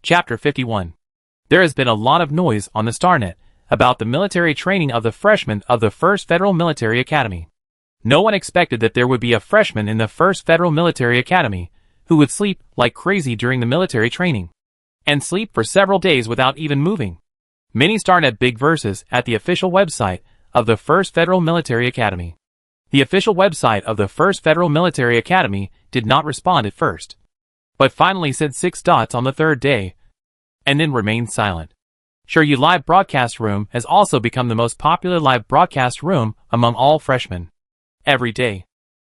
Chapter 51. There has been a lot of noise on the StarNet about the military training of the freshmen of the 1st Federal Military Academy. No one expected that there would be a freshman in the 1st Federal Military Academy who would sleep like crazy during the military training, and sleep for several days without even moving. Many StarNet big verses at the official website of the 1st Federal Military Academy. The official website of the 1st Federal Military Academy did not respond at first, but finally said 6 dots on the 3rd day, and then remained silent. Sure You Live Broadcast Room has also become the most popular live broadcast room among all freshmen. Every day,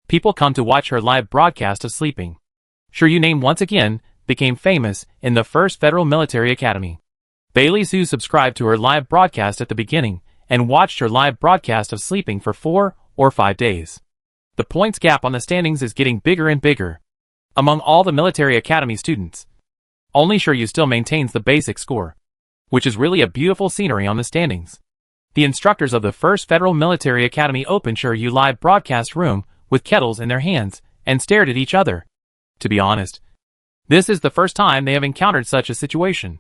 people come to watch her live broadcast of sleeping. Sure You name once again became famous in the 1st Federal Military Academy. Bailey Sue subscribed to her live broadcast at the beginning and watched her live broadcast of sleeping for 4 or 5 days. The points gap on the standings is getting bigger and bigger among all the military academy students. Only Sure You still maintains the basic score, which is really a beautiful scenery on the standings. The instructors of the 1st Federal Military Academy opened Sure You Live broadcast room with kettles in their hands and stared at each other. To be honest, this is the first time they have encountered such a situation.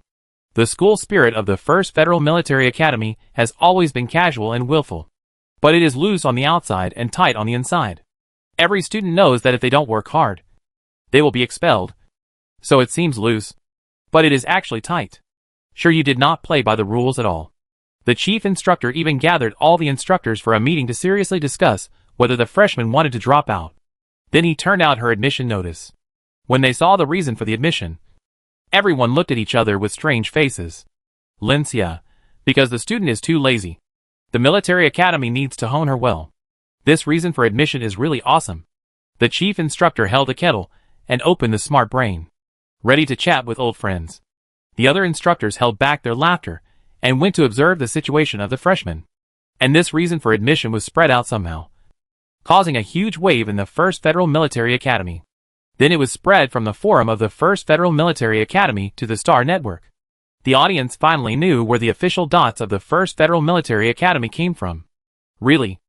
The school spirit of the 1st Federal Military Academy has always been casual and willful, but it is loose on the outside and tight on the inside. Every student knows that if they don't work hard, they will be expelled. So it seems loose, but it is actually tight. Sure You did not play by the rules at all. The chief instructor even gathered all the instructors for a meeting to seriously discuss whether the freshmen wanted to drop out. Then he turned out her admission notice. When they saw the reason for the admission, everyone looked at each other with strange faces. Lincia, because the student is too lazy. The military academy needs to hone her well. This reason for admission is really awesome. The chief instructor held a kettle and opened the smart brain, ready to chat with old friends. The other instructors held back their laughter and went to observe the situation of the freshmen. And this reason for admission was spread out somehow, causing a huge wave in the 1st Federal Military Academy. Then it was spread from the forum of the 1st Federal Military Academy to the Star Network. The audience finally knew where the official dots of the 1st Federal Military Academy came from. Really,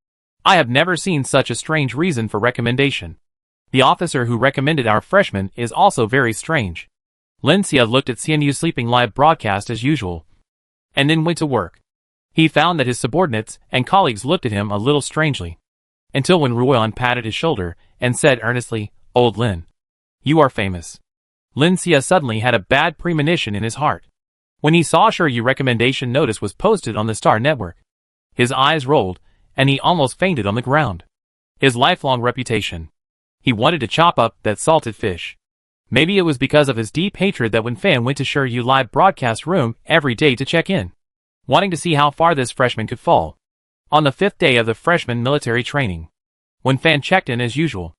I have never seen such a strange reason for recommendation. The officer who recommended our freshman is also very strange. Lincia looked at CNU's sleeping live broadcast as usual, and then went to work. He found that his subordinates and colleagues looked at him a little strangely, until when Ruan patted his shoulder and said earnestly, "Old Lin, you are famous." Lincia suddenly had a bad premonition in his heart when he saw Sure You recommendation notice was posted on the Star Network. His eyes rolled, and he almost fainted on the ground. His lifelong reputation. He wanted to chop up that salted fish. Maybe it was because of his deep hatred that when Fan went to Sure You Live broadcast room every day to check in, wanting to see how far this freshman could fall. On the 5th day of the freshman military training, when Fan checked in as usual,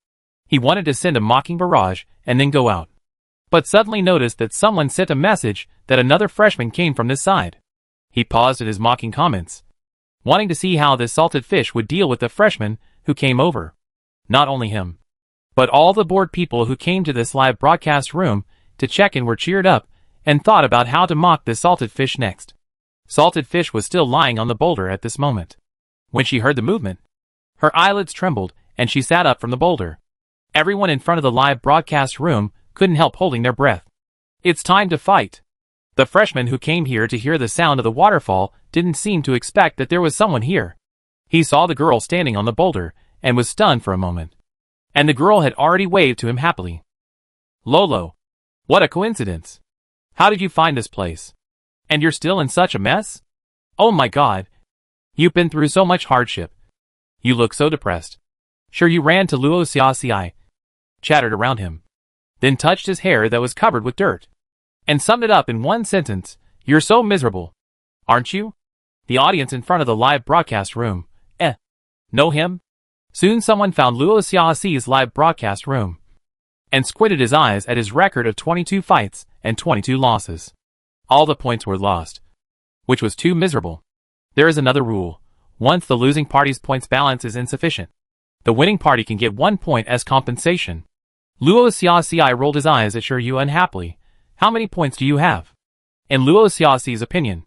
he wanted to send a mocking barrage and then go out, but suddenly noticed that someone sent a message that another freshman came from this side. He paused at his mocking comments, wanting to see how this salted fish would deal with the freshman who came over. Not only him, but all the bored people who came to this live broadcast room to check in were cheered up and thought about how to mock this salted fish next. Salted fish was still lying on the boulder at this moment. When she heard the movement, her eyelids trembled and she sat up from the boulder. Everyone in front of the live broadcast room couldn't help holding their breath. It's time to fight. The freshman who came here to hear the sound of the waterfall didn't seem to expect that there was someone here. He saw the girl standing on the boulder and was stunned for a moment. And the girl had already waved to him happily. "Lolo, what a coincidence. How did you find this place? And you're still in such a mess? Oh my God. You've been through so much hardship. You look so depressed." Sure You ran to Luo Xiaoxi, chattered around him, then touched his hair that was covered with dirt, and summed it up in one sentence, "You're so miserable. Aren't you?" The audience in front of the live broadcast room. Know him? Soon someone found Luo Xiaoxi's live broadcast room, and squinted his eyes at his record of 22 fights and 22 losses. All the points were lost, which was too miserable. There is another rule. Once the losing party's points balance is insufficient, the winning party can get 1 point as compensation. Luo Xiaoxi rolled his eyes at Sure You unhappily. "How many points do you have?" In Luo Xiaoxi's opinion,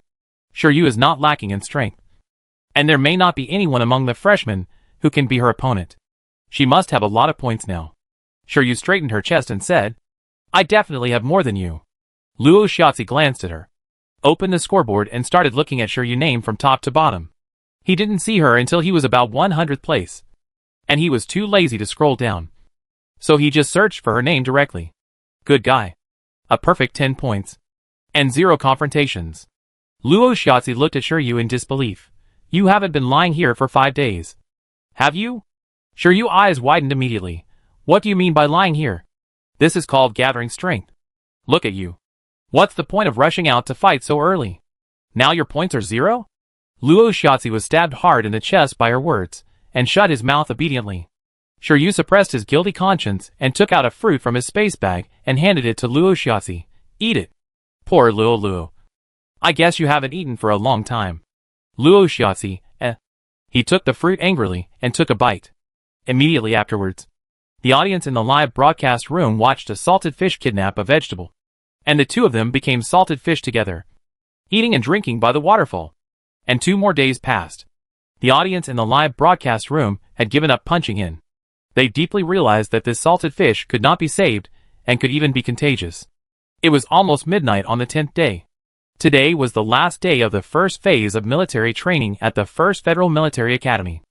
Sure You is not lacking in strength, and there may not be anyone among the freshmen who can be her opponent. She must have a lot of points now. Sure You straightened her chest and said, "I definitely have more than you." Luo Shiatsi glanced at her, opened the scoreboard and started looking at Shiryu's name from top to bottom. He didn't see her until he was about 100th place, and he was too lazy to scroll down. So he just searched for her name directly. Good guy. A perfect 10 points. And 0 confrontations. Luo Shiatsi looked at Shiryu in disbelief. You haven't been lying here for 5 days. Have you? Shiryu's eyes widened immediately. What do you mean by lying here? This is called gathering strength. Look at you. What's the point of rushing out to fight so early? Now your points are 0? Luo Shiatsi was stabbed hard in the chest by her words, and shut his mouth obediently. Shiryu suppressed his guilty conscience and took out a fruit from his space bag and handed it to Luo Shiatsi. Eat it. Poor Luo. I guess you haven't eaten for a long time. Luo Shiatsi, He took the fruit angrily and took a bite. Immediately afterwards, the audience in the live broadcast room watched a salted fish kidnap a vegetable, and the two of them became salted fish together, eating and drinking by the waterfall. And 2 more days passed. The audience in the live broadcast room had given up punching in. They deeply realized that this salted fish could not be saved and could even be contagious. It was almost midnight on the 10th day. Today was the last day of the first phase of military training at the 1st Federal Military Academy.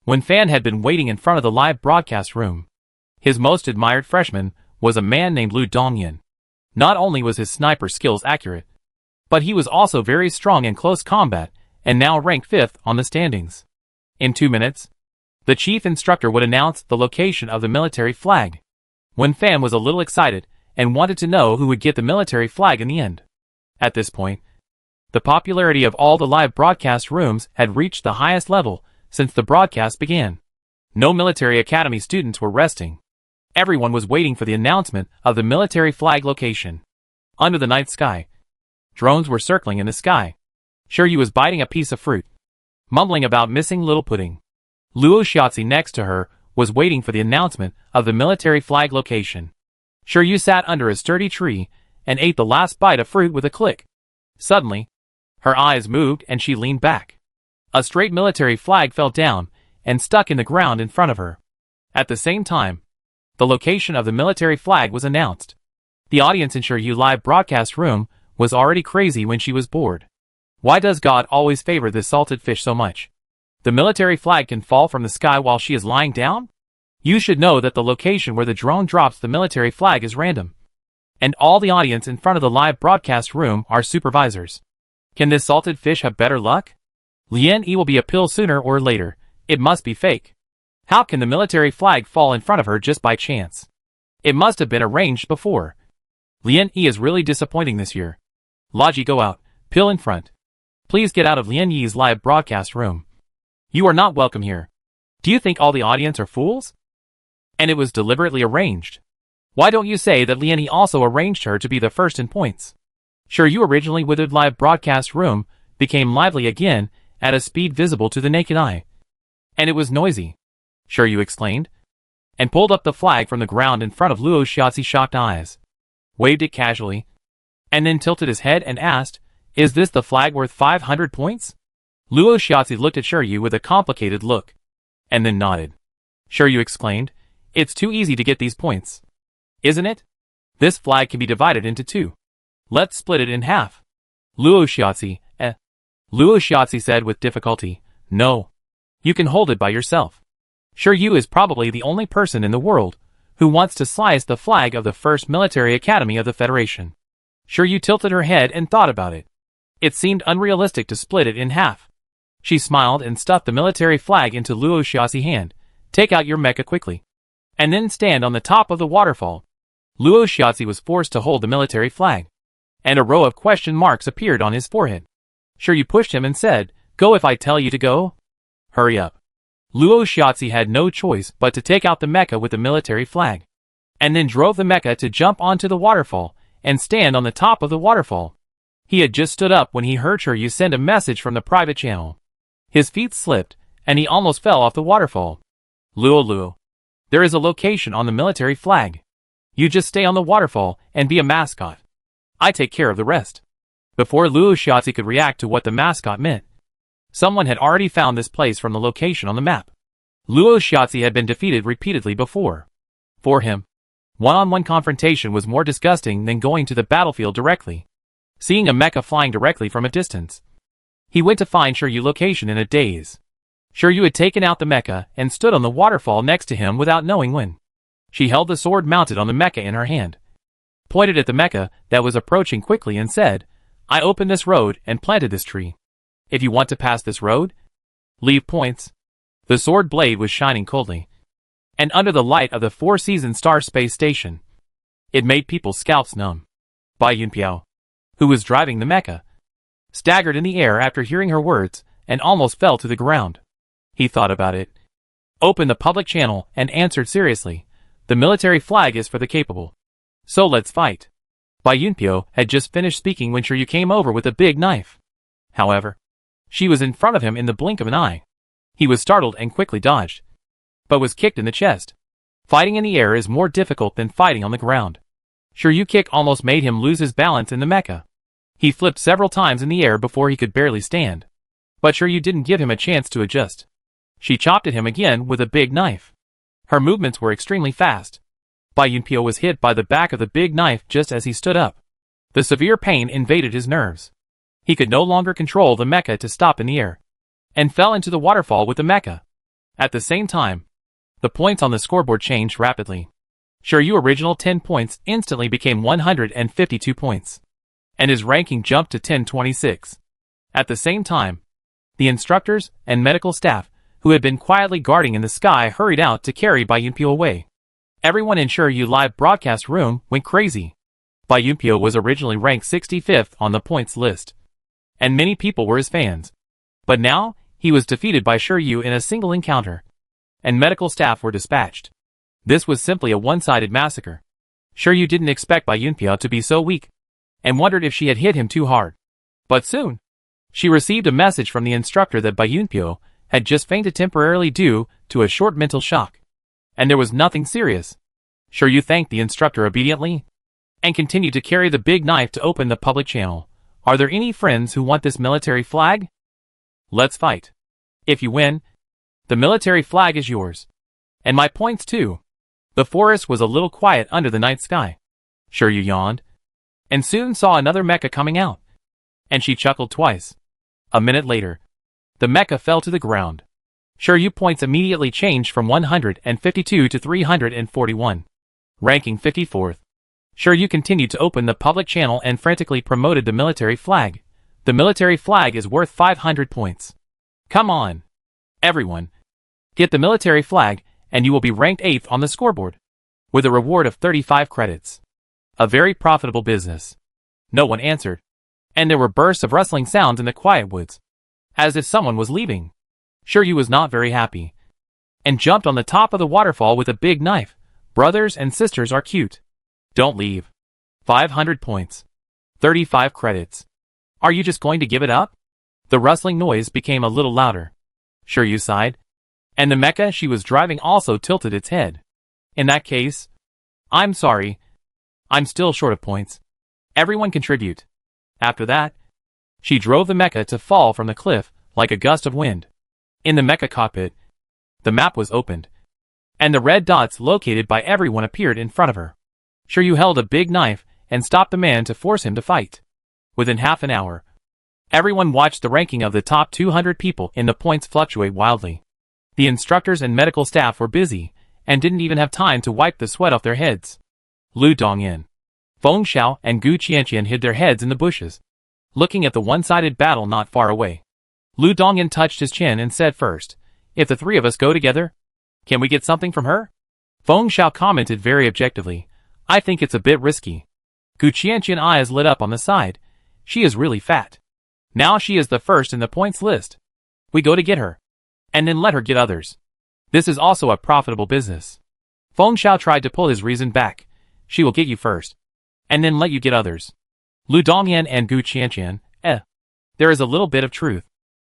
When Fan had been waiting in front of the live broadcast room, his most admired freshman was a man named Lu Dongyan. Not only was his sniper skills accurate, but he was also very strong in close combat and now ranked 5th on the standings. In 2 minutes, the chief instructor would announce the location of the military flag. When Fan was a little excited and wanted to know who would get the military flag in the end. At this point, the popularity of all the live broadcast rooms had reached the highest level since the broadcast began. No military academy students were resting. Everyone was waiting for the announcement of the military flag location. Under the night sky, drones were circling in the sky. Shiryu was biting a piece of fruit, mumbling about missing little pudding. Luo Shiatsi next to her was waiting for the announcement of the military flag location. Shiryu sat under a sturdy tree and ate the last bite of fruit with a click. Suddenly, her eyes moved and she leaned back. A straight military flag fell down and stuck in the ground in front of her. At the same time, the location of the military flag was announced. The audience in Shiryu's live broadcast room was already crazy when she was bored. Why does God always favor this salted fish so much? The military flag can fall from the sky while she is lying down? You should know that the location where the drone drops the military flag is random. And all the audience in front of the live broadcast room are supervisors. Can this salted fish have better luck? Lian Yi will be a pill sooner or later. It must be fake. How can the military flag fall in front of her just by chance? It must have been arranged before. Lian Yi is really disappointing this year. Logi, go out. Pill in front. Please get out of Lian Yi's live broadcast room. You are not welcome here. Do you think all the audience are fools? And it was deliberately arranged. Why don't you say that Lian Yi also arranged her to be the first in points? Shiryu originally withered live broadcast room became lively again at a speed visible to the naked eye. And it was noisy, Shiryu explained, and pulled up the flag from the ground in front of Luo Shiatsi's shocked eyes, waved it casually, and then tilted his head and asked, "Is this the flag worth 500 points?" Luo Shiatsi looked at Shiryu with a complicated look, and then nodded. Shiryu explained, "It's too easy to get these points. Isn't it? This flag can be divided into 2. Let's split it in half." Luo Shiatsi said with difficulty, "No. You can hold it by yourself." Shiryu is probably the only person in the world who wants to slice the flag of the first military academy of the Federation. Shiryu tilted her head and thought about it. It seemed unrealistic to split it in half. She smiled and stuffed the military flag into Luo Shiatsi's hand. "Take out your mecha quickly. And then stand on the top of the waterfall." Luo Shiatsi was forced to hold the military flag, and a row of question marks appeared on his forehead. Shiryu pushed him and said, "Go if I tell you to go. Hurry up." Luo Shiatsi had no choice but to take out the mecha with the military flag, and then drove the mecha to jump onto the waterfall and stand on the top of the waterfall. He had just stood up when he heard Shiryu send a message from the private channel. His feet slipped, and he almost fell off the waterfall. Luo, there is a location on the military flag. You just stay on the waterfall and be a mascot. I take care of the rest." Before Luo Shiatsi could react to what the mascot meant, someone had already found this place from the location on the map. Luo Shiatsi had been defeated repeatedly before. For him, One-on-one confrontation was more disgusting than going to the battlefield directly. Seeing a mecha flying directly from a distance. He went to find Shiryu's location in a daze. Shiryu had taken out the mecha and stood on the waterfall next to him without knowing when. She held the sword mounted on the mecha in her hand, pointed at the mecha that was approaching quickly and said, "I opened this road and planted this tree. If you want to pass this road, leave points." The sword blade was shining coldly, and under the light of the Four-Seasons Star Space Station, it made people's scalps numb. Bai Yunpiao, who was driving the mecha, staggered in the air after hearing her words and almost fell to the ground. He thought about it, opened the public channel and answered seriously, "The military flag is for the capable. So let's fight." Bai Yunpiao had just finished speaking when Shiryu came over with a big knife. However, she was in front of him in the blink of an eye. He was startled and quickly dodged, but was kicked in the chest. Fighting in the air is more difficult than fighting on the ground. Shiryu's kick almost made him lose his balance in the mecha. He flipped several times in the air before he could barely stand. But Shiryu didn't give him a chance to adjust. She chopped at him again with a big knife. Her movements were extremely fast. Bai Yunpiao was hit by the back of the big knife just as he stood up. The severe pain invaded his nerves. He could no longer control the mecha to stop in the air, and fell into the waterfall with the mecha. At the same time, the points on the scoreboard changed rapidly. Shiryu's original 10 points instantly became 152 points, and his ranking jumped to 1026. At the same time, the instructors and medical staff, who had been quietly guarding in the sky, hurried out to carry Bai Yunpiao away. Everyone in Shiryu's live broadcast room went crazy. Bai Yunpiao was originally ranked 65th on the points list, and many people were his fans. But now, he was defeated by Shiryu in a single encounter, and medical staff were dispatched. This was simply a one-sided massacre. Shiryu didn't expect Bai Yunpiao to be so weak, and wondered if she had hit him too hard. But soon, she received a message from the instructor that Bai Yunpiao had just fainted temporarily due to a short mental shock, and there was nothing serious. Shiryu thanked the instructor obediently, and continued to carry the big knife to open the public channel. "Are there any friends who want this military flag? Let's fight. If you win, the military flag is yours. And my points too." The forest was a little quiet under the night sky. Shiryu yawned, and soon saw another mecha coming out, and she chuckled twice. A minute later, the mecha fell to the ground. Shiryu's points immediately changed from 152 to 341. Ranking 54th. Shiryu continued to open the public channel and frantically promoted the military flag. "The military flag is worth 500 points. Come on, everyone. Get the military flag and you will be ranked 8th on the scoreboard, with a reward of 35 credits. A very profitable business." No one answered, and there were bursts of rustling sounds in the quiet woods, as if someone was leaving. Shiryu was not very happy, and jumped on the top of the waterfall with a big knife. "Brothers and sisters are cute. Don't leave. 500 points. 35 credits. Are you just going to give it up?" The rustling noise became a little louder. Shiryu sighed, and the mecha she was driving also tilted its head. "In that case, I'm sorry. I'm still short of points. Everyone contribute." After that, she drove the mecha to fall from the cliff like a gust of wind. In the mecha cockpit, the map was opened, and the red dots located by everyone appeared in front of her. Shiryu held a big knife and stopped the man to force him to fight. Within half an hour, everyone watched the ranking of the top 200 people in the points fluctuate wildly. The instructors and medical staff were busy, and didn't even have time to wipe the sweat off their heads. Lu Dongyan, Feng Xiao and Gu Qianqian hid their heads in the bushes, looking at the one-sided battle not far away. Lu Dongyan touched his chin and said first, "If the three of us go together, can we get something from her?" Feng Xiao commented very objectively, "I think it's a bit risky." Gu Qianqian's eyes lit up on the side. "She is really fat. Now she is the first in the points list. We go to get her, and then let her get others. This is also a profitable business." Feng Xiao tried to pull his reason back. "She will get you first, and then let you get others." Lu Dongyan and Gu Qianqian, there is a little bit of truth.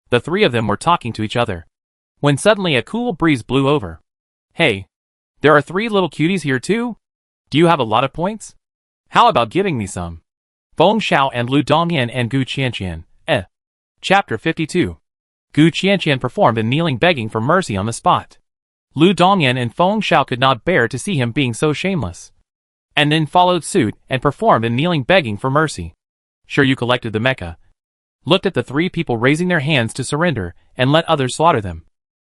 The three of them were talking to each other, when suddenly a cool breeze blew over. "Hey, there are 3 little cuties here too? Do you have a lot of points? How about giving me some?" Feng Xiao and Lu Dongyan and Gu Qianqian, Chapter 52. Gu Qianqian performed a kneeling begging for mercy on the spot. Lu Dongyan and Feng Xiao could not bear to see him being so shameless. and then followed suit and performed a kneeling begging for mercy. Shiryu collected the mecha, looked at the three people raising their hands to surrender and let others slaughter them,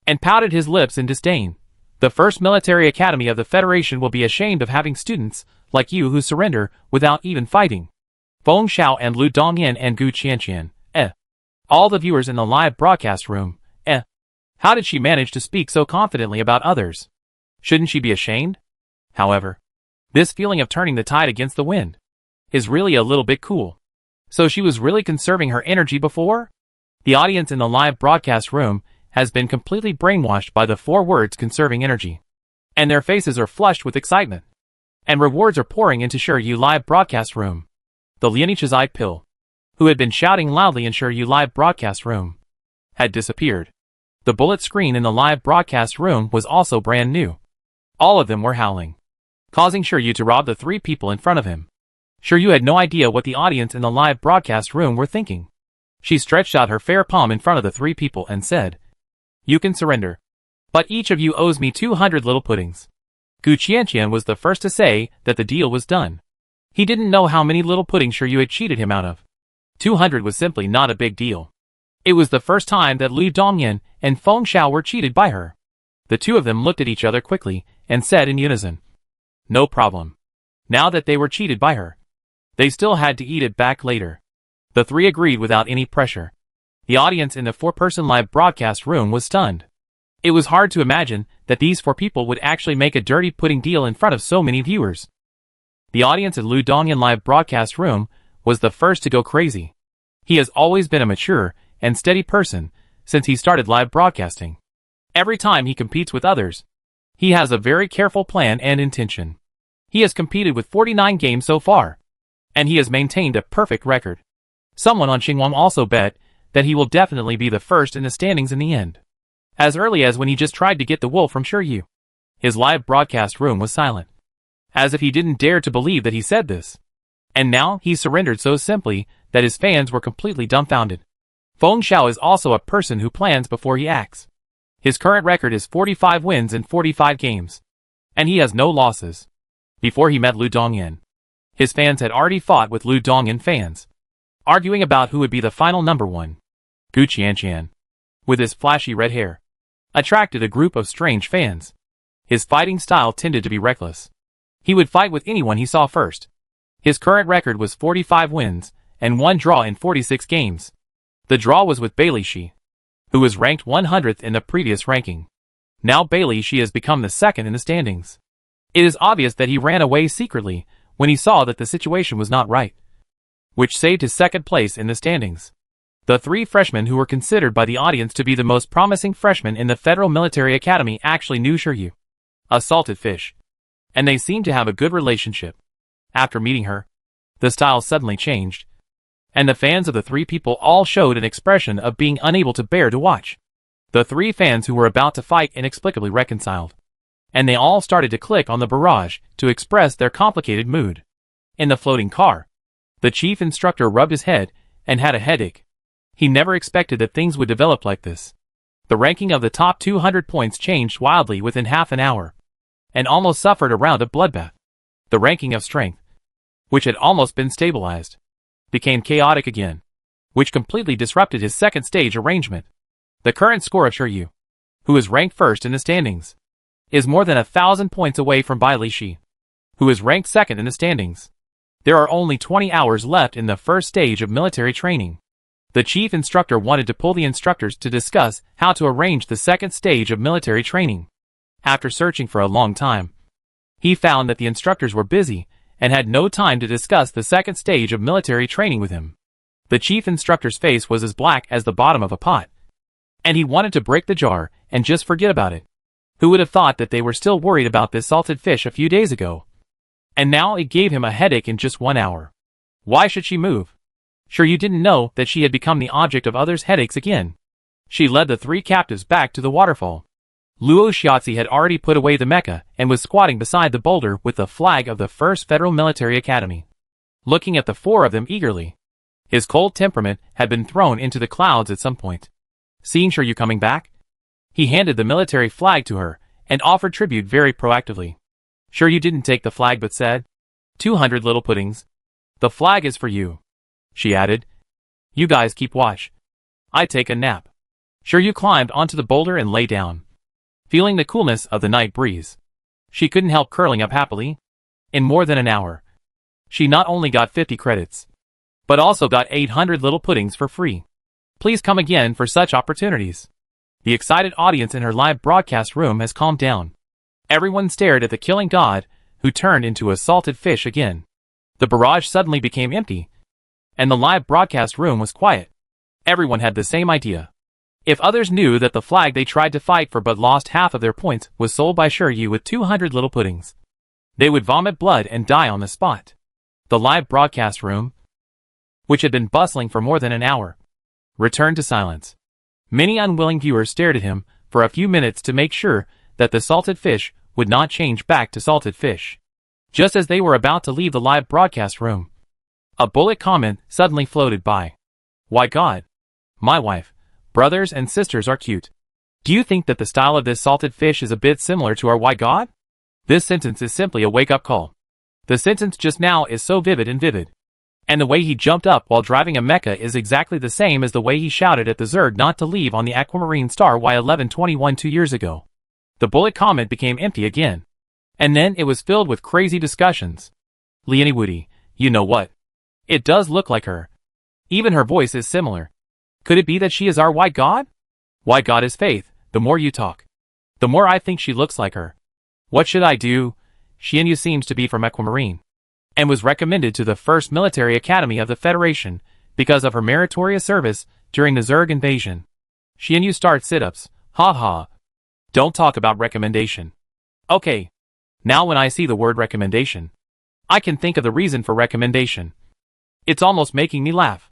and pouted his lips in disdain. The first military academy of the Federation will be ashamed of having students like you who surrender without even fighting. Feng Xiao and Lu Dongyan and Gu Qianqian. All the viewers in the live broadcast room. How did she manage to speak so confidently about others? Shouldn't she be ashamed? However, this feeling of turning the tide against the wind is really a little bit cool. So she was really conserving her energy before? The audience in the live broadcast room has been completely brainwashed by the 4 words conserving energy. And their faces are flushed with excitement. And rewards are pouring into Shiryu live broadcast room. The Lianichazite pill, who had been shouting loudly in Shiryu live broadcast room, had disappeared. The bullet screen in the live broadcast room was also brand new. All of them were howling, causing Shiryu to rob the 3 people in front of him. Shiryu had no idea what the audience in the live broadcast room were thinking. She stretched out her fair palm in front of the 3 people and said, "You can surrender. But each of you owes me 200 little puddings." Gu Qianqian was the first to say that the deal was done. He didn't know how many little puddings Shiryu had cheated him out of. 200 was simply not a big deal. It was the first time that Lu Dongyan and Feng Xiao were cheated by her. The 2 of them looked at each other quickly and said in unison, "No problem." Now that they were cheated by her, they still had to eat it back later. The 3 agreed without any pressure. The audience in the 4-person live broadcast room was stunned. It was hard to imagine that these 4 people would actually make a dirty pudding deal in front of so many viewers. The audience in Lu Dongyan live broadcast room was the first to go crazy. He has always been a mature and steady person since he started live broadcasting. Every time he competes with others, he has a very careful plan and intention. He has competed with 49 games so far, and he has maintained a perfect record. Someone on Xinguang also bet that he will definitely be the first in the standings in the end. As early as when he just tried to get the wool from Shiryu. His live broadcast room was silent, as if he didn't dare to believe that he said this. And now he surrendered so simply that his fans were completely dumbfounded. Feng Xiao is also a person who plans before he acts. His current record is 45 wins in 45 games, and he has no losses. Before he met Lu Dongyan, his fans had already fought with Lu Dongyan fans, arguing about who would be the final number 1. Gu Qianqian, with his flashy red hair, attracted a group of strange fans. His fighting style tended to be reckless. He would fight with anyone he saw first. His current record was 45 wins and 1 draw in 46 games. The draw was with Bailey Shi, who was ranked 100th in the previous ranking. Now Bailey Shi has become the 2nd in the standings. It is obvious that he ran away secretly when he saw that the situation was not right, which saved his 2nd place in the standings. The 3 freshmen who were considered by the audience to be the most promising freshmen in the Federal Military Academy actually knew Shiryu, a salted fish, and they seemed to have a good relationship. After meeting her, the style suddenly changed, and the fans of the 3 people all showed an expression of being unable to bear to watch. The 3 fans who were about to fight inexplicably reconciled, and they all started to click on the barrage to express their complicated mood. In the floating car, the chief instructor rubbed his head and had a headache. He never expected that things would develop like this. The ranking of the top 200 points changed wildly within half an hour, and almost suffered a round of bloodbath. The ranking of strength, which had almost been stabilized, became chaotic again, which completely disrupted his 2nd stage arrangement. The current score of Shiryu, who is ranked 1st in the standings, is more than 1,000 points away from Bailey Shi, who is ranked 2nd in the standings. There are only 20 hours left in the 1st stage of military training. The chief instructor wanted to pull the instructors to discuss how to arrange the 2nd stage of military training. After searching for a long time, he found that the instructors were busy and had no time to discuss the 2nd stage of military training with him. The chief instructor's face was as black as the bottom of a pot, and he wanted to break the jar and just forget about it. Who would have thought that they were still worried about this salted fish a few days ago? And now it gave him a headache in just 1 hour. Why should she move? Shiryu didn't know that she had become the object of others' headaches again. She led the 3 captives back to the waterfall. Luo Xiaozi had already put away the mecha and was squatting beside the boulder with the flag of the 1st Federal Military Academy, looking at the 4 of them eagerly. His cold temperament had been thrown into the clouds at some point. Seeing Shiryu coming back, he handed the military flag to her and offered tribute very proactively. Shiryu didn't take the flag but said, 200 little puddings. The flag is for you. She added. You guys keep watch. I take a nap. Shiryu climbed onto the boulder and lay down, feeling the coolness of the night breeze. She couldn't help curling up happily. In more than an hour, she not only got 50 credits, but also got 800 little puddings for free. Please come again for such opportunities. The excited audience in her live broadcast room has calmed down. Everyone stared at the killing god, who turned into a salted fish again. The barrage suddenly became empty, and the live broadcast room was quiet. Everyone had the same idea. If others knew that the flag they tried to fight for but lost half of their points was sold by Shiryu with 200 little puddings, they would vomit blood and die on the spot. The live broadcast room, which had been bustling for more than an hour, returned to silence. Many unwilling viewers stared at him for a few minutes to make sure that the salted fish would not change back to salted fish. Just as they were about to leave the live broadcast room, a bullet comment suddenly floated by. Why God? My wife, brothers and sisters are cute. Do you think that the style of this salted fish is a bit similar to our why God? This sentence is simply a wake-up call. The sentence just now is so vivid. And the way he jumped up while driving a mecha is exactly the same as the way he shouted at the Zerg not to leave on the Aquamarine Star Y1121 2 years ago. The bullet comment became empty again. And then it was filled with crazy discussions. Leonie Woody, you know what? It does look like her. Even her voice is similar. Could it be that she is our white god? White god is Faith. The more you talk, the more I think she looks like her. What should I do? Xianyu seems to be from Aquamarine, and was recommended to the 1st Military Academy of the Federation because of her meritorious service during the Zerg invasion. Xianyu starts sit-ups. Ha ha. Don't talk about recommendation. Okay. Now when I see the word recommendation, I can think of the reason for recommendation. It's almost making me laugh.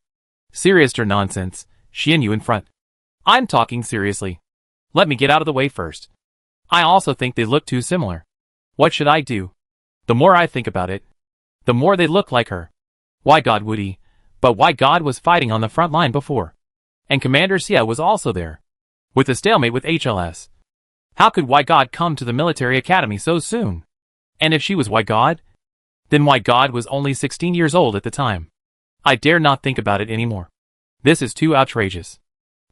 Serious or nonsense, Xianyu in front. I'm talking seriously. Let me get out of the way first. I also think they look too similar. What should I do? The more I think about it, the more they look like her. Why God Woody? But why God was fighting on the front line before? And Commander Xia was also there, with a stalemate with HLS. How could Why God come to the military academy so soon? And if she was Why God, then Why God was only 16 years old at the time. I dare not think about it anymore. This is too outrageous.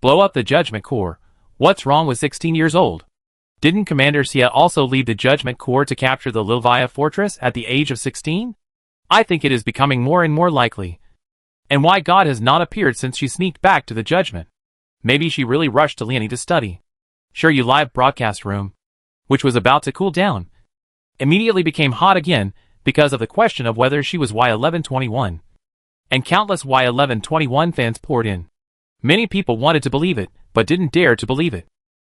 Blow up the Judgment Corps. What's wrong with 16 years old? Didn't Commander Xia also lead the Judgment Corps to capture the Lilvaya fortress at the age of 16? I think it is becoming more and more likely. And why God has not appeared since she sneaked back to the Judgment? Maybe she really rushed to Leonie to study. Shiryu live broadcast room, which was about to cool down, immediately became hot again because of the question of whether she was Y1121. And countless Y1121 fans poured in. Many people wanted to believe it, but didn't dare to believe it.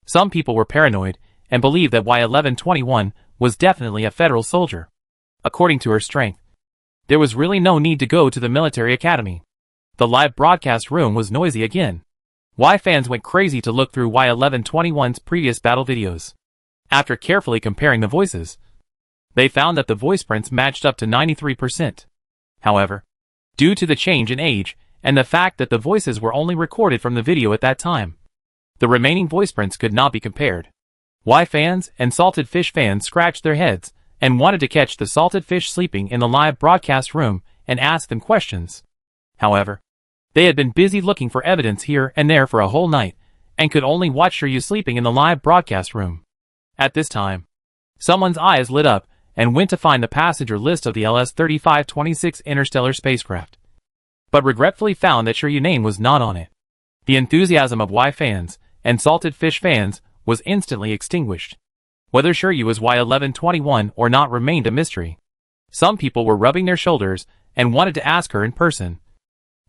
Some people were paranoid and believed that Y1121 was definitely a federal soldier. According to her strength, there was really no need to go to the military academy. The live broadcast room was noisy again. Y fans went crazy to look through Y1121's previous battle videos. After carefully comparing the voices, they found that the voice prints matched up to 93%. However, due to the change in age and the fact that the voices were only recorded from the video at that time, the remaining voice prints could not be compared. Y fans and Salted Fish fans scratched their heads and wanted to catch the Salted Fish sleeping in the live broadcast room and ask them questions. However, they had been busy looking for evidence here and there for a whole night, and could only watch Shiryu sleeping in the live broadcast room. At this time, someone's eyes lit up and went to find the passenger list of the LS-3526 Interstellar spacecraft, but regretfully found that Shiryu's name was not on it. The enthusiasm of Y fans and Salted Fish fans was instantly extinguished. Whether Shiryu was Y1121 or not remained a mystery. Some people were rubbing their shoulders and wanted to ask her in person.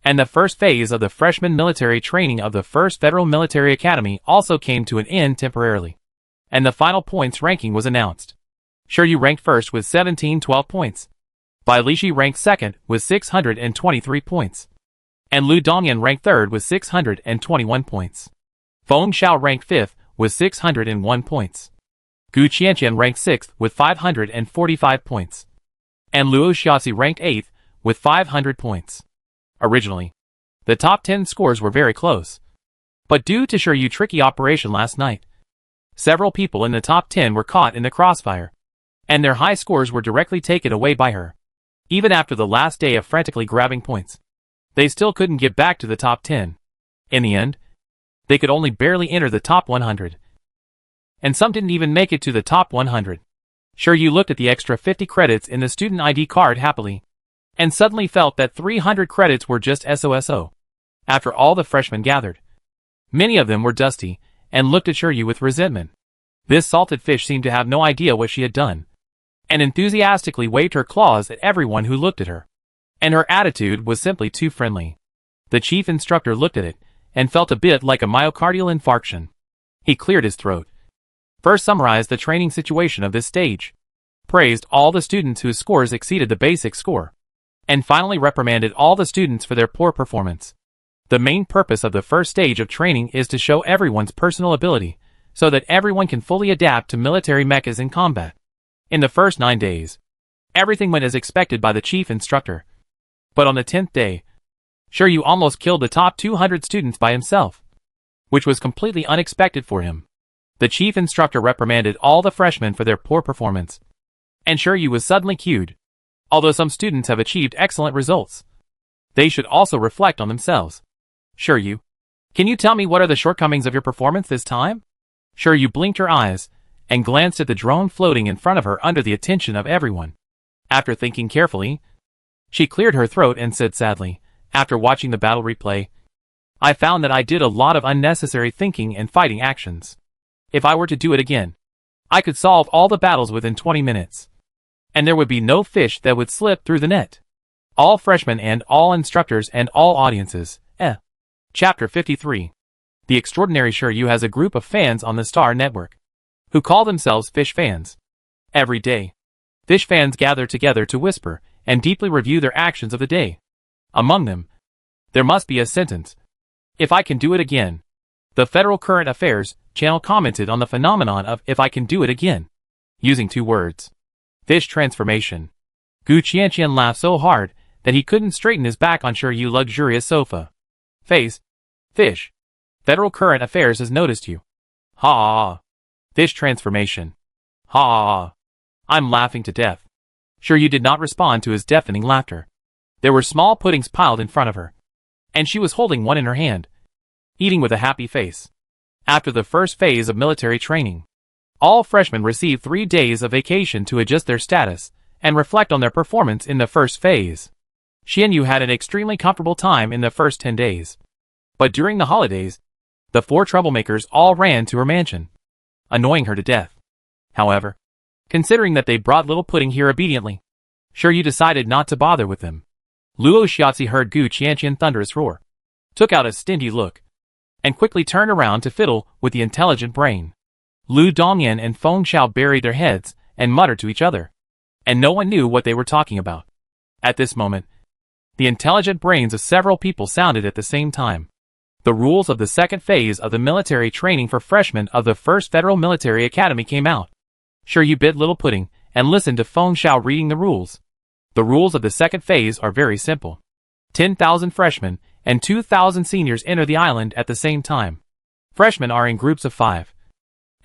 And the first phase of the freshman military training of the 1st Federal Military Academy also came to an end temporarily. And the final points ranking was announced. Shiryu ranked first with 1712 points. Bai Lishi ranked second with 623 points. And Lu Dongyan ranked third with 621 points. Feng Xiao ranked fifth with 601 points. Gu Qianqian ranked sixth with 545 points. And Luo Xiaoxi ranked eighth with 500 points. Originally, the top 10 scores were very close. But due to Shiryu's tricky operation last night, several people in the top 10 were caught in the crossfire, and their high scores were directly taken away by her. Even after the last day of frantically grabbing points, they still couldn't get back to the top 10. In the end, they could only barely enter the top 100. And some didn't even make it to the top 100. Sure, you looked at the extra 50 credits in the student ID card happily, and suddenly felt that 300 credits were just SOSO. After all the freshmen gathered, many of them were dusty, and looked at Shiryu with resentment. This salted fish seemed to have no idea what she had done, and enthusiastically waved her claws at everyone who looked at her. And her attitude was simply too friendly. The chief instructor looked at it, and felt a bit like a myocardial infarction. He cleared his throat, first summarized the training situation of this stage, praised all the students whose scores exceeded the basic score, and finally reprimanded all the students for their poor performance. The main purpose of the first stage of training is to show everyone's personal ability, so that everyone can fully adapt to military mechas in combat. In the first 9 days, everything went as expected by the chief instructor. But on the 10th day, Shiryu almost killed the top 200 students by himself, which was completely unexpected for him. The chief instructor reprimanded all the freshmen for their poor performance, and Shiryu was suddenly cued. Although some students have achieved excellent results, they should also reflect on themselves. Shiryu, can you tell me what are the shortcomings of your performance this time? Shiryu blinked her eyes, and glanced at the drone floating in front of her under the attention of everyone. After thinking carefully, she cleared her throat and said sadly, after watching the battle replay, I found that I did a lot of unnecessary thinking and fighting actions. If I were to do it again, I could solve all the battles within 20 minutes. And there would be no fish that would slip through the net. All freshmen and all instructors and all audiences. Chapter 53. The extraordinary Shiryu has a group of fans on the Star Network, who call themselves fish fans. Every day, fish fans gather together to whisper and deeply review their actions of the day. Among them, there must be a sentence. If I can do it again. The Federal Current Affairs channel commented on the phenomenon of if I can do it again, using 2 words. Fish transformation. Gu Qianqian laughed so hard that he couldn't straighten his back on Shiryu's luxurious sofa. Face. Fish. Federal Current Affairs has noticed you. Ha. Fish transformation. Ha. I'm laughing to death. Shiryu did not respond to his deafening laughter. There were small puddings piled in front of her, and she was holding one in her hand, eating with a happy face. After the first phase of military training, all freshmen received 3 days of vacation to adjust their status and reflect on their performance in the first phase. Xianyu had an extremely comfortable time in the first 10 days. But during the holidays, the 4 troublemakers all ran to her mansion, annoying her to death. However, considering that they brought little pudding here obediently, Shiryu decided not to bother with them. Luo Xiaozi heard Gu Qianqian thunderous roar, took out a stingy look, and quickly turned around to fiddle with the intelligent brain. Lu Dongyan and Feng Xiao buried their heads and muttered to each other, and no one knew what they were talking about. At this moment, the intelligent brains of several people sounded at the same time. The rules of the second phase of the military training for freshmen of the First Federal Military Academy came out. Shiryu bit little pudding and listened to Feng Xiao reading the rules. The rules of the second phase are very simple. 10,000 freshmen and 2,000 seniors enter the island at the same time. Freshmen are in groups of 5,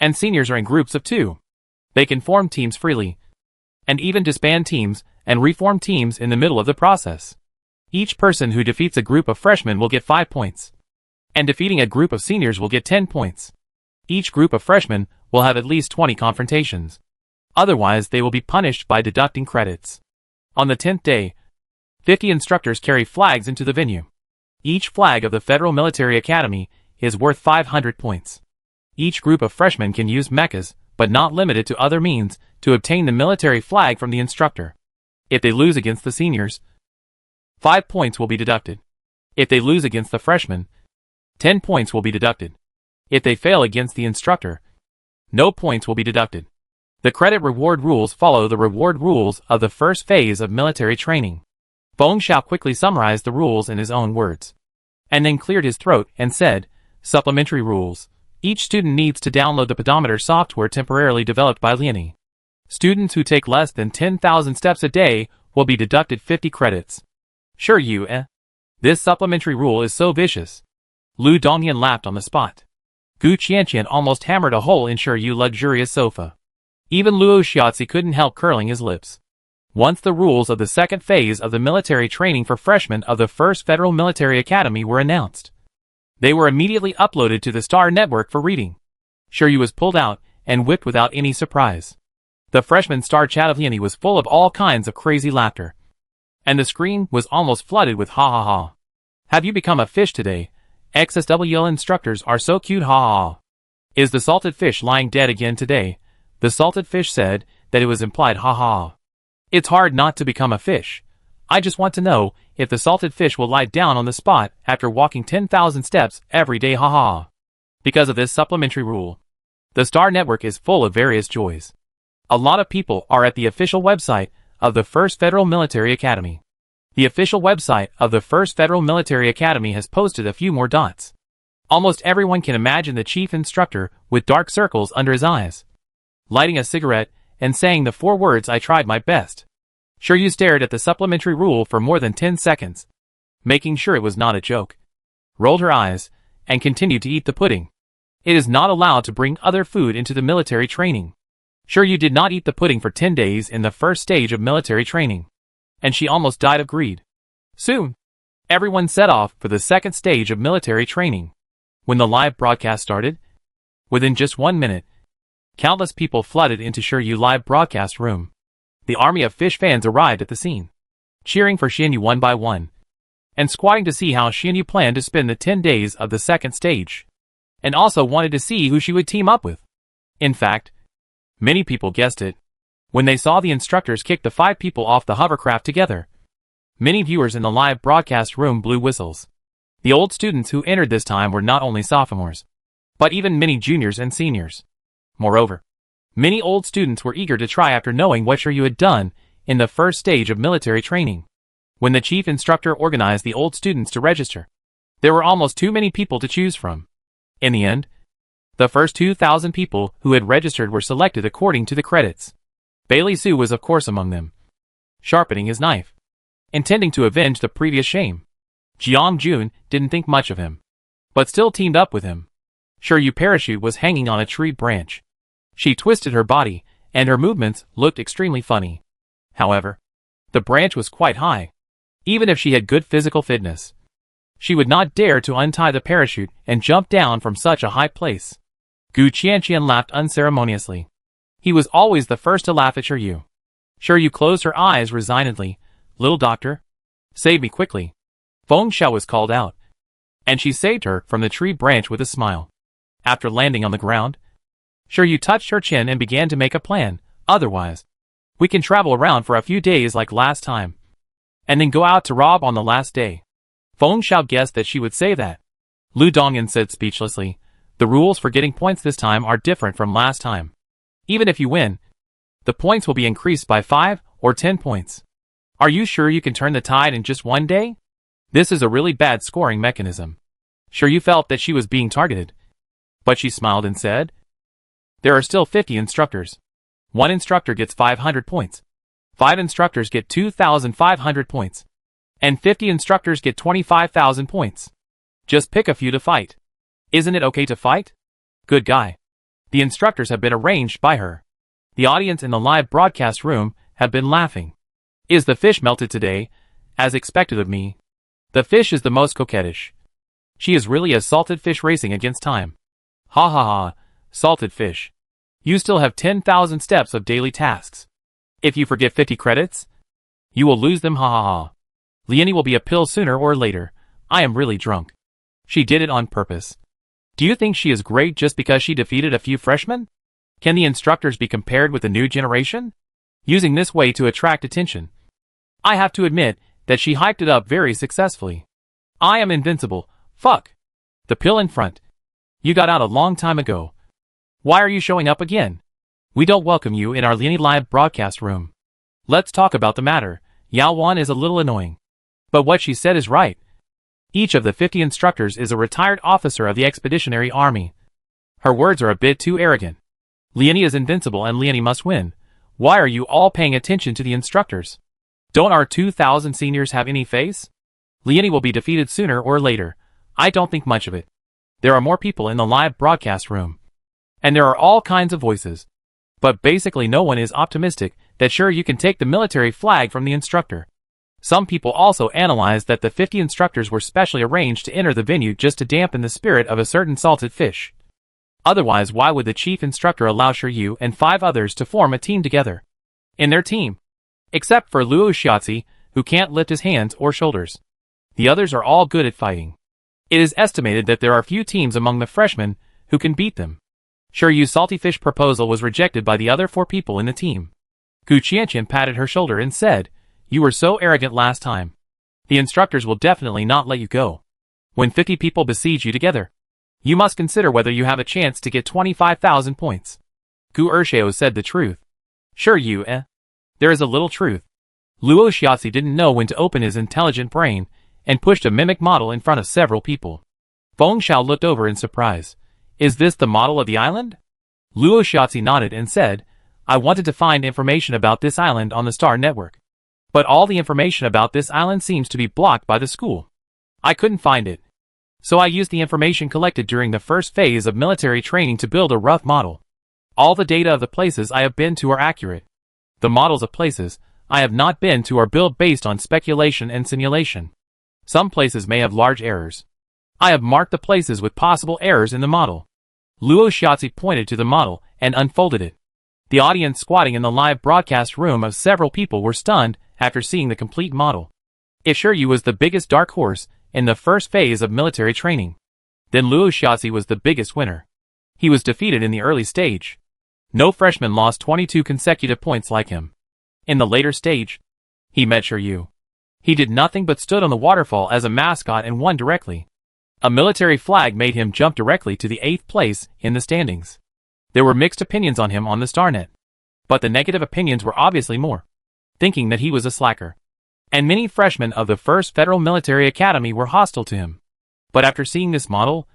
and seniors are in groups of 2. They can form teams freely, and even disband teams and reform teams in the middle of the process. Each person who defeats a group of freshmen will get 5 points, and defeating a group of seniors will get 10 points. Each group of freshmen will have at least 20 confrontations. Otherwise, they will be punished by deducting credits. On the 10th day, 50 instructors carry flags into the venue. Each flag of the Federal Military Academy is worth 500 points. Each group of freshmen can use mechas, but not limited to other means, to obtain the military flag from the instructor. If they lose against the seniors, 5 points will be deducted. If they lose against the freshmen, 10 points will be deducted. If they fail against the instructor, no points will be deducted. The credit reward rules follow the reward rules of the first phase of military training. Feng Xiao quickly summarized the rules in his own words, and then cleared his throat and said, Supplementary rules. Each student needs to download the pedometer software temporarily developed by Liani. Students who take less than 10,000 steps a day will be deducted 50 credits. Shiryu, This supplementary rule is so vicious. Lu Dongyan laughed on the spot. Gu Qianqian almost hammered a hole in Shiryu's luxurious sofa. Even Luo Xiaozi couldn't help curling his lips. Once the rules of the second phase of the military training for freshmen of the 1st Federal Military Academy were announced, they were immediately uploaded to the Star Network for reading. Shiryu was pulled out and whipped without any surprise. The freshman Star chat of Leonie was full of all kinds of crazy laughter, and the screen was almost flooded with ha ha ha. Have you become a fish today? XSWL instructors are so cute, ha ha ha. Is the salted fish lying dead again today? The salted fish said that it was implied, ha ha ha. It's hard not to become a fish. I just want to know if the salted fish will lie down on the spot after walking 10,000 steps every day, ha ha ha. Because of this supplementary rule, the Star Network is full of various joys. A lot of people are at the official website of the 1st Federal Military Academy. The official website of the 1st Federal Military Academy has posted a few more dots. Almost everyone can imagine the chief instructor with dark circles under his eyes, lighting a cigarette and saying the 4 words, "I tried my best." Shiryu stared at the supplementary rule for more than 10 seconds, making sure it was not a joke, rolled her eyes, and continued to eat the pudding. It is not allowed to bring other food into the military training. Shiryu did not eat the pudding for 10 days in the first stage of military training, and she almost died of greed. Soon, everyone set off for the second stage of military training. When the live broadcast started, within just 1 minute, countless people flooded into Shiryu live broadcast room. The army of fish fans arrived at the scene, cheering for Xianyu one by one, and squatting to see how Xianyu planned to spend the 10 days of the second stage, and also wanted to see who she would team up with. In fact, many people guessed it when they saw the instructors kick the 5 people off the hovercraft together. Many viewers in the live broadcast room blew whistles. The old students who entered this time were not only sophomores, but even many juniors and seniors. Moreover, many old students were eager to try after knowing what Shiryu had done in the first stage of military training. When the chief instructor organized the old students to register, there were almost too many people to choose from. In the end, the first 2,000 people who had registered were selected according to the credits. Bailey Su was of course among them, sharpening his knife, intending to avenge the previous shame. Jiang Jun didn't think much of him, but still teamed up with him. Shiryu parachute was hanging on a tree branch. She twisted her body, and her movements looked extremely funny. However, the branch was quite high. Even if she had good physical fitness, she would not dare to untie the parachute and jump down from such a high place. Gu Qianqian laughed unceremoniously. He was always the first to laugh at Shiryu. Shiryu closed her eyes resignedly. "Little doctor, save me quickly." Feng Xiao was called out, and she saved her from the tree branch with a smile. After landing on the ground, Shiryu touched her chin and began to make a plan. "Otherwise, we can travel around for a few days like last time, and then go out to rob on the last day." Feng Xiao guessed that she would say that. Lu Dongyan said speechlessly, "The rules for getting points this time are different from last time. Even if you win, the points will be increased by 5 or 10 points. Are you sure you can turn the tide in just 1 day? This is a really bad scoring mechanism." Shiryu felt that she was being targeted, but she smiled and said, "There are still 50 instructors. 1 instructor gets 500 points. 5 instructors get 2,500 points. And 50 instructors get 25,000 points. Just pick a few to fight. Isn't it okay to fight? Good guy." The instructors have been arranged by her. The audience in the live broadcast room have been laughing. "Is the fish melted today, as expected of me?" The fish is the most coquettish. She is really a salted fish racing against time. Ha ha ha, salted fish. You still have 10,000 steps of daily tasks. If you forget 50 credits, you will lose them, ha ha ha. Leonie will be a pill sooner or later. I am really drunk. She did it on purpose. Do you think she is great just because she defeated a few freshmen? Can the instructors be compared with the new generation? Using this way to attract attention. I have to admit that she hyped it up very successfully. I am invincible. Fuck. The pill in front. You got out a long time ago. Why are you showing up again? We don't welcome you in our Leonie live broadcast room. Let's talk about the matter. Yao Wan is a little annoying, but what she said is right. Each of the 50 instructors is a retired officer of the Expeditionary Army. Her words are a bit too arrogant. Leonie is invincible and Leonie must win. Why are you all paying attention to the instructors? Don't our 2,000 seniors have any face? Leonie will be defeated sooner or later. I don't think much of it. There are more people in the live broadcast room, and there are all kinds of voices. But basically no one is optimistic that sure you can take the military flag from the instructor. Some people also analyzed that the 50 instructors were specially arranged to enter the venue just to dampen the spirit of a certain salted fish. Otherwise, why would the chief instructor allow Shiryu and 5 others to form a team together? In their team. Except for Luo Shiatsi, who can't lift his hands or shoulders. The others are all good at fighting. It is estimated that there are few teams among the freshmen who can beat them. Shiryu's salty fish proposal was rejected by the other 4 people in the team. Gu Qianqian patted her shoulder and said, "You were so arrogant last time. The instructors will definitely not let you go. When 50 people besiege you together, you must consider whether you have a chance to get 25,000 points." Gu Ershao said the truth. Shiryu, there is a little truth. Luo Shiatsi didn't know when to open his intelligent brain and pushed a mimic model in front of several people. Feng Xiao looked over in surprise. "Is this the model of the island?" Luo Shiatsi nodded and said, "I wanted to find information about this island on the Star Network. But all the information about this island seems to be blocked by the school. I couldn't find it. So I used the information collected during the first phase of military training to build a rough model. All the data of the places I have been to are accurate. The models of places I have not been to are built based on speculation and simulation. Some places may have large errors. I have marked the places with possible errors in the model." Luo Shiatsi pointed to the model and unfolded it. The audience squatting in the live broadcast room of several people were stunned after seeing the complete model. If Shiryu was the biggest dark horse in the first phase of military training, then Luo Shiatsi was the biggest winner. He was defeated in the early stage. No freshman lost 22 consecutive points like him. In the later stage, he met Shiryu. He did nothing but stood on the waterfall as a mascot and won directly. A military flag made him jump directly to the 8th place in the standings. There were mixed opinions on him on the StarNet. But the negative opinions were obviously more, thinking that he was a slacker. And many freshmen of the 1st Federal Military Academy were hostile to him. But after seeing this model,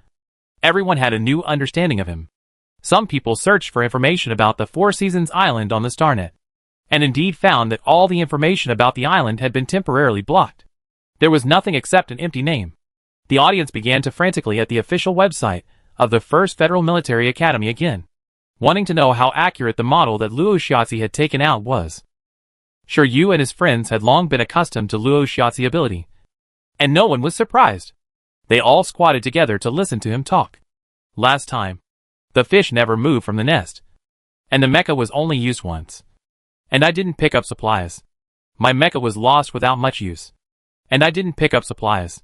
everyone had a new understanding of him. Some people searched for information about the Four Seasons Island on the StarNet, and indeed found that all the information about the island had been temporarily blocked. There was nothing except an empty name. The audience began to frantically at the official website of the 1st Federal Military Academy again, wanting to know how accurate the model that Luo Shiatsi had taken out was. Shiryu and his friends had long been accustomed to Luo Shiatsi's ability, and no one was surprised. They all squatted together to listen to him talk. Last time, the fish never moved from the nest, and the mecha was only used once. And I didn't pick up supplies. My mecha was lost without much use. And I didn't pick up supplies.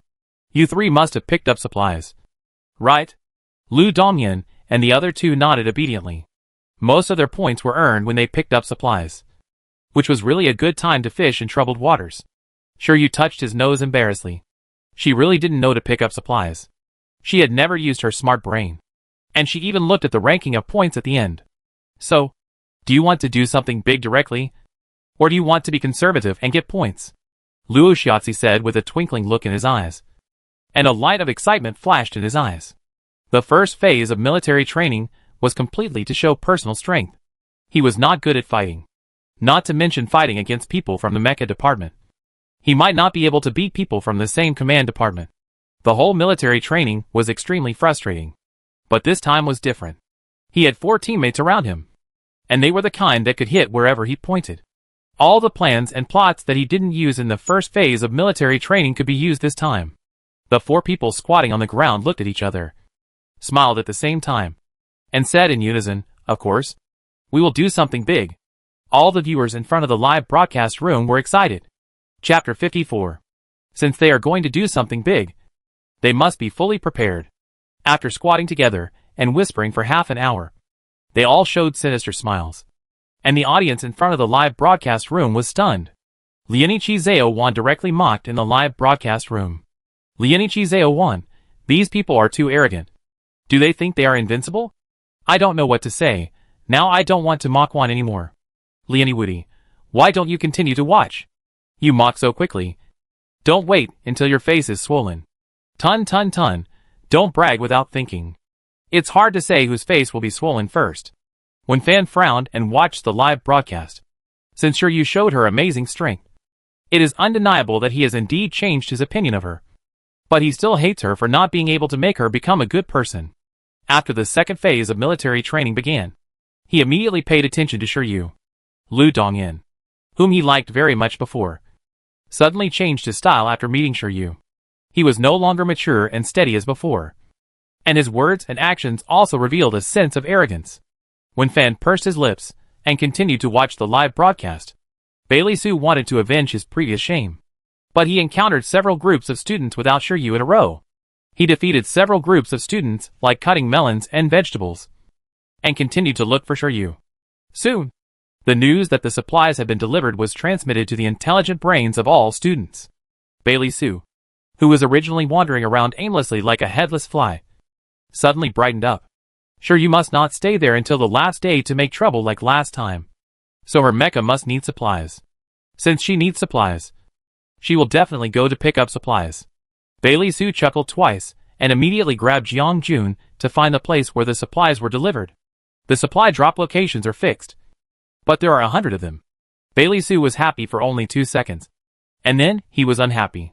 You 3 must have picked up supplies. Right? Lu Dongyan and the other 2 nodded obediently. Most of their points were earned when they picked up supplies, which was really a good time to fish in troubled waters. Shiryu touched his nose embarrassedly. She really didn't know to pick up supplies. She had never used her smart brain. And she even looked at the ranking of points at the end. So, do you want to do something big directly? Or do you want to be conservative and get points? Luo Shiatsi said with a twinkling look in his eyes. And a light of excitement flashed in his eyes. The first phase of military training was completely to show personal strength. He was not good at fighting. Not to mention fighting against people from the mecha department. He might not be able to beat people from the same command department. The whole military training was extremely frustrating. But this time was different. He had 4 teammates around him. And they were the kind that could hit wherever he pointed. All the plans and plots that he didn't use in the first phase of military training could be used this time. The 4 people squatting on the ground looked at each other, smiled at the same time, and said in unison, "Of course. We will do something big." All the viewers in front of the live broadcast room were excited. Chapter 54. Since they are going to do something big, they must be fully prepared. After squatting together and whispering for half an hour, they all showed sinister smiles. And the audience in front of the live broadcast room was stunned. Lianichi Zhao directly mocked in the live broadcast room. Lianichi Zhao, these people are too arrogant. Do they think they are invincible? I don't know what to say. Now I don't want to mock one anymore. Lianiwudi, why don't you continue to watch? You mock so quickly. Don't wait until your face is swollen. Tun, don't brag without thinking. It's hard to say whose face will be swollen first. When Fan frowned and watched the live broadcast, since Shiryu showed her amazing strength, it is undeniable that he has indeed changed his opinion of her. But he still hates her for not being able to make her become a good person. After the second phase of military training began, he immediately paid attention to Shiryu. Lu Dongyan. whom he liked very much before, suddenly changed his style after meeting Shiryu. He was no longer mature and steady as before, and his words and actions also revealed a sense of arrogance. When Fan pursed his lips and continued to watch the live broadcast, Bailey Sue wanted to avenge his previous shame. But he encountered several groups of students without Shiryu in a row. He defeated several groups of students, like cutting melons and vegetables, and continued to look for Shiryu. Soon, the news that the supplies had been delivered was transmitted to the intelligent brains of all students. Bailey Sue, who was originally wandering around aimlessly like a headless fly, suddenly brightened up. Shiryu must not stay there until the last day to make trouble like last time. So her mecha must need supplies. Since she needs supplies, she will definitely go to pick up supplies. Bailey Sue chuckled twice, and immediately grabbed Jiang Jun to find the place where the supplies were delivered. The supply drop locations are fixed, but there are 100 of them. Bailey Sue was happy for only 2 seconds, and then he was unhappy.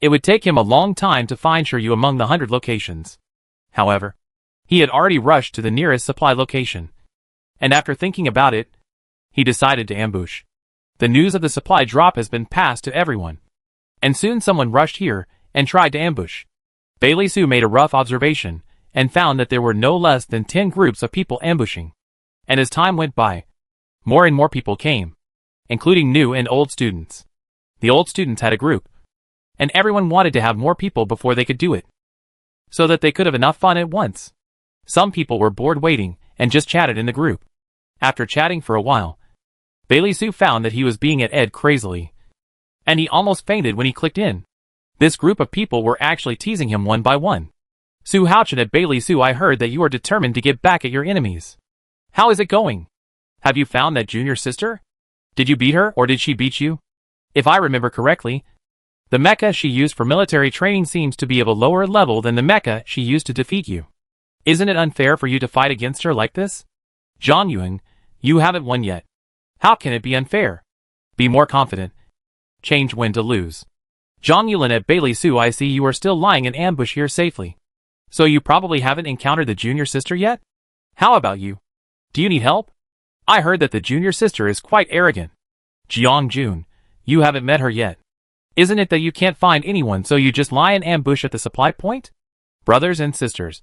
It would take him a long time to find Shiryu among the 100 locations. However, he had already rushed to the nearest supply location, and after thinking about it, he decided to ambush. The news of the supply drop has been passed to everyone, and soon someone rushed here and tried to ambush. Bailey Sue made a rough observation and found that there were no less than 10 groups of people ambushing. And as time went by, more and more people came, including new and old students. The old students had a group, and everyone wanted to have more people before they could do it, so that they could have enough fun at once. Some people were bored waiting and just chatted in the group. After chatting for a while, Bailey Sue found that he was being at Ed crazily, and he almost fainted when he clicked in. This group of people were actually teasing him one by one. Sue Houchin at Bailey Sue, I heard that you are determined to get back at your enemies. How is it going? Have you found that junior sister? Did you beat her or did she beat you? If I remember correctly, the mecha she used for military training seems to be of a lower level than the mecha she used to defeat you. Isn't it unfair for you to fight against her like this? Zhang Yuan, you haven't won yet. How can it be unfair? Be more confident. Change win to lose. Zhang Yuan at Bailey Sue, I see you are still lying in ambush here safely. So you probably haven't encountered the junior sister yet? How about you? Do you need help? I heard that the junior sister is quite arrogant. Jiang Jun, you haven't met her yet. Isn't it that you can't find anyone so you just lie in ambush at the supply point? Brothers and sisters,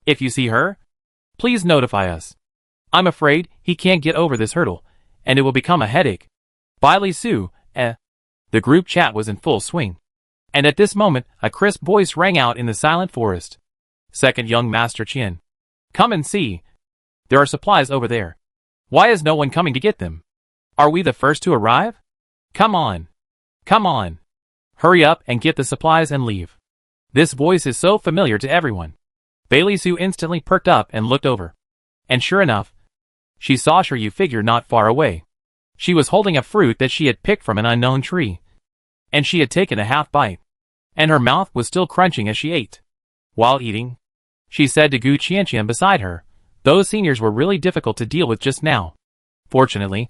if you see her, please notify us. I'm afraid he can't get over this hurdle, and it will become a headache. Bailey Sue, The group chat was in full swing, and at this moment a crisp voice rang out in the silent forest. Second young Master Qian. Come and see. There are supplies over there. Why is no one coming to get them? Are we the first to arrive? Come on. Come on. Hurry up and get the supplies and leave. This voice is so familiar to everyone. Bailey Sue instantly perked up and looked over. And sure enough, she saw Shiryu figure not far away. She was holding a fruit that she had picked from an unknown tree, and she had taken a half bite, and her mouth was still crunching as she ate. While eating, she said to Gu Qianqian beside her, those seniors were really difficult to deal with just now. Fortunately,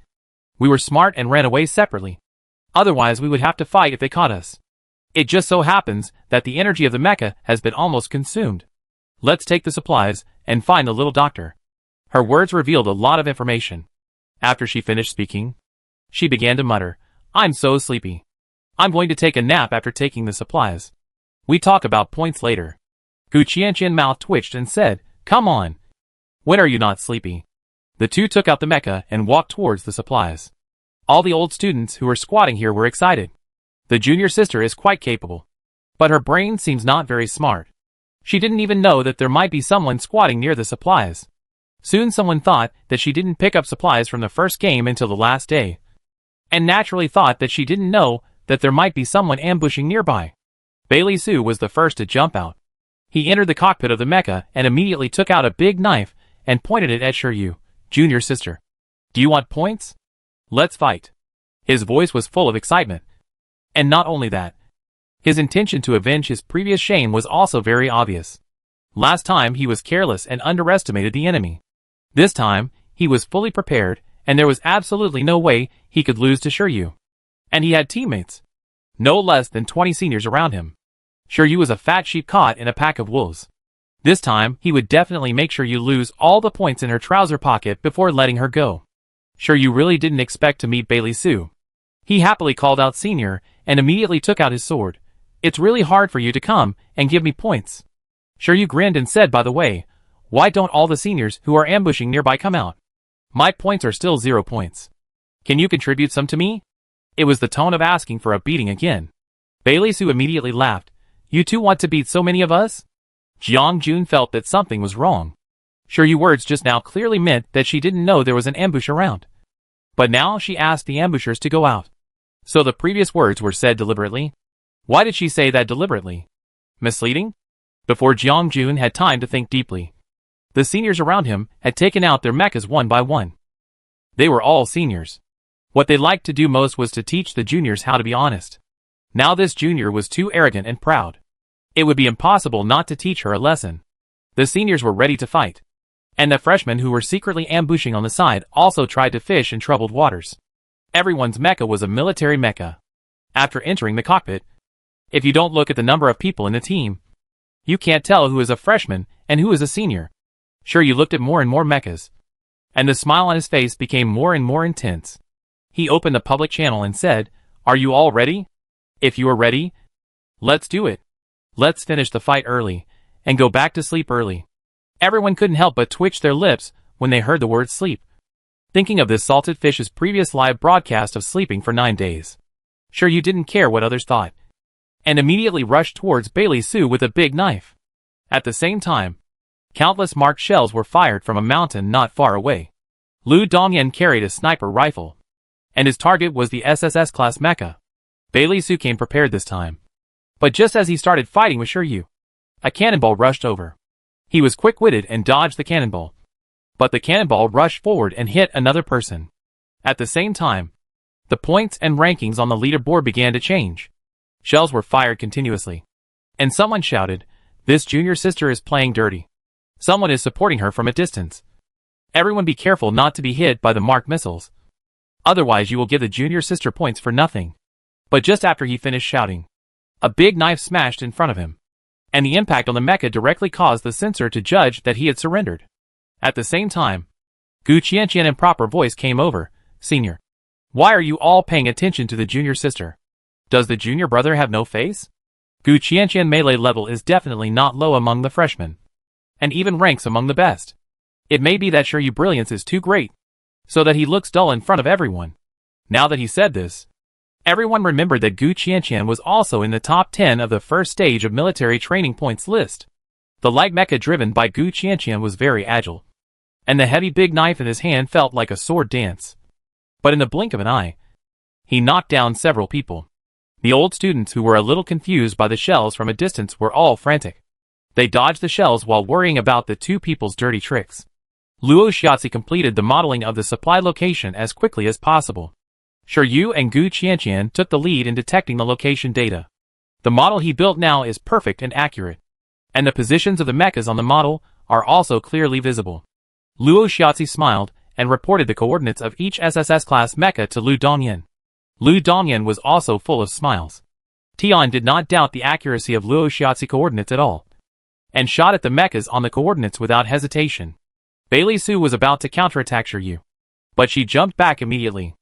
we were smart and ran away separately. Otherwise we would have to fight if they caught us. It just so happens that the energy of the mecha has been almost consumed. Let's take the supplies and find the little doctor. Her words revealed a lot of information. After she finished speaking, she began to mutter, I'm so sleepy. I'm going to take a nap after taking the supplies. We talk about points later. Gu Qianqian mouth twitched and said, come on. When are you not sleepy? The two took out the mecha and walked towards the supplies. All the old students who were squatting here were excited. The junior sister is quite capable, but her brain seems not very smart. She didn't even know that there might be someone squatting near the supplies. Soon someone thought that she didn't pick up supplies from the first game until the last day, and naturally thought that she didn't know that there might be someone ambushing nearby. Bailey Sue was the first to jump out. He entered the cockpit of the mecha and immediately took out a big knife and pointed it at Shiryu, junior sister. Do you want points? Let's fight. His voice was full of excitement. And not only that, his intention to avenge his previous shame was also very obvious. Last time he was careless and underestimated the enemy. This time, he was fully prepared, and there was absolutely no way he could lose to Shiryu. And he had teammates. No less than 20 seniors around him. Shiryu was a fat sheep caught in a pack of wolves. This time, he would definitely make sure you lose all the points in her trouser pocket before letting her go. Shiryu really didn't expect to meet Bailey Sue. He happily called out Senior, and immediately took out his sword. "It's really hard for you to come and give me points." Shiryu grinned and said, "By the way, why don't all the seniors who are ambushing nearby come out? My points are still 0 points. Can you contribute some to me?" It was the tone of asking for a beating again. Bailey Su immediately laughed. "You two want to beat so many of us?" Jiang Jun felt that something was wrong. Shiryu words just now clearly meant that she didn't know there was an ambush around. But now she asked the ambushers to go out. So the previous words were said deliberately? Why did she say that deliberately? Misleading? Before Jiang Jun had time to think deeply, the seniors around him had taken out their mechas one by one. They were all seniors. What they liked to do most was to teach the juniors how to be honest. Now this junior was too arrogant and proud. It would be impossible not to teach her a lesson. The seniors were ready to fight. And the freshmen who were secretly ambushing on the side also tried to fish in troubled waters. Everyone's mecha was a military mecha. After entering the cockpit, if you don't look at the number of people in the team, you can't tell who is a freshman and who is a senior. Sure, you looked at more and more mechas. And the smile on his face became more and more intense. He opened the public channel and said, "Are you all ready? If you are ready, let's do it. Let's finish the fight early, and go back to sleep early." Everyone couldn't help but twitch their lips when they heard the word sleep, thinking of this salted fish's previous live broadcast of sleeping for 9 days. Sure, you didn't care what others thought, and immediately rushed towards Bailey Su with a big knife. At the same time, countless marked shells were fired from a mountain not far away. Lu Dongyan carried a sniper rifle, and his target was the SSS-class mecha. Bailey Su came prepared this time. But just as he started fighting with Shiryu, a cannonball rushed over. He was quick-witted and dodged the cannonball. But the cannonball rushed forward and hit another person. At the same time, the points and rankings on the leaderboard began to change. Shells were fired continuously. And someone shouted, "This junior sister is playing dirty. Someone is supporting her from a distance. Everyone be careful not to be hit by the marked missiles. Otherwise you will give the junior sister points for nothing." But just after he finished shouting, a big knife smashed in front of him. And the impact on the mecha directly caused the censor to judge that he had surrendered. At the same time, Gu Qianqian in proper voice came over, "Senior, why are you all paying attention to the junior sister? Does the junior brother have no face?" Gu Qianqian melee level is definitely not low among the freshmen, and even ranks among the best. It may be that Shiryu brilliance is too great, so that he looks dull in front of everyone. Now that he said this, everyone remembered that Gu Qianqian was also in the top 10 of the first stage of military training points list. The light mecha driven by Gu Qianqian was very agile, and the heavy big knife in his hand felt like a sword dance. But in the blink of an eye, he knocked down several people. The old students who were a little confused by the shells from a distance were all frantic. They dodged the shells while worrying about the two people's dirty tricks. Luo Xiaozi completed the modeling of the supply location as quickly as possible. Shiryu and Gu Qianqian took the lead in detecting the location data. The model he built now is perfect and accurate, and the positions of the mechas on the model are also clearly visible. Luo Xiaozi smiled and reported the coordinates of each SSS-class mecha to Lu Dongyan. Lu Dongyan was also full of smiles. Tian did not doubt the accuracy of Luo Xiaozi coordinates at all, and shot at the mechas on the coordinates without hesitation. Bailey Su was about to counterattack Shiryu, but she jumped back immediately.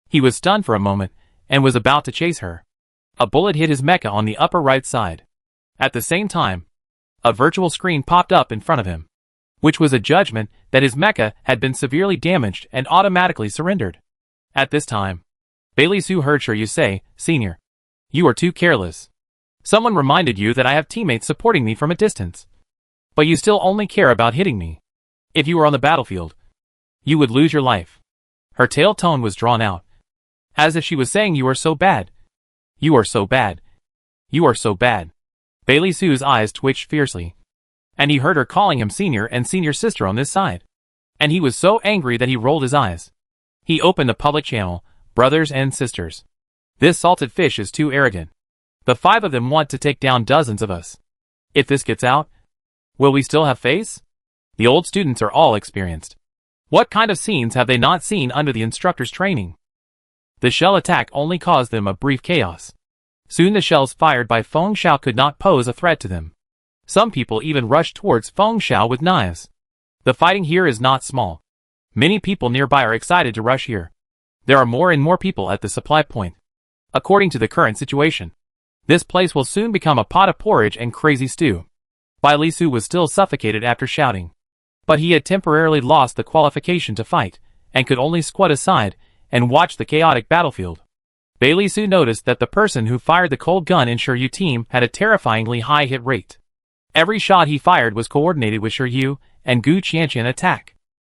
He was stunned for a moment, and was about to chase her. A bullet hit his mecha on the upper right side. At the same time, a virtual screen popped up in front of him, which was a judgment that his mecha had been severely damaged and automatically surrendered. At this time, Bailey Su heard Shiryu say, "Senior, you are too careless. Someone reminded you that I have teammates supporting me from a distance. But you still only care about hitting me. If you were on the battlefield, you would lose your life." Her tail tone was drawn out, as if she was saying, "You are so bad. You are so bad. You are so bad." Bailey Su's eyes twitched fiercely, and he heard her calling him senior and senior sister on this side. And he was so angry that he rolled his eyes. He opened the public channel, "Brothers and sisters, this salted fish is too arrogant. The 5 of them want to take down dozens of us. If this gets out, will we still have face?" The old students are all experienced. What kind of scenes have they not seen under the instructor's training? The shell attack only caused them a brief chaos. Soon the shells fired by Feng Xiao could not pose a threat to them. Some people even rushed towards Feng Xiao with knives. The fighting here is not small. Many people nearby are excited to rush here. There are more and more people at the supply point. According to the current situation, this place will soon become a pot of porridge and crazy stew. Bai Li Su was still suffocated after shouting. But he had temporarily lost the qualification to fight, and could only squat aside and watch the chaotic battlefield. Bai Li Su noticed that the person who fired the cold gun in Shiryu team had a terrifyingly high hit rate. Every shot he fired was coordinated with Shiryu and Gu Qianqian attack.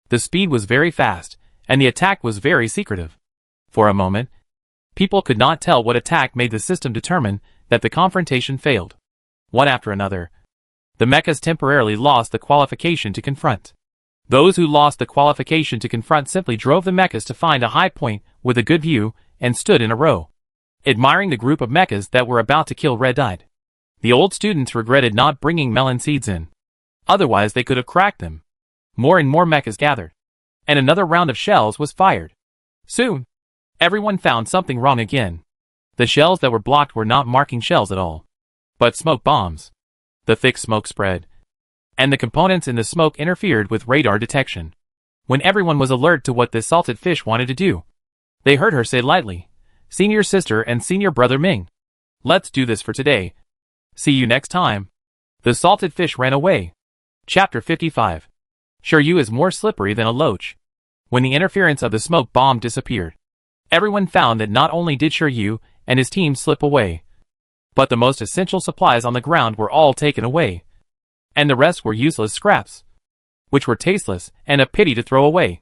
The speed was very fast, and the attack was very secretive. For a moment, people could not tell what attack made the system determine that the confrontation failed. One after another, the mechas temporarily lost the qualification to confront. Those who lost the qualification to confront simply drove the mechas to find a high point with a good view and stood in a row, admiring the group of mechas that were about to kill red-eyed. The old students regretted not bringing melon seeds in. Otherwise they could have cracked them. More and more mechas gathered, and another round of shells was fired. Soon, everyone found something wrong again. The shells that were blocked were not marking shells at all, but smoke bombs. The thick smoke spread, and the components in the smoke interfered with radar detection. When everyone was alert to what this salted fish wanted to do, they heard her say lightly, "Senior sister and senior brother Ming. Let's do this for today. See you next time." The salted fish ran away. Chapter 55. Shiryu is more slippery than a loach. When the interference of the smoke bomb disappeared, everyone found that not only did Shiryu and his team slip away, but the most essential supplies on the ground were all taken away, and the rest were useless scraps, which were tasteless and a pity to throw away.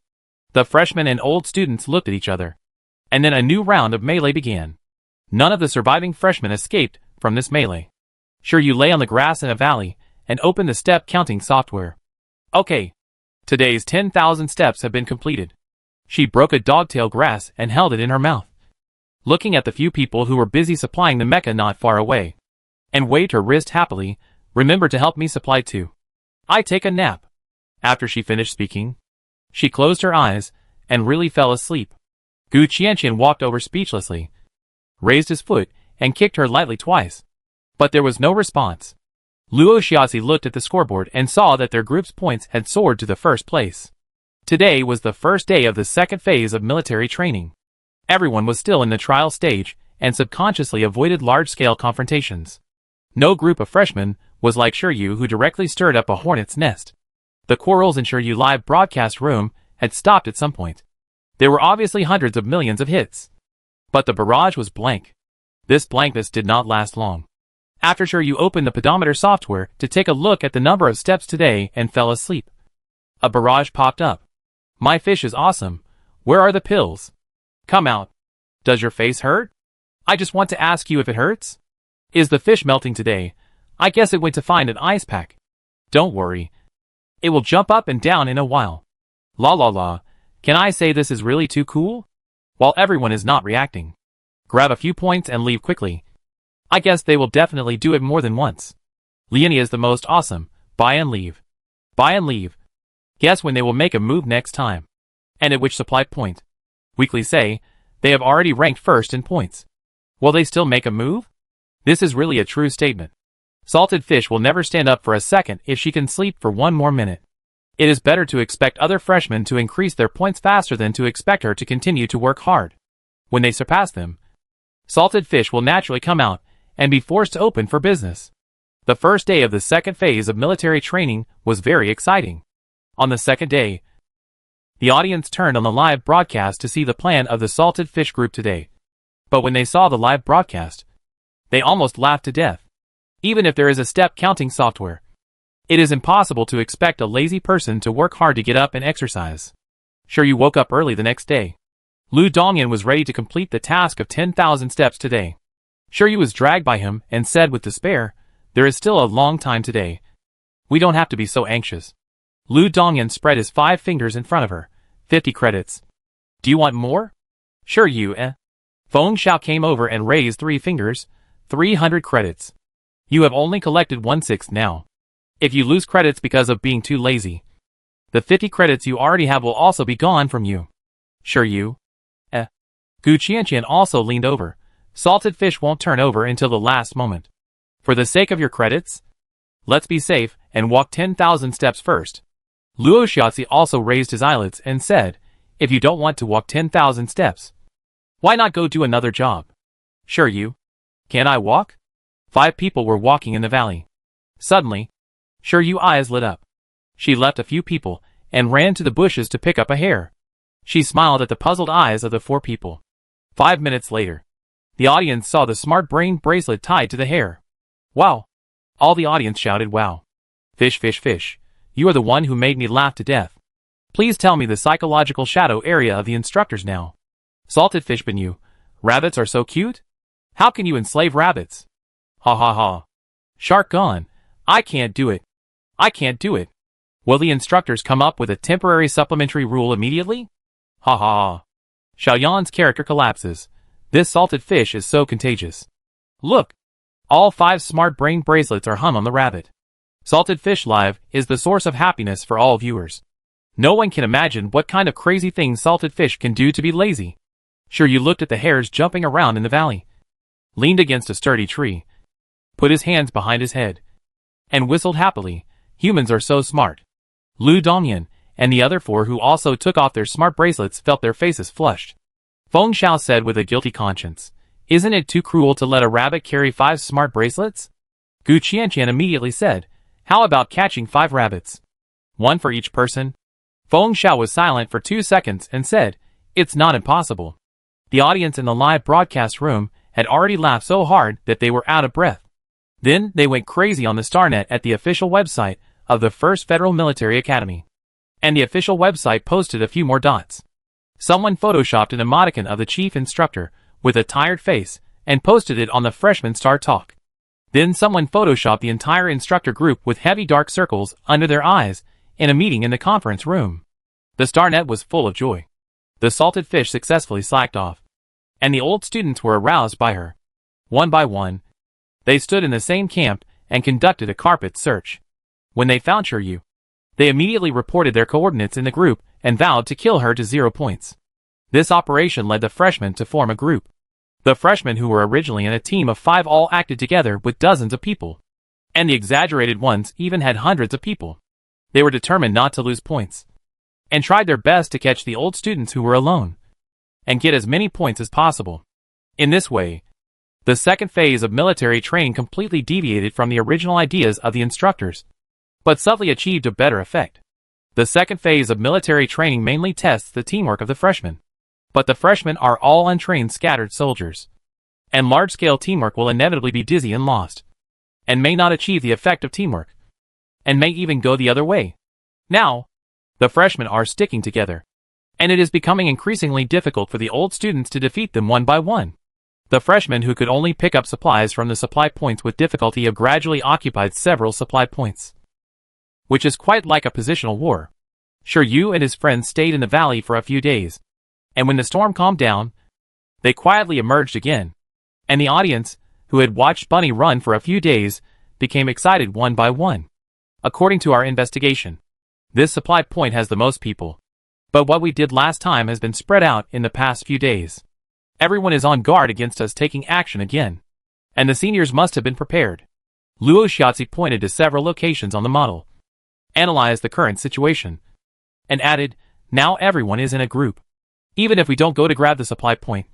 The freshmen and old students looked at each other, and then a new round of melee began. None of the surviving freshmen escaped from this melee. Shiryu lay on the grass in a valley and opened the step counting software. Okay, today's 10,000 steps have been completed. She broke a dogtail grass and held it in her mouth, looking at the few people who were busy supplying the mecha not far away, and waved her wrist happily. "Remember to help me supply too. I take a nap." After she finished speaking, she closed her eyes and really fell asleep. Gu Qianqian walked over speechlessly, raised his foot, and kicked her lightly twice. But there was no response. Luo Xiaozi looked at the scoreboard and saw that their group's points had soared to the first place. Today was the first day of the second phase of military training. Everyone was still in the trial stage and subconsciously avoided large-scale confrontations. No group of freshmen was like Shiryu, who directly stirred up a hornet's nest. The quarrels in Shiryu live broadcast room had stopped at some point. There were obviously hundreds of millions of hits, but the barrage was blank. This blankness did not last long. After Shiryu opened the pedometer software to take a look at the number of steps today and fell asleep, a barrage popped up. "My fish is awesome. Where are the pills? Come out. Does your face hurt? I just want to ask you if it hurts. Is the fish melting today? I guess it went to find an ice pack. Don't worry. It will jump up and down in a while. La la la. Can I say this is really too cool?" While everyone is not reacting, grab a few points and leave quickly. I guess they will definitely do it more than once. Leonie is the most awesome. Buy and leave. Buy and leave. Guess when they will make a move next time. And at which supply point. Weekly say, they have already ranked first in points. Will they still make a move? This is really a true statement. Salted fish will never stand up for a second if she can sleep for one more minute. It is better to expect other freshmen to increase their points faster than to expect her to continue to work hard. When they surpass them, salted fish will naturally come out and be forced to open for business. The first day of the second phase of military training was very exciting. On the second day, the audience turned on the live broadcast to see the plan of the salted fish group today. But when they saw the live broadcast, they almost laughed to death. Even if there is a step counting software, it is impossible to expect a lazy person to work hard to get up and exercise. Shiryu woke up early the next day. Lu Dongyan was ready to complete the task of 10,000 steps today. Shiryu was dragged by him and said with despair, "There is still a long time today. We don't have to be so anxious." Lu Dongyan spread his 5 fingers in front of her. 50 credits. "Do you want more?" "Shiryu, Feng Xiao came over and raised 3 fingers. 300 credits. You have only collected 1/6 now. If you lose credits because of being too lazy, the 50 credits you already have will also be gone from you." "Shiryu, Gu Qianqian also leaned over. "Salted fish won't turn over until the last moment. For the sake of your credits, let's be safe and walk 10,000 steps first." Luo Xiaozi also raised his eyelids and said, "If you don't want to walk 10,000 steps, why not go do another job? Sure you. Can I walk? 5 people were walking in the valley. Suddenly, Sure Yu's eyes lit up. She left a few people and ran to the bushes to pick up a hare. She smiled at the puzzled eyes of the 4 people. 5 minutes later, the audience saw the smart brain bracelet tied to the hare. Wow! All the audience shouted wow. Fish, fish, fish. You are the one who made me laugh to death. Please tell me the psychological shadow area of the instructors now. Salted fish bin you. Rabbits are so cute? How can you enslave rabbits? Ha ha ha. Shark gone. I can't do it. I can't do it. Will the instructors come up with a temporary supplementary rule immediately? Ha ha ha. Xiaoyan's character collapses. This salted fish is so contagious. Look! All 5 smart brain bracelets are hung on the rabbit. Salted Fish Live is the source of happiness for all viewers. No one can imagine what kind of crazy things salted fish can do to be lazy. Sure you looked at the hares jumping around in the valley. Leaned against a sturdy tree. Put his hands behind his head. And whistled happily. Humans are so smart. Lu Dongyan and the other 4 who also took off their smart bracelets felt their faces flushed. Feng Xiao said with a guilty conscience, "Isn't it too cruel to let a rabbit carry 5 smart bracelets?" Gu Qianqian immediately said, "How about catching 5 rabbits? 1 for each person?" Feng Xiao was silent for 2 seconds and said, "It's not impossible." The audience in the live broadcast room had already laughed so hard that they were out of breath. Then they went crazy on the StarNet at the official website of the 1st Federal Military Academy. And the official website posted a few more dots. Someone photoshopped an emoticon of the chief instructor with a tired face and posted it on the Freshman Star Talk. Then someone photoshopped the entire instructor group with heavy dark circles under their eyes in a meeting in the conference room. The StarNet was full of joy. The salted fish successfully slacked off. And the old students were aroused by her. One by one, they stood in the same camp and conducted a carpet search. When they found Sure Yu, they immediately reported their coordinates in the group and vowed to kill her to 0 points. This operation led the freshmen to form a group. The freshmen who were originally in a team of 5 all acted together with dozens of people. And the exaggerated ones even had hundreds of people. They were determined not to lose points. And tried their best to catch the old students who were alone. And get as many points as possible. In this way, the second phase of military training completely deviated from the original ideas of the instructors, but subtly achieved a better effect. The second phase of military training mainly tests the teamwork of the freshmen. But the freshmen are all untrained scattered soldiers. And large-scale teamwork will inevitably be dizzy and lost. And may not achieve the effect of teamwork. And may even go the other way. Now, the freshmen are sticking together. And it is becoming increasingly difficult for the old students to defeat them one by one. The freshmen who could only pick up supplies from the supply points with difficulty have gradually occupied several supply points. Which is quite like a positional war. Sure Yu and his friends stayed in the valley for a few days. And when the storm calmed down, they quietly emerged again. And the audience, who had watched Bunny run for a few days, became excited one by one. According to our investigation, this supply point has the most people. But what we did last time has been spread out in the past few days. Everyone is on guard against us taking action again. And the seniors must have been prepared. Luo Xiaozi pointed to several locations on the model, analyzed the current situation, and added, now everyone is in a group. Even if we don't go to grab the supply point,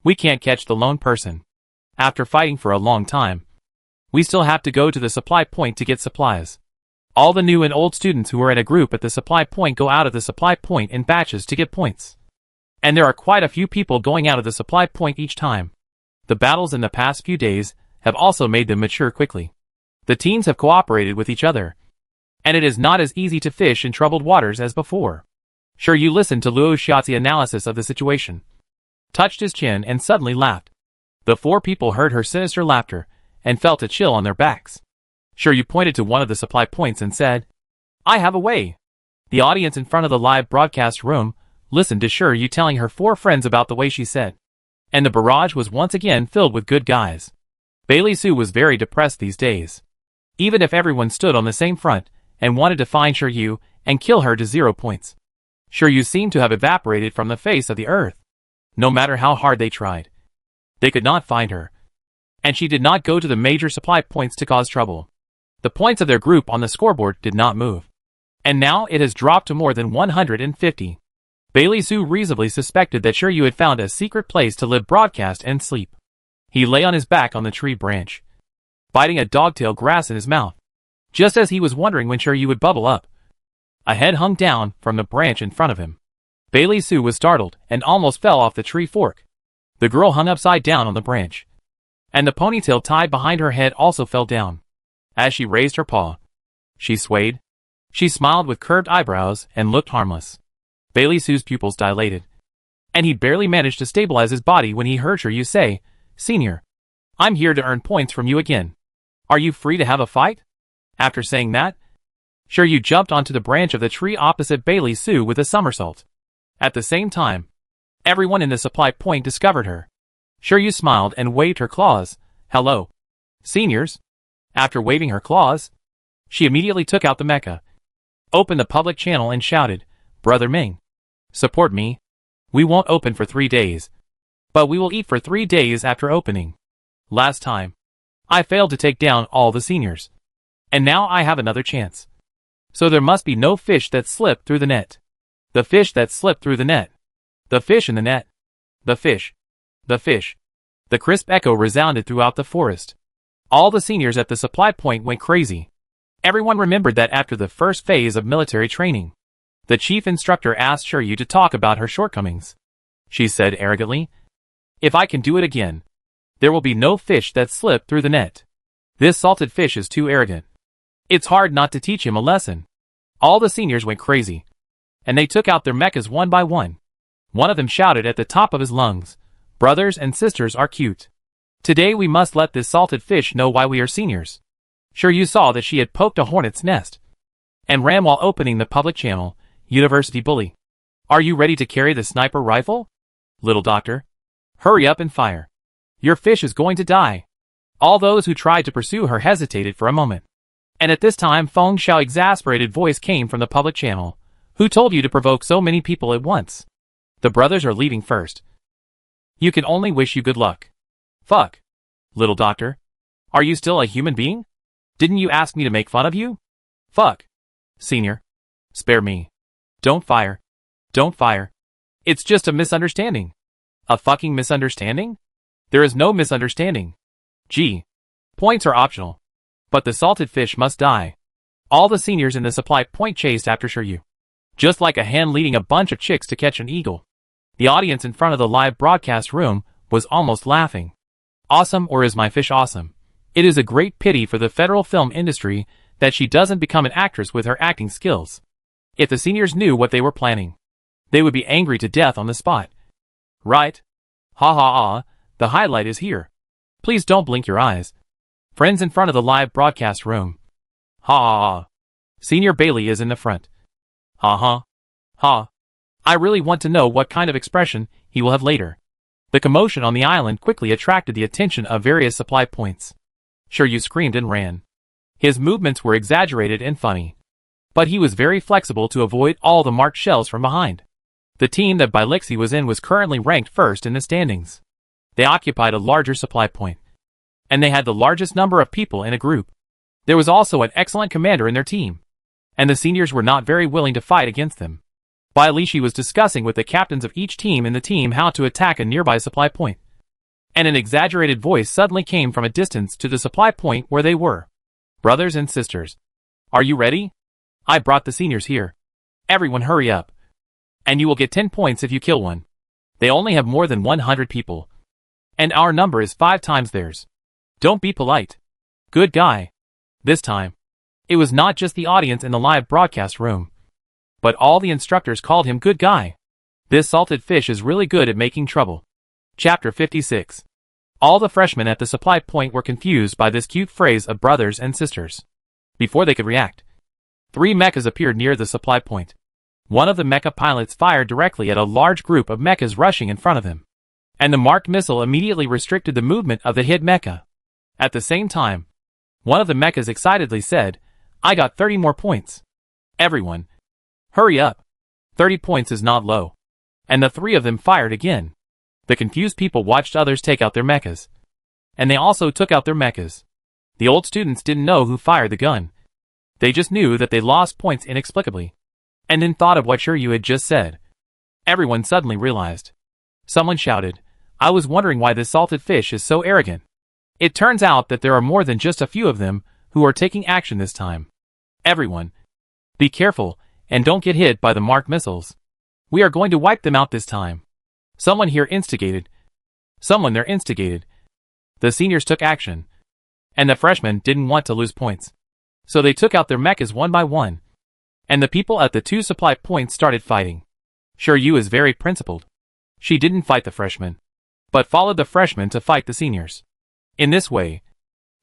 we can't catch the lone person. After fighting for a long time, we still have to go to the supply point to get supplies. All the new and old students who are in a group at the supply point go out of the supply point in batches to get points. And there are quite a few people going out of the supply point each time. The battles in the past few days have also made them mature quickly. The teams have cooperated with each other. And it is not as easy to fish in troubled waters as before. Sure Yu listened to Luo Xiaozi's analysis of the situation, touched his chin and suddenly laughed. The 4 people heard her sinister laughter and felt a chill on their backs. Sure Yu pointed to one of the supply points and said, I have a way. The audience in front of the live broadcast room listened to Sure Yu telling her 4 friends about the way she said. And the barrage was once again filled with good guys. Bailey Su was very depressed these days. Even if everyone stood on the same front and wanted to find Sure Yu and kill her to 0 points. Sure Yu seemed to have evaporated from the face of the earth. No matter how hard they tried, they could not find her. And she did not go to the major supply points to cause trouble. The points of their group on the scoreboard did not move. And now it has dropped to more than 150. Bailey Su reasonably suspected that Sure Yu had found a secret place to live, broadcast, and sleep. He lay on his back on the tree branch, biting a dogtail grass in his mouth. Just as he was wondering when Shiryu would bubble up, a head hung down from the branch in front of him. Bailey Sue was startled and almost fell off the tree fork. The girl hung upside down on the branch, and the ponytail tied behind her head also fell down. As she raised her paw, she swayed. She smiled with curved eyebrows and looked harmless. Bailey Sue's pupils dilated, and he barely managed to stabilize his body when he heard Shiryu say, "Senior, I'm here to earn points from you again. Are you free to have a fight?" After saying that, Shiryu jumped onto the branch of the tree opposite Bailey Sue with a somersault. At the same time, everyone in the supply point discovered her. Shiryu smiled and waved her claws. "Hello, seniors." After waving her claws, she immediately took out the mecha, opened the public channel and shouted, "Brother Ming, support me. We won't open for 3 days, but we will eat for 3 days after opening. Last time, I failed to take down all the seniors, and now I have another chance. So there must be no fish that slipped through the net. The fish that slipped through the net. The fish in the net. The fish. The fish." The crisp echo resounded throughout the forest. All the seniors at the supply point went crazy. Everyone remembered that after the first phase of military training, the chief instructor asked Shiryu to talk about her shortcomings. She said arrogantly, "If I can do it again, there will be no fish that slip through the net. This salted fish is too arrogant. It's hard not to teach him a lesson." All the seniors went crazy, and they took out their mechas one by one. One of them shouted at the top of his lungs, "Brothers and sisters are cute. Today we must let this salted fish know why we are seniors." Shiryu saw that she had poked a hornet's nest, and ran while opening the public channel. "University bully. Are you ready to carry the sniper rifle? Little doctor, hurry up and fire. Your fish is going to die." All those who tried to pursue her hesitated for a moment. And at this time Feng Xiao's exasperated voice came from the public channel. "Who told you to provoke so many people at once? The brothers are leaving first. You can only wish you good luck." "Fuck. Little doctor, are you still a human being? Didn't you ask me to make fun of you? Fuck. Senior, spare me. Don't fire. Don't fire. It's just a misunderstanding." "A fucking misunderstanding? There is no misunderstanding. Gee. Points are optional. But the salted fish must die." All the seniors in the supply point chased after Shiryu, just like a hen leading a bunch of chicks to catch an eagle. The audience in front of the live broadcast room was almost laughing. Awesome, or is my fish awesome? It is a great pity for the federal film industry that she doesn't become an actress with her acting skills. If the seniors knew what they were planning, they would be angry to death on the spot. Right? Ha ha ha, the highlight is here. Please don't blink your eyes. Friends in front of the live broadcast room. Ha ha ha. Senior Bailey is in the front. Ha ha. Ha. I really want to know what kind of expression he will have later. The commotion on the island quickly attracted the attention of various supply points. Shiryu screamed and ran. His movements were exaggerated and funny, but he was very flexible to avoid all the marked shells from behind. The team that Bilixi was in was currently ranked first in the standings. They occupied a larger supply point, and they had the largest number of people in a group. There was also an excellent commander in their team, and the seniors were not very willing to fight against them. Bilixi was discussing with the captains of each team in the team how to attack a nearby supply point, and an exaggerated voice suddenly came from a distance to the supply point where they were. "Brothers and sisters, are you ready? I brought the seniors here. Everyone hurry up, and you will get 10 points if you kill one. They only have more than 100 people, and our number is 5 times theirs. Don't be polite. Good guy." This time, it was not just the audience in the live broadcast room, but all the instructors called him good guy. This salted fish is really good at making trouble. Chapter 56. All the freshmen at the supply point were confused by this cute phrase of brothers and sisters. Before they could react, 3 mechas appeared near the supply point. One of the mecha pilots fired directly at a large group of mechas rushing in front of him, and the marked missile immediately restricted the movement of the hit mecha. At the same time, one of the mechas excitedly said, "I got 30 more points. Everyone, hurry up. 30 points is not low." And the 3 of them fired again. The confused people watched others take out their mechas, and they also took out their mechas. The old students didn't know who fired the gun. They just knew that they lost points inexplicably, and then thought of what Shiryu had just said. Everyone suddenly realized. Someone shouted, I was wondering why this salted fish is so arrogant. It turns out that there are more than just a few of them who are taking action this time. Everyone, be careful and don't get hit by the marked missiles. We are going to wipe them out this time. Someone here instigated. Someone there instigated. The seniors took action. And the freshmen didn't want to lose points. So they took out their mechas one by one. And the people at the 2 supply points started fighting. Shiryu is very principled. She didn't fight the freshmen, but followed the freshmen to fight the seniors. In this way,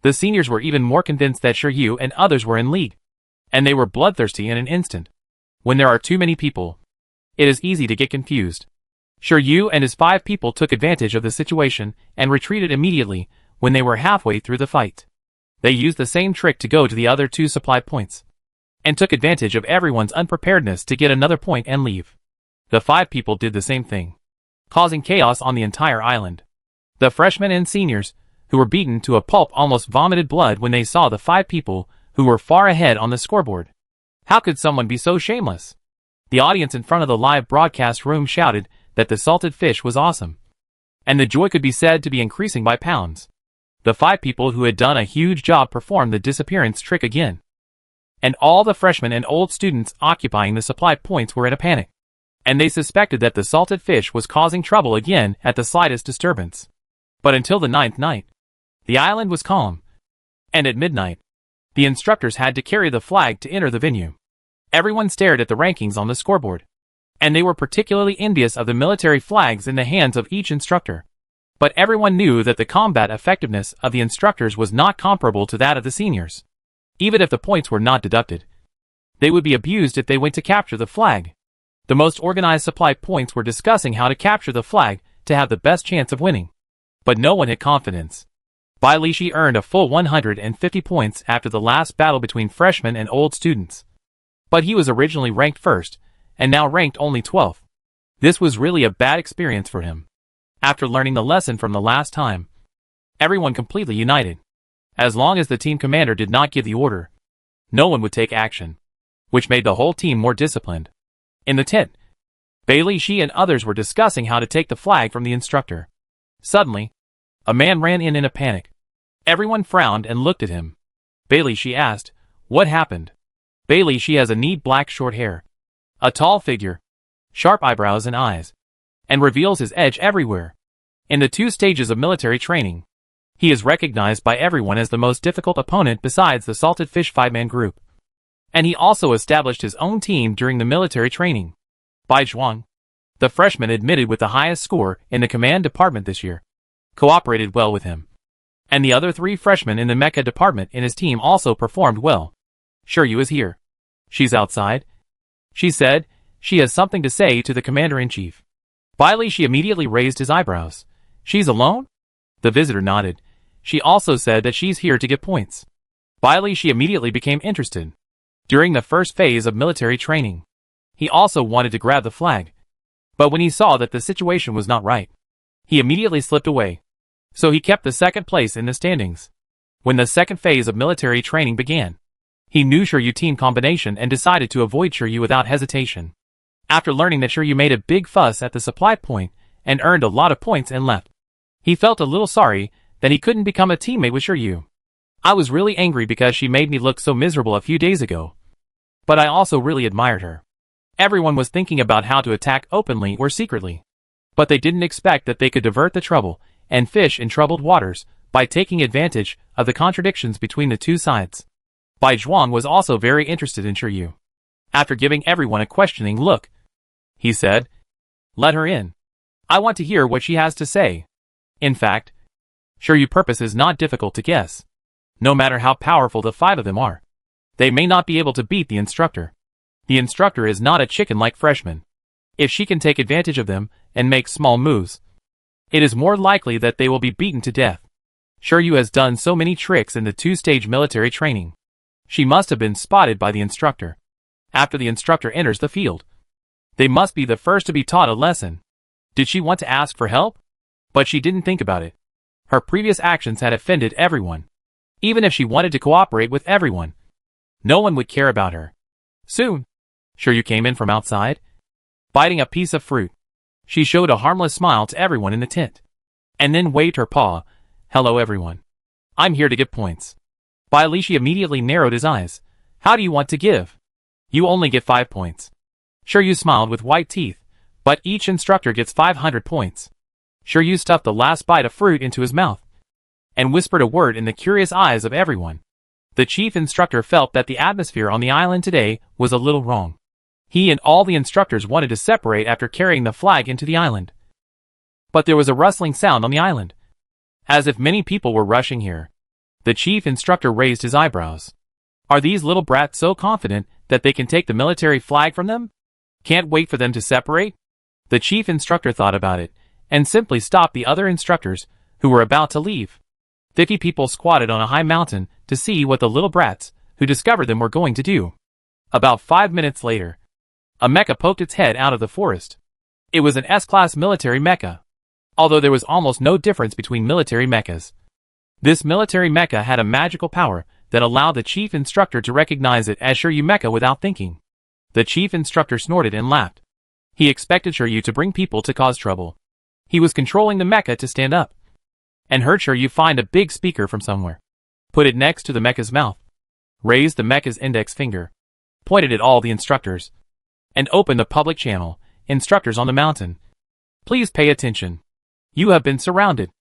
the seniors were even more convinced that Shiryu and others were in league. And they were bloodthirsty in an instant. When there are too many people, it is easy to get confused. Shiryu and his 5 people took advantage of the situation and retreated immediately when they were halfway through the fight. They used the same trick to go to the other 2 supply points, and took advantage of everyone's unpreparedness to get another point and leave. The 5 people did the same thing, causing chaos on the entire island. The freshmen and seniors, who were beaten to a pulp, almost vomited blood when they saw the 5 people who were far ahead on the scoreboard. How could someone be so shameless? The audience in front of the live broadcast room shouted that the salted fish was awesome, and the joy could be said to be increasing by pounds. The 5 people who had done a huge job performed the disappearance trick again. And all the freshmen and old students occupying the supply points were in a panic. And they suspected that the salted fish was causing trouble again at the slightest disturbance. But until the 9th night, the island was calm. And at midnight, the instructors had to carry the flag to enter the venue. Everyone stared at the rankings on the scoreboard, and they were particularly envious of the military flags in the hands of each instructor. But everyone knew that the combat effectiveness of the instructors was not comparable to that of the seniors. Even if the points were not deducted, they would be abused if they went to capture the flag. The most organized supply points were discussing how to capture the flag to have the best chance of winning. But no one had confidence. Bai Lishi earned a full 150 points after the last battle between freshmen and old students. But he was originally ranked 1st, and now ranked only 12th. This was really a bad experience for him. After learning the lesson from the last time, everyone completely united. As long as the team commander did not give the order, no one would take action, which made the whole team more disciplined. In the tent, Bai Lishi and others were discussing how to take the flag from the instructor. Suddenly, a man ran in a panic. Everyone frowned and looked at him. Bai Lishi asked, "What happened?" Bai Lishi has a neat black short hair, a tall figure, sharp eyebrows and eyes, and reveals his edge everywhere. In the 2 stages of military training, he is recognized by everyone as the most difficult opponent besides the Salted Fish 5-man group. And he also established his own team during the military training. Bai Zhuang, the freshman admitted with the highest score in the command department this year, cooperated well with him. And the other 3 freshmen in the mecha department in his team also performed well. Shiryu is here. She's outside. She said she has something to say to the commander-in-chief. Bai Lishi immediately raised his eyebrows. She's alone? The visitor nodded. She also said that she's here to get points. Bai Lishi immediately became interested. During the first phase of military training, he also wanted to grab the flag. But when he saw that the situation was not right, he immediately slipped away. So he kept the 2nd place in the standings. When the 2nd phase of military training began, he knew Shiryu team combination and decided to avoid Shiryu without hesitation. After learning that Shiryu made a big fuss at the supply point and earned a lot of points and left, he felt a little sorry that he couldn't become a teammate with Shiryu. I was really angry because she made me look so miserable a few days ago. But I also really admired her. Everyone was thinking about how to attack openly or secretly. But they didn't expect that they could divert the trouble and fish in troubled waters by taking advantage of the contradictions between the 2 sides. Bai Zhuang was also very interested in Shiryu. After giving everyone a questioning look, he said, "Let her in. I want to hear what she has to say." In fact, Shiryu's purpose is not difficult to guess. No matter how powerful the 5 of them are, they may not be able to beat the instructor. The instructor is not a chicken-like freshman. If she can take advantage of them and make small moves, it is more likely that they will be beaten to death. Shiryu has done so many tricks in the 2-stage military training. She must have been spotted by the instructor. After the instructor enters the field, they must be the first to be taught a lesson. Did she want to ask for help? But she didn't think about it. Her previous actions had offended everyone. Even if she wanted to cooperate with everyone, no one would care about her. Soon, Shiryu came in from outside, biting a piece of fruit. She showed a harmless smile to everyone in the tent. and then waved her paw. "Hello everyone. I'm here to give points." Bailishi immediately narrowed his eyes. "How do you want to give? You only get 5 points." Shiryu smiled with white teeth. "But each instructor gets 500 points." Shiryu stuffed the last bite of fruit into his mouth and whispered a word in the curious eyes of everyone. The chief instructor felt that the atmosphere on the island today was a little wrong. He and all the instructors wanted to separate after carrying the flag into the island. But there was a rustling sound on the island, as if many people were rushing here. The chief instructor raised his eyebrows. Are these little brats so confident that they can take the military flag from them? Can't wait for them to separate? The chief instructor thought about it, and simply stopped the other instructors, who were about to leave. 50 people squatted on a high mountain to see what the little brats, who discovered them, were going to do. About 5 minutes later, a mecha poked its head out of the forest. It was an S-class military mecha, although there was almost no difference between military mechas. This military mecha had a magical power that allowed the chief instructor to recognize it as Shiryu mecha without thinking. The chief instructor snorted and laughed. He expected Shiryu to bring people to cause trouble. He was controlling the mecha to stand up, and heard Shiryu find a big speaker from somewhere. Put it next to the mecha's mouth. Raised the mecha's index finger. Pointed at all the instructors. And opened the public channel. Instructors on the mountain, please pay attention. You have been surrounded.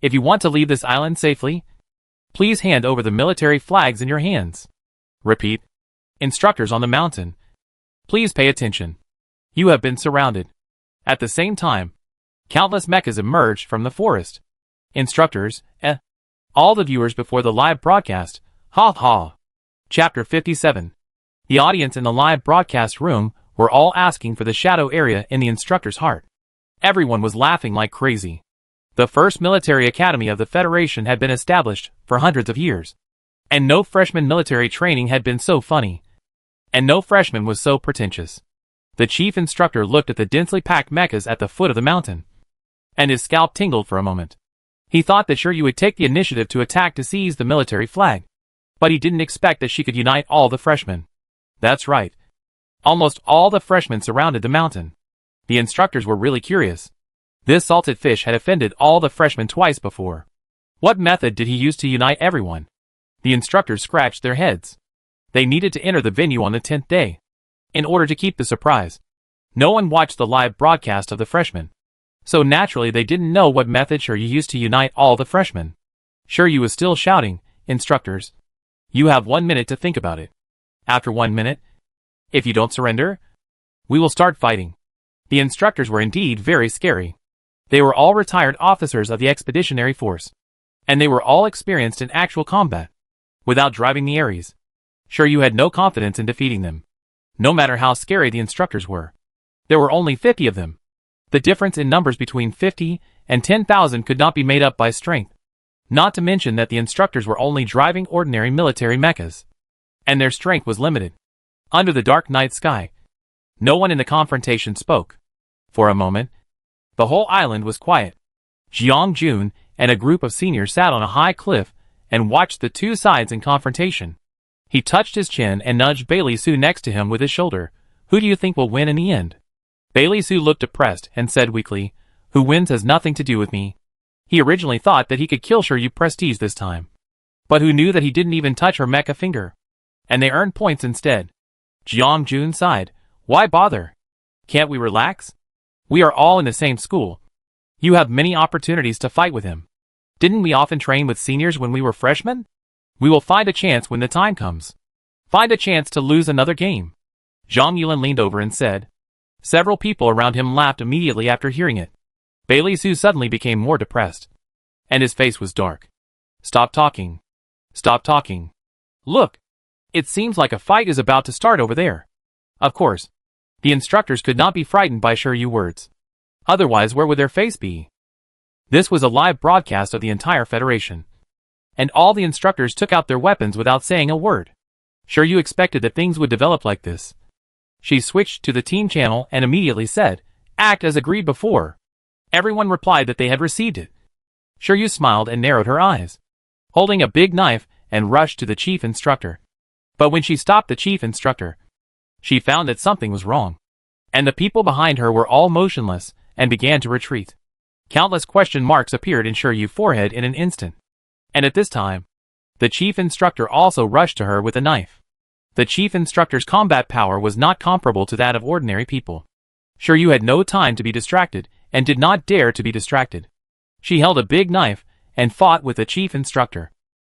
If you want to leave this island safely, please hand over the military flags in your hands. Repeat. Instructors on the mountain, please pay attention. You have been surrounded. At the same time, countless mechas emerged from the forest. Instructors, all the viewers before the live broadcast, ha ha. Chapter 57. The audience in the live broadcast room were all asking for the shadow area in the instructor's heart. Everyone was laughing like crazy. The first military academy of the Federation had been established for hundreds of years. And no freshman military training had been so funny. And no freshman was so pretentious. The chief instructor looked at the densely packed mechas at the foot of the mountain, and his scalp tingled for a moment. He thought that Shiryu would take the initiative to attack to seize the military flag. But he didn't expect that she could unite all the freshmen. That's right. Almost all the freshmen surrounded the mountain. The instructors were really curious. This salted fish had offended all the freshmen twice before. What method did he use to unite everyone? The instructors scratched their heads. They needed to enter the venue on the 10th day, in order to keep the surprise. No one watched the live broadcast of the freshmen, so naturally they didn't know what method Shiryu used to unite all the freshmen. Shiryu was still shouting, "Instructors, you have 1 minute to think about it. After 1 minute, if you don't surrender, we will start fighting." The instructors were indeed very scary. They were all retired officers of the expeditionary force, and they were all experienced in actual combat, without driving the Ares. Shiryu had no confidence in defeating them, no matter how scary the instructors were. There were only 50 of them. The difference in numbers between 50 and 10,000 could not be made up by strength. Not to mention that the instructors were only driving ordinary military mechas, and their strength was limited. Under the dark night sky, no one in the confrontation spoke. For a moment, the whole island was quiet. Jiang Jun and a group of seniors sat on a high cliff and watched the two sides in confrontation. He touched his chin and nudged Bailey Su next to him with his shoulder. "Who do you think will win in the end?" Bailey Su looked depressed and said weakly, "Who wins has nothing to do with me." He originally thought that he could kill Shiryu Prestige this time, but who knew that he didn't even touch her mecha finger, and they earned points instead. Jiang Jun sighed. "Why bother? Can't we relax? We are all in the same school. You have many opportunities to fight with him. Didn't we often train with seniors when we were freshmen? We will find a chance when the time comes. Find a chance to lose another game." Zhang Yulin leaned over and said. Several people around him laughed immediately after hearing it. Bailey Su suddenly became more depressed, and his face was dark. "Stop talking. Stop talking. Look, it seems like a fight is about to start over there." Of course, the instructors could not be frightened by Shiryu words. Otherwise, where would their face be? This was a live broadcast of the entire Federation, and all the instructors took out their weapons without saying a word. Shiryu expected that things would develop like this. She switched to the team channel and immediately said, "Act as agreed before." Everyone replied that they had received it. Shiryu smiled and narrowed her eyes, holding a big knife, and rushed to the chief instructor. But when she stopped the chief instructor, she found that something was wrong, and the people behind her were all motionless and began to retreat. Countless question marks appeared in Shiryu's forehead in an instant. And at this time, the chief instructor also rushed to her with a knife. The chief instructor's combat power was not comparable to that of ordinary people. Shiryu had no time to be distracted, and did not dare to be distracted. She held a big knife, and fought with the chief instructor.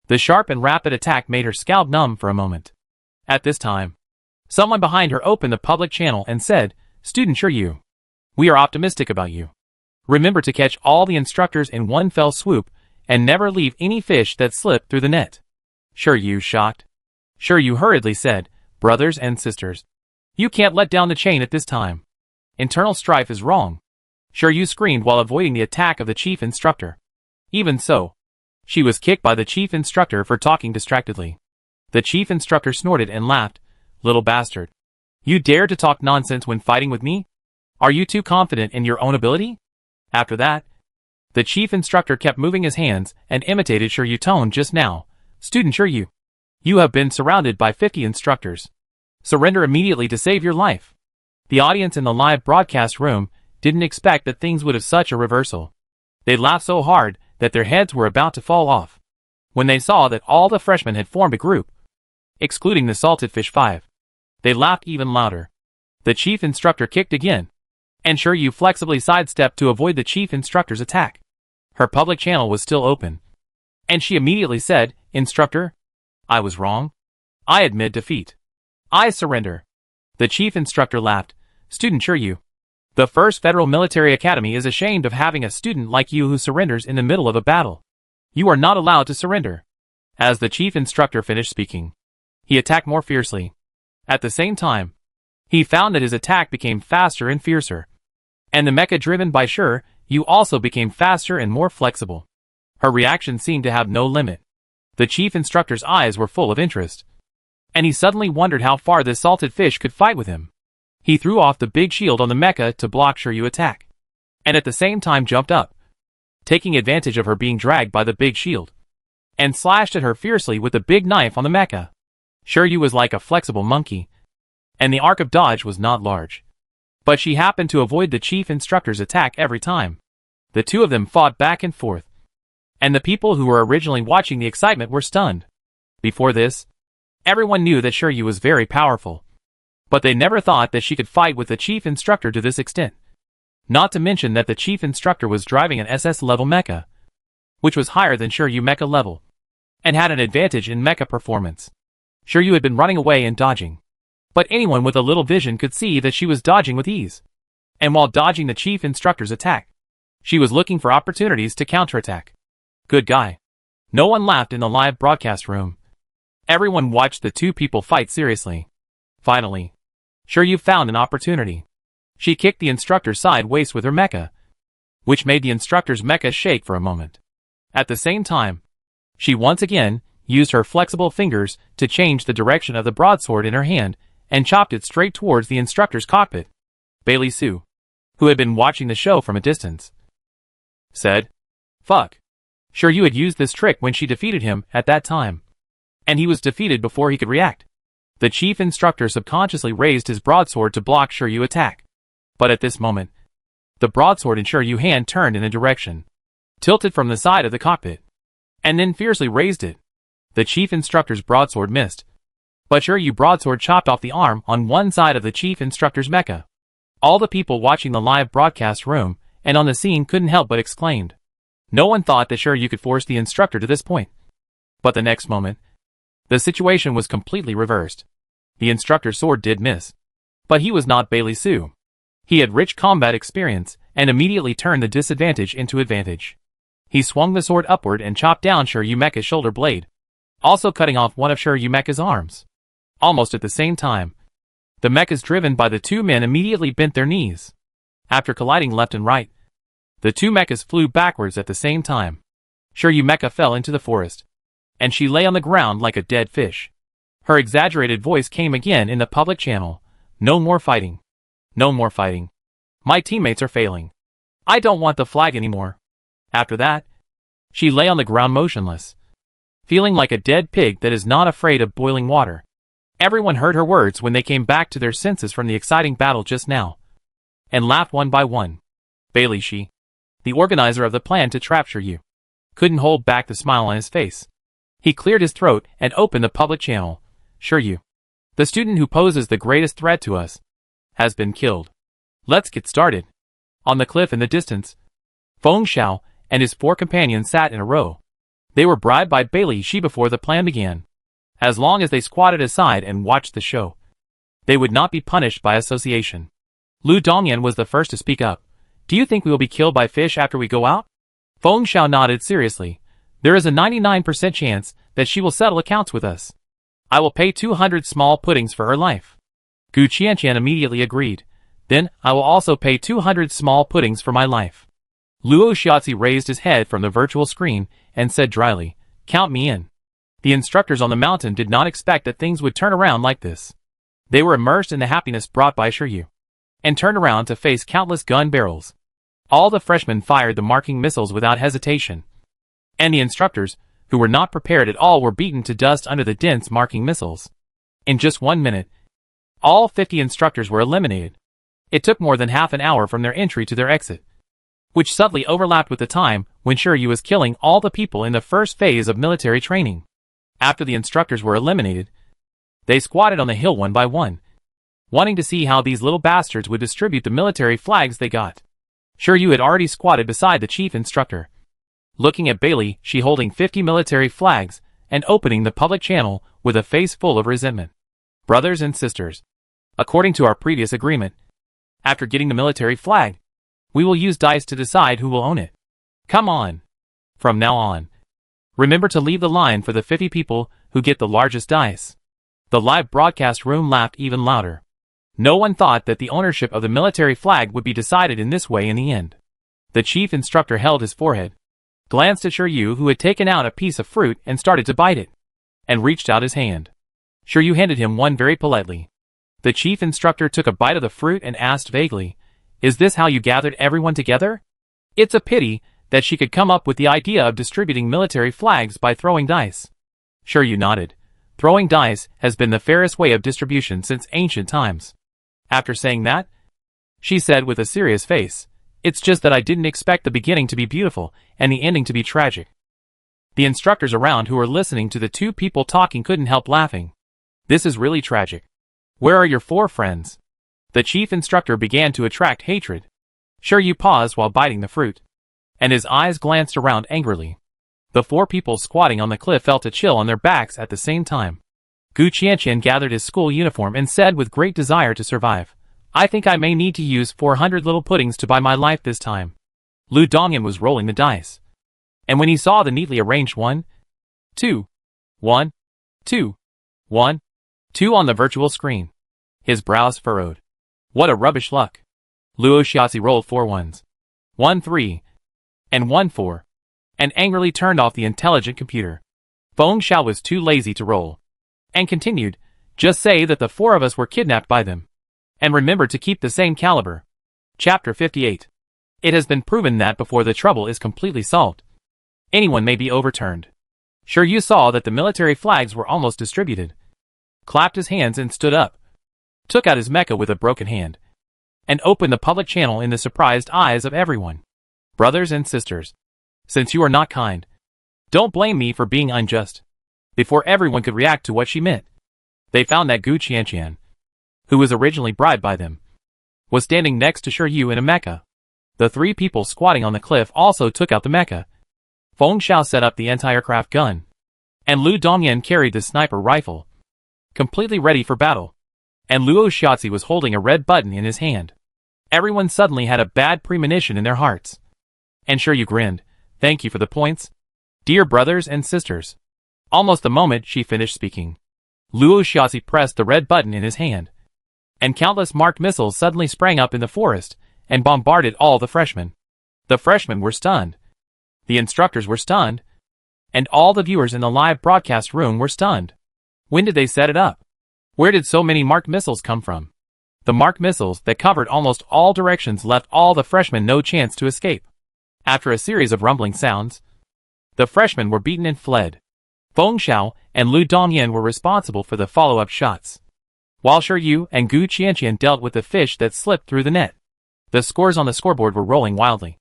The sharp and rapid attack made her scalp numb for a moment. At this time, someone behind her opened the public channel and said, "Student Shiryu, we are optimistic about you. Remember to catch all the instructors in one fell swoop, and never leave any fish that slip through the net." Shiryu shocked. Shiryu hurriedly said, "Brothers and sisters, you can't let down the chain at this time. Internal strife is wrong." Shiryu screamed while avoiding the attack of the chief instructor. Even so, she was kicked by the chief instructor for talking distractedly. The chief instructor snorted and laughed. "Little bastard. You dare to talk nonsense when fighting with me? Are you too confident in your own ability?" After that, the chief instructor kept moving his hands and imitated Shiryu's tone just now. "Student Shiryu, you have been surrounded by 50 instructors. Surrender immediately to save your life." The audience in the live broadcast room didn't expect that things would have such a reversal. They laughed so hard that their heads were about to fall off. When they saw that all the freshmen had formed a group, excluding the Salted Fish 5, they laughed even louder. The chief instructor kicked again, and Shiryu flexibly sidestepped to avoid the chief instructor's attack. Her public channel was still open, and she immediately said, "Instructor, I was wrong. I admit defeat. I surrender." The chief instructor laughed. "Student Shiryu, the First Federal Military Academy is ashamed of having a student like you who surrenders in the middle of a battle. You are not allowed to surrender." As the chief instructor finished speaking, he attacked more fiercely. At the same time, he found that his attack became faster and fiercer. And the mecha driven by Shiryu also became faster and more flexible. Her reaction seemed to have no limit. The chief instructor's eyes were full of interest, and he suddenly wondered how far this salted fish could fight with him. He threw off the big shield on the mecha to block Shiryu's attack, and at the same time jumped up, taking advantage of her being dragged by the big shield, and slashed at her fiercely with the big knife on the mecha. Shiryu was like a flexible monkey, and the arc of dodge was not large, but she happened to avoid the chief instructor's attack every time. The two of them fought back and forth, and the people who were originally watching the excitement were stunned. Before this, everyone knew that Shiryu was very powerful, but they never thought that she could fight with the chief instructor to this extent. Not to mention that the chief instructor was driving an SS-level mecha, which was higher than Shiryu mecha level, and had an advantage in mecha performance. Shiryu had been running away and dodging, but anyone with a little vision could see that she was dodging with ease. And while dodging the chief instructor's attack, she was looking for opportunities to counterattack. Good guy. No one laughed in the live broadcast room. Everyone watched the two people fight seriously. Finally, Shiryu found an opportunity. She kicked the instructor sideways with her mecha, which made the instructor's mecha shake for a moment. At the same time, she once again used her flexible fingers to change the direction of the broadsword in her hand and chopped it straight towards the instructor's cockpit. Bailey Sue, who had been watching the show from a distance, said, "Fuck." Shiryu had used this trick when she defeated him at that time, and he was defeated before he could react. The chief instructor subconsciously raised his broadsword to block Shiryu's attack. But at this moment, the broadsword in Shiryu's hand turned in a direction, tilted from the side of the cockpit, and then fiercely raised it. The chief instructor's broadsword missed, but Shiryu's broadsword chopped off the arm on one side of the chief instructor's mecha. All the people watching the live broadcast room and on the scene couldn't help but exclaimed. No one thought that Shiryu could force the instructor to this point. But the next moment, the situation was completely reversed. The instructor's sword did miss, but he was not Bailey Sue. He had rich combat experience and immediately turned the disadvantage into advantage. He swung the sword upward and chopped down Shiryu's mecha's shoulder blade, also cutting off one of Shiryu's mecha's arms. Almost at the same time, the mechas driven by the two men immediately bent their knees. After colliding left and right, the two mechas flew backwards at the same time. Shiryu's mecha fell into the forest, and she lay on the ground like a dead fish. Her exaggerated voice came again in the public channel. "No more fighting. No more fighting. My teammates are failing. I don't want the flag anymore." After that, she lay on the ground motionless, feeling like a dead pig that is not afraid of boiling water. Everyone heard her words when they came back to their senses from the exciting battle just now, and laughed one by one. Bailey, the organizer of the plan to trap Shiryu, couldn't hold back the smile on his face. He cleared his throat and opened the public channel. Shiryu, the student who poses the greatest threat to us, has been killed. Let's get started. On the cliff in the distance, Feng Xiao and his 4 companions sat in a row. They were bribed by Bailey Shi before the plan began. As long as they squatted aside and watched the show, they would not be punished by association. Lu Dongyan was the first to speak up. Do you think we will be killed by fish after we go out? Feng Xiao nodded seriously. There is a 99% chance that she will settle accounts with us. I will pay 200 small puddings for her life. Gu Qianqian immediately agreed. Then I will also pay 200 small puddings for my life. Luo Xiaozi raised his head from the virtual screen and said dryly, count me in. The instructors on the mountain did not expect that things would turn around like this. They were immersed in the happiness brought by Shiryu, and turned around to face countless gun barrels. All the freshmen fired the marking missiles without hesitation. And the instructors, who were not prepared at all, were beaten to dust under the dense marking missiles. In just 1 minute, all 50 instructors were eliminated. It took more than half an hour from their entry to their exit, which subtly overlapped with the time when Shiryu was killing all the people in the first phase of military training. After the instructors were eliminated, they squatted on the hill one by one, wanting to see how these little bastards would distribute the military flags they got. Shiryu had already squatted beside the chief instructor, looking at Bailey, she holding 50 military flags and opening the public channel with a face full of resentment. Brothers and sisters, according to our previous agreement, after getting the military flag, we will use dice to decide who will own it. Come on. From now on, remember to leave the line for the 50 people who get the largest dice. The live broadcast room laughed even louder. No one thought that the ownership of the military flag would be decided in this way in the end. The chief instructor held his forehead, glanced at Shiryu, who had taken out a piece of fruit and started to bite it, and reached out his hand. Shiryu handed him one very politely. The chief instructor took a bite of the fruit and asked vaguely, is this how you gathered everyone together? It's a pity that she could come up with the idea of distributing military flags by throwing dice. Shiryu nodded. Throwing dice has been the fairest way of distribution since ancient times. After saying that, she said with a serious face, it's just that I didn't expect the beginning to be beautiful and the ending to be tragic. The instructors around who were listening to the 2 people talking couldn't help laughing. This is really tragic. Where are your 4 friends? The chief instructor began to attract hatred. Shiryu paused while biting the fruit, and his eyes glanced around angrily. The 4 people squatting on the cliff felt a chill on their backs at the same time. Gu Qianqian gathered his school uniform and said with great desire to survive, I think I may need to use 400 little puddings to buy my life this time. Lu Dongyan was rolling the dice, and when he saw the neatly arranged 1, 2, 1, 2, 1, 2 on the virtual screen, his brows furrowed. What a rubbish luck. Luo Xiaozi rolled 4 ones, 1 3, and 1 4, and angrily turned off the intelligent computer. Feng Xiao was too lazy to roll, and continued, just say that the 4 of us were kidnapped by them. And remember to keep the same caliber. Chapter 58. It has been proven that before the trouble is completely solved, anyone may be overturned. Shiryu saw that the military flags were almost distributed, clapped his hands and stood up, took out his mecha with a broken hand, and opened the public channel in the surprised eyes of everyone. Brothers and sisters, since you are not kind, don't blame me for being unjust. Before everyone could react to what she meant, they found that Gu Qianqian, who was originally bribed by them, was standing next to Shiryu in a mecha. The 3 people squatting on the cliff also took out the mecha. Feng Xiao set up the anti-aircraft gun, and Lu Dongyan carried the sniper rifle, completely ready for battle, and Luo Xiaozi was holding a red button in his hand. Everyone suddenly had a bad premonition in their hearts. And Shiryu grinned, thank you for the points, dear brothers and sisters. Almost the moment she finished speaking, Luo Xiaozi pressed the red button in his hand, and countless marked missiles suddenly sprang up in the forest and bombarded all the freshmen. The freshmen were stunned. The instructors were stunned. And all the viewers in the live broadcast room were stunned. When did they set it up? Where did so many marked missiles come from? The marked missiles that covered almost all directions left all the freshmen no chance to escape. After a series of rumbling sounds, the freshmen were beaten and fled. Feng Xiao and Lu Dongyan were responsible for the follow-up shots, while Shiryu and Gu Qianqian dealt with the fish that slipped through the net. The scores on the scoreboard were rolling wildly.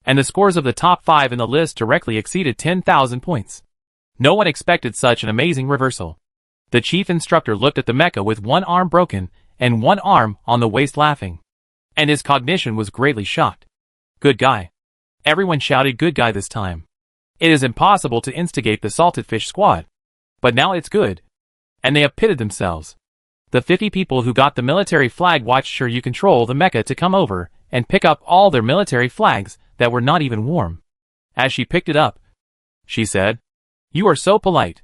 and the scores of the top 5 in the list directly exceeded 10,000 points. No one expected such an amazing reversal. The chief instructor looked at the mecha with one arm broken and one arm on the waist laughing, and his cognition was greatly shocked. Good guy. Everyone shouted good guy this time. It is impossible to instigate the salted fish squad. But now it's good. And they have pitted themselves. The 50 people who got the military flag watched Sure You control the mecha to come over and pick up all their military flags that were not even warm. As she picked it up, she said, "You are so polite.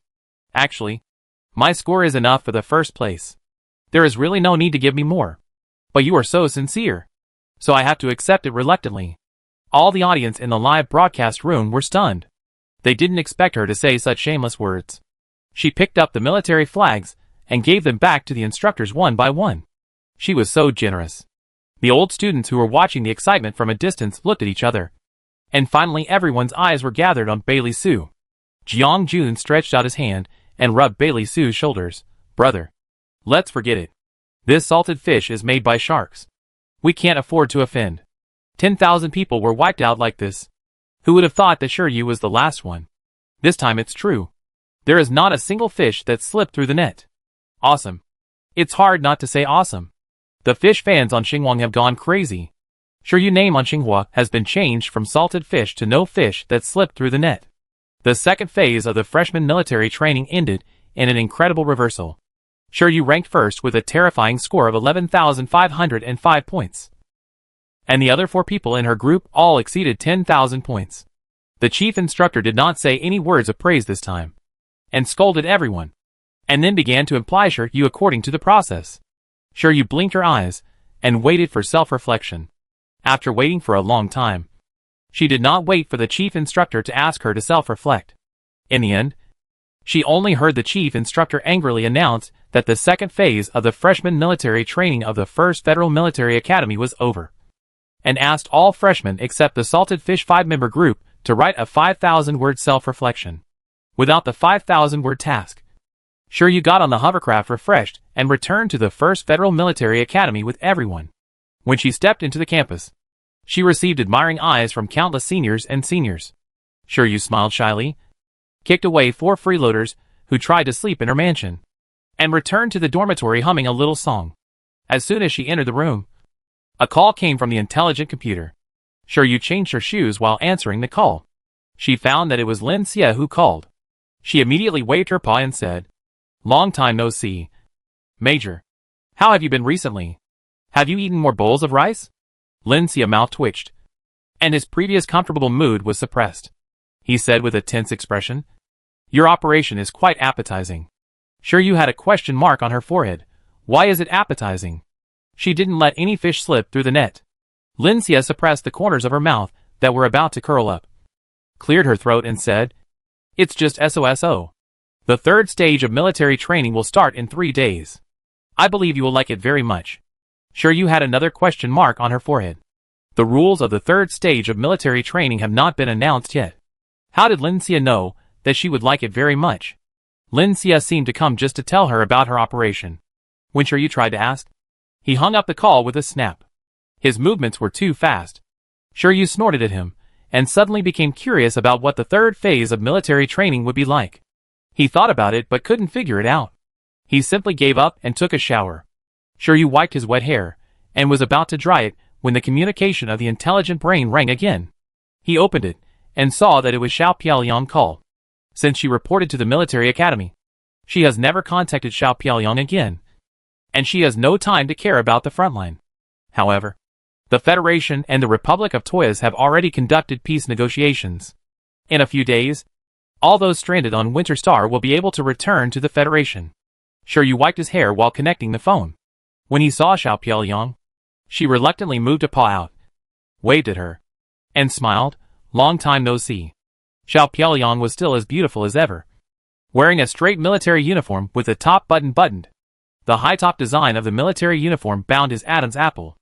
Actually, my score is enough for the first place. There is really no need to give me more. But you are so sincere. So I have to accept it reluctantly." All the audience in the live broadcast room were stunned. They didn't expect her to say such shameless words. She picked up the military flags and gave them back to the instructors one by one. She was so generous. The old students who were watching the excitement from a distance looked at each other. And finally everyone's eyes were gathered on Bailey Sue. Jiang Jun stretched out his hand and rubbed Bailey Sue's shoulders. "Brother, let's forget it. This salted fish is made by sharks. We can't afford to offend. 10,000 people were wiped out like this. Who would have thought that Shiryu was the last one? This time it's true. There is not a single fish that slipped through the net. Awesome. It's hard not to say awesome. The fish fans on Xinhuang have gone crazy. Shiryu name on Xinhua has been changed from salted fish to no fish that slipped through the net." The second phase of the freshman military training ended in an incredible reversal. Shiryu ranked first with a terrifying score of 11,505 points. And the other 4 people in her group all exceeded 10,000 points. The chief instructor did not say any words of praise this time, and scolded everyone, and then began to imply Shiryu according to the process. Shiryu blinked her eyes, and waited for self-reflection. After waiting for a long time, she did not wait for the chief instructor to ask her to self-reflect. In the end, she only heard the chief instructor angrily announce that the second phase of the freshman military training of the 1st Federal Military Academy was over, and asked all freshmen except the Salted Fish 5-member group to write a 5,000-word self-reflection. Without the 5,000-word task, Shiryu got on the hovercraft refreshed and returned to the 1st Federal Military Academy with everyone. When she stepped into the campus, she received admiring eyes from countless seniors and seniors. Shiryu smiled shyly, kicked away 4 freeloaders who tried to sleep in her mansion, and returned to the dormitory humming a little song. As soon as she entered the room, a call came from the intelligent computer. Shiryu changed her shoes while answering the call. She found that it was Lin Xia who called. She immediately waved her paw and said, "Long time no see. Major, how have you been recently? Have you eaten more bowls of rice?" Lin Xia's mouth twitched, and his previous comfortable mood was suppressed. He said with a tense expression, "Your operation is quite appetizing." Shiryu had a question mark on her forehead. Why is it appetizing? She didn't let any fish slip through the net. Lin Xia suppressed the corners of her mouth that were about to curl up, cleared her throat and said, "It's just SOSO. The 3rd stage of military training will start in 3 days. I believe you will like it very much." Shiryu had another question mark on her forehead. The rules of the 3rd stage of military training have not been announced yet. How did Lin Xia know that she would like it very much? Lin Xia seemed to come just to tell her about her operation. When Shiryu tried to ask, he hung up the call with a snap. His movements were too fast. Shiryu snorted at him, and suddenly became curious about what the 3rd phase of military training would be like. He thought about it but couldn't figure it out. He simply gave up and took a shower. Shiryu wiped his wet hair, and was about to dry it when the communication of the intelligent brain rang again. He opened it, and saw that it was Xiao Piaoliang call. Since she reported to the military academy, she has never contacted Xiao Piaoliang again, and she has no time to care about the frontline. However, the Federation and the Republic of Toyas have already conducted peace negotiations. In a few days, all those stranded on Winter Star will be able to return to the Federation. Shiryu wiped his hair while connecting the phone. When he saw Xiao Piaoliang, she reluctantly moved a paw out, waved at her, and smiled. "Long time no see." Xiao Piaoliang was still as beautiful as ever, wearing a straight military uniform with the top button buttoned. The high-top design of the military uniform bound his Adam's apple,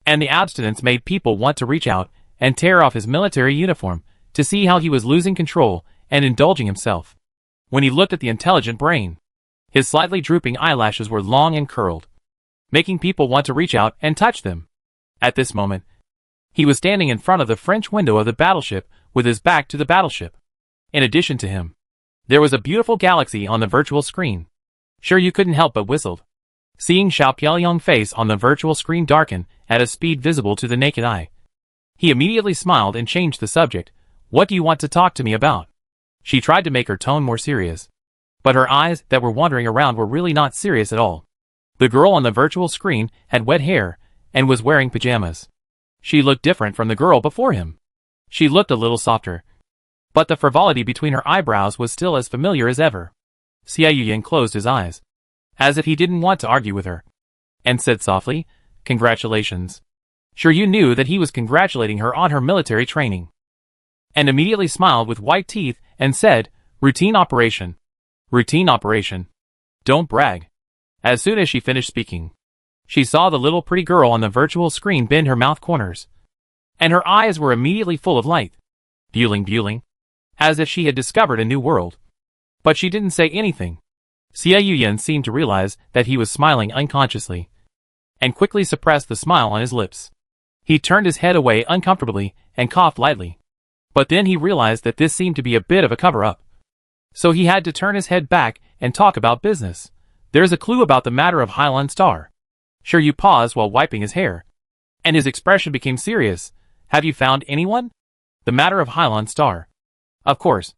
and the abstinence made people want to reach out and tear off his military uniform to see how he was losing control and indulging himself. When he looked at the intelligent brain, his slightly drooping eyelashes were long and curled, making people want to reach out and touch them. At this moment, He was standing in front of the French window of the battleship with his back to the battleship. In addition to him, there was a beautiful galaxy on the virtual screen. Sure, you couldn't help but whistled. Seeing Xiao Pianyong's face on the virtual screen darken at a speed visible to the naked eye. He immediately smiled and changed the subject. What do you want to talk to me about? She tried to make her tone more serious. But her eyes that were wandering around were really not serious at all. The girl on the virtual screen had wet hair and was wearing pajamas. She looked different from the girl before him. She looked a little softer. But the frivolity between her eyebrows was still as familiar as ever. Xie Yuyan closed his eyes, as if he didn't want to argue with her, and said softly, "Congratulations." Sure, you knew that he was congratulating her on her military training. And immediately smiled with white teeth and said, "Routine operation. Routine operation. Don't brag." As soon as she finished speaking, she saw the little pretty girl on the virtual screen bend her mouth corners, and her eyes were immediately full of light. Bueling, as if she had discovered a new world. But she didn't say anything. Xie Yuyan seemed to realize that he was smiling unconsciously, and quickly suppressed the smile on his lips. He turned his head away uncomfortably and coughed lightly. But then he realized that this seemed to be a bit of a cover-up. So he had to turn his head back and talk about business. There's a clue about the matter of Hylon Star. Sure, you paused while wiping his hair, and his expression became serious. Have you found anyone? The matter of Hylon Star, of course,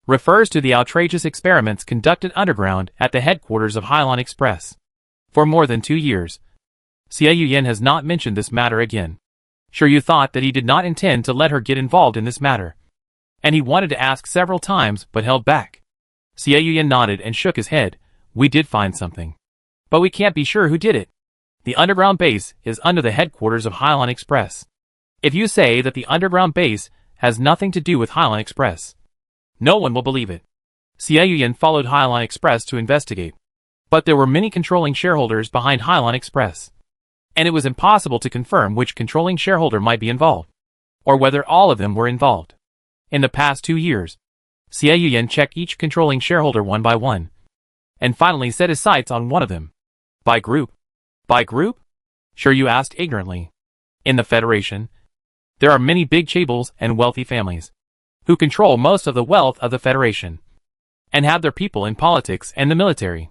refers to the outrageous experiments conducted underground at the headquarters of Hylon Express. For more than 2 years, Xie Yuyan has not mentioned this matter again. Sure, you thought that he did not intend to let her get involved in this matter, and he wanted to ask several times but held back. Xie Yuyan nodded and shook his head. We did find something, but we can't be sure who did it. The underground base is under the headquarters of Hylon Express. If you say that the underground base has nothing to do with Hylon Express, no one will believe it. Xie Yuyan followed Hylon Express to investigate, but there were many controlling shareholders behind Hylon Express, and it was impossible to confirm which controlling shareholder might be involved, or whether all of them were involved. In the past 2 years, Xie Yuyan checked each controlling shareholder one by one, and finally set his sights on one of them. By group? By group? Sure, you asked ignorantly. In the Federation, there are many big chaebols and wealthy families, who control most of the wealth of the Federation, and have their people in politics and the military.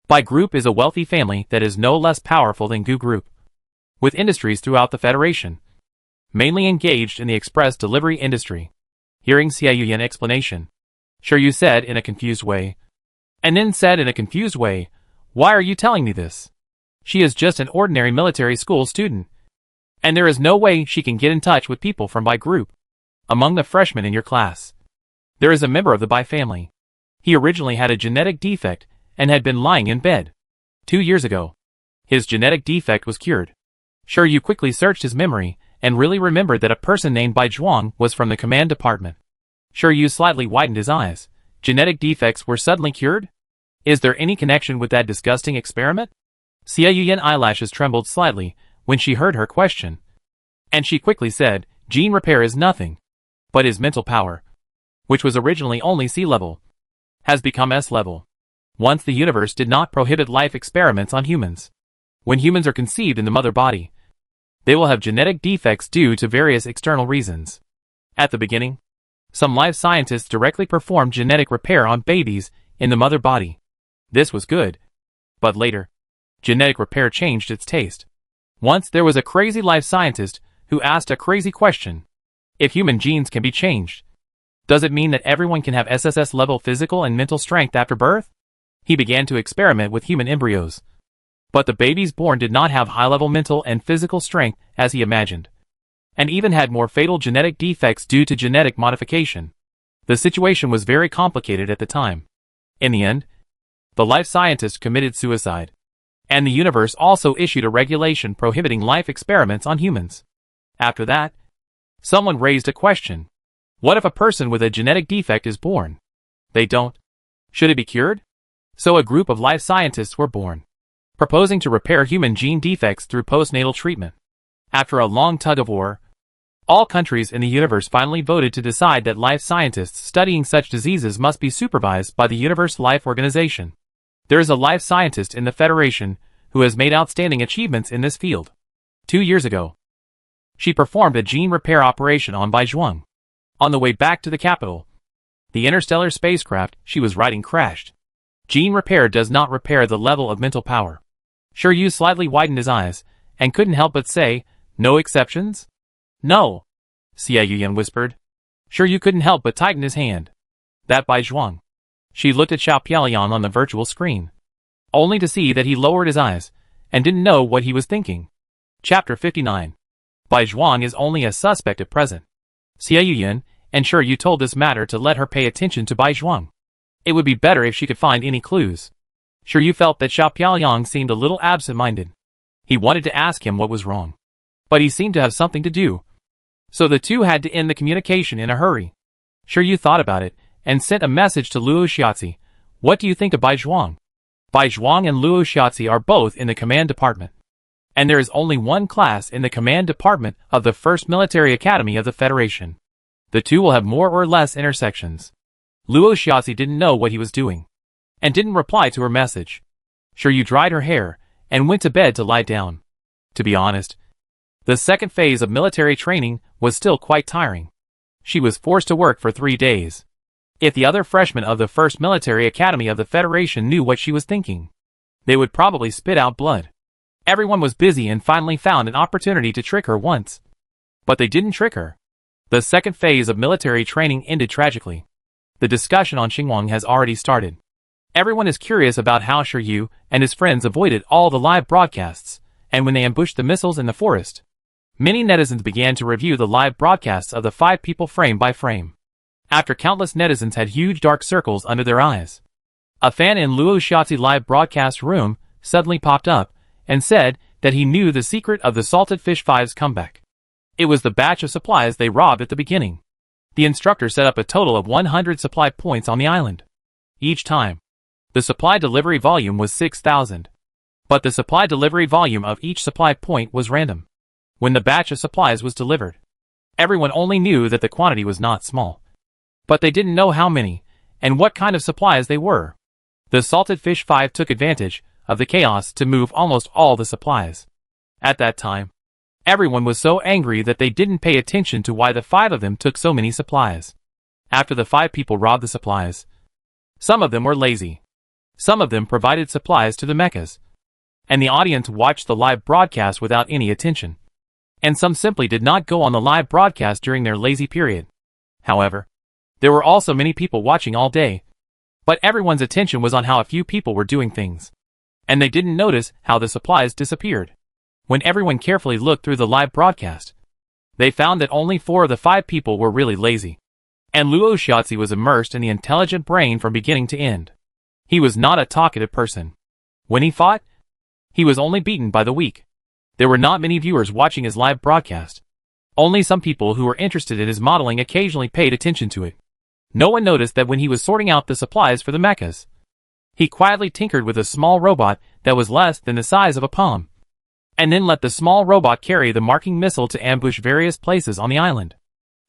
Bai Group is a wealthy family that is no less powerful than Gu Group, with industries throughout the Federation, mainly engaged in the express delivery industry. Hearing Xie Yuyan's explanation, Sure, you said in a confused way, and then said in a confused way, "Why are you telling me this? She is just an ordinary military school student, and there is no way she can get in touch with people from Bai Group. Among the freshmen in your class, there is a member of the Bai family. He originally had a genetic defect and had been lying in bed. 2 years ago, his genetic defect was cured." Sure, you quickly searched his memory and really remembered that a person named Bai Zhuang was from the command department. Sure, you slightly widened his eyes. Genetic defects were suddenly cured? Is there any connection with that disgusting experiment? Xie Yuyan's eyelashes trembled slightly when she heard her question, and she quickly said, "Gene repair is nothing but his mental power, which was originally only C level, has become S level. Once the universe did not prohibit life experiments on humans. When humans are conceived in the mother body, they will have genetic defects due to various external reasons. At the beginning, some life scientists directly performed genetic repair on babies in the mother body. This was good. But later, genetic repair changed its taste. Once there was a crazy life scientist who asked a crazy question. If human genes can be changed, does it mean that everyone can have SSS level physical and mental strength after birth? He began to experiment with human embryos. But the babies born did not have high-level mental and physical strength as he imagined, and even had more fatal genetic defects due to genetic modification. The situation was very complicated at the time. In the end, the life scientist committed suicide, and the universe also issued a regulation prohibiting life experiments on humans. After that, someone raised a question. What if a person with a genetic defect is born? They don't. Should it be cured? So a group of life scientists were born, proposing to repair human gene defects through postnatal treatment. After a long tug-of-war, all countries in the universe finally voted to decide that life scientists studying such diseases must be supervised by the Universe Life Organization. There is a life scientist in the Federation who has made outstanding achievements in this field. 2 years ago, She performed a gene repair operation on Bai Zhuang. On the way back to the capital, the interstellar spacecraft she was riding crashed. Gene repair does not repair the level of mental power. Shiryu slightly widened his eyes, and couldn't help but say, "No exceptions?" "No," Xie Yuyan whispered. Shiryu couldn't help but tighten his hand. That Bai Zhuang. She looked at Xiao Piaoliang on the virtual screen, only to see that he lowered his eyes, and didn't know what he was thinking. Chapter 59. Bai Zhuang is only a suspect at present. Xie Yuyan and Shiryu told this matter to let her pay attention to Bai Zhuang. It would be better if she could find any clues. Shiryu felt that Xiao Piaoliang seemed a little absent-minded. He wanted to ask him what was wrong, but he seemed to have something to do. So the two had to end the communication in a hurry. Shiryu thought about it, and sent a message to Luo Xiaozi. "What do you think of Bai Zhuang?" Bai Zhuang and Luo Xiaozi are both in the command department. And there is only one class in the command department of the First Military Academy of the Federation. The two will have more or less intersections. Luo Xiaozi didn't know what he was doing, and didn't reply to her message. Shiryu dried her hair, and went to bed to lie down. To be honest, the second phase of military training was still quite tiring. She was forced to work for 3 days. If the other freshmen of the First Military Academy of the Federation knew what she was thinking, they would probably spit out blood. Everyone was busy and finally found an opportunity to trick her once. But they didn't trick her. The second phase of military training ended tragically. The discussion on Xinguang has already started. Everyone is curious about how Shiryu and his friends avoided all the live broadcasts, and when they ambushed the missiles in the forest. Many netizens began to review the live broadcasts of the 5 people frame by frame. After countless netizens had huge dark circles under their eyes, a fan in Luo Xiaozi live broadcast room suddenly popped up and said that he knew the secret of the Salted Fish 5's comeback. It was the batch of supplies they robbed at the beginning. The instructor set up a total of 100 supply points on the island. Each time, the supply delivery volume was 6,000. But the supply delivery volume of each supply point was random. When the batch of supplies was delivered, everyone only knew that the quantity was not small. But they didn't know how many, and what kind of supplies they were. The Salted Fish 5 took advantage of the chaos to move almost all the supplies. At that time, everyone was so angry that they didn't pay attention to why the 5 of them took so many supplies. After the 5 people robbed the supplies, some of them were lazy. Some of them provided supplies to the mechas, and the audience watched the live broadcast without any attention. And some simply did not go on the live broadcast during their lazy period. However, there were also many people watching all day. But everyone's attention was on how a few people were doing things. And they didn't notice how the supplies disappeared. When everyone carefully looked through the live broadcast, they found that only 4 of the 5 people were really lazy. And Luo Xiaozi was immersed in the intelligent brain from beginning to end. He was not a talkative person. When he fought, he was only beaten by the weak. There were not many viewers watching his live broadcast. Only some people who were interested in his modeling occasionally paid attention to it. No one noticed that when he was sorting out the supplies for the mechas, he quietly tinkered with a small robot that was less than the size of a palm, and then let the small robot carry the marking missile to ambush various places on the island.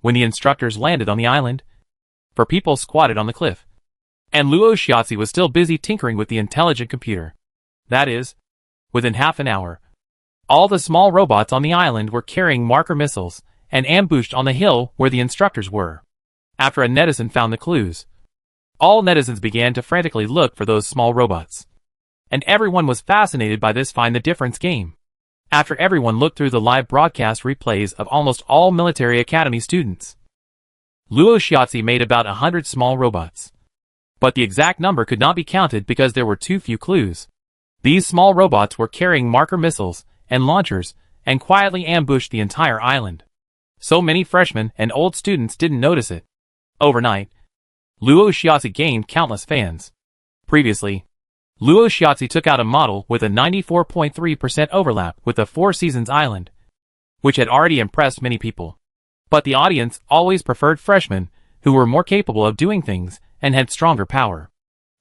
When the instructors landed on the island, 4 people squatted on the cliff, and Luo Xiaozi was still busy tinkering with the intelligent computer. That is, within half an hour, all the small robots on the island were carrying marker missiles and ambushed on the hill where the instructors were. After a netizen found the clues, all netizens began to frantically look for those small robots. And everyone was fascinated by this Find the Difference game. After everyone looked through the live broadcast replays of almost all military academy students, Luo Xiaozi made about 100 small robots. But the exact number could not be counted because there were too few clues. These small robots were carrying marker missiles and launchers and quietly ambushed the entire island. So many freshmen and old students didn't notice it. Overnight, Luo Xiaozi gained countless fans. Previously, Luo Xiaozi took out a model with a 94.3% overlap with the Four Seasons Island, which had already impressed many people. But the audience always preferred freshmen who were more capable of doing things and had stronger power.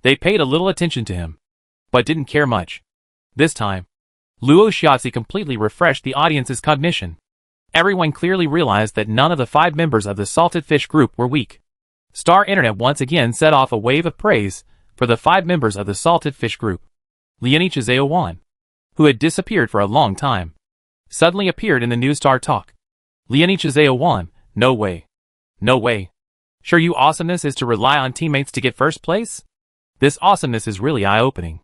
They paid a little attention to him, but didn't care much. This time, Luo Xiaozi completely refreshed the audience's cognition. Everyone clearly realized that none of the 5 members of the Salted Fish group were weak. Star Internet once again set off a wave of praise for the 5 members of the Salted Fish group. Lianichi Zhao Wan, who had disappeared for a long time, suddenly appeared in the New Star Talk. Liani Chizeo 1, no way. No way. Sure you awesomeness is to rely on teammates to get first place? This awesomeness is really eye-opening.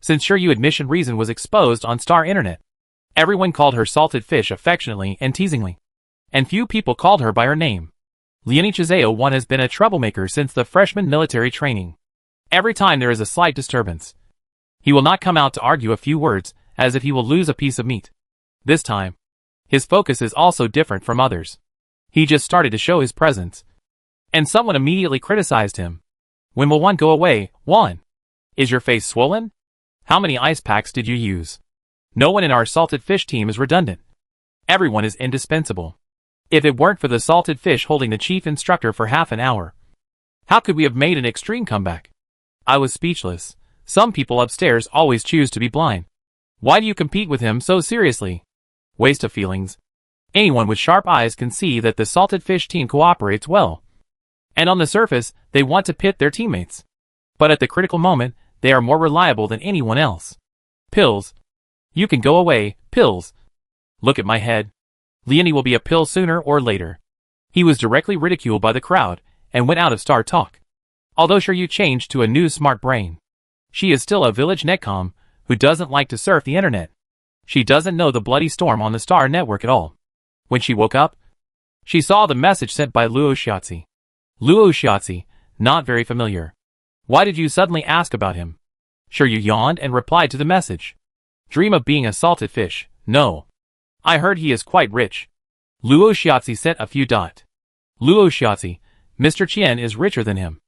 Since sure you admission reason was exposed on Star Internet. Everyone called her salted fish affectionately and teasingly. And few people called her by her name. Liani Chizeo 1 has been a troublemaker since the freshman military training. Every time there is a slight disturbance, he will not come out to argue a few words, as if he will lose a piece of meat. This time, his focus is also different from others. He just started to show his presence. And someone immediately criticized him. When will one go away? 1. Is your face swollen? How many ice packs did you use? No one in our salted fish team is redundant. Everyone is indispensable. If it weren't for the salted fish holding the chief instructor for half an hour, how could we have made an extreme comeback? I was speechless. Some people upstairs always choose to be blind. Why do you compete with him so seriously? Waste of feelings. Anyone with sharp eyes can see that the salted fish team cooperates well. And on the surface, they want to pit their teammates. But at the critical moment, they are more reliable than anyone else. Pills. You can go away, pills. Look at my head. Liani will be a pill sooner or later. He was directly ridiculed by the crowd, and went out of Star Talk. Although sure you changed to a new smart brain. She is still a village netcom, who doesn't like to surf the internet. She doesn't know the bloody storm on the Star network at all. When she woke up, she saw the message sent by Luo Shiatsi. Luo Shiatsi, not very familiar. Why did you suddenly ask about him? Sure you yawned and replied to the message. Dream of being a salted fish, no. I heard he is quite rich. Luo Shiatsi sent a few dot. Luo Shiatsi, Mr. Qian is richer than him.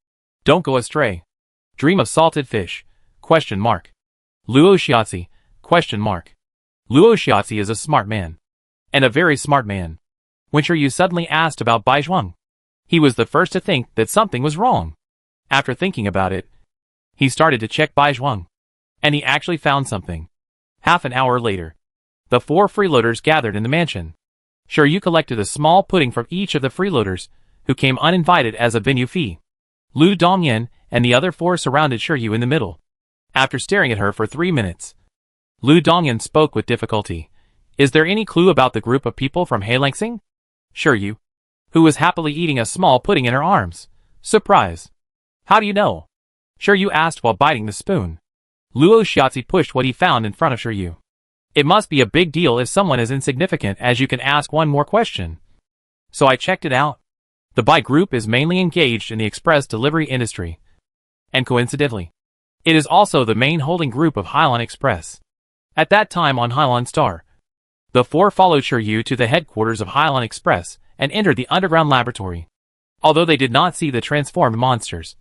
Don't go astray. Dream of salted fish, question mark. Luo Shiatsi, question mark. Luo Shiatsi is a smart man. And a very smart man. When sure you suddenly asked about Bai Zhuang, he was the first to think that something was wrong. After thinking about it, he started to check Bai Zhuang. And he actually found something. Half an hour later, the 4 freeloaders gathered in the mansion. Sure you collected a small pudding from each of the freeloaders, who came uninvited as a venue fee. Lu Dongyan and the other 4 surrounded Shiryu in the middle. After staring at her for 3 minutes, Lu Dongyan spoke with difficulty. Is there any clue about the group of people from Heilangsing? Shiryu, who was happily eating a small pudding in her arms. Surprise. How do you know? Shiryu asked while biting the spoon. Luo Shiatsi pushed what he found in front of Shiryu. It must be a big deal if someone as insignificant as you can ask one more question. So I checked it out. The Bai group is mainly engaged in the express delivery industry. And coincidentally, it is also the main holding group of Hailan Express. At that time on Hailan Star, the 4 followed Shiryu to the headquarters of Hailan Express and entered the underground laboratory. Although they did not see the transformed monsters,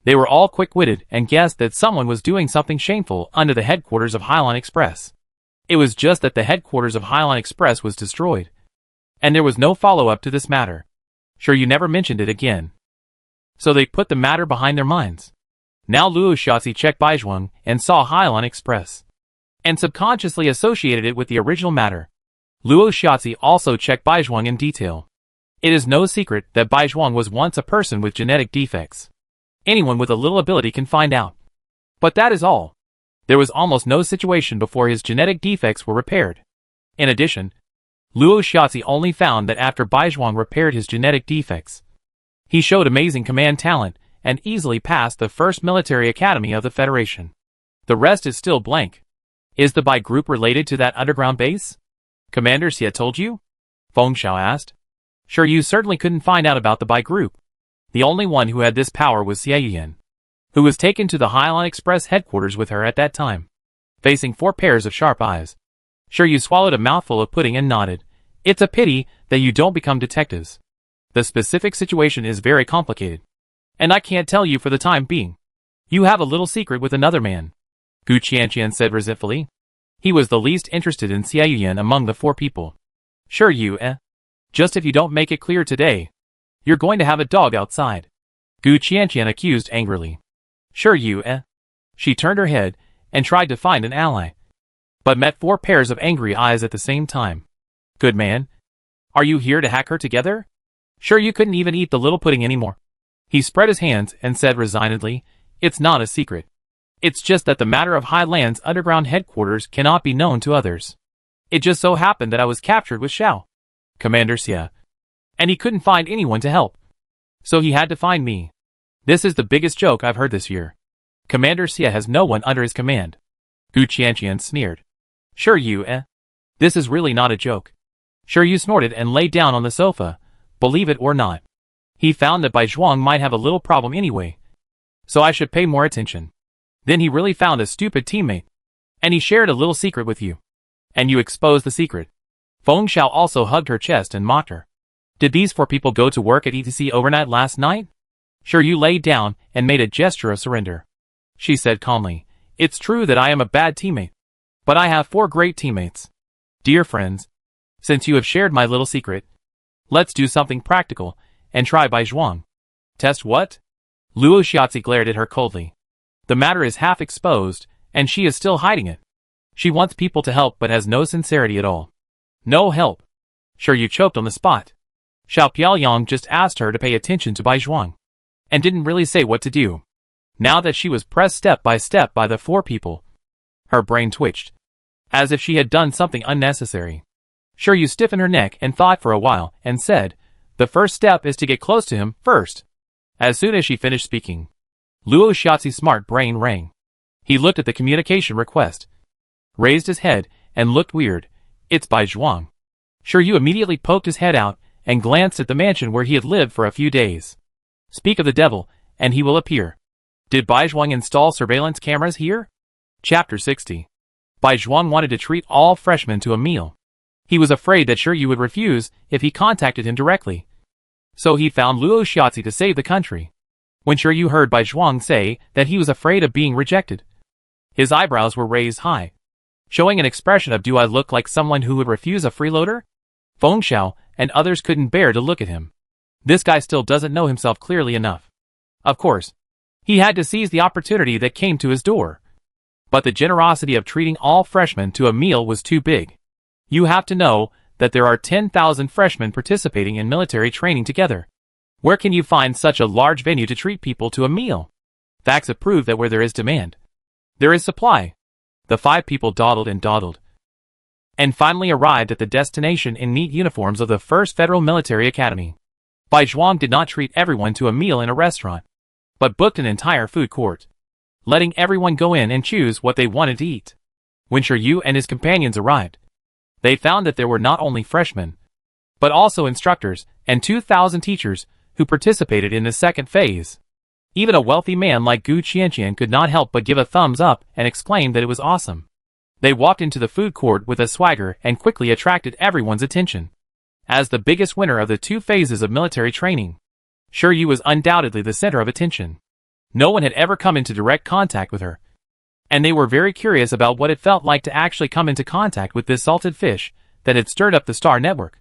they were all quick-witted and guessed that someone was doing something shameful under the headquarters of Hailan Express. It was just that the headquarters of Hailan Express was destroyed. And there was no follow-up to this matter. Sure you never mentioned it again. So they put the matter behind their minds. Now Luo Shiatsi checked Bai Zhuang and saw Hailan Express, and subconsciously associated it with the original matter. Luo Shiatsi also checked Bai Zhuang in detail. It is no secret that Bai Zhuang was once a person with genetic defects. Anyone with a little ability can find out. But that is all. There was almost no situation before his genetic defects were repaired. In addition, Luo Shiatsi only found that after Bai Zhuang repaired his genetic defects, he showed amazing command talent and easily passed the first military academy of the Federation. The rest is still blank. Is the Bai group related to that underground base? Commander Xie told you? Feng Xiao asked. Sure you certainly couldn't find out about the Bai group. The only one who had this power was Xie Yuyan, who was taken to the Hailan Express headquarters with her at that time, facing 4 pairs of sharp eyes. Sure you swallowed a mouthful of pudding and nodded. It's a pity that you don't become detectives. The specific situation is very complicated, and I can't tell you for the time being. You have a little secret with another man, Gu Qianqian said resentfully. He was the least interested in Xie Yuyan among the 4 people. Sure you, Just if you don't make it clear today, you're going to have a dog outside, Gu Qianqian accused angrily. Sure you, She turned her head and tried to find an ally, but met 4 pairs of angry eyes at the same time. Good man. Are you here to hack her together? Sure you couldn't even eat the little pudding anymore. He spread his hands and said resignedly, It's not a secret. It's just that the matter of Hailan's underground headquarters cannot be known to others. It just so happened that I was captured with Xiao. Commander Xia. And he couldn't find anyone to help. So he had to find me. This is the biggest joke I've heard this year. Commander Xia has no one under his command. Gu Qianqian sneered. Sure you, eh? This is really not a joke. Sure you snorted and lay down on the sofa, believe it or not. He found that Bai Zhuang might have a little problem anyway. So I should pay more attention. Then he really found a stupid teammate. And he shared a little secret with you. And you exposed the secret. Feng Xiao also hugged her chest and mocked her. Did these 4 people go to work at ETC overnight last night? Sure you laid down and made a gesture of surrender. She said calmly, it's true that I am a bad teammate. But I have 4 great teammates. Dear friends, since you have shared my little secret, let's do something practical and try Bai Zhuang. Test what? Luo Xiaozi glared at her coldly. The matter is half exposed, and she is still hiding it. She wants people to help but has no sincerity at all. No help. Sure you choked on the spot. Xiao Piaoyang just asked her to pay attention to Bai Zhuang, and didn't really say what to do. Now that she was pressed step by the 4 people, her brain twitched, as if she had done something unnecessary. Sure you stiffened her neck and thought for a while, and said, the first step is to get close to him first. As soon as she finished speaking, Luo Xiaozi's smart brain rang. He looked at the communication request, raised his head, and looked weird. It's Bai Zhuang. Sure you immediately poked his head out, and glanced at the mansion where he had lived for a few days. Speak of the devil, and he will appear. Did Bai Zhuang install surveillance cameras here? Chapter 60. Bai Zhuang wanted to treat all freshmen to a meal. He was afraid that Sure Yu would refuse if he contacted him directly. So he found Luo Xiaozi to save the country. When Sure Yu heard Bai Zhuang say that he was afraid of being rejected, his eyebrows were raised high, showing an expression of do I look like someone who would refuse a freeloader? Feng Xiao and others couldn't bear to look at him. This guy still doesn't know himself clearly enough. Of course, he had to seize the opportunity that came to his door. But the generosity of treating all freshmen to a meal was too big. You have to know that there are 10,000 freshmen participating in military training together. Where can you find such a large venue to treat people to a meal? Facts have proved that where there is demand, there is supply. The 5 people dawdled and finally arrived at the destination in neat uniforms of the 1st Federal Military Academy. Bai Zhuang did not treat everyone to a meal in a restaurant, but booked an entire food court, letting everyone go in and choose what they wanted to eat. When Sure Yu and his companions arrived, they found that there were not only freshmen, but also instructors and 2,000 teachers who participated in the second phase. Even a wealthy man like Gu Qianqian could not help but give a thumbs up and exclaim that it was awesome. They walked into the food court with a swagger and quickly attracted everyone's attention. As the biggest winner of the 2 phases of military training, Sure Yu was undoubtedly the center of attention. No one had ever come into direct contact with her, and they were very curious about what it felt like to actually come into contact with this salted fish that had stirred up the Star Network.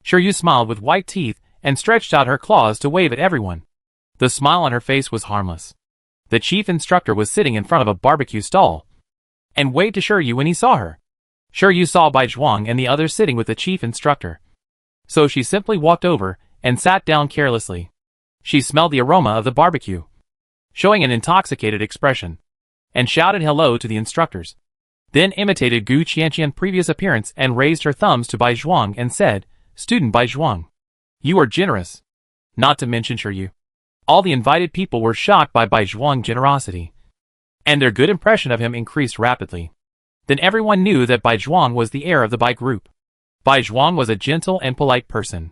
Sure Yu smiled with white teeth and stretched out her claws to wave at everyone. The smile on her face was harmless. The chief instructor was sitting in front of a barbecue stall and waved to Sure Yu when he saw her. Sure Yu saw Bai Zhuang and the others sitting with the chief instructor, so she simply walked over and sat down carelessly. She smelled the aroma of the barbecue, showing an intoxicated expression, and shouted hello to the instructors. Then imitated Gu Qianqian's previous appearance and raised her thumbs to Bai Zhuang and said, Student Bai Zhuang, you are generous. Not to mention Sure Yu. All the invited people were shocked by Bai Zhuang's generosity, and their good impression of him increased rapidly. Then everyone knew that Bai Zhuang was the heir of the Bai group. Bai Zhuang was a gentle and polite person.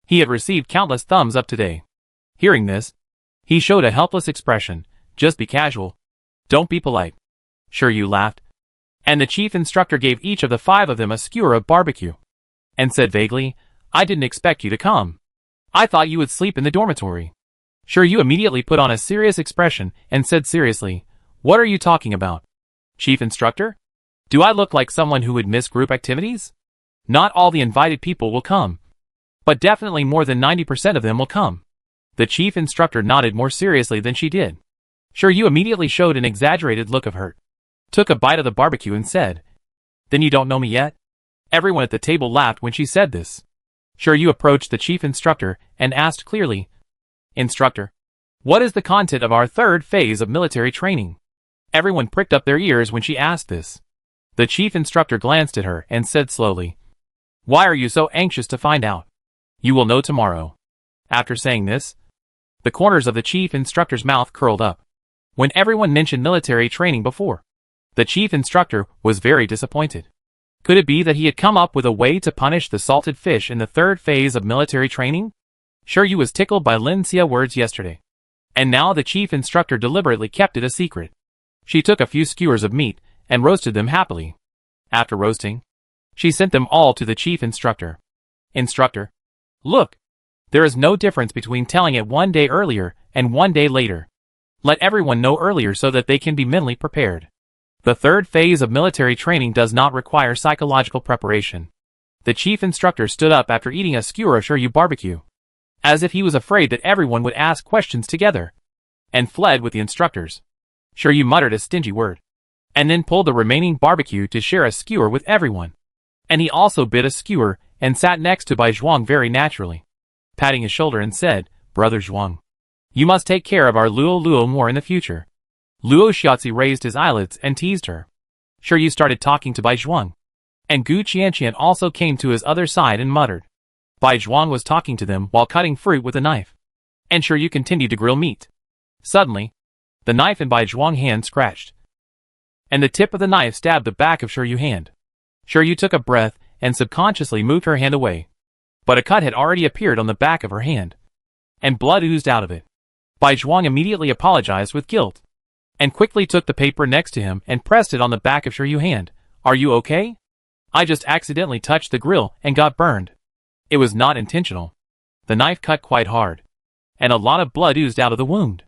He had received countless thumbs up today. Hearing this, he showed a helpless expression. Just be casual. Don't be polite. Sure Yu laughed, and the chief instructor gave each of the 5 of them a skewer of barbecue, and said vaguely, I didn't expect you to come. I thought you would sleep in the dormitory. Sure Yu immediately put on a serious expression and said seriously, What are you talking about? Chief instructor? Do I look like someone who would miss group activities? Not all the invited people will come, but definitely more than 90% of them will come. The chief instructor nodded more seriously than she did. Sure Yu immediately showed an exaggerated look of hurt, took a bite of the barbecue and said, Then you don't know me yet? Everyone at the table laughed when she said this. Sure Yu approached the chief instructor and asked clearly, Instructor, what is the content of our 3rd phase of military training? Everyone pricked up their ears when she asked this. The chief instructor glanced at her and said slowly, Why are you so anxious to find out? You will know tomorrow. After saying this, the corners of the chief instructor's mouth curled up. When everyone mentioned military training before, the chief instructor was very disappointed. Could it be that he had come up with a way to punish the salted fish in the third phase of military training? Sure, you was tickled by Linxia's words yesterday. And now the chief instructor deliberately kept it a secret. She took a few skewers of meat and roasted them happily. After roasting, she sent them all to the chief instructor. Instructor, look, there is no difference between telling it 1 day earlier and 1 day later. Let everyone know earlier so that they can be mentally prepared. The third phase of military training does not require psychological preparation. The chief instructor stood up after eating a skewer of Shiryu barbecue, as if he was afraid that everyone would ask questions together, and fled with the instructors. Shiryu muttered a stingy word, and then pulled the remaining barbecue to share a skewer with everyone. And he also bit a skewer and sat next to Bai Zhuang very naturally, patting his shoulder and said, Brother Zhuang, you must take care of our Luo more in the future. Luo Xiaozi raised his eyelids and teased her. Shiryu started talking to Bai Zhuang, and Gu Qianqian also came to his other side and muttered. Bai Zhuang was talking to them while cutting fruit with a knife, and Shiryu continued to grill meat. Suddenly, the knife in Bai Zhuang's hand scratched, and the tip of the knife stabbed the back of Shiryu's hand. Shiryu took a breath and subconsciously moved her hand away, but a cut had already appeared on the back of her hand, and blood oozed out of it. Bai Zhuang immediately apologized with guilt, and quickly took the paper next to him and pressed it on the back of Shiryu's hand. Are you okay? I just accidentally touched the grill and got burned. It was not intentional. The knife cut quite hard, and a lot of blood oozed out of the wound.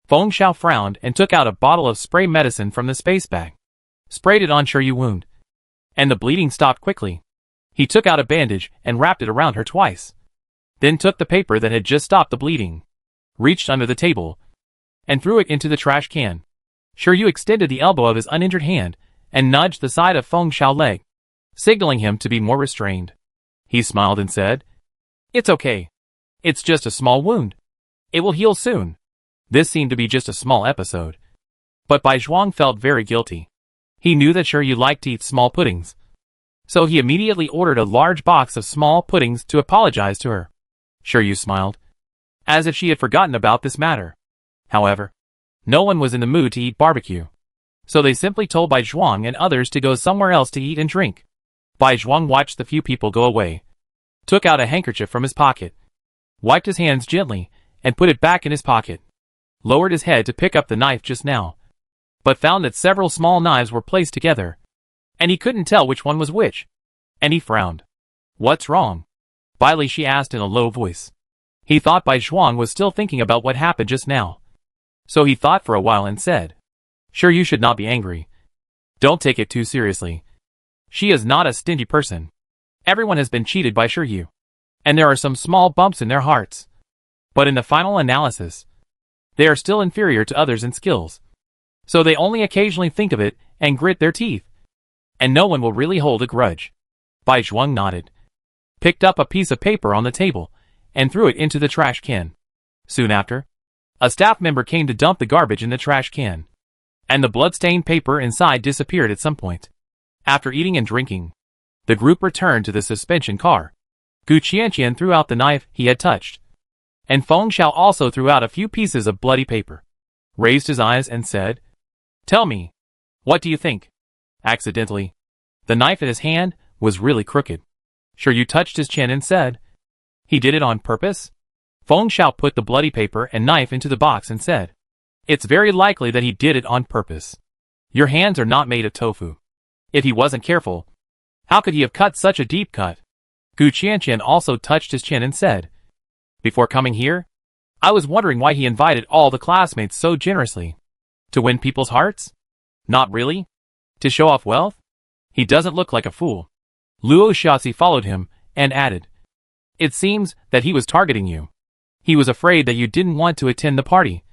Feng Xiao frowned and took out a bottle of spray medicine from the space bag, sprayed it on Shiryu's wound, and the bleeding stopped quickly. He took out a bandage and wrapped it around her twice, then took the paper that had just stopped the bleeding, reached under the table, and threw it into the trash can. Shiryu extended the elbow of his uninjured hand and nudged the side of Feng Xiao's leg, signaling him to be more restrained. He smiled and said, It's okay. It's just a small wound. It will heal soon. This seemed to be just a small episode, but Bai Zhuang felt very guilty. He knew that Shiryu liked to eat small puddings, so he immediately ordered a large box of small puddings to apologize to her. Shiryu smiled, as if she had forgotten about this matter. However, no one was in the mood to eat barbecue, so they simply told Bai Zhuang and others to go somewhere else to eat and drink. Bai Zhuang watched the few people go away, took out a handkerchief from his pocket, wiped his hands gently, and put it back in his pocket, lowered his head to pick up the knife just now, but found that several small knives were placed together, and he couldn't tell which one was which, and he frowned. What's wrong? Bai Li, she asked in a low voice. He thought Bai Zhuang was still thinking about what happened just now, so he thought for a while and said, Sure, you should not be angry. Don't take it too seriously. She is not a stingy person. Everyone has been cheated by Shiryu, and there are some small bumps in their hearts. But in the final analysis, they are still inferior to others in skills, so they only occasionally think of it and grit their teeth, and no one will really hold a grudge. Bai Zhuang nodded, picked up a piece of paper on the table, and threw it into the trash can. Soon after, a staff member came to dump the garbage in the trash can, and the blood-stained paper inside disappeared at some point. After eating and drinking, the group returned to the suspension car. Gu Qianqian threw out the knife he had touched, and Feng Xiao also threw out a few pieces of bloody paper, raised his eyes and said, Tell me, what do you think? Accidentally, the knife in his hand was really crooked. Shiryu touched his chin and said, He did it on purpose? Feng Xiao put the bloody paper and knife into the box and said, It's very likely that he did it on purpose. Your hands are not made of tofu. If he wasn't careful, how could he have cut such a deep cut? Gu Qianqian also touched his chin and said, Before coming here, I was wondering why he invited all the classmates so generously. To win people's hearts? Not really. To show off wealth? He doesn't look like a fool. Luo Xiaozi followed him and added, It seems that he was targeting you. He was afraid that you didn't want to attend the party,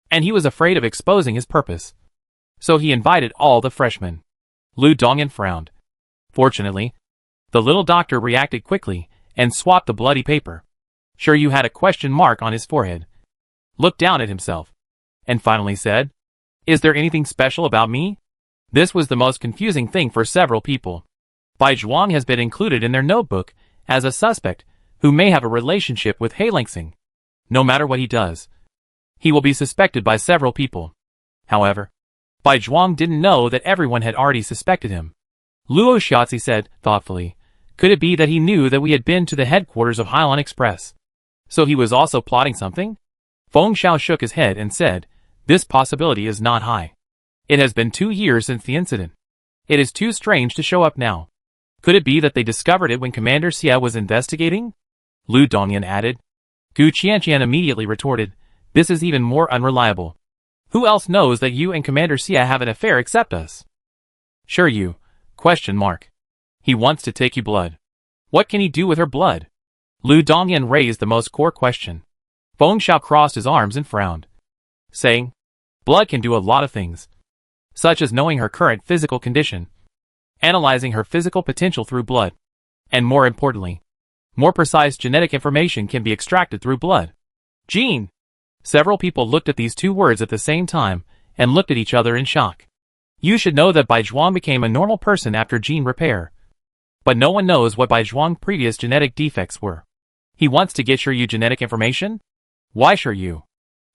and he was afraid of exposing his purpose, so he invited all the freshmen. Lu Dongyan frowned. Fortunately, the little doctor reacted quickly and swapped the bloody paper. Shiryu had a question mark on his forehead, looked down at himself, and finally said, Is there anything special about me? This was the most confusing thing for several people. Bai Zhuang has been included in their notebook as a suspect who may have a relationship with Heilingxing. No matter what he does, he will be suspected by several people. However, Bai Zhuang didn't know that everyone had already suspected him. Luo Xiaozi said, thoughtfully, could it be that he knew that we had been to the headquarters of Hailan Express? So he was also plotting something? Feng Xiao shook his head and said, this possibility is not high. It has been 2 years since the incident. It is too strange to show up now. Could it be that they discovered it when Commander Xia was investigating? Lu Dongyan added. Gu Qianqian immediately retorted, this is even more unreliable. Who else knows that you and Commander Xia have an affair except us? Sure you. ? He wants to take you blood. What can he do with her blood? Lu Dongyan raised the most core question. Feng Xiao crossed his arms and frowned, saying, blood can do a lot of things, such as knowing her current physical condition, analyzing her physical potential through blood, and more importantly, more precise genetic information can be extracted through blood. Gene! Several people looked at these 2 words at the same time and looked at each other in shock. You should know that Bai Zhuang became a normal person after gene repair. But no one knows what Bai Zhuang's previous genetic defects were. He wants to get Shiryu genetic information? Why Shiryu?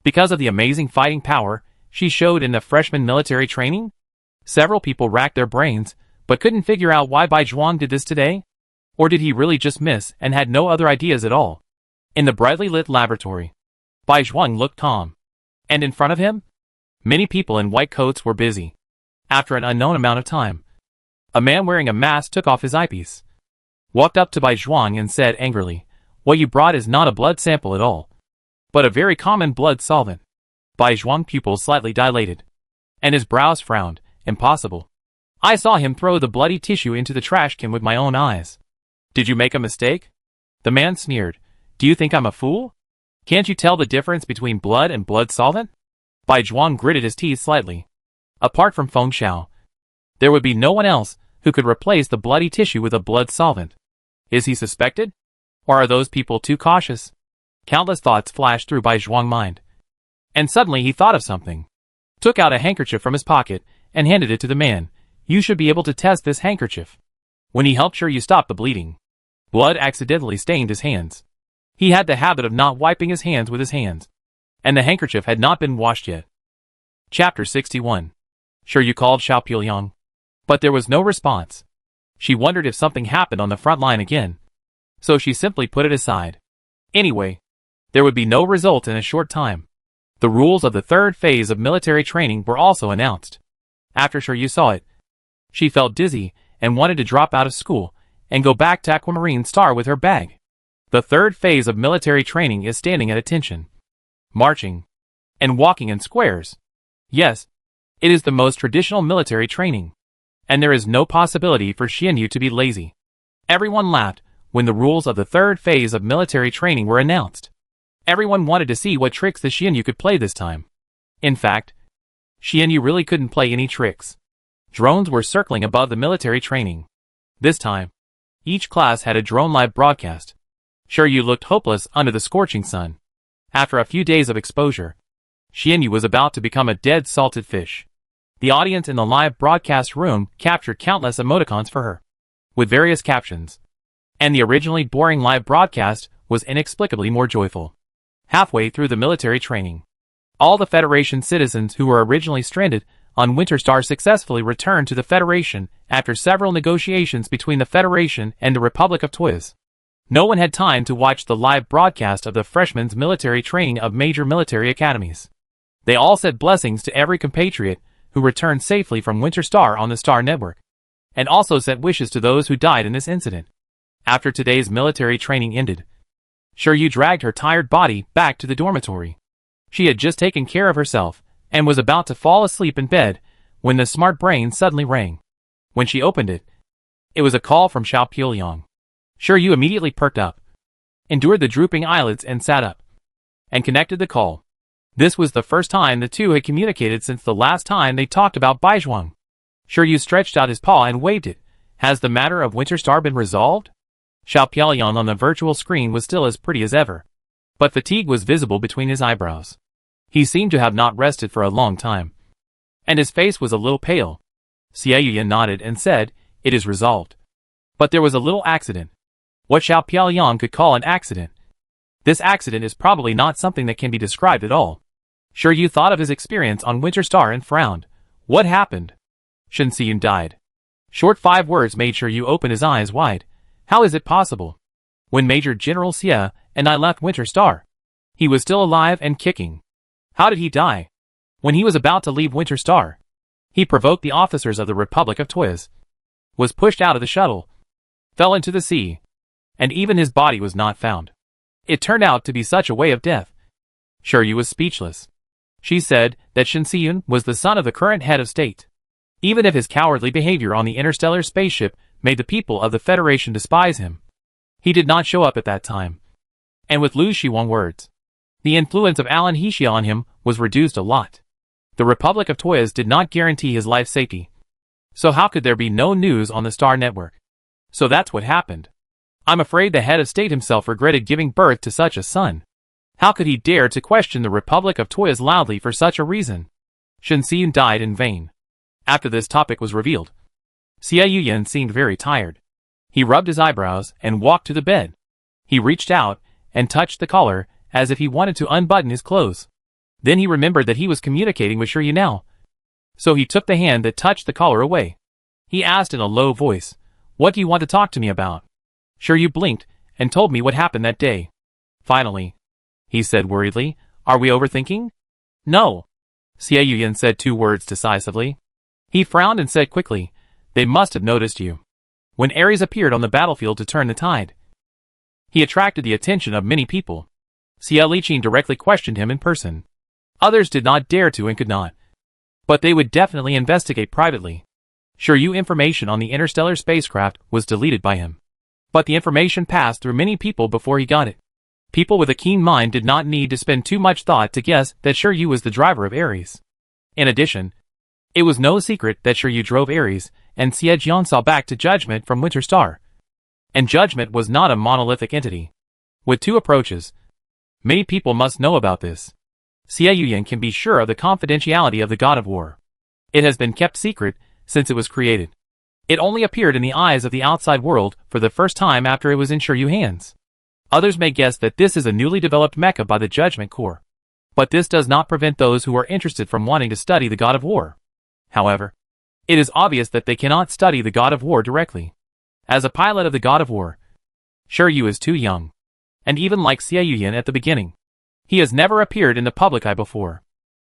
Because of the amazing fighting power she showed in the freshman military training? Several people racked their brains, but couldn't figure out why Bai Zhuang did this today? Or did he really just miss and had no other ideas at all? In the brightly lit laboratory, Bai Zhuang looked calm. And in front of him? Many people in white coats were busy. After an unknown amount of time, a man wearing a mask took off his eyepiece, walked up to Bai Zhuang and said angrily, what you brought is not a blood sample at all, but a very common blood solvent. Bai Zhuang's pupils slightly dilated, and his brows frowned. Impossible. I saw him throw the bloody tissue into the trash can with my own eyes. Did you make a mistake? The man sneered. Do you think I'm a fool? Can't you tell the difference between blood and blood solvent? Bai Zhuang gritted his teeth slightly. Apart from Feng Xiao, there would be no one else who could replace the bloody tissue with a blood solvent. Is he suspected? Or are those people too cautious? Countless thoughts flashed through Bai Zhuang's mind. And suddenly he thought of something. Took out a handkerchief from his pocket and handed it to the man. You should be able to test this handkerchief. When he helped Shiryu stop the bleeding, blood accidentally stained his hands. He had the habit of not wiping his hands with his hands, and the handkerchief had not been washed yet. Chapter 61. Shiryu called Xiao Piuyang, but there was no response. She wondered if something happened on the front line again, so she simply put it aside. Anyway, there would be no result in a short time. The rules of the 3rd phase of military training were also announced. After Shiryu saw it, she felt dizzy and wanted to drop out of school and go back to Aquamarine Star with her bag. The 3rd phase of military training is standing at attention, marching, and walking in squares. Yes, it is the most traditional military training, and there is no possibility for Xianyu to be lazy. Everyone laughed when the rules of the 3rd phase of military training were announced. Everyone wanted to see what tricks the Xianyu could play this time. In fact, Xianyu really couldn't play any tricks. Drones were circling above the military training. This time, each class had a drone live broadcast. Shiryu looked hopeless under the scorching sun. After a few days of exposure, Xianyu was about to become a dead salted fish. The audience in the live broadcast room captured countless emoticons for her, with various captions. And the originally boring live broadcast was inexplicably more joyful. Halfway through the military training, all the Federation citizens who were originally stranded on Winter Star successfully returned to the Federation after several negotiations between the Federation and the Republic of Twiz. No one had time to watch the live broadcast of the freshmen's military training of major military academies. They all said blessings to every compatriot who returned safely from Winter Star on the Star Network, and also sent wishes to those who died in this incident. After today's military training ended, Shiryu dragged her tired body back to the dormitory. She had just taken care of herself and was about to fall asleep in bed when the smart brain suddenly rang. When she opened it, it was a call from Xiao Piuyang. Shiryu immediately perked up, endured the drooping eyelids and sat up, and connected the call. This was the first time the two had communicated since the last time they talked about Bai Zhuang. Shiryu stretched out his paw and waved it. Has the matter of Winter Star been resolved? Xiao Piuyang on the virtual screen was still as pretty as ever, but fatigue was visible between his eyebrows. He seemed to have not rested for a long time, and his face was a little pale. Xie Yuyan nodded and said, "It is resolved." But there was a little accident. What Xiao Piaoliang could call an accident. This accident is probably not something that can be described at all. Sure, you thought of his experience on Winter Star and frowned. What happened? Shen Xiyun died. Short 5 words made Sure you open his eyes wide. How is it possible? When Major General Xie and I left Winter Star, he was still alive and kicking. How did he die? When he was about to leave Winter Star, he provoked the officers of the Republic of Toys, was pushed out of the shuttle, fell into the sea, and even his body was not found. It turned out to be such a way of death. Sure you was speechless. She said that Shen Xiyun was the son of the current head of state. Even if his cowardly behavior on the interstellar spaceship made the people of the Federation despise him, he did not show up at that time. And with Lu Shiwang words, the influence of Alan Hexia on him was reduced a lot. The Republic of Toys did not guarantee his life safety. So how could there be no news on the Star Network? So that's what happened. I'm afraid the head of state himself regretted giving birth to such a son. How could he dare to question the Republic of Toys loudly for such a reason? Shen Xiyun died in vain. After this topic was revealed, Xie Yuyan seemed very tired. He rubbed his eyebrows and walked to the bed. He reached out and touched the collar as if he wanted to unbutton his clothes. Then he remembered that he was communicating with Shiryu now. So he took the hand that touched the collar away. He asked in a low voice, "What do you want to talk to me about?" Shiryu blinked and told me what happened that day. Finally, he said worriedly, "Are we overthinking?" "No." Xie Yuyan said 2 words decisively. He frowned and said quickly, "They must have noticed you. When Ares appeared on the battlefield to turn the tide, he attracted the attention of many people. Xie Liqin directly questioned him in person. Others did not dare to and could not. But they would definitely investigate privately. Shiryu information on the interstellar spacecraft was deleted by him. But the information passed through many people before he got it. People with a keen mind did not need to spend too much thought to guess that Shiryu was the driver of Ares. In addition, it was no secret that Shiryu drove Ares, and Xie Jian saw back to Judgment from Winter Star. And Judgment was not a monolithic entity. With 2 approaches, many people must know about this. Xie Yuyan can be sure of the confidentiality of the God of War. It has been kept secret since it was created. It only appeared in the eyes of the outside world for the first time after it was in Shiryu hands. Others may guess that this is a newly developed mecha by the Judgment Corps. But this does not prevent those who are interested from wanting to study the God of War. However, it is obvious that they cannot study the God of War directly. As a pilot of the God of War, Shiryu is too young. And even like Xie Yuyan at the beginning, he has never appeared in the public eye before.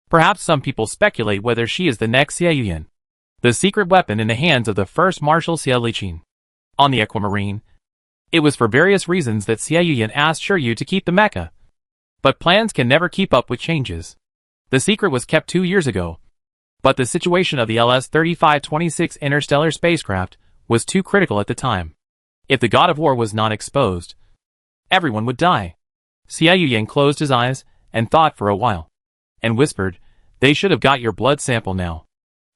Perhaps some people speculate whether she is the next Xie Yuyan, the secret weapon in the hands of the first Marshal Xie Liqin. On the Aquamarine, it was for various reasons that Xie Yuyan asked Shiryu to keep the mecha. But plans can never keep up with changes. The secret was kept 2 years ago. But the situation of the LS-3526 interstellar spacecraft was too critical at the time. If the God of War was not exposed, everyone would die. Xie Yuyan closed his eyes and thought for a while, and whispered, "They should have got your blood sample now."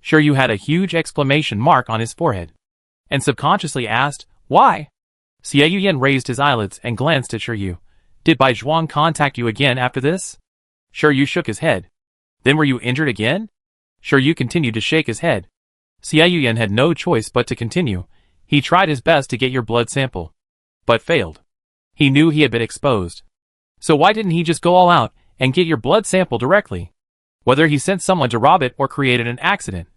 Shiryu had a huge exclamation mark on his forehead, and subconsciously asked, "Why?" Xie Yuyan raised his eyelids and glanced at Shiryu. "Did Bai Zhuang contact you again after this?" Shiryu shook his head. "Then were you injured again?" Shiryu continued to shake his head. Xie Yuyan had no choice but to continue. He tried his best to get your blood sample, but failed. He knew he had been exposed. So why didn't he just go all out and get your blood sample directly? Whether he sent someone to rob it or created an accident.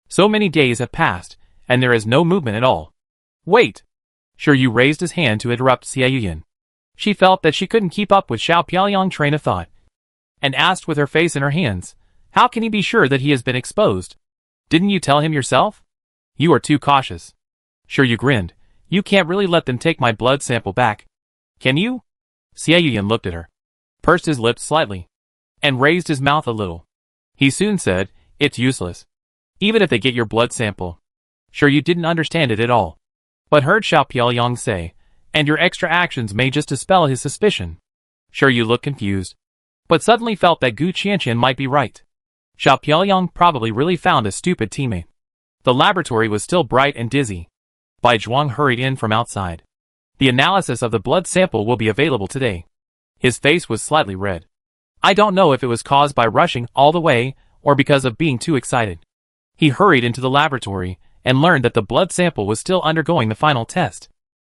So many days have passed, and there is no movement at all. Wait! Shiryu raised his hand to interrupt Xie Yuyan. She felt that she couldn't keep up with Xiao Piaoliang's train of thought, and asked with her face in her hands, "How can he be sure that he has been exposed? Didn't you tell him yourself?" "You are too cautious." Shiryu grinned. "You can't really let them take my blood sample back. Can you?" Xie Yuyan looked at her, pursed his lips slightly, and raised his mouth a little. He soon said, "It's useless. Even if they get your blood sample." Shiryu didn't understand it at all, but heard Xiao Piaoliang say, "And your extra actions may just dispel his suspicion." Shiryu looked confused, but suddenly felt that Gu Qianqian might be right. Xiao Piaoliang probably really found a stupid teammate. The laboratory was still bright and dizzy. Bai Zhuang hurried in from outside. "The analysis of the blood sample will be available today." His face was slightly red. I don't know if it was caused by rushing all the way or because of being too excited. He hurried into the laboratory and learned that the blood sample was still undergoing the final test.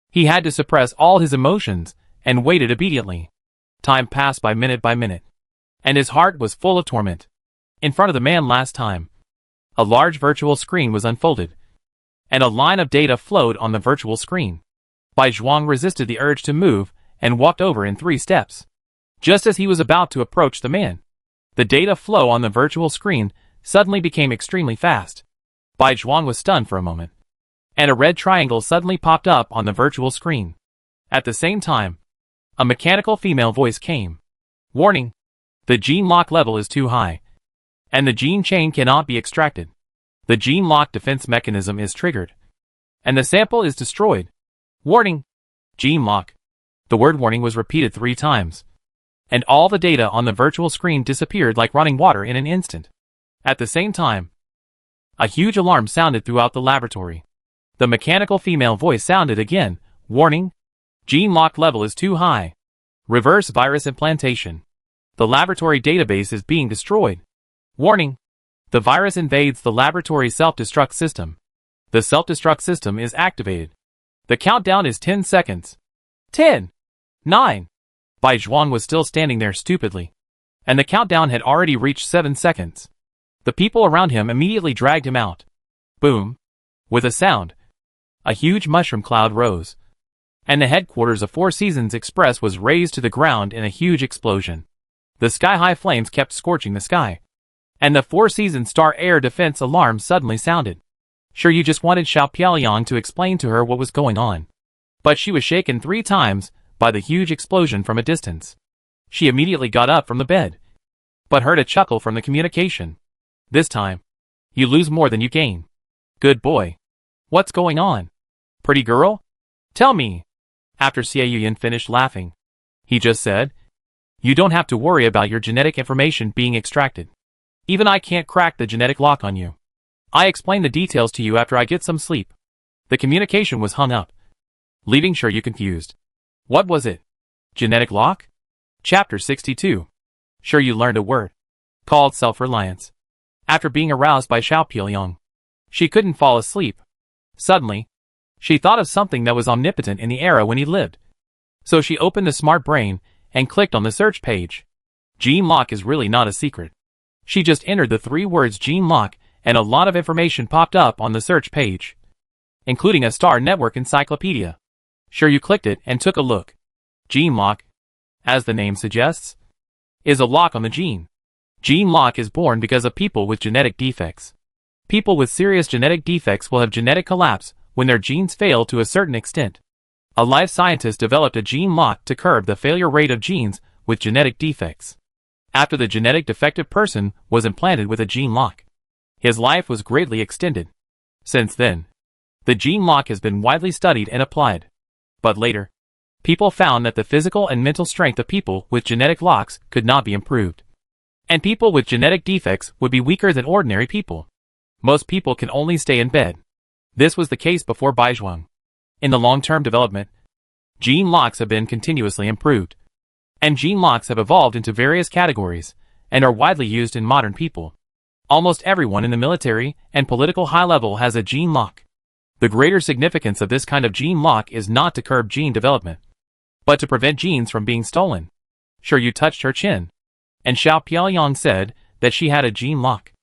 He had to suppress all his emotions and waited obediently. Time passed by minute, and his heart was full of torment. In front of the man last time, a large virtual screen was unfolded, and a line of data flowed on the virtual screen. Bai Zhuang resisted the urge to move and walked over in 3 steps. Just as he was about to approach the man, the data flow on the virtual screen suddenly became extremely fast. Bai Zhuang was stunned for a moment, and a red triangle suddenly popped up on the virtual screen. At the same time, a mechanical female voice came. Warning! The gene lock level is too high, and the gene chain cannot be extracted. The gene lock defense mechanism is triggered, and the sample is destroyed. Warning! Gene lock. The word warning was repeated 3 times, and all the data on the virtual screen disappeared like running water in an instant. At the same time, a huge alarm sounded throughout the laboratory. The mechanical female voice sounded again. Warning! Gene lock level is too high. Reverse virus implantation. The laboratory database is being destroyed. Warning! The virus invades the laboratory self-destruct system. The self-destruct system is activated. The countdown is 10 seconds. 10, 9. Bai Zhuang was still standing there stupidly, and the countdown had already reached 7 seconds. The people around him immediately dragged him out. Boom! With a sound, a huge mushroom cloud rose, and the headquarters of Four Seasons Express was razed to the ground in a huge explosion. The sky-high flames kept scorching the sky, and the Four Seasons Star Air Defense alarm suddenly sounded. Sure, you just wanted Xiao Piaoliang to explain to her what was going on, but she was shaken 3 times by the huge explosion from a distance. She immediately got up from the bed, but heard a chuckle from the communication. This time, you lose more than you gain. Good boy. What's going on? Pretty girl? Tell me. After Xie Yuyan finished laughing, he just said, you don't have to worry about your genetic information being extracted. Even I can't crack the genetic lock on you. I explain the details to you after I get some sleep. The communication was hung up, leaving Sure Yu confused. What was it? Genetic lock? Chapter 62. Sure Yu learned a word called self-reliance. After being aroused by Xiao Piaoliang, she couldn't fall asleep. Suddenly, she thought of something that was omnipotent in the era when he lived. So she opened the smart brain and clicked on the search page. Gene lock is really not a secret. She just entered the 3 words gene lock, and a lot of information popped up on the search page, including a Star Network encyclopedia. Sure Yu clicked it and took a look. Gene lock, as the name suggests, is a lock on the gene. Gene lock is born because of people with genetic defects. People with serious genetic defects will have genetic collapse when their genes fail to a certain extent. A life scientist developed a gene lock to curb the failure rate of genes with genetic defects. After the genetic defective person was implanted with a gene lock, his life was greatly extended. Since then, the gene lock has been widely studied and applied. But later, people found that the physical and mental strength of people with genetic locks could not be improved, and people with genetic defects would be weaker than ordinary people. Most people can only stay in bed. This was the case before Bai Zhuang. In the long-term development, gene locks have been continuously improved, and gene locks have evolved into various categories and are widely used in modern people. Almost everyone in the military and political high level has a gene lock. The greater significance of this kind of gene lock is not to curb gene development, but to prevent genes from being stolen. Sure Yu touched her chin, and Xiao Piaoliang said that she had a gene lock.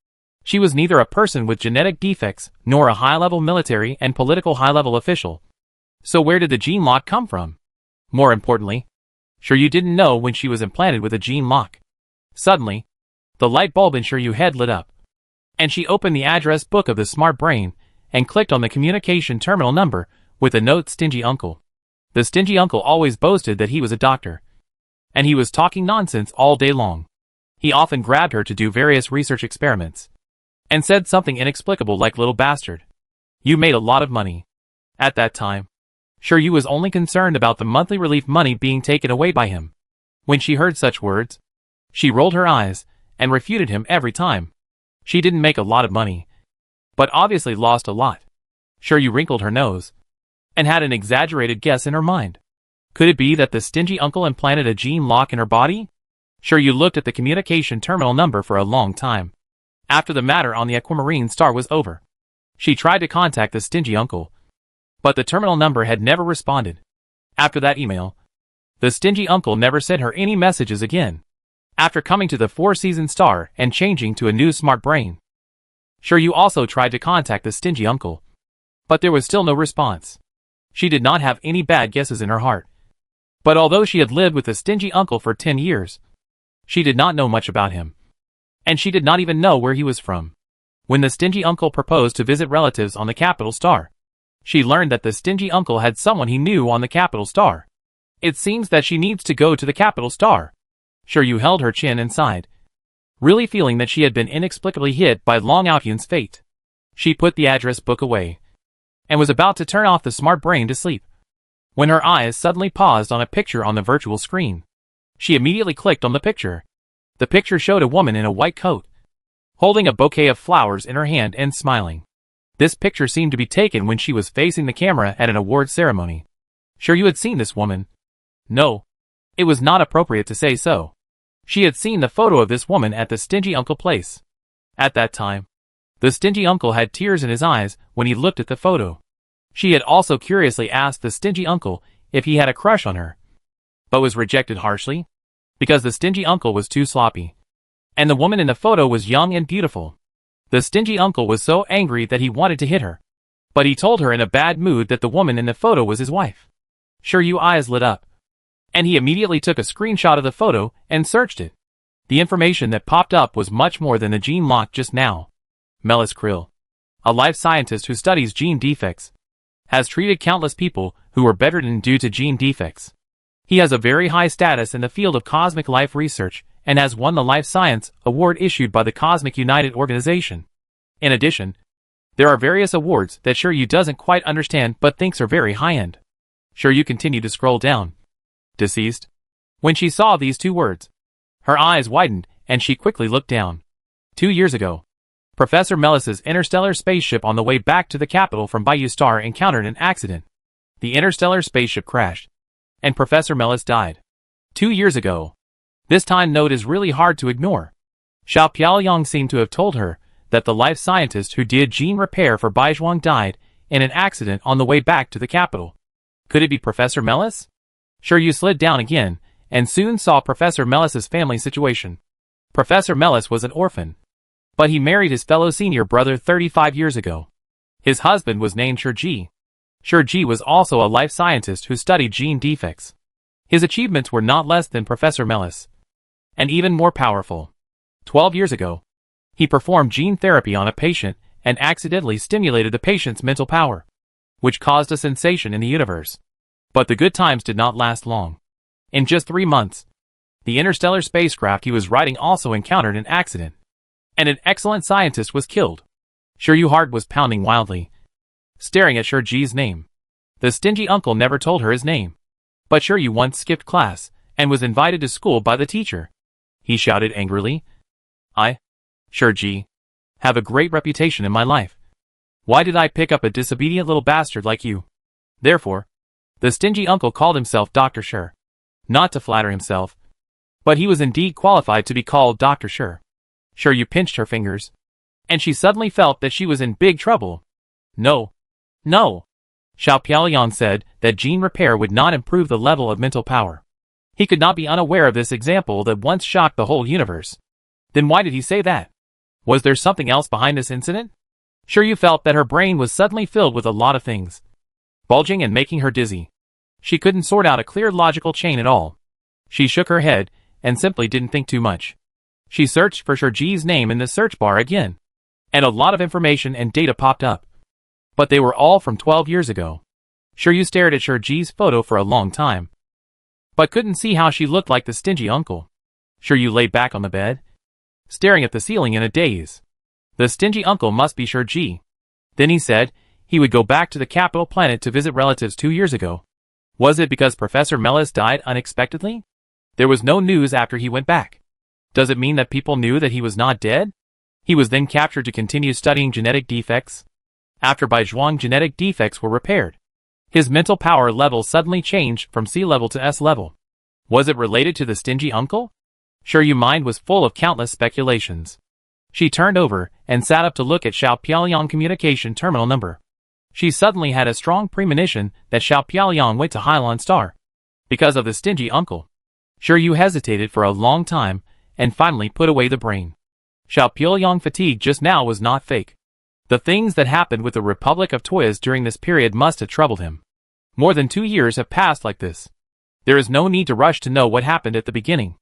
She was neither a person with genetic defects nor a high-level military and political high-level official. So where did the gene lock come from? More importantly, Sure Yu didn't know when she was implanted with a gene lock. Suddenly, the light bulb in Sure Yu's head lit up, and she opened the address book of the smart brain and clicked on the communication terminal number with the note Stingy Uncle. The stingy uncle always boasted that he was a doctor, and he was talking nonsense all day long. He often grabbed her to do various research experiments, and said something inexplicable like little bastard. You made a lot of money. At that time, Sure Yu was only concerned about the monthly relief money being taken away by him. When she heard such words, she rolled her eyes and refuted him every time. She didn't make a lot of money, but obviously lost a lot. Sure Yu wrinkled her nose and had an exaggerated guess in her mind. Could it be that the stingy uncle implanted a gene lock in her body? Sure Yu looked at the communication terminal number for a long time. After the matter on the aquamarine star was over, She tried to contact the stingy uncle, but the terminal number had never responded. After that email, the stingy uncle never sent her any messages again. After coming to the Four-Season Star and changing to a new smart brain, Shiryu also tried to contact the stingy uncle, but there was still no response. She did not have any bad guesses in her heart. But although she had lived with the stingy uncle for 10 years, she did not know much about him. And she did not even know where he was from. When the stingy uncle proposed to visit relatives on the capital star, she learned that the stingy uncle had someone he knew on the capital star. It seems that she needs to go to the capital star. Shiryu held her chin and sighed, really feeling that she had been inexplicably hit by Long Aohyun's fate. She put the address book away and was about to turn off the smart brain to sleep, when her eyes suddenly paused on a picture on the virtual screen. She immediately clicked on the picture. The picture showed a woman in a white coat, holding a bouquet of flowers in her hand and smiling. This picture seemed to be taken when she was facing the camera at an award ceremony. Shiryu had seen this woman. No, it was not appropriate to say so. She had seen the photo of this woman at the stingy uncle place. At that time, the stingy uncle had tears in his eyes when he looked at the photo. She had also curiously asked the stingy uncle if he had a crush on her, but was rejected harshly, because the stingy uncle was too sloppy, and the woman in the photo was young and beautiful. The stingy uncle was so angry that he wanted to hit her, but he told her in a bad mood that the woman in the photo was his wife. Shiryu's eyes lit up, and he immediately took a screenshot of the photo and searched it. The information that popped up was much more than the gene lock just now. Melis Krill, a life scientist who studies gene defects, has treated countless people who were bedridden due to gene defects. He has a very high status in the field of cosmic life research and has won the Life Science Award issued by the Cosmic United Organization. In addition, there are various awards that Shiryu doesn't quite understand but thinks are very high-end. Shiryu continued to scroll down. Deceased. When she saw these two words, her eyes widened and she quickly looked down. 2 years ago, Professor Melis's interstellar spaceship on the way back to the capital from Bayou Star encountered an accident. The interstellar spaceship crashed, and Professor Melis died. 2 years ago. This time note is really hard to ignore. Xiao Piaoyang seemed to have told her that the life scientist who did gene repair for Baizhuang died in an accident on the way back to the capital. Could it be Professor Melis? Shiryu slid down again, and soon saw Professor Melis's family situation. Professor Melis was an orphan, but he married his fellow senior brother 35 years ago. His husband was named Shirji. Shirji was also a life scientist who studied gene defects. His achievements were not less than Professor Melis, and even more powerful. 12 years ago, he performed gene therapy on a patient and accidentally stimulated the patient's mental power, which caused a sensation in the universe. But the good times did not last long. In just 3 months, the interstellar spacecraft he was riding also encountered an accident, and an excellent scientist was killed. Shiryu's heart was pounding wildly, staring at Shirji's name. The stingy uncle never told her his name, but Shiryu once skipped class and was invited to school by the teacher. He shouted angrily, "I, Shirji, have a great reputation in my life. Why did I pick up a disobedient little bastard like you?" Therefore, the stingy uncle called himself Dr. Shir. Not to flatter himself, but he was indeed qualified to be called Dr. Shir. Shiryu pinched her fingers, and she suddenly felt that she was in big trouble. No. No. Xiao Piaoyang said that gene repair would not improve the level of mental power. He could not be unaware of this example that once shocked the whole universe. Then why did he say that? Was there something else behind this incident? Shiryu felt that her brain was suddenly filled with a lot of things, bulging and making her dizzy. She couldn't sort out a clear logical chain at all. She shook her head and simply didn't think too much. She searched for Shirji's name in the search bar again, and a lot of information and data popped up. But they were all from 12 years ago. Shiryu stared at Shirji's photo for a long time, but couldn't see how she looked like the stingy uncle. Shiryu lay back on the bed, staring at the ceiling in a daze. The stingy uncle must be Shirji. Then he said he would go back to the capital planet to visit relatives 2 years ago. Was it because Professor Melis died unexpectedly? There was no news after he went back. Does it mean that people knew that he was not dead? He was then captured to continue studying genetic defects. After Baizhuang genetic defects were repaired, his mental power level suddenly changed from C level to S level. Was it related to the stingy uncle? Shiryu's mind was full of countless speculations. She turned over and sat up to look at Xiao Piaoliang communication terminal number. She suddenly had a strong premonition that Xiao Piaoliang went to Hylon Star because of the stingy uncle. Shiryu hesitated for a long time and finally put away the brain. Xiao Piaoliang fatigue just now was not fake. The things that happened with the Republic of Toyas during this period must have troubled him. More than 2 years have passed like this. There is no need to rush to know what happened at the beginning.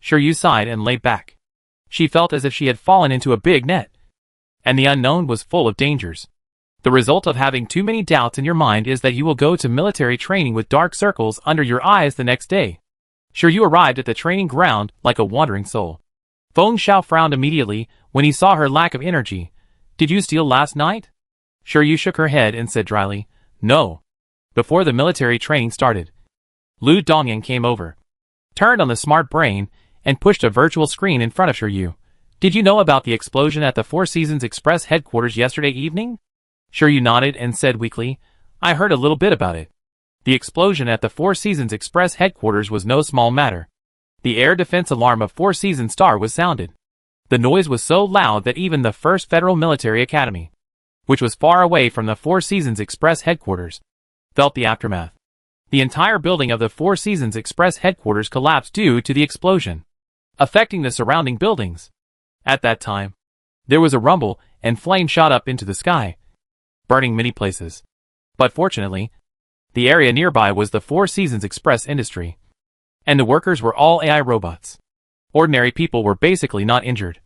Shiryu sighed and lay back. She felt as if she had fallen into a big net, and the unknown was full of dangers. The result of having too many doubts in your mind is that you will go to military training with dark circles under your eyes the next day. Shiryu arrived at the training ground like a wandering soul. Feng Xiao frowned immediately when he saw her lack of energy. Did you steal last night? Shiryu shook her head and said dryly, no. Before the military training started, Lu Dongyan came over, turned on the smart brain, and pushed a virtual screen in front of Shiryu. Did you know about the explosion at the Four Seasons Express headquarters yesterday evening? Shiryu nodded and said weakly, I heard a little bit about it. The explosion at the Four Seasons Express headquarters was no small matter. The air defense alarm of Four Seasons Star was sounded. The noise was so loud that even the 1st Federal Military Academy, which was far away from the Four Seasons Express headquarters, felt the aftermath. The entire building of the Four Seasons Express headquarters collapsed due to the explosion, affecting the surrounding buildings. At that time, there was a rumble and flames shot up into the sky, burning many places. But fortunately, the area nearby was the Four Seasons Express industry, and the workers were all AI robots. Ordinary people were basically not injured.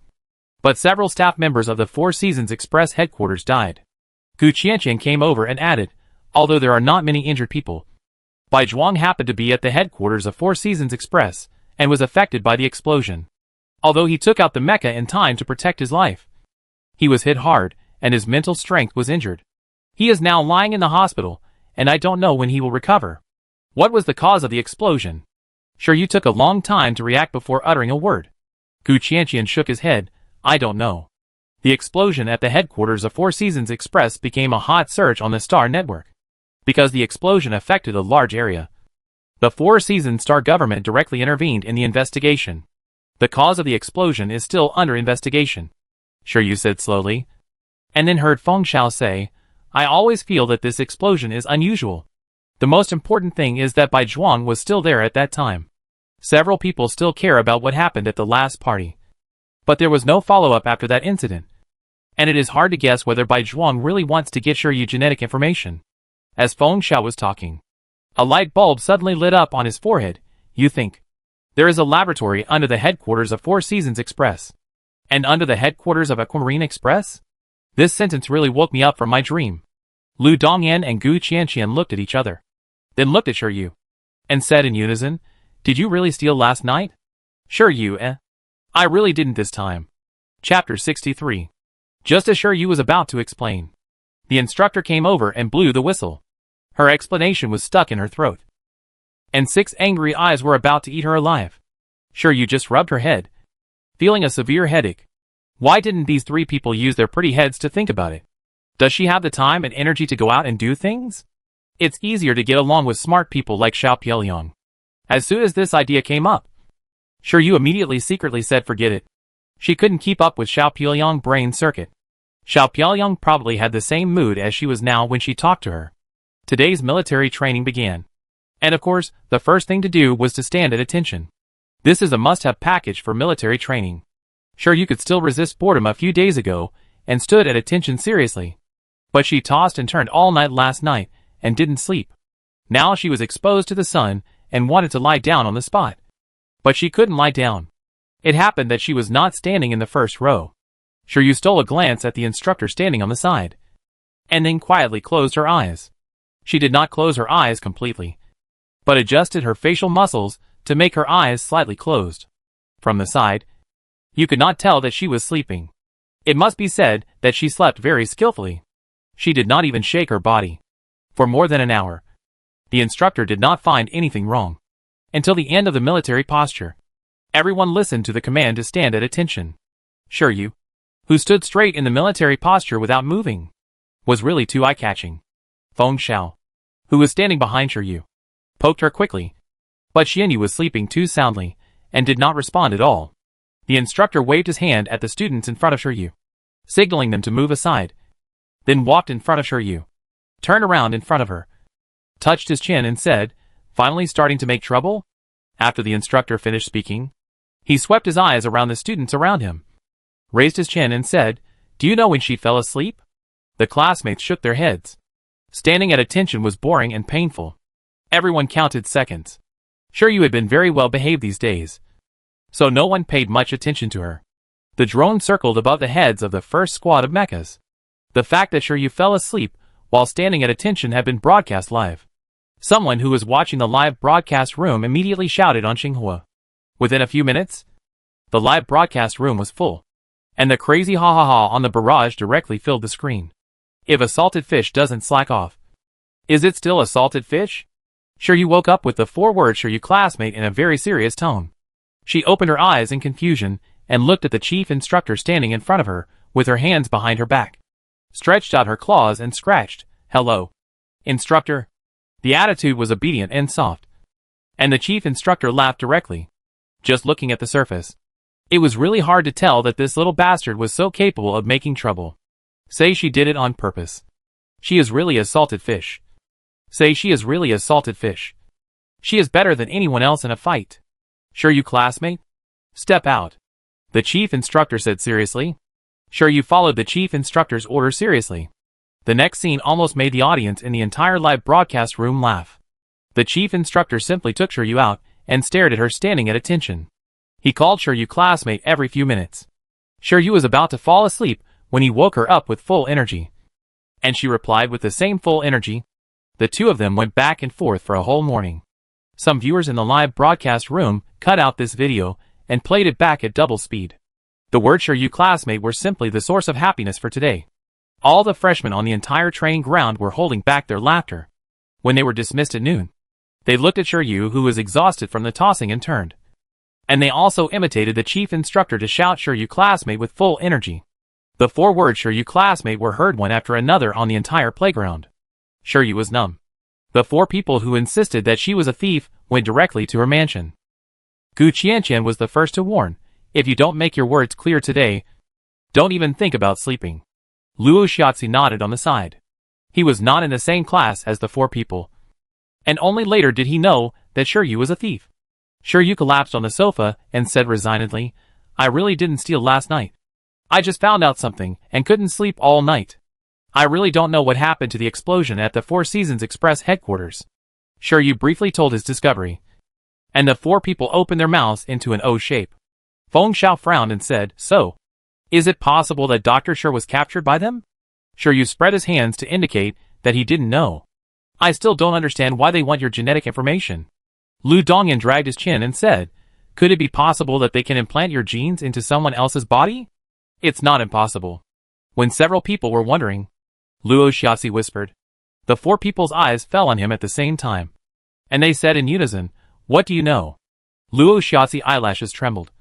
But several staff members of the Four Seasons Express headquarters died. Gu Qianqian came over and added, although there are not many injured people, Bai Zhuang happened to be at the headquarters of Four Seasons Express and was affected by the explosion. Although he took out the mecha in time to protect his life, he was hit hard and his mental strength was injured. He is now lying in the hospital, and I don't know when he will recover. What was the cause of the explosion? Shiryu took a long time to react before uttering a word. Gu Qianqian shook his head, I don't know. The explosion at the headquarters of Four Seasons Express became a hot search on the Star Network. Because the explosion affected a large area, the Four Seasons Star government directly intervened in the investigation. The cause of the explosion is still under investigation, Shiryu said slowly, and then heard Feng Xiao say, I always feel that this explosion is unusual. The most important thing is that Bai Zhuang was still there at that time. Several people still care about what happened at the last party. But there was no follow-up after that incident. And it is hard to guess whether Bai Zhuang really wants to get Shiryu genetic information. As Feng Xiao was talking, a light bulb suddenly lit up on his forehead. You think? There is a laboratory under the headquarters of Four Seasons Express. And under the headquarters of Aquamarine Express? This sentence really woke me up from my dream. Lu Dongyan and Gu Qianqian looked at each other, then looked at Shiryu, and said in unison, Did you really steal last night? Shiryu, I really didn't this time. Chapter 63. Just as Shiryu was about to explain, the instructor came over and blew the whistle. Her explanation was stuck in her throat, and 6 angry eyes were about to eat her alive. Shiryu just rubbed her head, feeling a severe headache. Why didn't these 3 people use their pretty heads to think about it? Does she have the time and energy to go out and do things? It's easier to get along with smart people like Xiao Piaoliang. As soon as this idea came up, Shiryu immediately secretly said forget it. She couldn't keep up with Xiao Piaoliang's brain circuit. Xiao Piaoliang probably had the same mood as she was now when she talked to her. Today's military training began. And of course, the first thing to do was to stand at attention. This is a must-have package for military training. Sure, you could still resist boredom a few days ago, and stood at attention seriously. But she tossed and turned all night last night, and didn't sleep. Now she was exposed to the sun, and wanted to lie down on the spot. But she couldn't lie down. It happened that she was not standing in the first row. Shiryu stole a glance at the instructor standing on the side, and then quietly closed her eyes. She did not close her eyes completely, but adjusted her facial muscles to make her eyes slightly closed. From the side, you could not tell that she was sleeping. It must be said that she slept very skillfully. She did not even shake her body. For more than an hour, the instructor did not find anything wrong. Until the end of the military posture, everyone listened to the command to stand at attention. Shiryu, who stood straight in the military posture without moving, was really too eye-catching. Feng Xiao, who was standing behind Shiryu, poked her quickly, but Xianyu was sleeping too soundly and did not respond at all. The instructor waved his hand at the students in front of Shiryu, signaling them to move aside, then walked in front of Shiryu, turned around in front of her, touched his chin and said, finally starting to make trouble? After the instructor finished speaking, he swept his eyes around the students around him, raised his chin and said, do you know when she fell asleep? The classmates shook their heads. Standing at attention was boring and painful. Everyone counted seconds. Shiryu had been very well behaved these days, so no one paid much attention to her. The drone circled above the heads of the first squad of mechas. The fact that Shiryu fell asleep while standing at attention had been broadcast live. Someone who was watching the live broadcast room immediately shouted on Xinhua. Within a few minutes, the live broadcast room was full, and the crazy ha ha ha on the barrage directly filled the screen. If a salted fish doesn't slack off, is it still a salted fish? Shiryu woke up with the 4 words Shiryu classmate in a very serious tone. She opened her eyes in confusion and looked at the chief instructor standing in front of her with her hands behind her back, stretched out her claws and scratched, hello, instructor. The attitude was obedient and soft, and the chief instructor laughed directly, just looking at the surface. It was really hard to tell that this little bastard was so capable of making trouble. Say she did it on purpose. She is really a salted fish. Say she is really a salted fish. She is better than anyone else in a fight. Shiryu classmate? Step out. The chief instructor said seriously. Shiryu followed the chief instructor's order seriously. The next scene almost made the audience in the entire live broadcast room laugh. The chief instructor simply took Shiryu out and stared at her standing at attention. He called Shiryu classmate every few minutes. Shiryu was about to fall asleep when he woke her up with full energy, and she replied with the same full energy. The two of them went back and forth for a whole morning. Some viewers in the live broadcast room cut out this video and played it back at double speed. The words Shiryu classmate were simply the source of happiness for today. All the freshmen on the entire training ground were holding back their laughter. When they were dismissed at noon, they looked at Shiryu, who was exhausted from the tossing, and turned. And they also imitated the chief instructor to shout Shiryu classmate with full energy. The 4 words Shiryu classmate were heard one after another on the entire playground. Shiryu was numb. The 4 people who insisted that she was a thief went directly to her mansion. Gu Qianqian was the first to warn, if you don't make your words clear today, don't even think about sleeping. Luo Xiaozi nodded on the side. He was not in the same class as the 4 people, and only later did he know that Shiryu was a thief. Shiryu collapsed on the sofa and said resignedly, I really didn't steal last night. I just found out something and couldn't sleep all night. I really don't know what happened to the explosion at the 4 Seasons Express headquarters. Shiryu briefly told his discovery, and the 4 people opened their mouths into an O shape. Feng Xiao frowned and said, so, is it possible that Dr. Shi was captured by them? Shiryu spread his hands to indicate that he didn't know. I still don't understand why they want your genetic information. Lu Dongyan dragged his chin and said, could it be possible that they can implant your genes into someone else's body? It's not impossible. When several people were wondering, Luo Xiaozi whispered. The 4 people's eyes fell on him at the same time, and they said in unison, what do you know? Luo Xiaozi's eyelashes trembled,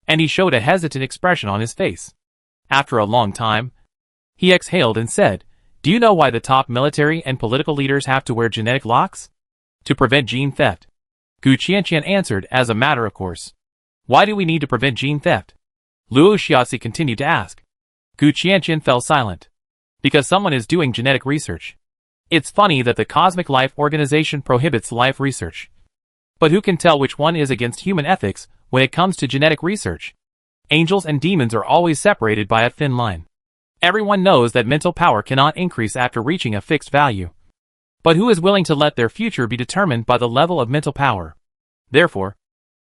and he showed a hesitant expression on his face. After a long time, he exhaled and said, do you know why the top military and political leaders have to wear genetic locks? To prevent gene theft. Gu Qianqian answered as a matter of course. Why do we need to prevent gene theft? Luo Xiaozi continued to ask. Gu Qianqian fell silent. Because someone is doing genetic research. It's funny that the Cosmic Life Organization prohibits life research. But who can tell which one is against human ethics when it comes to genetic research? Angels and demons are always separated by a thin line. Everyone knows that mental power cannot increase after reaching a fixed value. But who is willing to let their future be determined by the level of mental power? Therefore,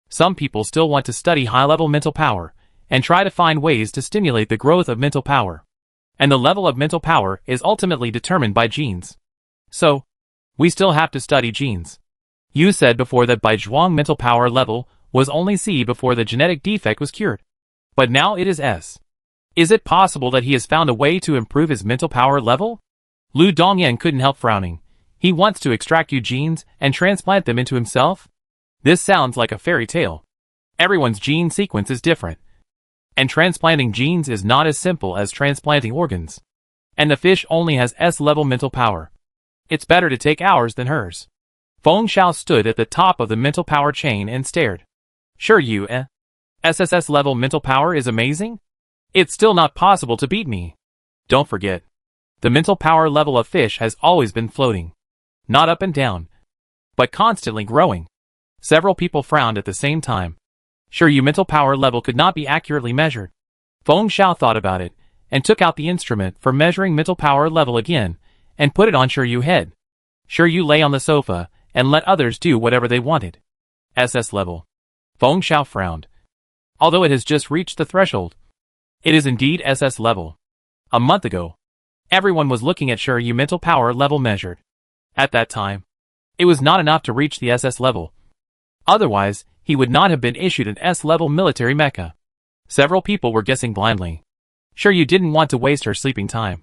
some people still want to study high-level mental power and try to find ways to stimulate the growth of mental power. And the level of mental power is ultimately determined by genes. So, we still have to study genes. You said before that Bai Zhuang mental power level was only C before the genetic defect was cured. But now it is S. Is it possible that he has found a way to improve his mental power level? Lu Dongyan couldn't help frowning. He wants to extract you genes and transplant them into himself? This sounds like a fairy tale. Everyone's gene sequence is different. And transplanting genes is not as simple as transplanting organs. And the fish only has S-level mental power. It's better to take ours than hers. Feng Xiao stood at the top of the mental power chain and stared. Sure you, SSS level mental power is amazing? It's still not possible to beat me. Don't forget. The mental power level of fish has always been floating. Not up and down, but constantly growing. Several people frowned at the same time. Sure, your mental power level could not be accurately measured. Feng Xiao thought about it, and took out the instrument for measuring mental power level again, and put it on Shiryu head. Shiryu lay on the sofa, and let others do whatever they wanted. SS level. Feng Xiao frowned. Although it has just reached the threshold, it is indeed SS level. A month ago, everyone was looking at Shiryu mental power level measured. At that time, it was not enough to reach the SS level. Otherwise, he would not have been issued an S-level military mecha. Several people were guessing blindly. Shiryu didn't want to waste her sleeping time,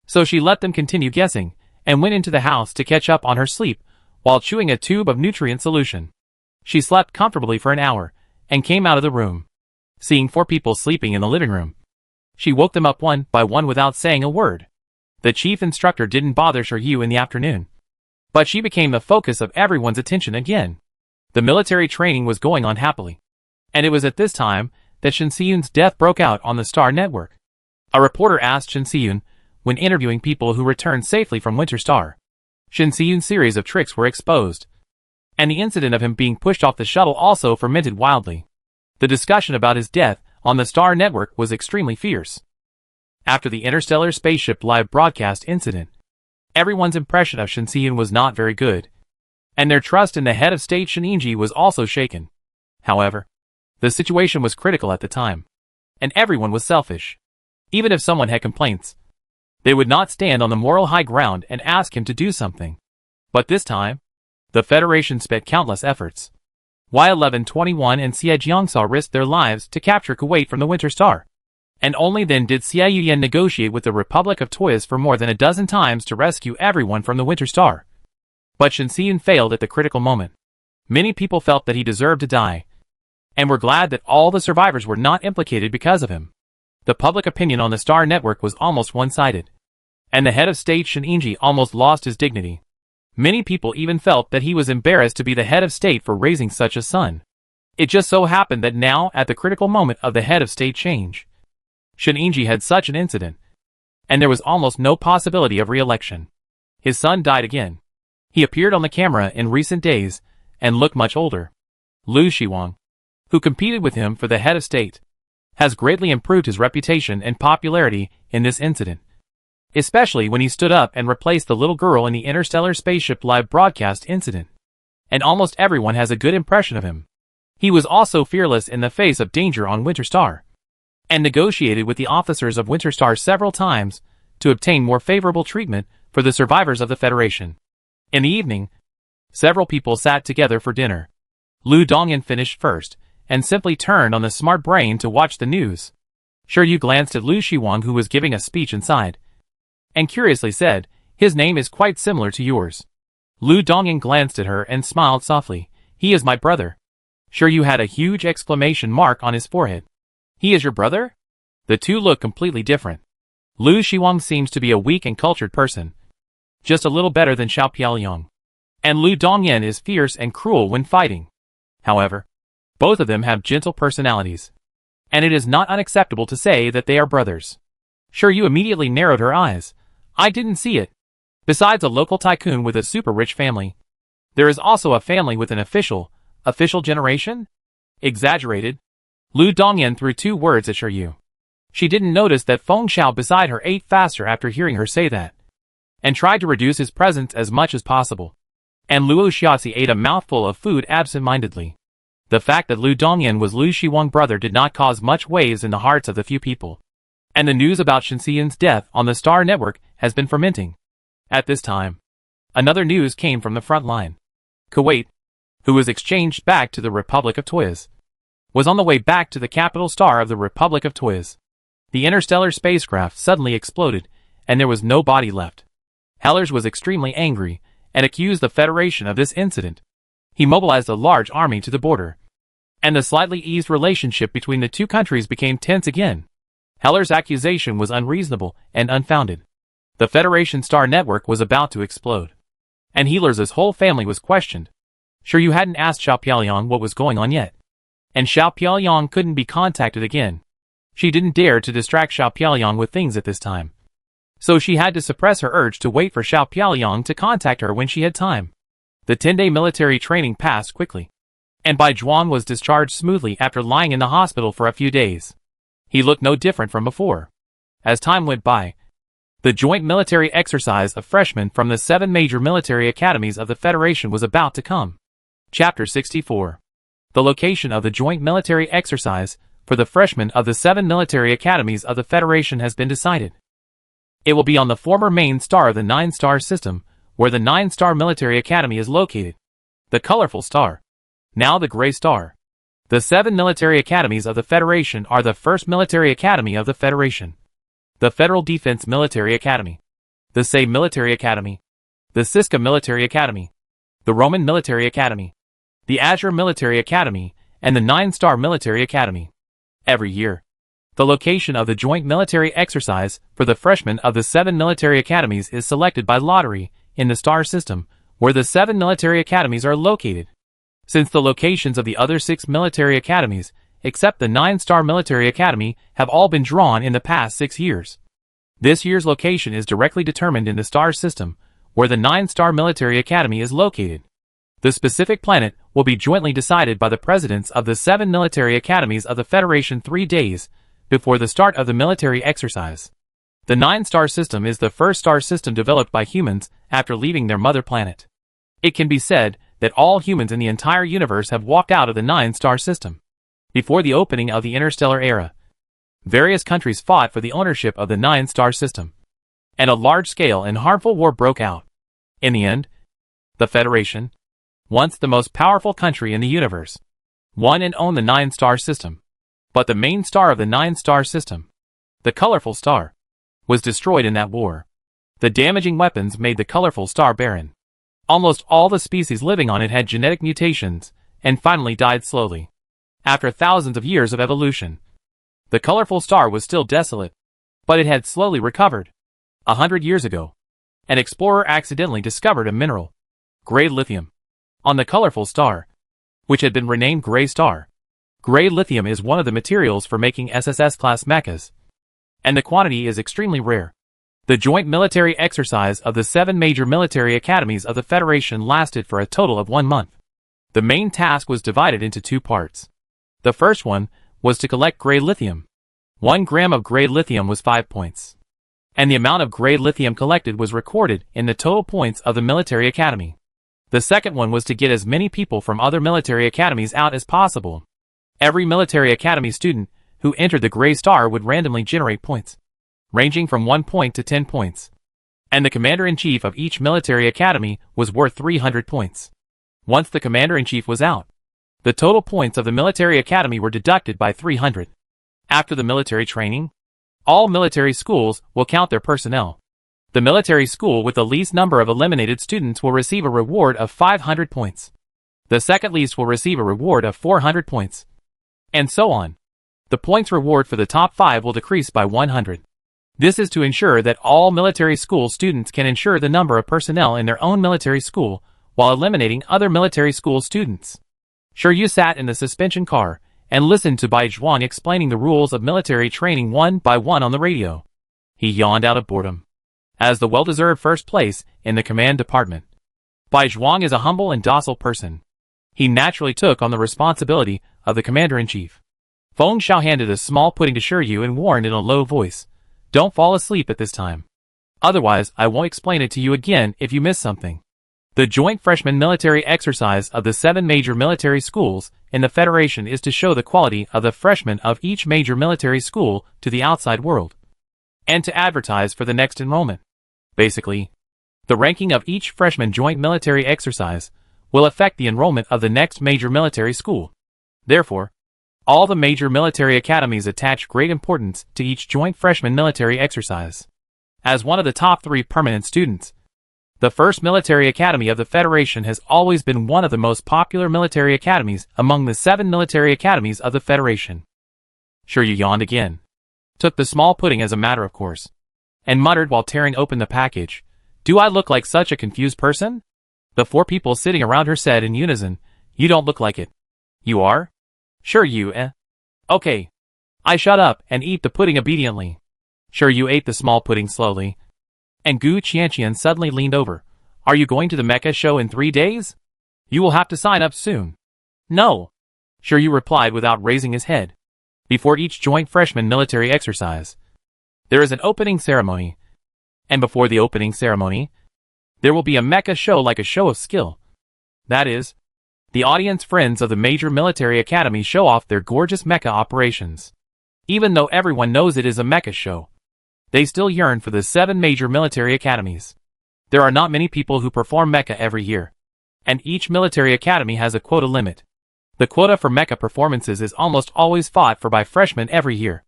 so she let them continue guessing, and went into the house to catch up on her sleep, while chewing a tube of nutrient solution. She slept comfortably for an hour, and came out of the room, seeing 4 people sleeping in the living room. She woke them up one by one without saying a word. The chief instructor didn't bother Shiryu in the afternoon, but she became the focus of everyone's attention again. The military training was going on happily, and it was at this time that Shen Xiyun's death broke out on the Star Network. A reporter asked Shen Xiyun, when interviewing people who returned safely from Winter Star. Shen Xiyun's series of tricks were exposed, and the incident of him being pushed off the shuttle also fermented wildly. The discussion about his death on the Star Network was extremely fierce. After the Interstellar spaceship live broadcast incident, everyone's impression of Shen Xiyun was not very good, and their trust in the head of state Shen Yingji was also shaken. However, the situation was critical at the time, and everyone was selfish. Even if someone had complaints, they would not stand on the moral high ground and ask him to do something. But this time, the Federation spent countless efforts. Y1121 and Xie Jiangsa risked their lives to capture Kuwait from the Winter Star, and only then did Xie Yuyan negotiate with the Republic of Toys for more than a dozen times to rescue everyone from the Winter Star. But Shen Xiyun failed at the critical moment. Many people felt that he deserved to die, and were glad that all the survivors were not implicated because of him. The public opinion on the Star Network was almost one-sided, and the head of state Shen Yingji almost lost his dignity. Many people even felt that he was embarrassed to be the head of state for raising such a son. It just so happened that now, at the critical moment of the head of state change, Shen Yingji had such an incident, and there was almost no possibility of re-election. His son died again. He appeared on the camera in recent days, and looked much older. Lu Shiwang, who competed with him for the head of state, has greatly improved his reputation and popularity in this incident, especially when he stood up and replaced the little girl in the Interstellar spaceship live broadcast incident. And almost everyone has a good impression of him. He was also fearless in the face of danger on Winter Star, and negotiated with the officers of Winter Star several times to obtain more favorable treatment for the survivors of the Federation. In the evening, several people sat together for dinner. Lu Dongyan finished first, and simply turned on the smart brain to watch the news. Shiryu glanced at Lu Shiwang, who was giving a speech inside, and curiously said, "His name is quite similar to yours." Lu Dongyan glanced at her and smiled softly. "He is my brother." Shiryu had a huge exclamation mark on his forehead. "He is your brother?" The two look completely different. Lu Shiwang seems to be a weak and cultured person, just a little better than Xiao Piaoliang. And Lu Dongyan is fierce and cruel when fighting. However, both of them have gentle personalities, and it is not unacceptable to say that they are brothers. Shiryu immediately narrowed her eyes. "I didn't see it. Besides a local tycoon with a super rich family, there is also a family with an official generation?" Exaggerated. Lu Dongyan threw 2 words at Shiryu. She didn't notice that Feng Xiao beside her ate faster after hearing her say that, and tried to reduce his presence as much as possible. And Luo Xiaozi ate a mouthful of food absent-mindedly. The fact that Lu Dongyan was Lu Shiwang's brother did not cause much waves in the hearts of the few people. And the news about Shen Xiyun's death on the Star Network has been fermenting. At this time, another news came from the front line. Kuwait, who was exchanged back to the Republic of Toys, was on the way back to the capital star of the Republic of Toys. The interstellar spacecraft suddenly exploded, and there was no body left. Hellers was extremely angry, and accused the Federation of this incident. He mobilized a large army to the border, and the slightly eased relationship between the two countries became tense again. Heller's accusation was unreasonable and unfounded. The Federation Star Network was about to explode, and Healer's whole family was questioned. Sure, you hadn't asked Xiao Piaoliang what was going on yet. and Xiao Piaoyang couldn't be contacted again. She didn't dare to distract Xiao Piaoyang with things at this time. So she had to suppress her urge to wait for Xiao Piaoyang to contact her when she had time. The 10-day military training passed quickly, and Bai Zhuang was discharged smoothly after lying in the hospital for a few days. He looked no different from before. As time went by, the joint military exercise of freshmen from the 7 major military academies of the Federation was about to come. Chapter 64. The location of the joint military exercise for the freshmen of the 7 military academies of the Federation has been decided. It will be on the former main star of the 9-star system, where the 9-star military academy is located. The colorful star. Now the gray star. The 7 military academies of the Federation are the 1st Military Academy of the Federation, the Federal Defense Military Academy, the Say Military Academy, the Siska Military Academy, the Roman Military Academy, the Azure Military Academy, and the 9-star Military Academy. Every year, the location of the joint military exercise for the freshmen of the 7 military academies is selected by lottery in the star system, where the 7 military academies are located. Since the locations of the other 6 military academies, except the 9-star military academy, have all been drawn in the past 6 years, this year's location is directly determined in the star system, where the 9-star military academy is located. The specific planet will be jointly decided by the presidents of the 7 military academies of the Federation 3 days before the start of the military exercise. The 9-star system is the first star system developed by humans after leaving their mother planet. It can be said that all humans in the entire universe have walked out of the 9-star system. Before the opening of the Interstellar era, various countries fought for the ownership of the 9-star system, and a large-scale and harmful war broke out. In the end, the Federation, once the most powerful country in the universe, won and owned the 9-star system. But the main star of the 9-star system, the colorful star, was destroyed in that war. The damaging weapons made the colorful star barren. Almost all the species living on it had genetic mutations, and finally died slowly. After thousands of years of evolution, the colorful star was still desolate, but it had slowly recovered. 100 years ago, an explorer accidentally discovered a mineral, gray lithium, on the colorful star, which had been renamed Gray Star. Gray lithium is one of the materials for making SSS-class mechas, and the quantity is extremely rare. The joint military exercise of the 7 major military academies of the Federation lasted for a total of 1 month. The main task was divided into 2 parts. The first one was to collect gray lithium. 1 gram of gray lithium was 5 points, and the amount of gray lithium collected was recorded in the total points of the military academy. The second one was to get as many people from other military academies out as possible. Every military academy student who entered the Gray Star would randomly generate points, ranging from 1 point to 10 points. And the commander-in-chief of each military academy was worth 300 points. Once the commander-in-chief was out, the total points of the military academy were deducted by 300. After the military training, all military schools will count their personnel. The military school with the least number of eliminated students will receive a reward of 500 points. The second least will receive a reward of 400 points. And so on. The points reward for the top 5 will decrease by 100. This is to ensure that all military school students can ensure the number of personnel in their own military school while eliminating other military school students. Sure, you sat in the suspension car and listened to Bai Zhuang explaining the rules of military training one by one on the radio. He yawned out of boredom. As the well-deserved first place in the command department, Bai Zhuang is a humble and docile person. He naturally took on the responsibility of the commander-in-chief. Feng Xiao handed a small pudding to Shiryu and warned in a low voice, "Don't fall asleep at this time. Otherwise, I won't explain it to you again if you miss something." The joint freshman military exercise of the 7 major military schools in the Federation is to show the quality of the freshmen of each major military school to the outside world, and to advertise for the next enrollment. Basically, the ranking of each freshman joint military exercise will affect the enrollment of the next major military school. Therefore, all the major military academies attach great importance to each joint freshman military exercise. As one of the top 3 permanent students, the 1st Military Academy of the Federation has always been one of the most popular military academies among the 7 military academies of the Federation. Shiryu yawned again, took the small pudding as a matter of course, and muttered while tearing open the package, "Do I look like such a confused person?" The 4 people sitting around her said in unison, "You don't look like it." "You are?" Sure you, Okay. I shut up and eat the pudding obediently. Sure you ate the small pudding slowly. And Gu Qianqian suddenly leaned over. Are you going to the mecha show in 3 days? You will have to sign up soon. No. Sure you replied without raising his head. Before each joint freshman military exercise, there is an opening ceremony. And before the opening ceremony, there will be a mecha show like a show of skill. That is, the audience friends of the major military academy show off their gorgeous mecha operations. Even though everyone knows it is a mecha show, they still yearn for the 7 major military academies. There are not many people who perform mecha every year, and each military academy has a quota limit. The quota for mecha performances is almost always fought for by freshmen every year,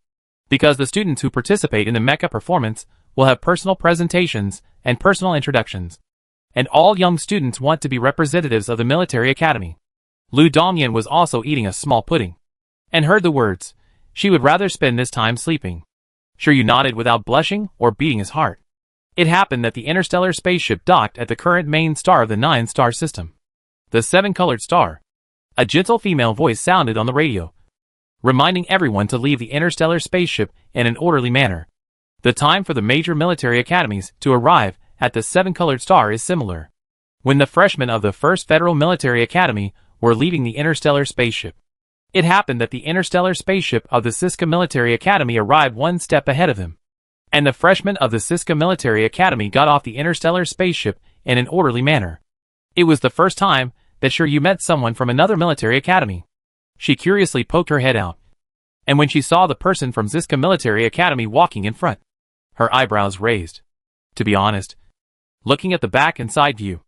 because the students who participate in the mecha performance will have personal presentations and personal introductions, and all young students want to be representatives of the military academy. Lu Dongyan was also eating a small pudding, and heard the words. She would rather spend this time sleeping. Sure you nodded without blushing or beating his heart. It happened that the interstellar spaceship docked at the current main star of the 9-star system, the 7-colored star. A gentle female voice sounded on the radio, reminding everyone to leave the interstellar spaceship in an orderly manner. The time for the major military academies to arrive at the 7-colored star is similar. When the freshmen of the 1st Federal Military Academy were leaving the interstellar spaceship, it happened that the interstellar spaceship of the Siska Military Academy arrived 1 step ahead of them, and the freshmen of the Siska Military Academy got off the interstellar spaceship in an orderly manner. It was the first time that Sure you met someone from another military academy. She curiously poked her head out, and when she saw the person from Siska Military Academy walking in front, her eyebrows raised. To be honest, looking at the back and side view,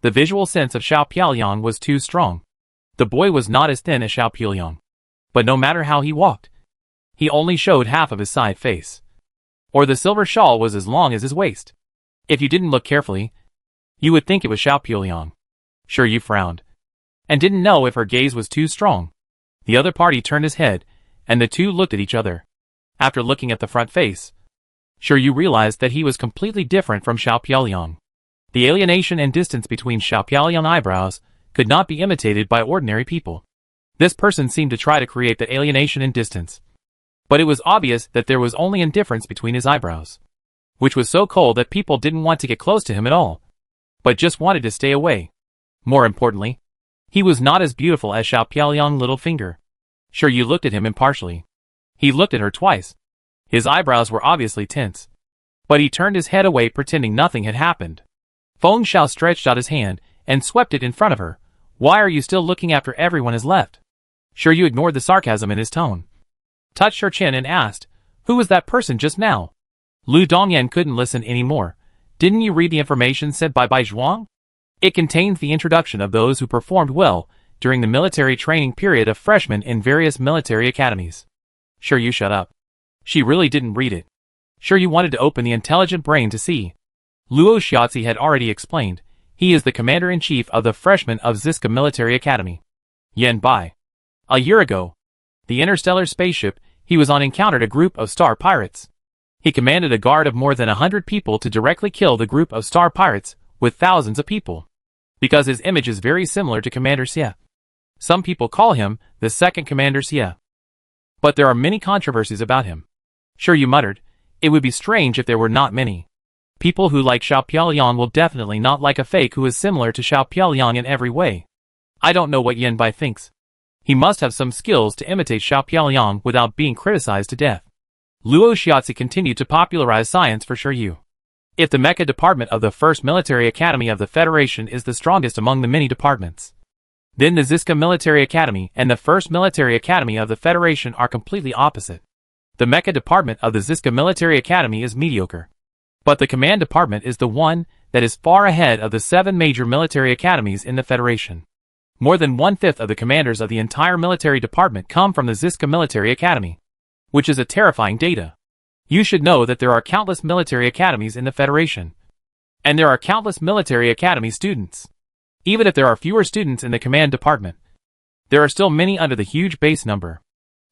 the visual sense of Xiao Piaoliang was too strong. The boy was not as thin as Xiao Piaoliang, but no matter how he walked, he only showed half of his side face. Or the silver shawl was as long as his waist. If you didn't look carefully, you would think it was Xiao Piaoliang. Sure you frowned, and didn't know if her gaze was too strong. The other party turned his head, and the two looked at each other. After looking at the front face, Sure you realized that he was completely different from Xiao Piaoliang. The alienation and distance between Xiao Piaoliang's eyebrows could not be imitated by ordinary people. This person seemed to try to create that alienation and distance, but it was obvious that there was only indifference between his eyebrows, which was so cold that people didn't want to get close to him at all, but just wanted to stay away. More importantly, he was not as beautiful as Xiao Piaoliang's little finger. Sure you looked at him impartially. He looked at her twice. His eyebrows were obviously tense, but he turned his head away pretending nothing had happened. Feng Xiao stretched out his hand and swept it in front of her. Why are you still looking after everyone has left? Sure you ignored the sarcasm in his tone, touched her chin and asked, who was that person just now? Lu Dongyan couldn't listen anymore. Didn't you read the information sent by Bai Zhuang? It contains the introduction of those who performed well during the military training period of freshmen in various military academies. Sure you shut up. She really didn't read it. Sure you wanted to open the intelligent brain to see. Luo Xiaozi had already explained. He is the commander-in-chief of the freshmen of Siska Military Academy. Yan Bai. A year ago, the interstellar spaceship he was on encountered a group of star pirates. He commanded a guard of more than 100 people to directly kill the group of star pirates with thousands of people, because his image is very similar to Commander Xie. Some people call him the second Commander Xie, but there are many controversies about him. Sure you muttered, it would be strange if there were not many. People who like Xiao Piaoliang will definitely not like a fake who is similar to Xiao Piaoliang in every way. I don't know what Yan Bai thinks. He must have some skills to imitate Xiao Piaoliang without being criticized to death. Luo Xiaozi continued to popularize science for Sure you. If the mecha department of the 1st Military Academy of the Federation is the strongest among the many departments, then the Siska Military Academy and the 1st Military Academy of the Federation are completely opposite. The mecha department of the Siska Military Academy is mediocre, but the command department is the one that is far ahead of the 7 major military academies in the Federation. More than 1/5 of the commanders of the entire military department come from the Siska Military Academy, which is a terrifying data. You should know that there are countless military academies in the Federation, and there are countless military academy students. Even if there are fewer students in the command department, there are still many under the huge base number.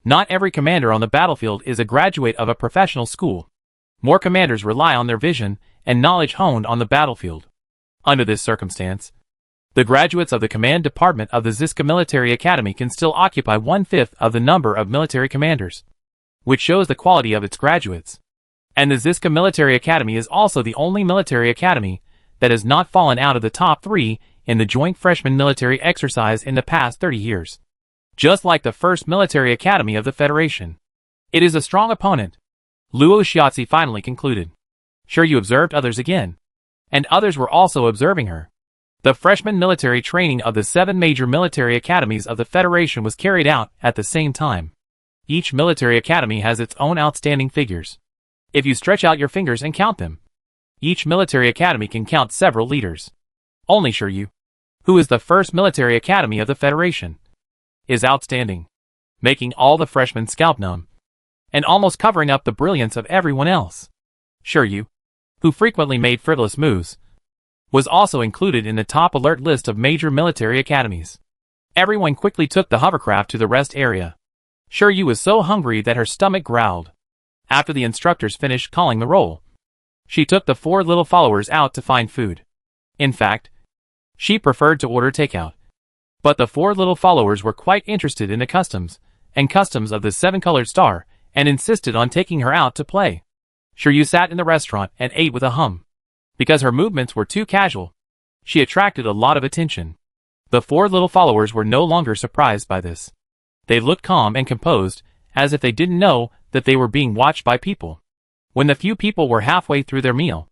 Not every commander on the battlefield is a graduate of a professional school. More commanders rely on their vision and knowledge honed on the battlefield. Under this circumstance, The graduates of the command department of the Ziska Military Academy can still occupy 1/5 of the number of military commanders, which shows the quality of its graduates. And the Ziska Military Academy is also the only military academy that has not fallen out of the top 3 in the joint freshman military exercise in the past 30 years. Just like the first military academy of the Federation. It is a strong opponent. Luo Shiatsi finally concluded. Sure, you observed others again. And others were also observing her. The freshman military training of the 7 major military academies of the Federation was carried out at the same time. Each military academy has its own outstanding figures. If you stretch out your fingers and count them, each military academy can count several leaders. Only Shiryu, who is the first military academy of the Federation, is outstanding, making all the freshmen scalp numb, and almost covering up the brilliance of everyone else. Shiryu, who frequently made frivolous moves, was also included in the top alert list of major military academies. Everyone quickly took the hovercraft to the rest area. Shiryu was so hungry that her stomach growled. After the instructors finished calling the roll, she took the 4 little followers out to find food. In fact, she preferred to order takeout. But the 4 little followers were quite interested in the customs of the 7-colored star and insisted on taking her out to play. Shiryu sat in the restaurant and ate with a hum. Because her movements were too casual, she attracted a lot of attention. The 4 little followers were no longer surprised by this. They looked calm and composed, as if they didn't know that they were being watched by people. When the few people were halfway through their meal,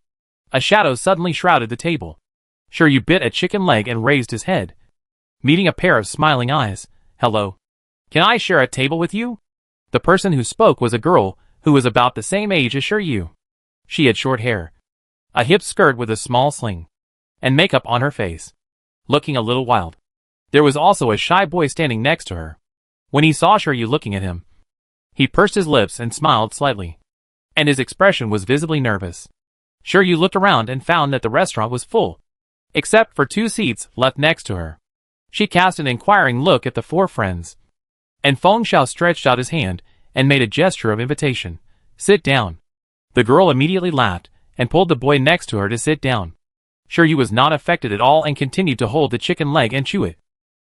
a shadow suddenly shrouded the table. Shiryu bit a chicken leg and raised his head, meeting a pair of smiling eyes. Hello. Can I share a table with you? The person who spoke was a girl who was about the same age as Shiryu. She had short hair, a hip skirt with a small sling, and makeup on her face, looking a little wild. There was also a shy boy standing next to her. When he saw Shiryu looking at him, he pursed his lips and smiled slightly, and his expression was visibly nervous. Shiryu looked around and found that the restaurant was full, except for 2 seats left next to her. She cast an inquiring look at the 4 friends, and Feng Xiao stretched out his hand and made a gesture of invitation. Sit down. The girl immediately laughed and pulled the boy next to her to sit down. Shiryu was not affected at all and continued to hold the chicken leg and chew it.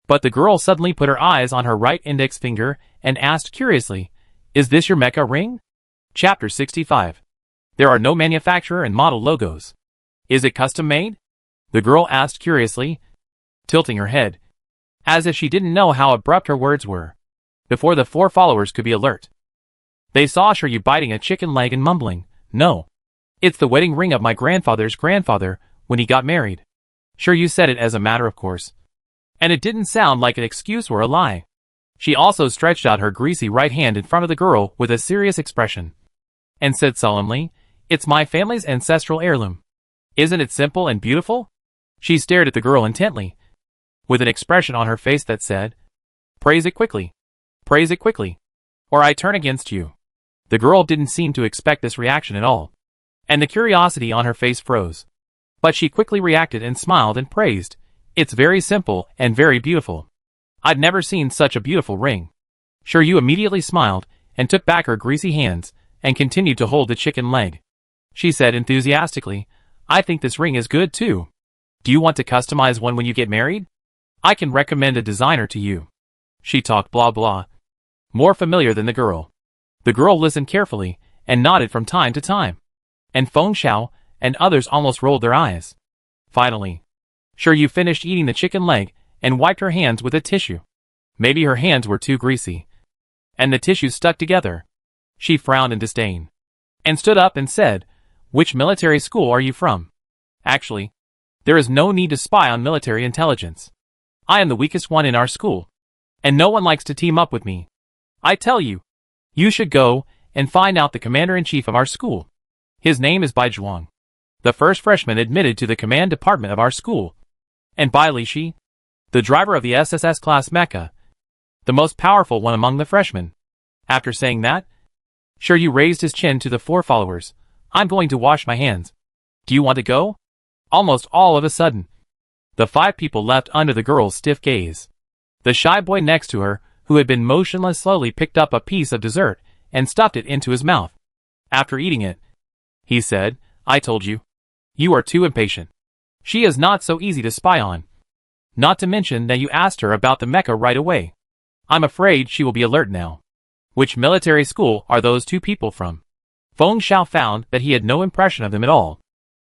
But the girl suddenly put her eyes on her right index finger and asked curiously, Is this your mecha ring? Chapter 65. There are no manufacturer and model logos. Is it custom made? The girl asked curiously, tilting her head, as if she didn't know how abrupt her words were. Before the 4 followers could be alert, they saw Shiryu biting a chicken leg and mumbling, No. It's the wedding ring of my grandfather's grandfather when he got married. Shiryu said it as a matter of course, and it didn't sound like an excuse or a lie. She also stretched out her greasy right hand in front of the girl with a serious expression, and said solemnly, It's my family's ancestral heirloom. Isn't it simple and beautiful? She stared at the girl intently, with an expression on her face that said, Praise it quickly. Praise it quickly, or I turn against you. The girl didn't seem to expect this reaction at all, and the curiosity on her face froze. But she quickly reacted and smiled and praised, It's very simple and very beautiful. I'd never seen such a beautiful ring. Shiryu immediately smiled and took back her greasy hands and continued to hold the chicken leg. She said enthusiastically, I think this ring is good too. Do you want to customize one when you get married? I can recommend a designer to you. She talked blah blah, more familiar than the girl. The girl listened carefully and nodded from time to time, and Feng Xiao and others almost rolled their eyes. Finally, Shiryu finished eating the chicken leg and wiped her hands with a tissue. Maybe her hands were too greasy, and the tissue stuck together. She frowned in disdain, and stood up and said, Which military school are you from? Actually, there is no need to spy on military intelligence. I am the weakest one in our school, and no one likes to team up with me. I tell you, you should go and find out the commander-in-chief of our school. His name is Bai Zhuang, the first freshman admitted to the command department of our school, and Bai Lishi, the driver of the SSS class mecha, the most powerful one among the freshmen. After saying that, Shiryu raised his chin to the 4 followers. I'm going to wash my hands. Do you want to go? Almost all of a sudden, the 5 people left under the girl's stiff gaze. The shy boy next to her, who had been motionless, slowly picked up a piece of dessert and stuffed it into his mouth. After eating it, he said, I told you. You are too impatient. She is not so easy to spy on. Not to mention that you asked her about the mecha right away. I'm afraid she will be alert now. Which military school are those two people from? Feng Xiao found that he had no impression of them at all.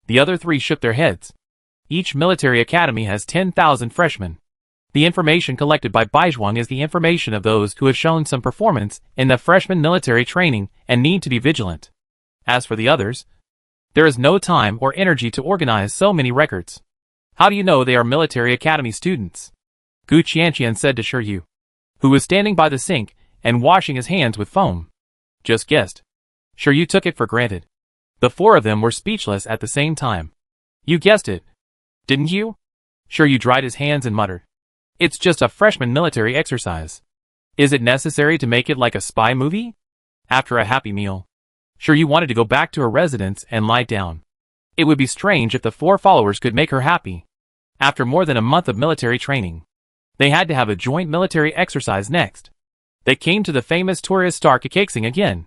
The other three shook their heads. Each military academy has 10,000 freshmen. The information collected by Baizhuang is the information of those who have shown some performance in the freshman military training and need to be vigilant. As for the others, there is no time or energy to organize so many records. How do you know they are military academy students? Gu Qianqian said to Shiyu, who was standing by the sink and washing his hands with foam. Just guessed. Shiyu took it for granted. The four of them were speechless at the same time. You guessed it. Didn't you? Shiyu dried his hands and muttered. It's just a freshman military exercise. Is it necessary to make it like a spy movie? After a happy meal, Shiyu wanted to go back to her residence and lie down. It would be strange if the four followers could make her happy. After more than a month of military training, they had to have a joint military exercise next. They came to the famous tourist star Kakaxing again.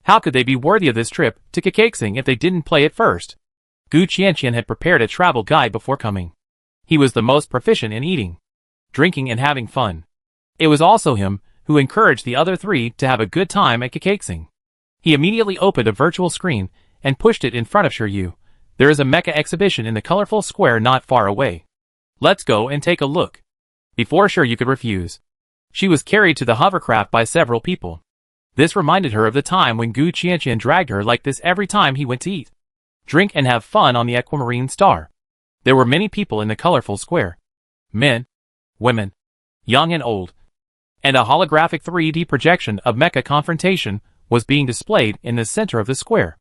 How could they be worthy of this trip to Kakaxing if they didn't play it first? Gu Qianqian had prepared a travel guide before coming. He was the most proficient in eating, drinking and having fun. It was also him who encouraged the other three to have a good time at Kakaxing. He immediately opened a virtual screen and pushed it in front of Shiyu. There is a mecha exhibition in the colorful square not far away. Let's go and take a look. Before Shiyu could refuse, she was carried to the hovercraft by several people. This reminded her of the time when Gu Qianqian dragged her like this every time he went to eat, drink and have fun on the aquamarine star. There were many people in the colorful square. Men, women, young and old. And a holographic 3D projection of mecha confrontation was being displayed in the center of the square.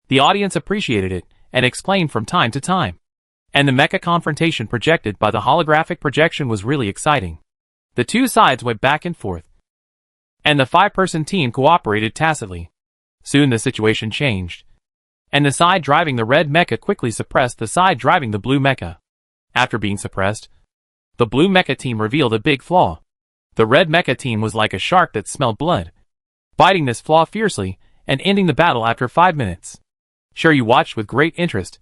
The audience appreciated it and exclaimed from time to time. And the mecha confrontation projected by the holographic projection was really exciting. The two sides went back and forth, and the 5-person team cooperated tacitly. Soon the situation changed, and the side driving the red mecha quickly suppressed the side driving the blue mecha. After being suppressed, the blue mecha team revealed a big flaw. The red mecha team was like a shark that smelled blood, biting this flaw fiercely and ending the battle after 5 minutes. Shiyu watched with great interest,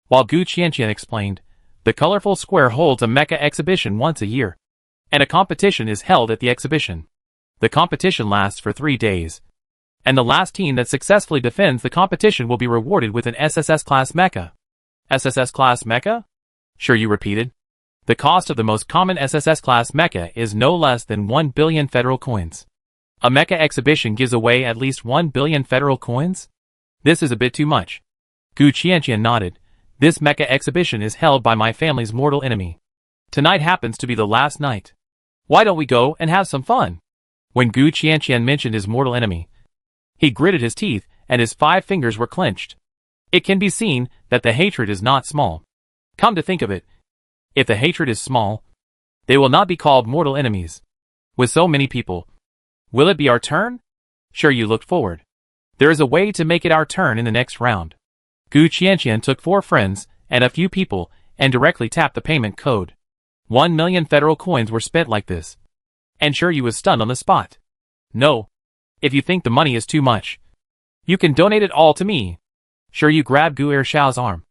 while Gu Qianqian explained, the colorful square holds a mecha exhibition once a year, and a competition is held at the exhibition. The competition lasts for 3 days, and the last team that successfully defends the competition will be rewarded with an SSS class mecha. SSS class mecha? Shiyu repeated. The cost of the most common SSS class mecha is no less than 1 billion federal coins. A mecha exhibition gives away at least 1 billion federal coins? This is a bit too much. Gu Qianqian nodded. This mecha exhibition is held by my family's mortal enemy. Tonight happens to be the last night. Why don't we go and have some fun? When Gu Qianqian mentioned his mortal enemy, he gritted his teeth and his 5 fingers were clenched. It can be seen that the hatred is not small. Come to think of it, if the hatred is small, they will not be called mortal enemies. With so many people, will it be our turn? Shiyu looked forward. There is a way to make it our turn in the next round. Gu Qianqian took 4 friends and a few people and directly tapped the payment code. 1 million federal coins were spent like this. And Shiyu was stunned on the spot. No. If you think the money is too much, you can donate it all to me. Shiyu grabbed Gu Ershao's arm,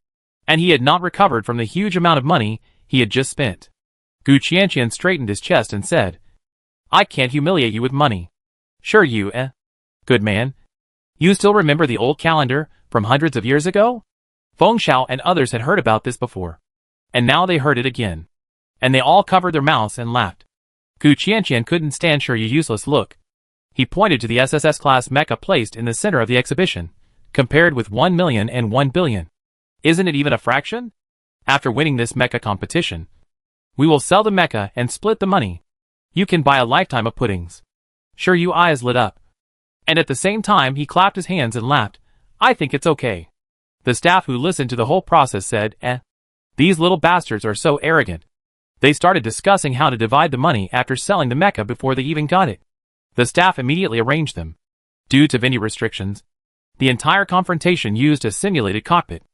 and he had not recovered from the huge amount of money he had just spent. Gu Qianqian straightened his chest and said, I can't humiliate you with money. Shiyu, eh? Good man. You still remember the old calendar from hundreds of years ago? Feng Xiao and others had heard about this before, and now they heard it again. And they all covered their mouths and laughed. Gu Qianqian couldn't stand Shiryu's useless look. He pointed to the SSS class mecha placed in the center of the exhibition, compared with 1 million and 1 billion. Isn't it even a fraction? After winning this mecha competition, we will sell the mecha and split the money. You can buy a lifetime of puddings. Shiryu's eyes lit up, and at the same time he clapped his hands and laughed. I think it's okay. The staff who listened to the whole process said, these little bastards are so arrogant. They started discussing how to divide the money after selling the mecha before they even got it. The staff immediately arranged them. Due to venue restrictions, the entire confrontation used a simulated cockpit.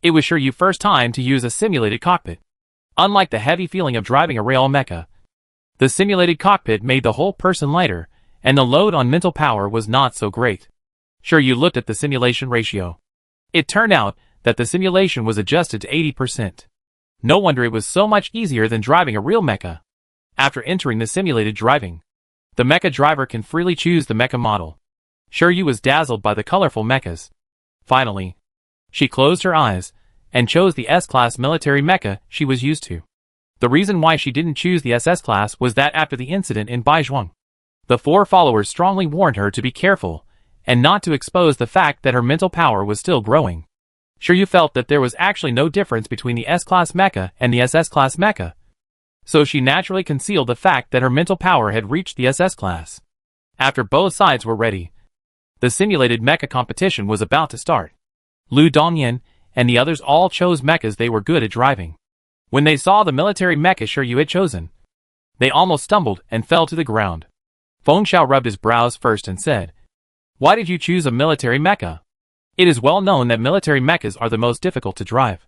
It was Shiryu's first time to use a simulated cockpit. Unlike the heavy feeling of driving a rail mecha, the simulated cockpit made the whole person lighter, and the load on mental power was not so great. Shiryu looked at the simulation ratio. It turned out that the simulation was adjusted to 80%. No wonder it was so much easier than driving a real mecha. After entering the simulated driving, the mecha driver can freely choose the mecha model. Shiryu was dazzled by the colorful mechas. Finally, she closed her eyes and chose the S-Class military mecha she was used to. The reason why she didn't choose the SS class was that after the incident in Baizhuang, the 4 followers strongly warned her to be careful and not to expose the fact that her mental power was still growing. Shiryu felt that there was actually no difference between the S-Class mecha and the SS-Class mecha, so she naturally concealed the fact that her mental power had reached the SS class. After both sides were ready, the simulated mecha competition was about to start. Lu Dongyan and the others all chose mechas they were good at driving. When they saw the military mecha Shiryu had chosen, they almost stumbled and fell to the ground. Feng Xiao rubbed his brows first and said, "Why did you choose a military mecha? It is well known that military mechas are the most difficult to drive,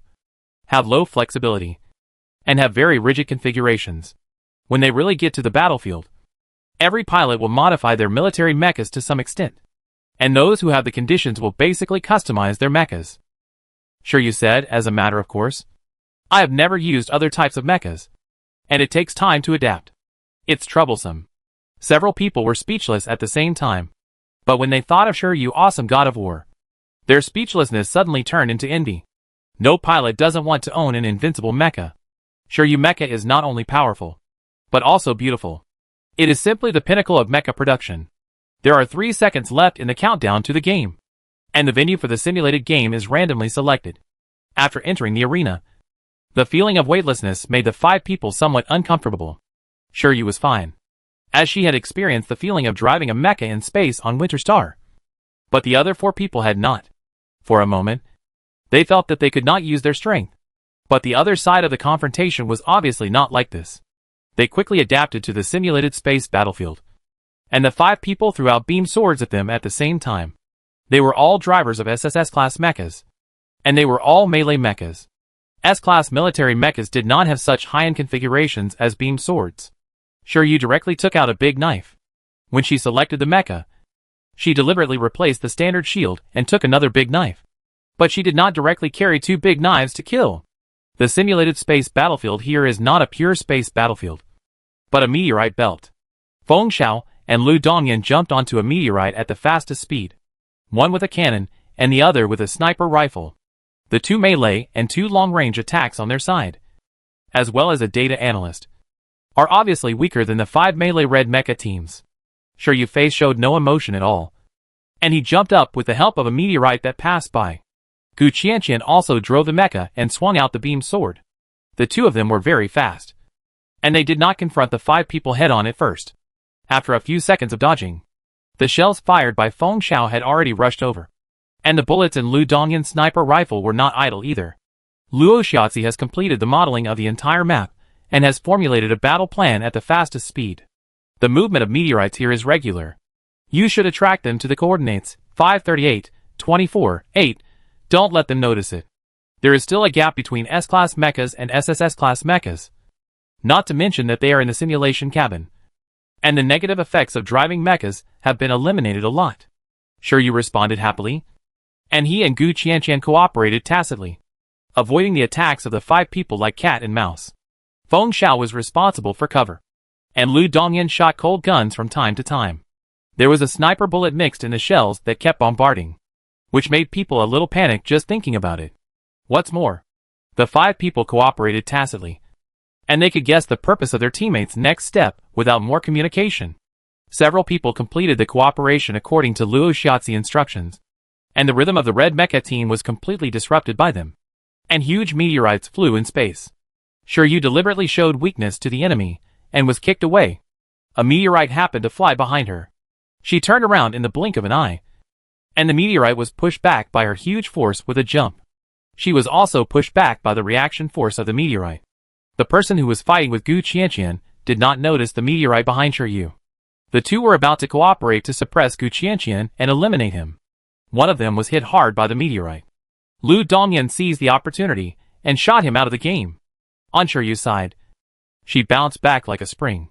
have low flexibility, and have very rigid configurations. When they really get to the battlefield, every pilot will modify their military mechas to some extent, and those who have the conditions will basically customize their mechas." Shiryu said, as a matter of course, "I have never used other types of mechas, and it takes time to adapt. It's troublesome." Several people were speechless at the same time, but when they thought of Shiryu, awesome god of war, their speechlessness suddenly turned into envy. No pilot doesn't want to own an invincible mecha. Shiryu mecha is not only powerful, but also beautiful. It is simply the pinnacle of mecha production. There are 3 seconds left in the countdown to the game, and the venue for the simulated game is randomly selected. After entering the arena, the feeling of weightlessness made the 5 people somewhat uncomfortable. Shiryu was fine, as she had experienced the feeling of driving a mecha in space on Winter Star. But the other 4 people had not. For a moment, they felt that they could not use their strength. But the other side of the confrontation was obviously not like this. They quickly adapted to the simulated space battlefield, and the 5 people threw out beam swords at them at the same time. They were all drivers of SS-class mechas, and they were all melee mechas. S-class military mechas did not have such high-end configurations as beam swords. Shiryu directly took out a big knife. When she selected the mecha, she deliberately replaced the standard shield and took another big knife. But she did not directly carry 2 big knives to kill. The simulated space battlefield here is not a pure space battlefield, but a meteorite belt. Feng Xiao and Lu Dongyan jumped onto a meteorite at the fastest speed, one with a cannon and the other with a sniper rifle. The 2 melee and 2 long-range attacks on their side, as well as a data analyst, are obviously weaker than the 5 melee red mecha teams. Shiryu's face showed no emotion at all, and he jumped up with the help of a meteorite that passed by. Gu Qianqian also drove the mecha and swung out the beam sword. The 2 of them were very fast, and they did not confront the 5 people head-on at first. After a few seconds of dodging, the shells fired by Feng Xiao had already rushed over, and the bullets in Lu Dongyan's sniper rifle were not idle either. Luo Xiaozi has completed the modeling of the entire map and has formulated a battle plan at the fastest speed. The movement of meteorites here is regular. You should attract them to the coordinates 538, 24, 8. Don't let them notice it. There is still a gap between S-class mechas and SS-class mechas, not to mention that they are in the simulation cabin, and the negative effects of driving mechas have been eliminated a lot. Shiryu responded happily, and he and Gu Qianqian cooperated tacitly, avoiding the attacks of the 5 people like cat and mouse. Feng Xiao was responsible for cover, and Lu Dongyan shot cold guns from time to time. There was a sniper bullet mixed in the shells that kept bombarding, which made people a little panicked just thinking about it. What's more, the 5 people cooperated tacitly, and they could guess the purpose of their teammates' next step without more communication. Several people completed the cooperation according to Luo Xiaozi's instructions, and the rhythm of the red mecha team was completely disrupted by them, and huge meteorites flew in space. Shiryu deliberately showed weakness to the enemy and was kicked away. A meteorite happened to fly behind her. She turned around in the blink of an eye, and the meteorite was pushed back by her huge force with a jump. She was also pushed back by the reaction force of the meteorite. The person who was fighting with Gu Qianqian did not notice the meteorite behind Shiryu. The 2 were about to cooperate to suppress Gu Qianqian and eliminate him. One of them was hit hard by the meteorite. Lu Dongyan seized the opportunity and shot him out of the game. On Shiryu's side, she bounced back like a spring,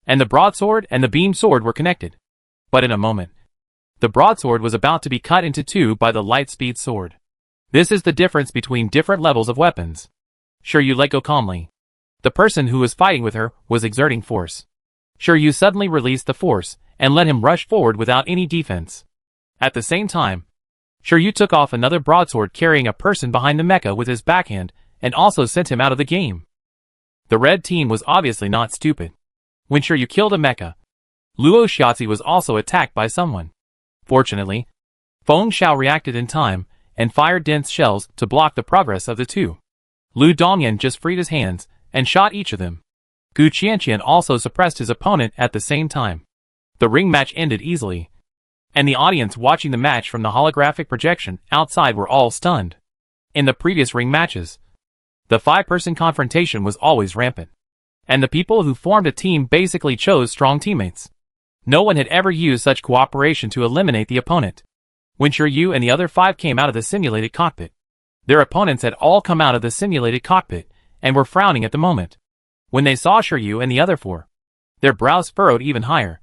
and the broadsword and the beam sword were connected. But in a moment, the broadsword was about to be cut into 2 by the light-speed sword. This is the difference between different levels of weapons. Shiryu let go calmly. The person who was fighting with her was exerting force. Shiryu suddenly released the force and let him rush forward without any defense. At the same time, Shiryu took off another broadsword carrying a person behind the mecha with his backhand and also sent him out of the game. The red team was obviously not stupid. When Shiryu killed a mecha, Luo Shiatsu was also attacked by someone. Fortunately, Feng Xiao reacted in time and fired dense shells to block the progress of the two. Lu Dongyan just freed his hands and shot each of them. Gu Qianqian also suppressed his opponent at the same time. The ring match ended easily, and the audience watching the match from the holographic projection outside were all stunned. In the previous ring matches, the 5-person confrontation was always rampant, and the people who formed a team basically chose strong teammates. No one had ever used such cooperation to eliminate the opponent. When Shiryu and the other 5 came out of the simulated cockpit, their opponents had all come out of the simulated cockpit and were frowning at the moment. When they saw Shiryu and the other 4, their brows furrowed even higher,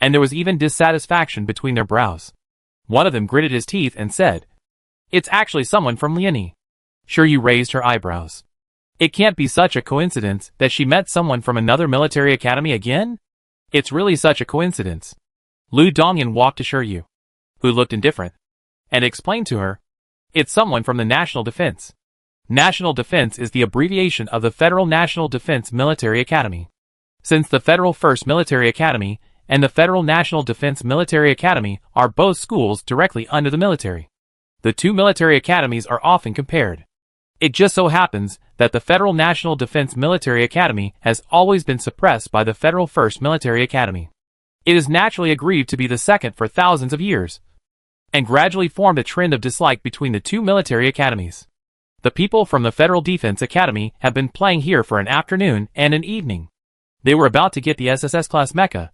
and there was even dissatisfaction between their brows. One of them gritted his teeth and said, "It's actually someone from Liani." Shiryu raised her eyebrows. It can't be such a coincidence that she met someone from another military academy again? It's really such a coincidence. Lu Dongyan walked to Shiryu, who looked indifferent, and explained to her, "It's someone from the National Defense." National Defense is the abbreviation of the Federal National Defense Military Academy. Since the Federal First Military Academy and the Federal National Defense Military Academy are both schools directly under the military, the two military academies are often compared. It just so happens that the Federal National Defense Military Academy has always been suppressed by the Federal First Military Academy. It is naturally aggrieved to be the second for thousands of years, and gradually formed a trend of dislike between the two military academies. The people from the Federal Defense Academy have been playing here for an afternoon and an evening. They were about to get the SSS class mecha,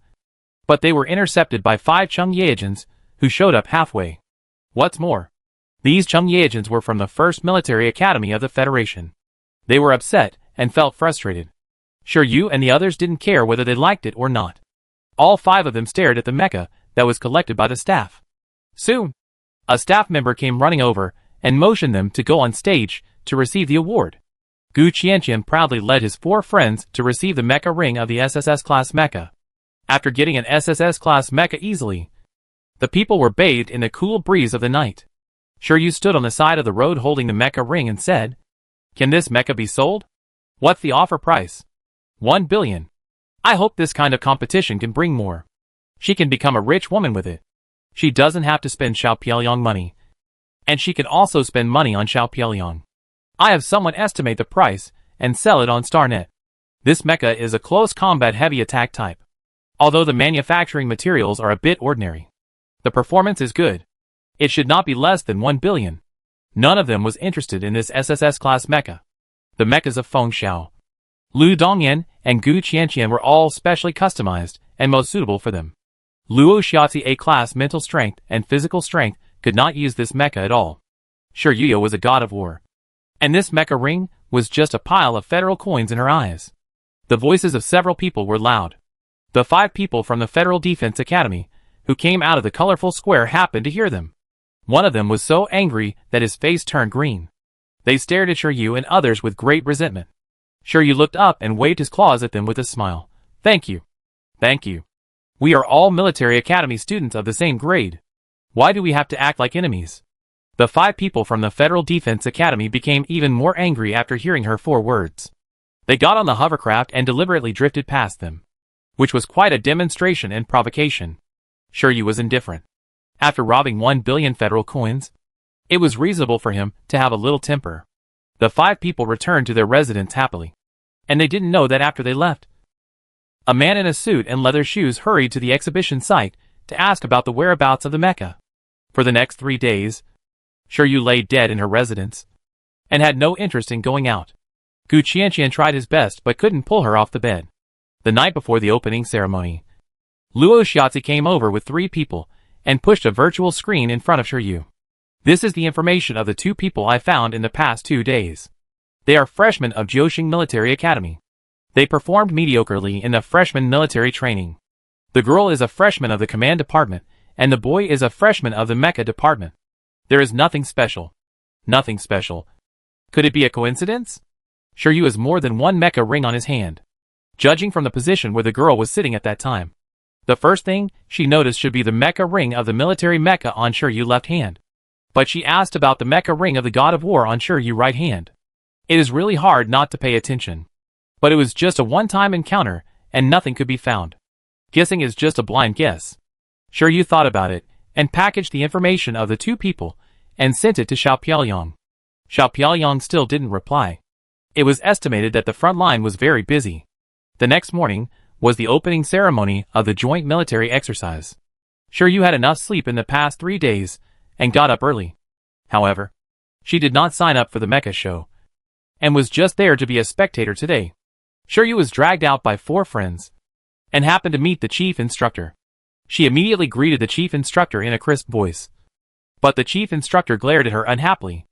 but they were intercepted by 5 Chung Yaejins who showed up halfway. What's more, these Chung Yaejins were from the First Military Academy of the Federation. They were upset and felt frustrated. Shiryu and the others didn't care whether they liked it or not. All 5 of them stared at the mecha that was collected by the staff. Soon, a staff member came running over and motioned them to go on stage to receive the award. Gu Qianqian proudly led his 4 friends to receive the mecha ring of the SSS class mecha. After getting an SSS class mecha easily, the people were bathed in the cool breeze of the night. Shiryu stood on the side of the road holding the mecha ring and said, "Can this mecha be sold? What's the offer price?" 1 billion. I hope this kind of competition can bring more. She can become a rich woman with it. She doesn't have to spend Xiao Piaoliang money. And she can also spend money on Xiao Piaoliang. I have someone estimate the price and sell it on StarNet. This mecha is a close combat heavy attack type. Although the manufacturing materials are a bit ordinary, the performance is good. It should not be less than 1 billion. None of them was interested in this SSS class mecha. The mechas of Feng Xiao, Lu Dongyan, and Gu Qianqian were all specially customized and most suitable for them. Luo Shiatsu A-class mental strength and physical strength could not use this mecha at all. Shiryu was a god of war, and this mecha ring was just a pile of federal coins in her eyes. The voices of several people were loud. The 5 people from the Federal Defense Academy who came out of the colorful square happened to hear them. One of them was so angry that his face turned green. They stared at Shiryu and others with great resentment. Shiryu looked up and waved his claws at them with a smile. "Thank you. Thank you. We are all military academy students of the same grade. Why do we have to act like enemies?" The 5 people from the Federal Defense Academy became even more angry after hearing her 4 words. They got on the hovercraft and deliberately drifted past them, which was quite a demonstration and provocation. Shiryu was indifferent. After robbing 1 billion federal coins, it was reasonable for him to have a little temper. The 5 people returned to their residence happily, and they didn't know that after they left, a man in a suit and leather shoes hurried to the exhibition site to ask about the whereabouts of the mecha. For the next 3 days, Shiryu lay dead in her residence, and had no interest in going out. Gu Qianqian tried his best but couldn't pull her off the bed. The night before the opening ceremony, Luo Shiatsu came over with 3 people and pushed a virtual screen in front of Shiryu. "This is the information of the 2 people I found in the past 2 days. They are freshmen of Jiuxing Military Academy. They performed mediocrely in the freshman military training. The girl is a freshman of the command department, and the boy is a freshman of the mecha department. There is nothing special. Nothing special. Could it be a coincidence? Shiryu has more than one mecha ring on his hand, judging from the position where the girl was sitting at that time. The first thing she noticed should be the mecha ring of the military mecha on Shiryu's left hand. But she asked about the mecha ring of the god of war on Shiryu's right hand. It is really hard not to pay attention. But it was just a one-time encounter, and nothing could be found. Guessing is just a blind guess. Shiryu thought about it, and packaged the information of the two people, and sent it to Xiao Piaoyang. Xiao Piaoyang still didn't reply. It was estimated that the front line was very busy. The next morning was the opening ceremony of the joint military exercise. Shiryu had enough sleep in the past 3 days, and got up early. However, she did not sign up for the mecha show, and was just there to be a spectator today. Shiryu was dragged out by 4 friends, and happened to meet the chief instructor. She immediately greeted the chief instructor in a crisp voice. But the chief instructor glared at her unhappily.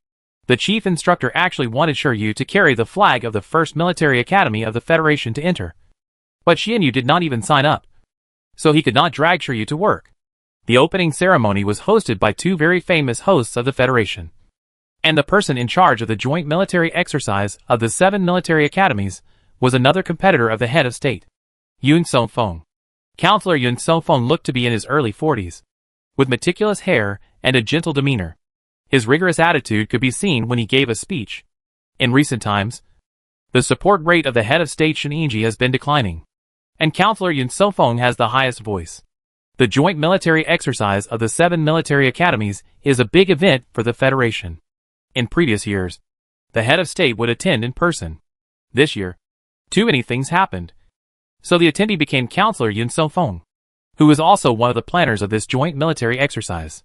The chief instructor actually wanted Shiryu to carry the flag of the first military academy of the Federation to enter. But Xianyu did not even sign up, so he could not drag Shiryu to work. The opening ceremony was hosted by 2 very famous hosts of the Federation. And the person in charge of the joint military exercise of the 7 military academies was another competitor of the head of state, Yun Songfeng. Counselor Yun Songfeng looked to be in his early 40s, with meticulous hair and a gentle demeanor. His rigorous attitude could be seen when he gave a speech. In recent times, the support rate of the head of state Shen Yingji has been declining, and Counselor Yun Songfeng has the highest voice. The joint military exercise of the 7 military academies is a big event for the Federation. In previous years, the head of state would attend in person. This year, too many things happened, so the attendee became Counselor Yun Songfeng, who is also one of the planners of this joint military exercise.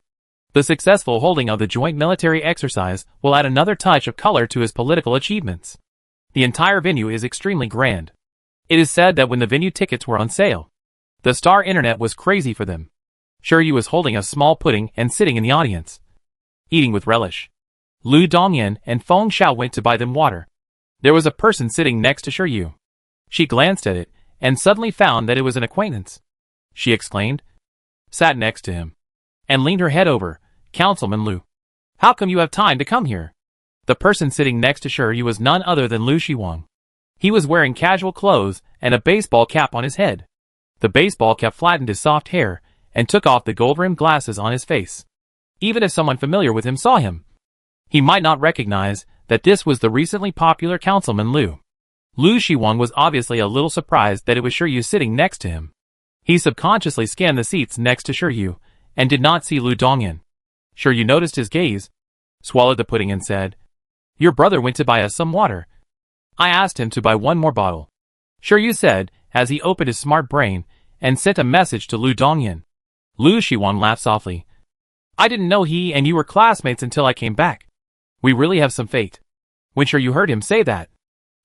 The successful holding of the joint military exercise will add another touch of color to his political achievements. The entire venue is extremely grand. It is said that when the venue tickets were on sale, the Star Internet was crazy for them. Shiryu was holding a small pudding and sitting in the audience, eating with relish. Lu Dongyan and Feng Xiao went to buy them water. There was a person sitting next to Shiryu. She glanced at it, and suddenly found that it was an acquaintance. She exclaimed, sat next to him, and leaned her head over. Councilman Lu, how come you have time to come here? The person sitting next to Shiryu was none other than Lu Shiwang. He was wearing casual clothes and a baseball cap on his head. The baseball cap flattened his soft hair, and took off the gold-rimmed glasses on his face. Even if someone familiar with him saw him, he might not recognize that this was the recently popular Councilman Lu. Lu Shiwang was obviously a little surprised that it was Shiryu sitting next to him. He subconsciously scanned the seats next to Shiryu, and did not see Lu Dongyan. Shiryu noticed his gaze, swallowed the pudding and said, your brother went to buy us some water. I asked him to buy 1 more bottle. Shiryu said, as he opened his smart brain, and sent a message to Lu Dongyan. Lu Shiwang laughed softly. I didn't know he and you were classmates until I came back. We really have some fate. When Shiryu heard him say that,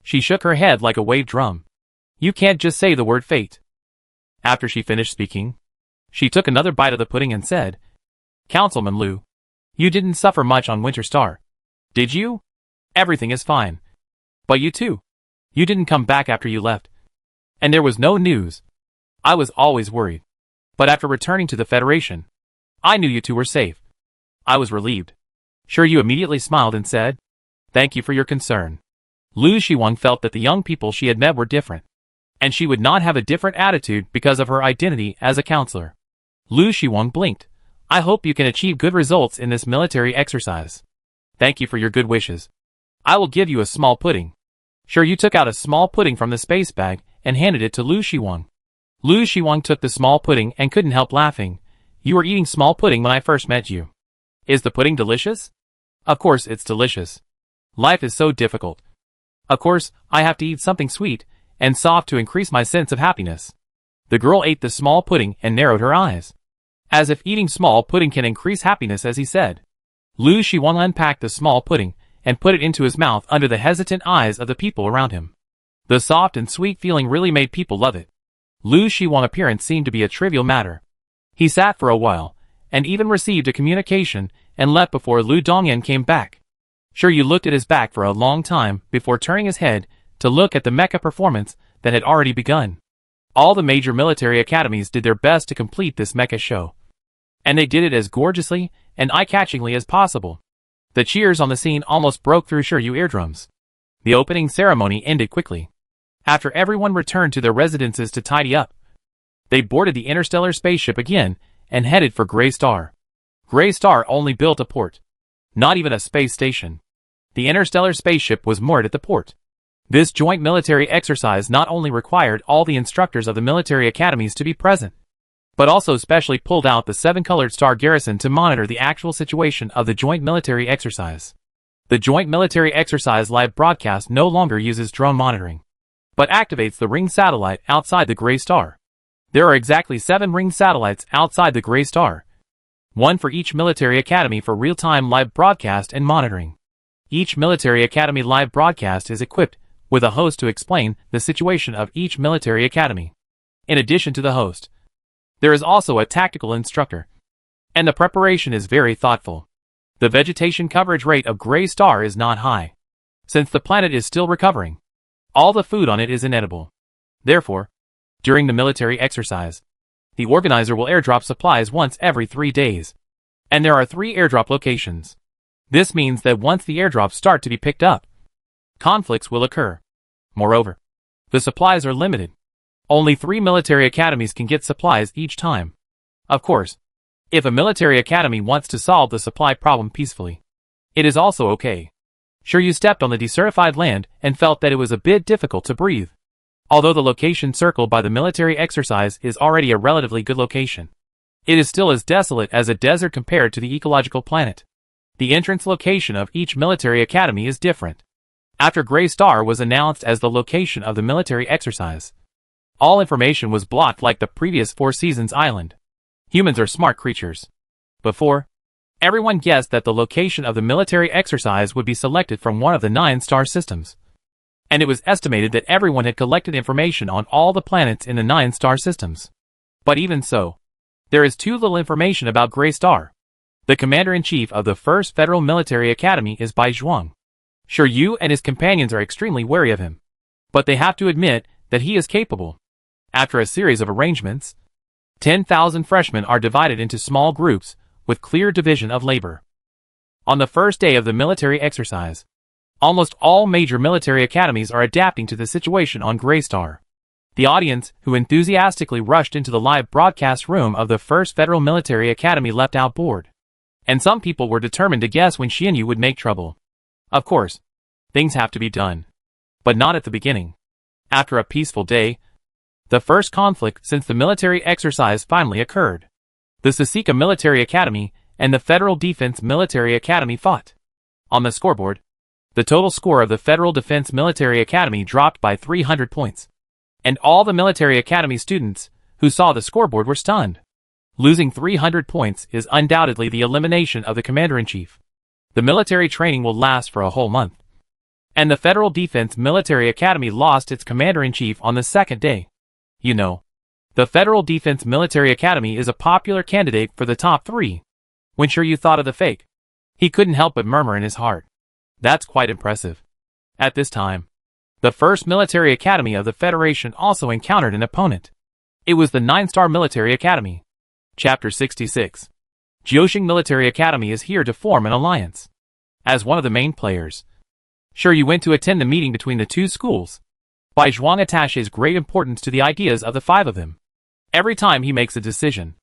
she shook her head like a wave drum. You can't just say the word fate. After she finished speaking, she took another bite of the pudding and said, Councilman Lu, you didn't suffer much on Winter Star, did you? Everything is fine. But you too. You didn't come back after you left. And there was no news. I was always worried. But after returning to the Federation, I knew you two were safe. I was relieved. Shiryu immediately smiled and said, thank you for your concern. Lu Shiwang felt that the young people she had met were different, and she would not have a different attitude because of her identity as a counselor. Lu Shiwang blinked. I hope you can achieve good results in this military exercise. Thank you for your good wishes. I will give you a small pudding. Shiryu took out a small pudding from the space bag and handed it to Lu Shiwang. Lu Shiwang took the small pudding and couldn't help laughing. You were eating small pudding when I first met you. Is the pudding delicious? Of course it's delicious. Life is so difficult. Of course, I have to eat something sweet and soft to increase my sense of happiness. The girl ate the small pudding and narrowed her eyes, as if eating small pudding can increase happiness, as he said. Lu Shiwang unpacked the small pudding and put it into his mouth under the hesitant eyes of the people around him. The soft and sweet feeling really made people love it. Lu Shiwang's appearance seemed to be a trivial matter. He sat for a while, and even received a communication, and left before Lu Dongyan came back. Shiryu looked at his back for a long time before turning his head to look at the mecha performance that had already begun. All the major military academies did their best to complete this mecha show, and they did it as gorgeously and eye-catchingly as possible. The cheers on the scene almost broke through Shiryu's eardrums. The opening ceremony ended quickly. After everyone returned to their residences to tidy up, they boarded the interstellar spaceship again and headed for Gray Star. Gray Star only built a port, not even a space station. The interstellar spaceship was moored at the port. This joint military exercise not only required all the instructors of the military academies to be present, but also specially pulled out the 7-colored star garrison to monitor the actual situation of the joint military exercise. The joint military exercise live broadcast no longer uses drone monitoring, but activates the ring satellite outside the Gray Star. There are exactly 7 ring satellites outside the Gray Star, one for each military academy for real-time live broadcast and monitoring. Each military academy live broadcast is equipped with a host to explain the situation of each military academy. In addition to the host, there is also a tactical instructor, and the preparation is very thoughtful. The vegetation coverage rate of Gray Star is not high, since the planet is still recovering. All the food on it is inedible. Therefore, during the military exercise, the organizer will airdrop supplies once every 3 days, and there are 3 airdrop locations. This means that once the airdrops start to be picked up, conflicts will occur. Moreover, the supplies are limited. Only 3 military academies can get supplies each time. Of course, if a military academy wants to solve the supply problem peacefully, it is also okay. Sure, you stepped on the decertified land and felt that it was a bit difficult to breathe. Although the location circled by the military exercise is already a relatively good location, it is still as desolate as a desert compared to the ecological planet. The entrance location of each military academy is different. After Gray Star was announced as the location of the military exercise, all information was blocked like the previous Four Seasons Island. Humans are smart creatures. Before, everyone guessed that the location of the military exercise would be selected from one of the 9 star systems, and it was estimated that everyone had collected information on all the planets in the 9 star systems. But even so, there is too little information about Gray Star. The commander-in-chief of the 1st Federal Military Academy is Bai Zhuang. Sure, you and his companions are extremely wary of him, but they have to admit that he is capable. After a series of arrangements, 10,000 freshmen are divided into small groups with clear division of labor. On the first day of the military exercise, almost all major military academies are adapting to the situation on Gray Star. The audience, who enthusiastically rushed into the live broadcast room of the 1st Federal Military Academy, left out bored. And some people were determined to guess when Xianyu would make trouble. Of course, things have to be done, but not at the beginning. After a peaceful day, the first conflict since the military exercise finally occurred. The Sasika Military Academy and the Federal Defense Military Academy fought. On the scoreboard, the total score of the Federal Defense Military Academy dropped by 300 points, and all the military academy students who saw the scoreboard were stunned. Losing 300 points is undoubtedly the elimination of the commander-in-chief. The military training will last for a whole month, and the Federal Defense Military Academy lost its commander-in-chief on the 2nd day. You know, the Federal Defense Military Academy is a popular candidate for the top 3. When Shiryu thought of the fake, he couldn't help but murmur in his heart. That's quite impressive. At this time, the 1st Military Academy of the Federation also encountered an opponent. It was the 9-star Military Academy. Chapter 66. Jiuxing Military Academy is here to form an alliance. As one of the main players, Shiryu went to attend the meeting between the 2 schools. Bai Zhuang attaches great importance to the ideas of the 5 of them. Every time he makes a decision,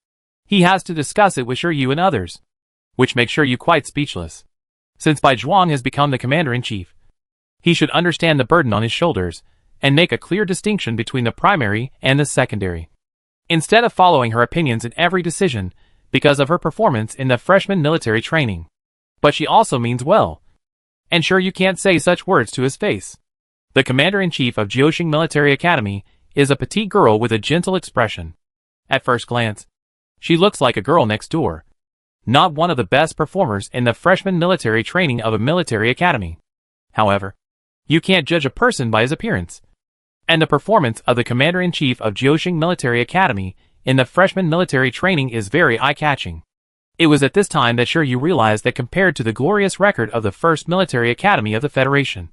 he has to discuss it with Shiryu and others, which makes Shiryu quite speechless. Since Bai Zhuang has become the commander-in-chief, he should understand the burden on his shoulders and make a clear distinction between the primary and the secondary, instead of following her opinions in every decision because of her performance in the freshman military training. But she also means well, and sure, you can't say such words to his face. The commander-in-chief of Jiuxing Military Academy is a petite girl with a gentle expression. At first glance, she looks like a girl next door, not one of the best performers in the freshman military training of a military academy. However, you can't judge a person by his appearance, and the performance of the commander-in-chief of Jiuxing Military Academy in the freshman military training is very eye-catching. It was at this time that Shiryu realized that compared to the glorious record of the 1st Military Academy of the Federation,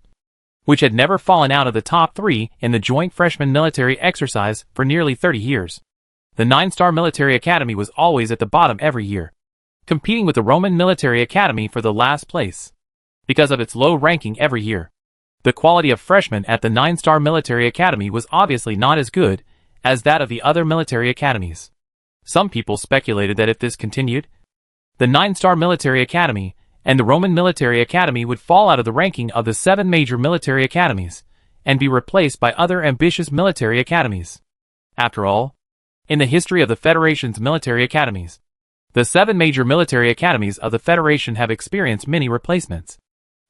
which had never fallen out of the top 3 in the joint freshman military exercise for nearly 30 years, the 9-star Military Academy was always at the bottom every year, competing with the Roman Military Academy for the last place, because of its low ranking every year. The quality of freshmen at the 9-star military academy was obviously not as good as that of the other military academies. Some people speculated that if this continued, the 9-star military academy and the Roman military academy would fall out of the ranking of the 7 major military academies and be replaced by other ambitious military academies. After all, in the history of the Federation's military academies, the 7 major military academies of the Federation have experienced many replacements,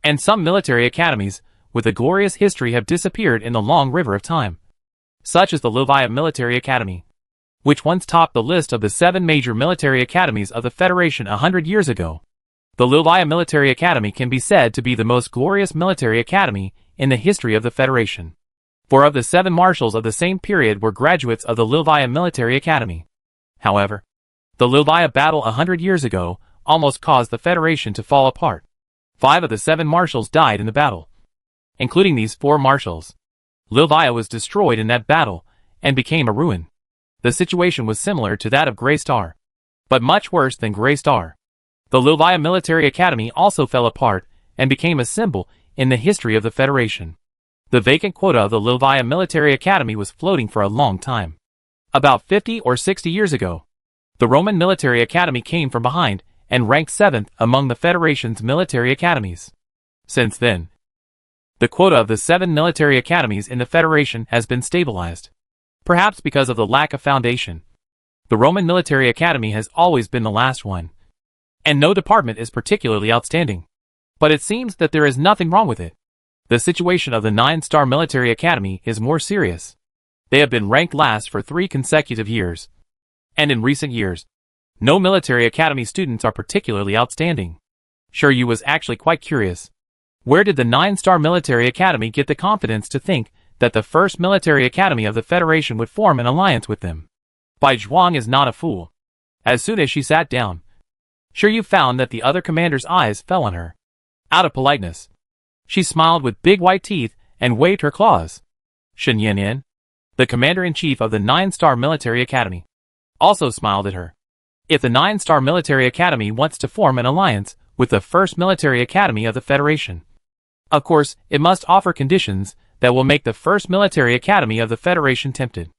and some military academies with a glorious history have disappeared in the long river of time, such as the Lvivia Military Academy, which once topped the list of the 7 major military academies of the Federation 100 years ago. The Lvivia Military Academy can be said to be the most glorious military academy in the history of the Federation. 4 of the 7 marshals of the same period were graduates of the Lvivia Military Academy. However, the Lvivia battle 100 years ago almost caused the Federation to fall apart. 5 of the 7 marshals died in the battle. Including these 4 marshals, Lvivia was destroyed in that battle and became a ruin. The situation was similar to that of Grey Star, but much worse than Grey Star. The Lvivia Military Academy also fell apart and became a symbol in the history of the Federation. The vacant quota of the Lvivia Military Academy was floating for a long time. About 50 or 60 years ago, the Roman Military Academy came from behind and ranked 7th among the Federation's military academies. Since then, the quota of the 7 military academies in the Federation has been stabilized. Perhaps because of the lack of foundation, the Roman Military Academy has always been the last one, and no department is particularly outstanding. But it seems that there is nothing wrong with it. The situation of the 9-star military academy is more serious. They have been ranked last for 3 consecutive years, and in recent years, no military academy students are particularly outstanding. Shiryu was actually quite curious. Where did the 9-star military academy get the confidence to think that the first military academy of the Federation would form an alliance with them? Bai Zhuang is not a fool. As soon as she sat down, Shiryu found that the other commander's eyes fell on her. Out of politeness, she smiled with big white teeth and waved her claws. Shen Yanyan, the commander-in-chief of the 9-star military academy, also smiled at her. If the 9-star military academy wants to form an alliance with the first military academy of the Federation, of course, it must offer conditions that will make the first military academy of the Federation tempted.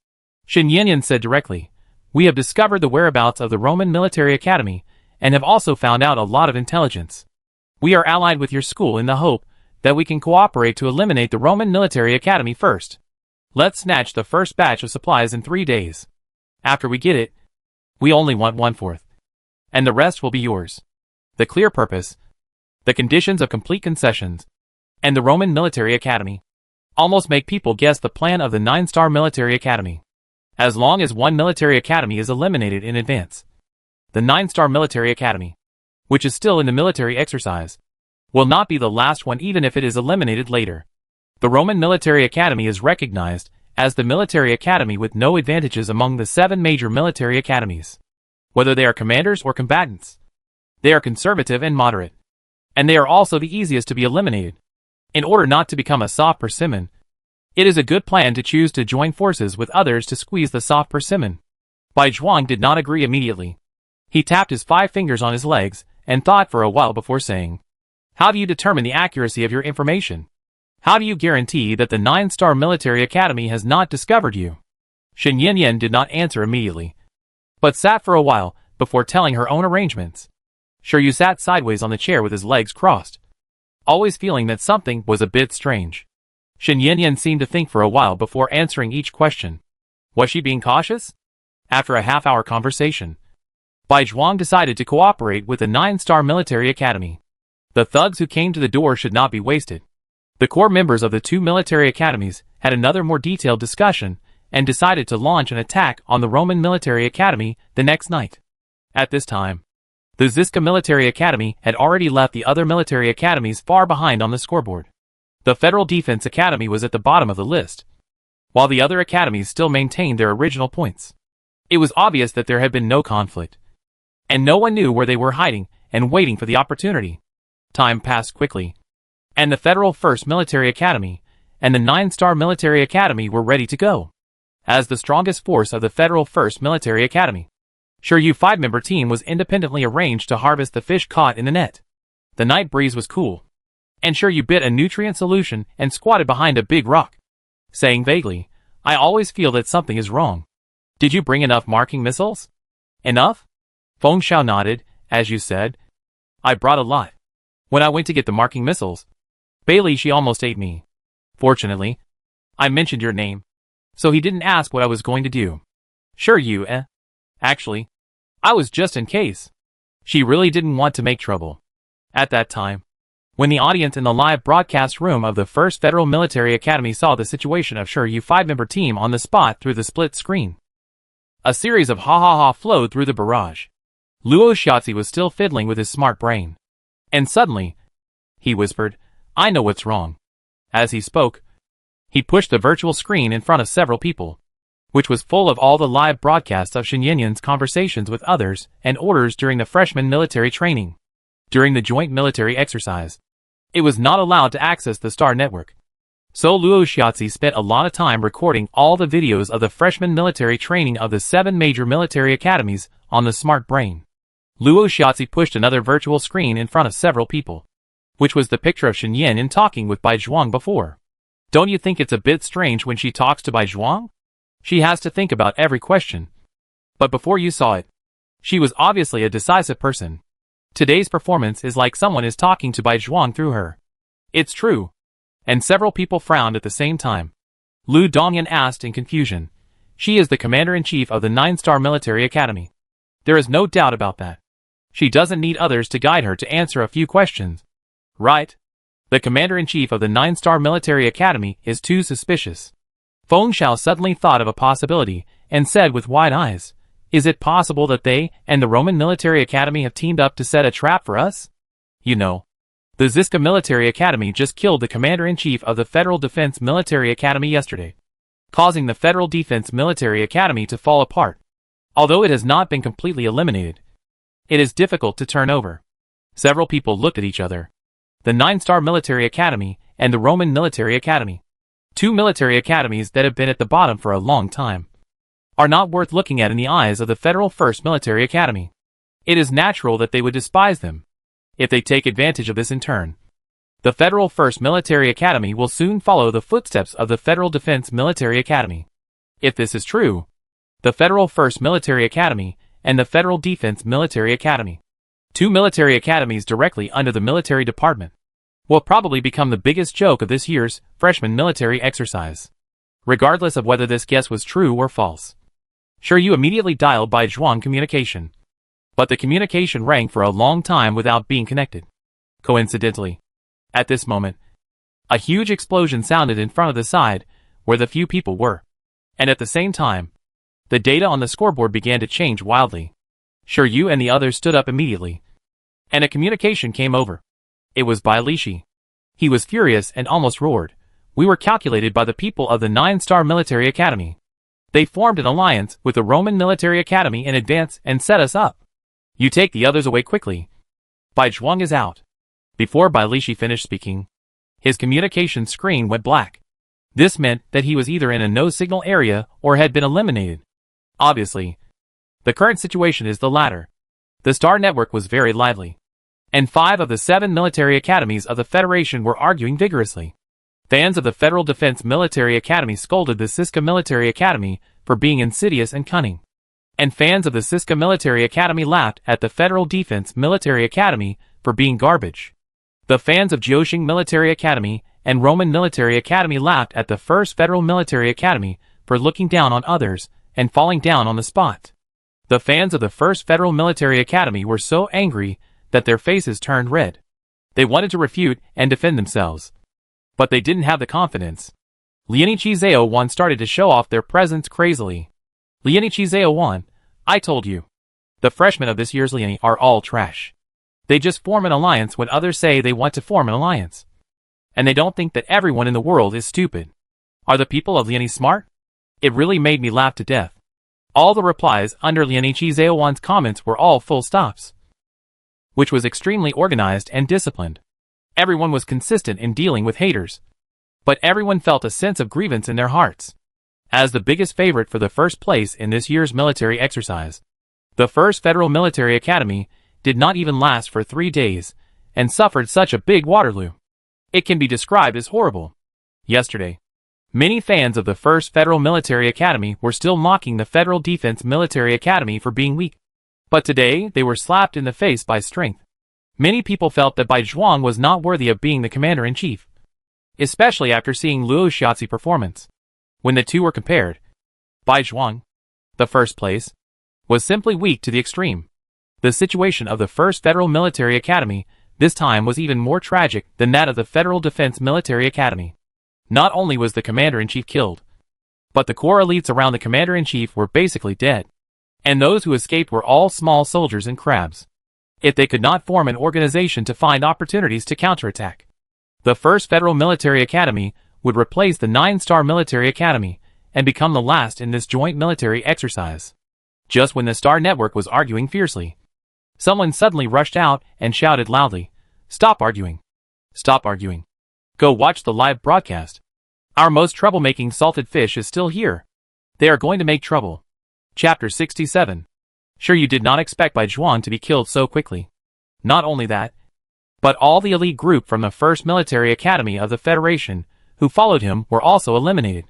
Shen Yanyan said directly, "We have discovered the whereabouts of the Roman military academy and have also found out a lot of intelligence. We are allied with your school in the hope that we can cooperate to eliminate the Roman military academy first. Let's snatch the first batch of supplies in 3 days. After we get it, we only want 1/4, and the rest will be yours." The clear purpose, the conditions of complete concessions, and the Roman military academy almost make people guess the plan of the 9-star military academy. As long as one military academy is eliminated in advance, the 9-star military academy, which is still in the military exercise, will not be the last one even if it is eliminated later. The Roman military academy is recognized as the military academy with no advantages among the 7 major military academies. Whether they are commanders or combatants, they are conservative and moderate, and they are also the easiest to be eliminated. In order not to become a soft persimmon, it is a good plan to choose to join forces with others to squeeze the soft persimmon. Bai Zhuang did not agree immediately. He tapped his 5 fingers on his legs and thought for a while before saying, "How do you determine the accuracy of your information? How do you guarantee that the 9-star military academy has not discovered you?" Shen Yanyan did not answer immediately, but sat for a while before telling her own arrangements. Shiryu sat sideways on the chair with his legs crossed, always feeling that something was a bit strange. Shen Yanyan seemed to think for a while before answering each question. Was she being cautious? After a half-hour conversation, Bai Zhuang decided to cooperate with the 9-star military academy. The thugs who came to the door should not be wasted. The core members of the 2 military academies had another more detailed discussion and decided to launch an attack on the Roman military academy the next night. At this time, the Ziska military academy had already left the other military academies far behind on the scoreboard. The Federal Defense Academy was at the bottom of the list, while the other academies still maintained their original points. It was obvious that there had been no conflict, and no one knew where they were hiding and waiting for the opportunity. Time passed quickly, and the Federal 1st Military Academy and the 9-star Military Academy were ready to go. As the strongest force of the Federal 1st Military Academy, Shiryu 5-member team was independently arranged to harvest the fish caught in the net. The night breeze was cool, And sure, you bit a nutrient solution and squatted behind a big rock, saying vaguely, I always feel that something is wrong. Did you bring enough marking missiles? Enough? Feng Xiao nodded, as you said. I brought a lot. When I went to get the marking missiles, Bailey, she almost ate me. Fortunately, I mentioned your name, so he didn't ask what I was going to do. Sure you, Actually, I was just in case. She really didn't want to make trouble. At that time, when the audience in the live broadcast room of the 1st Federal Military Academy saw the situation of Sure You 5-member team on the spot through the split screen, a series of ha-ha-ha flowed through the barrage. Luo Shiatzi was still fiddling with his smart brain. And suddenly, he whispered, I know what's wrong. As he spoke, he pushed the virtual screen in front of several people, which was full of all the live broadcasts of Shen Yanyan's conversations with others and orders during the freshman military training. During the joint military exercise, it was not allowed to access the Star Network. So Luo Shiatzi spent a lot of time recording all the videos of the freshman military training of the 7 major military academies on the smart brain. Luo Shiatzi pushed another virtual screen in front of several people, which was the picture of Shen Yanyan talking with Bai Zhuang before. Don't you think it's a bit strange when she talks to Bai Zhuang? She has to think about every question. But before you saw it, she was obviously a decisive person. Today's performance is like someone is talking to Bai Zhuang through her. It's true. And several people frowned at the same time. Lu Dongyan asked in confusion. She is the commander-in-chief of the 9-star military academy. There is no doubt about that. She doesn't need others to guide her to answer a few questions. Right? The commander-in-chief of the 9-star military academy is too suspicious. Feng Xiao suddenly thought of a possibility and said with wide eyes, is it possible that they and the Roman military academy have teamed up to set a trap for us? You know, the Ziska military academy just killed the commander-in-chief of the Federal Defense Military Academy yesterday, causing the Federal Defense Military Academy to fall apart. Although it has not been completely eliminated, it is difficult to turn over. Several people looked at each other. The 9-star military academy and the Roman military academy, 2 military academies that have been at the bottom for a long time, are not worth looking at in the eyes of the Federal 1st Military Academy. It is natural that they would despise them. If they take advantage of this in turn, the Federal 1st Military Academy will soon follow the footsteps of the Federal Defense Military Academy. If this is true, the Federal 1st Military Academy and the Federal Defense Military Academy, 2 military academies directly under the military department, will probably become the biggest joke of this year's freshman military exercise. Regardless of whether this guess was true or false, Sure You immediately dialed Bai Zhuang communication. But the communication rang for a long time without being connected. Coincidentally, at this moment, a huge explosion sounded in front of the side where the few people were. And at the same time, the data on the scoreboard began to change wildly. Sure You and the others stood up immediately, and a communication came over. It was Bai Lishi. He was furious and almost roared. We were calculated by the people of the 9-star military academy. They formed an alliance with the Roman military academy in advance and set us up. You take the others away quickly. Bai Zhuang is out. Before Bai Lishi finished speaking, his communication screen went black. This meant that he was either in a no-signal area or had been eliminated. Obviously, the current situation is the latter. The Star Network was very lively, and 5 of the 7 military academies of the Federation were arguing vigorously. Fans of the Federal Defense Military Academy scolded the Siska Military Academy for being insidious and cunning. And fans of the Siska Military Academy laughed at the Federal Defense Military Academy for being garbage. The fans of Jiuxing Military Academy and Roman Military Academy laughed at the 1st Federal Military Academy for looking down on others and falling down on the spot. The fans of the 1st Federal Military Academy were so angry that their faces turned red. They wanted to refute and defend themselves, but they didn't have the confidence. Lianichi Zhao Wan started to show off their presence crazily. Lianichi Zhao Wan, I told you. The freshmen of this year's Liani are all trash. They just form an alliance when others say they want to form an alliance. And they don't think that everyone in the world is stupid. Are the people of Liani smart? It really made me laugh to death. All the replies under Lianichi Zhao Wan's comments were all full stops, which was extremely organized and disciplined. Everyone was consistent in dealing with haters, but everyone felt a sense of grievance in their hearts. As the biggest favorite for the first place in this year's military exercise, the 1st Federal Military Academy did not even last for 3 days and suffered such a big Waterloo. It can be described as horrible. Yesterday, many fans of the 1st Federal Military Academy were still mocking the Federal Defense Military Academy for being weak. But today, they were slapped in the face by strength. Many people felt that Bai Zhuang was not worthy of being the commander-in-chief, especially after seeing Luo Xiaozi's performance. When the two were compared, Bai Zhuang, the first place, was simply weak to the extreme. The situation of the 1st Federal Military Academy this time was even more tragic than that of the Federal Defense Military Academy. Not only was the commander-in-chief killed, but the core elites around the commander-in-chief were basically dead. And those who escaped were all small soldiers and crabs. If they could not form an organization to find opportunities to counterattack, the 1st Federal Military Academy would replace the 9-star Military Academy and become the last in this joint military exercise. Just when the Star Network was arguing fiercely, someone suddenly rushed out and shouted loudly, "Stop arguing! Stop arguing! Go watch the live broadcast. Our most troublemaking salted fish is still here. They are going to make trouble." Chapter 67. Sure, you did not expect Bai Zhuang to be killed so quickly. Not only that, but all the elite group from the 1st Military Academy of the Federation who followed him were also eliminated.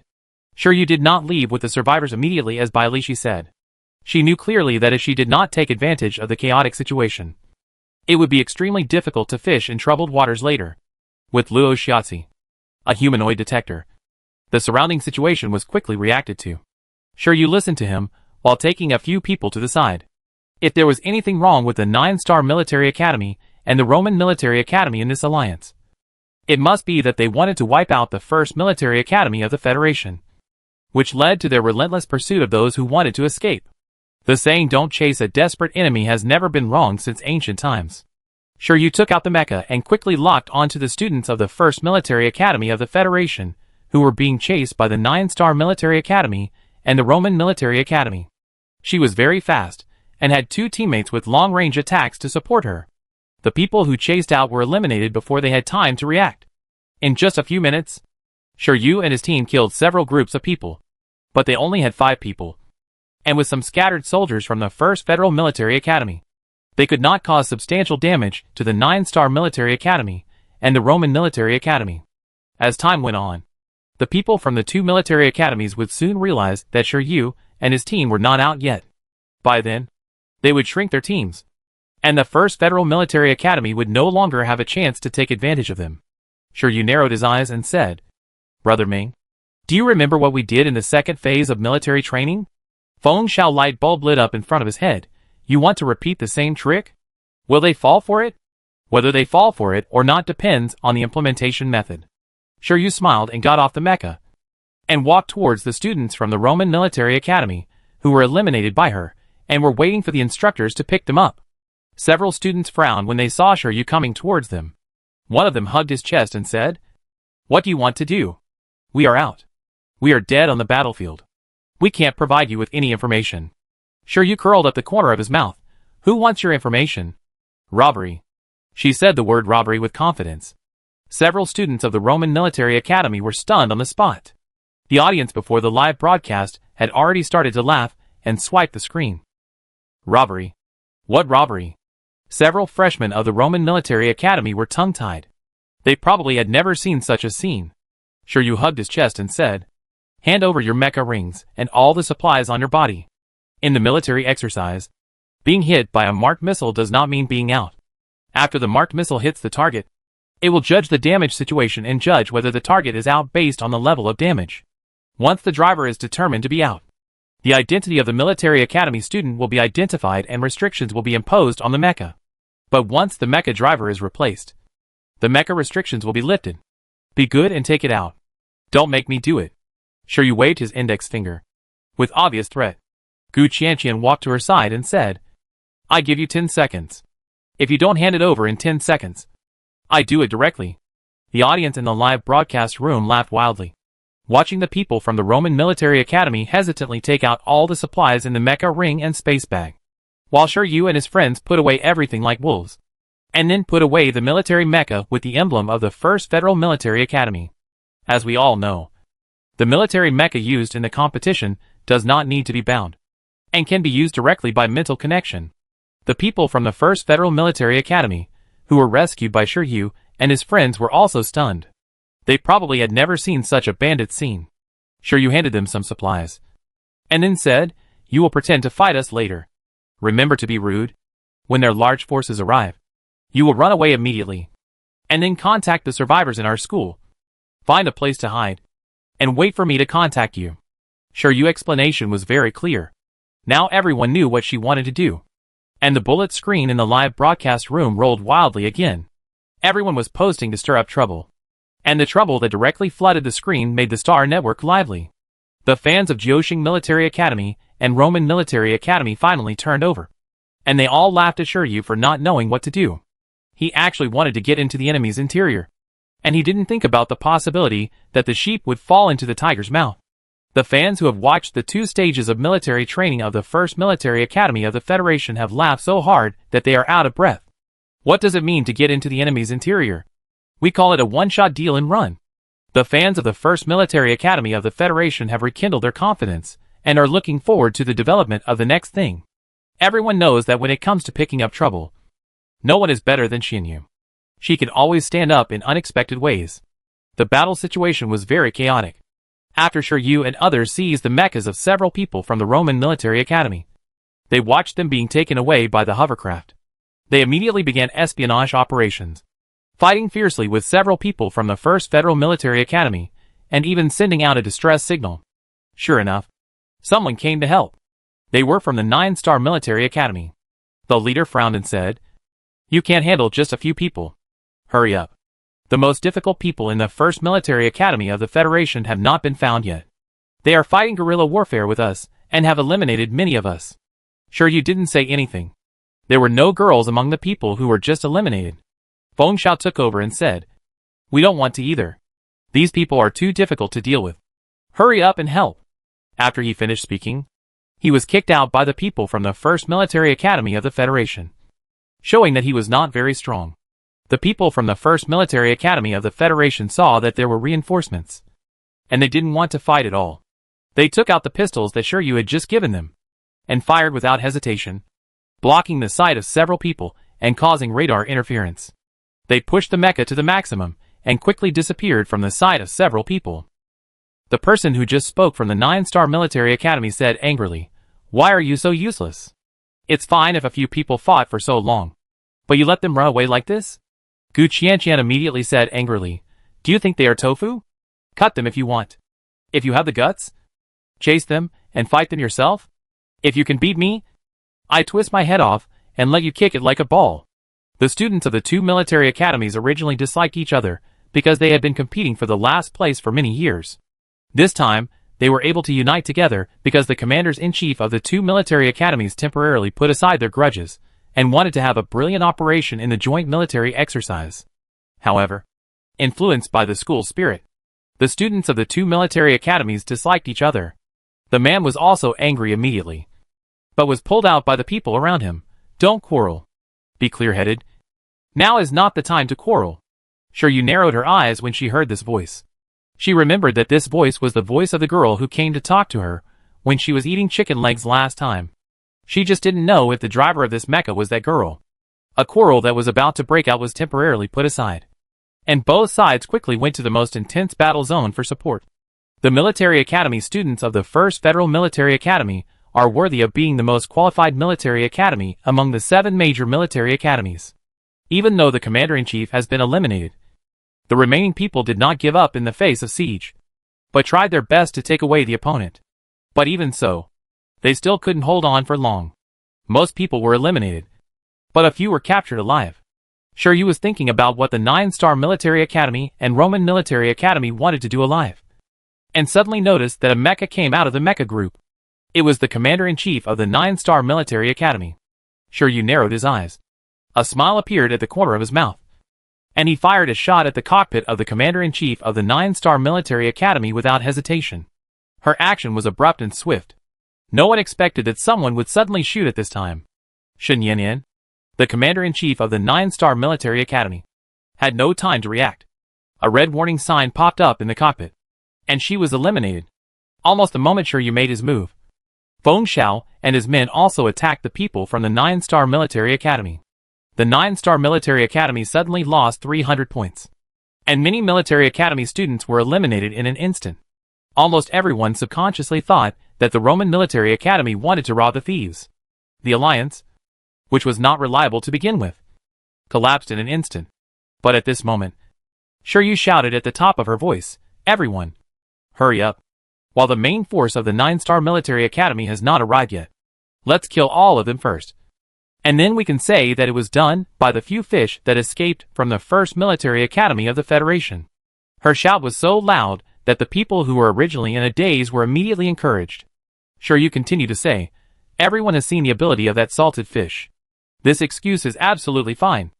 Sure, you did not leave with the survivors immediately, as Bai Lishi said. She knew clearly that if she did not take advantage of the chaotic situation, it would be extremely difficult to fish in troubled waters later. With Luo Xiaozi, a humanoid detector, the surrounding situation was quickly reacted to. Sure, you listened to him, while taking a few people to the side. If there was anything wrong with the 9-star Military Academy and the Roman Military Academy in this alliance, it must be that they wanted to wipe out the 1st Military Academy of the Federation, which led to their relentless pursuit of those who wanted to escape. The saying, "Don't chase a desperate enemy," has never been wrong since ancient times. Sure, you took out the mecha and quickly locked onto the students of the 1st Military Academy of the Federation, who were being chased by the 9-star Military Academy and the Roman Military Academy. She was very fast, and had 2 teammates with long-range attacks to support her. The people who chased out were eliminated before they had time to react. In just a few minutes, Sure Yu and his team killed several groups of people, but they only had 5 people. And with some scattered soldiers from the 1st Federal Military Academy, they could not cause substantial damage to the 9-star Military Academy and the Roman Military Academy. As time went on, the people from the 2 military academies would soon realize that Sure Yu and his team were not out yet. By then, they would shrink their teams, and the 1st Federal Military Academy would no longer have a chance to take advantage of them. Sure Yu narrowed his eyes and said, "Brother Ming, do you remember what we did in the 2nd phase of military training?" Feng Xiao light bulb lit up in front of his head. "You want to repeat the same trick? Will they fall for it?" "Whether they fall for it or not depends on the implementation method." Sure Yu smiled and got off the mecha, and walked towards the students from the Roman Military Academy, who were eliminated by her, and were waiting for the instructors to pick them up. Several students frowned when they saw Sure Yu coming towards them. One of them hugged his chest and said, "What do you want to do? We are out. We are dead on the battlefield. We can't provide you with any information." Sure Yu curled up the corner of his mouth. "Who wants your information?" "Robbery." She said the word robbery with confidence. Several students of the Roman Military Academy were stunned on the spot. The audience before the live broadcast had already started to laugh and swiped the screen. "Robbery? What robbery?" Several freshmen of the Roman Military Academy were tongue-tied. They probably had never seen such a scene. Sure Yu hugged his chest and said, "Hand over your mecha rings and all the supplies on your body." In the military exercise, being hit by a marked missile does not mean being out. After the marked missile hits the target, it will judge the damage situation and judge whether the target is out based on the level of damage. Once the driver is determined to be out, the identity of the military academy student will be identified and restrictions will be imposed on the mecha. But once the mecha driver is replaced, the mecha restrictions will be lifted. Be good and take it out. Don't make me do it. Sure Yu waved his index finger with obvious threat. Gu Qianqian walked to her side and said, "I give you 10 seconds. If you don't hand it over in 10 seconds, I do it directly." The audience in the live broadcast room laughed wildly, watching the people from the Roman Military Academy hesitantly take out all the supplies in the mecha ring and space bag, while Sure Yu and his friends put away everything like wolves, and then put away the military mecha with the emblem of the 1st Federal Military Academy. As we all know, the military mecha used in the competition does not need to be bound, and can be used directly by mental connection. The people from the 1st Federal Military Academy, who were rescued by Sure Yu and his friends were also stunned. They probably had never seen such a bandit scene. Shiryu handed them some supplies, and then said, "You will pretend to fight us later. Remember to be rude. When their large forces arrive, you will run away immediately, and then contact the survivors in our school. Find a place to hide, and wait for me to contact you." Shiryu's explanation was very clear. Now everyone knew what she wanted to do. And the bullet screen in the live broadcast room rolled wildly again. Everyone was posting to stir up trouble. And the trouble that directly flooded the screen made the Star Network lively. The fans of Jiuxing Military Academy and Roman Military Academy finally turned over. And they all laughed at Shiryu for not knowing what to do. He actually wanted to get into the enemy's interior. And he didn't think about the possibility that the sheep would fall into the tiger's mouth. The fans who have watched the 2 stages of military training of the First Military Academy of the Federation have laughed so hard that they are out of breath. What does it mean to get into the enemy's interior? We call it a one-shot deal and run. The fans of the First Military Academy of the Federation have rekindled their confidence and are looking forward to the development of the next thing. Everyone knows that when it comes to picking up trouble, no one is better than Xinyu. She can always stand up in unexpected ways. The battle situation was very chaotic. After Shiryu and others seized the mechas of several people from the Roman Military Academy, they watched them being taken away by the hovercraft. They immediately began espionage operations, fighting fiercely with several people from the First Federal Military Academy, and even sending out a distress signal. Sure enough, someone came to help. They were from the 9-Star Military Academy. The leader frowned and said, "You can't handle just a few people. Hurry up. The most difficult people in the First Military Academy of the Federation have not been found yet. They are fighting guerrilla warfare with us, and have eliminated many of us." Shiryu didn't say anything. There were no girls among the people who were just eliminated. Feng Xiao took over and said, "We don't want to either. These people are too difficult to deal with. Hurry up and help." After he finished speaking, he was kicked out by the people from the First Military Academy of the Federation, showing that he was not very strong. The people from the First Military Academy of the Federation saw that there were reinforcements, and they didn't want to fight at all. They took out the pistols that Shiryu had just given them, and fired without hesitation, blocking the sight of several people and causing radar interference. They pushed the mecha to the maximum, and quickly disappeared from the sight of several people. The person who just spoke from the 9-Star Military Academy said angrily, "Why are you so useless? It's fine if a few people fought for so long, but you let them run away like this?" Gu Qianqian immediately said angrily, "Do you think they are tofu? Cut them if you want. If you have the guts, chase them and fight them yourself. If you can beat me, I twist my head off and let you kick it like a ball." The students of the 2 military academies originally disliked each other because they had been competing for the last place for many years. This time, they were able to unite together because the commanders-in-chief of the 2 military academies temporarily put aside their grudges and wanted to have a brilliant operation in the joint military exercise. However, influenced by the school spirit, the students of the 2 military academies disliked each other. The man was also angry immediately, but was pulled out by the people around him. "Don't quarrel. Be clear-headed. Now is not the time to quarrel." Shiryu narrowed her eyes when she heard this voice. She remembered that this voice was the voice of the girl who came to talk to her when she was eating chicken legs last time. She just didn't know if the driver of this mecha was that girl. A quarrel that was about to break out was temporarily put aside, and both sides quickly went to the most intense battle zone for support. The military academy students of the First Federal Military Academy are worthy of being the most qualified military academy among the 7 major military academies. Even though the commander-in-chief has been eliminated, the remaining people did not give up in the face of siege, but tried their best to take away the opponent. But even so, they still couldn't hold on for long. Most people were eliminated, but a few were captured alive. Shiryu was thinking about what the 9-Star Military Academy and Roman Military Academy wanted to do alive, and suddenly noticed that a mecha came out of the mecha group. It was the commander-in-chief of the 9-Star Military Academy. Shiryu narrowed his eyes. A smile appeared at the corner of his mouth, and he fired a shot at the cockpit of the commander-in-chief of the 9-Star Military Academy without hesitation. Her action was abrupt and swift. No one expected that someone would suddenly shoot at this time. Shen Yanyan, the commander-in-chief of the 9-Star Military Academy, had no time to react. A red warning sign popped up in the cockpit, and she was eliminated. Almost the moment Shiryu made his move, Feng Xiao and his men also attacked the people from the 9-Star Military Academy. the 9-star military academy suddenly lost 300 points. And many military academy students were eliminated in an instant. Almost everyone subconsciously thought that the Roman military academy wanted to rob the thieves. The alliance, which was not reliable to begin with, collapsed in an instant. But at this moment, Shiryu shouted at the top of her voice, "Everyone, hurry up. While the main force of the 9-star military academy has not arrived yet, let's kill all of them first. And then we can say that it was done by the few fish that escaped from the first military academy of the Federation." Her shout was so loud that the people who were originally in a daze were immediately encouraged. Shiryu continued to say, "Everyone has seen the ability of that salted fish. This excuse is absolutely fine.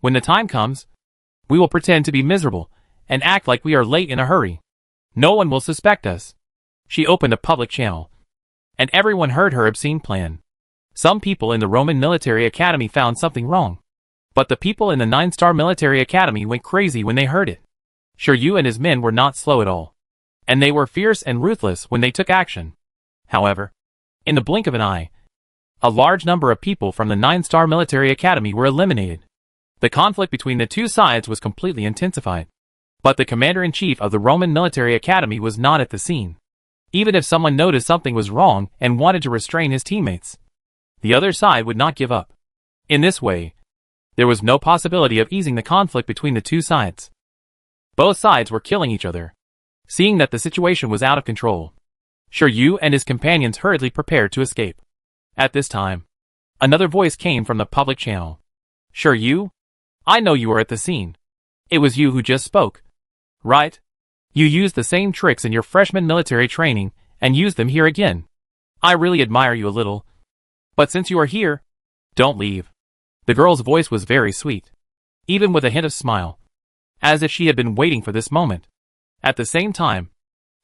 When the time comes, we will pretend to be miserable and act like we are late in a hurry. No one will suspect us." She opened a public channel, and everyone heard her obscene plan. Some people in the Roman military academy found something wrong, but the people in the 9-star military academy went crazy when they heard it. Shiryu and his men were not slow at all, and they were fierce and ruthless when they took action. However, in the blink of an eye, a large number of people from the 9-star military academy were eliminated. The conflict between the two sides was completely intensified, but the commander-in-chief of the Roman military academy was not at the scene. Even if someone noticed something was wrong and wanted to restrain his teammates, the other side would not give up. In this way, there was no possibility of easing the conflict between the two sides. Both sides were killing each other. Seeing that the situation was out of control, Shiryu and his companions hurriedly prepared to escape. At this time, another voice came from the public channel. "Shiryu, I know you were at the scene. It was you who just spoke, right? You used the same tricks in your freshman military training and used them here again. I really admire you a little. But since you are here, don't leave." The girl's voice was very sweet, even with a hint of smile, as if she had been waiting for this moment. At the same time,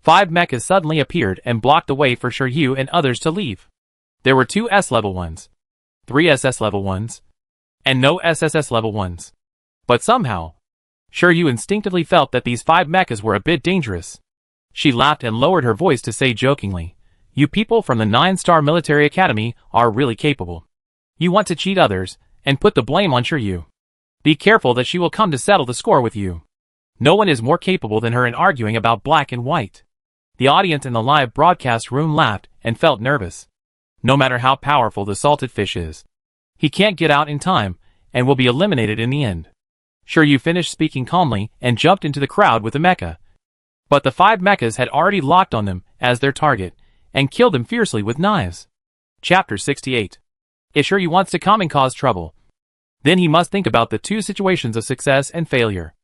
5 mechas suddenly appeared and blocked the way for Shiryu and others to leave. There were 2 S-level ones, 3 SS level ones, and no SSS level ones. But somehow, Shiryu instinctively felt that these 5 mechas were a bit dangerous. She laughed and lowered her voice to say jokingly, "You people from the 9-star military academy are really capable. You want to cheat others and put the blame on Shiryu. Be careful that she will come to settle the score with you. No one is more capable than her in arguing about black and white." The audience in the live broadcast room laughed and felt nervous. No matter how powerful the salted fish is, he can't get out in time and will be eliminated in the end. Shiryu finished speaking calmly and jumped into the crowd with the mecha. But the 5 mechas had already locked on them as their target and killed them fiercely with knives. Chapter 68. If Shiryu wants to come and cause trouble, then he must think about the 2 situations of success and failure.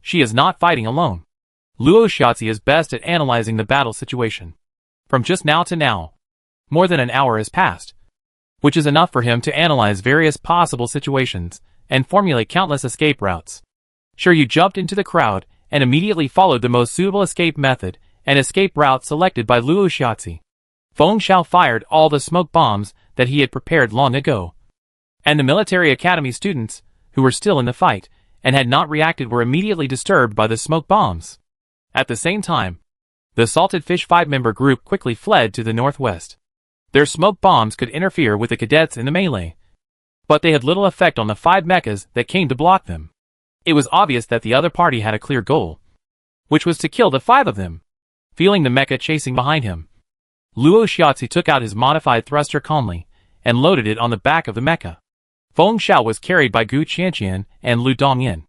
She is not fighting alone. Luo Shiatsi is best at analyzing the battle situation. From just now to now, more than an hour has passed, which is enough for him to analyze various possible situations and formulate countless escape routes. Shiryu jumped into the crowd and immediately followed the most suitable escape method and escape route selected by Luo Shiatsi. Feng Shao fired all the smoke bombs that he had prepared long ago, and the military academy students, who were still in the fight and had not reacted, were immediately disturbed by the smoke bombs. At the same time, the Salted Fish 5-member group quickly fled to the northwest. Their smoke bombs could interfere with the cadets in the melee, but they had little effect on the 5 mechas that came to block them. It was obvious that the other party had a clear goal, which was to kill the 5 of them. Feeling the mecha chasing behind him, Luo Shiatsi took out his modified thruster calmly and loaded it on the back of the mecha. Feng Shao was carried by Gu Qianqian and Lu Dongyan.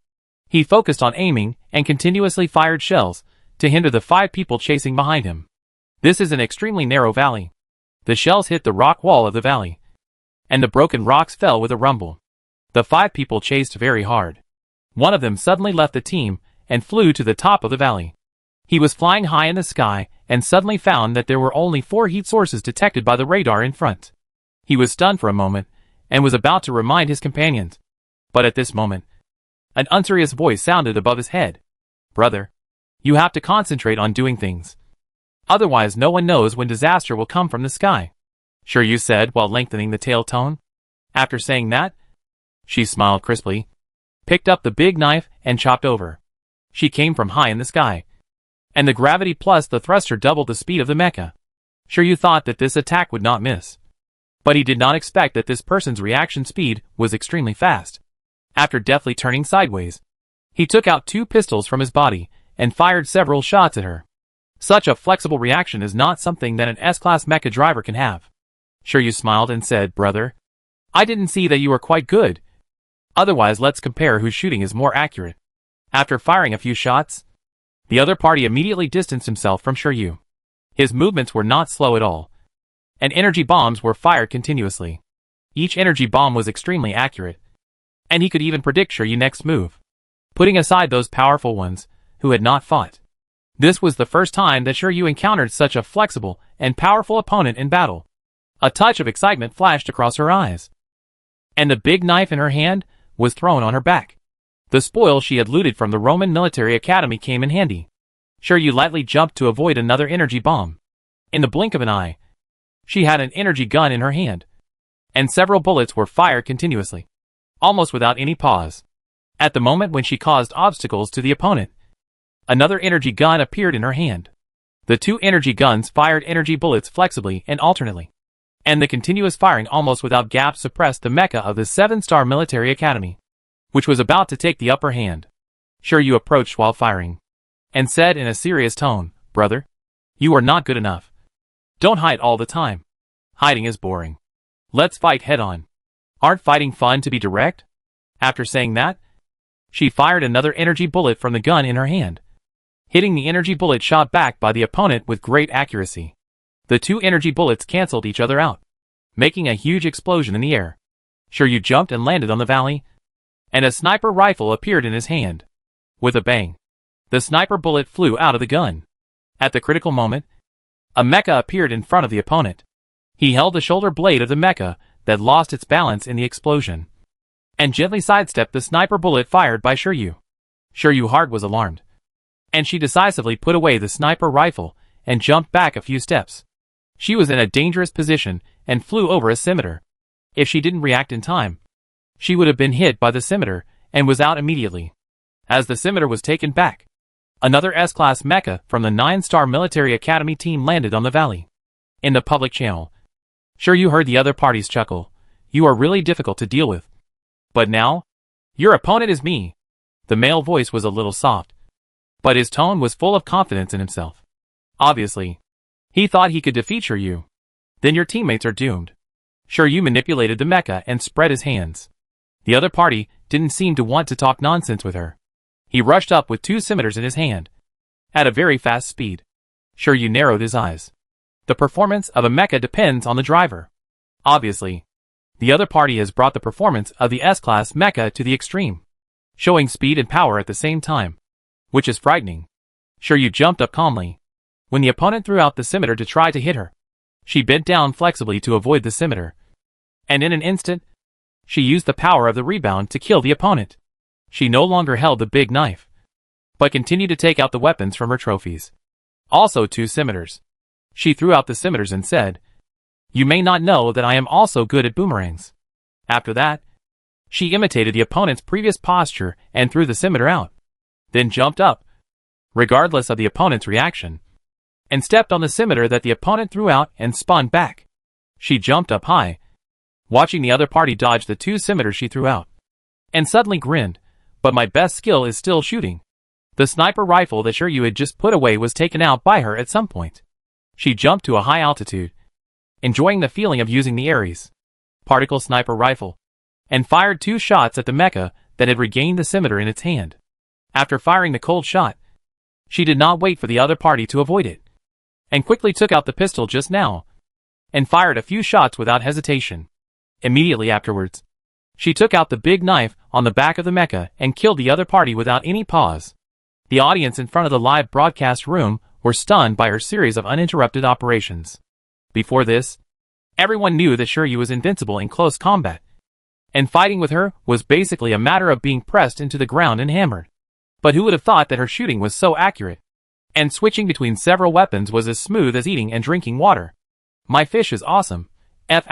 He focused on aiming and continuously fired shells to hinder the 5 people chasing behind him. This is an extremely narrow valley. The shells hit the rock wall of the valley, and the broken rocks fell with a rumble. The 5 people chased very hard. One of them suddenly left the team and flew to the top of the valley. He was flying high in the sky and suddenly found that there were only 4 heat sources detected by the radar in front. He was stunned for a moment and was about to remind his companions. But at this moment, an unserious voice sounded above his head. "Brother, you have to concentrate on doing things. Otherwise no one knows when disaster will come from the sky," Shiryu said while lengthening the tail tone. After saying that, she smiled crisply, picked up the big knife and chopped over. She came from high in the sky, and the gravity plus the thruster doubled the speed of the mecha. Shiryu thought that this attack would not miss, but he did not expect that this person's reaction speed was extremely fast. After deftly turning sideways, he took out 2 pistols from his body and fired several shots at her. Such a flexible reaction is not something that an S-Class mecha driver can have. Shiryu smiled and said, "Brother, I didn't see that you were quite good. Otherwise, let's compare whose shooting is more accurate." After firing a few shots, the other party immediately distanced himself from Shiryu. His movements were not slow at all, and energy bombs were fired continuously. Each energy bomb was extremely accurate, and he could even predict Shiryu's next move, putting aside those powerful ones who had not fought. This was the first time that Shiryu encountered such a flexible and powerful opponent in battle. A touch of excitement flashed across her eyes, and the big knife in her hand was thrown on her back. The spoil she had looted from the Roman military academy came in handy. Shiryu lightly jumped to avoid another energy bomb. In the blink of an eye, she had an energy gun in her hand, and several bullets were fired continuously, almost without any pause. At the moment when she caused obstacles to the opponent, another energy gun appeared in her hand. The 2 energy guns fired energy bullets flexibly and alternately, and the continuous firing almost without gaps suppressed the mecha of the 7-star military academy, which was about to take the upper hand. Shiryu approached while firing, and said in a serious tone, "Brother, you are not good enough. Don't hide all the time. Hiding is boring. Let's fight head-on. Aren't fighting fun to be direct?" After saying that, she fired another energy bullet from the gun in her hand, hitting the energy bullet shot back by the opponent with great accuracy. The 2 energy bullets cancelled each other out, making a huge explosion in the air. Shiryu jumped and landed on the valley, and a sniper rifle appeared in his hand. With a bang, the sniper bullet flew out of the gun. At the critical moment, a mecha appeared in front of the opponent. He held the shoulder blade of the mecha that lost its balance in the explosion, and gently sidestepped the sniper bullet fired by Shiryu. Shiryu's heart was alarmed, and she decisively put away the sniper rifle and jumped back a few steps. She was in a dangerous position and flew over a scimitar. If she didn't react in time, she would have been hit by the scimitar and was out immediately. As the scimitar was taken back, another S-Class mecha from the 9-star military academy team landed on the valley. In the public channel, Shiryu heard the other parties chuckle. "You are really difficult to deal with. But now, your opponent is me." The male voice was a little soft, but his tone was full of confidence in himself. Obviously, he thought he could defeat Shiryu. "Then your teammates are doomed." Shiryu manipulated the mecha and spread his hands. The other party didn't seem to want to talk nonsense with her. He rushed up with 2 scimitars in his hand, at a very fast speed. Shiryu narrowed his eyes. The performance of a mecha depends on the driver. Obviously, the other party has brought the performance of the S-Class mecha to the extreme, showing speed and power at the same time, which is frightening. Shiryu jumped up calmly. When the opponent threw out the scimitar to try to hit her, she bent down flexibly to avoid the scimitar, and in an instant, she used the power of the rebound to kill the opponent. She no longer held the big knife, but continued to take out the weapons from her trophies. Also 2 scimitars. She threw out the scimitars and said, "You may not know that I am also good at boomerangs." After that, she imitated the opponent's previous posture and threw the scimitar out, then jumped up, regardless of the opponent's reaction, and stepped on the scimitar that the opponent threw out and spun back. She jumped up high, watching the other party dodge the 2 scimitars she threw out, and suddenly grinned, "But my best skill is still shooting." The sniper rifle that Shiryu had just put away was taken out by her at some point. She jumped to a high altitude, enjoying the feeling of using the Ares particle sniper rifle, and fired 2 shots at the mecha that had regained the scimitar in its hand. After firing the cold shot, she did not wait for the other party to avoid it, and quickly took out the pistol just now, and fired a few shots without hesitation. Immediately afterwards, she took out the big knife on the back of the mecha and killed the other party without any pause. The audience in front of the live broadcast room were stunned by her series of uninterrupted operations. Before this, everyone knew that Shiryu was invincible in close combat, and fighting with her was basically a matter of being pressed into the ground and hammered. But who would have thought that her shooting was so accurate, and switching between several weapons was as smooth as eating and drinking water. "My fish is awesome. F*******.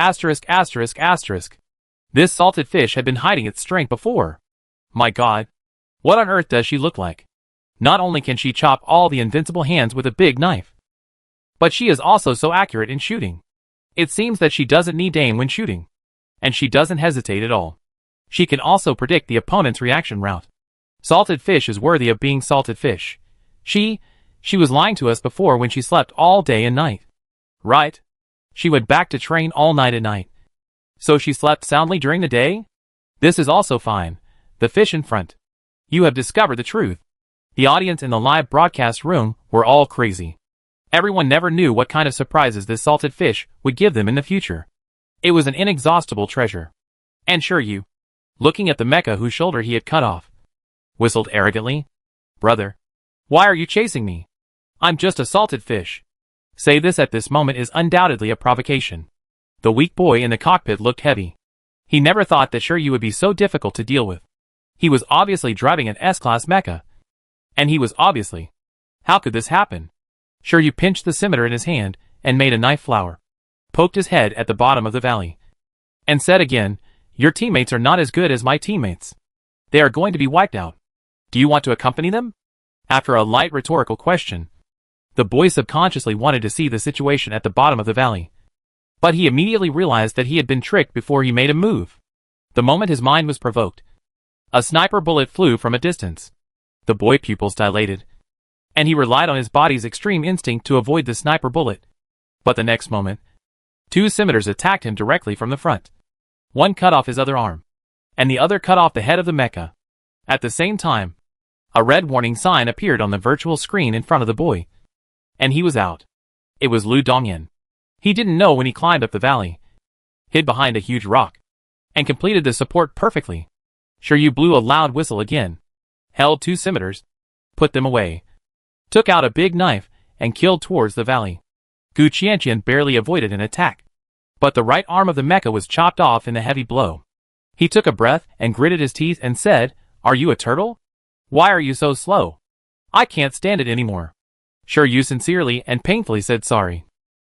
This salted fish had been hiding its strength before. My god, what on earth does she look like? Not only can she chop all the invincible hands with a big knife, but she is also so accurate in shooting. It seems that she doesn't need aim when shooting, and she doesn't hesitate at all." She can also predict the opponent's reaction route. Salted fish is worthy of being salted fish. She was lying to us before when she slept all day and night. Right? She went back to train all night at night. So she slept soundly during the day? This is also fine. The fish in front. You have discovered the truth. The audience in the live broadcast room were all crazy. Everyone never knew what kind of surprises this salted fish would give them in the future. It was an inexhaustible treasure. And sure you, looking at the mecha whose shoulder he had cut off, whistled arrogantly. Brother, why are you chasing me? I'm just a salted fish. Say this at this moment is undoubtedly a provocation. The weak boy in the cockpit looked heavy. He never thought that Shiryu would be so difficult to deal with. He was obviously driving an S-class mecha. And he was obviously. How could this happen? Shiryu pinched the scimitar in his hand and made a knife flower. Poked his head at the bottom of the valley. And said again, your teammates are not as good as my teammates. They are going to be wiped out. Do you want to accompany them? After a light rhetorical question, the boy subconsciously wanted to see the situation at the bottom of the valley. But he immediately realized that he had been tricked before he made a move. The moment his mind was provoked, a sniper bullet flew from a distance. The boy's pupils dilated, and he relied on his body's extreme instinct to avoid the sniper bullet. But the next moment, two scimitars attacked him directly from the front. One cut off his other arm, and the other cut off the head of the mecha. At the same time, a red warning sign appeared on the virtual screen in front of the boy. And he was out. It was Lu Dongyan. He didn't know when he climbed up the valley, hid behind a huge rock, and completed the support perfectly. Shiryu blew a loud whistle again, held two scimitars, put them away, took out a big knife, and killed towards the valley. Gu Qianqian barely avoided an attack, but the right arm of the mecha was chopped off in a heavy blow. He took a breath and gritted his teeth and said, "Are you a turtle? Why are you so slow? I can't stand it anymore." Shiryu sincerely and painfully said sorry,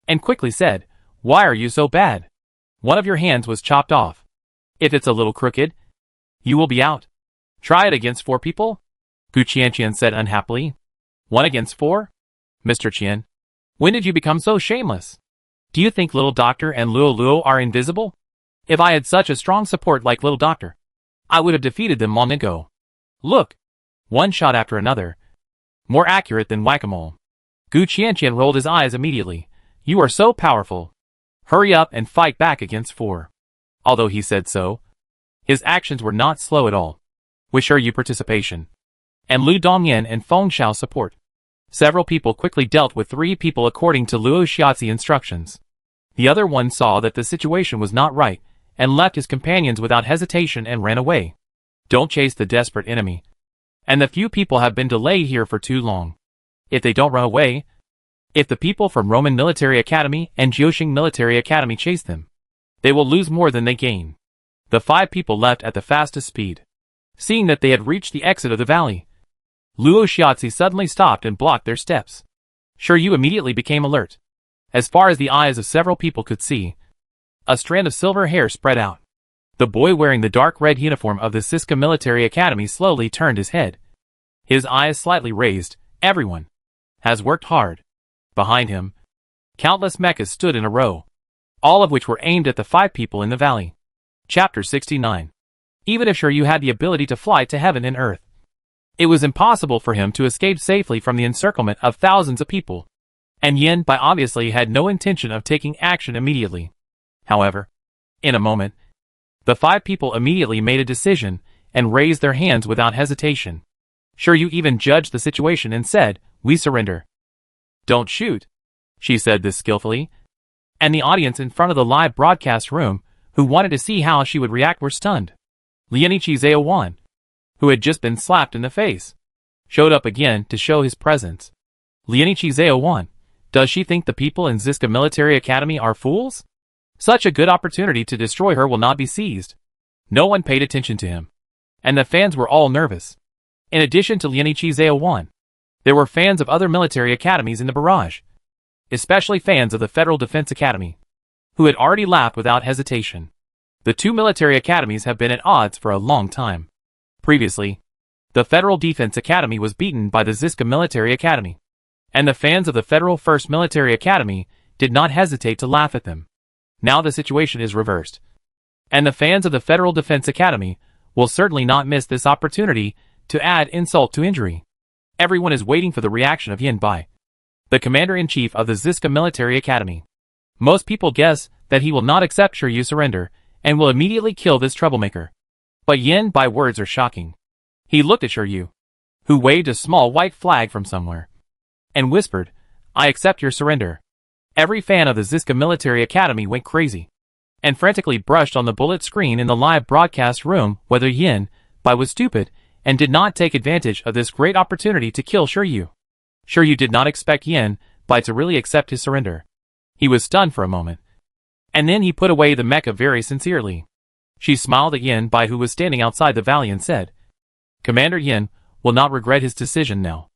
and quickly said, "Why are you so bad? One of your hands was chopped off. If it's a little crooked, you will be out. Try it against 4 people?" Gu Qianqian said unhappily. 1 against 4? Mr. Qian, when did you become so shameless? Do you think Little Doctor and Luo Luo are invisible? If I had such a strong support like Little Doctor, I would have defeated them long ago. Look, one shot after another, more accurate than whack-a-mole. Gu Qianqian rolled his eyes immediately. You are so powerful. Hurry up and fight back against 4. Although he said so, his actions were not slow at all. With Shiryu participation, and Lu Dongyan and Feng Xiao's support, several people quickly dealt with 3 people according to Luo Xiaozi's instructions. The other one saw that the situation was not right, and left his companions without hesitation and ran away. Don't chase the desperate enemy. And the few people have been delayed here for too long. If they don't run away, if the people from Roman Military Academy and Jiuxing Military Academy chase them, they will lose more than they gain. The 5 people left at the fastest speed. Seeing that they had reached the exit of the valley, Luo Xiaozi suddenly stopped and blocked their steps. Shiryu immediately became alert. As far as the eyes of several people could see, a strand of silver hair spread out. The boy wearing the dark red uniform of the Siska Military Academy slowly turned his head. His eyes slightly raised. Everyone has worked hard. Behind him, countless mechas stood in a row, all of which were aimed at the 5 people in the valley. Chapter 69. Even if Shiryu had the ability to fly to heaven and earth, it was impossible for him to escape safely from the encirclement of thousands of people. And Yin Bai obviously had no intention of taking action immediately. However, in a moment, the 5 people immediately made a decision and raised their hands without hesitation. Shiryu even judged the situation and said, "We surrender." "Don't shoot." She said this skillfully, and the audience in front of the live broadcast room, who wanted to see how she would react, were stunned. Lianichi Zhaowan, who had just been slapped in the face, showed up again to show his presence. Lianichi Zhaowan, does she think the people in Ziska Military Academy are fools? Such a good opportunity to destroy her will not be seized. No one paid attention to him, and the fans were all nervous. In addition to Lianichi Zhaowan, there were fans of other military academies in the barrage, especially fans of the Federal Defense Academy, who had already laughed without hesitation. The 2 military academies have been at odds for a long time. Previously, the Federal Defense Academy was beaten by the Ziska Military Academy, and the fans of the Federal First Military Academy did not hesitate to laugh at them. Now the situation is reversed, and the fans of the Federal Defense Academy will certainly not miss this opportunity to add insult to injury. Everyone is waiting for the reaction of Yin Bai, the commander-in-chief of the Ziska Military Academy. Most people guess that he will not accept Shiryu's surrender and will immediately kill this troublemaker. But Yin Bai's words are shocking. He looked at Shiryu, who waved a small white flag from somewhere, and whispered, "I accept your surrender." Every fan of the Ziska Military Academy went crazy and frantically brushed on the bullet screen in the live broadcast room whether Yin Bai was stupid and did not take advantage of this great opportunity to kill Shiryu. Shiryu did not expect Yin Bai to really accept his surrender. He was stunned for a moment, and then he put away the mecha very sincerely. She smiled at Yin Bai, who was standing outside the valley, and said, "Commander Yin will not regret his decision now."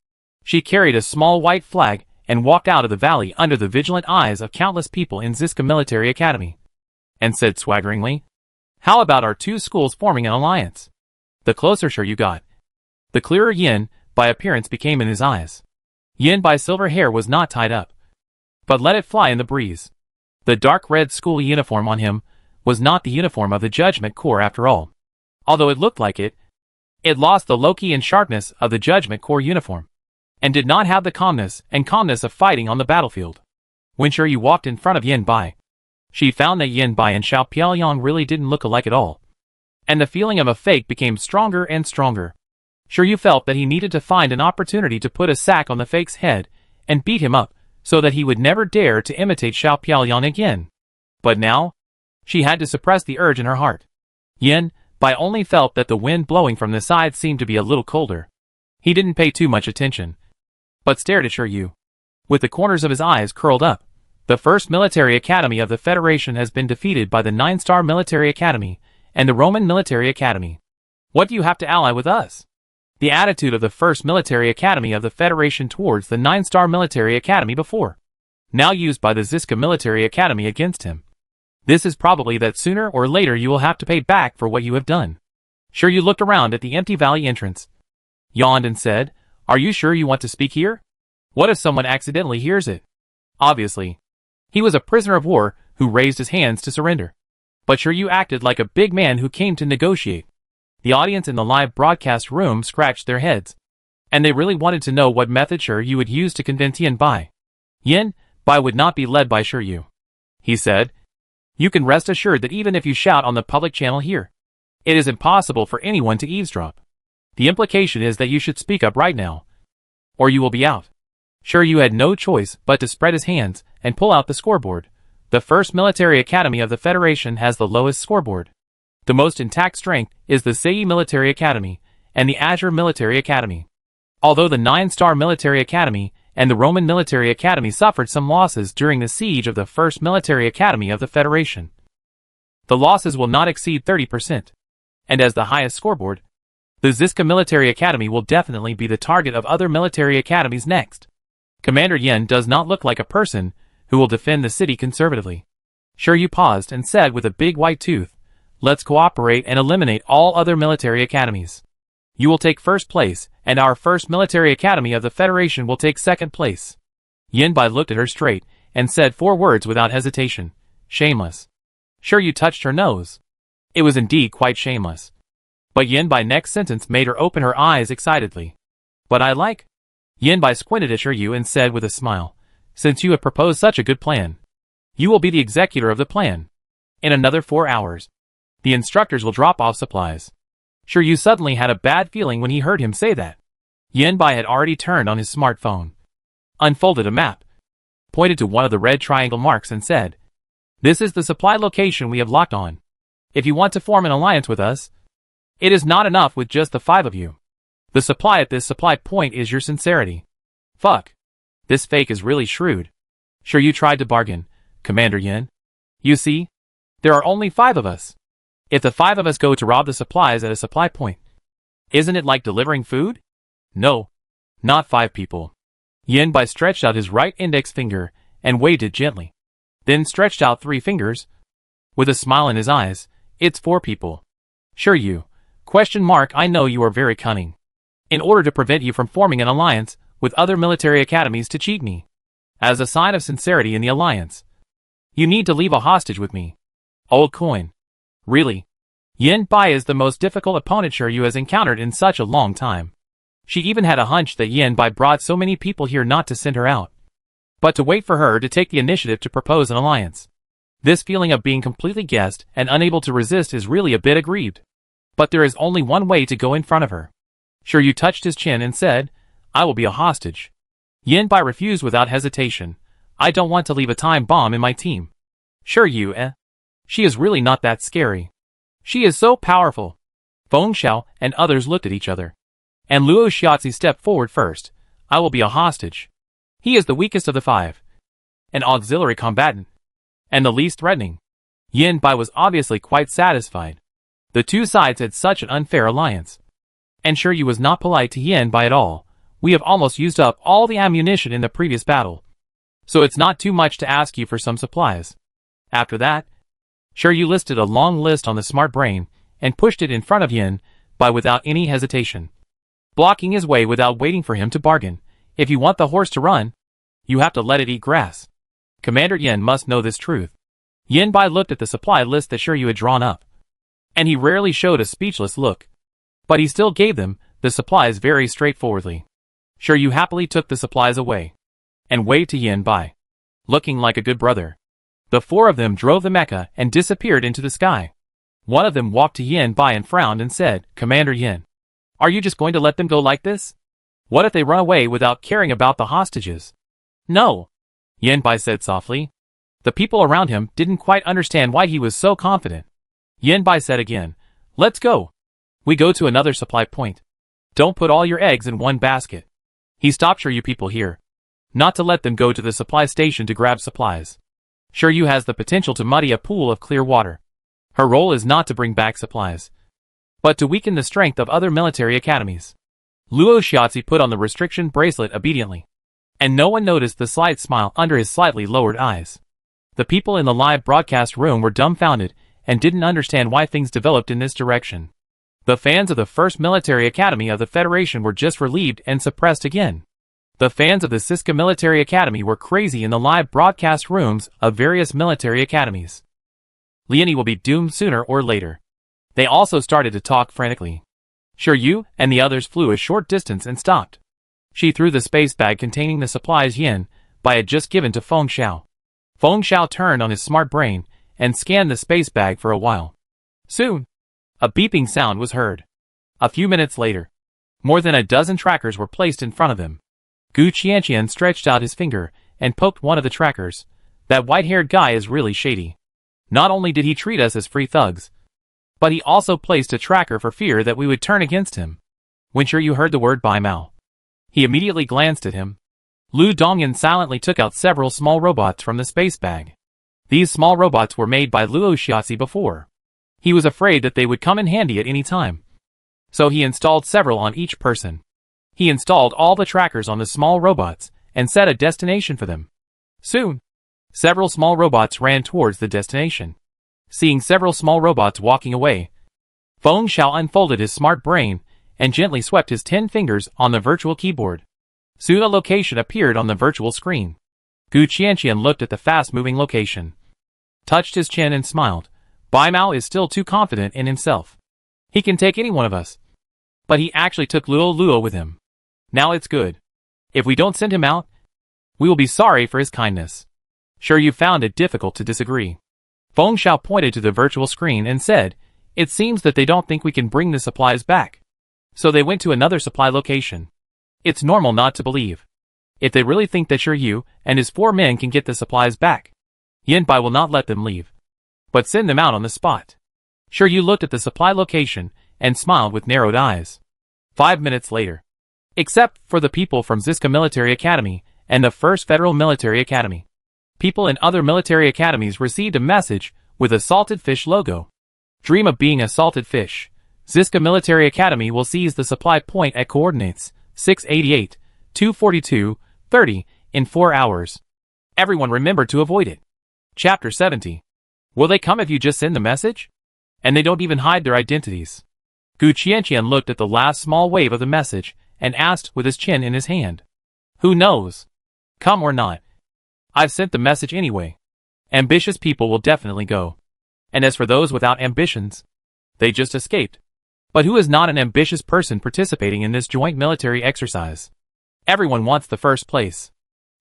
She carried a small white flag and walked out of the valley under the vigilant eyes of countless people in Ziska Military Academy, and said swaggeringly, "How about our two schools forming an alliance?" The closer Shiryu got, the clearer Yin Bai's appearance became in his eyes. Yin Bai's silver hair was not tied up, but let it fly in the breeze. The dark red school uniform on him was not the uniform of the Judgment Corps after all. Although it looked like it, it lost the low-key and sharpness of the Judgment Corps uniform, and did not have the calmness of fighting on the battlefield. When Shiryu walked in front of Yin Bai, she found that Yin Bai and Xiao Piaoyang really didn't look alike at all, and the feeling of a fake became stronger and stronger. Shiryu felt that he needed to find an opportunity to put a sack on the fake's head and beat him up so that he would never dare to imitate Xiao Piaoyang again. But now, she had to suppress the urge in her heart. Yin Bai only felt that the wind blowing from the side seemed to be a little colder. He didn't pay too much attention, but stared at Shiryu, with the corners of his eyes curled up. The 1st Military Academy of the Federation has been defeated by the 9-star Military Academy and the Roman Military Academy. What do you have to ally with us? The attitude of the 1st Military Academy of the Federation towards the 9-star Military Academy before, now used by the Ziska Military Academy against him. This is probably that sooner or later you will have to pay back for what you have done. Shiryu looked around at the empty valley entrance, yawned and said, "Are you sure you want to speak here? What if someone accidentally hears it?" Obviously, he was a prisoner of war who raised his hands to surrender. But Shiryu acted like a big man who came to negotiate. The audience in the live broadcast room scratched their heads, and they really wanted to know what method Shiryu would use to convince Yin Bai. Yin Bai would not be led by Shiryu. He said, "You can rest assured that even if you shout on the public channel here, it is impossible for anyone to eavesdrop. The implication is that you should speak up right now, or you will be out." Shiryu had no choice but to spread his hands and pull out the scoreboard. The 1st Military Academy of the Federation has the lowest scoreboard. The most intact strength is the Sei Military Academy and the Azure Military Academy. Although the 9-star Military Academy and the Roman Military Academy suffered some losses during the siege of the 1st Military Academy of the Federation, the losses will not exceed 30%. And as the highest scoreboard, the Ziska Military Academy will definitely be the target of other military academies next. Commander Yin does not look like a person who will defend the city conservatively. Shiryu paused and said with a big white tooth, "Let's cooperate and eliminate all other military academies. You will take 1st place, and our 1st Military Academy of the Federation will take 2nd place." Yin Bai looked at her straight and said 4 words without hesitation, "Shameless." Shiryu touched her nose. It was indeed quite shameless. But Yin Bai's next sentence made her open her eyes excitedly. "But I like." Yin Bai squinted at Shiryu and said with a smile, "Since you have proposed such a good plan, you will be the executor of the plan. In another 4 hours, the instructors will drop off supplies." Shiryu suddenly had a bad feeling when he heard him say that. Yin Bai had already turned on his smartphone, unfolded a map, pointed to one of the red triangle marks and said, "This is the supply location we have locked on. If you want to form an alliance with us, it is not enough with just the 5 of you. The supply at this supply point is your sincerity." "Fuck. This fake is really shrewd." Shiryu tried to bargain, "Commander Yin, you see, there are only 5 of us. If the 5 of us go to rob the supplies at a supply point, isn't it like delivering food?" "No, not 5 people." Yin Bai stretched out his right index finger and waved it gently, then stretched out 3 fingers. With a smile in his eyes, "It's 4 people. Shiryu, I know you are very cunning. In order to prevent you from forming an alliance with other military academies to cheat me, as a sign of sincerity in the alliance, you need to leave a hostage with me." "Old coin. Really?" Yin Bai is the most difficult opponent Shiryu has encountered in such a long time. She even had a hunch that Yin Bai brought so many people here not to send her out, but to wait for her to take the initiative to propose an alliance. This feeling of being completely guessed and unable to resist is really a bit aggrieved. But there is only one way to go in front of her. Shiryu touched his chin and said, "I will be a hostage." Yin Bai refused without hesitation. "I don't want to leave a time bomb in my team." Shiryu, She is really not that scary. She is so powerful. Feng Xiao and others looked at each other. And Luo Shiatzi stepped forward first. "I will be a hostage." He is the weakest of the five. An auxiliary combatant. And the least threatening. Yin Bai was obviously quite satisfied. The two sides had such an unfair alliance. And Shiryu was not polite to Yin Bai at all. "We have almost used up all the ammunition in the previous battle. So it's not too much to ask you for some supplies." After that, Shiryu listed a long list on the smart brain and pushed it in front of Yin Bai without any hesitation, blocking his way without waiting for him to bargain. "If you want the horse to run, you have to let it eat grass." Commander Yin must know this truth. Yin Bai looked at the supply list that Shiryu had drawn up, and he rarely showed a speechless look. But he still gave them the supplies very straightforwardly. Shiryu happily took the supplies away and waved to Yin Bai, looking like a good brother. The four of them drove the mecha and disappeared into the sky. One of them walked to Yin Bai and frowned and said, "Commander Yin, are you just going to let them go like this? What if they run away without caring about the hostages?" "No," Yin Bai said softly. The people around him didn't quite understand why he was so confident. Yin Bai said again, "Let's go. We go to another supply point. Don't put all your eggs in one basket." He stopped Shiryu people here, not to let them go to the supply station to grab supplies. Shiryu has the potential to muddy a pool of clear water. Her role is not to bring back supplies, but to weaken the strength of other military academies. Luo Shiatzi put on the restriction bracelet obediently, and no one noticed the slight smile under his slightly lowered eyes. The people in the live broadcast room were dumbfounded and didn't understand why things developed in this direction. The fans of the first military academy of the Federation were just relieved and suppressed again. The fans of the Siska Military Academy were crazy in the live broadcast rooms of various military academies. Leonie will be doomed sooner or later. They also started to talk frantically. Shiryu and the others flew a short distance and stopped. She threw the space bag containing the supplies Yin Bai had just given to Feng Xiao. Feng Xiao turned on his smart brain and scanned the space bag for a while. Soon, a beeping sound was heard. A few minutes later, more than a dozen trackers were placed in front of them. Gu Qianqian stretched out his finger and poked one of the trackers. "That white-haired guy is really shady. Not only did he treat us as free thugs, but he also placed a tracker for fear that we would turn against him." When Shiryu heard the word Bai Mao, he immediately glanced at him. Lu Dongyan silently took out several small robots from the space bag. These small robots were made by Luo Shiatzi before. He was afraid that they would come in handy at any time, so he installed several on each person. He installed all the trackers on the small robots and set a destination for them. Soon, several small robots ran towards the destination. Seeing several small robots walking away, Feng Xiao unfolded his smart brain and gently swept his 10 fingers on the virtual keyboard. Soon a location appeared on the virtual screen. Gu Qianqian looked at the fast-moving location, touched his chin and smiled. Bai Mao is still too confident in himself. He can take any one of us. But he actually took Luo with him. Now it's good. If we don't send him out, we will be sorry for his kindness. Shiryu found it difficult to disagree. Feng Xiao pointed to the virtual screen and said, "It seems that they don't think we can bring the supplies back. So they went to another supply location." It's normal not to believe. If they really think that Shiryu and his 4 men can get the supplies back, Yin Bai will not let them leave, but send them out on the spot. Shiryu looked at the supply location and smiled with narrowed eyes. 5 minutes later, except for the people from Ziska Military Academy and the First Federal Military Academy, people in other military academies received a message with a salted fish logo. Dream of being a salted fish. Ziska Military Academy will seize the supply point at coordinates 688, 242, 30 in 4 hours. Everyone remember to avoid it. Chapter 70. Will they come if you just send the message? And they don't even hide their identities. Gu Qianqian looked at the last small wave of the message and asked with his chin in his hand. Who knows? Come or not. I've sent the message anyway. Ambitious people will definitely go. And as for those without ambitions, They just escaped. But who is not an ambitious person participating in this joint military exercise? Everyone wants the first place.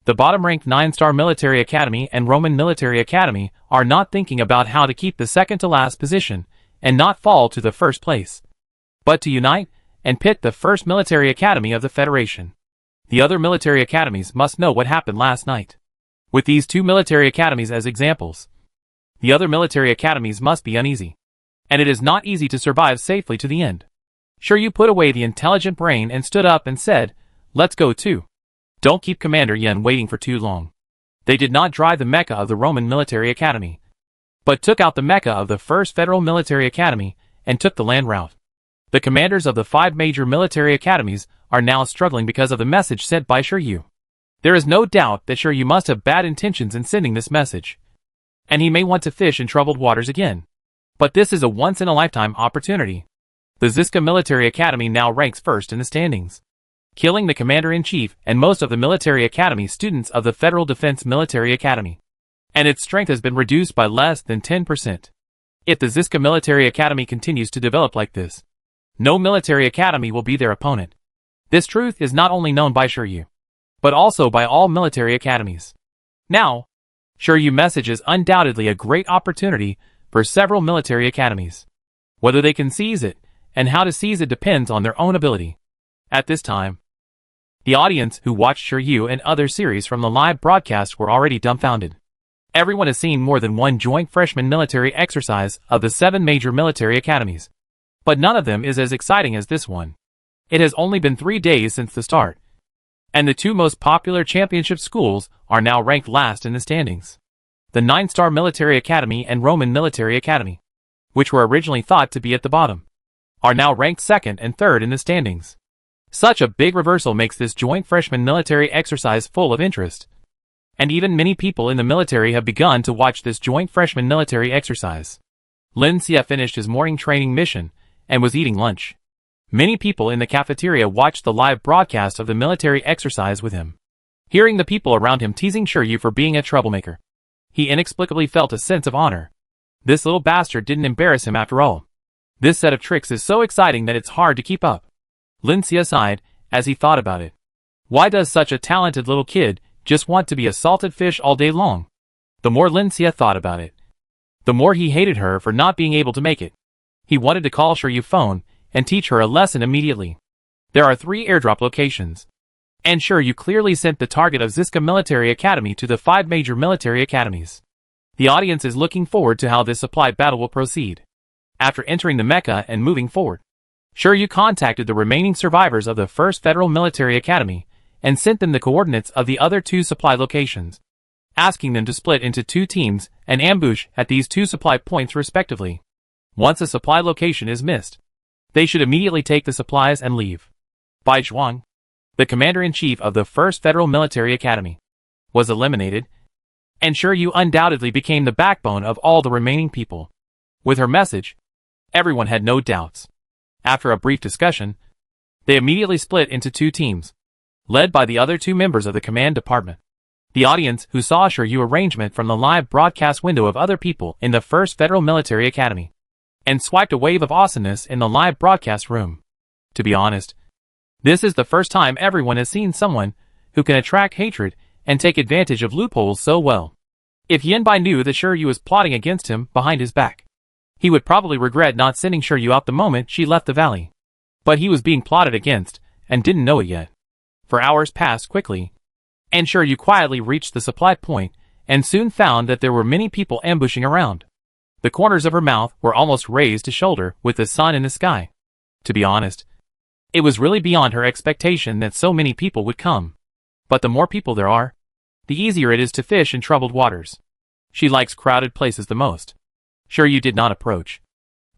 The bottom-ranked 9-star military academy and Roman military academy are not thinking about how to keep the second-to-last position and not fall to the first place, but to unite and pit the first military academy of the Federation. The other military academies must know what happened last night. With these two military academies as examples, the other military academies must be uneasy. And it is not easy to survive safely to the end. Sure, you put away the intelligent brain and stood up and said, "Let's go too." Don't keep Commander Yen waiting for too long. They did not drive the mecha of the Roman military academy, but took out the mecha of the First Federal Military Academy and took the land route. The commanders of the 5 major military academies are now struggling because of the message sent by Shiryu. There is no doubt that Shiryu must have bad intentions in sending this message, and he may want to fish in troubled waters again. But this is a once-in-a-lifetime opportunity. The Ziska Military Academy now ranks first in the standings, killing the Commander-in-Chief and most of the Military Academy students of the Federal Defense Military Academy. And its strength has been reduced by less than 10%. If the Ziska Military Academy continues to develop like this, no military academy will be their opponent. This truth is not only known by Shiryu, but also by all military academies. Now, Shiryu message is undoubtedly a great opportunity for several military academies. Whether they can seize it, and how to seize it depends on their own ability. At this time, the audience who watched Shiryu and other series from the live broadcast were already dumbfounded. Everyone has seen more than one joint freshman military exercise of the 7 major military academies, but none of them is as exciting as this one. It has only been 3 days since the start, and the 2 most popular championship schools are now ranked last in the standings. The 9-star military academy and Roman military academy, which were originally thought to be at the bottom, are now ranked 2nd and 3rd in the standings. Such a big reversal makes this joint freshman military exercise full of interest, and even many people in the military have begun to watch this joint freshman military exercise. Lin Xie finished his morning training mission and was eating lunch. Many people in the cafeteria watched the live broadcast of the military exercise with him. Hearing the people around him teasing Shiryu for being a troublemaker, he inexplicably felt a sense of honor. This little bastard didn't embarrass him after all. This set of tricks is so exciting that it's hard to keep up. Lin Xie sighed as he thought about it. Why does such a talented little kid just want to be a salted fish all day long? The more Lin Xie thought about it, the more he hated her for not being able to make it. He wanted to call Shiryu phone and teach her a lesson immediately. There are 3 airdrop locations, and Shiryu clearly sent the target of Ziska Military Academy to the 5 major military academies. The audience is looking forward to how this supply battle will proceed. After entering the mecha and moving forward, Shiryu contacted the remaining survivors of the First Federal Military Academy and sent them the coordinates of the other 2 supply locations, asking them to split into 2 teams and ambush at these 2 supply points respectively. Once a supply location is missed, they should immediately take the supplies and leave. Bai Zhuang, the Commander-in-Chief of the First Federal Military Academy, was eliminated, and Shiryu undoubtedly became the backbone of all the remaining people. With her message, everyone had no doubts. After a brief discussion, they immediately split into 2 teams, led by the other 2 members of the command department. The audience who saw Shiryu arrangement from the live broadcast window of other people in the First Federal Military Academy, and swiped a wave of awesomeness in the live broadcast room. To be honest, this is the first time everyone has seen someone who can attract hatred and take advantage of loopholes so well. If Yanbai knew that Shiryu was plotting against him behind his back, he would probably regret not sending Shiryu out the moment she left the valley. But he was being plotted against, and didn't know it yet. For hours passed quickly, and Shiryu quietly reached the supply point, and soon found that there were many people ambushing around. The corners of her mouth were almost raised to shoulder with the sun in the sky. To be honest, it was really beyond her expectation that so many people would come. But the more people there are, the easier it is to fish in troubled waters. She likes crowded places the most. Shiryu did not approach,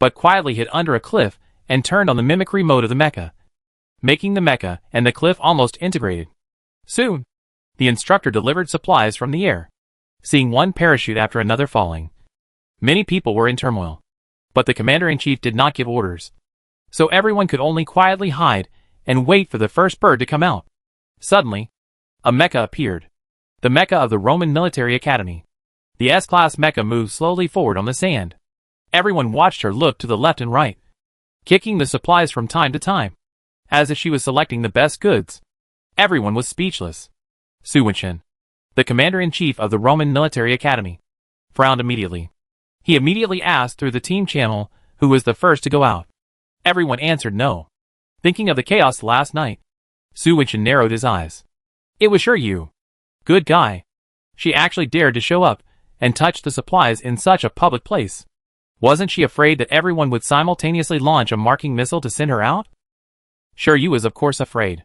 but quietly hid under a cliff and turned on the mimicry mode of the mecha, making the mecha and the cliff almost integrated. Soon, the instructor delivered supplies from the air, seeing one parachute after another falling. Many people were in turmoil, but the Commander-in-Chief did not give orders, so everyone could only quietly hide and wait for the first bird to come out. Suddenly, a mecha appeared, the mecha of the Roman Military Academy. The S-Class mecha moved slowly forward on the sand, Everyone watched her look to the left and right, kicking the supplies from time to time, as if she was selecting the best goods. Everyone was speechless. Su Wenchen, the commander-in-chief of the Roman Military Academy, frowned immediately. He immediately asked through the team channel who was the first to go out. Everyone answered no. Thinking of the chaos last night, Su Wenchen narrowed his eyes. It was sure you. Good guy. She actually dared to show up and touch the supplies in such a public place. Wasn't she afraid that everyone would simultaneously launch a marking missile to send her out? Sure you was of course afraid.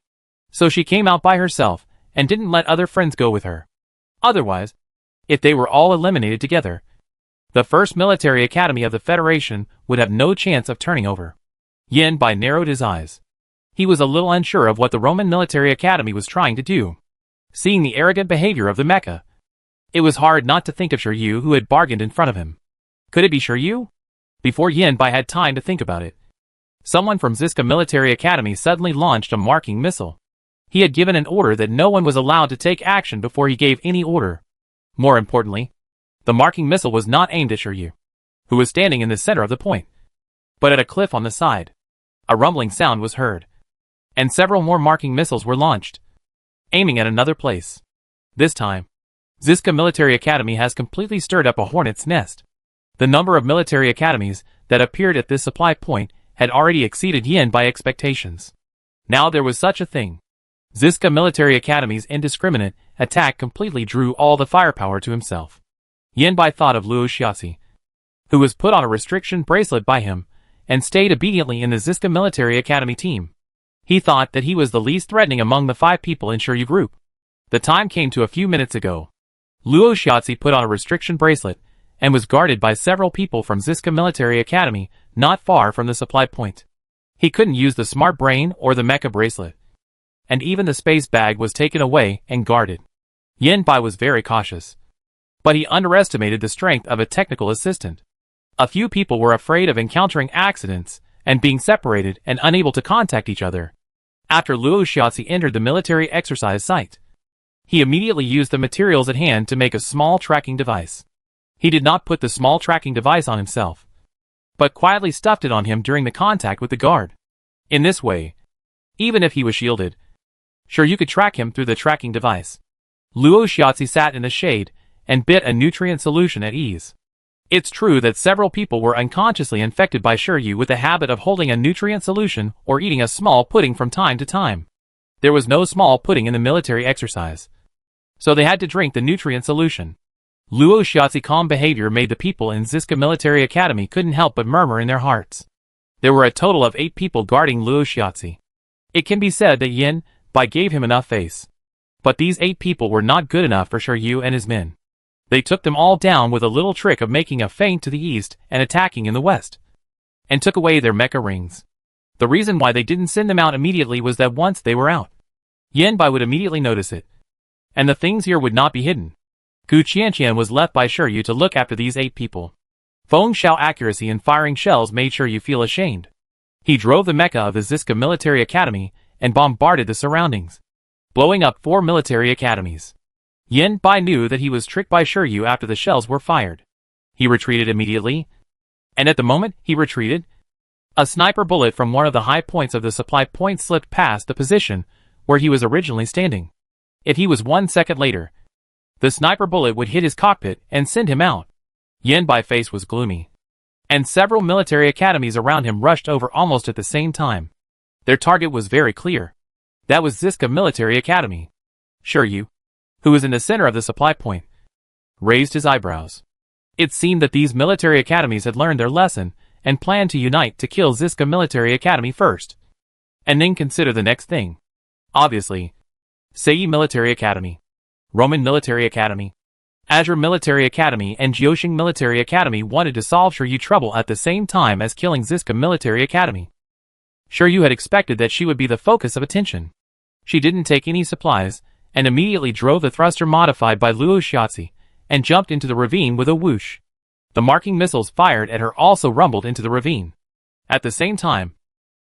So she came out by herself and didn't let other friends go with her. Otherwise, if they were all eliminated together, the first military academy of the Federation would have no chance of turning over. Yin Bai narrowed his eyes. He was a little unsure of what the Roman Military Academy was trying to do. Seeing the arrogant behavior of the mecha, it was hard not to think of Shiryu who had bargained in front of him. Could it be Shiryu? Before Yin Bai had time to think about it, someone from Ziska Military Academy suddenly launched a marking missile. He had given an order that no one was allowed to take action before he gave any order. More importantly, the marking missile was not aimed at Shiryu, who was standing in the center of the point, but at a cliff on the side. A rumbling sound was heard, and several more marking missiles were launched, aiming at another place. This time, Ziska Military Academy has completely stirred up a hornet's nest. The number of military academies that appeared at this supply point had already exceeded Yin Bai expectations. Now there was such a thing. Ziska Military Academy's indiscriminate attack completely drew all the firepower to himself. Yin Bai thought of Luo Xiaozi, who was put on a restriction bracelet by him and stayed obediently in the Ziska Military Academy team. He thought that he was the least threatening among the 5 people in Shiryu group. The time came to a few minutes ago. Luo Xiaozi put on a restriction bracelet and was guarded by several people from Ziska Military Academy not far from the supply point. He couldn't use the smart brain or the mecha bracelet, and even the space bag was taken away and guarded. Yin Bai was very cautious, but he underestimated the strength of a technical assistant. A few people were afraid of encountering accidents and being separated and unable to contact each other. After Luo Xiaozi entered the military exercise site, he immediately used the materials at hand to make a small tracking device. He did not put the small tracking device on himself, but quietly stuffed it on him during the contact with the guard. In this way, even if he was shielded, sure you could track him through the tracking device. Luo Xiaozi sat in the shade and bit a nutrient solution at ease. It's true that several people were unconsciously infected by Shiryu with the habit of holding a nutrient solution or eating a small pudding from time to time. There was no small pudding in the military exercise, so they had to drink the nutrient solution. Luo Xiaozi's calm behavior made the people in Ziska Military Academy couldn't help but murmur in their hearts. There were a total of 8 people guarding Luo Xiaozi. It can be said that Yin Bai gave him enough face, but these 8 people were not good enough for Shiryu and his men. They took them all down with a little trick of making a feint to the east and attacking in the west, and took away their mecha rings. The reason why they didn't send them out immediately was that once they were out, Yin Bai would immediately notice it, and the things here would not be hidden. Gu Qianqian was left by Shiryu to look after these 8 people. Feng Xiao accuracy in firing shells made Shiryu feel ashamed. He drove the mecha of the Ziska Military Academy and bombarded the surroundings, blowing up 4 military academies. Yin Bai knew that he was tricked by Shiryu after the shells were fired. He retreated immediately, and at the moment he retreated, a sniper bullet from one of the high points of the supply point slipped past the position where he was originally standing. If he was 1 second later, the sniper bullet would hit his cockpit and send him out. Yin Bai's face was gloomy, and several military academies around him rushed over almost at the same time. Their target was very clear. That was Ziska Military Academy. Shiryu, who was in the center of the supply point, raised his eyebrows. It seemed that these military academies had learned their lesson and planned to unite to kill Ziska Military Academy first, and then consider the next thing. Obviously, Sei Military Academy, Roman Military Academy, Azure Military Academy and Jiuxing Military Academy wanted to solve Shiryu trouble at the same time as killing Ziska Military Academy. Shiryu had expected that she would be the focus of attention. She didn't take any supplies, and immediately drove the thruster modified by Luo Xiaozi, and jumped into the ravine with a whoosh. The marking missiles fired at her also rumbled into the ravine. At the same time,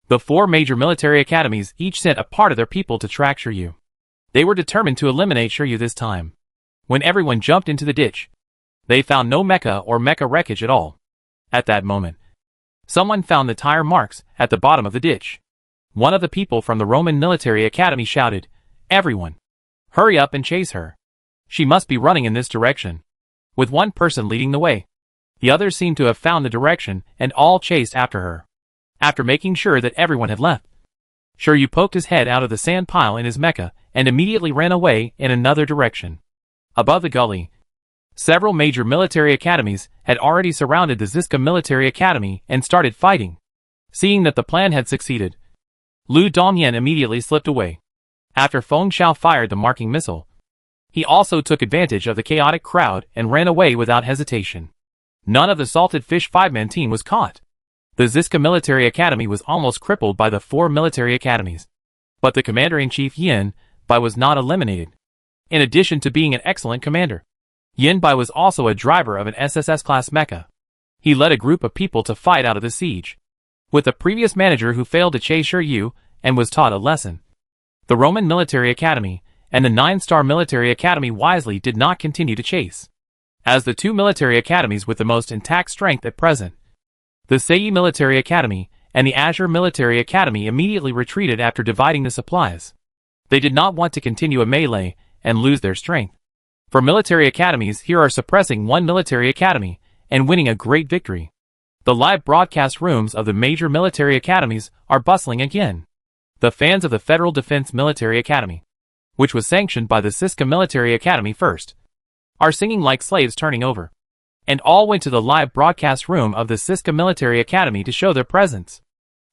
the 4 major military academies each sent a part of their people to track Shiryu. They were determined to eliminate Shiryu this time. When everyone jumped into the ditch, they found no mecha or mecha wreckage at all. At that moment, someone found the tire marks at the bottom of the ditch. One of the people from the Roman military academy shouted, "Everyone, hurry up and chase her. She must be running in this direction," with one person leading the way. The others seemed to have found the direction and all chased after her. After making sure that everyone had left, Shiryu poked his head out of the sand pile in his mecha and immediately ran away in another direction. Above the gully, several major military academies had already surrounded the Ziska military academy and started fighting. Seeing that the plan had succeeded, Lu Dongyan immediately slipped away. After Feng Xiao fired the marking missile, he also took advantage of the chaotic crowd and ran away without hesitation. None of the Salted Fish 5-man team was caught. The Ziska military academy was almost crippled by the 4 military academies. But the commander-in-chief Yin Bai was not eliminated. In addition to being an excellent commander, Yin Bai was also a driver of an SSS-class mecha. He led a group of people to fight out of the siege, with the previous manager who failed to chase Shiryu and was taught a lesson. The Roman military academy and the 9-star military academy wisely did not continue to chase, as the 2 military academies with the most intact strength at present, the Sei military academy and the Azure military academy, immediately retreated after dividing the supplies. They did not want to continue a melee and lose their strength. For military academies, here are suppressing one military academy and winning a great victory. The live broadcast rooms of the major military academies are bustling again. The fans of the Federal Defense Military Academy, which was sanctioned by the Siska Military Academy first, are singing like slaves turning over, and all went to the live broadcast room of the Siska Military Academy to show their presence.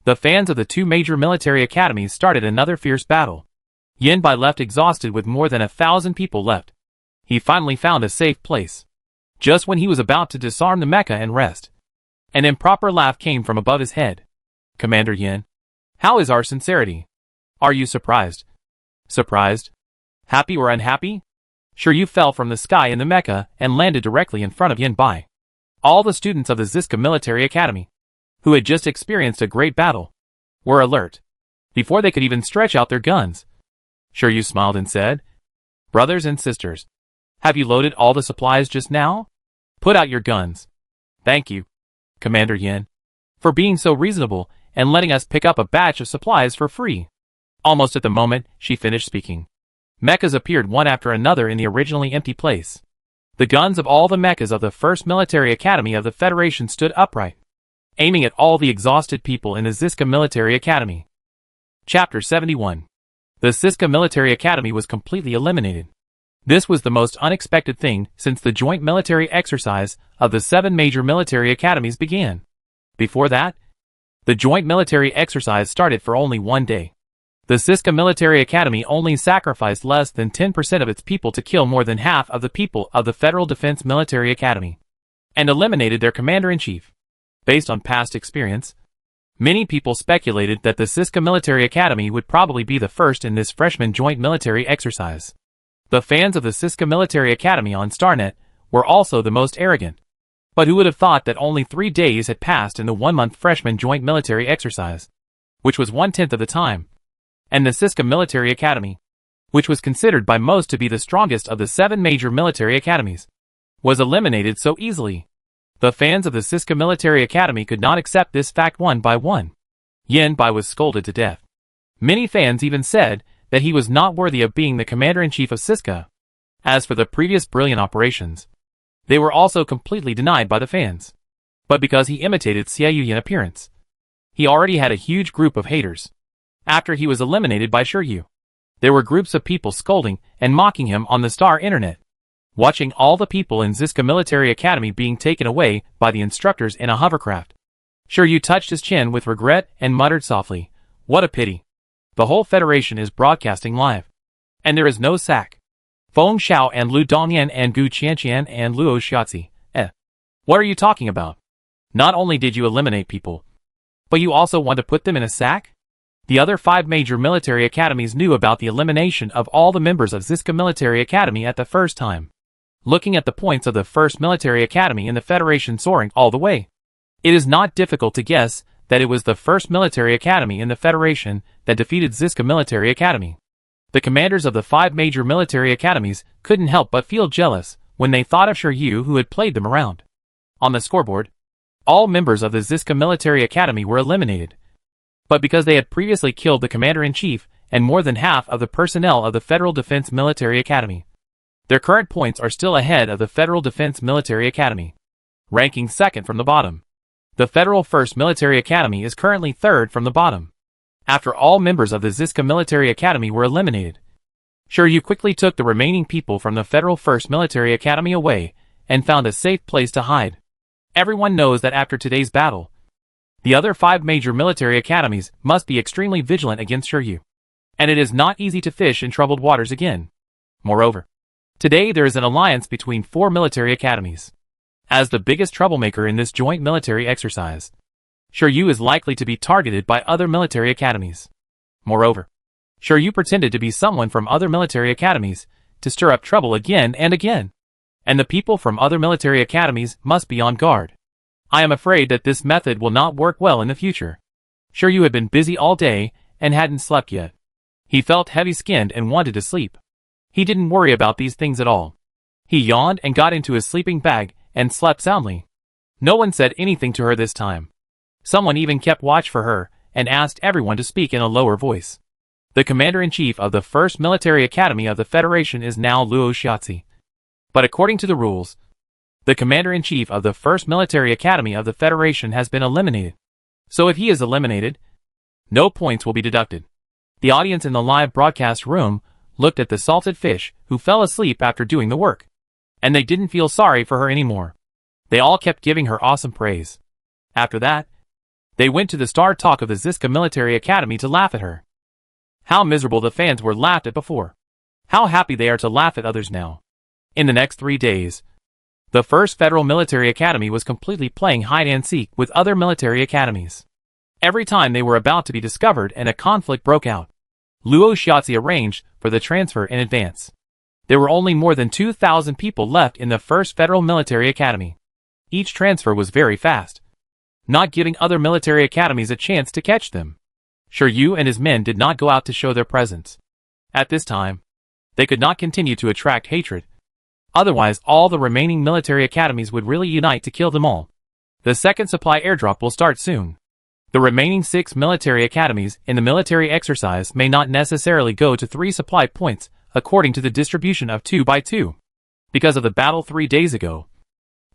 The fans of the 2 major military academies started another fierce battle. Yin Bai left exhausted with more than 1,000 people left. He finally found a safe place. Just when he was about to disarm the mecha and rest, an improper laugh came from above his head. "Commander Yin, how is our sincerity? Are you surprised? Surprised? Happy or unhappy?" Shiryu fell from the sky in the mecha and landed directly in front of Yin Bai. All the students of the Ziska Military Academy, who had just experienced a great battle, were alert, before they could even stretch out their guns. Shiryu smiled and said, "Brothers and sisters, have you loaded all the supplies just now? Put out your guns." "Thank you, Commander Yin, for being so reasonable and letting us pick up a batch of supplies for free." Almost at the moment she finished speaking, mechas appeared one after another in the originally empty place. The guns of all the mechas of the 1st Military Academy of the Federation stood upright, aiming at all the exhausted people in the Ziska Military Academy. Chapter 71. The Siska Military Academy was completely eliminated. This was the most unexpected thing since the joint military exercise of the 7 major military academies began. Before that, the joint military exercise started for only 1 day. The Siska Military Academy only sacrificed less than 10% of its people to kill more than half of the people of the Federal Defense Military Academy, and eliminated their commander-in-chief. Based on past experience, many people speculated that the Siska Military Academy would probably be the first in this freshman joint military exercise. The fans of the Siska Military Academy on StarNet were also the most arrogant. But who would have thought that only 3 days had passed in the 1-month freshman joint military exercise, which was 1/10 of the time, and the Siska Military Academy, which was considered by most to be the strongest of the 7 major military academies, was eliminated so easily. The fans of the Siska Military Academy could not accept this fact one by one. Yin Bai was scolded to death. Many fans even said that he was not worthy of being the commander-in-chief of Siska. As for the previous brilliant operations, they were also completely denied by the fans. But because he imitated Xiaoyu in appearance, he already had a huge group of haters. After he was eliminated by Shiryu, there were groups of people scolding and mocking him on the Star Internet. Watching all the people in Ziska Military Academy being taken away by the instructors in a hovercraft, Shiryu touched his chin with regret and muttered softly, "What a pity. The whole Federation is broadcasting live, and there is no sack. Feng Xiao and Lu Dongyan and Gu Qianqian and Luo Xiaozi. What are you talking about? Not only did you eliminate people, but you also want to put them in a sack?" The other 5 major military academies knew about the elimination of all the members of Ziska Military Academy at the first time. Looking at the points of the 1st Military Academy in the Federation soaring all the way, it is not difficult to guess that it was the 1st Military Academy in the Federation that defeated Ziska Military Academy. The commanders of the 5 major military academies couldn't help but feel jealous when they thought of Shiryu, who had played them around. On the scoreboard, All members of the Ziska Military Academy were eliminated. But because they had previously killed the Commander-in-Chief and more than half of the personnel of the Federal Defense Military Academy, their current points are still ahead of the Federal Defense Military Academy, ranking second from the bottom. The Federal First Military Academy is currently third from the bottom, after all members of the Ziska Military Academy were eliminated. Shiryu quickly took the remaining people from the Federal First Military Academy away and found a safe place to hide. Everyone knows that after today's battle, the other 5 major military academies must be extremely vigilant against Shiryu, and it is not easy to fish in troubled waters again. Moreover, today there is an alliance between 4 military academies. As the biggest troublemaker in this joint military exercise, Shiryu is likely to be targeted by other military academies. Moreover, Shiryu pretended to be someone from other military academies to stir up trouble again and again, and the people from other military academies must be on guard. I am afraid that this method will not work well in the future. Shiryu had been busy all day and hadn't slept yet. He felt heavy-skinned and wanted to sleep. He didn't worry about these things at all. He yawned and got into his sleeping bag and slept soundly. No one said anything to her this time. Someone even kept watch for her and asked everyone to speak in a lower voice. The Commander-in-Chief of the First Military Academy of the Federation is now Luo Shiatsi. But according to the rules, the Commander-in-Chief of the First Military Academy of the Federation has been eliminated. So if he is eliminated, no points will be deducted. The audience in the live broadcast room looked at the salted fish who fell asleep after doing the work, and they didn't feel sorry for her anymore. They all kept giving her awesome praise. After that, they went to the Star Talk of the Ziska Military Academy to laugh at her. How miserable the fans were laughed at before. How happy they are to laugh at others now. In the next 3 days, the First Federal Military Academy was completely playing hide-and-seek with other military academies. Every time they were about to be discovered and a conflict broke out, Luo Shiatsi arranged for the transfer in advance. There were only more than 2,000 people left in the First Federal Military Academy. Each transfer was very fast, not giving other military academies a chance to catch them. Shiryu and his men did not go out to show their presence. At this time, they could not continue to attract hatred. Otherwise, all the remaining military academies would really unite to kill them all. The second supply airdrop will start soon. The remaining 6 military academies in the military exercise may not necessarily go to 3 supply points according to the distribution of 2 by 2. Because of the battle 3 days ago,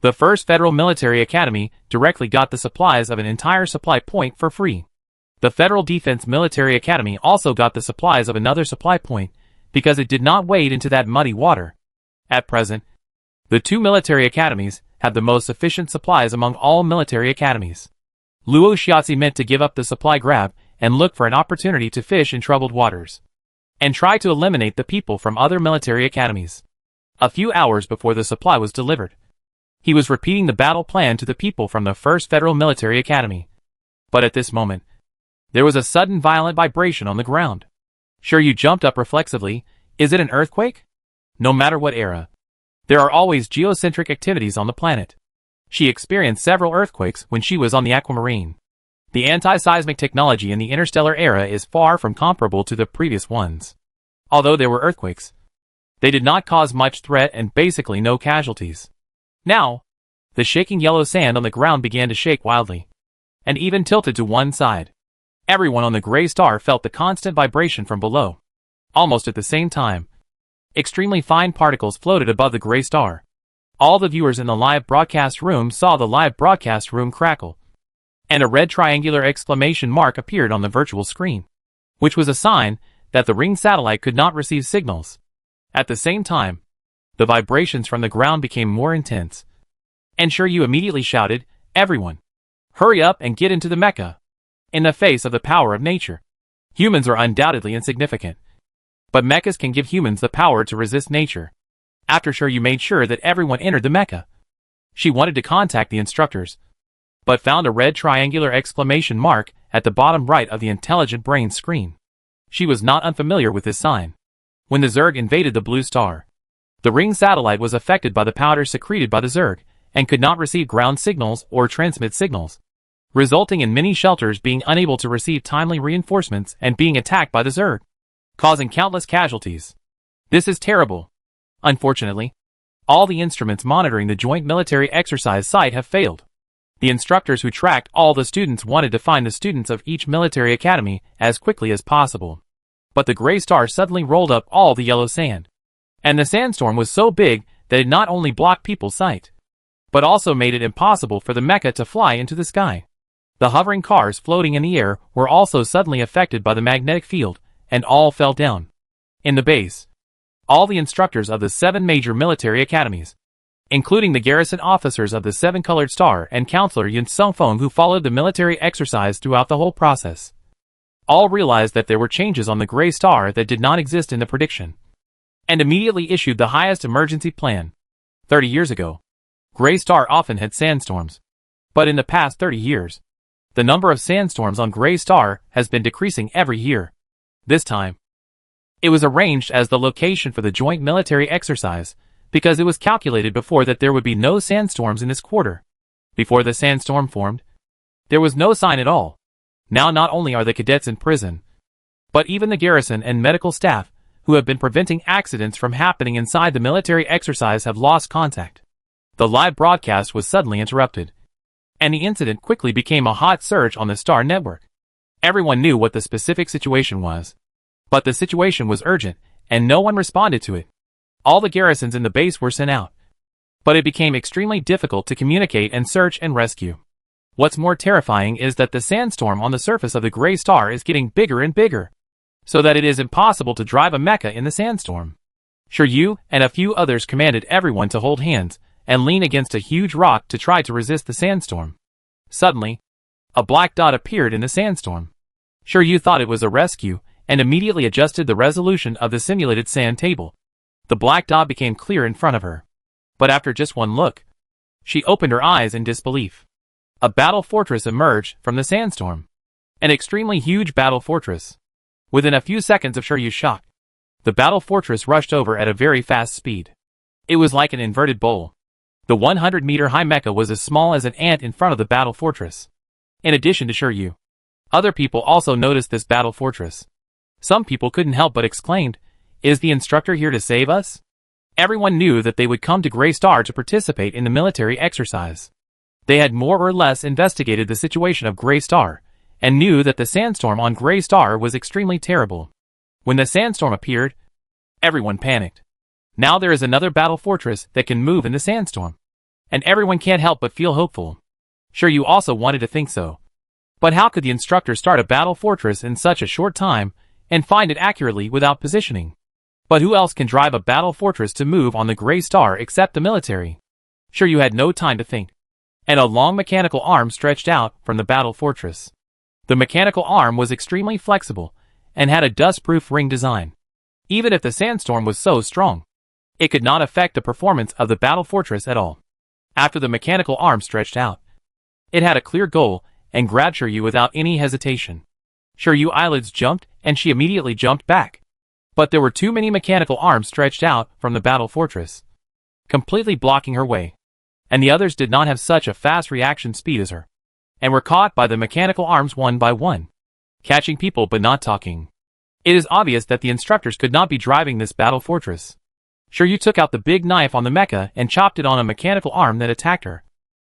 the First Federal Military Academy directly got the supplies of an entire supply point for free. The Federal Defense Military Academy also got the supplies of another supply point because it did not wade into that muddy water. At present, the 2 military academies have the most sufficient supplies among all military academies. Luo Shiatsi meant to give up the supply grab and look for an opportunity to fish in troubled waters, and try to eliminate the people from other military academies. A few hours before the supply was delivered, he was repeating the battle plan to the people from the First Federal Military Academy. But at this moment, there was a sudden violent vibration on the ground. Shiryu jumped up reflexively. Is it an earthquake? No matter what era, there are always geocentric activities on the planet. She experienced several earthquakes when she was on the aquamarine. The anti-seismic technology in the interstellar era is far from comparable to the previous ones. Although there were earthquakes, they did not cause much threat and basically no casualties. Now, the shaking yellow sand on the ground began to shake wildly, and even tilted to one side. Everyone on the gray star felt the constant vibration from below. Almost at the same time, extremely fine particles floated above the gray star. All the viewers in the live broadcast room saw the live broadcast room crackle, and a red triangular exclamation mark appeared on the virtual screen, which was a sign that the ring satellite could not receive signals. At the same time, the vibrations from the ground became more intense, and Shiryu immediately shouted, "Everyone, hurry up and get into the mecha!" In the face of the power of nature, humans are undoubtedly insignificant, but mechas can give humans the power to resist nature. After Shiryu made sure that everyone entered the mecha, she wanted to contact the instructors, but found a red triangular exclamation mark at the bottom right of the intelligent brain screen. She was not unfamiliar with this sign. When the Zerg invaded the blue star, the ring satellite was affected by the powder secreted by the Zerg and could not receive ground signals or transmit signals, resulting in many shelters being unable to receive timely reinforcements and being attacked by the Zerg, causing countless casualties. This is terrible. Unfortunately, all the instruments monitoring the joint military exercise site have failed. The instructors who tracked all the students wanted to find the students of each military academy as quickly as possible. But the gray star suddenly rolled up all the yellow sand. And the sandstorm was so big that it not only blocked people's sight, but also made it impossible for the mecha to fly into the sky. The hovering cars floating in the air were also suddenly affected by the magnetic field, and all fell down. In the base, all the instructors of the 7 major military academies, including the garrison officers of the 7-colored star and Counselor Yun Sung-fong who followed the military exercise throughout the whole process, all realized that there were changes on the gray star that did not exist in the prediction, and immediately issued the highest emergency plan. 30 years ago, gray star often had sandstorms, but in the past 30 years, the number of sandstorms on gray star has been decreasing every year. This time, it was arranged as the location for the joint military exercise, because it was calculated before that there would be no sandstorms in this quarter. Before the sandstorm formed, there was no sign at all. Now not only are the cadets in prison, but even the garrison and medical staff, who have been preventing accidents from happening inside the military exercise, have lost contact. The live broadcast was suddenly interrupted, and the incident quickly became a hot search on the Star Network. Everyone knew what the specific situation was, but the situation was urgent, and no one responded to it. All the garrisons in the base were sent out, but it became extremely difficult to communicate and search and rescue. What's more terrifying is that the sandstorm on the surface of the gray star is getting bigger and bigger, so that it is impossible to drive a mecha in the sandstorm. Shiryu and a few others commanded everyone to hold hands and lean against a huge rock to try to resist the sandstorm. Suddenly, a black dot appeared in the sandstorm. Shiryu thought it was a rescue and immediately adjusted the resolution of the simulated sand table. The black dot became clear in front of her. But after just one look, she opened her eyes in disbelief. A battle fortress emerged from the sandstorm. An extremely huge battle fortress. Within a few seconds of Shiryu's shock, the battle fortress rushed over at a very fast speed. It was like an inverted bowl. The 100-meter-high mecha was as small as an ant in front of the battle fortress. In addition to Shiryu, other people also noticed this battle fortress. Some people couldn't help but exclaimed, "Is the instructor here to save us?" Everyone knew that they would come to Gray Star to participate in the military exercise. They had more or less investigated the situation of Gray Star, and knew that the sandstorm on Gray Star was extremely terrible. When the sandstorm appeared, everyone panicked. Now there is another battle fortress that can move in the sandstorm, and everyone can't help but feel hopeful. Sure, you also wanted to think so. But how could the instructor start a battle fortress in such a short time, and find it accurately without positioning? But who else can drive a battle fortress to move on the Gray Star except the military? Sure, you had no time to think, and a long mechanical arm stretched out from the battle fortress. The mechanical arm was extremely flexible, and had a dust-proof ring design. Even if the sandstorm was so strong, it could not affect the performance of the battle fortress at all. After the mechanical arm stretched out, it had a clear goal, and grabbed Shiryu without any hesitation. Shiryu's eyelids jumped, and she immediately jumped back. But there were too many mechanical arms stretched out from the battle fortress, completely blocking her way. And the others did not have such a fast reaction speed as her, and were caught by the mechanical arms one by one, catching people but not talking. It is obvious that the instructors could not be driving this battle fortress. Shiryu took out the big knife on the mecha and chopped it on a mechanical arm that attacked her,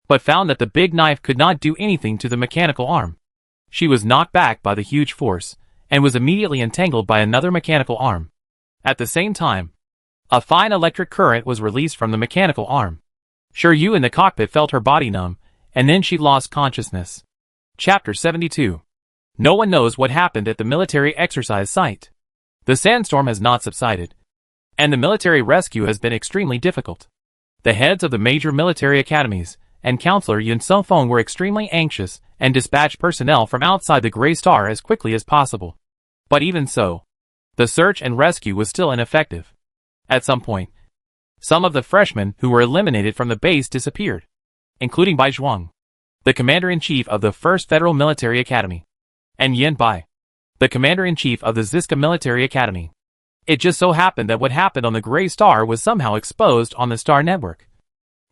but found that the big knife could not do anything to the mechanical arm. She was knocked back by the huge force, and was immediately entangled by another mechanical arm. At the same time, a fine electric current was released from the mechanical arm. Shiryu in the cockpit felt her body numb, and then she lost consciousness. Chapter 72. No one knows what happened at the military exercise site. The sandstorm has not subsided, and the military rescue has been extremely difficult. The heads of the major military academies and Counselor Yun Sung-fong were extremely anxious and dispatched personnel from outside the Gray Star as quickly as possible. But even so, the search and rescue was still ineffective. At some point, some of the freshmen who were eliminated from the base disappeared, including Bai Zhuang, the commander-in-chief of the 1st Federal Military Academy, and Yan Bai, the commander-in-chief of the Ziska Military Academy. It just so happened that what happened on the Gray Star was somehow exposed on the Star Network,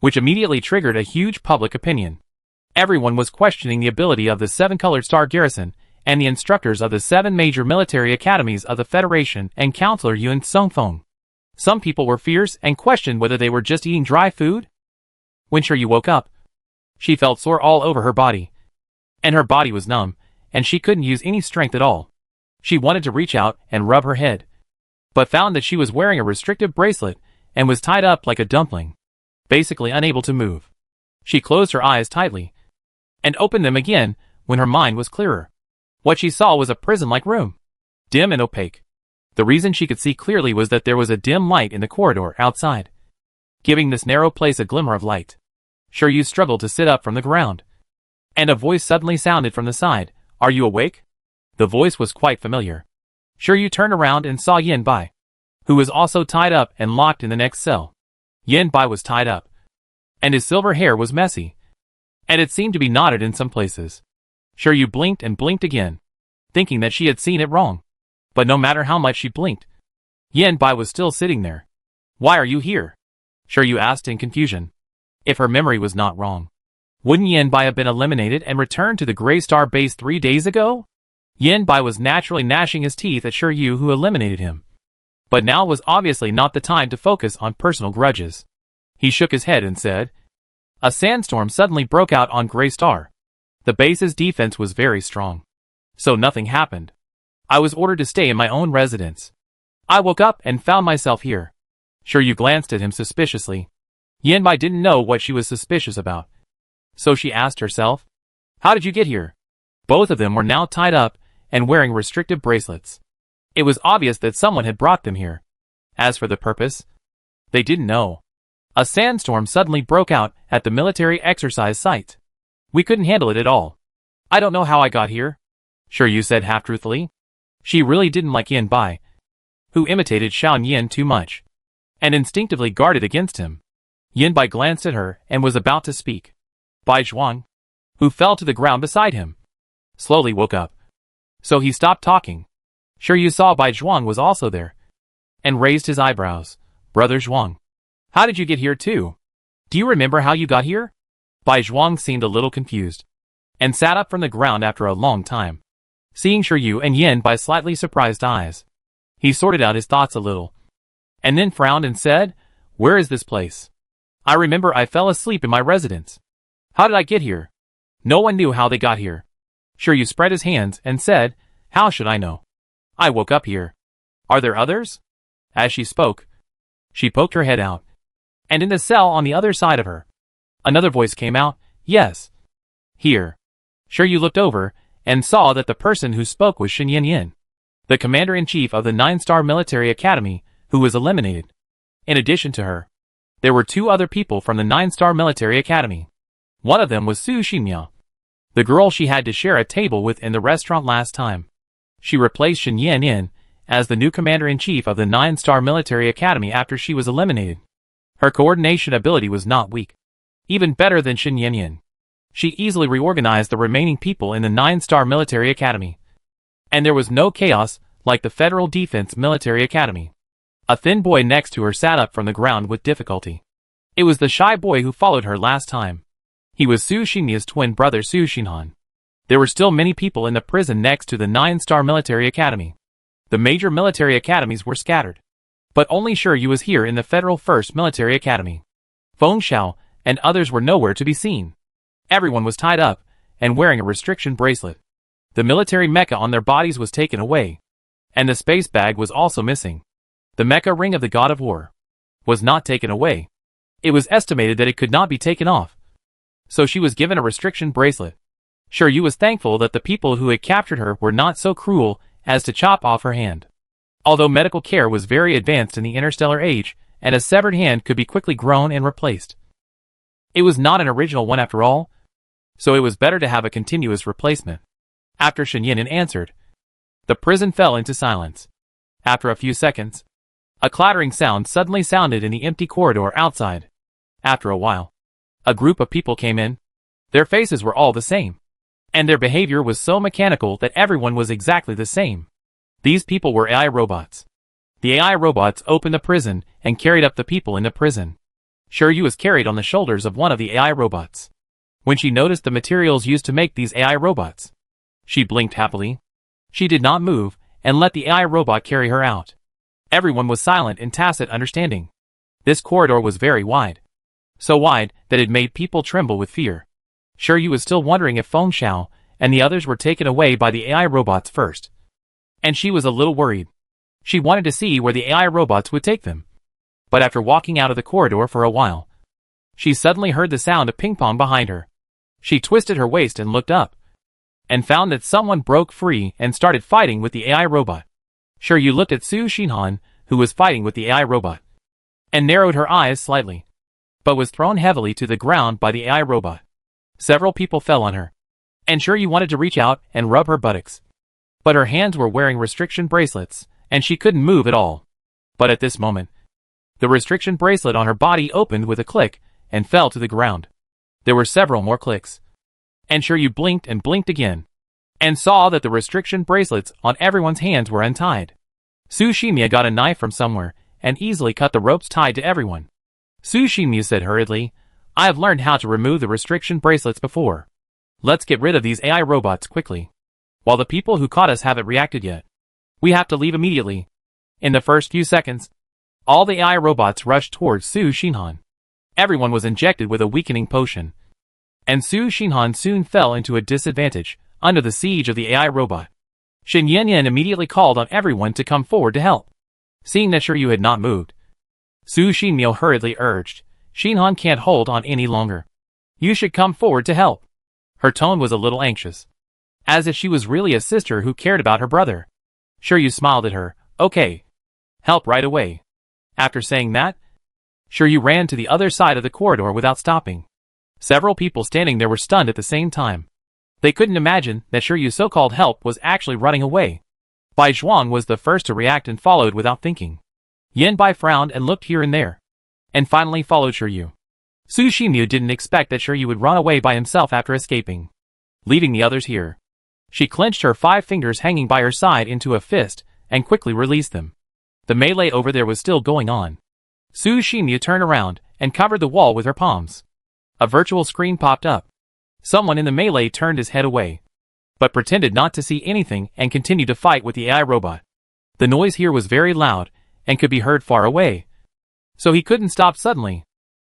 which immediately triggered a huge public opinion. Everyone was questioning the ability of the 7-colored Star Garrison and the instructors of the 7 major military academies of the Federation and Counselor Yun Sung-fong. Some people were fierce and questioned whether they were just eating dry food. When Shiryu woke up, She felt sore all over her body. And her body was numb, and she couldn't use any strength at all. She wanted to reach out and rub her head, but found that she was wearing a restrictive bracelet and was tied up like a dumpling, basically unable to move. She closed her eyes tightly and opened them again when her mind was clearer. What she saw was a prison-like room, dim and opaque. The reason she could see clearly was that there was a dim light in the corridor outside, giving this narrow place a glimmer of light. Shiryu struggled to sit up from the ground, and a voice suddenly sounded from the side. "Are you awake?" The voice was quite familiar. Shiryu turned around and saw Yin Bai, who was also tied up and locked in the next cell. Yin Bai was tied up, and his silver hair was messy, and it seemed to be knotted in some places. Shiryu blinked and blinked again, thinking that she had seen it wrong. But no matter how much she blinked, Yin Bai was still sitting there. "Why are you here?" Shiryu asked in confusion. If her memory was not wrong, wouldn't Yin Bai have been eliminated and returned to the Grey Star base 3 days ago? Yin Bai was naturally gnashing his teeth at Shiryu, who eliminated him. But now was obviously not the time to focus on personal grudges. He shook his head and said, "A sandstorm suddenly broke out on Grey Star. The base's defense was very strong, so nothing happened. I was ordered to stay in my own residence. I woke up and found myself here." Shiryu glanced at him suspiciously. Yin Bai didn't know what she was suspicious about, so she asked herself, "How did you get here?" Both of them were now tied up and wearing restrictive bracelets. It was obvious that someone had brought them here. As for the purpose, they didn't know. A sandstorm suddenly broke out at the military exercise site. We couldn't handle it at all. "I don't know how I got here," Shiryu said half-truthfully. She really didn't like Yin Bai, who imitated Xiao Yin too much, and instinctively guarded against him. Yin Bai glanced at her and was about to speak. Bai Zhuang, who fell to the ground beside him, slowly woke up. So he stopped talking. Shiryu saw Bai Zhuang was also there, and raised his eyebrows. "Brother Zhuang, how did you get here too? Do you remember how you got here?" Bai Zhuang seemed a little confused, and sat up from the ground after a long time, seeing Shiryu and Yin Bai's slightly surprised eyes. He sorted out his thoughts a little, and then frowned and said, "Where is this place? I remember I fell asleep in my residence. How did I get here? No one knew how they got here." Shiryu spread his hands and said, "How should I know? I woke up here. Are there others?" As she spoke, she poked her head out, and in the cell on the other side of her, another voice came out, "Yes. Here." Shiryu looked over and saw that the person who spoke was Shen Yin, the commander-in-chief of the 9-star military academy, who was eliminated. In addition to her, there were 2 other people from the 9-star military academy. One of them was Su Xinmiao, the girl she had to share a table with in the restaurant last time. She replaced Shen Yin as the new commander-in-chief of the 9-star military academy after she was eliminated. Her coordination ability was not weak, even better than Shen Yin. She easily reorganized the remaining people in the 9-star military academy, and there was no chaos like the Federal Defense Military Academy. A thin boy next to her sat up from the ground with difficulty. It was the shy boy who followed her last time. He was Su Xinmia's twin brother Su Xinhan. There were still many people in the prison next to the 9-star military academy. The major military academies were scattered, but only Shiryu was here in the Federal 1st Military Academy. Feng Xiao and others were nowhere to be seen. Everyone was tied up and wearing a restriction bracelet. The military mecha on their bodies was taken away, and the space bag was also missing. The mecha ring of the God of War was not taken away. It was estimated that it could not be taken off, so she was given a restriction bracelet. Shiryu was thankful that the people who had captured her were not so cruel as to chop off her hand. Although medical care was very advanced in the interstellar age, and a severed hand could be quickly grown and replaced, it was not an original one after all, so it was better to have a continuous replacement. After Shen Yin answered, the prison fell into silence. After a few seconds, a clattering sound suddenly sounded in the empty corridor outside. After a while, a group of people came in. Their faces were all the same, and their behavior was so mechanical that everyone was exactly the same. These people were AI robots. The AI robots opened the prison and carried up the people in the prison. Shiryu was carried on the shoulders of one of the AI robots. When she noticed the materials used to make these AI robots, she blinked happily. She did not move and let the AI robot carry her out. Everyone was silent in tacit understanding. This corridor was very wide. So wide that it made people tremble with fear. Shiryu was still wondering if Feng Xiao and the others were taken away by the AI robots first. And she was a little worried. She wanted to see where the AI robots would take them. But after walking out of the corridor for a while, she suddenly heard the sound of ping-pong behind her. She twisted her waist and looked up, and found that someone broke free and started fighting with the AI robot. Shiryu looked at Su Xinhan, who was fighting with the AI robot, and narrowed her eyes slightly, but was thrown heavily to the ground by the AI robot. Several people fell on her, and Shiryu wanted to reach out and rub her buttocks. But her hands were wearing restriction bracelets, and she couldn't move at all. But at this moment, the restriction bracelet on her body opened with a click and fell to the ground. There were several more clicks, and Shiryu blinked and blinked again, and saw that the restriction bracelets on everyone's hands were untied. Su Xinmiao got a knife from somewhere and easily cut the ropes tied to everyone. Su Xinmiao said hurriedly, "I have learned how to remove the restriction bracelets before. Let's get rid of these AI robots quickly, while the people who caught us haven't reacted yet. We have to leave immediately." In the first few seconds, all the AI robots rushed towards Su Xinhan. Everyone was injected with a weakening potion, and Su Xinhan soon fell into a disadvantage under the siege of the AI robot. Shen Yanyan immediately called on everyone to come forward to help. Seeing that Shiryu had not moved, Su Xinmiao hurriedly urged, "Xinhan can't hold on any longer. You should come forward to help." Her tone was a little anxious, as if she was really a sister who cared about her brother. Shiryu smiled at her. "Okay. Help right away." After saying that, Shiryu ran to the other side of the corridor without stopping. Several people standing there were stunned at the same time. They couldn't imagine that Shiryu's so-called help was actually running away. Bai Zhuang was the first to react and followed without thinking. Yan Bai frowned and looked here and there, and finally followed Shiryu. Su Xinmiao didn't expect that Shiryu would run away by himself after escaping, leaving the others here. She clenched her 5 fingers hanging by her side into a fist and quickly released them. The melee over there was still going on. Su Xinmiao turned around and covered the wall with her palms. A virtual screen popped up. Someone in the melee turned his head away, but pretended not to see anything and continued to fight with the AI robot. The noise here was very loud and could be heard far away, so he couldn't stop suddenly.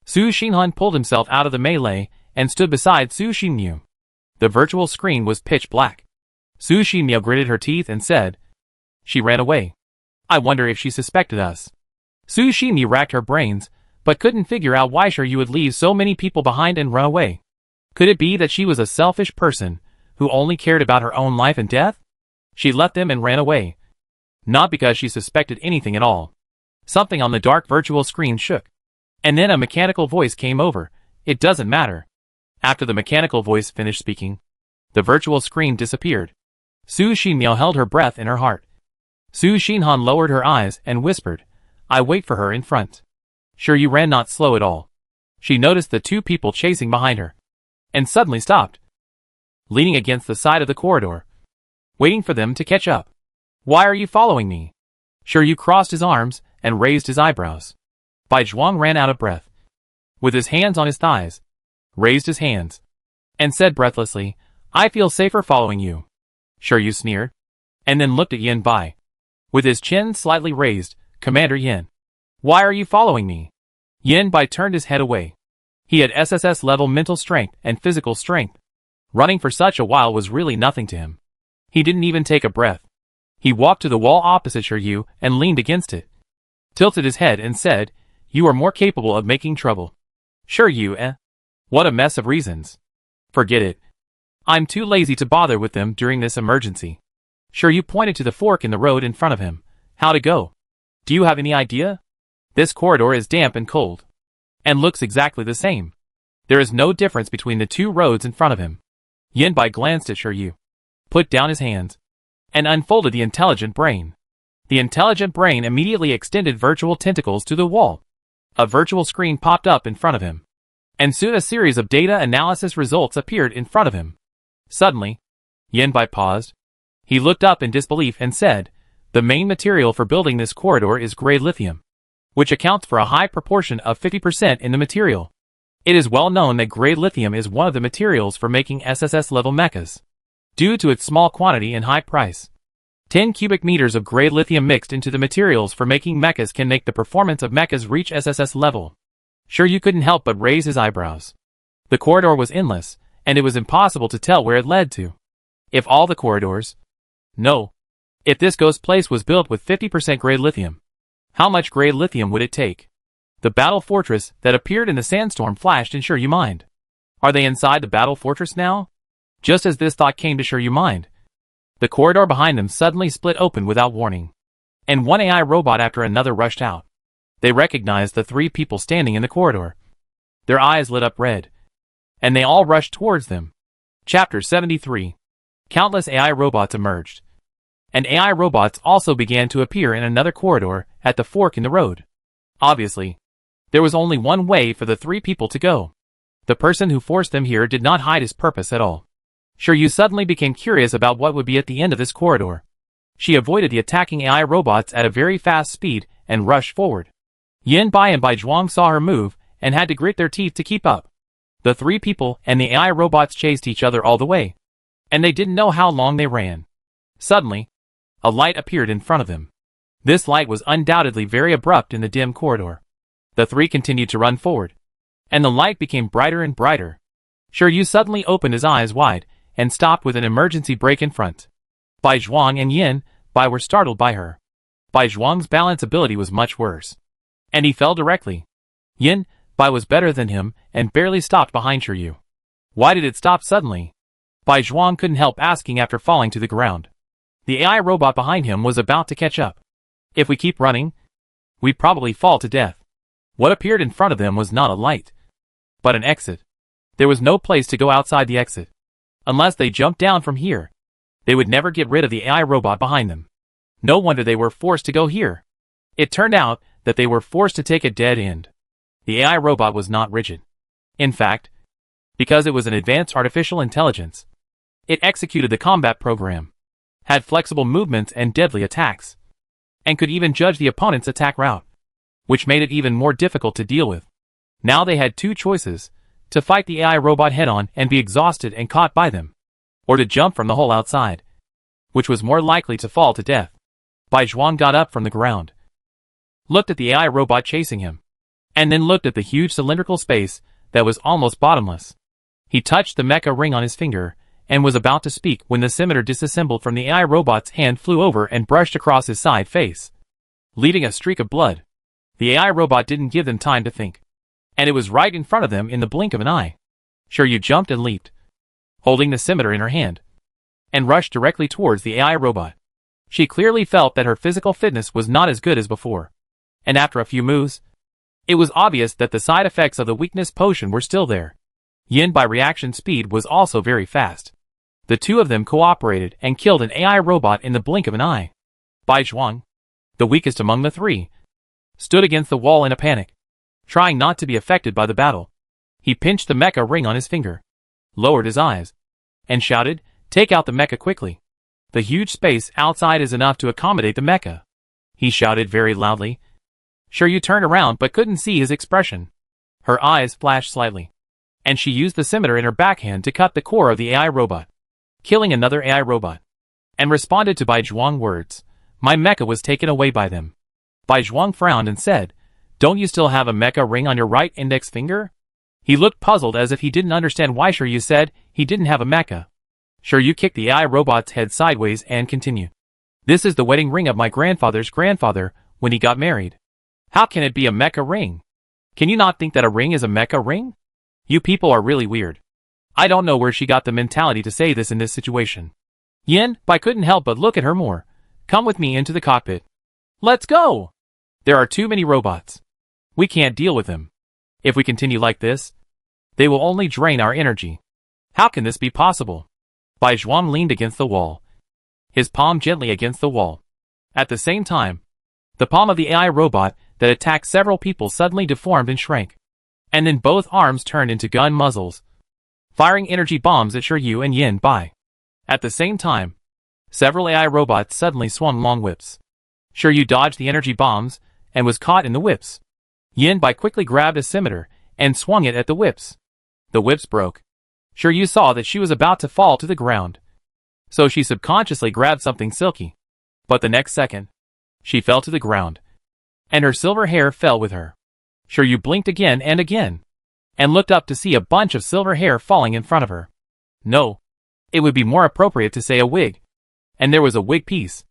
Su Xinhan pulled himself out of the melee and stood beside Su Xinmiao. The virtual screen was pitch black. Su Xinmiao gritted her teeth and said, "She ran away. I wonder if she suspected us." Su Xinmiao racked her brains, but couldn't figure out why Shiryu would leave so many people behind and run away. Could it be that she was a selfish person who only cared about her own life and death? She left them and ran away, not because she suspected anything at all. Something on the dark virtual screen shook, and then a mechanical voice came over. "It doesn't matter." After the mechanical voice finished speaking, the virtual screen disappeared. Su Xinmiao held her breath in her heart. Su Xinhan lowered her eyes and whispered, "I wait for her in front." Shiryu ran not slow at all. She noticed the 2 people chasing behind her, and suddenly stopped, leaning against the side of the corridor, waiting for them to catch up. "Why are you following me?" Shiryu crossed his arms and raised his eyebrows. Bai Zhuang ran out of breath. With his hands on his thighs, raised his hands, and said breathlessly, "I feel safer following you." Shiryu sneered, and then looked at Yan Bai. With his chin slightly raised, "Commander Yan, why are you following me?" Yan Bai turned his head away. He had SSS level mental strength and physical strength. Running for such a while was really nothing to him. He didn't even take a breath. He walked to the wall opposite Shiryu and leaned against it, tilted his head and said, "You are more capable of making trouble." "Shiryu, eh? What a mess of reasons." "Forget it. I'm too lazy to bother with them during this emergency." Shiryu pointed to the fork in the road in front of him. "How to go? Do you have any idea? This corridor is damp and cold, and looks exactly the same. There is no difference between the 2 roads in front of him." Yan Bai glanced at Shiryu, put down his hands, and unfolded the intelligent brain. The intelligent brain immediately extended virtual tentacles to the wall. A virtual screen popped up in front of him, and soon a series of data analysis results appeared in front of him. Suddenly, Yan Bai paused. He looked up in disbelief and said, "The main material for building this corridor is gray lithium, which accounts for a high proportion of 50% in the material. It is well known that gray lithium is one of the materials for making SSS-level mechas, due to its small quantity and high price. 10 cubic meters of gray lithium mixed into the materials for making mechas can make the performance of mechas reach SSS level." Shiryu couldn't help but raise his eyebrows. The corridor was endless, and it was impossible to tell where it led to. If all the corridors? No. If this ghost place was built with 50% gray lithium, how much gray lithium would it take? The battle fortress that appeared in the sandstorm flashed in Sure mind. Are they inside the battle fortress now? Just as this thought came to Sure mind, the corridor behind them suddenly split open without warning, and one AI robot after another rushed out. They recognized the three people standing in the corridor. Their eyes lit up red, and they all rushed towards them. Chapter 73. Countless AI robots emerged, and AI robots also began to appear in another corridor at the fork in the road. Obviously, there was only one way for the three people to go. The person who forced them here did not hide his purpose at all. Sure suddenly became curious about what would be at the end of this corridor. She avoided the attacking AI robots at a very fast speed and rushed forward. Yin Bai and Bai Zhuang saw her move and had to grit their teeth to keep up. The three people and the AI robots chased each other all the way, and they didn't know how long they ran. Suddenly, a light appeared in front of them. This light was undoubtedly very abrupt in the dim corridor. The three continued to run forward, and the light became brighter and brighter. Sure suddenly opened his eyes wide and stopped with an emergency brake in front. Bai Zhuang and Yin Bai were startled by her. Bai Zhuang's balance ability was much worse, and he fell directly. Yin Bai was better than him and barely stopped behind Sure. Why did it stop suddenly? Bai Zhuang couldn't help asking after falling to the ground. The AI robot behind him was about to catch up. If we keep running, we probably fall to death. What appeared in front of them was not a light, but an exit. There was no place to go outside the exit. Unless they jumped down from here, they would never get rid of the AI robot behind them. No wonder they were forced to go here. It turned out that they were forced to take a dead end. The AI robot was not rigid. In fact, because it was an advanced artificial intelligence, it executed the combat program, had flexible movements and deadly attacks, and could even judge the opponent's attack route, which made it even more difficult to deal with. Now they had two choices: to fight the AI robot head-on and be exhausted and caught by them, or to jump from the hole outside, which was more likely to fall to death. Bai Zhuang got up from the ground, looked at the AI robot chasing him, and then looked at the huge cylindrical space that was almost bottomless. He touched the mecha ring on his finger and was about to speak when the scimitar disassembled from the AI robot's hand flew over and brushed across his side face, leaving a streak of blood. The AI robot didn't give them time to think, and it was right in front of them in the blink of an eye. Sure jumped and leaped, holding the scimitar in her hand, and rushed directly towards the AI robot. She clearly felt that her physical fitness was not as good as before, and after a few moves, it was obvious that the side effects of the weakness potion were still there. Yin Bai reaction speed was also very fast. The two of them cooperated and killed an AI robot in the blink of an eye. Bai Zhuang, the weakest among the three, stood against the wall in a panic, trying not to be affected by the battle. He pinched the mecha ring on his finger, lowered his eyes, and shouted, "Take out the mecha quickly. The huge space outside is enough to accommodate the mecha." He shouted very loudly. Sure turned around but couldn't see his expression. Her eyes flashed slightly, and she used the scimitar in her backhand to cut the core of the AI robot, killing another AI robot, and responded to Bai Zhuang's words. "My mecha was taken away by them." Bai Zhuang frowned and said, "Don't you still have a mecha ring on your right index finger?" He looked puzzled as if he didn't understand why Sure said he didn't have a mecha. Sure kicked the AI robot's head sideways and continued. "This is the wedding ring of my grandfather's grandfather when he got married. How can it be a mecha ring? Can you not think that a ring is a mecha ring? You people are really weird." I don't know where she got the mentality to say this in this situation. Yin Bai couldn't help but look at her more. "Come with me into the cockpit. Let's go! There are too many robots. We can't deal with them. If we continue like this, they will only drain our energy. How can this be possible?" Bai Zhuang leaned against the wall, his palm gently against the wall. At the same time, the palm of the AI robot that attacked several people suddenly deformed and shrank, and then both arms turned into gun muzzles, firing energy bombs at Sure and Yin Bai. At the same time, several AI robots suddenly swung long whips. Sure dodged the energy bombs and was caught in the whips. Yin Bai quickly grabbed a scimitar and swung it at the whips. The whips broke. Sure saw that she was about to fall to the ground, so she subconsciously grabbed something silky. But the next second, she fell to the ground, and her silver hair fell with her. Sure blinked again, and looked up to see a bunch of silver hair falling in front of her. No. It would be more appropriate to say a wig. And there was a wig piece.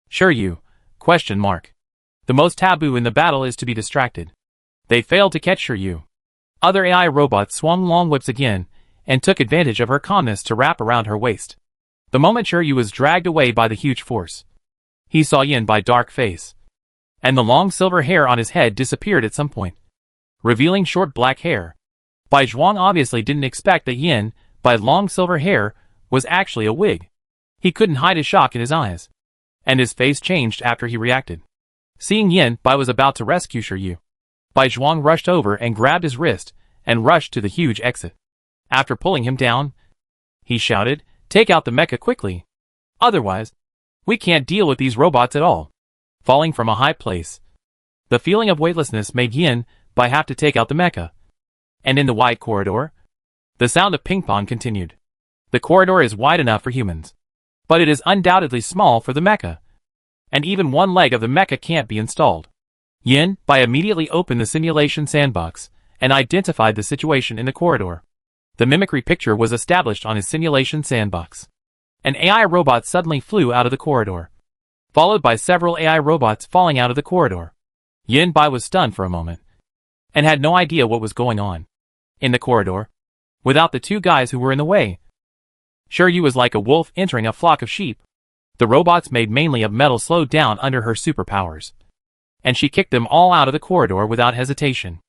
Sure you. Question mark. The most taboo in the battle is to be distracted. They failed to catch Shiryu. Other AI robots swung long whips again, and took advantage of her calmness to wrap around her waist. The moment Shiryu was dragged away by the huge force, he saw Yin Bai's dark face, and the long silver hair on his head disappeared at some point, revealing short black hair. Bai Zhuang obviously didn't expect that Yin Bai's long silver hair was actually a wig. He couldn't hide his shock in his eyes, and his face changed after he reacted. Seeing Yin Bai was about to rescue Shiryu, Bai Zhuang rushed over and grabbed his wrist and rushed to the huge exit. After pulling him down, he shouted, "Take out the mecha quickly. Otherwise, we can't deal with these robots at all." Falling from a high place, the feeling of weightlessness made Yin Bai have to take out the mecha. And in the wide corridor, the sound of ping pong continued. The corridor is wide enough for humans, but it is undoubtedly small for the mecha, and even one leg of the mecha can't be installed. Yin Bai immediately opened the simulation sandbox and identified the situation in the corridor. The mimicry picture was established on his simulation sandbox. An AI robot suddenly flew out of the corridor, followed by several AI robots falling out of the corridor. Yin Bai was stunned for a moment, and had no idea what was going on. In the corridor, without the two guys who were in the way, Shiryu was like a wolf entering a flock of sheep. The robots made mainly of metal slowed down under her superpowers, and she kicked them all out of the corridor without hesitation.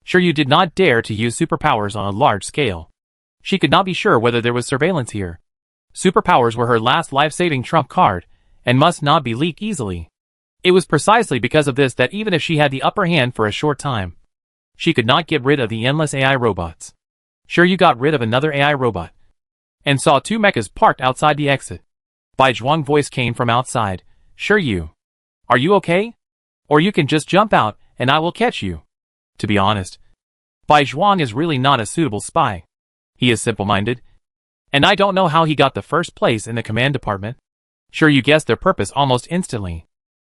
Shiryu did not dare to use superpowers on a large scale. She could not be sure whether there was surveillance here. Superpowers were her last life-saving trump card, and must not be leaked easily. It was precisely because of this that even if she had the upper hand for a short time, she could not get rid of the endless AI robots. Shiryu got rid of another AI robot, and saw two mechas parked outside the exit. Bai Zhuang's voice came from outside. "Shiryu, are you okay? Or you can just jump out, and I will catch you." To be honest, Bai Zhuang is really not a suitable spy. He is simple-minded, and I don't know how he got the first place in the command department. Shiryu guessed their purpose almost instantly.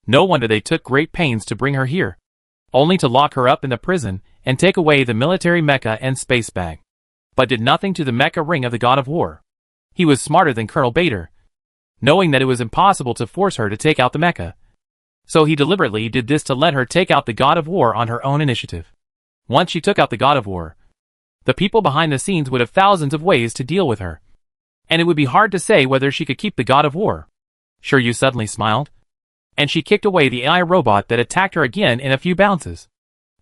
No wonder they took great pains to bring her here, only to lock her up in the prison and take away the military mecha and space bag, but did nothing to the mecha ring of the God of War. He was smarter than Colonel Bader, knowing that it was impossible to force her to take out the mecha, so he deliberately did this to let her take out the God of War on her own initiative. Once she took out the God of War, the people behind the scenes would have thousands of ways to deal with her, and it would be hard to say whether she could keep the God of War. Shiryu suddenly smiled, and she kicked away the AI robot that attacked her again in a few bounces,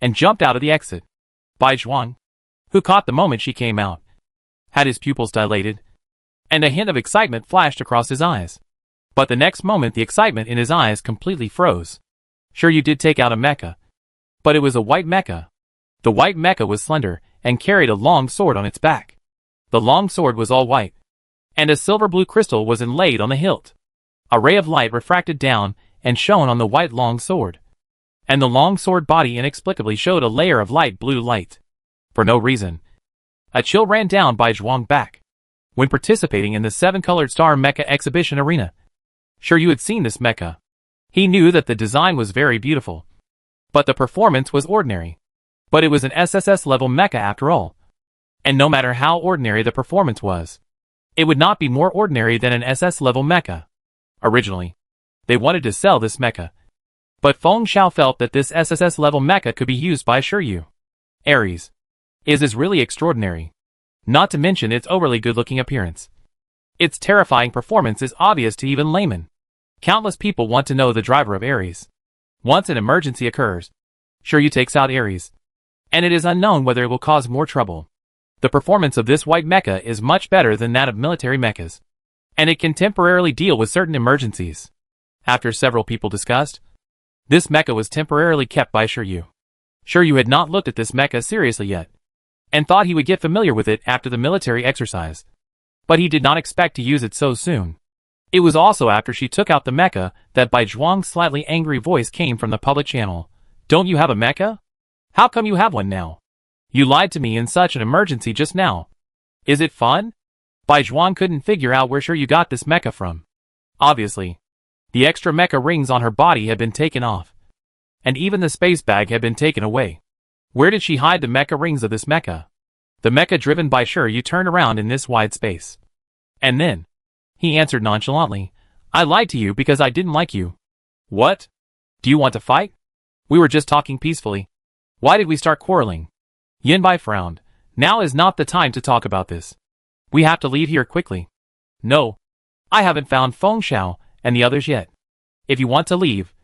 and jumped out of the exit. Bai Zhuang, who caught the moment she came out, had his pupils dilated, and a hint of excitement flashed across his eyes. But the next moment the excitement in his eyes completely froze. Shiryu did take out a mecha, but it was a white mecha. The white mecha was slender, and carried a long sword on its back. The long sword was all white, and a silver-blue crystal was inlaid on the hilt. A ray of light refracted down and shone on the white long sword, and the long sword body inexplicably showed a layer of light blue light. For no reason, a chill ran down Bai Zhuang's back. When participating in the 7-colored star mecha exhibition arena, Shiryu had seen this mecha. He knew that the design was very beautiful, but the performance was ordinary. But it was an SSS-level mecha after all, and no matter how ordinary the performance was, it would not be more ordinary than an SS-level mecha. Originally, they wanted to sell this mecha, but Feng Xiao felt that this SSS-level mecha could be used by Shiryu. Ares is really extraordinary, not to mention its overly good-looking appearance. Its terrifying performance is obvious to even laymen. Countless people want to know the driver of Ares. Once an emergency occurs, Shiryu takes out Ares, and it is unknown whether it will cause more trouble. The performance of this white mecha is much better than that of military mechas, and it can temporarily deal with certain emergencies. After several people discussed, this mecha was temporarily kept by Shiryu. Shiryu had not looked at this mecha seriously yet, and thought he would get familiar with it after the military exercise, but he did not expect to use it so soon. It was also after she took out the mecha that Bai Zhuang's slightly angry voice came from the public channel. "Don't you have a mecha? How come you have one now? You lied to me in such an emergency just now. Is it fun?" Bai Zhuang couldn't figure out where Shiryu got this mecha from. Obviously, the extra mecha rings on her body had been taken off, and even the space bag had been taken away. Where did she hide the mecha rings of this mecha? The mecha driven by Shiryu turned around in this wide space. And then, he answered nonchalantly, I lied to you because I didn't like you. What? Do you want to fight? We were just talking peacefully. Why did we start quarreling? Yanbai frowned. Now is not the time to talk about this. We have to leave here quickly. No. I haven't found Feng Xiao and the others yet. If you want to leave,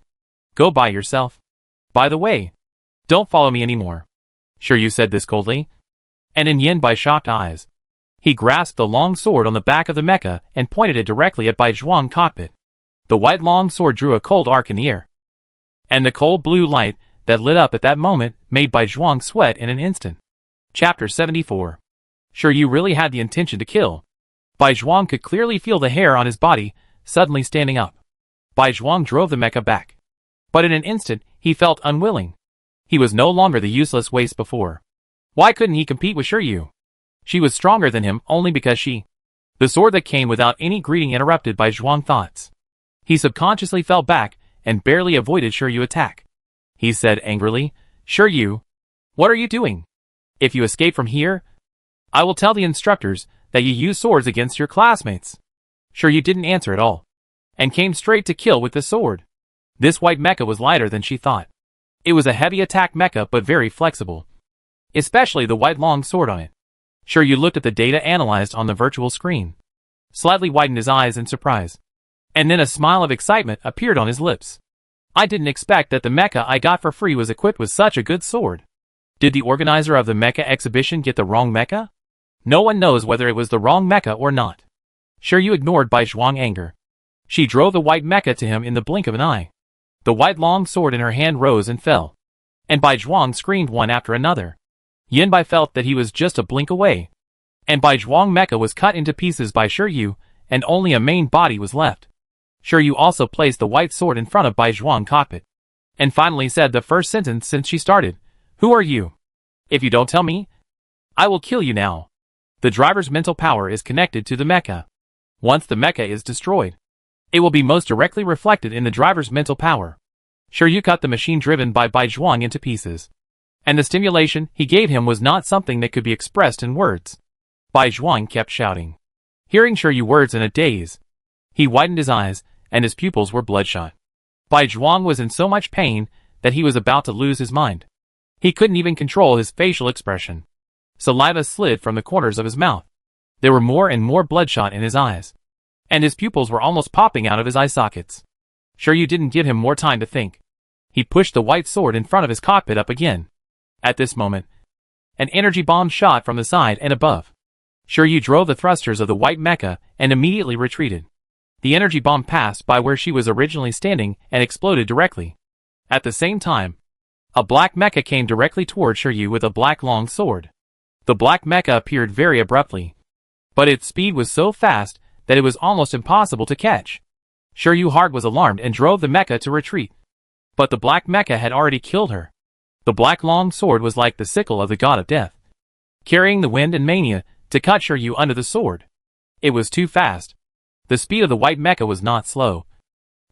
go by yourself. By the way, don't follow me anymore. Sure, you said this coldly? And in Yanbai's shocked eyes, he grasped the long sword on the back of the mecha and pointed it directly at Bai Zhuang's cockpit. The white long sword drew a cold arc in the air. And the cold blue light that lit up at that moment made Bai Zhuang sweat in an instant. Chapter 74. Sure, you really had the intention to kill. Bai Zhuang could clearly feel the hair on his body suddenly standing up. Bai Zhuang drove the mecha back. But in an instant, he felt unwilling. He was no longer the useless waste before. Why couldn't he compete with Shiryu? She was stronger than him only because she... The sword that came without any greeting interrupted Bai Zhuang's thoughts. He subconsciously fell back and barely avoided Shiryu's attack. He said angrily, Shiryu, what are you doing? If you escape from here, I will tell the instructors that you use swords against your classmates. Shiryu didn't answer at all, and came straight to kill with the sword. This white mecha was lighter than she thought. It was a heavy attack mecha but very flexible. Especially the white long sword on it. Shiryu looked at the data analyzed on the virtual screen. Slightly widened his eyes in surprise. And then a smile of excitement appeared on his lips. I didn't expect that the mecha I got for free was equipped with such a good sword. Did the organizer of the mecha exhibition get the wrong mecha? No one knows whether it was the wrong mecha or not. Shiryu ignored Bai Zhuang's anger. She drove the white mecha to him in the blink of an eye. The white long sword in her hand rose and fell. And Bai Zhuang screamed one after another. Yanbai felt that he was just a blink away. And Bai Zhuang mecha was cut into pieces by Shiryu, and only a main body was left. Shiryu also placed the white sword in front of Bai Zhuang's cockpit. And finally said the first sentence since she started. Who are you? If you don't tell me, I will kill you now. The driver's mental power is connected to the mecha. Once the mecha is destroyed, it will be most directly reflected in the driver's mental power. Shiryu cut the machine driven by Bai Zhuang into pieces. And the stimulation he gave him was not something that could be expressed in words. Bai Zhuang kept shouting. Hearing Shiryu words in a daze, he widened his eyes, and his pupils were bloodshot. Bai Zhuang was in so much pain that he was about to lose his mind. He couldn't even control his facial expression. Saliva slid from the corners of his mouth. There were more and more bloodshot in his eyes. And his pupils were almost popping out of his eye sockets. Shiryu didn't give him more time to think. He pushed the white sword in front of his cockpit up again. At this moment, an energy bomb shot from the side and above. Shiryu drove the thrusters of the white mecha and immediately retreated. The energy bomb passed by where she was originally standing and exploded directly. At the same time, a black mecha came directly toward Shiryu with a black long sword. The black mecha appeared very abruptly, but its speed was so fast that it was almost impossible to catch. Shiryu Heart was alarmed and drove the mecha to retreat. But the black mecha had already killed her. The black long sword was like the sickle of the god of death, carrying the wind and mania to cut Shiryu under the sword. It was too fast. The speed of the white mecha was not slow,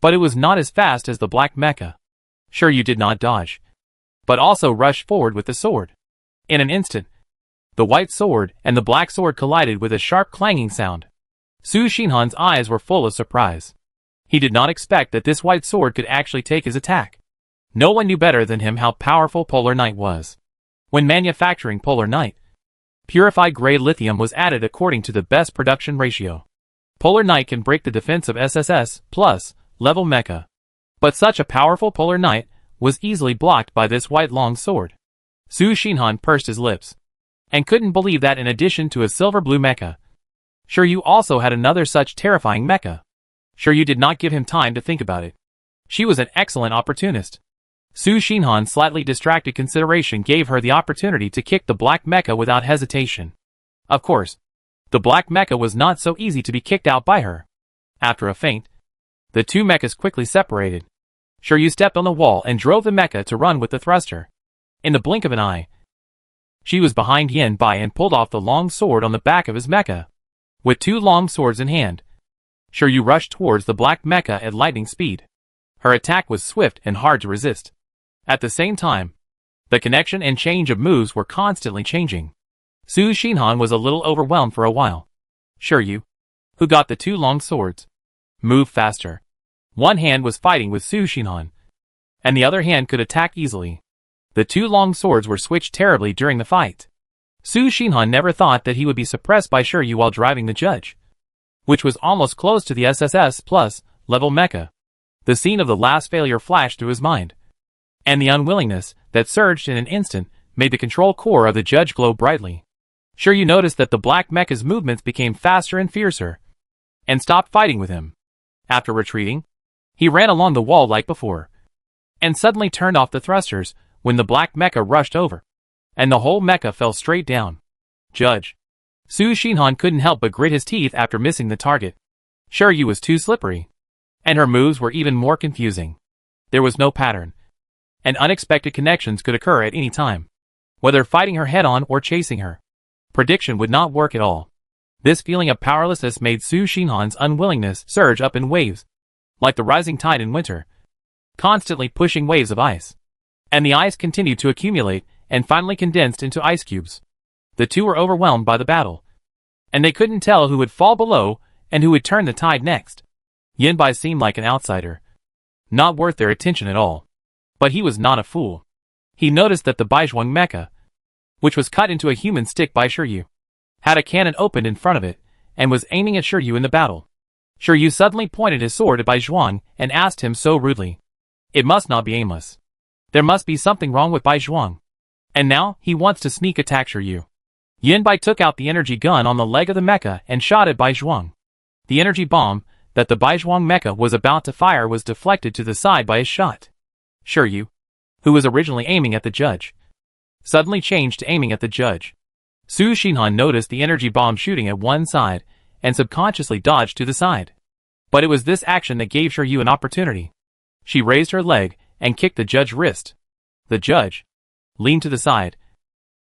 but it was not as fast as the black mecha. Shiryu did not dodge, but also rushed forward with the sword. In an instant, the white sword and the black sword collided with a sharp clanging sound. Su Xinhan's eyes were full of surprise. He did not expect that this white sword could actually take his attack. No one knew better than him how powerful Polar Night was. When manufacturing Polar Night, purified gray lithium was added according to the best production ratio. Polar Night can break the defense of SSS plus level mecha. But such a powerful Polar Night was easily blocked by this white long sword. Su Xinhan pursed his lips and couldn't believe that in addition to a silver blue mecha, Shiryu also had another such terrifying mecha. Shiryu did not give him time to think about it. She was an excellent opportunist. Su Xinhan's slightly distracted consideration gave her the opportunity to kick the black mecha without hesitation. Of course, the black mecha was not so easy to be kicked out by her. After a feint, the two mechas quickly separated. Shiryu stepped on the wall and drove the mecha to run with the thruster. In the blink of an eye, she was behind Yanbai and pulled off the long sword on the back of his mecha. With two long swords in hand, Shiryu rushed towards the black mecha at lightning speed. Her attack was swift and hard to resist. At the same time, the connection and change of moves were constantly changing. Su Xinhan was a little overwhelmed for a while. Shiryu, who got the two long swords. Move faster. One hand was fighting with Su Xinhan, and the other hand could attack easily. The two long swords were switched terribly during the fight. Su Xinhan never thought that he would be suppressed by Shiryu while driving the judge, which was almost close to the SSS plus level mecha. The scene of the last failure flashed through his mind, and the unwillingness that surged in an instant made the control core of the judge glow brightly. Shiryu noticed that the black mecha's movements became faster and fiercer, and stopped fighting with him. After retreating, he ran along the wall like before, and suddenly turned off the thrusters when the black mecha rushed over, and the whole mecha fell straight down. Judge. Su Xinhan couldn't help but grit his teeth after missing the target. Shiryu was too slippery, and her moves were even more confusing. There was no pattern, and unexpected connections could occur at any time. Whether fighting her head-on or chasing her, prediction would not work at all. This feeling of powerlessness made Su Xinhan's unwillingness surge up in waves, like the rising tide in winter, constantly pushing waves of ice. And the ice continued to accumulate and finally condensed into ice cubes. The two were overwhelmed by the battle, and they couldn't tell who would fall below and who would turn the tide next. Yanbai seemed like an outsider, not worth their attention at all. But he was not a fool. He noticed that the Baizhuang mecha, which was cut into a human stick by Shiryu, had a cannon opened in front of it, and was aiming at Shiryu in the battle. Shiryu suddenly pointed his sword at Baizhuang and asked him so rudely, "It must not be aimless. There must be something wrong with Baizhuang. And now, he wants to sneak attack Shiryu." Yanbai took out the energy gun on the leg of the mecha and shot at Baizhuang. The energy bomb that the Baizhuang mecha was about to fire was deflected to the side by his shot. Shiryu, who was originally aiming at the judge, suddenly changed to aiming at the judge. Su Xinhan noticed the energy bomb shooting at one side and subconsciously dodged to the side. But it was this action that gave Shiryu an opportunity. She raised her leg and kicked the judge's wrist. The judge leaned to the side,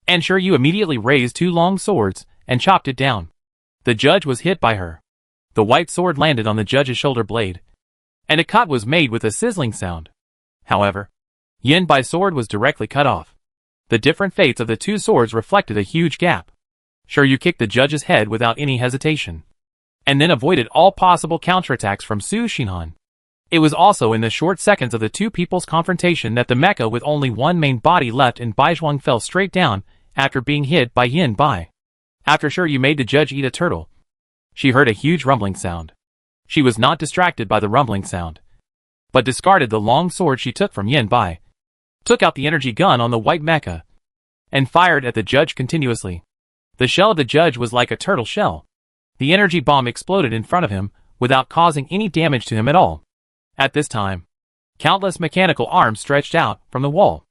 and Shiryu immediately raised two long swords and chopped it down. The judge was hit by her. The white sword landed on the judge's shoulder blade, and a cut was made with a sizzling sound. However, Yanbai's sword was directly cut off. The different fates of the two swords reflected a huge gap. Shiryu kicked the judge's head without any hesitation, and then avoided all possible counterattacks from Su Xinhan. It was also in the short seconds of the two people's confrontation that the mecha with only one main body left in Baizhuang fell straight down after being hit by Yanbai. After Shiryu made the judge eat a turtle, she heard a huge rumbling sound. She was not distracted by the rumbling sound, but discarded the long sword she took from Yanbai, took out the energy gun on the white mecha, and fired at the judge continuously. The shell of the judge was like a turtle shell. The energy bomb exploded in front of him without causing any damage to him at all. At this time, countless mechanical arms stretched out from the wall.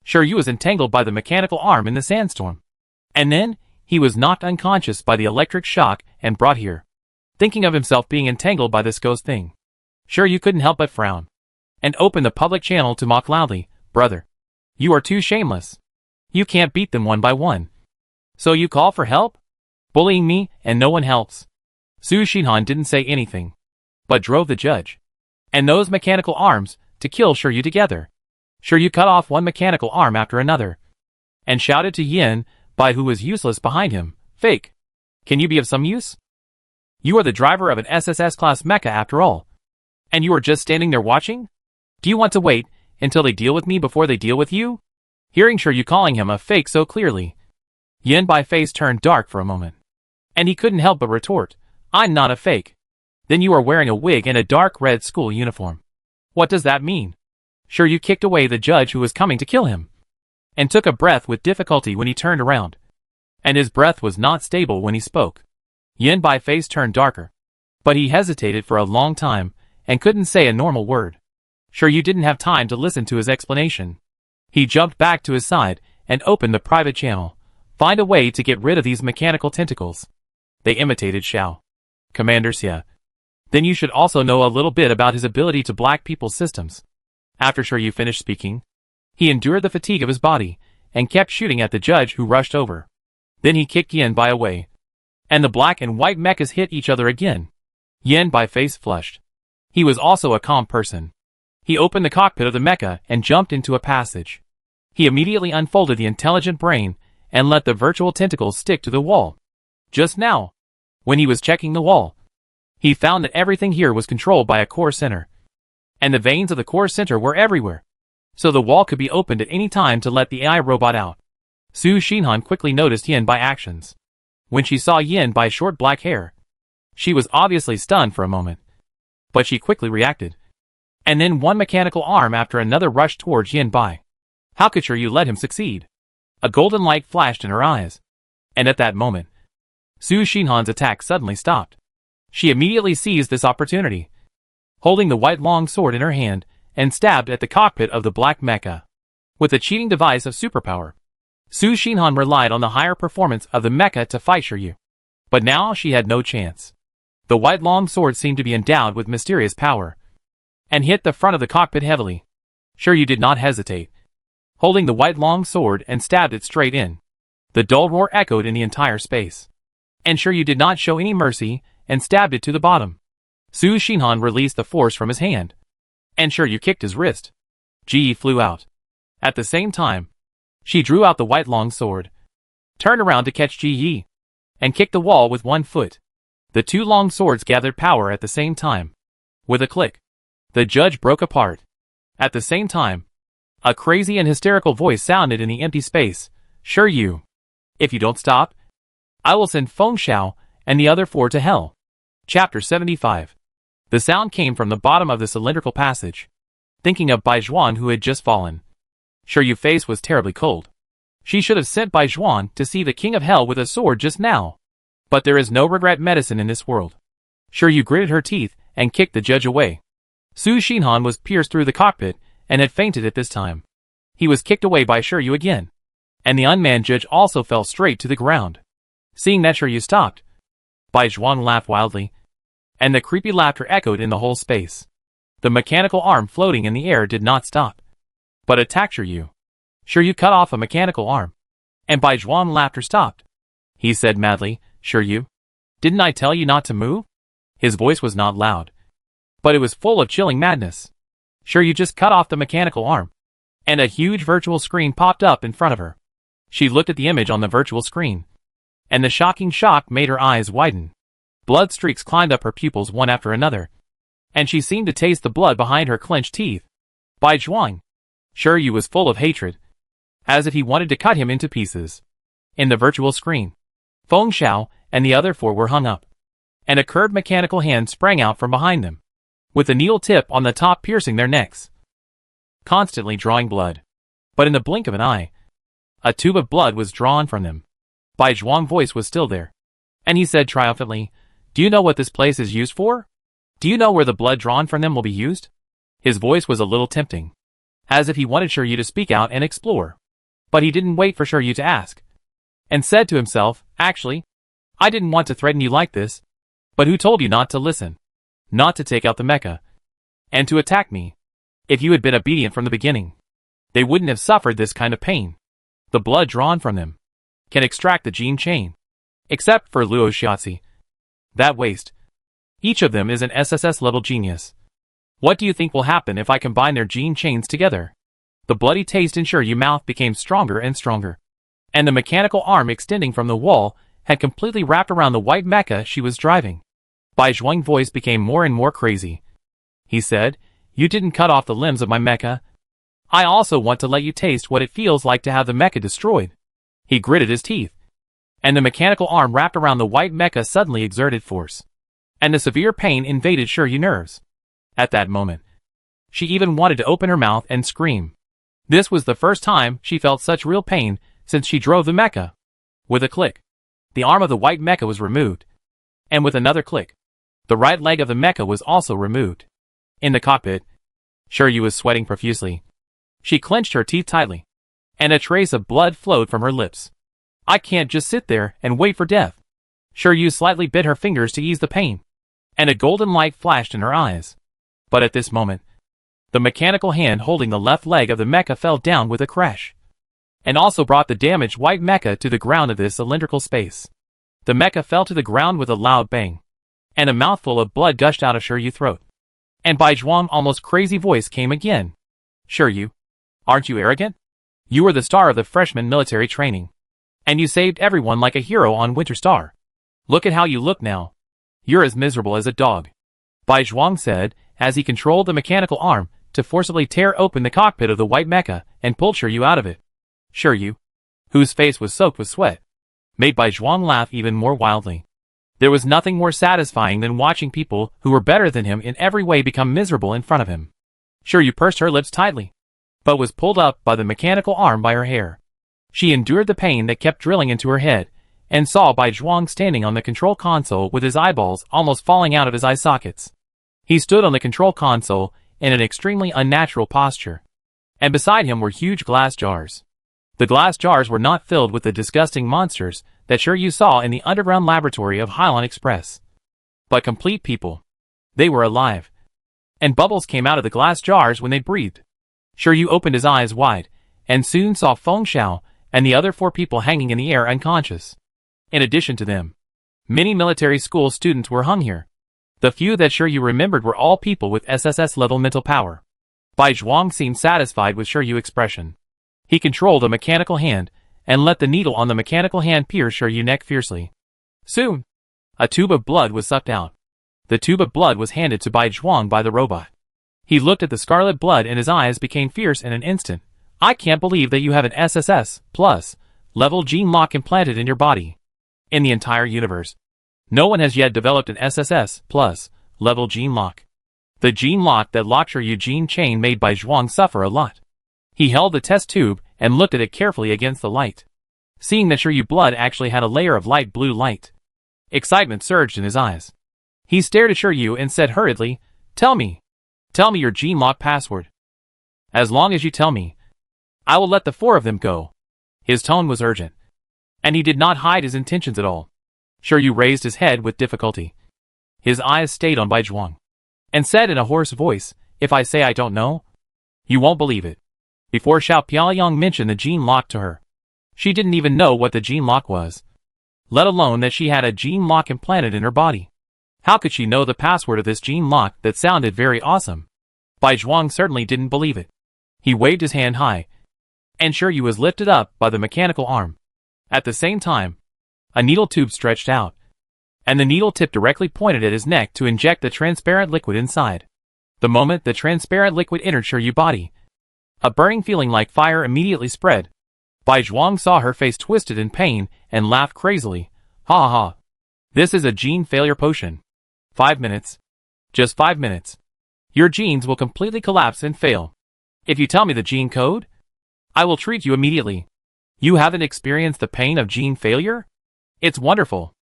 Shiryu was entangled by the mechanical arm in the sandstorm, and then he was knocked unconscious by the electric shock and brought here. Thinking of himself being entangled by this ghost thing, Shiryu couldn't help but frown, and opened the public channel to mock loudly, "Brother, you are too shameless. You can't beat them one by one. So you call for help? Bullying me and no one helps." Su Xinhan didn't say anything, but drove the judge and those mechanical arms to kill Shiryu together. Shiryu cut off one mechanical arm after another, and shouted to Yanbai, who was useless behind him, "Fake! Can you be of some use? You are the driver of an SSS class mecha after all, and you are just standing there watching? Do you want to wait until they deal with me before they deal with you?" Hearing Shiryu calling him a fake so clearly, Yanbai's face turned dark for a moment, and he couldn't help but retort, "I'm not a fake. Then you are wearing a wig and a dark red school uniform. What does that mean?" Shiryu kicked away the judge who was coming to kill him, and took a breath with difficulty when he turned around, and his breath was not stable when he spoke. Yanbai's face turned darker, but he hesitated for a long time and couldn't say a normal word. Shiryu didn't have time to listen to his explanation. He jumped back to his side and opened the private channel. "Find a way to get rid of these mechanical tentacles." They imitated Xiao. "Commander Xia. Then you should also know a little bit about his ability to black people's systems." After Shiryu finished speaking, he endured the fatigue of his body and kept shooting at the judge who rushed over. Then he kicked Yanbai away, and the black and white mechas hit each other again. Yanbai's face flushed. He was also a calm person. He opened the cockpit of the mecha and jumped into a passage. He immediately unfolded the intelligent brain and let the virtual tentacles stick to the wall. Just now, when he was checking the wall, He found that everything here was controlled by a core center. And the veins of the core center were everywhere. So the wall could be opened at any time to let the AI robot out. Su Xinhan quickly noticed Yin Bai's actions. When she saw Yin Bai's short black hair, she was obviously stunned for a moment. But she quickly reacted. And then one mechanical arm after another rushed towards Yin Bai. How could you let him succeed? A golden light flashed in her eyes. And at that moment, Su Xinhan's attack suddenly stopped. She immediately seized this opportunity, holding the white long sword in her hand, and stabbed at the cockpit of the black mecha. With a cheating device of superpower, Su Xinhan relied on the higher performance of the mecha to fight Shiryu. But now she had no chance. The white long sword seemed to be endowed with mysterious power, and hit the front of the cockpit heavily. Shiryu did not hesitate, holding the white long sword and stabbed it straight in. The dull roar echoed in the entire space. And Shiryu did not show any mercy and stabbed it to the bottom. Su Xinhan released the force from his hand, and Shiryu kicked his wrist. Ji flew out. At the same time, she drew out the white long sword, turned around to catch Ji Yi, and kicked the wall with one foot. The two long swords gathered power at the same time. With a click, the judge broke apart. At the same time, a crazy and hysterical voice sounded in the empty space. Shiryu, if you don't stop, I will send Feng Xiao and the other four to hell. Chapter 75. The sound came from the bottom of the cylindrical passage. Thinking of Bai Zhuan who had just fallen, Shiryu's face was terribly cold. She should have sent Bai Zhuan to see the king of hell with a sword just now. But there is no regret medicine in this world. Shiryu gritted her teeth and kicked the judge away. Su Xinhan was pierced through the cockpit and had fainted at this time. He was kicked away by Shiryu again. And the unmanned judge also fell straight to the ground. Seeing that Shiryu stopped, Bai Zhuan laughed wildly, and the creepy laughter echoed in the whole space. The mechanical arm floating in the air did not stop, but attacked Shiryu. Shiryu cut off a mechanical arm, and Bai Zhuan laughter stopped. He said madly, Shiryu, didn't I tell you not to move? His voice was not loud, but it was full of chilling madness. Shiryu just cut off the mechanical arm, and a huge virtual screen popped up in front of her. She looked at the image on the virtual screen, and the shocking shock made her eyes widen. Blood streaks climbed up her pupils one after another, and she seemed to taste the blood behind her clenched teeth. Bai Zhuan. Shiryu was full of hatred, as if he wanted to cut him into pieces. In the virtual screen, Feng Xiao and the other four were hung up, and a curved mechanical hand sprang out from behind them, with the needle tip on the top piercing their necks, constantly drawing blood. But in the blink of an eye, a tube of blood was drawn from them. Bai Zhuan's voice was still there, and he said triumphantly, do you know what this place is used for? Do you know where the blood drawn from them will be used? His voice was a little tempting, as if he wanted Shiryu to speak out and explore. But he didn't wait for Shiryu to ask, and said to himself, actually, I didn't want to threaten you like this, but who told you not to listen? Not to take out the mecha, and to attack me? If you had been obedient from the beginning, they wouldn't have suffered this kind of pain. The blood drawn from them can extract the gene chain, except for Luo Xiaozi. That waste. Each of them is an SSS-level genius. What do you think will happen if I combine their gene chains together? The bloody taste in Shiryu's mouth became stronger and stronger, and the mechanical arm extending from the wall had completely wrapped around the white mecha she was driving. Bai Zhuan's voice became more and more crazy. He said, you didn't cut off the limbs of my mecha. I also want to let you taste what it feels like to have the mecha destroyed. He gritted his teeth, and the mechanical arm wrapped around the white mecha suddenly exerted force, and the severe pain invaded Shiryu's nerves. At that moment, she even wanted to open her mouth and scream. This was the first time she felt such real pain since she drove the mecha. With a click, the arm of the white mecha was removed, and with another click, the right leg of the mecha was also removed. In the cockpit, Shiryu was sweating profusely. She clenched her teeth tightly, and a trace of blood flowed from her lips. I can't just sit there and wait for death. Shiryu slightly bit her fingers to ease the pain, and a golden light flashed in her eyes. But at this moment, the mechanical hand holding the left leg of the mecha fell down with a crash, and also brought the damaged white mecha to the ground of this cylindrical space. The mecha fell to the ground with a loud bang, and a mouthful of blood gushed out of Shiryu's throat. And Bai Zhuan's almost crazy voice came again. Shiryu, aren't you arrogant? You were the star of the freshman military training, and you saved everyone like a hero on Winter Star. Look at how you look now. You're as miserable as a dog, Bai Zhuang said, as he controlled the mechanical arm to forcibly tear open the cockpit of the white mecha and pulled Shiryu out of it. Shiryu, whose face was soaked with sweat, made Bai Zhuang laugh even more wildly. There was nothing more satisfying than watching people who were better than him in every way become miserable in front of him. Shiryu pursed her lips tightly, but was pulled up by the mechanical arm by her hair. She endured the pain that kept drilling into her head, and saw Bai Zhuang standing on the control console with his eyeballs almost falling out of his eye sockets. He stood on the control console in an extremely unnatural posture, and beside him were huge glass jars. The glass jars were not filled with the disgusting monsters that Shiryu saw in the underground laboratory of Hylian Express, but complete people. They were alive, and bubbles came out of the glass jars when they breathed. Shiryu opened his eyes wide, and soon saw Feng Xiao and the other 4 people hanging in the air unconscious. In addition to them, many military school students were hung here. The few that Shiryu remembered were all people with SSS-level mental power. Bai Zhuang seemed satisfied with Shiryu's expression. He controlled a mechanical hand, and let the needle on the mechanical hand pierce Shiryu's neck fiercely. Soon, a tube of blood was sucked out. The tube of blood was handed to Bai Zhuang by the robot. He looked at the scarlet blood and his eyes became fierce in an instant. I can't believe that you have an SSS plus level gene lock implanted in your body. In the entire universe, no one has yet developed an SSS plus level gene lock. The gene lock that locked Shiryu's gene chain made Bai Zhuang suffer a lot. He held the test tube and looked at it carefully against the light. Seeing that Shiryu's blood actually had a layer of light blue light, excitement surged in his eyes. He stared at Shiryu and said hurriedly, Tell me your gene lock password. As long as you tell me, I will let the 4 of them go. His tone was urgent, and he did not hide his intentions at all. Shiryu raised his head with difficulty. His eyes stayed on Bai Zhuang, and said in a hoarse voice, If I say I don't know, you won't believe it. Before Xiao Piaoyang mentioned the gene lock to her, she didn't even know what the gene lock was, let alone that she had a gene lock implanted in her body. How could she know the password of this gene lock that sounded very awesome? Bai Zhuang certainly didn't believe it. He waved his hand high, and Shiryu was lifted up by the mechanical arm. At the same time, a needle tube stretched out, and the needle tip directly pointed at his neck to inject the transparent liquid inside. The moment the transparent liquid entered Shiryu's body, a burning feeling like fire immediately spread. Bai Zhuang saw her face twisted in pain and laughed crazily. Ha ha ha. This is a gene failure potion. 5 minutes. Just 5 minutes. Your genes will completely collapse and fail. If you tell me the gene code, I will treat you immediately. You haven't experienced the pain of gene failure? It's wonderful,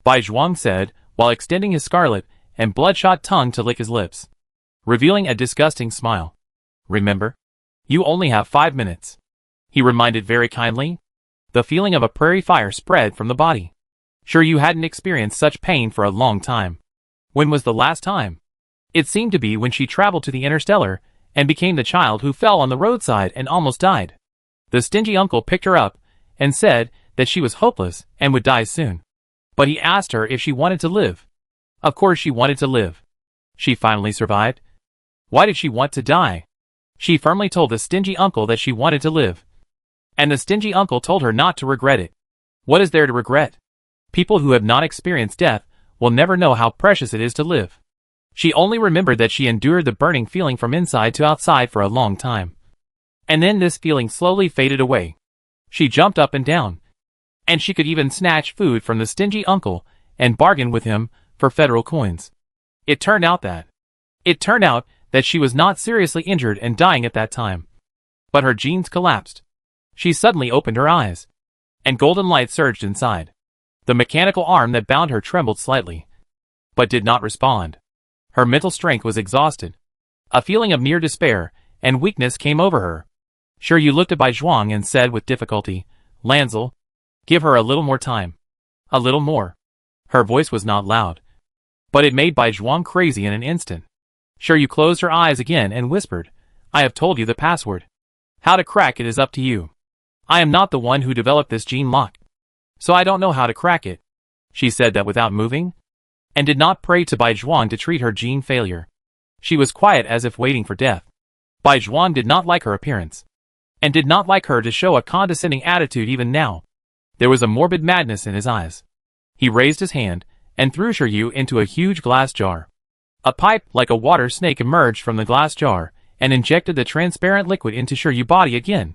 Bai Zhuang said, while extending his scarlet and bloodshot tongue to lick his lips, revealing a disgusting smile. Remember, you only have 5 minutes. He reminded very kindly. The feeling of a prairie fire spread from the body. Shiryu hadn't experienced such pain for a long time. When was the last time? It seemed to be when she traveled to the Interstellar and became the child who fell on the roadside and almost died. The stingy uncle picked her up and said that she was hopeless and would die soon. But he asked her if she wanted to live. Of course she wanted to live. She finally survived. Why did she want to die? She firmly told the stingy uncle that she wanted to live. And the stingy uncle told her not to regret it. What is there to regret? People who have not experienced death will never know how precious it is to live. She only remembered that she endured the burning feeling from inside to outside for a long time. And then this feeling slowly faded away. She jumped up and down. And she could even snatch food from the stingy uncle and bargain with him for federal coins. It turned out that she was not seriously injured and dying at that time. But her genes collapsed. She suddenly opened her eyes, and golden light surged inside. The mechanical arm that bound her trembled slightly, but did not respond. Her mental strength was exhausted. A feeling of near despair and weakness came over her. Shiryu looked at Bai Zhuang and said with difficulty, Lanzel, give her a little more time. A little more. Her voice was not loud, but it made Bai Zhuang crazy in an instant. Shiryu closed her eyes again and whispered, I have told you the password. How to crack it is up to you. I am not the one who developed this gene lock, so I don't know how to crack it. She said that without moving, and did not pray to Bai Zhuang to treat her gene failure. She was quiet as if waiting for death. Bai Zhuang did not like her appearance, and did not like her to show a condescending attitude even now. There was a morbid madness in his eyes. He raised his hand, and threw Shiryu into a huge glass jar. A pipe like a water snake emerged from the glass jar, and injected the transparent liquid into Shiryu's body again.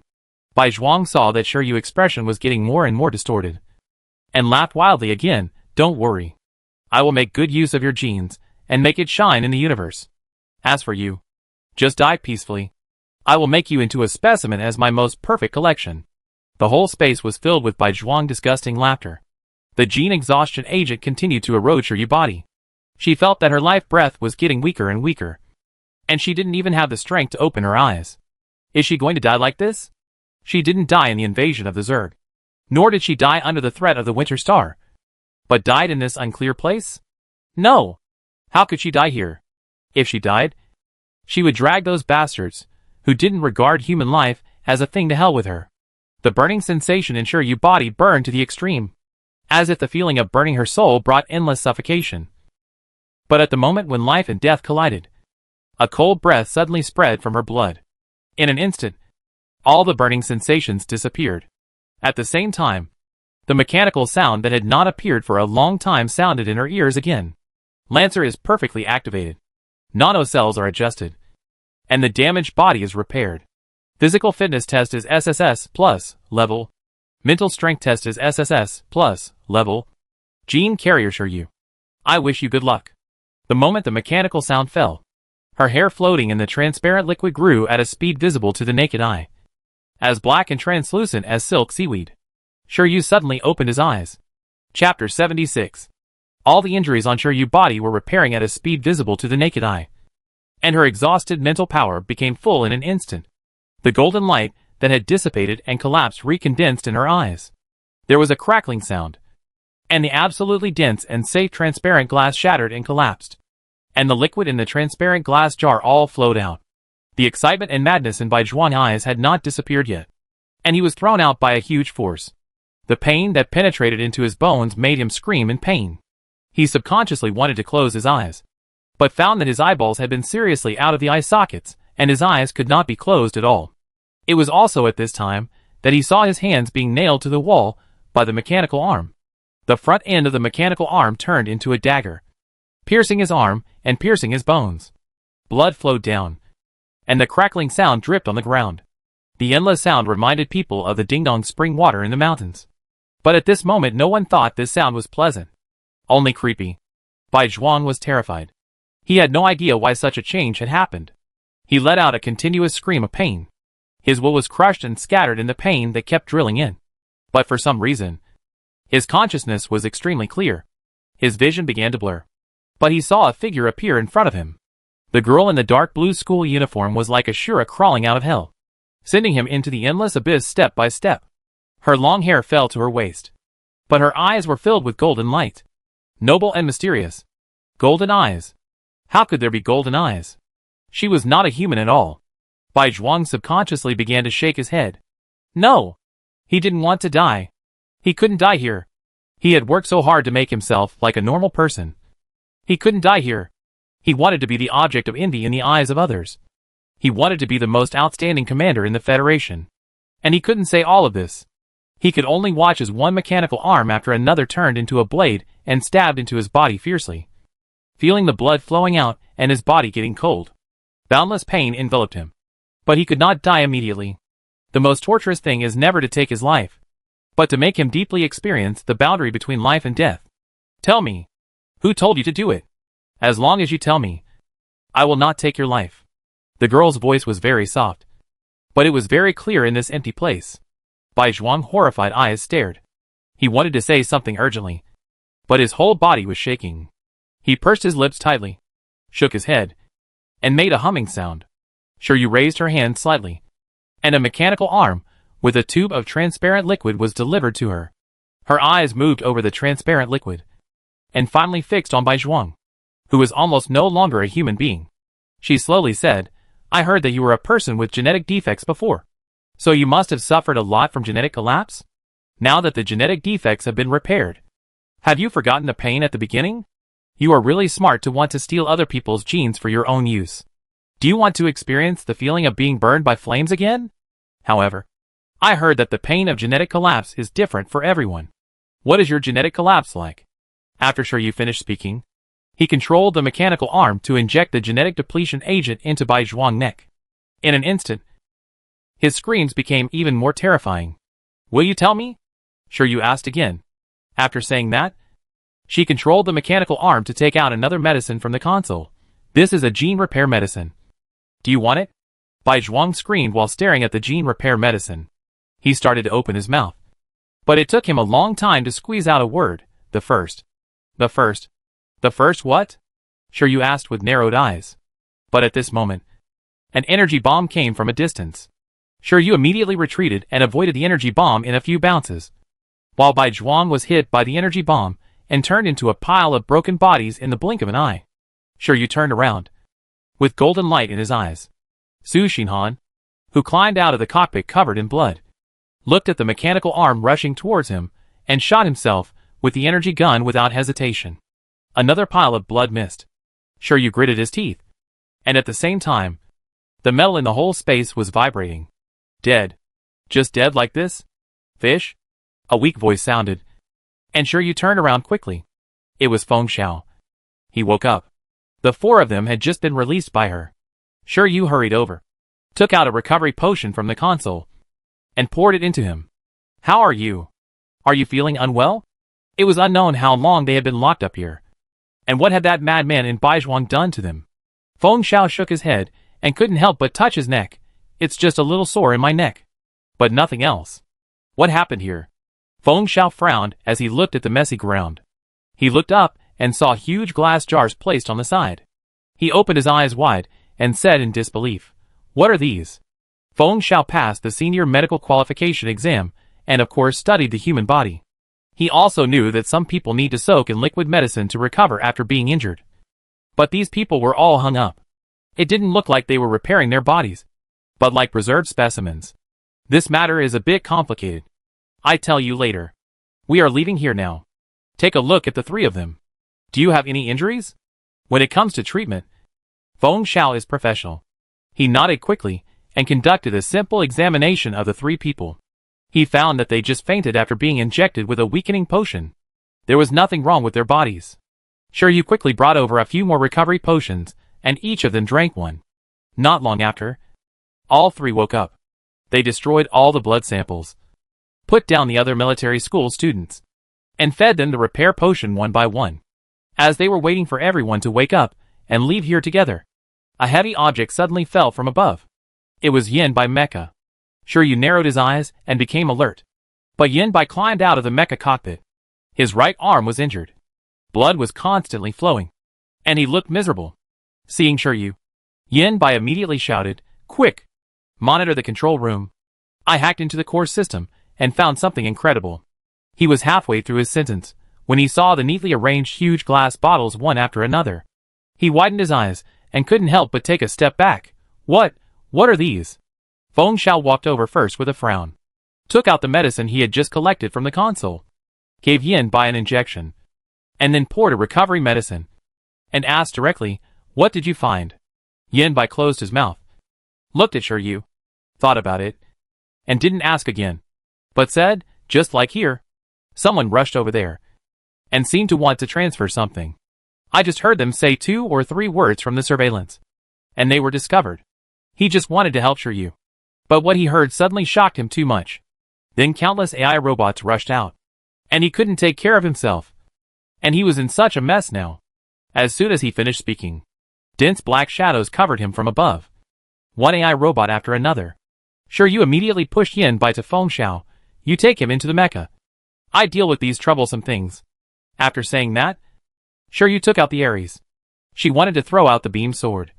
Bai Zhuang saw that Shiryu's expression was getting more and more distorted, and laughed wildly again. Don't worry. I will make good use of your genes, and make it shine in the universe. As for you, just die peacefully. I will make you into a specimen as my most perfect collection. The whole space was filled with Bai Zhuang's disgusting laughter. The gene exhaustion agent continued to erode Shiryu's body. She felt that her life breath was getting weaker and weaker, and she didn't even have the strength to open her eyes. Is she going to die like this? She didn't die in the invasion of the Zerg, nor did she die under the threat of the Winter Star, but died in this unclear place? No! How could she die here? If she died, she would drag those bastards, who didn't regard human life as a thing, to hell with her. The burning sensation in Shiryu's body burned to the extreme, as if the feeling of burning her soul brought endless suffocation. But at the moment when life and death collided, a cold breath suddenly spread from her blood. In an instant, all the burning sensations disappeared. At the same time, the mechanical sound that had not appeared for a long time sounded in her ears again. Lancer is perfectly activated. Nanocells are adjusted, and the damaged body is repaired. Physical fitness test is SSS plus level. Mental strength test is SSS plus level. Gene carrier Shiryu, I wish you good luck. The moment the mechanical sound fell, her hair floating in the transparent liquid grew at a speed visible to the naked eye, as black and translucent as silk seaweed. Shiryu suddenly opened his eyes. Chapter 76. All the injuries on Shiryu's body were repairing at a speed visible to the naked eye, and her exhausted mental power became full in an instant. The golden light that had dissipated and collapsed recondensed in her eyes. There was a crackling sound, and the absolutely dense and safe transparent glass shattered and collapsed, and the liquid in the transparent glass jar all flowed out. The excitement and madness in Bai Zhuang's eyes had not disappeared yet, and he was thrown out by a huge force. The pain that penetrated into his bones made him scream in pain. He subconsciously wanted to close his eyes, but found that his eyeballs had been seriously out of the eye sockets, and his eyes could not be closed at all. It was also at this time that he saw his hands being nailed to the wall by the mechanical arm. The front end of the mechanical arm turned into a dagger, piercing his arm and piercing his bones. Blood flowed down, and the crackling sound dripped on the ground. The endless sound reminded people of the ding-dong spring water in the mountains. But at this moment no one thought this sound was pleasant, only creepy. Bai Zhuang was terrified. He had no idea why such a change had happened. He let out a continuous scream of pain. His will was crushed and scattered in the pain that kept drilling in. But for some reason, his consciousness was extremely clear. His vision began to blur, but he saw a figure appear in front of him. The girl in the dark blue school uniform was like a Shura crawling out of hell, sending him into the endless abyss step by step. Her long hair fell to her waist, but her eyes were filled with golden light. Noble and mysterious. Golden eyes. How could there be golden eyes? She was not a human at all. Bai Zhuang subconsciously began to shake his head. No! He didn't want to die. He couldn't die here. He had worked so hard to make himself like a normal person. He couldn't die here. He wanted to be the object of envy in the eyes of others. He wanted to be the most outstanding commander in the Federation. And he couldn't say all of this. He could only watch as one mechanical arm after another turned into a blade and stabbed into his body fiercely. Feeling the blood flowing out and his body getting cold, boundless pain enveloped him. But he could not die immediately. The most torturous thing is never to take his life, but to make him deeply experience the boundary between life and death. Tell me, who told you to do it? As long as you tell me, I will not take your life. The girl's voice was very soft, but it was very clear in this empty place. Bai Zhuang's horrified eyes stared. He wanted to say something urgently, but his whole body was shaking. He pursed his lips tightly, shook his head, and made a humming sound. Shiryu raised her hand slightly, and a mechanical arm with a tube of transparent liquid was delivered to her. Her eyes moved over the transparent liquid, and finally fixed on Bai Zhuang, who was almost no longer a human being. She slowly said, I heard that you were a person with genetic defects before. So you must have suffered a lot from genetic collapse? Now that the genetic defects have been repaired, have you forgotten the pain at the beginning? You are really smart to want to steal other people's genes for your own use. Do you want to experience the feeling of being burned by flames again? However, I heard that the pain of genetic collapse is different for everyone. What is your genetic collapse like? After Shiryu finished speaking, he controlled the mechanical arm to inject the genetic depletion agent into Bai Zhuang's neck. In an instant, his screams became even more terrifying. "Will you tell me?" Shiryu asked again. After saying that, she controlled the mechanical arm to take out another medicine from the console. "This is a gene repair medicine. Do you want it?" Bai Zhuang screamed while staring at the gene repair medicine. He started to open his mouth, but it took him a long time to squeeze out a word. The first what?" Shiryu asked with narrowed eyes. But at this moment, an energy bomb came from a distance. Shiryu immediately retreated and avoided the energy bomb in a few bounces, while Bai Zhuang was hit by the energy bomb and turned into a pile of broken bodies in the blink of an eye. Shiryu turned around, with golden light in his eyes. Su Xinhan, who climbed out of the cockpit covered in blood, looked at the mechanical arm rushing towards him and shot himself with the energy gun without hesitation. Another pile of blood missed. Shiryu gritted his teeth, and at the same time, the metal in the whole space was vibrating. "Dead. Just dead like this? Fish?" A weak voice sounded, and Shiryu turned around quickly. It was Feng Xiao. He woke up. The four of them had just been released by her. Shiryu hurried over, took out a recovery potion from the console, and poured it into him. "How are you? Are you feeling unwell?" It was unknown how long they had been locked up here, and what had that madman in Bai Zhuang done to them. Feng Xiao shook his head and couldn't help but touch his neck. "It's just a little sore in my neck, but nothing else." "What happened here?" Feng Xiao frowned as he looked at the messy ground. He looked up and saw huge glass jars placed on the side. He opened his eyes wide and said in disbelief, "What are these?" Feng Xiao passed the senior medical qualification exam and of course studied the human body. He also knew that some people need to soak in liquid medicine to recover after being injured. But these people were all hung up. It didn't look like they were repairing their bodies, but like preserved specimens. "This matter is a bit complicated. I tell you later. We are leaving here now. Take a look at the three of them. Do you have any injuries?" When it comes to treatment, Feng Xiao is professional. He nodded quickly and conducted a simple examination of the three people. He found that they just fainted after being injected with a weakening potion. There was nothing wrong with their bodies. Shiryu quickly brought over a few more recovery potions, and each of them drank one. Not long after, all three woke up. They destroyed all the blood samples, put down the other military school students, and fed them the repair potion one by one. As they were waiting for everyone to wake up and leave here together, a heavy object suddenly fell from above. It was Yin Bai Mecha. Shiryu narrowed his eyes and became alert. But Yin Bai climbed out of the mecha cockpit. His right arm was injured. Blood was constantly flowing, and he looked miserable. Seeing Shiryu, Yin Bai immediately shouted, "Quick! Monitor the control room." I hacked into the core system and found something incredible. He was halfway through his sentence when he saw the neatly arranged huge glass bottles one after another. He widened his eyes and couldn't help but take a step back. What are these?" Feng Xiao walked over first with a frown, took out the medicine he had just collected from the console, gave Yin Bai an injection, and then poured a recovery medicine, and asked directly, "What did you find?" Yin Bai closed his mouth, looked at Shiryu, thought about it, and didn't ask again, but said, "Just like here. Someone rushed over there, and seemed to want to transfer something. I just heard them say 2 or 3 words from the surveillance, and they were discovered." He just wanted to help Shiryu, but what he heard suddenly shocked him too much. Then countless AI robots rushed out, and he couldn't take care of himself, and he was in such a mess now. As soon as he finished speaking, dense black shadows covered him from above, one AI robot after another. Shiryu immediately pushed Yin Bai to Feng Xiao. "You take him into the mecha. I deal with these troublesome things." After saying that, Shiryu took out the Ares. She wanted to throw out the beam sword,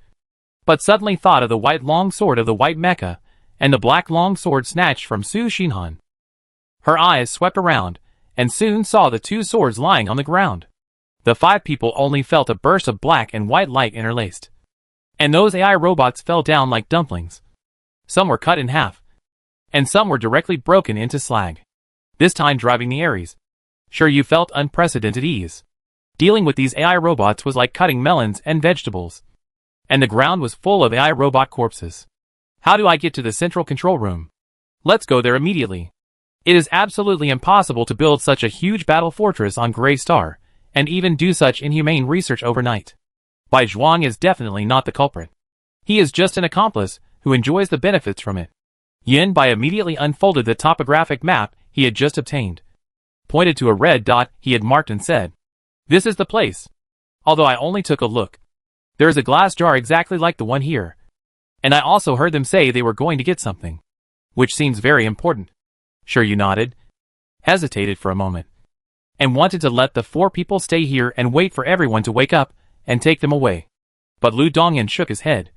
but suddenly thought of the white long sword of the white mecha and the black long sword snatched from Su Xinhan. Her eyes swept around and soon saw the 2 swords lying on the ground. The 5 people only felt a burst of black and white light interlaced, and those AI robots fell down like dumplings. Some were cut in half, and some were directly broken into slag. This time driving the Ares, Shiryu felt unprecedented ease. Dealing with these AI robots was like cutting melons and vegetables, and the ground was full of AI robot corpses. "How do I get to the central control room?" "Let's go there immediately. It is absolutely impossible to build such a huge battle fortress on Grey Star, and even do such inhumane research overnight. Bai Zhuang is definitely not the culprit. He is just an accomplice who enjoys the benefits from it. Yin Bai immediately unfolded the topographic map he had just obtained, pointed to a red dot he had marked and said, "This is the place. Although I only took a look. There is a glass jar exactly like the one here. And I also heard them say they were going to get something. Which seems very important." Sure, you nodded, hesitated for a moment, and wanted to let the 4 people stay here and wait for everyone to wake up and take them away. But Lu Dongyan shook his head,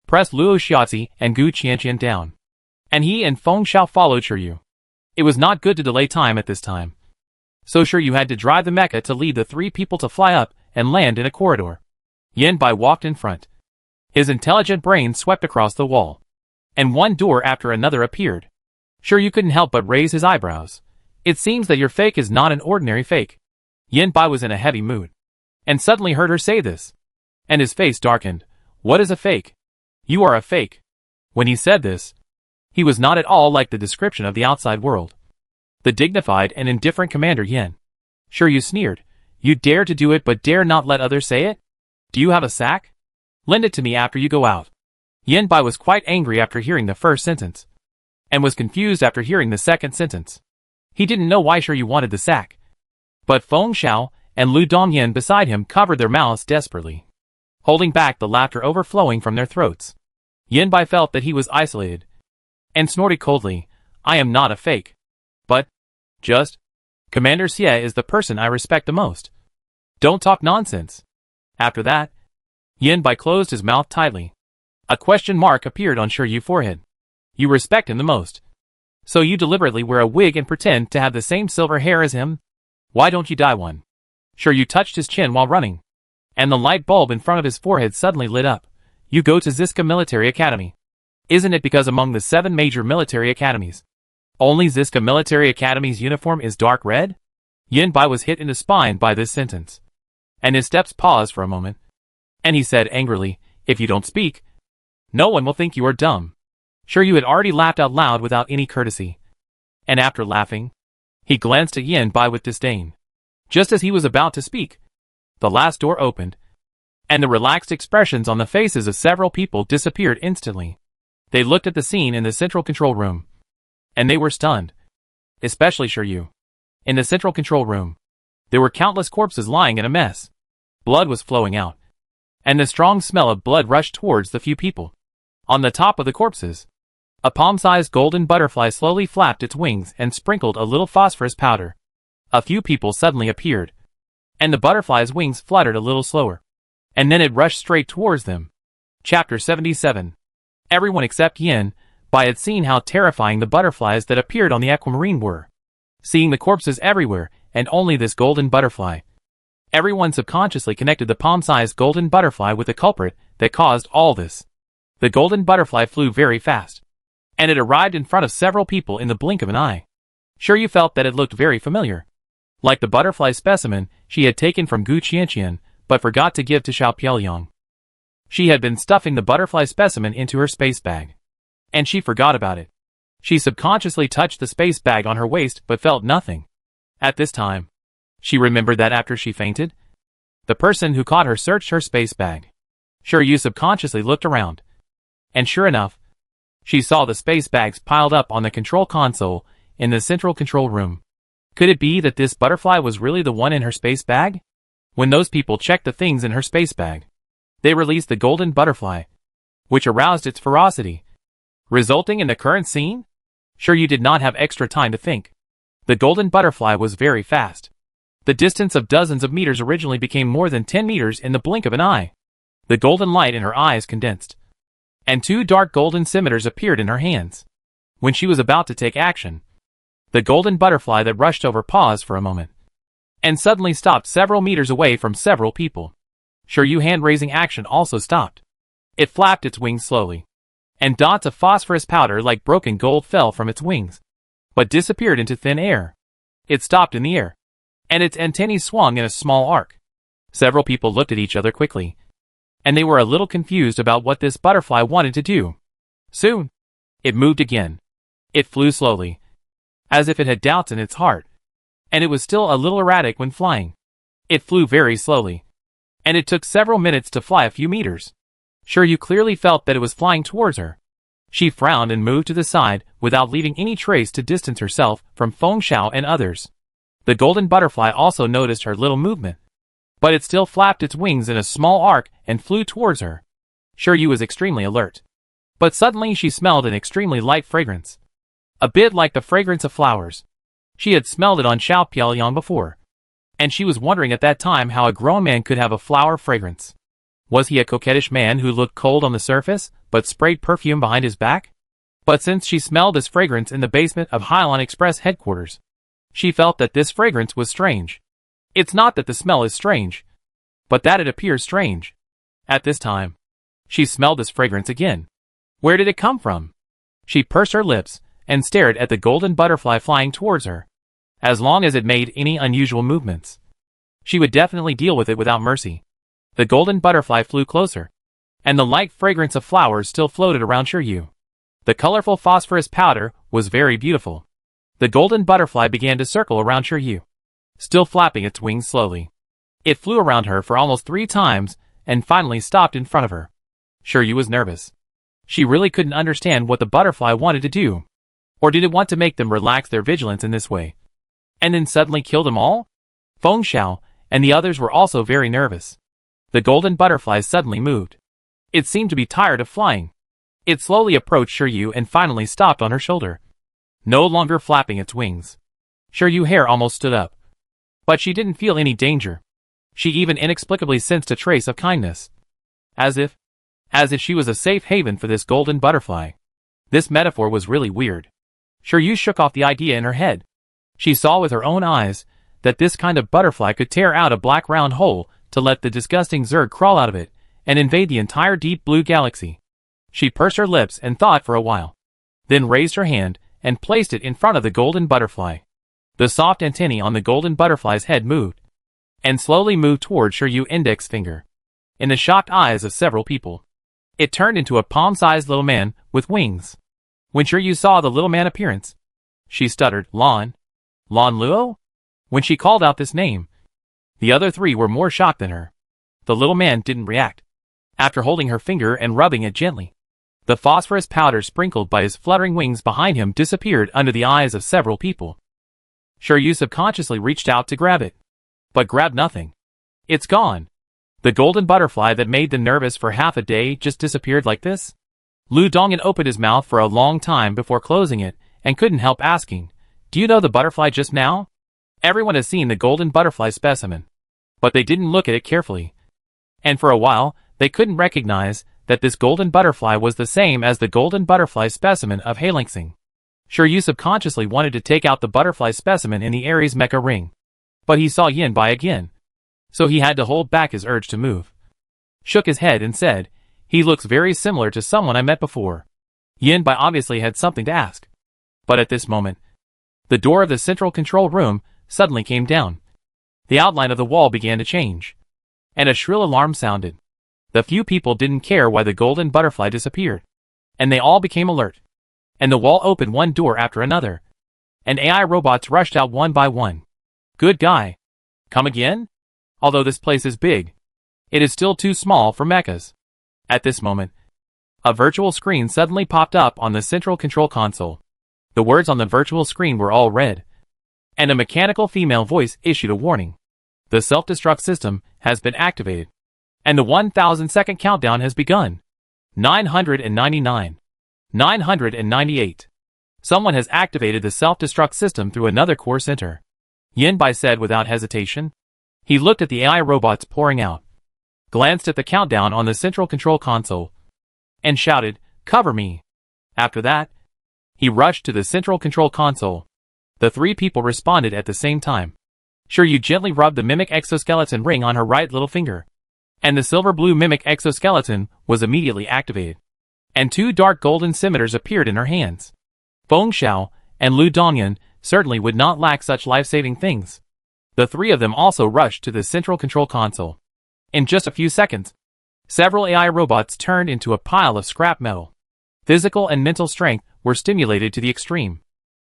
pressed Luo Xiaozi and Gu Qianqian down, and he and Feng Xiao followed Shiryu. It was not good to delay time at this time. So Shiryu had to drive the mecha to lead the 3 people to fly up and land in a corridor. Yin Bai walked in front. His intelligent brain swept across the wall, and one door after another appeared. Shiryu couldn't help but raise his eyebrows. "It seems that your fake is not an ordinary fake." Yin Bai was in a heavy mood, and suddenly heard her say this, and his face darkened. "What is a fake?" "You are a fake." When he said this, he was not at all like the description of the outside world. The dignified and indifferent Commander Yin. Shiryu sneered. "You dare to do it but dare not let others say it? Do you have a sack? Lend it to me after you go out." Yin Bai was quite angry after hearing the first sentence, and was confused after hearing the second sentence. He didn't know why Shiryu wanted the sack. But Feng Xiao and Lu Dongyan beside him covered their mouths desperately, holding back the laughter overflowing from their throats. Yin Bai felt that he was isolated, and snorted coldly, "I am not a fake. But, just, Commander Xie is the person I respect the most. Don't talk nonsense." After that, Yin Bai closed his mouth tightly. A question mark appeared on Shiryu's forehead. "You respect him the most. So you deliberately wear a wig and pretend to have the same silver hair as him? Why don't you dye one?" Shiryu touched his chin while running, and the light bulb in front of his forehead suddenly lit up. "You go to Ziska Military Academy. Isn't it because among the 7 major military academies, only Ziska Military Academy's uniform is dark red?" Yin Bai was hit in the spine by this sentence, and his steps paused for a moment, and he said angrily, "If you don't speak, no one will think you are dumb." Shiryu had already laughed out loud without any courtesy, and after laughing, he glanced at Yin Bai with disdain. Just as he was about to speak, the last door opened, and the relaxed expressions on the faces of several people disappeared instantly. They looked at the scene in the central control room, and they were stunned. Especially Shiryu. In the central control room, there were countless corpses lying in a mess. Blood was flowing out, and the strong smell of blood rushed towards the few people. On the top of the corpses, a palm-sized golden butterfly slowly flapped its wings and sprinkled a little phosphorus powder. A few people suddenly appeared, and the butterfly's wings fluttered a little slower, and then it rushed straight towards them. Chapter 77. Everyone except Yin Bai had seen how terrifying the butterflies that appeared on the aquamarine were. Seeing the corpses everywhere, and only this golden butterfly, everyone subconsciously connected the palm-sized golden butterfly with the culprit that caused all this. The golden butterfly flew very fast, and it arrived in front of several people in the blink of an eye. Shiryu felt that it looked very familiar, like the butterfly specimen she had taken from Gu Qianqian, but forgot to give to Xiao Piaoliang. She had been stuffing the butterfly specimen into her space bag, and she forgot about it. She subconsciously touched the space bag on her waist but felt nothing. At this time, she remembered that after she fainted, the person who caught her searched her space bag. Shiryu subconsciously looked around, and sure enough, she saw the space bags piled up on the control console in the central control room. Could it be that this butterfly was really the one in her space bag? When those people checked the things in her space bag, they released the golden butterfly, which aroused its ferocity, resulting in the current scene? Shiryu did not have extra time to think. The golden butterfly was very fast. The distance of dozens of meters originally became more than 10 meters in the blink of an eye. The golden light in her eyes condensed, and 2 dark golden scimitars appeared in her hands. When she was about to take action, the golden butterfly that rushed over paused for a moment, and suddenly stopped several meters away from several people. Shiryu hand-raising action also stopped. It flapped its wings slowly, and dots of phosphorus powder like broken gold fell from its wings, but disappeared into thin air. It stopped in the air, and its antennae swung in a small arc. Several people looked at each other quickly, and they were a little confused about what this butterfly wanted to do. Soon, it moved again. It flew slowly, as if it had doubts in its heart, and it was still a little erratic when flying. It flew very slowly, and it took several minutes to fly a few meters. Shiryu clearly felt that it was flying towards her. She frowned and moved to the side without leaving any trace to distance herself from Feng Xiao and others. The golden butterfly also noticed her little movement, but it still flapped its wings in a small arc and flew towards her. Shiryu was extremely alert. But suddenly she smelled an extremely light fragrance. A bit like the fragrance of flowers. She had smelled it on Xiao Piaoliang before. And she was wondering at that time how a grown man could have a flower fragrance. Was he a coquettish man who looked cold on the surface, but sprayed perfume behind his back? But since she smelled this fragrance in the basement of Hailan Express headquarters, she felt that this fragrance was strange. It's not that the smell is strange, but that it appears strange. At this time, she smelled this fragrance again. Where did it come from? She pursed her lips and stared at the golden butterfly flying towards her. As long as it made any unusual movements, she would definitely deal with it without mercy. The golden butterfly flew closer, and the light fragrance of flowers still floated around Shiryu. The colorful phosphorus powder was very beautiful. The golden butterfly began to circle around Shiryu, still flapping its wings slowly. It flew around her for almost 3 times and finally stopped in front of her. Shiryu was nervous. She really couldn't understand what the butterfly wanted to do. Or did it want to make them relax their vigilance in this way, and then suddenly kill them all? Feng Xiao and the others were also very nervous. The golden butterfly suddenly moved. It seemed to be tired of flying. It slowly approached Shiryu and finally stopped on her shoulder, no longer flapping its wings. Shiryu's hair almost stood up. But she didn't feel any danger. She even inexplicably sensed a trace of kindness. As if she was a safe haven for this golden butterfly. This metaphor was really weird. Shiryu shook off the idea in her head. She saw with her own eyes that this kind of butterfly could tear out a black round hole to let the disgusting Zerg crawl out of it and invade the entire deep blue galaxy. She pursed her lips and thought for a while, then raised her hand and placed it in front of the golden butterfly. The soft antennae on the golden butterfly's head moved, and slowly moved toward Shiryu's index finger. In the shocked eyes of several people, it turned into a palm-sized little man with wings. When Shiryu saw the little man appearance, she stuttered, Lan Luo? When she called out this name, the other 3 were more shocked than her. The little man didn't react. After holding her finger and rubbing it gently, the phosphorus powder sprinkled by his fluttering wings behind him disappeared under the eyes of several people. Shiryu subconsciously reached out to grab it, but grabbed nothing. It's gone. The golden butterfly that made them nervous for half a day just disappeared like this? Lu Dongyan opened his mouth for a long time before closing it and couldn't help asking, do you know the butterfly just now? Everyone has seen the golden butterfly specimen, but they didn't look at it carefully. And for a while, they couldn't recognize that this golden butterfly was the same as the golden butterfly specimen of Heilingsing. Shiryu subconsciously wanted to take out the butterfly specimen in the Ares Mecha ring, but he saw Yin Bai again, so he had to hold back his urge to move. Shook his head and said, he looks very similar to someone I met before. Yin Bai obviously had something to ask. But at this moment, the door of the central control room suddenly came down. The outline of the wall began to change, and a shrill alarm sounded. The few people didn't care why the golden butterfly disappeared, and they all became alert. And the wall opened one door after another, and AI robots rushed out one by one. Good guy. Come again? Although this place is big, it is still too small for mechas. At this moment, a virtual screen suddenly popped up on the central control console. The words on the virtual screen were all red, and a mechanical female voice issued a warning. The self-destruct system has been activated, and the 1,000-second countdown has begun. 999. 998. Someone has activated the self-destruct system through another core center. Yin Bai said without hesitation. He looked at the AI robots pouring out, glanced at the countdown on the central control console, and shouted, cover me. After that, he rushed to the central control console. The 3 people responded at the same time. Shiryu gently rubbed the mimic exoskeleton ring on her right little finger, and the silver-blue mimic exoskeleton was immediately activated, and 2 dark golden scimitars appeared in her hands. Feng Xiao and Lu Dongyan certainly would not lack such life-saving things. The 3 of them also rushed to the central control console. In just a few seconds, several AI robots turned into a pile of scrap metal. Physical and mental strength were stimulated to the extreme.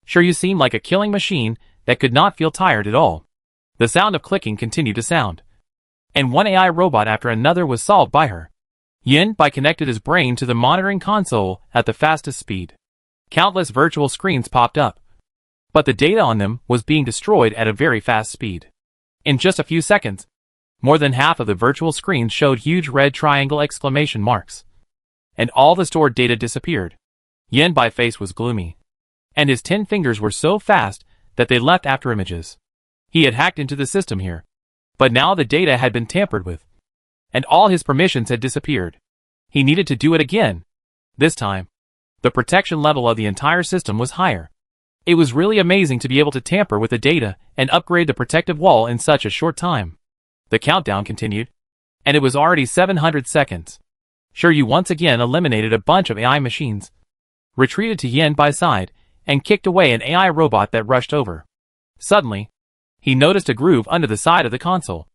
Shiryu seemed like a killing machine that could not feel tired at all. The sound of clicking continued to sound. And one AI robot after another was solved by her. Yin Bai connected his brain to the monitoring console at the fastest speed. Countless virtual screens popped up. But the data on them was being destroyed at a very fast speed. In just a few seconds, more than half of the virtual screens showed huge red triangle exclamation marks. And all the stored data disappeared. Yin Bai's face was gloomy. And his 10 fingers were so fast that they left after images. He had hacked into the system here. But now the data had been tampered with. And all his permissions had disappeared. He needed to do it again. This time, the protection level of the entire system was higher. It was really amazing to be able to tamper with the data and upgrade the protective wall in such a short time. The countdown continued. And it was already 700 seconds. Shiryu once again eliminated a bunch of AI machines, retreated to Yin Bai's side, and kicked away an AI robot that rushed over. Suddenly, he noticed a groove under the side of the console.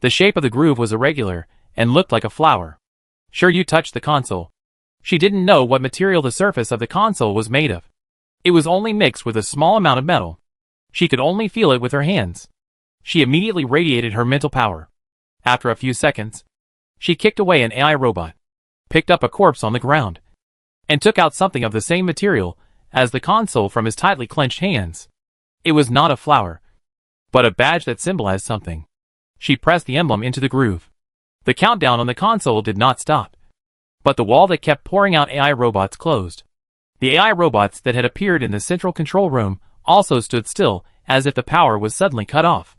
The shape of the groove was irregular and looked like a flower. Shiryu touched the console. She didn't know what material the surface of the console was made of. It was only mixed with a small amount of metal. She could only feel it with her hands. She immediately radiated her mental power. After a few seconds, she kicked away an AI robot, picked up a corpse on the ground, and took out something of the same material as the console from his tightly clenched hands. It was not a flower, but a badge that symbolized something. She pressed the emblem into the groove. The countdown on the console did not stop, but the wall that kept pouring out AI robots closed. The AI robots that had appeared in the central control room also stood still, as if the power was suddenly cut off.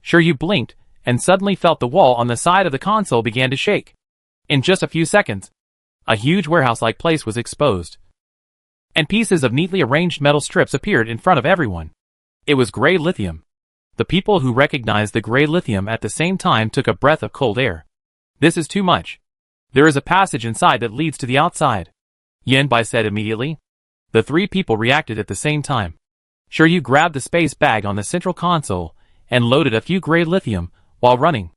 Shiryu blinked, and suddenly felt the wall on the side of the console began to shake. In just a few seconds, a huge warehouse-like place was exposed, and pieces of neatly arranged metal strips appeared in front of everyone. It was gray lithium. The people who recognized the gray lithium at the same time took a breath of cold air. This is too much. There is a passage inside that leads to the outside, Yin Bai said immediately. The 3 people reacted at the same time. Shiryu grabbed the space bag on the central console and loaded a few gray lithium while running.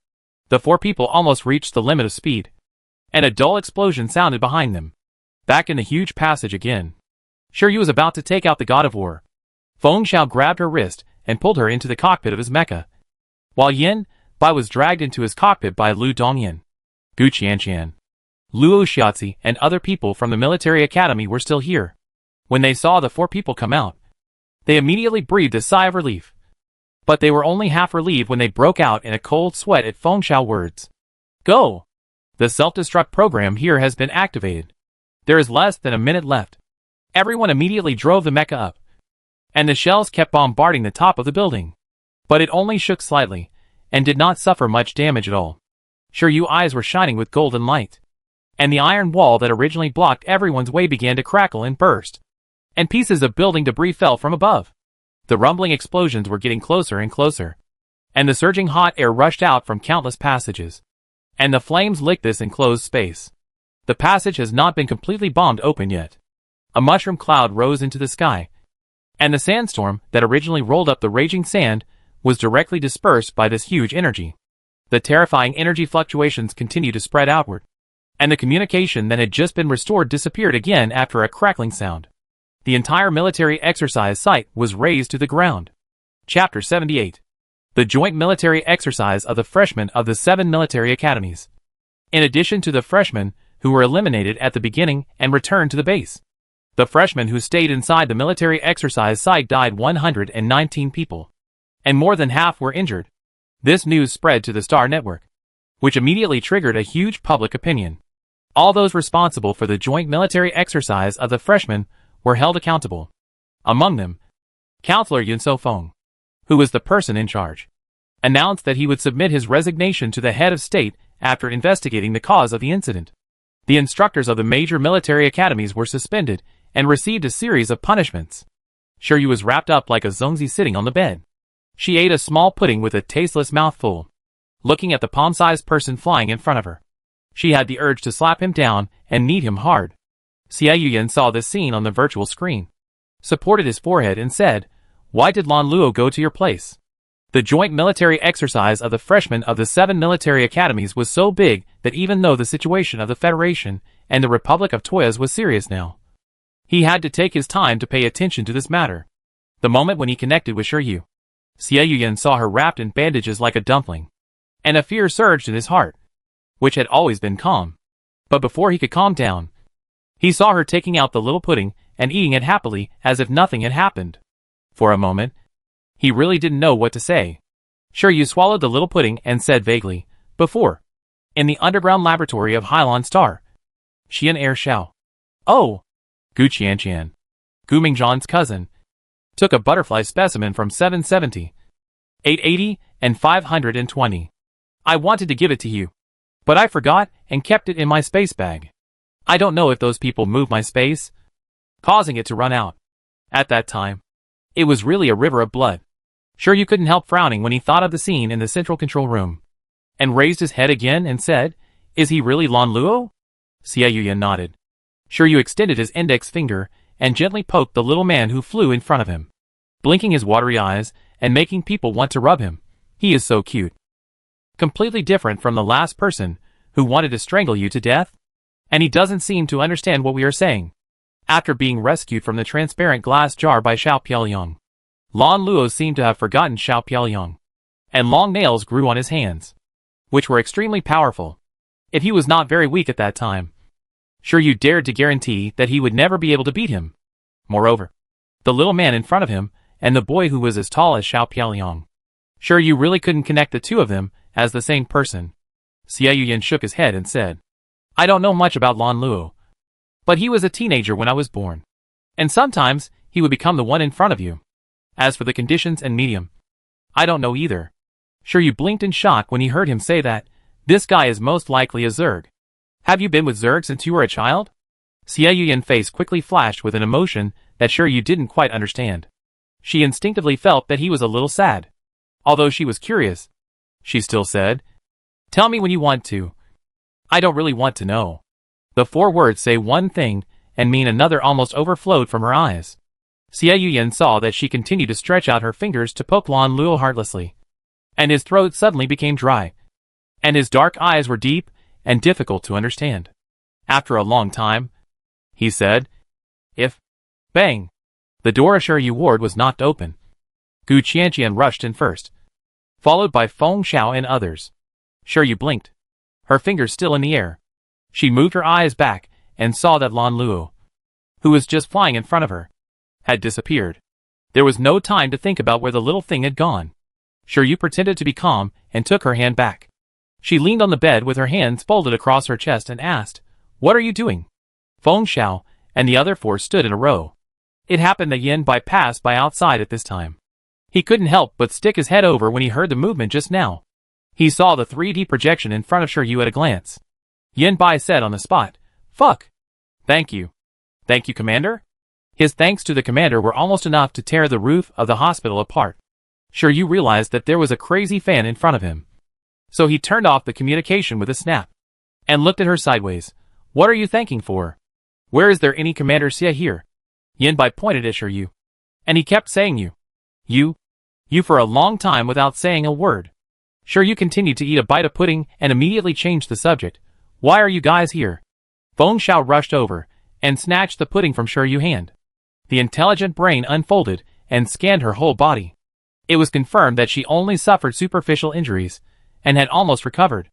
The 4 people almost reached the limit of speed, and a dull explosion sounded behind them. Back in the huge passage again. Shiryu was about to take out the god of war. Feng Xiao grabbed her wrist and pulled her into the cockpit of his mecha, while Yin Bai was dragged into his cockpit by Lu Dongyan, Gu Qianqian, Luo Xiaozi, and other people from the military academy were still here. When they saw the 4 people come out, they immediately breathed a sigh of relief. But they were only half relieved when they broke out in a cold sweat at Feng Xiao's words. Go! The self-destruct program here has been activated. There is less than a minute left. Everyone immediately drove the mecha up, and the shells kept bombarding the top of the building. But it only shook slightly, and did not suffer much damage at all. Shiryu's eyes were shining with golden light, and the iron wall that originally blocked everyone's way began to crackle and burst, and pieces of building debris fell from above. The rumbling explosions were getting closer and closer, and the surging hot air rushed out from countless passages, and the flames licked this enclosed space. The passage has not been completely bombed open yet. A mushroom cloud rose into the sky, and the sandstorm that originally rolled up the raging sand was directly dispersed by this huge energy. The terrifying energy fluctuations continued to spread outward, and the communication that had just been restored disappeared again after a crackling sound. The entire military exercise site was razed to the ground. Chapter 78. The joint military exercise of the freshmen of the 7 military academies. In addition to the freshmen who were eliminated at the beginning and returned to the base, the freshmen who stayed inside the military exercise site died 119 people, and more than half were injured. This news spread to the Star Network, which immediately triggered a huge public opinion. All those responsible for the joint military exercise of the freshmen were held accountable. Among them, Counselor Yun So-feng, who was the person in charge, announced that he would submit his resignation to the head of state after investigating the cause of the incident. The instructors of the major military academies were suspended and received a series of punishments. Shiryu was wrapped up like a zongzi sitting on the bed. She ate a small pudding with a tasteless mouthful, looking at the palm-sized person flying in front of her. She had the urge to slap him down and knead him hard. Xie Yuyan saw this scene on the virtual screen, supported his forehead and said, "Why did Lan Luo go to your place?" The joint military exercise of the freshmen of the 7 military academies was so big that even though the situation of the Federation and the Republic of Toyas was serious now, he had to take his time to pay attention to this matter. The moment when he connected with Shiryu, Xie Yuyan saw her wrapped in bandages like a dumpling, and a fear surged in his heart, which had always been calm. But before he could calm down, he saw her taking out the little pudding and eating it happily as if nothing had happened. For a moment, he really didn't know what to say. Sure, you swallowed the little pudding and said vaguely, before, in the underground laboratory of Hylon Star. Xian Air Xiao. Oh! Gu Qianqian, Gu Mingzhan's cousin, took a butterfly specimen from 770, 880, and 520. I wanted to give it to you, but I forgot and kept it in my space bag. I don't know if those people moved my space, causing it to run out. At that time, it was really a river of blood. Sure, you couldn't help frowning when he thought of the scene in the central control room, and raised his head again and said, "Is he really Lan Luo?" Xie Yuyan nodded. Sure, you extended his index finger and gently poked the little man who flew in front of him, blinking his watery eyes and making people want to rub him. He is so cute. Completely different from the last person who wanted to strangle you to death. And he doesn't seem to understand what we are saying. After being rescued from the transparent glass jar by Xiao Piaoliang, Lan Luo seemed to have forgotten Xiao Piaoliang, and long nails grew on his hands, which were extremely powerful. If he was not very weak at that time, sure, you dared to guarantee that he would never be able to beat him. Moreover, the little man in front of him and the boy who was as tall as Xiao Piaoliang, sure, you really couldn't connect the two of them as the same person. Xie Yuyan shook his head and said, I don't know much about Lan Luo, but he was a teenager when I was born, and sometimes he would become the one in front of you. As for the conditions and medium, I don't know either. Sure, you blinked in shock when he heard him say that. This guy is most likely a Zerg. Have you been with Zerg since you were a child? Xie Yuyan's face quickly flashed with an emotion that sure you didn't quite understand. She instinctively felt that he was a little sad. Although she was curious, she still said, Tell me when you want to. I don't really want to know. The four words say one thing and mean another almost overflowed from her eyes. Xie Yuyan saw that she continued to stretch out her fingers to poke Lan Luo heartlessly, and his throat suddenly became dry, and his dark eyes were deep and difficult to understand. After a long time, he said, If... Bang! The door of Shiryu Ward was knocked open. Gu Qianqian rushed in first, followed by Feng Xiao and others. Shiryu blinked, her fingers still in the air. She moved her eyes back and saw that Lan Luo, who was just flying in front of her, had disappeared. There was no time to think about where the little thing had gone. Shiryu pretended to be calm and took her hand back. She leaned on the bed with her hands folded across her chest and asked, What are you doing? Feng Xiao and the other four stood in a row. It happened that Yin Bai passed by outside at this time. He couldn't help but stick his head over when he heard the movement just now. He saw the 3D projection in front of Shiryu at a glance. Yin Bai said on the spot, Fuck! Thank you. Thank you, Commander? His thanks to the commander were almost enough to tear the roof of the hospital apart. Shiryu realized that there was a crazy fan in front of him. So he turned off the communication with a snap, and looked at her sideways. What are you thanking for? Where is there any Commander Xie here? Yin Bai pointed at Shiryu, and he kept saying you for a long time without saying a word. Shiryu continued to eat a bite of pudding and immediately changed the subject. Why are you guys here? Feng Xiao rushed over and snatched the pudding from Shiryu's hand. The intelligent brain unfolded and scanned her whole body. It was confirmed that she only suffered superficial injuries and had almost recovered.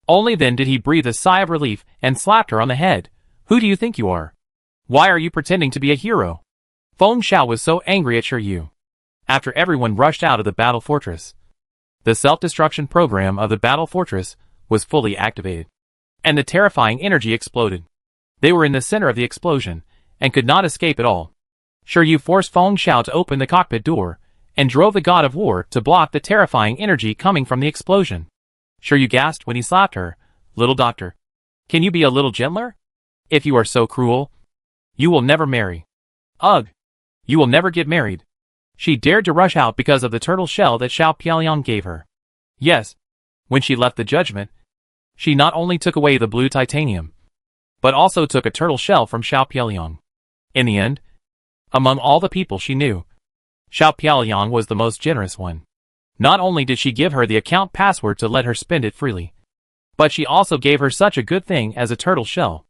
Only then did he breathe a sigh of relief and slapped her on the head. Who do you think you are? Why are you pretending to be a hero? Feng Xiao was so angry at Shiryu. After everyone rushed out of the battle fortress, the self-destruction program of the battle fortress was fully activated, and the terrifying energy exploded. They were in the center of the explosion and could not escape at all. Shiryu forced Feng Xiao to open the cockpit door and drove the god of war to block the terrifying energy coming from the explosion. Shiryu gasped when he slapped her. Little doctor, can you be a little gentler? If you are so cruel, you will never marry. Ugh! You will never get married. She dared to rush out because of the turtle shell that Xiao Piaoliang gave her. Yes, when she left the judgment, she not only took away the blue titanium, but also took a turtle shell from Xiao Piaoliang. In the end, among all the people she knew, Xiao Piaoliang was the most generous one. Not only did she give her the account password to let her spend it freely, but she also gave her such a good thing as a turtle shell.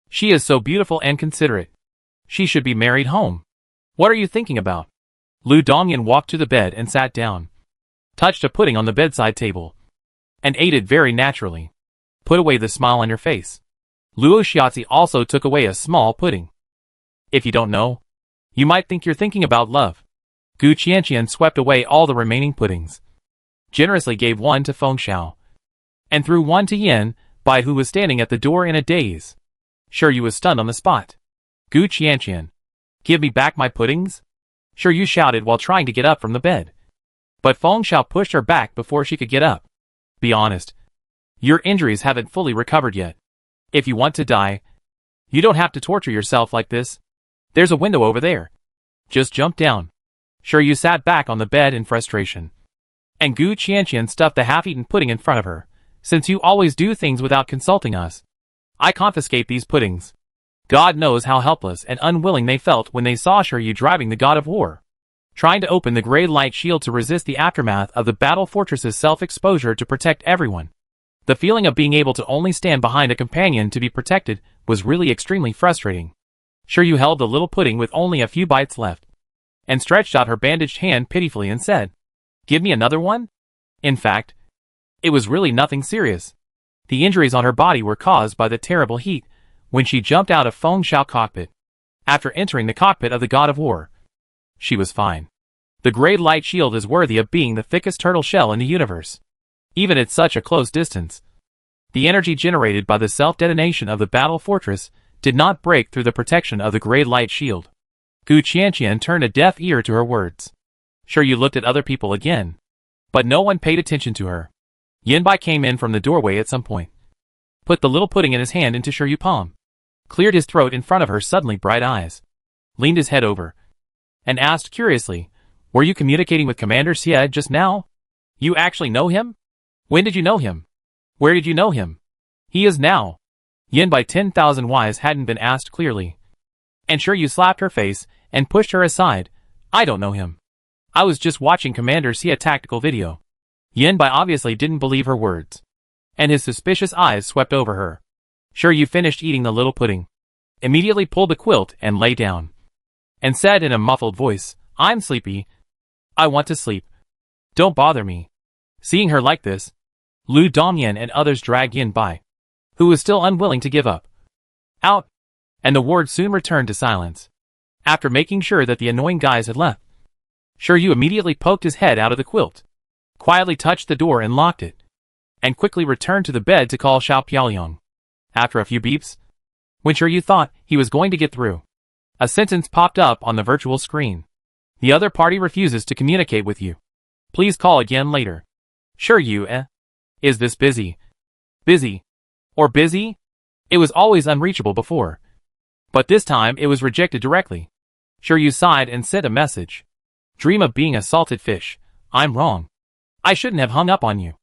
She is so beautiful and considerate. She should be married home. What are you thinking about? Lu Dongyan walked to the bed and sat down. touched a pudding on the bedside table, and ate it very naturally. Put away the smile on your face. Luo Shiatzi also took away a small pudding. If you don't know, you might think you're thinking about love. Gu Qianqian swept away all the remaining puddings, generously gave one to Feng Xiao, and threw one to Yin Bai, who was standing at the door in a daze. Sure, you was stunned on the spot. Gu Qianqian, give me back my puddings? Sure, you shouted while trying to get up from the bed. But Feng Xiao pushed her back before she could get up. Be honest. Your injuries haven't fully recovered yet. If you want to die, you don't have to torture yourself like this. There's a window over there. Just jump down. Sure, you sat back on the bed in frustration. And Gu Qianqian stuffed the half-eaten pudding in front of her. Since you always do things without consulting us, I confiscate these puddings. God knows how helpless and unwilling they felt when they saw Shiryu driving the god of war, trying to open the gray light shield to resist the aftermath of the battle fortress's self-exposure to protect everyone. The feeling of being able to only stand behind a companion to be protected was really extremely frustrating. Shiryu held the little pudding with only a few bites left, and stretched out her bandaged hand pitifully and said, "Give me another one?" In fact, it was really nothing serious. The injuries on her body were caused by the terrible heat when she jumped out of Feng Xiao cockpit. After entering the cockpit of the god of war, she was fine. The gray light shield is worthy of being the thickest turtle shell in the universe, even at such a close distance. The energy generated by the self-detonation of the battle fortress did not break through the protection of the gray light shield. Gu Qianqian turned a deaf ear to her words. Sure, you looked at other people again, but no one paid attention to her. Yanbai came in from the doorway at some point, put the little pudding in his hand into Shiryu's palm, cleared his throat in front of her suddenly bright eyes, leaned his head over, and asked curiously, "Were you communicating with Commander Xie just now? You actually know him? When did you know him? Where did you know him? He is now." Yanbai 10,000 Ys hadn't been asked clearly, and Shiryu slapped her face and pushed her aside. "I don't know him. I was just watching Commander Xie tactical video." Yanbai obviously didn't believe her words, and his suspicious eyes swept over her. Shiryu finished eating the little pudding, immediately pulled the quilt and lay down, and said in a muffled voice, "I'm sleepy. I want to sleep. Don't bother me." Seeing her like this, Lu Dongyan and others dragged Yanbai, who was still unwilling to give up, out, and the ward soon returned to silence. After making sure that the annoying guys had left, Shiryu immediately poked his head out of the quilt, quietly touched the door and locked it, and quickly returned to the bed to call Xiao Piaoliang. After a few beeps, when Shiryu thought he was going to get through, a sentence popped up on the virtual screen. "The other party refuses to communicate with you. Please call again later." Shiryu, Is this busy? Busy? Or busy? It was always unreachable before, but this time it was rejected directly. Shiryu sighed and sent a message. "Dream of being a salted fish. I'm wrong. I shouldn't have hung up on you.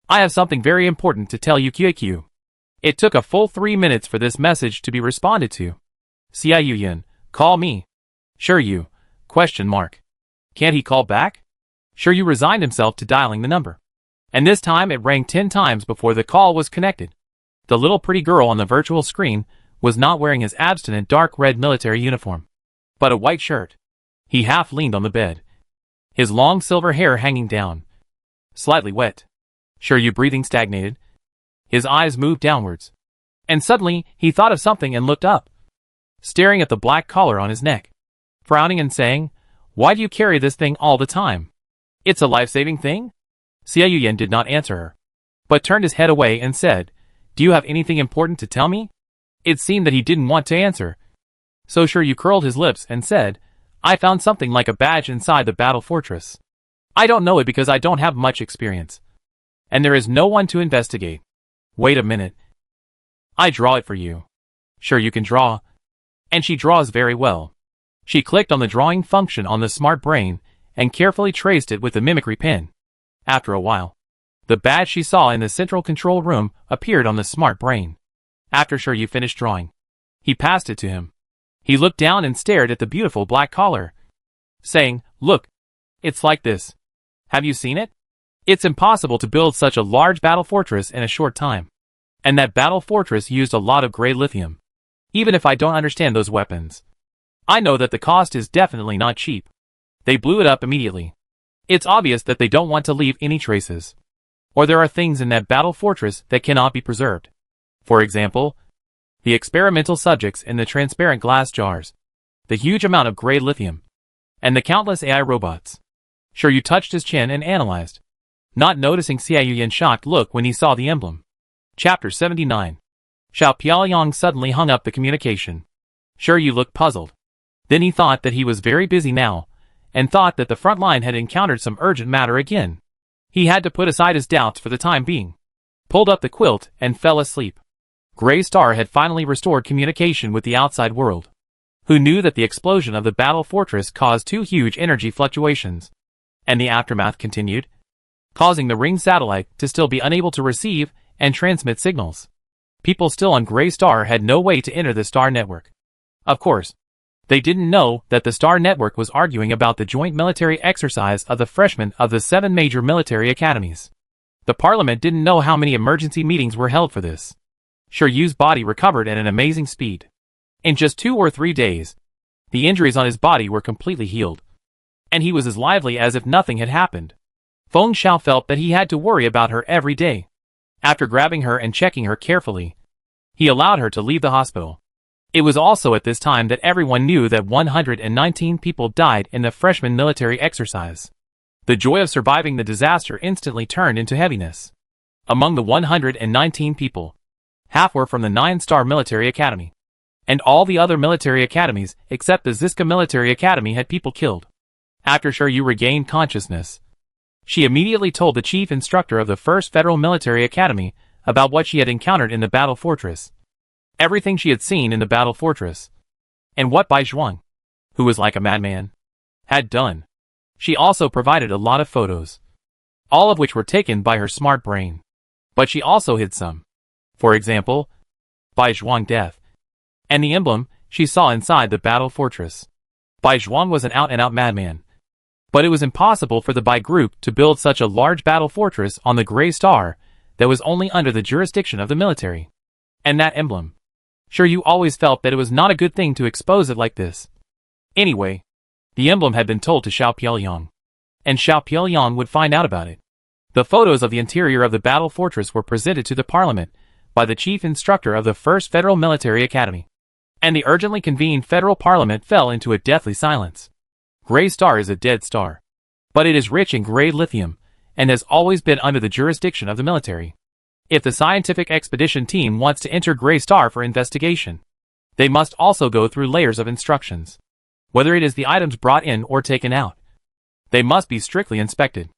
I have something very important to tell you, QQ." It took a full 3 minutes for this message to be responded to. "Xiaoyu Yin, call me." "Shiryu, ? Can't he call back?" Shiryu resigned himself to dialing the number, and this time it rang 10 times before the call was connected. The little pretty girl on the virtual screen was not wearing his abstinent dark red military uniform, but a white shirt. He half leaned on the bed, his long silver hair hanging down, slightly wet. Shiryu breathing stagnated. His eyes moved downwards, and suddenly he thought of something and looked up, staring at the black collar on his neck, frowning and saying, "Why do you carry this thing all the time? It's a life-saving thing?" Xiaoyu Yin did not answer her, but turned his head away and said, "Do you have anything important to tell me?" It seemed that he didn't want to answer, so Shiryu curled his lips and said, "I found something like a badge inside the battle fortress. I don't know it because I don't have much experience, and there is no one to investigate. Wait a minute. I draw it for you." "Sure, you can draw." And she draws very well. She clicked on the drawing function on the smart brain and carefully traced it with the mimicry pen. After a while, the badge she saw in the central control room appeared on the smart brain. After Shiryu finished drawing, he passed it to him. He looked down and stared at the beautiful black collar, saying, "Look, it's like this. Have you seen it? It's impossible to build such a large battle fortress in a short time. And that battle fortress used a lot of gray lithium. Even if I don't understand those weapons, I know that the cost is definitely not cheap. They blew it up immediately. It's obvious that they don't want to leave any traces. Or there are things in that battle fortress that cannot be preserved. For example, the experimental subjects in the transparent glass jars, the huge amount of gray lithium, and the countless AI robots. Shiryu touched his chin and analyzed, not noticing Xiao Yuan's shocked look when he saw the emblem. Chapter 79. Xiao Piaoyang suddenly hung up the communication. Shiryu looked puzzled. Then he thought that he was very busy now, and thought that the front line had encountered some urgent matter again. He had to put aside his doubts for the time being, pulled up the quilt, and fell asleep. Gray Star had finally restored communication with the outside world, who knew that the explosion of the battle fortress caused 2 huge energy fluctuations, and the aftermath continued, causing the ring satellite to still be unable to receive and transmit signals. People still on Gray Star had no way to enter the Star Network. Of course, they didn't know that the Star Network was arguing about the joint military exercise of the freshmen of the 7 major military academies. The parliament didn't know how many emergency meetings were held for this. Shiryu's body recovered at an amazing speed. In just 2 or 3 days, the injuries on his body were completely healed, and he was as lively as if nothing had happened. Feng Xiao felt that he had to worry about her every day. After grabbing her and checking her carefully, he allowed her to leave the hospital. It was also at this time that everyone knew that 119 people died in the freshman military exercise. The joy of surviving the disaster instantly turned into heaviness. Among the 119 people, half were from the 9-star military academy, and all the other military academies except the Ziska military academy had people killed. After Shiryu regained consciousness, she immediately told the chief instructor of the 1st Federal Military Academy about what she had encountered in the battle fortress. Everything she had seen in the battle fortress, and what Bai Zhuang, who was like a madman, had done. She also provided a lot of photos, all of which were taken by her smart brain. But she also hid some. For example, Bai Zhuang's death, and the emblem she saw inside the battle fortress. Bai Zhuang was an out-and-out madman. But it was impossible for the Bai group to build such a large battle fortress on the Gray Star that was only under the jurisdiction of the military. And that emblem. Shiryu always felt that it was not a good thing to expose it like this. Anyway, the emblem had been told to Xiao Piaoyang, and Xiao Piaoyang would find out about it. The photos of the interior of the battle fortress were presented to the parliament by the chief instructor of the 1st Federal Military Academy, and the urgently convened federal parliament fell into a deathly silence. Gray Star is a dead star, but it is rich in gray lithium, and has always been under the jurisdiction of the military. If the scientific expedition team wants to enter Gray Star for investigation, they must also go through layers of instructions. Whether it is the items brought in or taken out, they must be strictly inspected.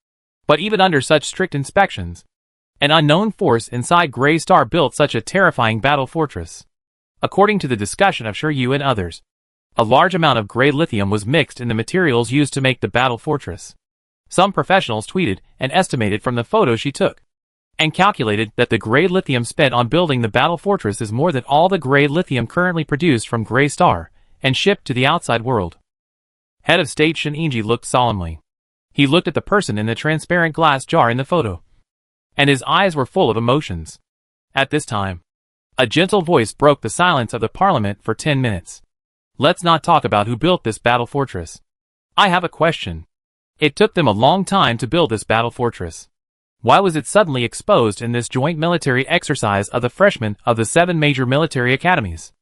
But even under such strict inspections, an unknown force inside Gray Star built such a terrifying battle fortress. According to the discussion of Shiryu and others, a large amount of gray lithium was mixed in the materials used to make the battle fortress. Some professionals tweeted and estimated from the photos she took, and calculated that the gray lithium spent on building the battle fortress is more than all the gray lithium currently produced from Gray Star and shipped to the outside world. Head of State Shen Yingji looked solemnly. He looked at the person in the transparent glass jar in the photo, and his eyes were full of emotions. At this time, a gentle voice broke the silence of the parliament for 10 minutes. Let's not talk about who built this battle fortress. I have a question. It took them a long time to build this battle fortress. Why was it suddenly exposed in this joint military exercise of the freshmen of the 7 major military academies?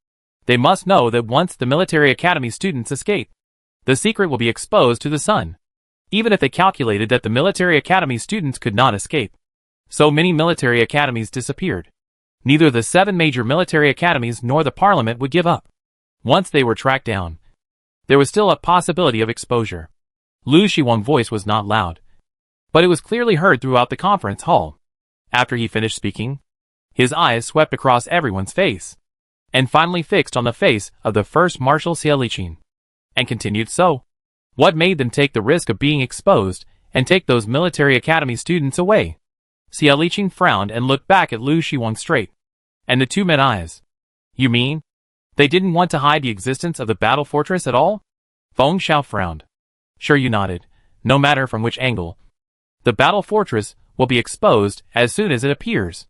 They must know that once the military academy students escape, the secret will be exposed to the sun. Even if they calculated that the military academy students could not escape, so many military academies disappeared. Neither the 7 major military academies nor the parliament would give up. Once they were tracked down, there was still a possibility of exposure. Lu Shiwang's voice was not loud, but it was clearly heard throughout the conference hall. After he finished speaking, his eyes swept across everyone's face, and finally fixed on the face of the first Marshal Xia Liqin, and continued, so, what made them take the risk of being exposed and take those military academy students away? Xia Liqin frowned and looked back at Lu Shiwang straight, and the two met eyes. You mean they didn't want to hide the existence of the battle fortress at all? Feng Xiao frowned. Shiryu nodded. No matter from which angle, the battle fortress will be exposed as soon as it appears.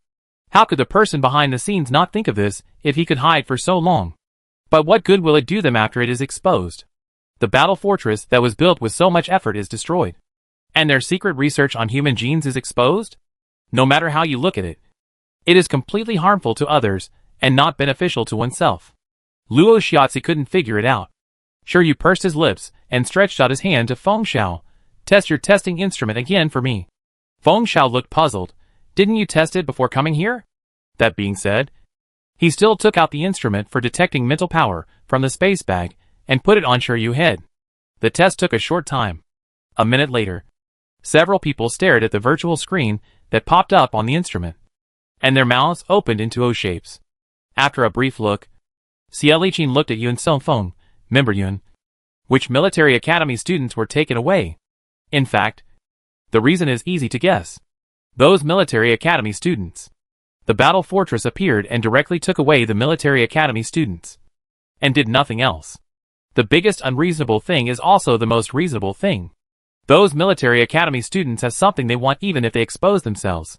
How could the person behind the scenes not think of this if he could hide for so long? But what good will it do them after it is exposed? The battle fortress that was built with so much effort is destroyed, And their secret research on human genes is exposed? No matter how you look at it, it is completely harmful to others and not beneficial to oneself. Luo Shiatsi couldn't figure it out. Sure, you pursed his lips and stretched out his hand to Feng Xiao. Test your testing instrument again for me. Feng Xiao looked puzzled. Didn't you test it before coming here? That being said, he still took out the instrument for detecting mental power from the space bag and put it on Shiryu's head. The test took a short time. A minute later, several people stared at the virtual screen that popped up on the instrument, and their mouths opened into O shapes. After a brief look, Xie Liqin looked at Yun Songfeng, member Yun, which military academy students were taken away. In fact, the reason is easy to guess. Those military academy students. The battle fortress appeared and directly took away the military academy students, and did nothing else. The biggest unreasonable thing is also the most reasonable thing. Those military academy students have something they want even if they expose themselves.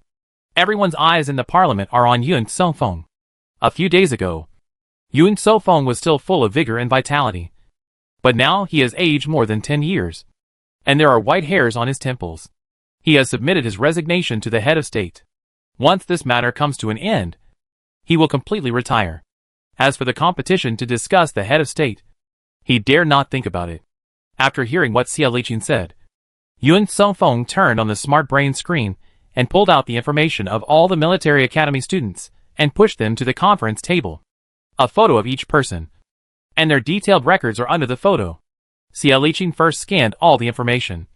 Everyone's eyes in the parliament are on Yun Songfeng. A few days ago, Yun Songfeng was still full of vigor and vitality. But now he has aged more than 10 years. And there are white hairs on his temples. He has submitted his resignation to the head of state. Once this matter comes to an end, he will completely retire. As for the competition to discuss the head of state, he dare not think about it. After hearing what Xie Liqin said, Yun Songfeng turned on the smart brain screen and pulled out the information of all the military academy students and pushed them to the conference table. A photo of each person, and their detailed records are under the photo. Xie Liqin first scanned all the information,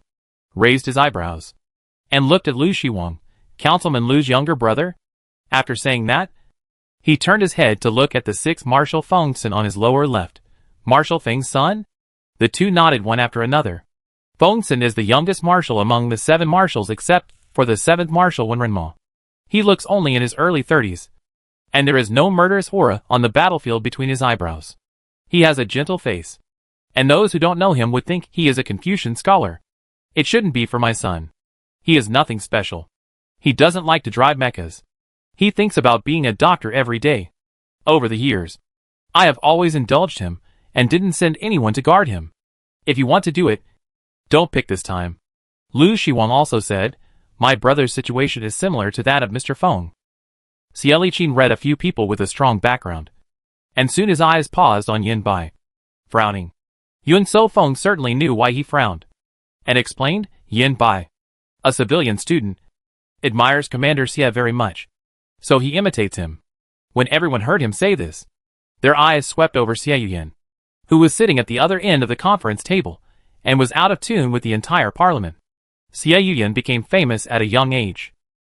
raised his eyebrows, and looked at Lu Shiwang, Councilman Lu's younger brother. After saying that, he turned his head to look at the 6th Marshal Fengsen on his lower left. Marshal Feng's son? The two nodded one after another. Fengsen is the youngest marshal among the 7 marshals except for the 7th Marshal Wenrenma. He looks only in his early 30s, and there is no murderous aura on the battlefield between his eyebrows. He has a gentle face, and those who don't know him would think he is a Confucian scholar. It shouldn't be for my son. He is nothing special. He doesn't like to drive mechas. He thinks about being a doctor every day. Over the years, I have always indulged him and didn't send anyone to guard him. If you want to do it, don't pick this time. Lu Shiwang also said, my brother's situation is similar to that of Mr. Feng. Xie Liqin read a few people with a strong background, and soon his eyes paused on Yin Bai. Frowning. Yun Songfeng certainly knew why he frowned, and explained, Yin Bai, a civilian student, admires Commander Xie very much, so he imitates him. When everyone heard him say this, their eyes swept over Xie Yuyan, who was sitting at the other end of the conference table, and was out of tune with the entire parliament. Xie Yuyan became famous at a young age.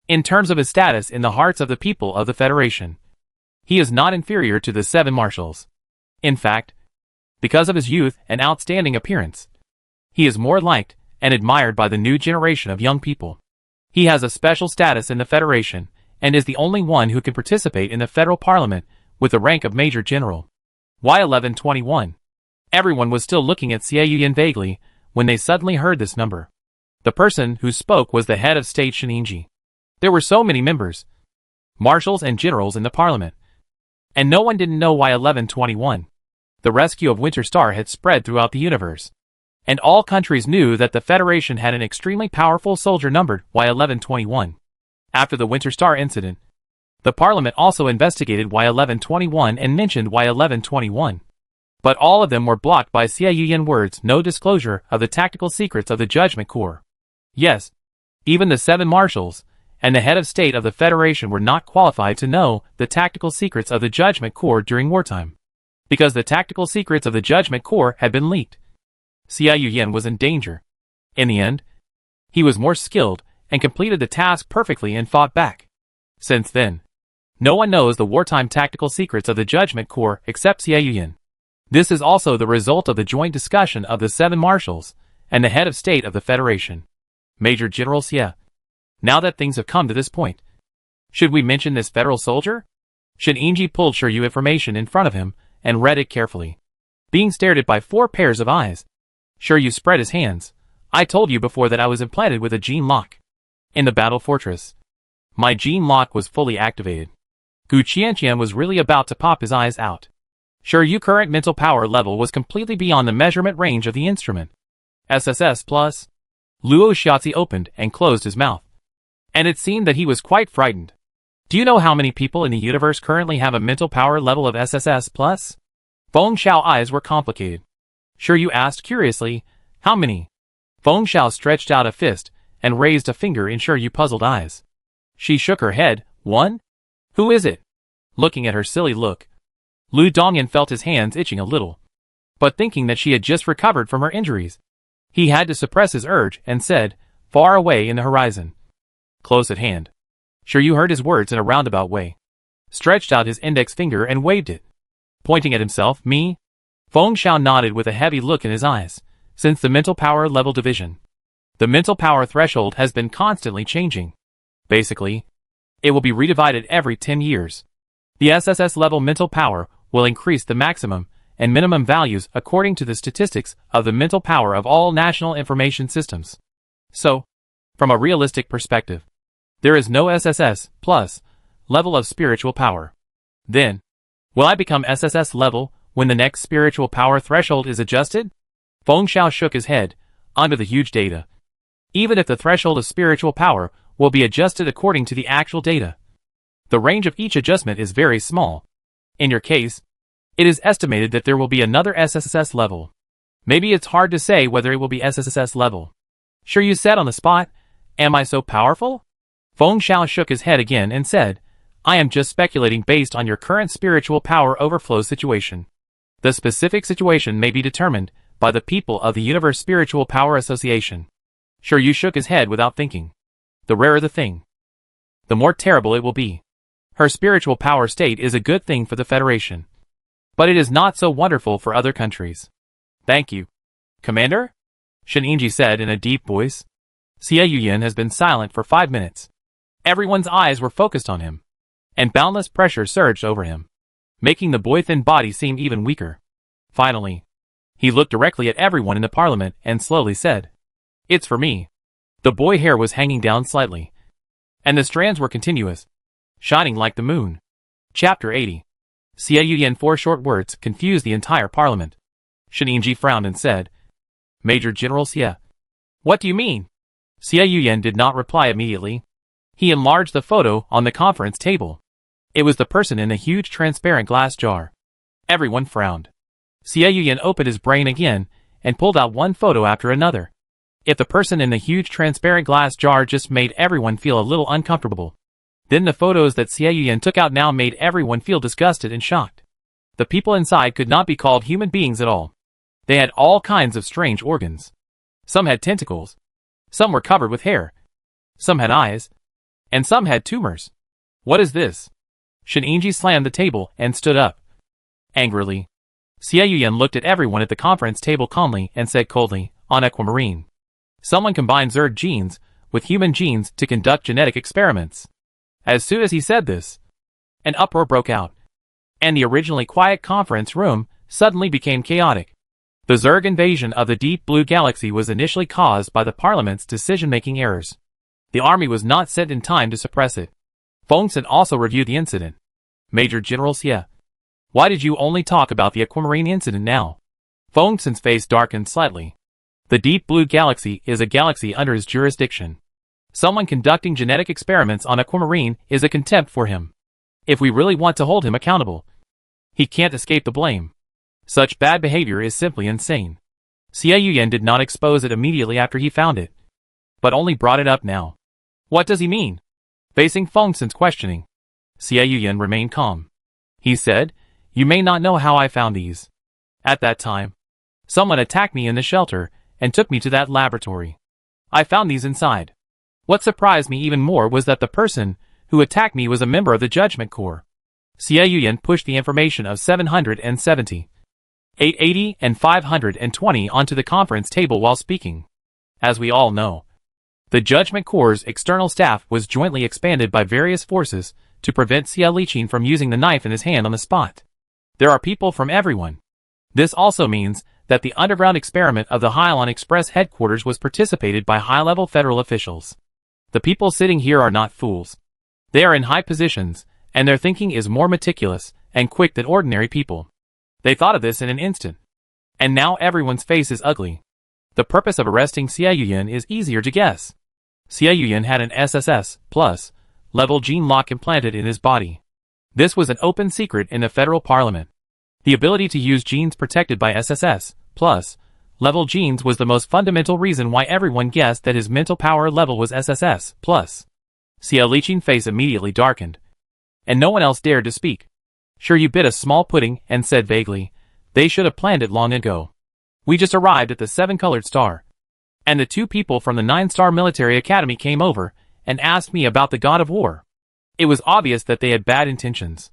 In terms of his status in the hearts of the people of the Federation, he is not inferior to the 7 marshals. In fact, because of his youth and outstanding appearance, he is more liked and admired by the new generation of young people. He has a special status in the Federation, and is the only one who can participate in the federal parliament with the rank of Major General. Y1121. Everyone was still looking at Xie Yuyan vaguely when they suddenly heard this number. The person who spoke was the head of state Sheningji. There were so many members, marshals and generals in the parliament, and no one didn't know Y1121. The rescue of Winter Star had spread throughout the universe, and all countries knew that the Federation had an extremely powerful soldier numbered Y1121. After the Winter Star incident, the Parliament also investigated Y1121 and mentioned Y1121. But all of them were blocked by Xie Yuyan words, no disclosure of the tactical secrets of the Judgment Corps. Yes, even the 7 marshals and the head of state of the Federation were not qualified to know the tactical secrets of the Judgment Corps during wartime, because the tactical secrets of the Judgment Corps had been leaked. Xie Yuyan was in danger. In the end, he was more skilled and completed the task perfectly and fought back. Since then, no one knows the wartime tactical secrets of the Judgment Corps except Xie Yuyan. This is also the result of the joint discussion of the 7 marshals and the head of state of the Federation. Major General Xie. Now that things have come to this point, should we mention this federal soldier? Sheningji pulled Shiryu information in front of him and read it carefully. Being stared at by 4 pairs of eyes, Shiryu spread his hands. I told you before that I was implanted with a gene lock. In the battle fortress, my gene lock was fully activated. Gu Qianqian was really about to pop his eyes out. Shiryu's current mental power level was completely beyond the measurement range of the instrument. SSS plus. Luo Shiatsi opened and closed his mouth. And it seemed that he was quite frightened. Do you know how many people in the universe currently have a mental power level of SSS+? Feng Xiao's eyes were complicated. Sure, you asked curiously, how many? Feng Xiao stretched out a fist and raised a finger in sure you puzzled eyes. She shook her head. One? Who is it? Looking at her silly look, Lu Dongyan felt his hands itching a little. But thinking that she had just recovered from her injuries, he had to suppress his urge and said, far away in the horizon. Close at hand. Sure, you heard his words in a roundabout way. Stretched out his index finger and waved it. Pointing at himself, me? Feng Xiao nodded with a heavy look in his eyes. Since the mental power level division, the mental power threshold has been constantly changing. Basically, it will be redivided every 10 years. The SSS level mental power will increase the maximum and minimum values according to the statistics of the mental power of all national information systems. So, from a realistic perspective, there is no SSS plus level of spiritual power. Then, will I become SSS level when the next spiritual power threshold is adjusted? Feng Xiao shook his head under the huge data. Even if the threshold of spiritual power will be adjusted according to the actual data, the range of each adjustment is very small. In your case, it is estimated that there will be another SSS level. Maybe it's hard to say whether it will be SSS level. Sure, you said on the spot, am I so powerful? Feng Xiao shook his head again and said, I am just speculating based on your current spiritual power overflow situation. The specific situation may be determined by the people of the Universe Spiritual Power Association. Sure, you shook his head without thinking. The rarer the thing, the more terrible it will be. Her spiritual power state is a good thing for the Federation, but it is not so wonderful for other countries. Thank you, Commander? Shen Yingji said in a deep voice. Xie Yuyan has been silent for 5 minutes. Everyone's eyes were focused on him, and boundless pressure surged over him, making the boy-thin body seem even weaker. Finally, he looked directly at everyone in the parliament and slowly said, It's for me. The boy hair was hanging down slightly, and the strands were continuous, shining like the moon. Chapter 80. Xie Yuyan. 4 short words confused the entire parliament. Shen Yingji frowned and said, Major General Xie. What do you mean? Xie Yuyan did not reply immediately. He enlarged the photo on the conference table. It was the person in the huge transparent glass jar. Everyone frowned. Xie Yuyan opened his brain again and pulled out one photo after another. If the person in the huge transparent glass jar just made everyone feel a little uncomfortable, then the photos that Xie Yuyan took out now made everyone feel disgusted and shocked. The people inside could not be called human beings at all. They had all kinds of strange organs. Some had tentacles. Some were covered with hair. Some had eyes. And some had tumors. What is this? Shen Yingji slammed the table and stood up. Angrily, Xie Yuyan looked at everyone at the conference table calmly and said coldly, on aquamarine. Someone combined Zerg genes with human genes to conduct genetic experiments. As soon as he said this, an uproar broke out, and the originally quiet conference room suddenly became chaotic. The Zerg invasion of the Deep Blue Galaxy was initially caused by the Parliament's decision-making errors. The army was not sent in time to suppress it. Feng Sen also reviewed the incident. Major General Xie, why did you only talk about the aquamarine incident now? Feng Sen's face darkened slightly. The Deep Blue Galaxy is a galaxy under his jurisdiction. Someone conducting genetic experiments on aquamarine is a contempt for him. If we really want to hold him accountable, he can't escape the blame. Such bad behavior is simply insane. Xie Yuyan did not expose it immediately after he found it, but only brought it up now. What does he mean? Facing Feng Sen's questioning, Xie Yuyan remained calm. He said, You may not know how I found these. At that time, someone attacked me in the shelter and took me to that laboratory. I found these inside. What surprised me even more was that the person who attacked me was a member of the Judgment Corps. Xie Yuyan pushed the information of 770, 880 and 520 onto the conference table while speaking. As we all know, the Judgment Corps' external staff was jointly expanded by various forces to prevent Xie Liqin from using the knife in his hand on the spot. There are people from everyone. This also means that the underground experiment of the Hylian Express headquarters was participated by high-level federal officials. The people sitting here are not fools. They are in high positions, and their thinking is more meticulous and quick than ordinary people. They thought of this in an instant. And now everyone's face is ugly. The purpose of arresting Xia Yuyan is easier to guess. Xia Yuyan had an SSS plus level gene lock implanted in his body. This was an open secret in the federal parliament. The ability to use genes protected by SSS plus level genes was the most fundamental reason why everyone guessed that his mental power level was SSS plus. Xia Liqing's face immediately darkened, and no one else dared to speak. Sure, you bit a small pudding and said vaguely, "They should have planned it long ago. We just arrived at the 7-colored star, and the 2 people from the 9-star military academy came over and asked me about the god of war." It was obvious that they had bad intentions.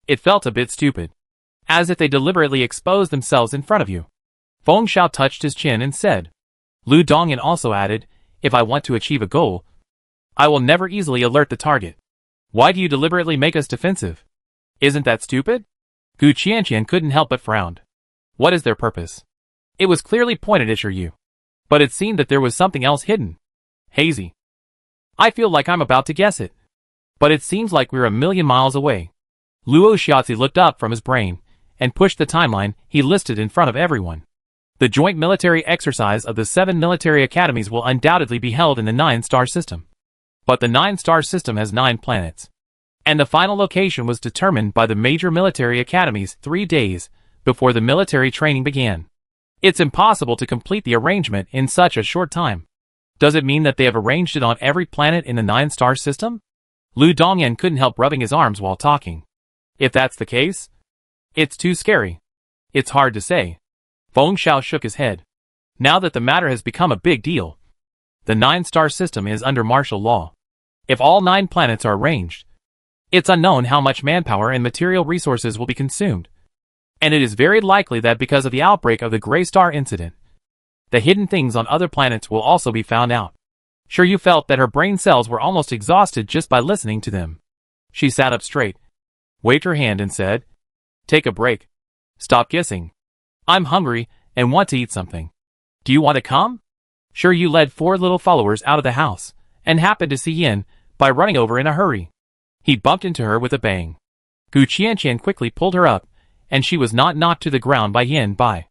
It felt a bit stupid, as if they deliberately exposed themselves in front of you. Feng Shao touched his chin and said. Lu Dongyan also added, "If I want to achieve a goal, I will never easily alert the target. Why do you deliberately make us defensive? Isn't that stupid?" Gu Qianqian couldn't help but frown. What is their purpose? It was clearly pointed at Shiryu, but it seemed that there was something else hidden. Hazy. I feel like I'm about to guess it, but it seems like we're a million miles away. Luo Xiaozi looked up from his brain and pushed the timeline he listed in front of everyone. The joint military exercise of the 7 military academies will undoubtedly be held in the 9-star system. But the 9-star system has 9 planets, and the final location was determined by the major military academies 3 days before the military training began. It's impossible to complete the arrangement in such a short time. Does it mean that they have arranged it on every planet in the 9-star system? Lu Dongyan couldn't help rubbing his arms while talking. If that's the case, it's too scary. It's hard to say. Feng Shao shook his head. Now that the matter has become a big deal, the 9-star system is under martial law. If all 9 planets are arranged, it's unknown how much manpower and material resources will be consumed. And it is very likely that because of the outbreak of the Gray Star incident, the hidden things on other planets will also be found out. Shiryu felt that her brain cells were almost exhausted just by listening to them. She sat up straight, waved her hand and said, "Take a break. Stop guessing. I'm hungry and want to eat something. Do you want to come?" Shiryu led 4 little followers out of the house, and happened to see Yin by running over in a hurry. He bumped into her with a bang. Gu Qianqian quickly pulled her up, and she was not knocked to the ground by Yin Bai.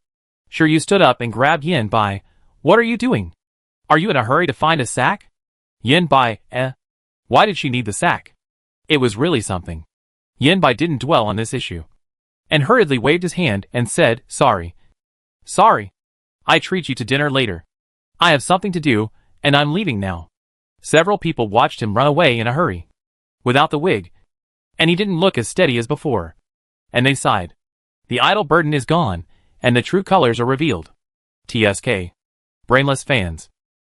Shiryu stood up and grabbed Yin Bai. "What are you doing? Are you in a hurry to find a sack?" Yin Bai, Why did she need the sack? It was really something. Yin Bai didn't dwell on this issue, and hurriedly waved his hand and said, "Sorry. Sorry. I treat you to dinner later. I have something to do, and I'm leaving now." Several people watched him run away in a hurry, without the wig, and he didn't look as steady as before. And they sighed. The idle burden is gone, and the true colors are revealed. TSK. Brainless fans.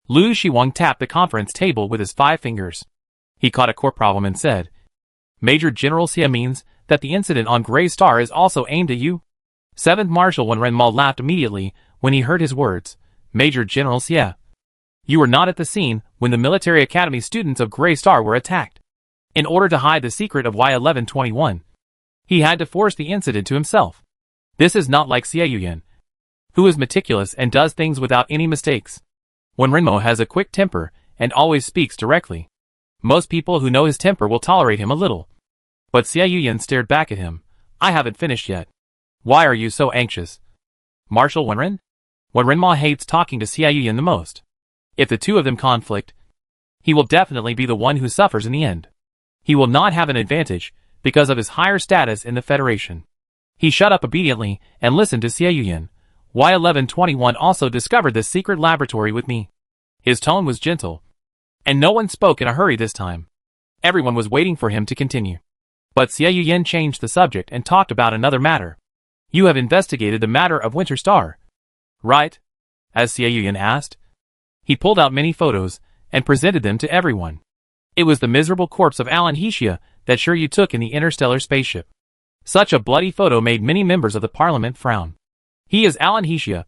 Lu Shiwang tapped the conference table with his 5 fingers. He caught a core problem and said, "Major General Xia means that the incident on Gray Star is also aimed at you?" 7th Marshal Wen Renma laughed immediately when he heard his words. "Major General Xia, you were not at the scene when the military academy students of Gray Star were attacked. In order to hide the secret of Y1121, he had to force the incident to himself. This is not like Xia Yuyan, who is meticulous and does things without any mistakes. Wen Renmo has a quick temper and always speaks directly. Most people who know his temper will tolerate him a little. But Xia Yuyan stared back at him. I haven't finished yet. Why are you so anxious? Marshal Wenren? Wen Renma hates talking to Xia Yuyan the most. If the 2 of them conflict, he will definitely be the one who suffers in the end. He will not have an advantage because of his higher status in the Federation." He shut up obediently and listened to Xia Yuyan. Y1121 also discovered this secret laboratory with me. His tone was gentle, and no one spoke in a hurry this time. Everyone was waiting for him to continue. But Xia Yuyan changed the subject and talked about another matter. "You have investigated the matter of Winter Star, right?" as Xia Yuyan asked. He pulled out many photos and presented them to everyone. It was the miserable corpse of Alan Heshia that Shiryu took in the interstellar spaceship. Such a bloody photo made many members of the parliament frown. He is Alan Heshia,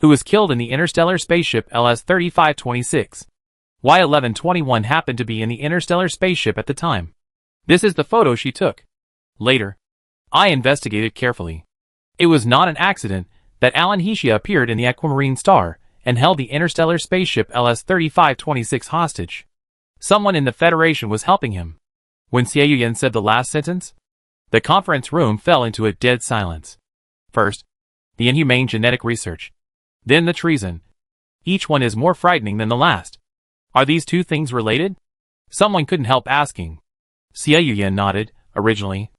who was killed in the interstellar spaceship LS-3526. Y1121 happened to be in the interstellar spaceship at the time. This is the photo she took. Later, I investigated carefully. It was not an accident that Alan Heshia appeared in the aquamarine star and held the interstellar spaceship LS-3526 hostage. Someone in the Federation was helping him. When Xia Yuyan said the last sentence, the conference room fell into a dead silence. First, the inhumane genetic research. Then the treason. Each one is more frightening than the last. Are these two things related? Someone couldn't help asking. Xie Yuyan nodded. Originally,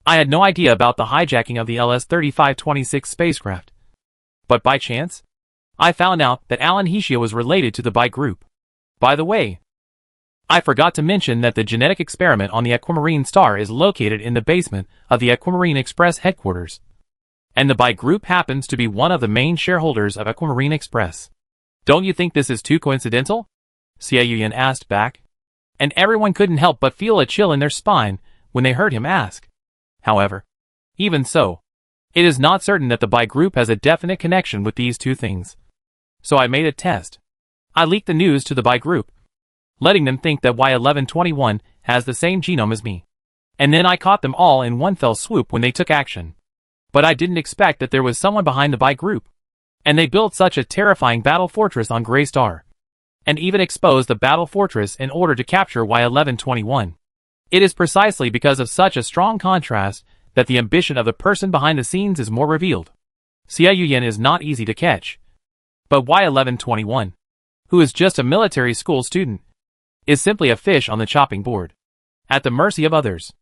I had no idea about the hijacking of the LS-3526 spacecraft. But by chance, I found out that Alan Heshia was related to the Bai group. By the way, I forgot to mention that the genetic experiment on the Aquamarine star is located in the basement of the Aquamarine Express headquarters. And the Bai group happens to be one of the main shareholders of Aquamarine Express. Don't you think this is too coincidental? Xie Yuyan asked back. And everyone couldn't help but feel a chill in their spine when they heard him ask. However, even so, it is not certain that the Bai group has a definite connection with these two things. So I made a test. I leaked the news to the Bai group, letting them think that Y1121 has the same genome as me. And then I caught them all in one fell swoop when they took action. But I didn't expect that there was someone behind the Bai group. And they built such a terrifying battle fortress on Grey Star. And even exposed the battle fortress in order to capture Y1121. It is precisely because of such a strong contrast that the ambition of the person behind the scenes is more revealed. Xie Yuyan is not easy to catch. But Y1121, who is just a military school student, is simply a fish on the chopping board, at the mercy of others.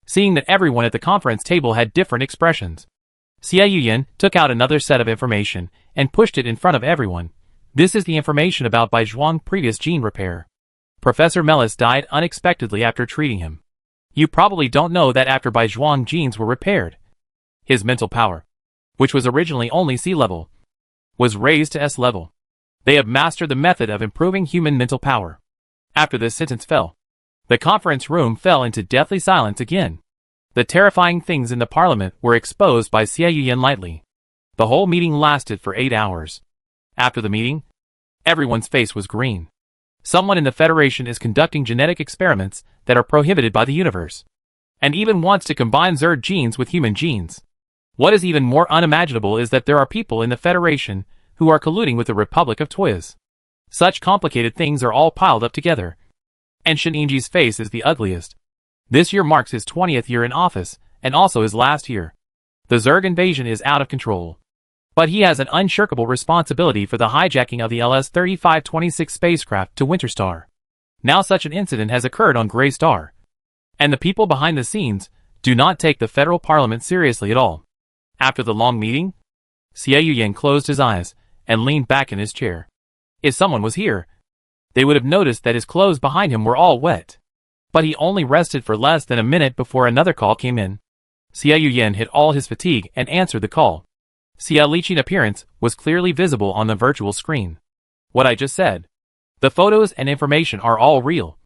Seeing that everyone at the conference table had different expressions, Xie Yuyan took out another set of information and pushed it in front of everyone. This is the information about Bai Zhuang's previous gene repair. Professor Mellis died unexpectedly after treating him. You probably don't know that after Bai Zhuang's genes were repaired, his mental power, which was originally only C level, was raised to S level. They have mastered the method of improving human mental power. After this sentence fell, the conference room fell into deathly silence again. The terrifying things in the parliament were exposed by Xie Yuyan lightly. The whole meeting lasted for 8 hours. After the meeting, everyone's face was green. Someone in the Federation is conducting genetic experiments that are prohibited by the universe, and even wants to combine Zerd genes with human genes. What is even more unimaginable is that there are people in the Federation who are colluding with the Republic of Toyas. Such complicated things are all piled up together. And Shen Yingji's face is the ugliest. This year marks his 20th year in office, and also his last year. The Zerg invasion is out of control. But he has an unshirkable responsibility for the hijacking of the LS-3526 spacecraft to Winterstar. Now such an incident has occurred on Grey Star. And the people behind the scenes do not take the federal parliament seriously at all. After the long meeting, Xie Yuyan closed his eyes and leaned back in his chair. If someone was here, they would have noticed that his clothes behind him were all wet. But he only rested for less than a minute before another call came in. Xie Yuyan hid all his fatigue and answered the call. Xia Liqin's appearance was clearly visible on the virtual screen. What I just said. The photos and information are all real.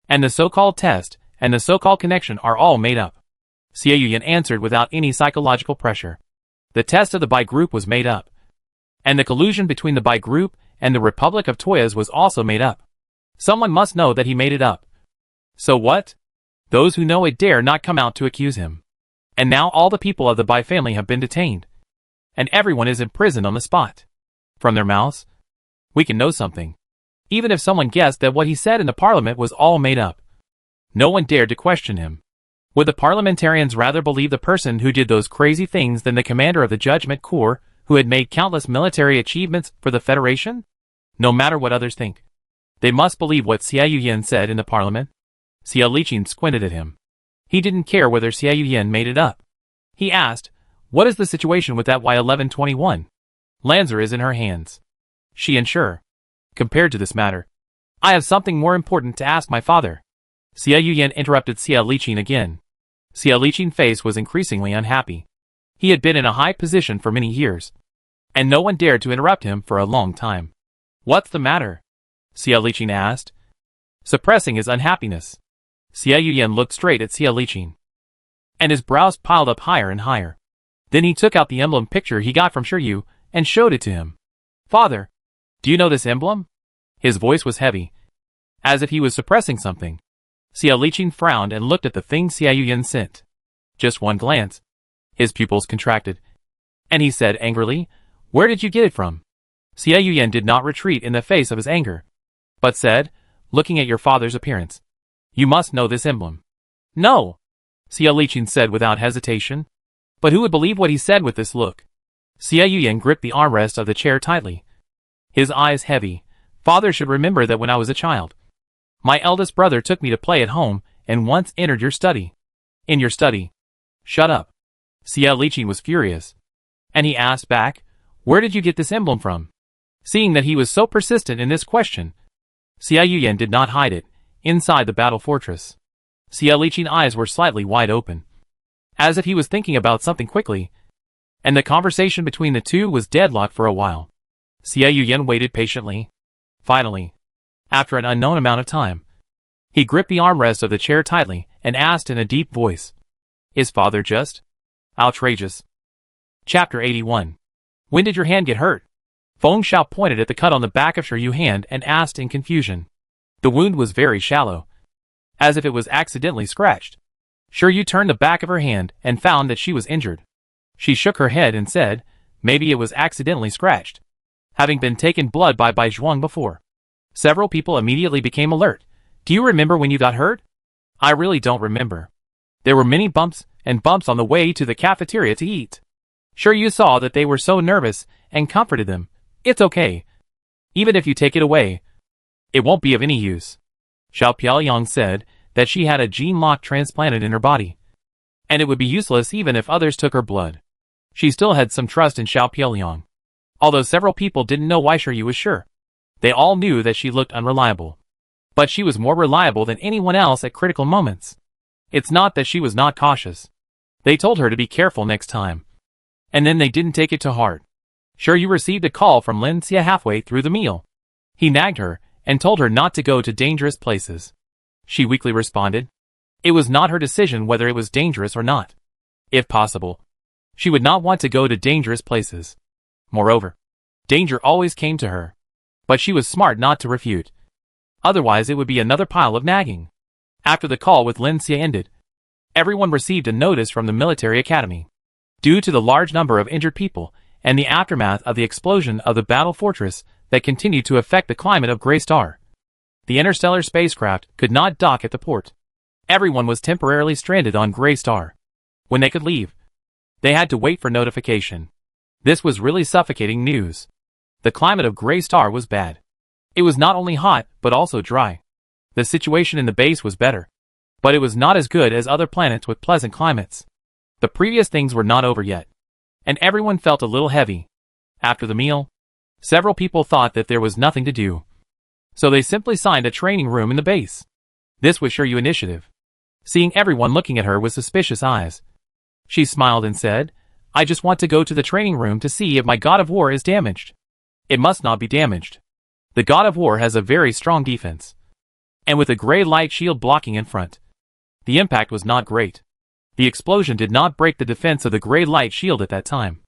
And the so-called test and the so-called connection are all made up. Xie Yuyan answered without any psychological pressure. The test of the Bai group was made up. And the collusion between the Bai group and the Republic of Toyas was also made up. Someone must know that he made it up. So what? Those who know it dare not come out to accuse him. And now all the people of the Bai family have been detained. And everyone is imprisoned on the spot. From their mouths, we can know something. Even if someone guessed that what he said in the parliament was all made up. No one dared to question him. Would the parliamentarians rather believe the person who did those crazy things than the commander of the Judgment Corps, who had made countless military achievements for the Federation? No matter what others think, they must believe what Xie Yuyan said in the parliament. Xia Liqin squinted at him. He didn't care whether Xie Yuyan made it up. He asked, what is the situation with that Y1121? Lanzer is in her hands. She ensure. Compared to this matter, I have something more important to ask my father. Xie Yuyan interrupted Xia Liqin again. Xia Liqin's face was increasingly unhappy. He had been in a high position for many years, and no one dared to interrupt him for a long time. What's the matter? Xia Liqin asked, suppressing his unhappiness. Xie Yuyan looked straight at Xia Liqin, and his brows piled up higher and higher. Then he took out the emblem picture he got from Shiryu and showed it to him. Father, do you know this emblem? His voice was heavy, as if he was suppressing something. Xia Liqin frowned and looked at the thing Xie Yuyan sent. Just one glance. His pupils contracted, and he said angrily, where did you get it from? Xie Yuyan did not retreat in the face of his anger, but said, looking at your father's appearance, you must know this emblem. No, Xia Liqin said without hesitation. But who would believe what he said with this look? Xie Yuyan gripped the armrest of the chair tightly. His eyes heavy. Father should remember that when I was a child. My eldest brother took me to play at home and once entered your study. In your study. Shut up. Xia Liqin was furious. And he asked back, where did you get this emblem from? Seeing that he was so persistent in this question, Xia Yuyan did not hide it, inside the battle fortress. Xia Liqin's eyes were slightly wide open, as if he was thinking about something quickly, and the conversation between the two was deadlocked for a while. Xia Yuyan waited patiently. Finally, after an unknown amount of time, he gripped the armrest of the chair tightly and asked in a deep voice, is father just outrageous? Chapter 81. When did your hand get hurt? Feng Xiao pointed at the cut on the back of Shiryu's hand and asked in confusion. The wound was very shallow, as if it was accidentally scratched. Shiryu turned the back of her hand and found that she was injured. She shook her head and said, maybe it was accidentally scratched, having been taken blood by Bai Zhuang before. Several people immediately became alert. Do you remember when you got hurt? I really don't remember. There were many bumps on the way to the cafeteria to eat. Shiryu saw that they were so nervous and comforted them. It's okay. Even if you take it away, it won't be of any use. Xiao Piaoyang said that she had a gene lock transplanted in her body, and it would be useless even if others took her blood. She still had some trust in Xiao Piaoyang, although several people didn't know why Shiryu was sure. They all knew that she looked unreliable, but she was more reliable than anyone else at critical moments. It's not that she was not cautious. They told her to be careful next time, and then they didn't take it to heart. Shiryu received a call from Lin Xia halfway through the meal. He nagged her and told her not to go to dangerous places. She weakly responded. It was not her decision whether it was dangerous or not. If possible, she would not want to go to dangerous places. Moreover, danger always came to her, but she was smart not to refute. Otherwise it would be another pile of nagging. After the call with Lin Xia ended, everyone received a notice from the military academy. Due to the large number of injured people and the aftermath of the explosion of the battle fortress that continued to affect the climate of Grey Star, the interstellar spacecraft could not dock at the port. Everyone was temporarily stranded on Grey Star. When they could leave, they had to wait for notification. This was really suffocating news. The climate of Grey Star was bad. It was not only hot, but also dry. The situation in the base was better, but it was not as good as other planets with pleasant climates. The previous things were not over yet, and everyone felt a little heavy. After the meal, several people thought that there was nothing to do, so they simply signed a training room in the base. This was Shiryu initiative. Seeing everyone looking at her with suspicious eyes, she smiled and said, I just want to go to the training room to see if my God of War is damaged. It must not be damaged. The God of War has a very strong defense, and with a gray light shield blocking in front. The impact was not great. The explosion did not break the defense of the gray light shield at that time.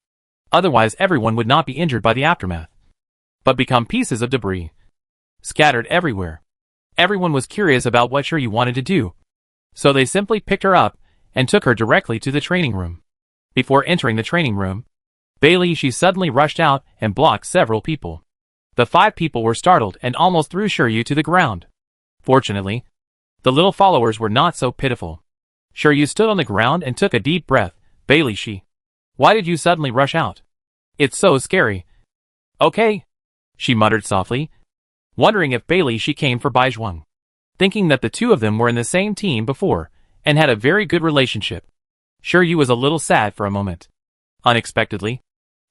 Otherwise everyone would not be injured by the aftermath, but become pieces of debris, scattered everywhere. Everyone was curious about what Shiryu wanted to do, so they simply picked her up and took her directly to the training room. Before entering the training room, she suddenly rushed out and blocked several people. The 5 people were startled and almost threw Shiryu to the ground. Fortunately, the little followers were not so pitiful. Shiryu stood on the ground and took a deep breath. Shi, why did you suddenly rush out? It's so scary. Okay, she muttered softly, wondering if Shi came for Bai Zhuang, thinking that the two of them were in the same team before and had a very good relationship. Shiryu was a little sad for a moment. Unexpectedly,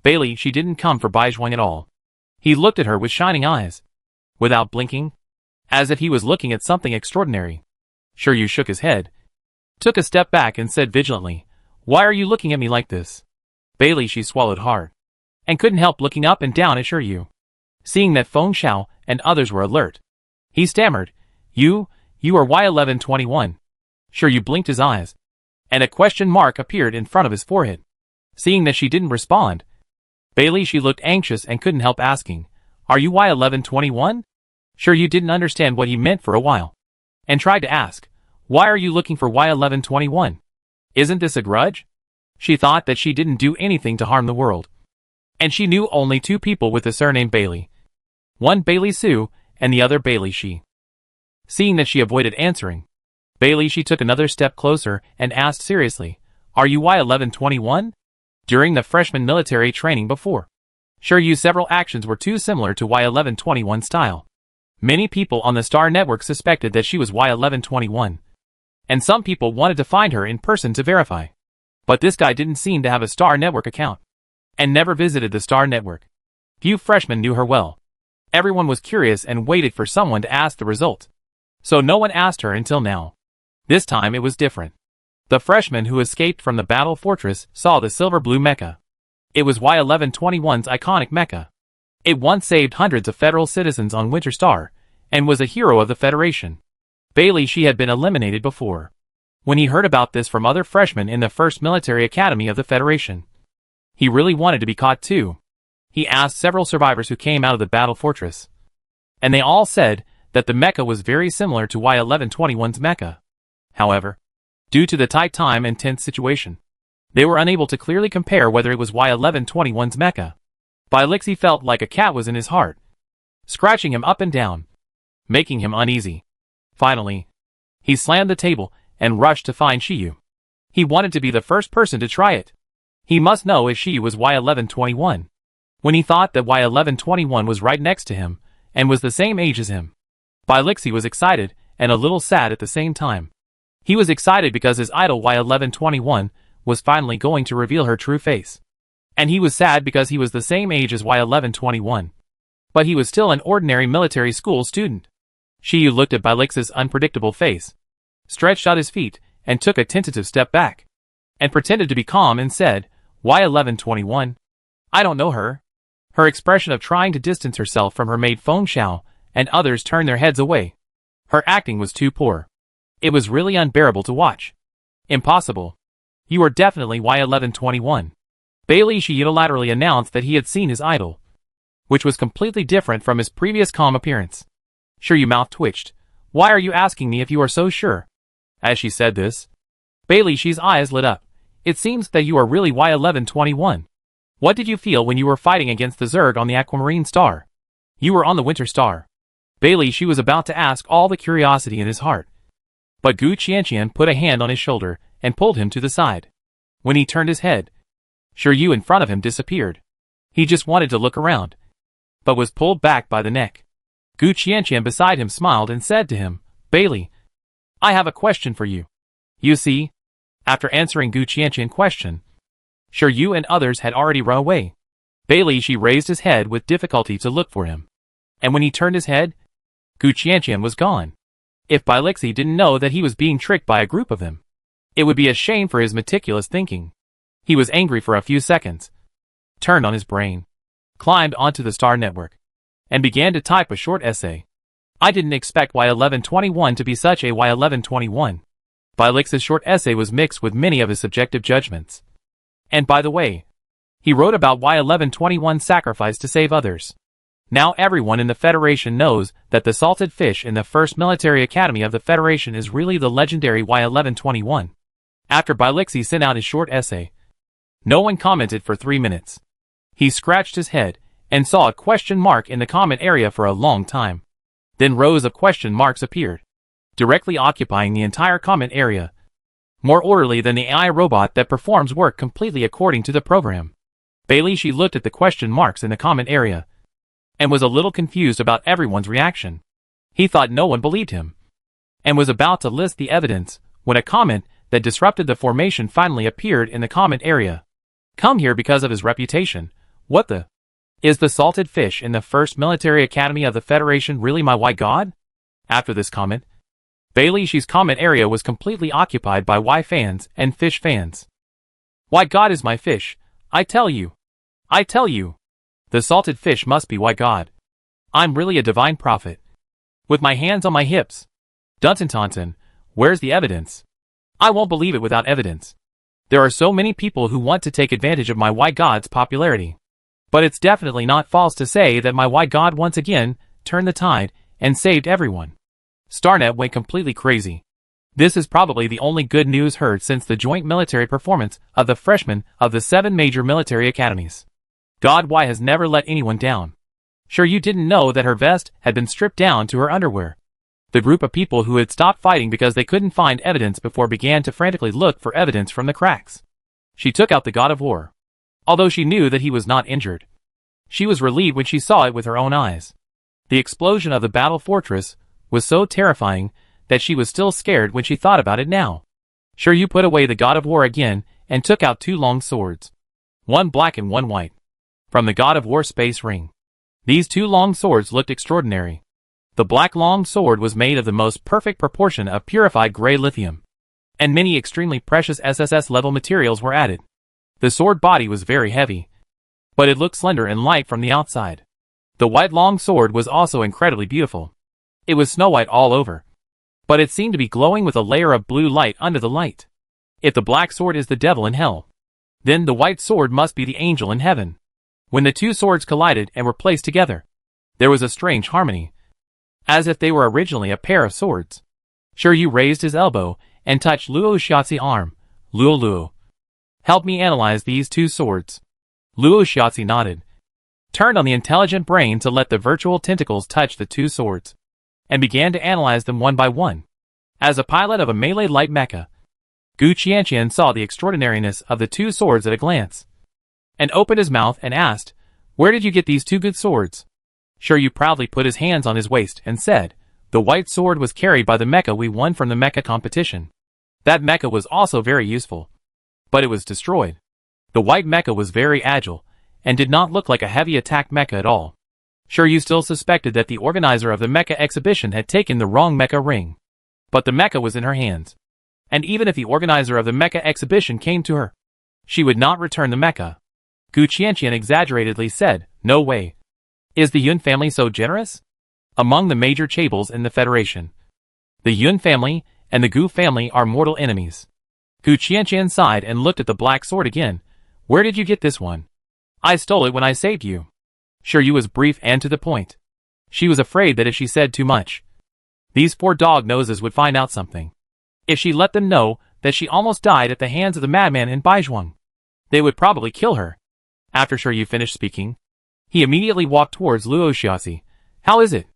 Shi didn't come for Bai Zhuang at all. He looked at her with shining eyes, without blinking, as if he was looking at something extraordinary. Shiryu shook his head, took a step back and said vigilantly, why are you looking at me like this? She swallowed hard, and couldn't help looking up and down at Shiryu. Seeing that Feng Xiao and others were alert, he stammered, You are Y1121. Shiryu blinked his eyes, and a question mark appeared in front of his forehead. Seeing that she didn't respond, she looked anxious and couldn't help asking, Are you Y1121? Shiryu didn't understand what he meant for a while, and tried to ask, Why are you looking for Y1121? Isn't this a grudge? She thought that she didn't do anything to harm the world, and she knew only 2 people with the surname Bailey. One Su, and the other Shi. Seeing that she avoided answering, she took another step closer and asked seriously, Are you Y1121? During the freshman military training before, Sure, you several actions were too similar to Y1121's style. Many people on the Star Network suspected that she was Y1121. And some people wanted to find her in person to verify. But this guy didn't seem to have a Star Network account. And never visited the Star Network. Few freshmen knew her well. Everyone was curious and waited for someone to ask the result. So no one asked her until now. This time it was different. The freshman who escaped from the battle fortress saw the silver-blue mecha. It was Y1121's iconic mecha. It once saved hundreds of federal citizens on Winter Star, and was a hero of the Federation. Bailey, she had been eliminated before. When he heard about this from other freshmen in the first military academy of the Federation, he really wanted to be caught too. He asked several survivors who came out of the battle fortress, and they all said that the mecha was very similar to Y1121's mecha. However, due to the tight time and tense situation, they were unable to clearly compare whether it was Y1121's mecha. Bilixi felt like a cat was in his heart, scratching him up and down, making him uneasy. Finally, he slammed the table and rushed to find Shiyu. He wanted to be the first person to try it. He must know if Shiyu was Y1121. When he thought that Y1121 was right next to him, and was the same age as him, Bilixi was excited and a little sad at the same time. He was excited because his idol Y1121 was finally going to reveal her true face. And he was sad because he was the same age as Y1121. But he was still an ordinary military school student. Shiyu looked at Bilixi's unpredictable face, stretched out his feet, and took a tentative step back, and pretended to be calm and said, Y1121? I don't know her. Her expression of trying to distance herself from her made Feng Xiao and others turn their heads away. Her acting was too poor. It was really unbearable to watch. Impossible. You are definitely Y1121. Bailey Shi unilaterally announced that he had seen his idol, which was completely different from his previous calm appearance. Sure, your mouth twitched. Why are you asking me if you are so sure? As she said this, Bailey Shi's eyes lit up. It seems that you are really Y1121. What did you feel when you were fighting against the Zerg on the Aquamarine Star? You were on the Winter Star. Bailey Shi was about to ask all the curiosity in his heart, but Gu Qianqian put a hand on his shoulder and pulled him to the side. When he turned his head, Sure Yu in front of him disappeared. He just wanted to look around, but was pulled back by the neck. Gu Qianqian beside him smiled and said to him, Bailey, I have a question for you. You see, after answering Gu Qianqian's question, Sure Yu and others had already run away. Bailey Shi raised his head with difficulty to look for him, and when he turned his head, Gu Qianqian was gone. If Bilixi didn't know that he was being tricked by a group of them, it would be a shame for his meticulous thinking. He was angry for a few seconds, turned on his brain, climbed onto the Star Network, and began to type a short essay. I didn't expect Y1121 to be such a Y1121. Bilixi's short essay was mixed with many of his subjective judgments. And by the way, he wrote about Y1121's sacrifice to save others. Now everyone in the Federation knows that the salted fish in the first military academy of the Federation is really the legendary Y1121. After Bilixi sent out his short essay, no one commented for 3 minutes. He scratched his head and saw a question mark in the comment area for a long time. Then rows of question marks appeared, directly occupying the entire comment area, more orderly than the AI robot that performs work completely according to the program. Bailey Shi looked at the question marks in the comment area, and was a little confused about everyone's reaction. He thought no one believed him, and was about to list the evidence, when a comment that disrupted the formation finally appeared in the comment area. Come here because of his reputation. What the? Is the salted fish in the first military academy of the Federation really my white god? After this comment, Bailey Shi's comment area was completely occupied by Y fans and fish fans. White god is my fish, I tell you. I tell you. The salted fish must be white god. I'm really a divine prophet. With my hands on my hips. Dunton, where's the evidence? I won't believe it without evidence. There are so many people who want to take advantage of my white god's popularity. But it's definitely not false to say that my white god once again turned the tide and saved everyone. Starnet went completely crazy. This is probably the only good news heard since the joint military performance of the freshmen of the 7 major military academies. God Y has never let anyone down. Sure you didn't know that her vest had been stripped down to her underwear. The group of people who had stopped fighting because they couldn't find evidence before began to frantically look for evidence from the cracks. She took out the God of War, although she knew that he was not injured. She was relieved when she saw it with her own eyes. The explosion of the battle fortress was so terrifying that she was still scared when she thought about it now. Sure, you put away the god of war again and took out 2 long swords. One black and one white. From the god of war space ring. These 2 long swords looked extraordinary. The black long sword was made of the most perfect proportion of purified gray lithium. And many extremely precious SSS-level materials were added. The sword body was very heavy, but it looked slender and light from the outside. The white long sword was also incredibly beautiful. It was snow white all over, but it seemed to be glowing with a layer of blue light under the light. If the black sword is the devil in hell, then the white sword must be the angel in heaven. When the 2 swords collided and were placed together, there was a strange harmony, as if they were originally a pair of swords. Shiryu raised his elbow and touched Luo Shiatsu's arm. Luo, help me analyze these 2 swords. Luo Shiatsu nodded, turned on the intelligent brain to let the virtual tentacles touch the 2 swords, and began to analyze them one by one. As a pilot of a melee light mecha, Gu Qianqian saw the extraordinariness of the 2 swords at a glance, and opened his mouth and asked, "Where did you get these 2 good swords?" Shiryu proudly put his hands on his waist and said, "The white sword was carried by the mecha we won from the mecha competition. That mecha was also very useful, but it was destroyed. The white mecha was very agile, and did not look like a heavy attack mecha at all." Shiryu still suspected that the organizer of the mecha exhibition had taken the wrong mecha ring. But the mecha was in her hands, and even if the organizer of the mecha exhibition came to her, she would not return the mecha. Gu Qianqian exaggeratedly said, "No way. Is the Yun family so generous?" Among the major chaebols in the Federation, the Yun family and the Gu family are mortal enemies. Gu Qianqian sighed and looked at the black sword again. "Where did you get this one?" "I stole it when I saved you." Shiryu was brief and to the point. She was afraid that if she said too much, these 4 dog noses would find out something. If she let them know that she almost died at the hands of the madman in Baizhuang, they would probably kill her. After Shiryu finished speaking, he immediately walked towards Luo Shiatsu. "How is it?"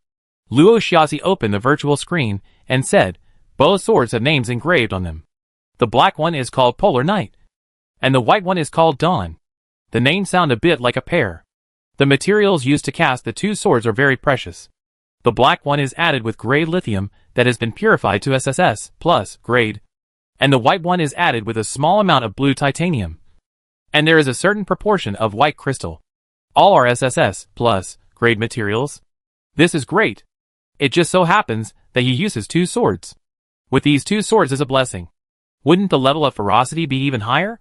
Luo Shiatsu opened the virtual screen and said, "Both swords have names engraved on them. The black one is called Polar Night, and the white one is called Dawn. The names sound a bit like a pair. The materials used to cast the 2 swords are very precious. The black one is added with grade lithium that has been purified to SSS plus grade, and the white one is added with a small amount of blue titanium. And there is a certain proportion of white crystal. All are SSS plus grade materials. This is great. It just so happens that he uses 2 swords. With these 2 swords as a blessing, wouldn't the level of ferocity be even higher?"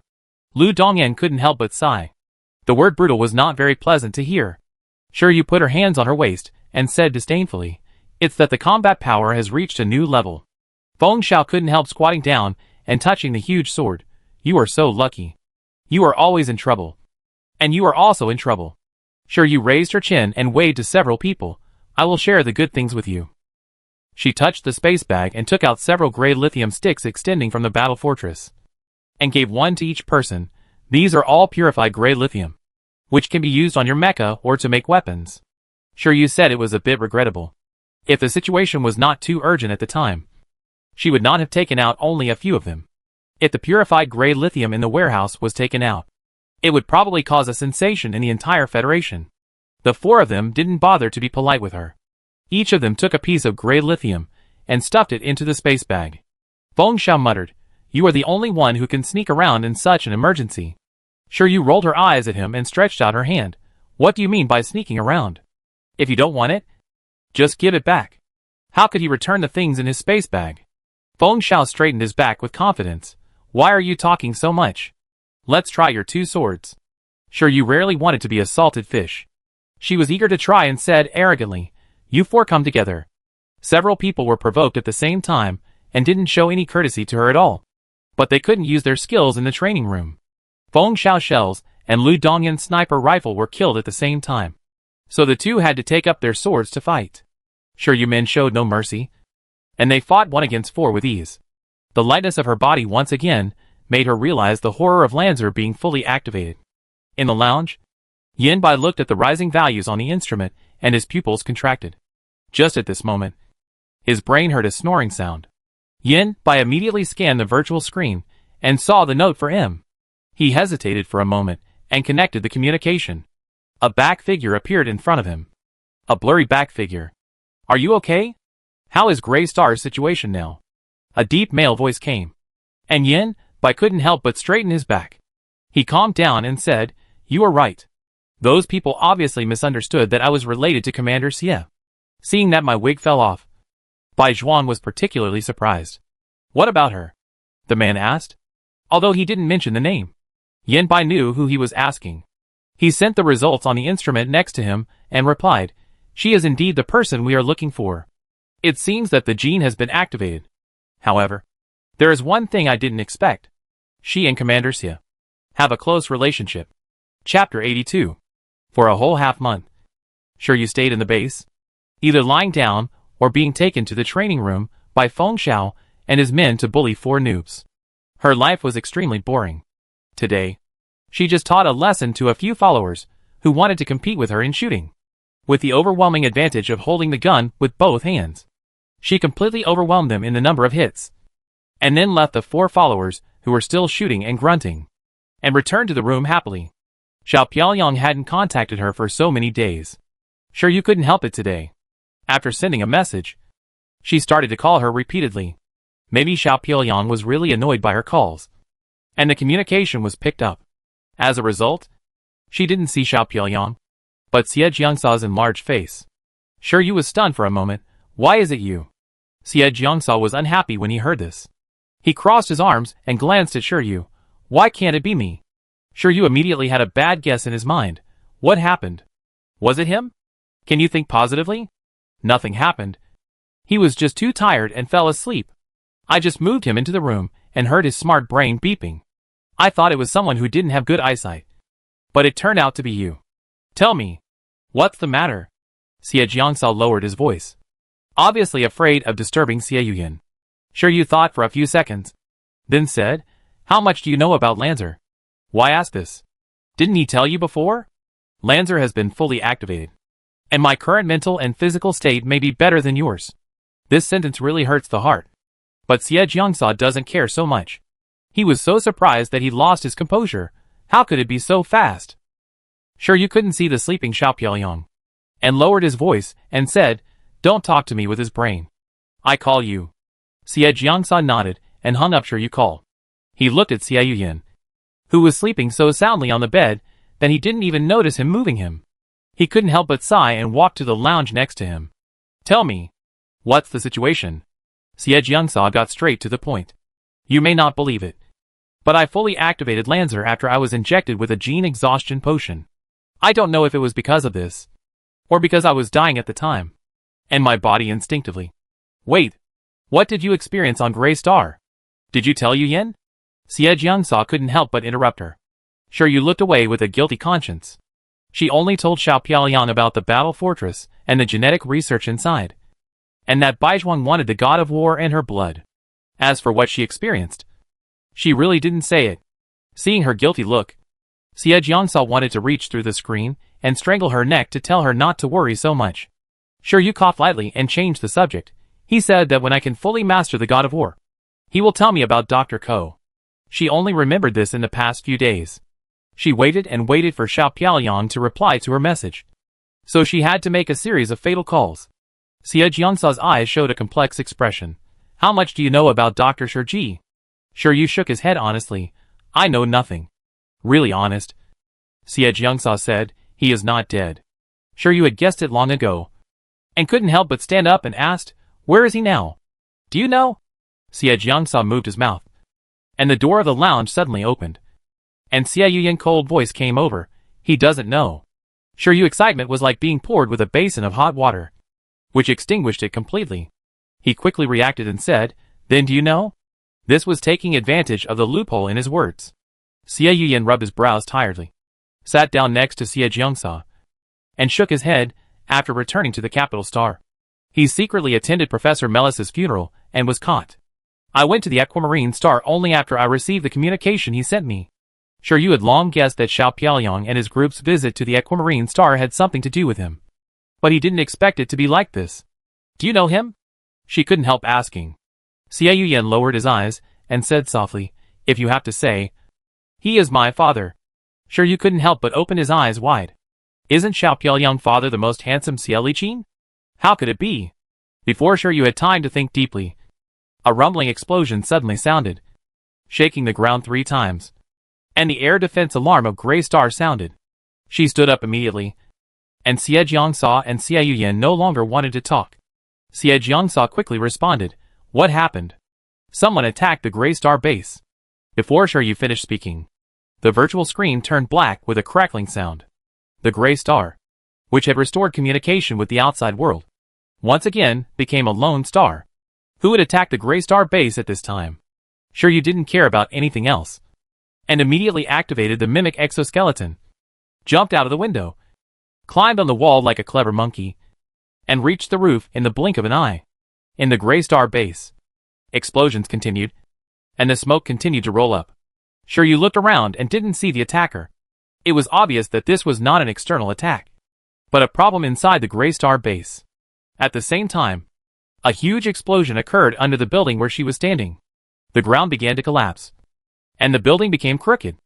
Lu Dongyan couldn't help but sigh. The word brutal was not very pleasant to hear. Shiryu put her hands on her waist and said disdainfully, "It's that the combat power has reached a new level." Feng Xiao couldn't help squatting down and touching the huge sword. "You are so lucky. You are always in trouble. And you are also in trouble." Shiryu raised her chin and waved to several people. "I will share the good things with you." She touched the space bag and took out several gray lithium sticks extending from the battle fortress, and gave one to each person. "These are all purified gray lithium, which can be used on your mecha or to make weapons." Shiryu said it was a bit regrettable. If the situation was not too urgent at the time, she would not have taken out only a few of them. If the purified gray lithium in the warehouse was taken out, it would probably cause a sensation in the entire Federation. The 4 of them didn't bother to be polite with her. Each of them took a piece of gray lithium and stuffed it into the space bag. Feng Xiao muttered, "You are the only one who can sneak around in such an emergency." Shiryu rolled her eyes at him and stretched out her hand. "What do you mean by sneaking around? If you don't want it, just give it back." How could he return the things in his space bag? Feng Xiao straightened his back with confidence. "Why are you talking so much? Let's try your 2 swords." Shiryu rarely wanted to be a salted fish. She was eager to try and said arrogantly, "You 4 come together." Several people were provoked at the same time and didn't show any courtesy to her at all. But they couldn't use their skills in the training room. Feng Xiao shells and Lu Dongyan's sniper rifle were killed at the same time, so the 2 had to take up their swords to fight. Shiryu men showed no mercy, and they fought 1 against 4 with ease. The lightness of her body once again made her realize the horror of Lancer being fully activated. In the lounge, Yin Bai looked at the rising values on the instrument and his pupils contracted. Just at this moment, his brain heard a snoring sound. Yin Bai immediately scanned the virtual screen and saw the note for M. He hesitated for a moment and connected the communication. A back figure appeared in front of him. A blurry back figure. Are you okay? How is Gray Star's situation now? A deep male voice came. And Yin, Bai couldn't help but straighten his back. He calmed down and said, "You are right. Those people obviously misunderstood that I was related to Commander Xie." Seeing that my wig fell off, Bai Zhuan was particularly surprised. "What about her?" the man asked. Although he didn't mention the name, Yin Bai knew who he was asking. He sent the results on the instrument next to him and replied, "She is indeed the person we are looking for. It seems that the gene has been activated. However, there is one thing I didn't expect. She and Commander Xie have a close relationship." Chapter 82. For a whole half-month. Sure you stayed in the base? Either lying down or being taken to the training room by Feng Xiao and his men to bully 4 noobs. Her life was extremely boring. Today, she just taught a lesson to a few followers who wanted to compete with her in shooting. With the overwhelming advantage of holding the gun with both hands, she completely overwhelmed them in the number of hits, and then left the 4 followers who were still shooting and grunting, and returned to the room happily. Xiao Piaoyang hadn't contacted her for so many days. Sure you couldn't help it today. After sending a message, she started to call her repeatedly. Maybe Xiao Piaoyang was really annoyed by her calls, and the communication was picked up. As a result, she didn't see Xiao Piaoyang, but Xie Jiangsa's enlarged face. Sure you was stunned for a moment. "Why is it you?" Xie Jiangsa was unhappy when he heard this. He crossed his arms and glanced at Shiryu. "Why can't it be me?" Shiryu immediately had a bad guess in his mind. What happened? Was it him? Can you think positively? Nothing happened. He was just too tired and fell asleep. I just moved him into the room and heard his smart brain beeping. I thought it was someone who didn't have good eyesight. But it turned out to be you. Tell me, what's the matter? Xie Jiangsa lowered his voice, obviously afraid of disturbing Xie Yuyan. Shiryu thought for a few seconds, then said, "How much do you know about Lancer?" "Why ask this? Didn't he tell you before? Lancer has been fully activated, and my current mental and physical state may be better than yours." This sentence really hurts the heart. But Xie Jiangsa doesn't care so much. He was so surprised that he lost his composure. How could it be so fast? Sure you couldn't see the sleeping Xiao Piaoyang, and lowered his voice and said, "Don't talk to me with his brain. I call you." Xie Jiangsa nodded and hung up Shiryu call. He looked at Xie Yuyan, who was sleeping so soundly on the bed that he didn't even notice him moving him. He couldn't help but sigh and walked to the lounge next to him. "Tell me, what's the situation?" Xie Jiangsa got straight to the point. "You may not believe it, but I fully activated Lancer after I was injected with a gene exhaustion potion. I don't know if it was because of this, or because I was dying at the time, and my body instinctively." "Wait, what did you experience on Gray Star? Did you tell Yuyan?" Xie Jiangsa couldn't help but interrupt her. Sure you looked away with a guilty conscience. She only told Xiao Piaoyang about the battle fortress and the genetic research inside, and that Baizhuang wanted the god of war in her blood. As for what she experienced, she really didn't say it. Seeing her guilty look, Xie Jiangsa wanted to reach through the screen and strangle her neck to tell her not to worry so much. Sure you coughed lightly and changed the subject. "He said that when I can fully master the god of war, he will tell me about Dr. Ko." She only remembered this in the past few days. She waited and waited for Xiao Piaoyang to reply to her message, so she had to make a series of fatal calls. Xie Jiangsa's eyes showed a complex expression. "How much do you know about Dr. Shiji?" Sure you shook his head honestly. "I know nothing." "Really honest?" Xie Jiangsa said. "He is not dead." Sure you had guessed it long ago, and couldn't help but stand up and asked, "Where is he now? Do you know?" Xie Jiangsa moved his mouth, and the door of the lounge suddenly opened, and Xie Yuyan's cold voice came over. "He doesn't know." Sure you excitement was like being poured with a basin of hot water, which extinguished it completely. He quickly reacted and said, "Then do you know?" This was taking advantage of the loophole in his words. Xie Yuyan rubbed his brows tiredly, sat down next to Xie Jiangsa, and shook his head. After returning to the capital star, he secretly attended Professor Melis's funeral and was caught. "I went to the Aquamarine Star only after I received the communication he sent me." Sure you had long guessed that Xiao Piaoyang and his group's visit to the Aquamarine Star had something to do with him, but he didn't expect it to be like this. "Do you know him?" She couldn't help asking. Xie Yuyan lowered his eyes and said softly, "If you have to say, he is my father." Sure you couldn't help but open his eyes wide. Isn't Xiao Piaoliang father the most handsome Xie Liqin? How could it be? Before sure you had time to think deeply, a rumbling explosion suddenly sounded, shaking the ground 3 times. And the air defense alarm of Grey Star sounded. She stood up immediately, and Xie Jiangsa and Xie Yuyan no longer wanted to talk. Xie Jiangsa quickly responded, "What happened?" "Someone attacked the Grey Star base." Before sure you finished speaking, the virtual screen turned black with a crackling sound. The Grey Star, which had restored communication with the outside world, once again became a lone star. Who had attacked the Grey Star base at this time? Sure you didn't care about anything else, and immediately activated the mimic exoskeleton, jumped out of the window, climbed on the wall like a clever monkey, and reached the roof in the blink of an eye. In the Grey Star base, explosions continued, and the smoke continued to roll up. Sure you looked around and didn't see the attacker. It was obvious that this was not an external attack, but a problem inside the Grey Star base. At the same time, a huge explosion occurred under the building where she was standing. The ground began to collapse, and the building became crooked.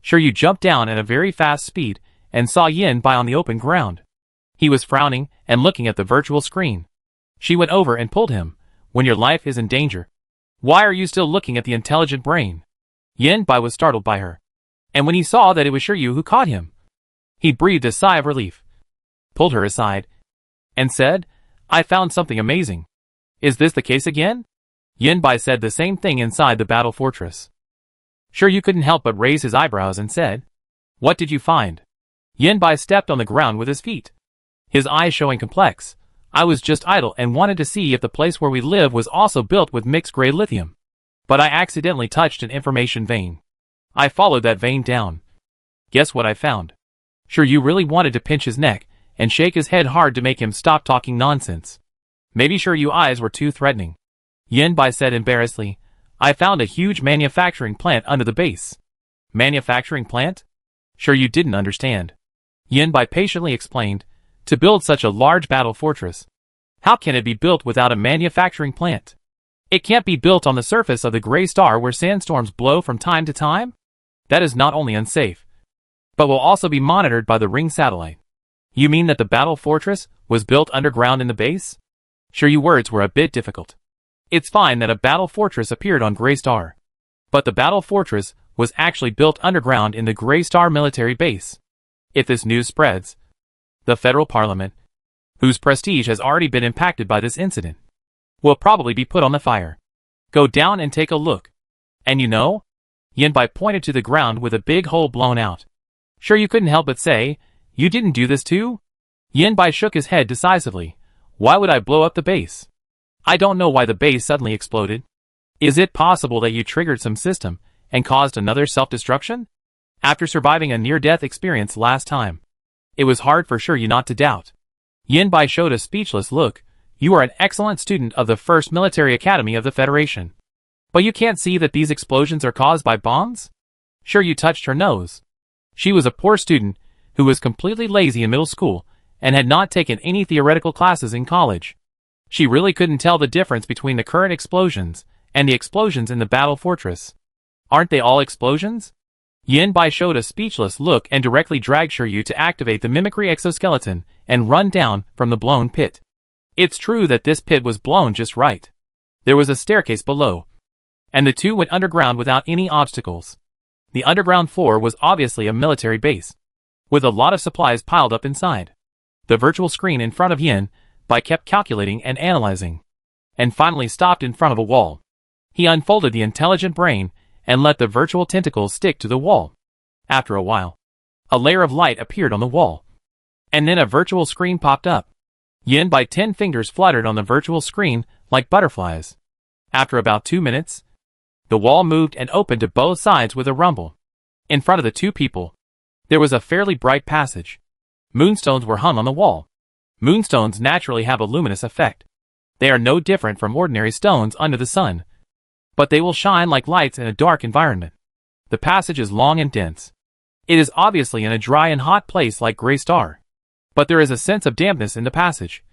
Sure you jumped down at a very fast speed and saw Yin Bai on the open ground. He was frowning and looking at the virtual screen. She went over and pulled him. "When your life is in danger, why are you still looking at the intelligent brain?" Yin Bai was startled by her, and when he saw that it was Shiryu who caught him, he breathed a sigh of relief, pulled her aside, and said, "I found something amazing." "Is this the case again?" Yin Bai said the same thing inside the battle fortress. Shiryu couldn't help but raise his eyebrows and said, "What did you find?" Yin Bai stepped on the ground with his feet, his eyes showing complex. "I was just idle and wanted to see if the place where we live was also built with mixed gray lithium. But I accidentally touched an information vein. I followed that vein down. Guess what I found?" Sure you really wanted to pinch his neck and shake his head hard to make him stop talking nonsense. Maybe Sure you eyes were too threatening. Yin Bai said embarrassedly, "I found a huge manufacturing plant under the base." Manufacturing plant? Sure you didn't understand. Yin Bai patiently explained, "To build such a large battle fortress, how can it be built without a manufacturing plant? It can't be built on the surface of the Grey Star where sandstorms blow from time to time? That is not only unsafe, but will also be monitored by the Ring satellite." "You mean that the battle fortress was built underground in the base?" Sure your words were a bit difficult. It's fine that a battle fortress appeared on Grey Star, but the battle fortress was actually built underground in the Grey Star military base. If this news spreads, the federal parliament, whose prestige has already been impacted by this incident, will probably be put on the fire. Go down and take a look. And you know? Yin Bai pointed to the ground with a big hole blown out. Sure you couldn't help but say, "You didn't do this too?" Yin Bai shook his head decisively. "Why would I blow up the base? I don't know why the base suddenly exploded. Is it possible that you triggered some system and caused another self-destruction? After surviving a near-death experience last time, it was hard for sure you not to doubt." Yin Bai showed a speechless look. "You are an excellent student of the First Military Academy of the Federation, but you can't see that these explosions are caused by bombs?" Sure you touched her nose. She was a poor student who was completely lazy in middle school and had not taken any theoretical classes in college. She really couldn't tell the difference between the current explosions and the explosions in the battle fortress. "Aren't they all explosions?" Yin Bai showed a speechless look and directly dragged Shiryu to activate the mimicry exoskeleton and run down from the blown pit. It's true that this pit was blown just right. There was a staircase below, and the two went underground without any obstacles. The underground floor was obviously a military base, with a lot of supplies piled up inside. The virtual screen in front of Yin Bai kept calculating and analyzing, and finally stopped in front of a wall. He unfolded the intelligent brain and let the virtual tentacles stick to the wall. After a while, a layer of light appeared on the wall, and then a virtual screen popped up. Yin Bai 10 fingers fluttered on the virtual screen like butterflies. After about 2 minutes, the wall moved and opened to both sides with a rumble. In front of the two people, there was a fairly bright passage. Moonstones were hung on the wall. Moonstones naturally have a luminous effect. They are no different from ordinary stones under the sun, but they will shine like lights in a dark environment. The passage is long and dense. It is obviously in a dry and hot place like Grey Star, but there is a sense of dampness in the passage,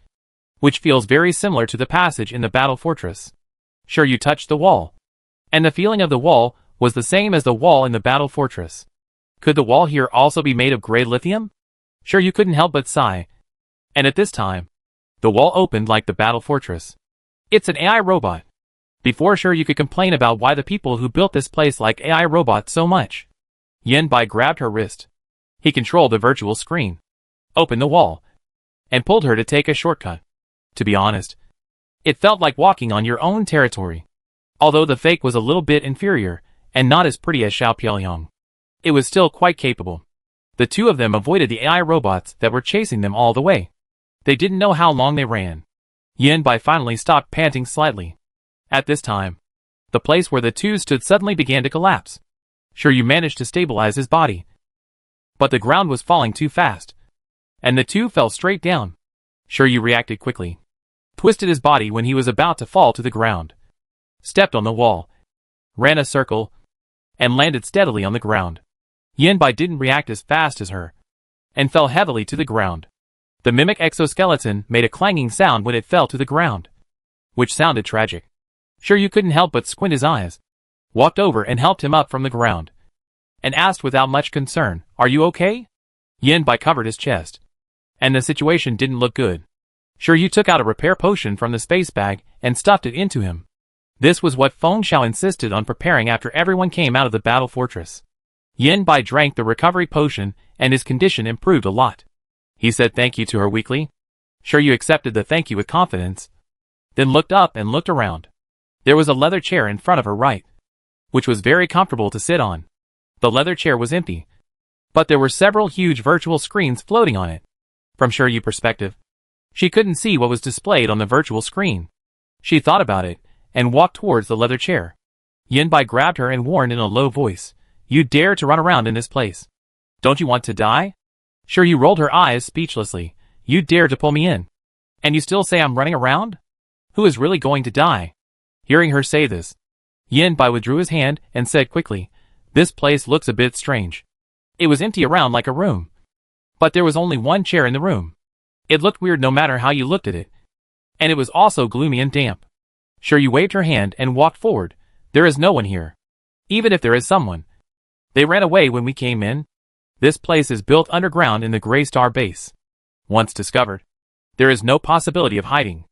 which feels very similar to the passage in the battle fortress. Sure you touched the wall, and the feeling of the wall was the same as the wall in the battle fortress. Could the wall here also be made of gray lithium? Sure, you couldn't help but sigh. And at this time, the wall opened like the battle fortress. It's an AI robot. Before sure you could complain about why the people who built this place like AI robots so much. Bai grabbed her wrist. He controlled the virtual screen, opened the wall, and pulled her to take a shortcut. To be honest, it felt like walking on your own territory. Although the fake was a little bit inferior, and not as pretty as Xiao Piaoyang, it was still quite capable. The two of them avoided the AI robots that were chasing them all the way. They didn't know how long they ran. Bai finally stopped panting slightly. At this time, the place where the two stood suddenly began to collapse. Sure, you managed to stabilize his body, but the ground was falling too fast, and the two fell straight down. Sure, you reacted quickly, twisted his body when he was about to fall to the ground, stepped on the wall, ran a circle, and landed steadily on the ground. Bai didn't react as fast as her, and fell heavily to the ground. The mimic exoskeleton made a clanging sound when it fell to the ground, which sounded tragic. Sure, you couldn't help but squint his eyes, walked over and helped him up from the ground, and asked without much concern, "Are you okay?" Bai covered his chest, and the situation didn't look good. Sure, you took out a repair potion from the space bag and stuffed it into him. This was what Feng Xiao insisted on preparing after everyone came out of the battle fortress. Bai drank the recovery potion and his condition improved a lot. He said thank you to her weakly. Sure, you accepted the thank you with confidence, then looked up and looked around. There was a leather chair in front of her right, which was very comfortable to sit on. The leather chair was empty, but there were several huge virtual screens floating on it. From Sure Yu's perspective, she couldn't see what was displayed on the virtual screen. She thought about it and walked towards the leather chair. Bai grabbed her and warned in a low voice, "You dare to run around in this place? Don't you want to die?" Sure Yu rolled her eyes speechlessly. "You dare to pull me in? And you still say I'm running around? Who is really going to die?" Hearing her say this, Bai withdrew his hand and said quickly, "This place looks a bit strange." It was empty around like a room, but there was only one chair in the room. It looked weird no matter how you looked at it, and it was also gloomy and damp. Sure Yu waved her hand and walked forward. "There is no one here. Even if there is someone, they ran away when we came in. This place is built underground in the Grey Star base. Once discovered, there is no possibility of hiding.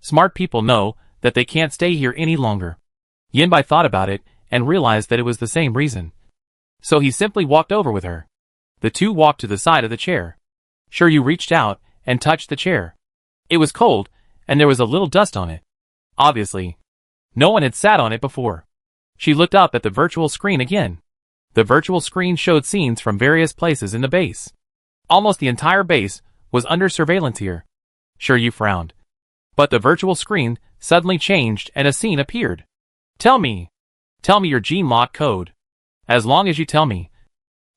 Smart people know that they can't stay here any longer." Bai thought about it and realized that it was the same reason. So he simply walked over with her. The two walked to the side of the chair. Sure Yu reached out and touched the chair. It was cold, and there was a little dust on it. Obviously, no one had sat on it before. She looked up at the virtual screen again. The virtual screen showed scenes from various places in the base. Almost the entire base was under surveillance here. Sure Yu frowned, but the virtual screen suddenly changed and a scene appeared. Tell me your gene lock code. As long as you tell me,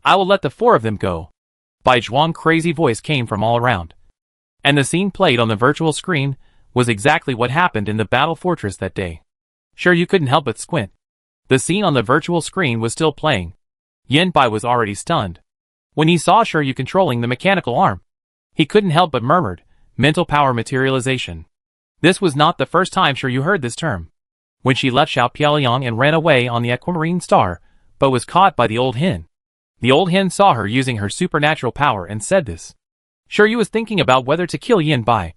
I will let the four of them go." Bai Zhuang's crazy voice came from all around, and the scene played on the virtual screen was exactly what happened in the battle fortress that day. Sure Yu couldn't help but squint. The scene on the virtual screen was still playing. Bai was already stunned. When he saw Sure Yu controlling the mechanical arm, he couldn't help but murmured, "Mental power materialization." This was not the first time Sure Yu heard this term. When she left Xiao Piaoyang and ran away on the aquamarine star, but was caught by the old hen. The old hen saw her using her supernatural power and said this. Sure Yu was thinking about whether to kill Bai,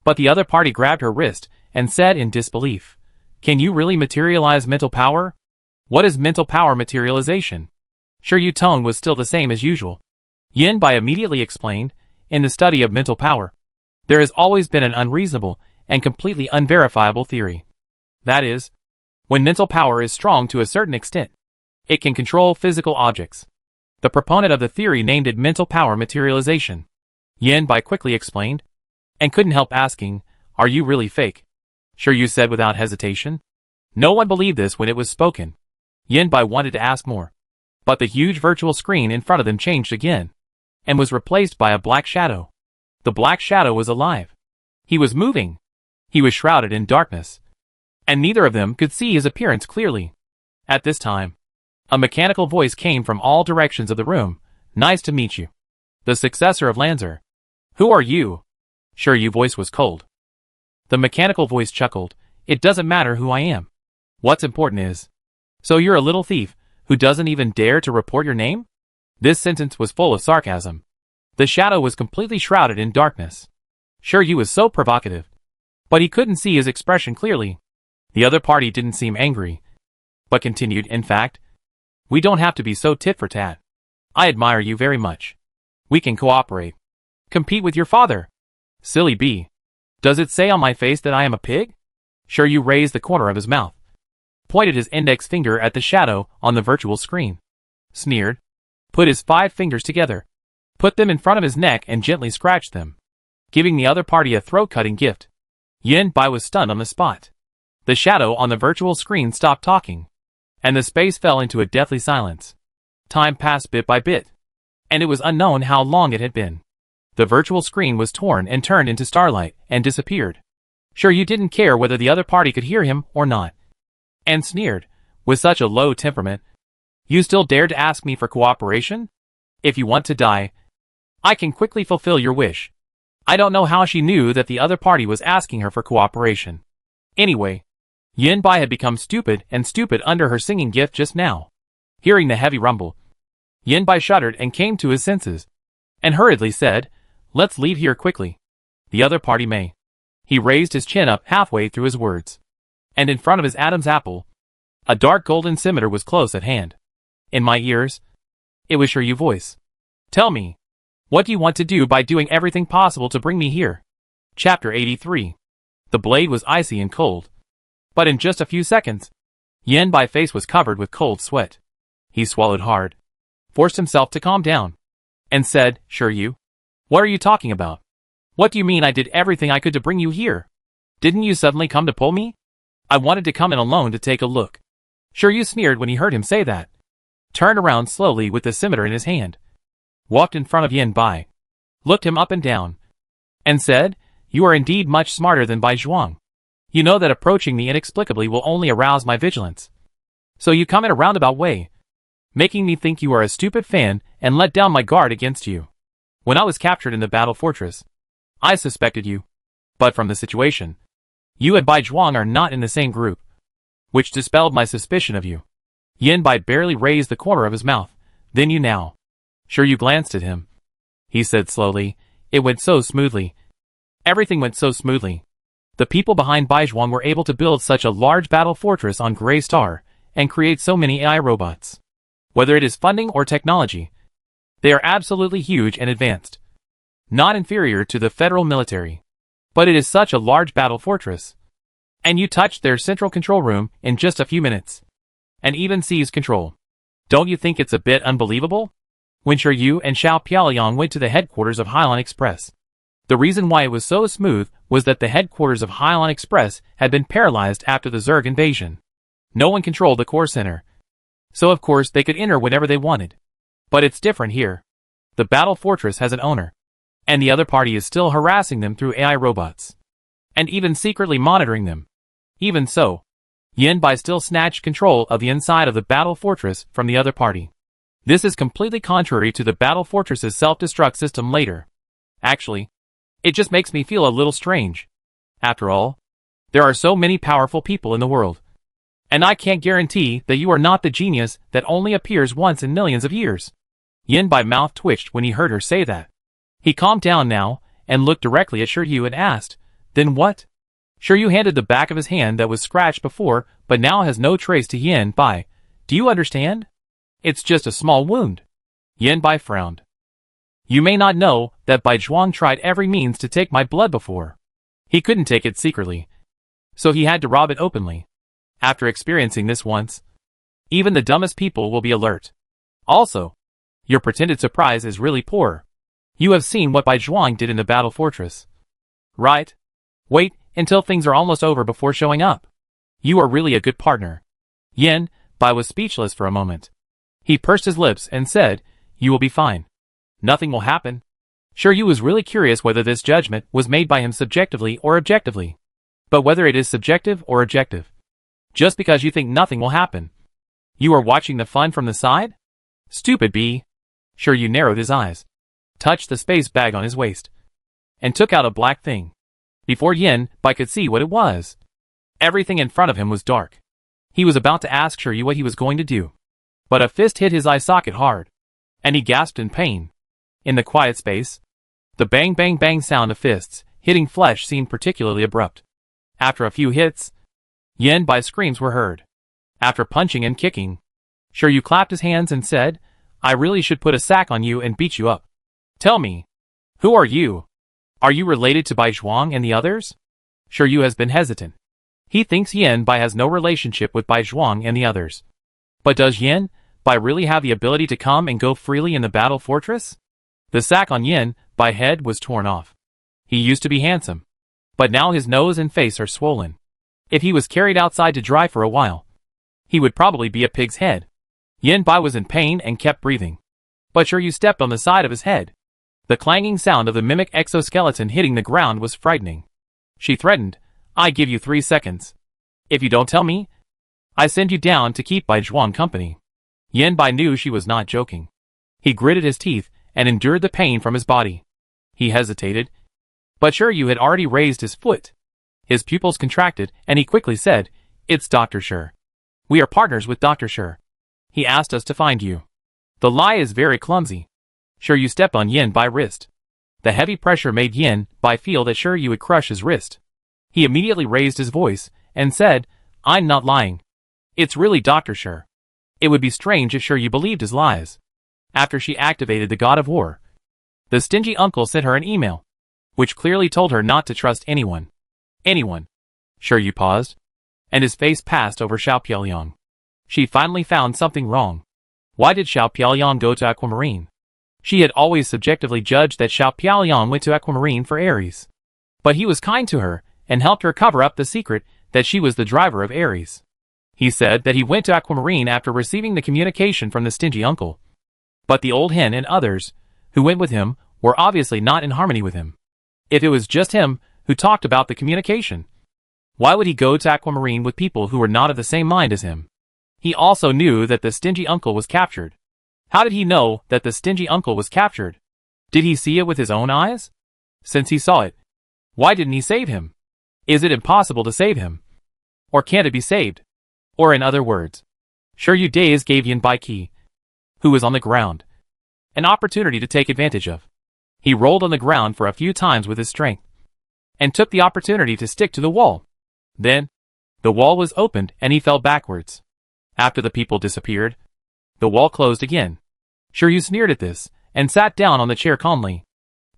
but the other party grabbed her wrist and said in disbelief, "Can you really materialize mental power? What is mental power materialization?" Sure Yu's tone was still the same as usual. Bai immediately explained, "In the study of mental power, there has always been an unreasonable and completely unverifiable theory. That is, when mental power is strong to a certain extent, it can control physical objects. The proponent of the theory named it mental power materialization." Bai quickly explained, and couldn't help asking, "Are you really fake?" Sure Yu said without hesitation. No one believed this when it was spoken. Bai wanted to ask more, but the huge virtual screen in front of them changed again, and was replaced by a black shadow. The black shadow was alive. He was moving. He was shrouded in darkness, and neither of them could see his appearance clearly. At this time, a mechanical voice came from all directions of the room. "Nice to meet you. The successor of Lancer. Who are you?" Sure Yu's voice was cold. The mechanical voice chuckled. "It doesn't matter who I am. What's important is, so you're a little thief who doesn't even dare to report your name?" This sentence was full of sarcasm. The shadow was completely shrouded in darkness. Shiryu was so provocative, but he couldn't see his expression clearly. The other party didn't seem angry, but continued, in fact, we don't have to be so tit for tat. I admire you very much. We can cooperate. Compete with your father. Silly bee. Does it say on my face that I am a pig? Shiryu raised the corner of his mouth, pointed his index finger at the shadow on the virtual screen, sneered, put his 5 fingers together, put them in front of his neck and gently scratched them, giving the other party a throat-cutting gift. Yin Bai was stunned on the spot. The shadow on the virtual screen stopped talking, and the space fell into a deathly silence. Time passed bit by bit, and it was unknown how long it had been. The virtual screen was torn and turned into starlight and disappeared. Shiryu didn't care whether the other party could hear him or not, and sneered, with such a low temperament, you still dare to ask me for cooperation? If you want to die, I can quickly fulfill your wish. I don't know how she knew that the other party was asking her for cooperation. Anyway, Yin Bai had become stupid and stupid under her singing gift just now. Hearing the heavy rumble, Yin Bai shuddered and came to his senses, and hurriedly said, let's leave here quickly. The other party may. He raised his chin up halfway through his words, and in front of his Adam's apple, a dark golden scimitar was close at hand. In my ears, it was Shiryu's voice. Tell me, what do you want to do by doing everything possible to bring me here? Chapter 83. The blade was icy and cold, but in just a few seconds, Yin Bai's face was covered with cold sweat. He swallowed hard, forced himself to calm down, and said, Shiryu, what are you talking about? What do you mean I did everything I could to bring you here? Didn't you suddenly come to pull me? I wanted to come in alone to take a look. Shiryu sneered when he heard him say that, turned around slowly with the scimitar in his hand, walked in front of Yin Bai, looked him up and down, and said, you are indeed much smarter than Bai Zhuang. You know that approaching me inexplicably will only arouse my vigilance. So you come in a roundabout way, making me think you are a stupid fan and let down my guard against you. When I was captured in the battle fortress, I suspected you. But from the situation, you and Bai Zhuang are not in the same group, which dispelled my suspicion of you. Yin Bai barely raised the corner of his mouth. Then you now. Shiryu glanced at him. He said slowly, it went so smoothly. Everything went so smoothly. The people behind Bai Zhuang were able to build such a large battle fortress on Grey Star and create so many AI robots. Whether it is funding or technology, they are absolutely huge and advanced. Not inferior to the federal military. But it is such a large battle fortress. And you touched their central control room in just a few minutes, and even seized control. Don't you think it's a bit unbelievable? When Shiryu and Xiao Piaoliang went to the headquarters of Hailan Express, the reason why it was so smooth was that the headquarters of Hailan Express had been paralyzed after the Zerg invasion. No one controlled the core center, so of course they could enter whenever they wanted. But it's different here. The battle fortress has an owner, and the other party is still harassing them through AI robots, and even secretly monitoring them. Even so, Yin Bai still snatched control of the inside of the battle fortress from the other party. This is completely contrary to the battle fortress's self-destruct system later. Actually, it just makes me feel a little strange. After all, there are so many powerful people in the world, and I can't guarantee that you are not the genius that only appears once in millions of years. Yin Bai's mouth twitched when he heard her say that. He calmed down now and looked directly at Shiryu and asked, then what? Shiryu handed the back of his hand that was scratched before but now has no trace to Yin Bai. Do you understand? It's just a small wound. Yin Bai frowned. You may not know that Bai Zhuang tried every means to take my blood before. He couldn't take it secretly, so he had to rob it openly. After experiencing this once, even the dumbest people will be alert. Also, your pretended surprise is really poor. You have seen what Bai Zhuang did in the battle fortress, right? Wait until things are almost over before showing up. You are really a good partner. Yin Bai was speechless for a moment. He pursed his lips and said, you will be fine. Nothing will happen. Shiryu was really curious whether this judgment was made by him subjectively or objectively. But whether it is subjective or objective, just because you think nothing will happen, you are watching the fun from the side? Stupid bee. Shiryu narrowed his eyes, touched the space bag on his waist, and took out a black thing. Before Yin Bai could see what it was, everything in front of him was dark. He was about to ask Shiryu what he was going to do, but a fist hit his eye socket hard, and he gasped in pain. In the quiet space, the bang bang bang sound of fists hitting flesh seemed particularly abrupt. After a few hits, Yen Bai's screams were heard. After punching and kicking, Shiryu clapped his hands and said, "I really should put a sack on you and beat you up. Tell me, who are you? Are you related to Bai Zhuang and the others?" Shiryu has been hesitant. He thinks Yen Bai has no relationship with Bai Zhuang and the others. But does Yen Bai really have the ability to come and go freely in the battle fortress? The sack on Yen Bai's head was torn off. He used to be handsome, but now his nose and face are swollen. If he was carried outside to dry for a while, he would probably be a pig's head. Yen Bai was in pain and kept breathing. But Shiryu stepped on the side of his head. The clanging sound of the mimic exoskeleton hitting the ground was frightening. She threatened, "I give you 3 seconds. If you don't tell me, I send you down to keep Bai Zhuang company." Yen Bai knew she was not joking. He gritted his teeth and endured the pain from his body. He hesitated, but Shiryu had already raised his foot. His pupils contracted and he quickly said, "It's Dr. Shi. We are partners with Dr. Shi. He asked us to find you." The lie is very clumsy. Shiryu stepped on Yen Bai's wrist. The heavy pressure made Yen Bai feel that Shiryu would crush his wrist. He immediately raised his voice and said, "I'm not lying. It's really Dr. Shi." It would be strange if Shiryu believed his lies. After she activated the God of War, the stingy uncle sent her an email, which clearly told her not to trust anyone. Anyone. Shiryu paused, and his face passed over Xiao Piaoliang. She finally found something wrong. Why did Xiao Piaoliang go to Aquamarine? She had always subjectively judged that Xiao Piaoliang went to Aquamarine for Ares. But he was kind to her and helped her cover up the secret that she was the driver of Ares. He said that he went to Aquamarine after receiving the communication from the stingy uncle. But the old hen and others who went with him were obviously not in harmony with him. If it was just him who talked about the communication, why would he go to Aquamarine with people who were not of the same mind as him? He also knew that the stingy uncle was captured. How did he know that the stingy uncle was captured? Did he see it with his own eyes? Since he saw it, why didn't he save him? Is it impossible to save him? Or can't it be saved? Or in other words, Shiryu Days gave Yen Bai Qi, who was on the ground, an opportunity to take advantage of. He rolled on the ground for a few times with his strength, and took the opportunity to stick to the wall. Then, the wall was opened and he fell backwards. After the people disappeared, the wall closed again. Shiryu sneered at this, and sat down on the chair calmly.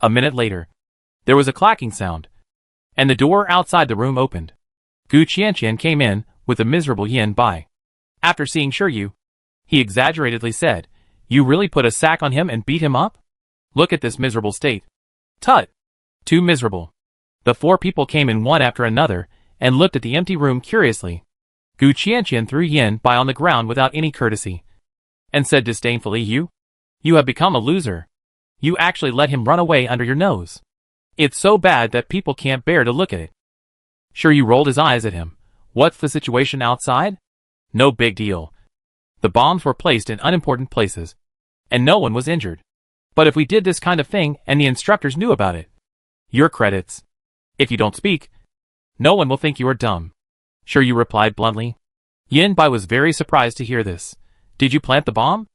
A minute later, there was a clacking sound, and the door outside the room opened. Gu Qianqian came in with the miserable Yen Bai. After seeing Shiryu, he exaggeratedly said, "You really put a sack on him and beat him up? Look at this miserable state." Tut! Too miserable. The 4 people came in one after another, and looked at the empty room curiously. Gu Qianqian threw Yen Bai on the ground without any courtesy, and said disdainfully, You have become a loser. You actually let him run away under your nose. It's so bad that people can't bear to look at it." Shiryu rolled his eyes at him. "What's the situation outside?" "No big deal. The bombs were placed in unimportant places, and no one was injured. But if we did this kind of thing and the instructors knew about it, your credits. If you don't speak, no one will think you are dumb." Shiryu replied bluntly. Yen Bai was very surprised to hear this. "Did you plant the bomb?"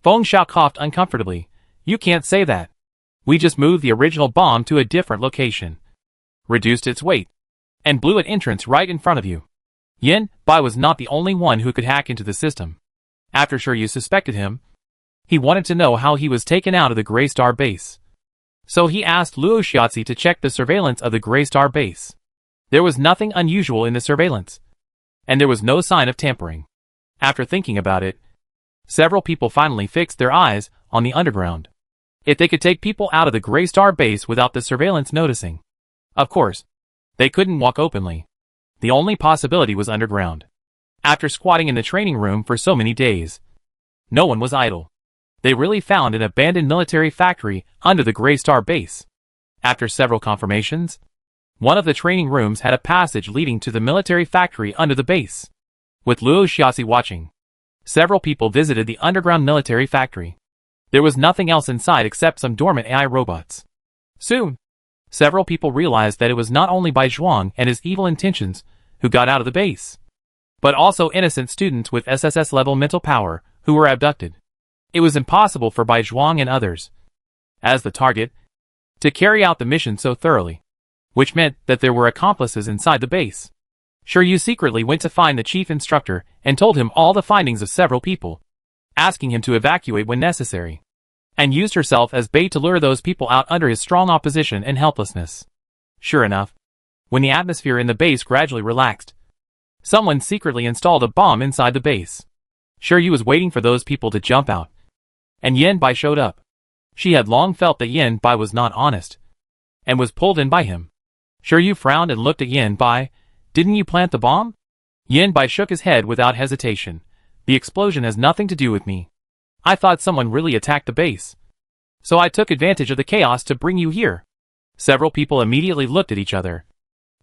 Feng Xiao coughed uncomfortably. "You can't say that. We just moved the original bomb to a different location, reduced its weight, and blew an entrance right in front of you." Yen Bai was not the only one who could hack into the system. After Shiryu suspected him, he wanted to know how he was taken out of the Grey Star base. So he asked Luo Xiaozi to check the surveillance of the Grey Star base. There was nothing unusual in the surveillance, and there was no sign of tampering. After thinking about it, several people finally fixed their eyes on the underground. If they could take people out of the Grey Star base without the surveillance noticing. Of course, they couldn't walk openly. The only possibility was underground. After squatting in the training room for so many days, no one was idle. They really found an abandoned military factory under the Grey Star base. After several confirmations, one of the training rooms had a passage leading to the military factory under the base. With Luo Xiaozi watching, several people visited the underground military factory. There was nothing else inside except some dormant AI robots. Soon, several people realized that it was not only Bai Zhuang and his evil intentions who got out of the base, but also innocent students with SSS-level mental power who were abducted. It was impossible for Bai Zhuang and others as the target to carry out the mission so thoroughly, which meant that there were accomplices inside the base. Shiryu secretly went to find the chief instructor and told him all the findings of several people, asking him to evacuate when necessary, and used herself as bait to lure those people out under his strong opposition and helplessness. Sure enough, when the atmosphere in the base gradually relaxed, someone secretly installed a bomb inside the base. Shiryu was waiting for those people to jump out, and Yen Bai showed up. She had long felt that Yen Bai was not honest, and was pulled in by him. Shiryu frowned and looked at Yen Bai. Didn't you plant the bomb? Yen Bai shook his head without hesitation. The explosion has nothing to do with me. I thought someone really attacked the base, so I took advantage of the chaos to bring you here. Several people immediately looked at each other,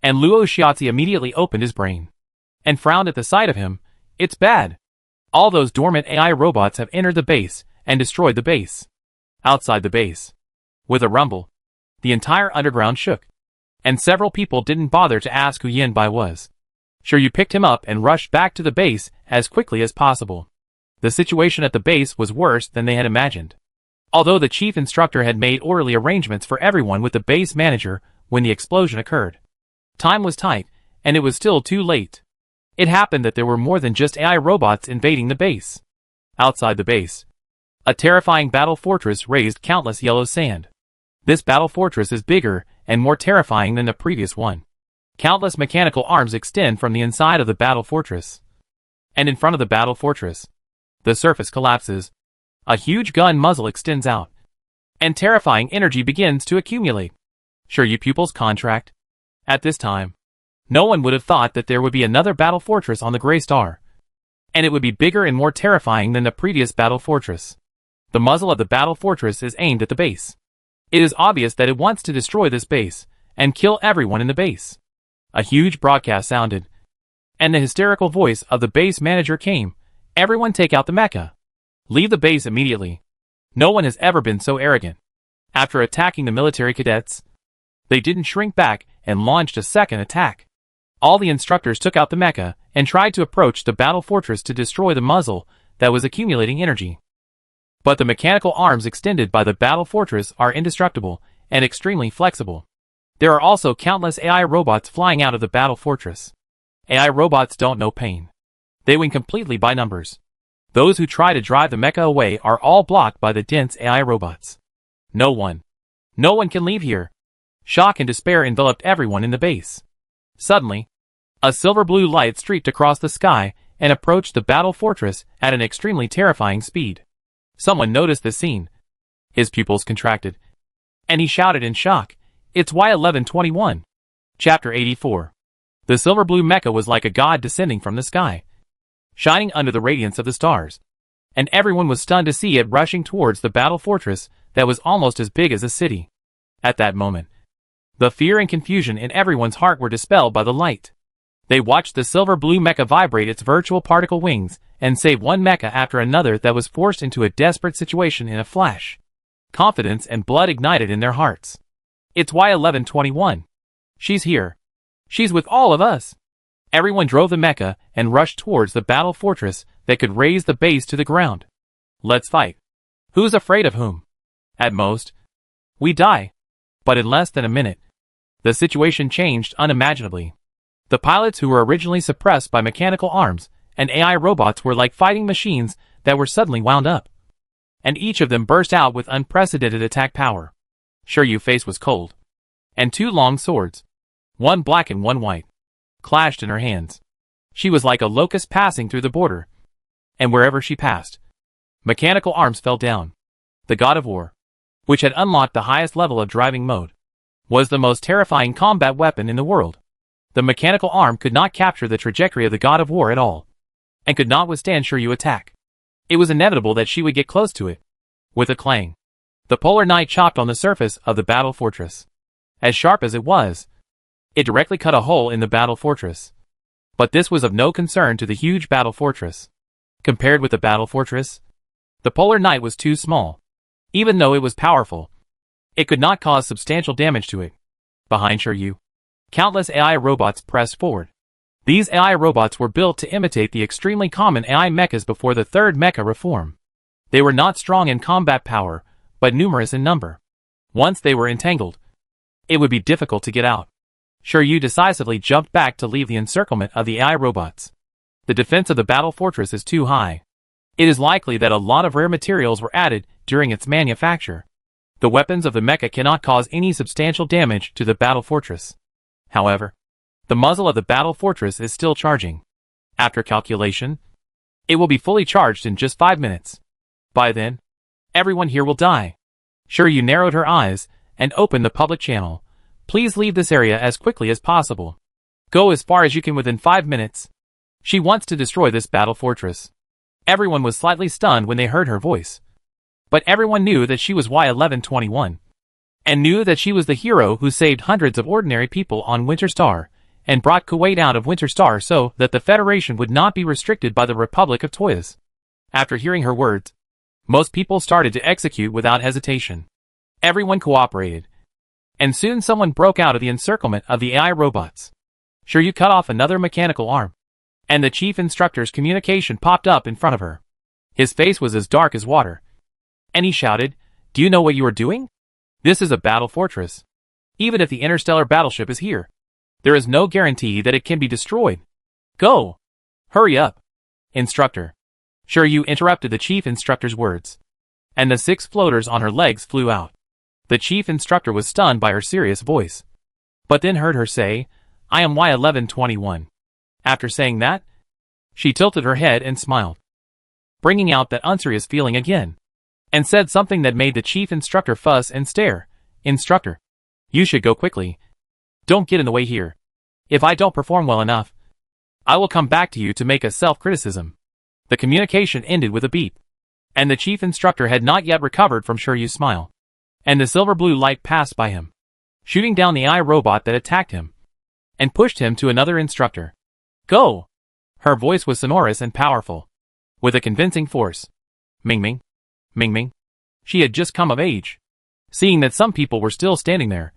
and Luo Shiatzi immediately opened his brain and frowned at the sight of him. It's bad. All those dormant AI robots have entered the base and destroyed the base. Outside the base, with a rumble, the entire underground shook, and several people didn't bother to ask who Yen Bai was. Shiryu picked him up and rushed back to the base as quickly as possible. The situation at the base was worse than they had imagined. Although the chief instructor had made orderly arrangements for everyone with the base manager when the explosion occurred, time was tight, and it was still too late. It happened that there were more than just AI robots invading the base. Outside the base, a terrifying battle fortress raised countless yellow sand. This battle fortress is bigger and more terrifying than the previous one. Countless mechanical arms extend from the inside of the battle fortress. And in front of the battle fortress, the surface collapses. A huge gun muzzle extends out, and terrifying energy begins to accumulate. Shiryu pupils contract. At this time, no one would have thought that there would be another battle fortress on the Gray Star, and it would be bigger and more terrifying than the previous battle fortress. The muzzle of the battle fortress is aimed at the base. It is obvious that it wants to destroy this base and kill everyone in the base. A huge broadcast sounded, and the hysterical voice of the base manager came. Everyone take out the mecha. Leave the base immediately. No one has ever been so arrogant. After attacking the military cadets, they didn't shrink back and launched a second attack. All the instructors took out the mecha and tried to approach the battle fortress to destroy the muzzle that was accumulating energy. But the mechanical arms extended by the battle fortress are indestructible and extremely flexible. There are also countless AI robots flying out of the battle fortress. AI robots don't know pain. They win completely by numbers. Those who try to drive the mecha away are all blocked by the dense AI robots. No one can leave here. Shock and despair enveloped everyone in the base. Suddenly, a silver-blue light streaked across the sky and approached the battle fortress at an extremely terrifying speed. Someone noticed this scene. His pupils contracted, and he shouted in shock, "It's Y1121." Chapter 84. The silver-blue mecha was like a god descending from the sky, shining under the radiance of the stars, and everyone was stunned to see it rushing towards the battle fortress that was almost as big as a city. At that moment, the fear and confusion in everyone's heart were dispelled by the light. They watched the silver-blue mecha vibrate its virtual particle wings and save one mecha after another that was forced into a desperate situation in a flash. Confidence and blood ignited in their hearts. It's Y1121. She's here. She's with all of us. Everyone drove the mecha and rushed towards the battle fortress that could raise the base to the ground. Let's fight. Who's afraid of whom? At most, we die. But in less than a minute, the situation changed unimaginably. The pilots who were originally suppressed by mechanical arms and AI robots were like fighting machines that were suddenly wound up, and each of them burst out with unprecedented attack power. Shiryu's face was cold, and two long swords, one black and one white, clashed in her hands. She was like a locust passing through the border, and wherever she passed, mechanical arms fell down. The God of War, which had unlocked the highest level of driving mode, was the most terrifying combat weapon in the world. The mechanical arm could not capture the trajectory of the God of War at all, and could not withstand Shiryu's attack. It was inevitable that she would get close to it. With a clang, the polar knight chopped on the surface of the battle fortress. As sharp as it was, it directly cut a hole in the battle fortress. But this was of no concern to the huge battle fortress. Compared with the battle fortress, the polar knight was too small. Even though it was powerful, it could not cause substantial damage to it. Behind Shiryu, countless AI robots pressed forward. These AI robots were built to imitate the extremely common AI mechas before the third mecha reform. They were not strong in combat power, but numerous in number. Once they were entangled, it would be difficult to get out. Shiryu decisively jumped back to leave the encirclement of the AI robots. The defense of the battle fortress is too high. It is likely that a lot of rare materials were added during its manufacture. The weapons of the mecha cannot cause any substantial damage to the battle fortress. However, the muzzle of the battle fortress is still charging. After calculation, it will be fully charged in just 5 minutes. By then, everyone here will die. Shiryu narrowed her eyes and opened the public channel. Please leave this area as quickly as possible. Go as far as you can within 5 minutes. She wants to destroy this battle fortress. Everyone was slightly stunned when they heard her voice. But everyone knew that she was Y1121. And knew that she was the hero who saved hundreds of ordinary people on Winter Star, and brought Kuwait out of Winter Star so that the Federation would not be restricted by the Republic of Toyas. After hearing her words, most people started to execute without hesitation. Everyone cooperated. And soon someone broke out of the encirclement of the AI robots. Shiryu cut off another mechanical arm. And the chief instructor's communication popped up in front of her. His face was as dark as water. And he shouted, "Do you know what you are doing? This is a battle fortress. Even if the interstellar battleship is here, there is no guarantee that it can be destroyed. Go! Hurry up!" Instructor. Shiryu interrupted the chief instructor's words. And the 6 floaters on her legs flew out. The chief instructor was stunned by her serious voice. But then heard her say, "I am Y1121. After saying that, she tilted her head and smiled, bringing out that unserious feeling again, and said something that made the chief instructor fuss and stare. "Instructor, you should go quickly. Don't get in the way here. If I don't perform well enough, I will come back to you to make a self-criticism." The communication ended with a beep, and the chief instructor had not yet recovered from Shiryu's smile, and the silver-blue light passed by him, shooting down the AI robot that attacked him, and pushed him to another instructor. "Go!" Her voice was sonorous and powerful, with a convincing force. Ming Ming. She had just come of age. Seeing that some people were still standing there,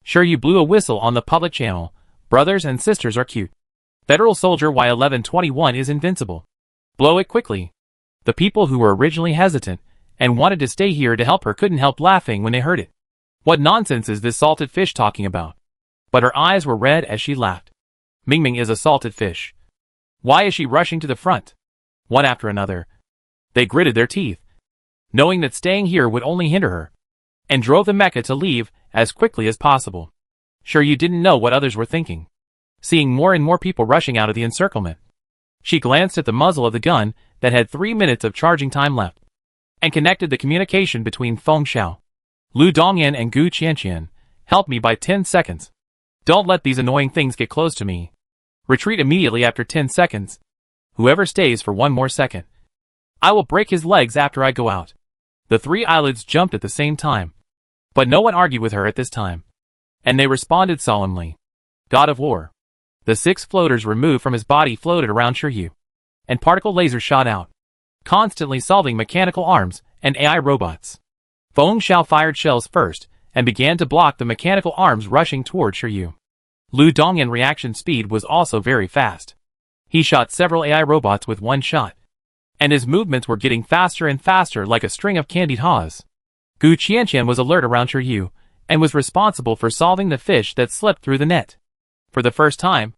Shiryu blew a whistle on the public channel. "Brothers and sisters are cute. Federal Soldier Y1121 is invincible. Blow it quickly." The people who were originally hesitant and wanted to stay here to help her couldn't help laughing when they heard it. What nonsense is this salted fish talking about? But her eyes were red as she laughed. Ming is a salted fish. Why is she rushing to the front? One after another, they gritted their teeth, knowing that staying here would only hinder her, and drove the mecha to leave as quickly as possible. Shiryu didn't know what others were thinking. Seeing more and more people rushing out of the encirclement, she glanced at the muzzle of the gun that had 3 minutes of charging time left, and connected the communication between Feng Xiao, Lu Dongyan and Gu Qianqian. "Help me by 10 seconds. Don't let these annoying things get close to me. Retreat immediately after 10 seconds. Whoever stays for 1 more second, I will break his legs after I go out." The 3 eyelids jumped at the same time, but no one argued with her at this time, and they responded solemnly. "God of War." The 6 floaters removed from his body floated around Shiryu, and particle lasers shot out, constantly solving mechanical arms and AI robots. Feng Xiao fired shells first, and began to block the mechanical arms rushing toward Shiryu. Lu Dongyan's reaction speed was also very fast. He shot several AI robots with 1 shot, and his movements were getting faster and faster like a string of candied haws. Gu Qianqian was alert around Shiryu, and was responsible for solving the fish that slipped through the net. For the first time,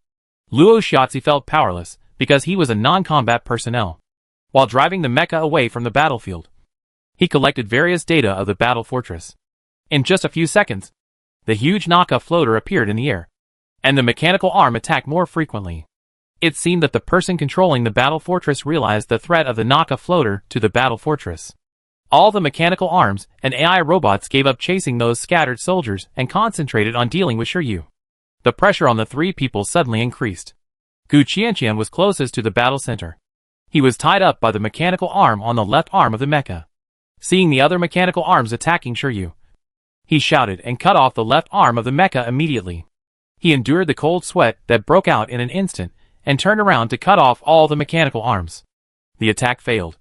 Luo Shiatsi felt powerless, because he was a non-combat personnel. While driving the mecha away from the battlefield, he collected various data of the battle fortress. In just a few seconds, the huge Naka floater appeared in the air, and the mechanical arm attacked more frequently. It seemed that the person controlling the battle fortress realized the threat of the Naka floater to the battle fortress. All the mechanical arms and AI robots gave up chasing those scattered soldiers and concentrated on dealing with Shiryu. The pressure on the 3 people suddenly increased. Gu Qianqian was closest to the battle center. He was tied up by the mechanical arm on the left arm of the mecha. Seeing the other mechanical arms attacking Shiryu, he shouted and cut off the left arm of the mecha immediately. He endured the cold sweat that broke out in an instant, and turned around to cut off all the mechanical arms. The attack failed,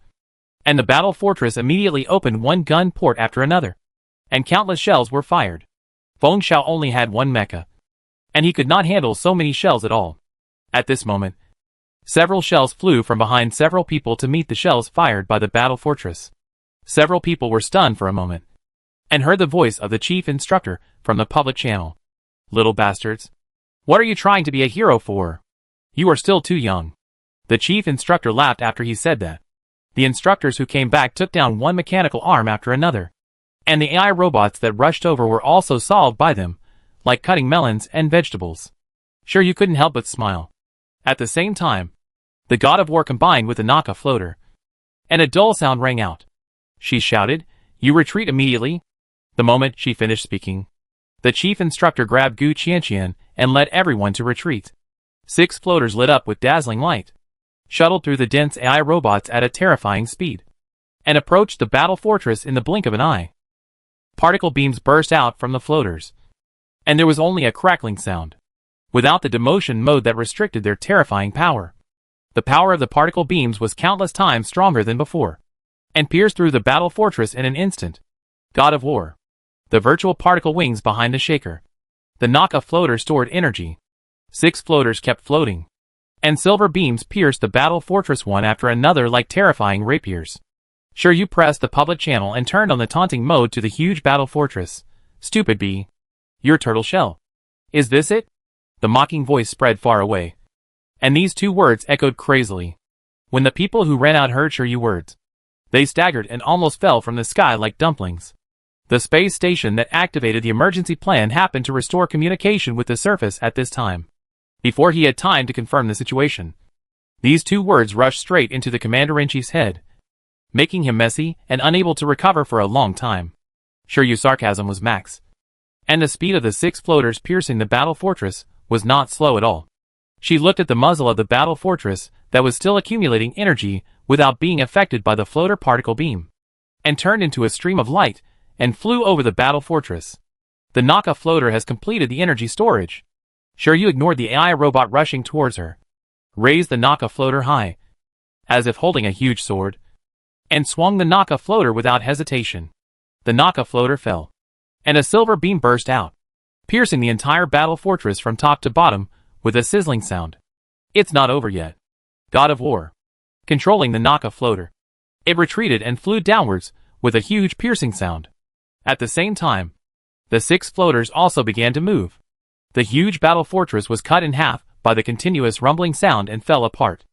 and the battle fortress immediately opened one gun port after another, and countless shells were fired. Feng Xiao only had 1 mecha, and he could not handle so many shells at all. At this moment, several shells flew from behind several people to meet the shells fired by the battle fortress. Several people were stunned for a moment. and heard the voice of the chief instructor from the public channel. Little bastards. What are you trying to be a hero for? You are still too young. The chief instructor laughed after he said that. The instructors who came back took down one mechanical arm after another. And the AI robots that rushed over were also solved by them, like cutting melons and vegetables. Sure, you couldn't help but smile. At the same time, the God of War combined with the Naka floater. And a dull sound rang out. She shouted, "You retreat immediately." The moment she finished speaking, the chief instructor grabbed Gu Qianqian and led everyone to retreat. 6 floaters lit up with dazzling light, shuttled through the dense AI robots at a terrifying speed, and approached the battle fortress in the blink of an eye. Particle beams burst out from the floaters, and there was only a crackling sound, without the demotion mode that restricted their terrifying power. The power of the particle beams was countless times stronger than before, and pierced through the battle fortress in an instant. God of War. The virtual particle wings behind the shaker. The Naka floater stored energy. 6 floaters kept floating, and silver beams pierced the battle fortress one after another like terrifying rapiers. Sure, you pressed the public channel and turned on the taunting mode to the huge battle fortress. Stupid bee. Your turtle shell. Is this it? The mocking voice spread far away, and these 2 words echoed crazily. When the people who ran out heard sure you words, they staggered and almost fell from the sky like dumplings. The space station that activated the emergency plan happened to restore communication with the surface at this time, before he had time to confirm the situation. These 2 words rushed straight into the Commander-in-Chief's head, making him messy and unable to recover for a long time. Sure, you sarcasm was max. And the speed of the 6 floaters piercing the battle fortress was not slow at all. She looked at the muzzle of the battle fortress that was still accumulating energy without being affected by the floater particle beam, and turned into a stream of light and flew over the battle fortress. The Naka floater has completed the energy storage. Sure, you ignored the AI robot rushing towards her, raised the Naka floater high, as if holding a huge sword, and swung the Naka floater without hesitation. The Naka floater fell, and a silver beam burst out, piercing the entire battle fortress from top to bottom with a sizzling sound. It's not over yet. God of War. Controlling the Naka floater, it retreated and flew downwards with a huge piercing sound. At the same time, the 6 floaters also began to move. The huge battle fortress was cut in half by the continuous rumbling sound and fell apart.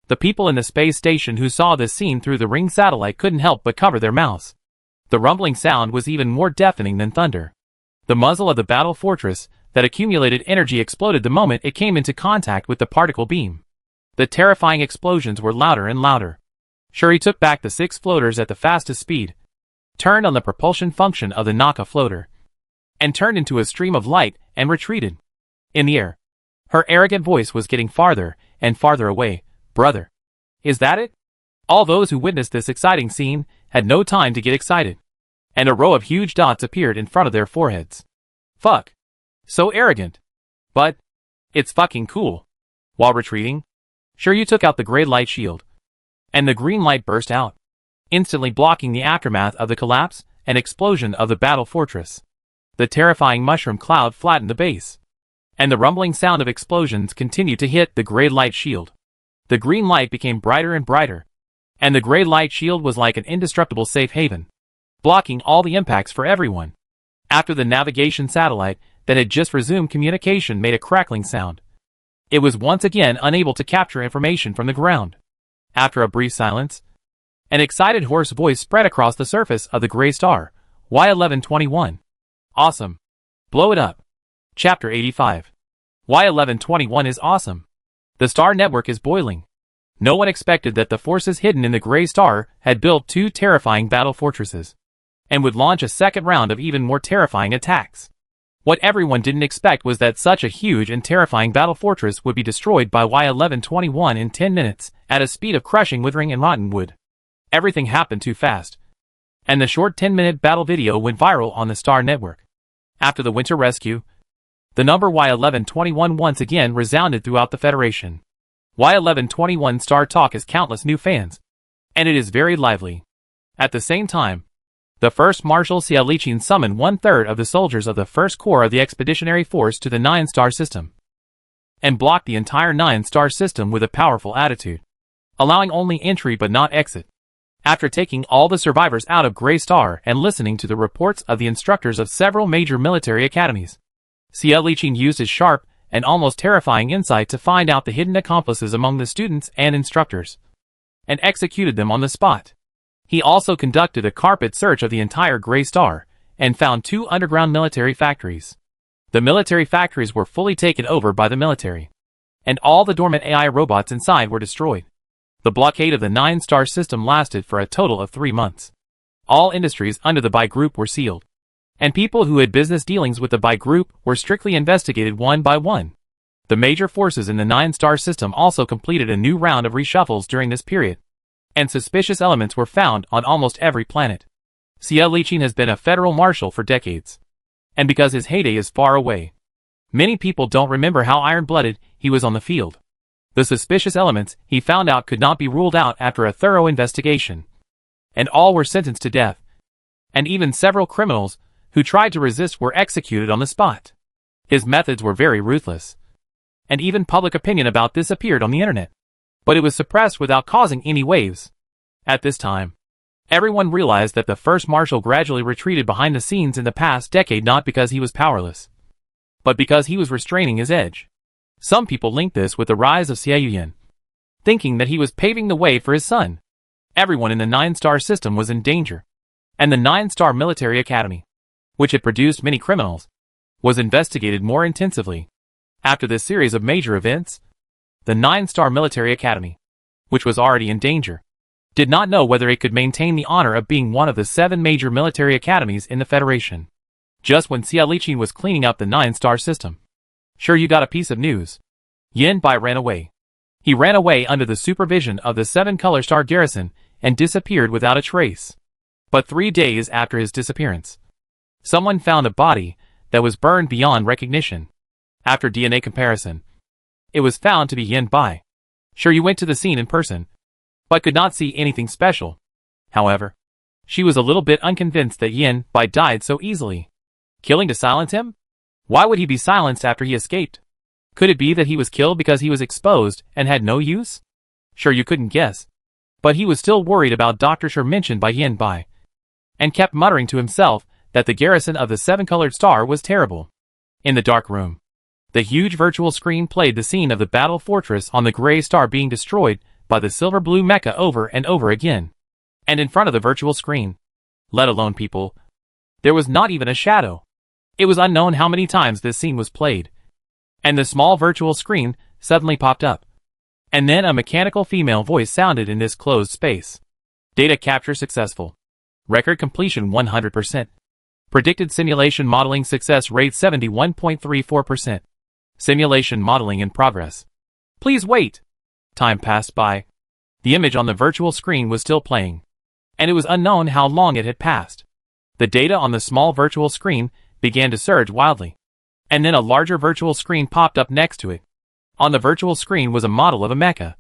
The people in the space station who saw this scene through the ring satellite couldn't help but cover their mouths. The rumbling sound was even more deafening than thunder. The muzzle of the battle fortress that accumulated energy exploded the moment it came into contact with the particle beam. The terrifying explosions were louder and louder. Shuri took back the 6 floaters at the fastest speed, turned on the propulsion function of the Naka floater, and turned into a stream of light and retreated. In the air, her arrogant voice was getting farther and farther away. Brother. Is that it? All those who witnessed this exciting scene had no time to get excited, and a row of huge dots appeared in front of their foreheads. Fuck. So arrogant. But it's fucking cool. While retreating, Shiryu took out the gray light shield, and the green light burst out, instantly blocking the aftermath of the collapse and explosion of the battle fortress. The terrifying mushroom cloud flattened the base, and the rumbling sound of explosions continued to hit the gray light shield. The green light became brighter and brighter, and the gray light shield was like an indestructible safe haven, blocking all the impacts for everyone. After the navigation satellite that had just resumed communication made a crackling sound, it was once again unable to capture information from the ground. After a brief silence, an excited hoarse voice spread across the surface of the gray star. Y1121. Awesome. Blow it up. Chapter 85. Y1121 is awesome. The star network is boiling. No one expected that the forces hidden in the gray star had built 2 terrifying battle fortresses, and would launch a second round of even more terrifying attacks. What everyone didn't expect was that such a huge and terrifying battle fortress would be destroyed by Y1121 in 10 minutes, at a speed of crushing withering and rotten wood. Everything happened too fast, and the short 10-minute battle video went viral on the Star Network. After the winter rescue, the number Y1121 once again resounded throughout the Federation. Y1121 Star Talk has countless new fans, and it is very lively. At the same time, the first Marshal Xiaolichin summoned 1/3 of the soldiers of the First Corps of the Expeditionary Force to the 9-star system, and blocked the entire 9-star system with a powerful attitude, allowing only entry but not exit. After taking all the survivors out of Gray Star and listening to the reports of the instructors of several major military academies, Lichin used his sharp and almost terrifying insight to find out the hidden accomplices among the students and instructors, and executed them on the spot. He also conducted a carpet search of the entire Gray Star, and found 2 underground military factories. The military factories were fully taken over by the military, and all the dormant AI robots inside were destroyed. The blockade of the 9-star system lasted for a total of 3 months. All industries under the Buy Group were sealed, and people who had business dealings with the Buy Group were strictly investigated one by one. The major forces in the 9-star system also completed a new round of reshuffles during this period, and suspicious elements were found on almost every planet. Lichin has been a federal marshal for decades, and because his heyday is far away, many people don't remember how iron-blooded he was on the field. The suspicious elements he found out could not be ruled out after a thorough investigation, and all were sentenced to death, and even several criminals who tried to resist were executed on the spot. His methods were very ruthless, and even public opinion about this appeared on the internet, but it was suppressed without causing any waves. At this time, everyone realized that the first marshal gradually retreated behind the scenes in the past decade, not because he was powerless, but because he was restraining his edge. Some people linked this with the rise of Yin, thinking that he was paving the way for his son. Everyone in the 9-star system was in danger, and the 9-star military academy, which had produced many criminals, was investigated more intensively. After this series of major events, the 9-star military academy, which was already in danger, did not know whether it could maintain the honor of being one of the 7 major military academies in the Federation. Just when Lichin was cleaning up the 9-star system, sure, you got a piece of news. Yin Bai ran away. He ran away under the supervision of the 7-color star garrison and disappeared without a trace. But 3 days after his disappearance, someone found a body that was burned beyond recognition. After DNA comparison, it was found to be Yin Bai. Sure, you went to the scene in person, but could not see anything special. However, she was a little bit unconvinced that Yin Bai died so easily. Killing to silence him? Why would he be silenced after he escaped? Could it be that he was killed because he was exposed and had no use? Sure, you couldn't guess, but he was still worried about Dr. Sher mentioned by Yin Bai, and kept muttering to himself that the garrison of the 7-colored star was terrible. In the dark room, the huge virtual screen played the scene of the battle fortress on the Gray Star being destroyed by the silver-blue mecha over and over again. And in front of the virtual screen, let alone people, there was not even a shadow. It was unknown how many times this scene was played. And the small virtual screen suddenly popped up. And then a mechanical female voice sounded in this closed space. Data capture successful. Record completion 100%. Predicted simulation modeling success rate 71.34%. Simulation modeling in progress. Please wait. Time passed by. The image on the virtual screen was still playing, and it was unknown how long it had passed. The data on the small virtual screen began to surge wildly, and then a larger virtual screen popped up next to it. On the virtual screen was a model of a mecha,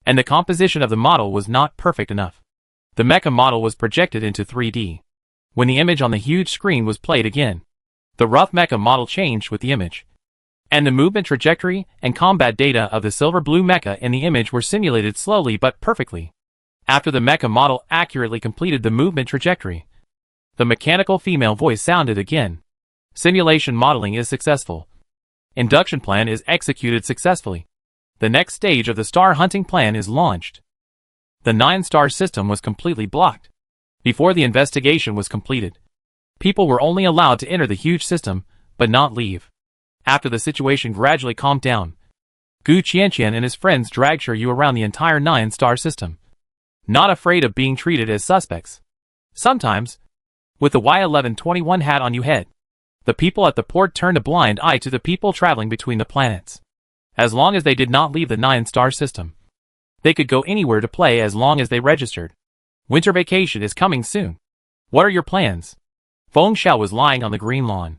and the composition of the model was not perfect enough. The mecha model was projected into 3D. When the image on the huge screen was played again, the rough mecha model changed with the image, and the movement trajectory and combat data of the silver-blue mecha in the image were simulated slowly but perfectly. After the mecha model accurately completed the movement trajectory, the mechanical female voice sounded again. Simulation modeling is successful. Induction plan is executed successfully. The next stage of the star hunting plan is launched. The 9-star system was completely blocked. Before the investigation was completed, people were only allowed to enter the huge system, but not leave. After the situation gradually calmed down, Gu Qianqian and his friends dragged you around the entire 9-star system, not afraid of being treated as suspects. Sometimes, with the Y1121 hat on your head, the people at the port turned a blind eye to the people traveling between the planets. As long as they did not leave the 9-star system, they could go anywhere to play as long as they registered. Winter vacation is coming soon. What are your plans? Feng Xiao was lying on the green lawn,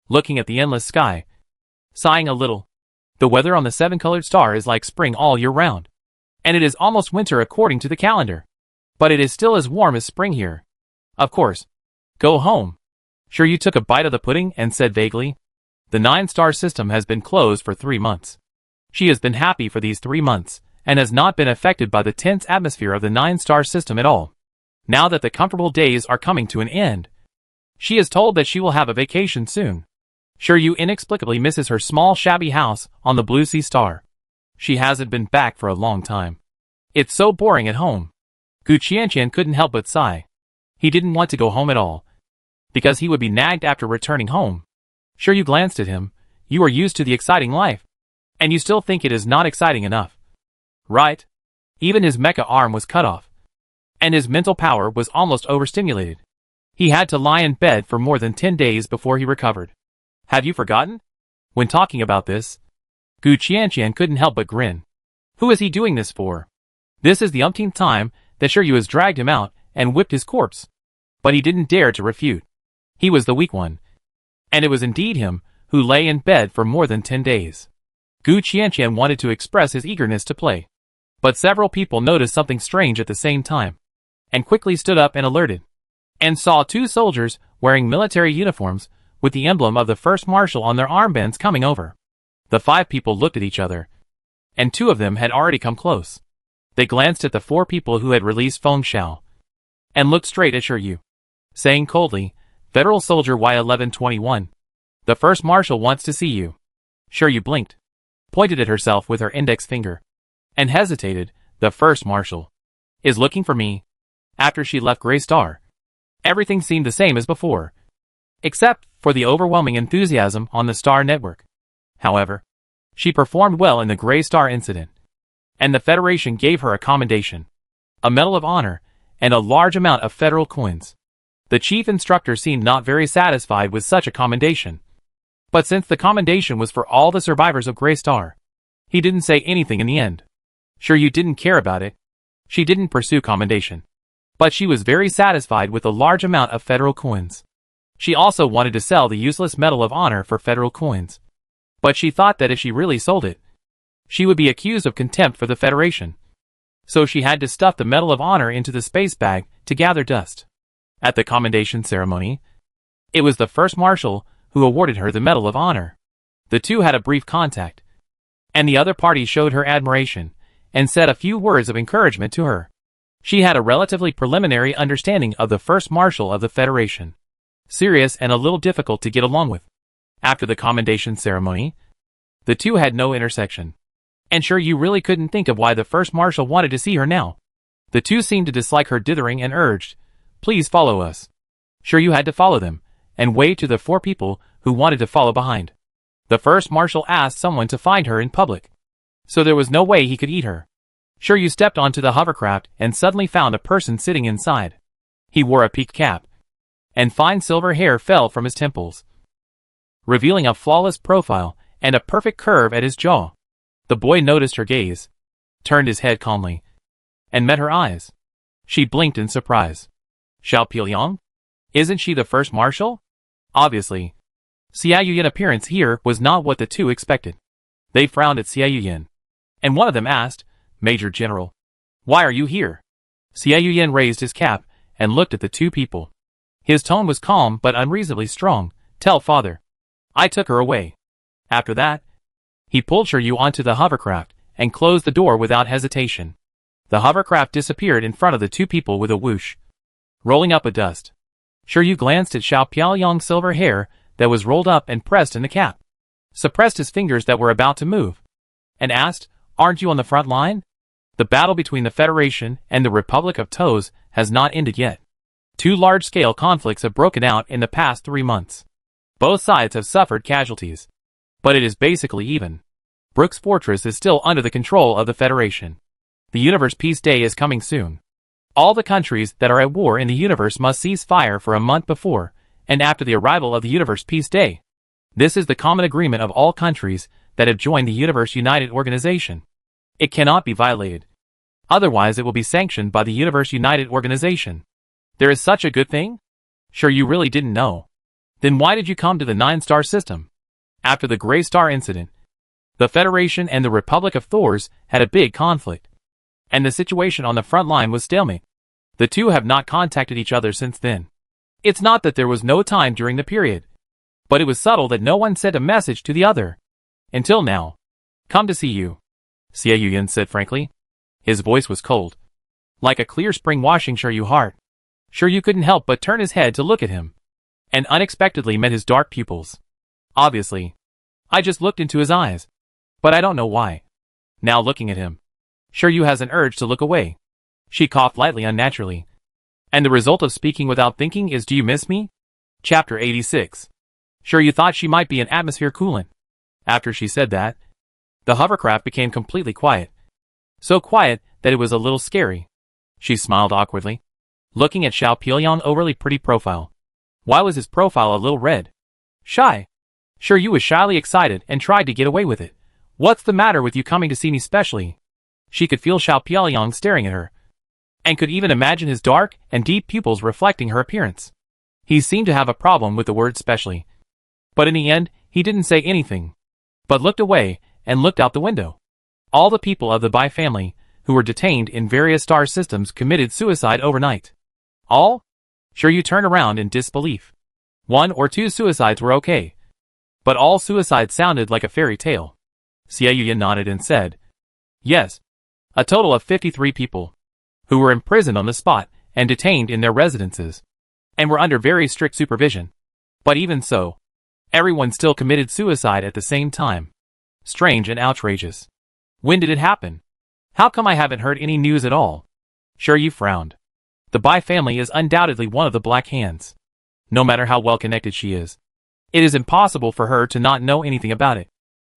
looking at the endless sky, sighing a little. The weather on the 7-colored star is like spring all year round, and it is almost winter according to the calendar. But it is still as warm as spring here. Of course. Go home. Sure, you took a bite of the pudding and said vaguely, the 9-star system has been closed for 3 months. She has been happy for these 3 months, and has not been affected by the tense atmosphere of the 9-star system at all. Now that the comfortable days are coming to an end, she is told that she will have a vacation soon. Shiryu inexplicably misses her small shabby house on the Blue Sea Star. She hasn't been back for a long time. It's so boring at home. Gu Qianqian couldn't help but sigh. He didn't want to go home at all, because he would be nagged after returning home. Shiryu glanced at him. You are used to the exciting life, and you still think it is not exciting enough. Right? Even his mecha arm was cut off, and his mental power was almost overstimulated. He had to lie in bed for more than 10 days before he recovered. Have you forgotten? When talking about this, Gu Qianqian couldn't help but grin. Who is he doing this for? This is the umpteenth time that Shiryu has dragged him out and whipped his corpse. But he didn't dare to refute. He was the weak one. And it was indeed him who lay in bed for more than 10 days. Gu Qianqian wanted to express his eagerness to play. But several people noticed something strange at the same time, and quickly stood up and alerted, and saw 2 soldiers wearing military uniforms with the emblem of the first marshal on their armbands coming over. The 5 people looked at each other, and 2 of them had already come close. They glanced at the 4 people who had released Feng Xiao, and looked straight at Shiryu, saying coldly, Federal Soldier Y1121. The first marshal wants to see you. Shiryu blinked, pointed at herself with her index finger, and hesitated. The first marshal is looking for me. After she left Grey Star, everything seemed the same as before, except for the overwhelming enthusiasm on the Star Network. However, she performed well in the Grey Star incident, and the Federation gave her a commendation, a Medal of Honor, and a large amount of federal coins. The chief instructor seemed not very satisfied with such a commendation. But since the commendation was for all the survivors of Grey Star, he didn't say anything in the end. Shiryu didn't care about it. She didn't pursue commendation. But she was very satisfied with the large amount of federal coins. She also wanted to sell the useless Medal of Honor for federal coins. But she thought that if she really sold it, she would be accused of contempt for the Federation. So she had to stuff the Medal of Honor into the space bag to gather dust. At the commendation ceremony, it was the first marshal who awarded her the Medal of Honor. The 2 had a brief contact, and the other party showed her admiration and said a few words of encouragement to her. She had a relatively preliminary understanding of the first marshal of the Federation, serious and a little difficult to get along with. After the commendation ceremony, the 2 had no intersection, and Shiryu really couldn't think of why the first marshal wanted to see her now. The 2 seemed to dislike her dithering and urged, Please follow us. Shiryu had to follow them, and waved to the 4 people who wanted to follow behind. The first marshal asked someone to find her in public, so there was no way he could eat her. Shiryu stepped onto the hovercraft and suddenly found a person sitting inside. He wore a peaked cap, and fine silver hair fell from his temples, revealing a flawless profile and a perfect curve at his jaw. The boy noticed her gaze, turned his head calmly, and met her eyes. She blinked in surprise. Xiao Pilyang? Isn't she the first marshal? Obviously. Xia Yuyan's appearance here was not what the 2 expected. They frowned at Xia Yuyan, and one of them asked, Major General, why are you here? Xia Yuyan raised his cap and looked at the 2 people. His tone was calm but unreasonably strong. Tell father. I took her away. After that, he pulled Shiryu onto the hovercraft and closed the door without hesitation. The hovercraft disappeared in front of the 2 people with a whoosh, rolling up a dust. Shiryu glanced at Xiao Piaoyang's silver hair that was rolled up and pressed in the cap, suppressed his fingers that were about to move, and asked, Aren't you on the front line? The battle between the Federation and the Republic of Toes has not ended yet. 2 large-scale conflicts have broken out in the past 3 months. Both sides have suffered casualties, but it is basically even. Brook's Fortress is still under the control of the Federation. The Universe Peace Day is coming soon. All the countries that are at war in the universe must cease fire for a month before and after the arrival of the Universe Peace Day. This is the common agreement of all countries that have joined the Universe United Organization. It cannot be violated. Otherwise it will be sanctioned by the Universe United Organization. There is such a good thing? Sure, you really didn't know. Then why did you come to the 9-star system? After the Grey Star incident, the Federation and the Republic of Thors had a big conflict, and the situation on the front line was stalemate. The 2 have not contacted each other since then. It's not that there was no time during the period, but it was subtle that no one sent a message to the other. Until now. Come to see you, Xie Yuyan said frankly. His voice was cold, like a clear spring washing Shiryu heart. Sure, you couldn't help but turn his head to look at him, and unexpectedly met his dark pupils. Obviously, I just looked into his eyes, but I don't know why. Now looking at him, sure you has an urge to look away. She coughed lightly unnaturally. And the result of speaking without thinking is, do you miss me? Chapter 86. Sure, you thought she might be an atmosphere coolant. After she said that, the hovercraft became completely quiet. So quiet that it was a little scary. She smiled awkwardly, looking at Xiao Pianyang's overly pretty profile. Why was his profile a little red? Shy. Sure, you was shyly excited and tried to get away with it. What's the matter with you coming to see me specially? She could feel Xiao Pianyang staring at her, and could even imagine his dark and deep pupils reflecting her appearance. He seemed to have a problem with the word specially. But in the end, he didn't say anything, but looked away and looked out the window. All the people of the Bai family, who were detained in various star systems, committed suicide overnight. All? Sure, you turned around in disbelief. 1 or 2 suicides were okay, but all suicides sounded like a fairy tale. Xie Yuyan nodded and said, yes, a total of 53 people, who were imprisoned on the spot and detained in their residences, and were under very strict supervision. But even so, everyone still committed suicide at the same time. Strange and outrageous. When did it happen? How come I haven't heard any news at all? Sure, you frowned. The Bai family is undoubtedly one of the Black Hands. No matter how well connected she is, it is impossible for her to not know anything about it.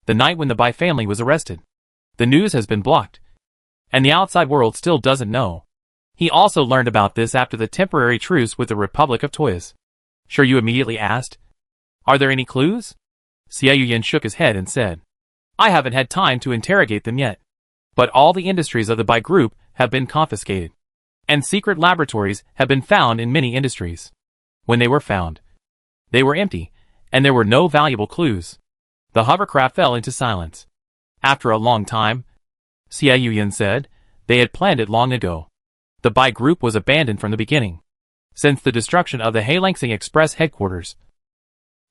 The night when the Bai family was arrested, the news has been blocked, and the outside world still doesn't know. He also learned about this after the temporary truce with the Republic of Toys. Sure, you immediately asked, are there any clues? Xie Yuyan shook his head and said, I haven't had time to interrogate them yet, but all the industries of the Bai group have been confiscated, and secret laboratories have been found in many industries. When they were found, they were empty, and there were no valuable clues. The hovercraft fell into silence. After a long time, Xie Yuyan said, they had planned it long ago. The Bai group was abandoned from the beginning. Since the destruction of the Heilangsing Express headquarters,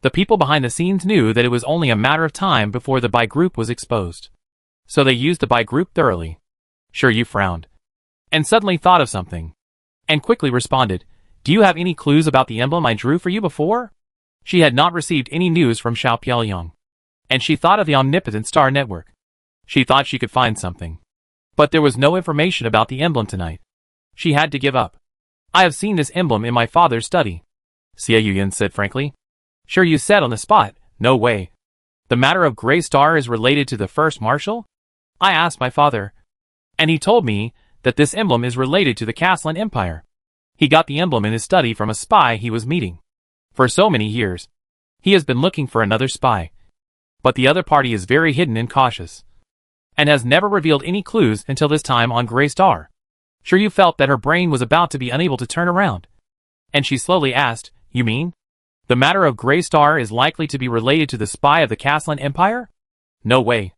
the people behind the scenes knew that it was only a matter of time before the Bai group was exposed. So they used the Bai group thoroughly. Sure, you frowned, and suddenly thought of something, and quickly responded, do you have any clues about the emblem I drew for you before? She had not received any news from Xiao Pianyang, and she thought of the omnipotent star network. She thought she could find something, but there was no information about the emblem tonight. She had to give up. I have seen this emblem in my father's study, Xie Yuyan said frankly. Sure, you said on the spot, no way. The matter of Gray Star is related to the first marshal? I asked my father, and he told me that this emblem is related to the Caslan Empire. He got the emblem in his study from a spy he was meeting. For so many years, he has been looking for another spy. But the other party is very hidden and cautious, and has never revealed any clues until this time on Gray Star. Sure, you felt that her brain was about to be unable to turn around, and she slowly asked, you mean? The matter of Gray Star is likely to be related to the spy of the Caslan Empire? No way.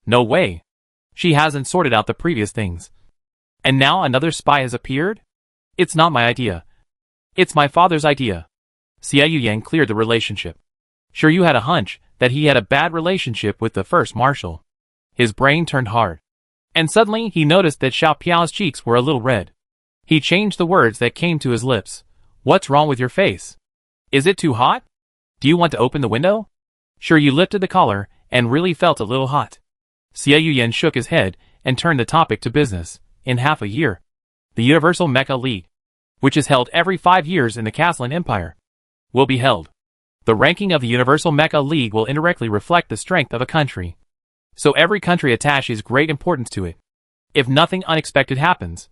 No way. She hasn't sorted out the previous things. And now another spy has appeared? It's not my idea. It's my father's idea. Xie Yuyan cleared the relationship. Sure, you had a hunch that he had a bad relationship with the first marshal. His brain turned hard, and suddenly he noticed that Xiao Piao's cheeks were a little red. He changed the words that came to his lips. What's wrong with your face? Is it too hot? Do you want to open the window? Sure, you lifted the collar and really felt a little hot. Xie Yuyan shook his head and turned the topic to business. In half a year, the Universal Mecha League, which is held every 5 years in the Caslan Empire, will be held. The ranking of the Universal Mecha League will indirectly reflect the strength of a country, so every country attaches great importance to it. If nothing unexpected happens,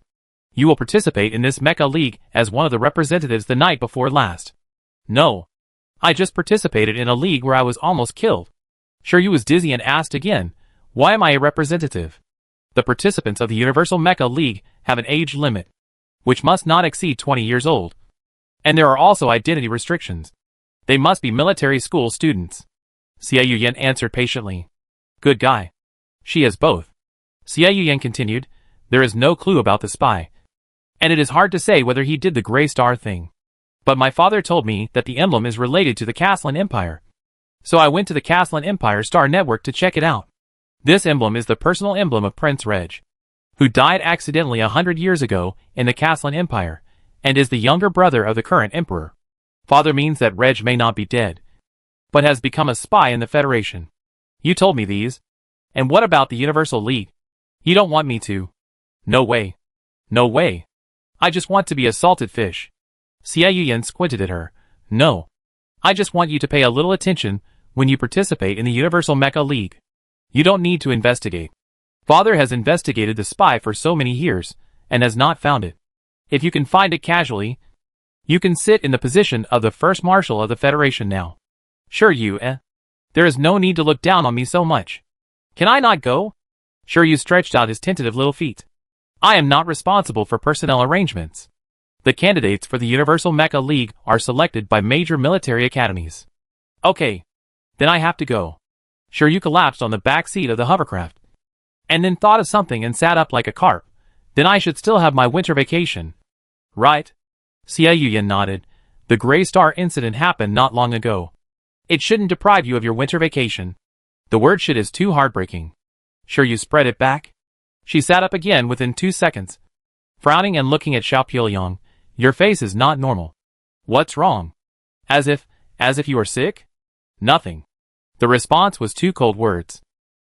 you will participate in this Mecha League as one of the representatives the night before last. No. I just participated in a league where I was almost killed. Sure, you was dizzy and asked again, why am I a representative? The participants of the Universal Mecha League have an age limit, which must not exceed 20 years old. And there are also identity restrictions. They must be military school students. Xie Yuyan answered patiently. Good guy. She has both. Xie Yuyan continued, there is no clue about the spy, and it is hard to say whether he did the Gray Star thing. But my father told me that the emblem is related to the Caslan Empire. So I went to the Caslan Empire Star Network to check it out. This emblem is the personal emblem of Prince Reg, who died accidentally 100 years ago in the Caslan Empire, and is the younger brother of the current emperor. Father means that Reg may not be dead, but has become a spy in the Federation. You told me these. And what about the Universal League? You don't want me to. No way. No way. I just want to be a salted fish. Xia Yuyan squinted at her. No. I just want you to pay a little attention when you participate in the Universal Mecha League. You don't need to investigate. Father has investigated the spy for so many years, and has not found it. If you can find it casually, you can sit in the position of the first marshal of the Federation now. Sure you, There is no need to look down on me so much. Can I not go? Sure you stretched out his tentative little feet. I am not responsible for personnel arrangements. The candidates for the Universal Mecha League are selected by major military academies. Okay. Then I have to go. Sure you collapsed on the back seat of the hovercraft. And then thought of something and sat up like a carp. Then I should still have my winter vacation. Right? Xia Yuyan nodded. The Grey Star incident happened not long ago. It shouldn't deprive you of your winter vacation. The word shit is too heartbreaking. Sure you spread it back? She sat up again within 2 seconds. Frowning and looking at Xiao Pielyong. Your face is not normal. What's wrong? As if you are sick? Nothing. The response was 2 cold words.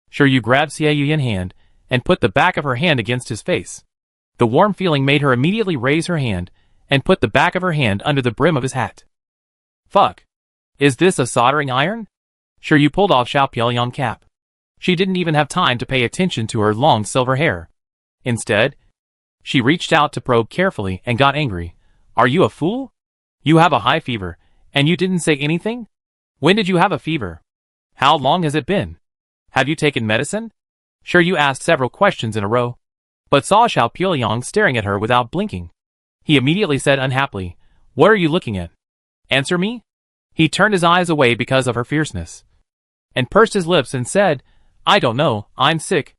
Sure you grabbed Xia Yuyan's hand and put the back of her hand against his face. The warm feeling made her immediately raise her hand and put the back of her hand under the brim of his hat. Fuck. Is this a soldering iron? Sure you pulled off Xiao Pielyong's cap. She didn't even have time to pay attention to her long silver hair. Instead, she reached out to probe carefully and got angry. Are you a fool? You have a high fever, and you didn't say anything? When did you have a fever? How long has it been? Have you taken medicine? Sure you asked several questions in a row, but saw Xiao Pielyong staring at her without blinking. He immediately said unhappily, What are you looking at? Answer me? He turned his eyes away because of her fierceness, and pursed his lips and said, I don't know, I'm sick.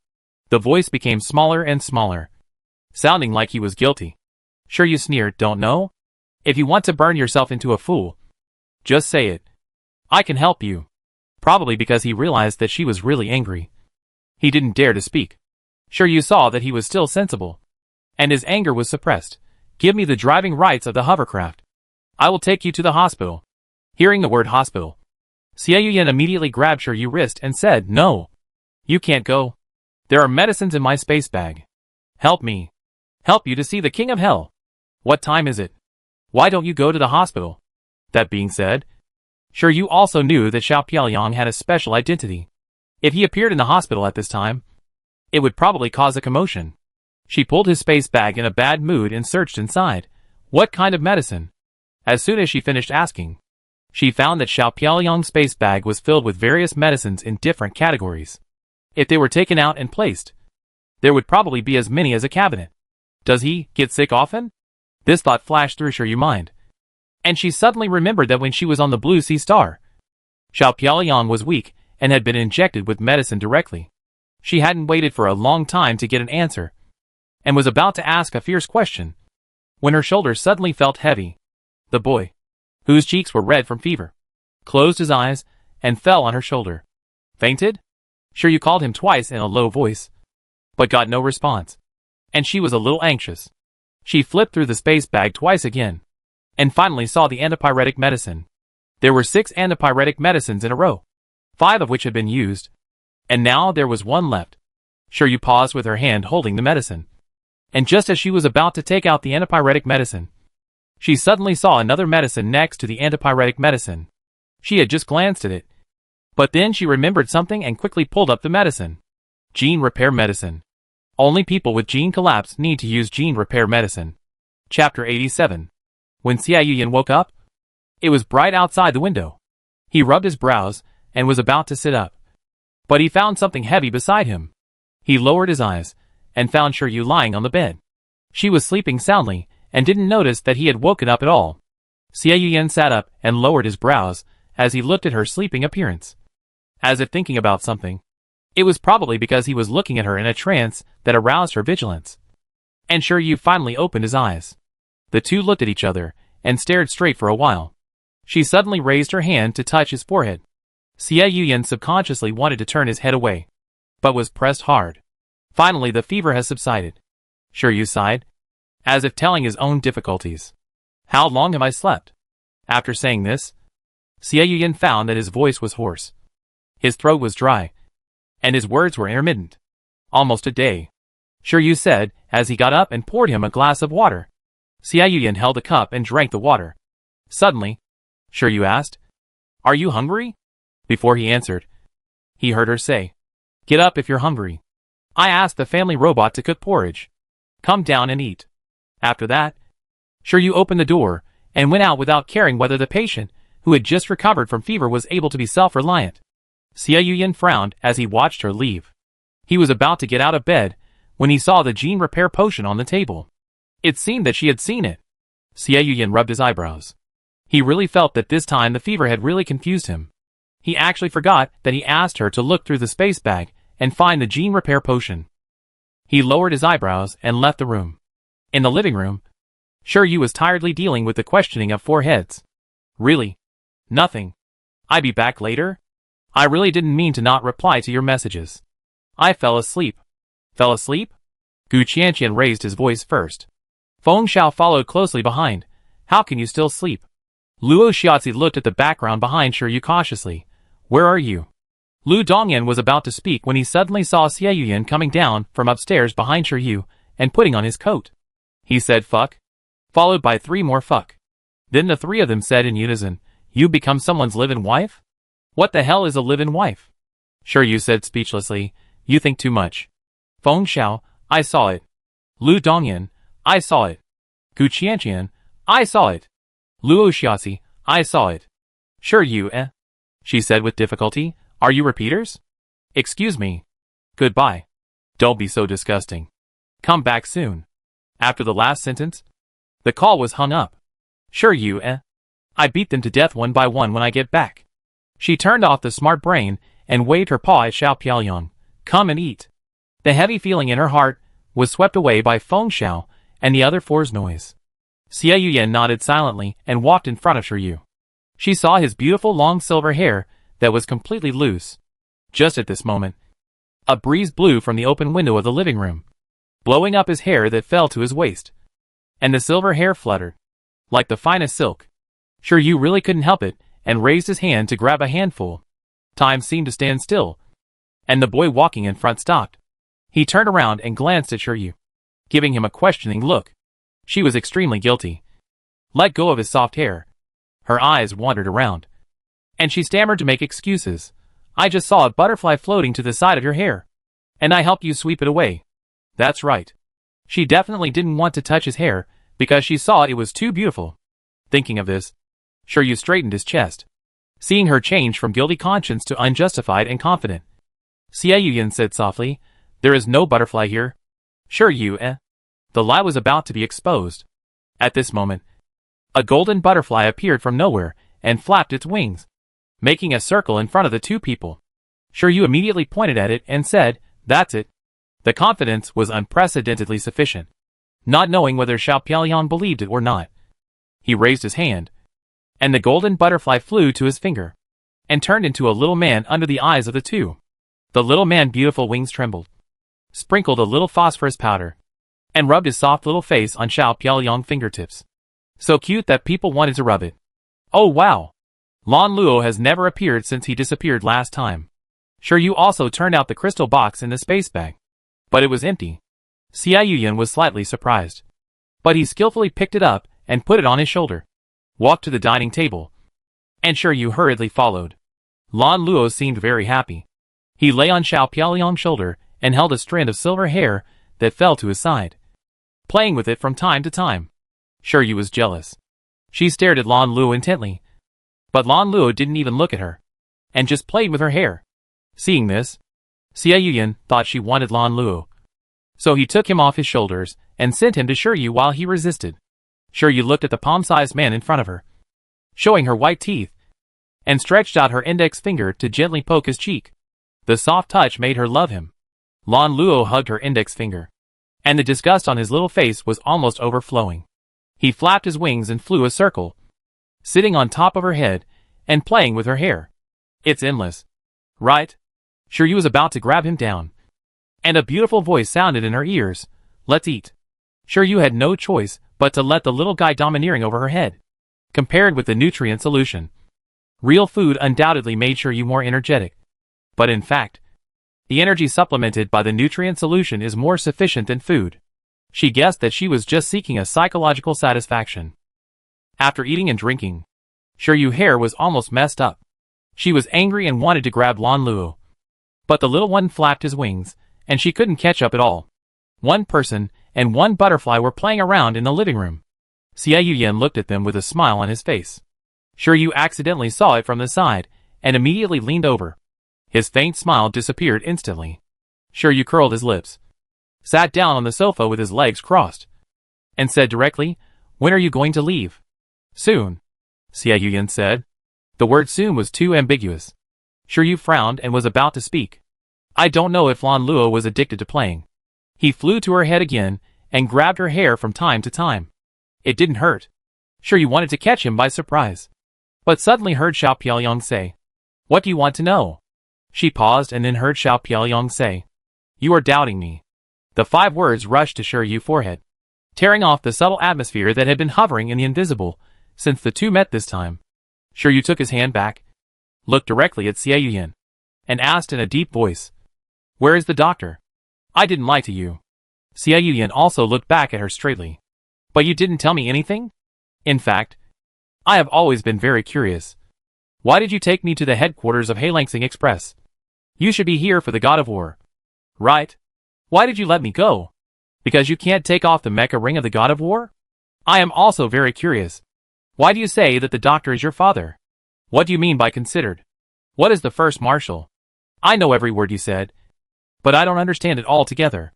The voice became smaller and smaller, sounding like he was guilty. Sure you sneered, don't know? If you want to burn yourself into a fool, just say it. I can help you. Probably because he realized that she was really angry. He didn't dare to speak. Sure you saw that he was still sensible, and his anger was suppressed. Give me the driving rights of the hovercraft. I will take you to the hospital. Hearing the word hospital, Xia Yuyan immediately grabbed Sure Yu's wrist and said, No. You can't go. There are medicines in my space bag. Help me. Help you to see the King of Hell. What time is it? Why don't you go to the hospital? That being said, Sure you also knew that Xiao Pielyong had a special identity. If he appeared in the hospital at this time, it would probably cause a commotion. She pulled his space bag in a bad mood and searched inside. What kind of medicine? As soon as she finished asking, she found that Xiao Pielyong's space bag was filled with various medicines in different categories. If they were taken out and placed, there would probably be as many as a cabinet. Does he get sick often? This thought flashed through Sure Yu's mind, and she suddenly remembered that when she was on the Blue Sea Star, Xiao Pielyong was weak and had been injected with medicine directly. She hadn't waited for a long time to get an answer, and was about to ask a fierce question, when her shoulders suddenly felt heavy. The boy, whose cheeks were red from fever, closed his eyes and fell on her shoulder. Fainted? Sure you called him twice in a low voice, but got no response, and she was a little anxious. She flipped through the space bag twice again, and finally saw the antipyretic medicine. There were 6 antipyretic medicines in a row, 5 of which had been used, and now there was 1 left. Sure you paused with her hand holding the medicine, and just as she was about to take out the antipyretic medicine, she suddenly saw another medicine next to the antipyretic medicine. She had just glanced at it, but then she remembered something and quickly pulled up the medicine. Gene repair medicine. Only people with gene collapse need to use gene repair medicine. Chapter 87. When Xia Yuyan woke up, it was bright outside the window. He rubbed his brows and was about to sit up, but he found something heavy beside him. He lowered his eyes and found Sure Yu lying on the bed. She was sleeping soundly and didn't notice that he had woken up at all. Xia Yuyan sat up and lowered his brows as he looked at her sleeping appearance, as if thinking about something. It was probably because he was looking at her in a trance that aroused her vigilance. And Sure Yu finally opened his eyes. The two looked at each other and stared straight for a while. She suddenly raised her hand to touch his forehead. Xia Yuyan subconsciously wanted to turn his head away, but was pressed hard. Finally the fever has subsided. Sure Yu sighed, as if telling his own difficulties. How long have I slept? After saying this, Xie Yuyan found that his voice was hoarse. His throat was dry, and his words were intermittent. Almost a day. Sure, you said, as he got up and poured him a glass of water. Xie Yuyan held a cup and drank the water. Suddenly, Sure, you asked, Are you hungry? Before he answered, he heard her say, Get up if you're hungry. I asked the family robot to cook porridge. Come down and eat. After that, Sure, you opened the door and went out without caring whether the patient, who had just recovered from fever, was able to be self-reliant. Xie Yuyan frowned as he watched her leave. He was about to get out of bed when he saw the gene repair potion on the table. It seemed that she had seen it. Xie Yuyan rubbed his eyebrows. He really felt that this time the fever had really confused him. He actually forgot that he asked her to look through the space bag and find the gene repair potion. He lowered his eyebrows and left the room. In the living room, Sure Yu was tiredly dealing with the questioning of four heads. Really? Nothing. I'll be back later? I really didn't mean to not reply to your messages. I fell asleep. Fell asleep? Gu Qianqian raised his voice first. Feng Xiao followed closely behind. How can you still sleep? Luo Xiaozi looked at the background behind Sure Yu cautiously. Where are you? Lu Dongyan was about to speak when he suddenly saw Xie Yuyan coming down from upstairs behind Sure Yu and putting on his coat. He said fuck, followed by 3 more fuck. Then the 3 of them said in unison, You become someone's live-in wife? What the hell is a live-in wife? Sure Yu said speechlessly, You think too much. Feng Xiao, I saw it. Lu Dongyan, I saw it. Gu Qianqian, I saw it. Luo Xiaozi, I saw it. Sure Yu, she said with difficulty. Are you repeaters? Excuse me. Goodbye. Don't be so disgusting. Come back soon. After the last sentence, the call was hung up. Sure Yu, I beat them to death one by one when I get back. She turned off the smart brain and waved her paw at Xiao Piaoyang. Come and eat. The heavy feeling in her heart was swept away by Feng Xiao and the other 4's noise. Xie Yuyan nodded silently and walked in front of Sure Yu. She saw his beautiful long silver hair that was completely loose. Just at this moment, a breeze blew from the open window of the living room, blowing up his hair that fell to his waist. And the silver hair fluttered, like the finest silk. Sure Yu really couldn't help it and raised his hand to grab a handful. Time seemed to stand still, and the boy walking in front stopped. He turned around and glanced at Sure Yu, giving him a questioning look. She was extremely guilty. Let go of his soft hair. Her eyes wandered around, and she stammered to make excuses. I just saw a butterfly floating to the side of your hair, and I helped you sweep it away. That's right. She definitely didn't want to touch his hair because she saw it was too beautiful. Thinking of this, Sure Yu straightened his chest, seeing her change from guilty conscience to unjustified and confident. Xie Yuyan said softly, There is no butterfly here. Sure Yu, The lie was about to be exposed. At this moment, a golden butterfly appeared from nowhere and flapped its wings, making a circle in front of the 2 people. Sure Yu immediately pointed at it and said, That's it. The confidence was unprecedentedly sufficient. Not knowing whether Xiao Piaoyang believed it or not, he raised his hand, and the golden butterfly flew to his finger, and turned into a little man under the eyes of the 2. The little man's beautiful wings trembled, sprinkled a little phosphorus powder, and rubbed his soft little face on Xiao Piaoyang's fingertips. So cute that people wanted to rub it. Oh wow! Lan Luo has never appeared since he disappeared last time. Sure Yu also turned out the crystal box in the space bag, but it was empty. Xie Yuyan was slightly surprised, but he skillfully picked it up and put it on his shoulder, walked to the dining table, and Sure Yu hurriedly followed. Lan Luo seemed very happy. He lay on Xiao Piaoyang's shoulder and held a strand of silver hair that fell to his side, playing with it from time to time. Sure Yu was jealous. She stared at Lan Luo intently, but Lan Luo didn't even look at her, and just played with her hair. Seeing this, Xie Yuyan thought she wanted Lan Luo, so he took him off his shoulders and sent him to Sure Yu while he resisted. Sure Yu looked at the palm-sized man in front of her, showing her white teeth, and stretched out her index finger to gently poke his cheek. The soft touch made her love him. Lan Luo hugged her index finger, and the disgust on his little face was almost overflowing. He flapped his wings and flew a circle, sitting on top of her head and playing with her hair. It's endless, right? Sure Yu was about to grab him down, and a beautiful voice sounded in her ears. Let's eat. Sure, you had no choice but to let the little guy domineering over her head. Compared with the nutrient solution, real food undoubtedly made sure you more energetic. But in fact, the energy supplemented by the nutrient solution is more sufficient than food. She guessed that she was just seeking a psychological satisfaction. After eating and drinking, sure, your hair was almost messed up. She was angry and wanted to grab Lan Luo. But the little one flapped his wings, and she couldn't catch up at all. One person and one butterfly were playing around in the living room. Xie Yuyan looked at them with a smile on his face. Sure, you accidentally saw it from the side, and immediately leaned over. His faint smile disappeared instantly. Sure, you curled his lips, sat down on the sofa with his legs crossed, and said directly, "When are you going to leave?" "Soon," Xie Yuyan said. The word soon was too ambiguous. Sure, you frowned and was about to speak. I don't know if Lan Luo was addicted to playing. He flew to her head again and grabbed her hair from time to time. It didn't hurt. Sure, you wanted to catch him by surprise. But suddenly heard Xiao Piaoyong say, "What do you want to know?" She paused and then heard Xiao Piaoyong say, "You are doubting me." The 5 words rushed to Sure Yu's forehead, tearing off the subtle atmosphere that had been hovering in the invisible since the two met this time. Sure Yu took his hand back, looked directly at Xie Yuyan, and asked in a deep voice, "Where is the doctor?" "I didn't lie to you." Xie Yuyan also looked back at her straightly. "But you didn't tell me anything? In fact, I have always been very curious. Why did you take me to the headquarters of Heilangsing Express? You should be here for the God of War. Right? Why did you let me go? Because you can't take off the mecha ring of the God of War? I am also very curious. Why do you say that the doctor is your father? What do you mean by considered? What is the first marshal? I know every word you said, but I don't understand it altogether.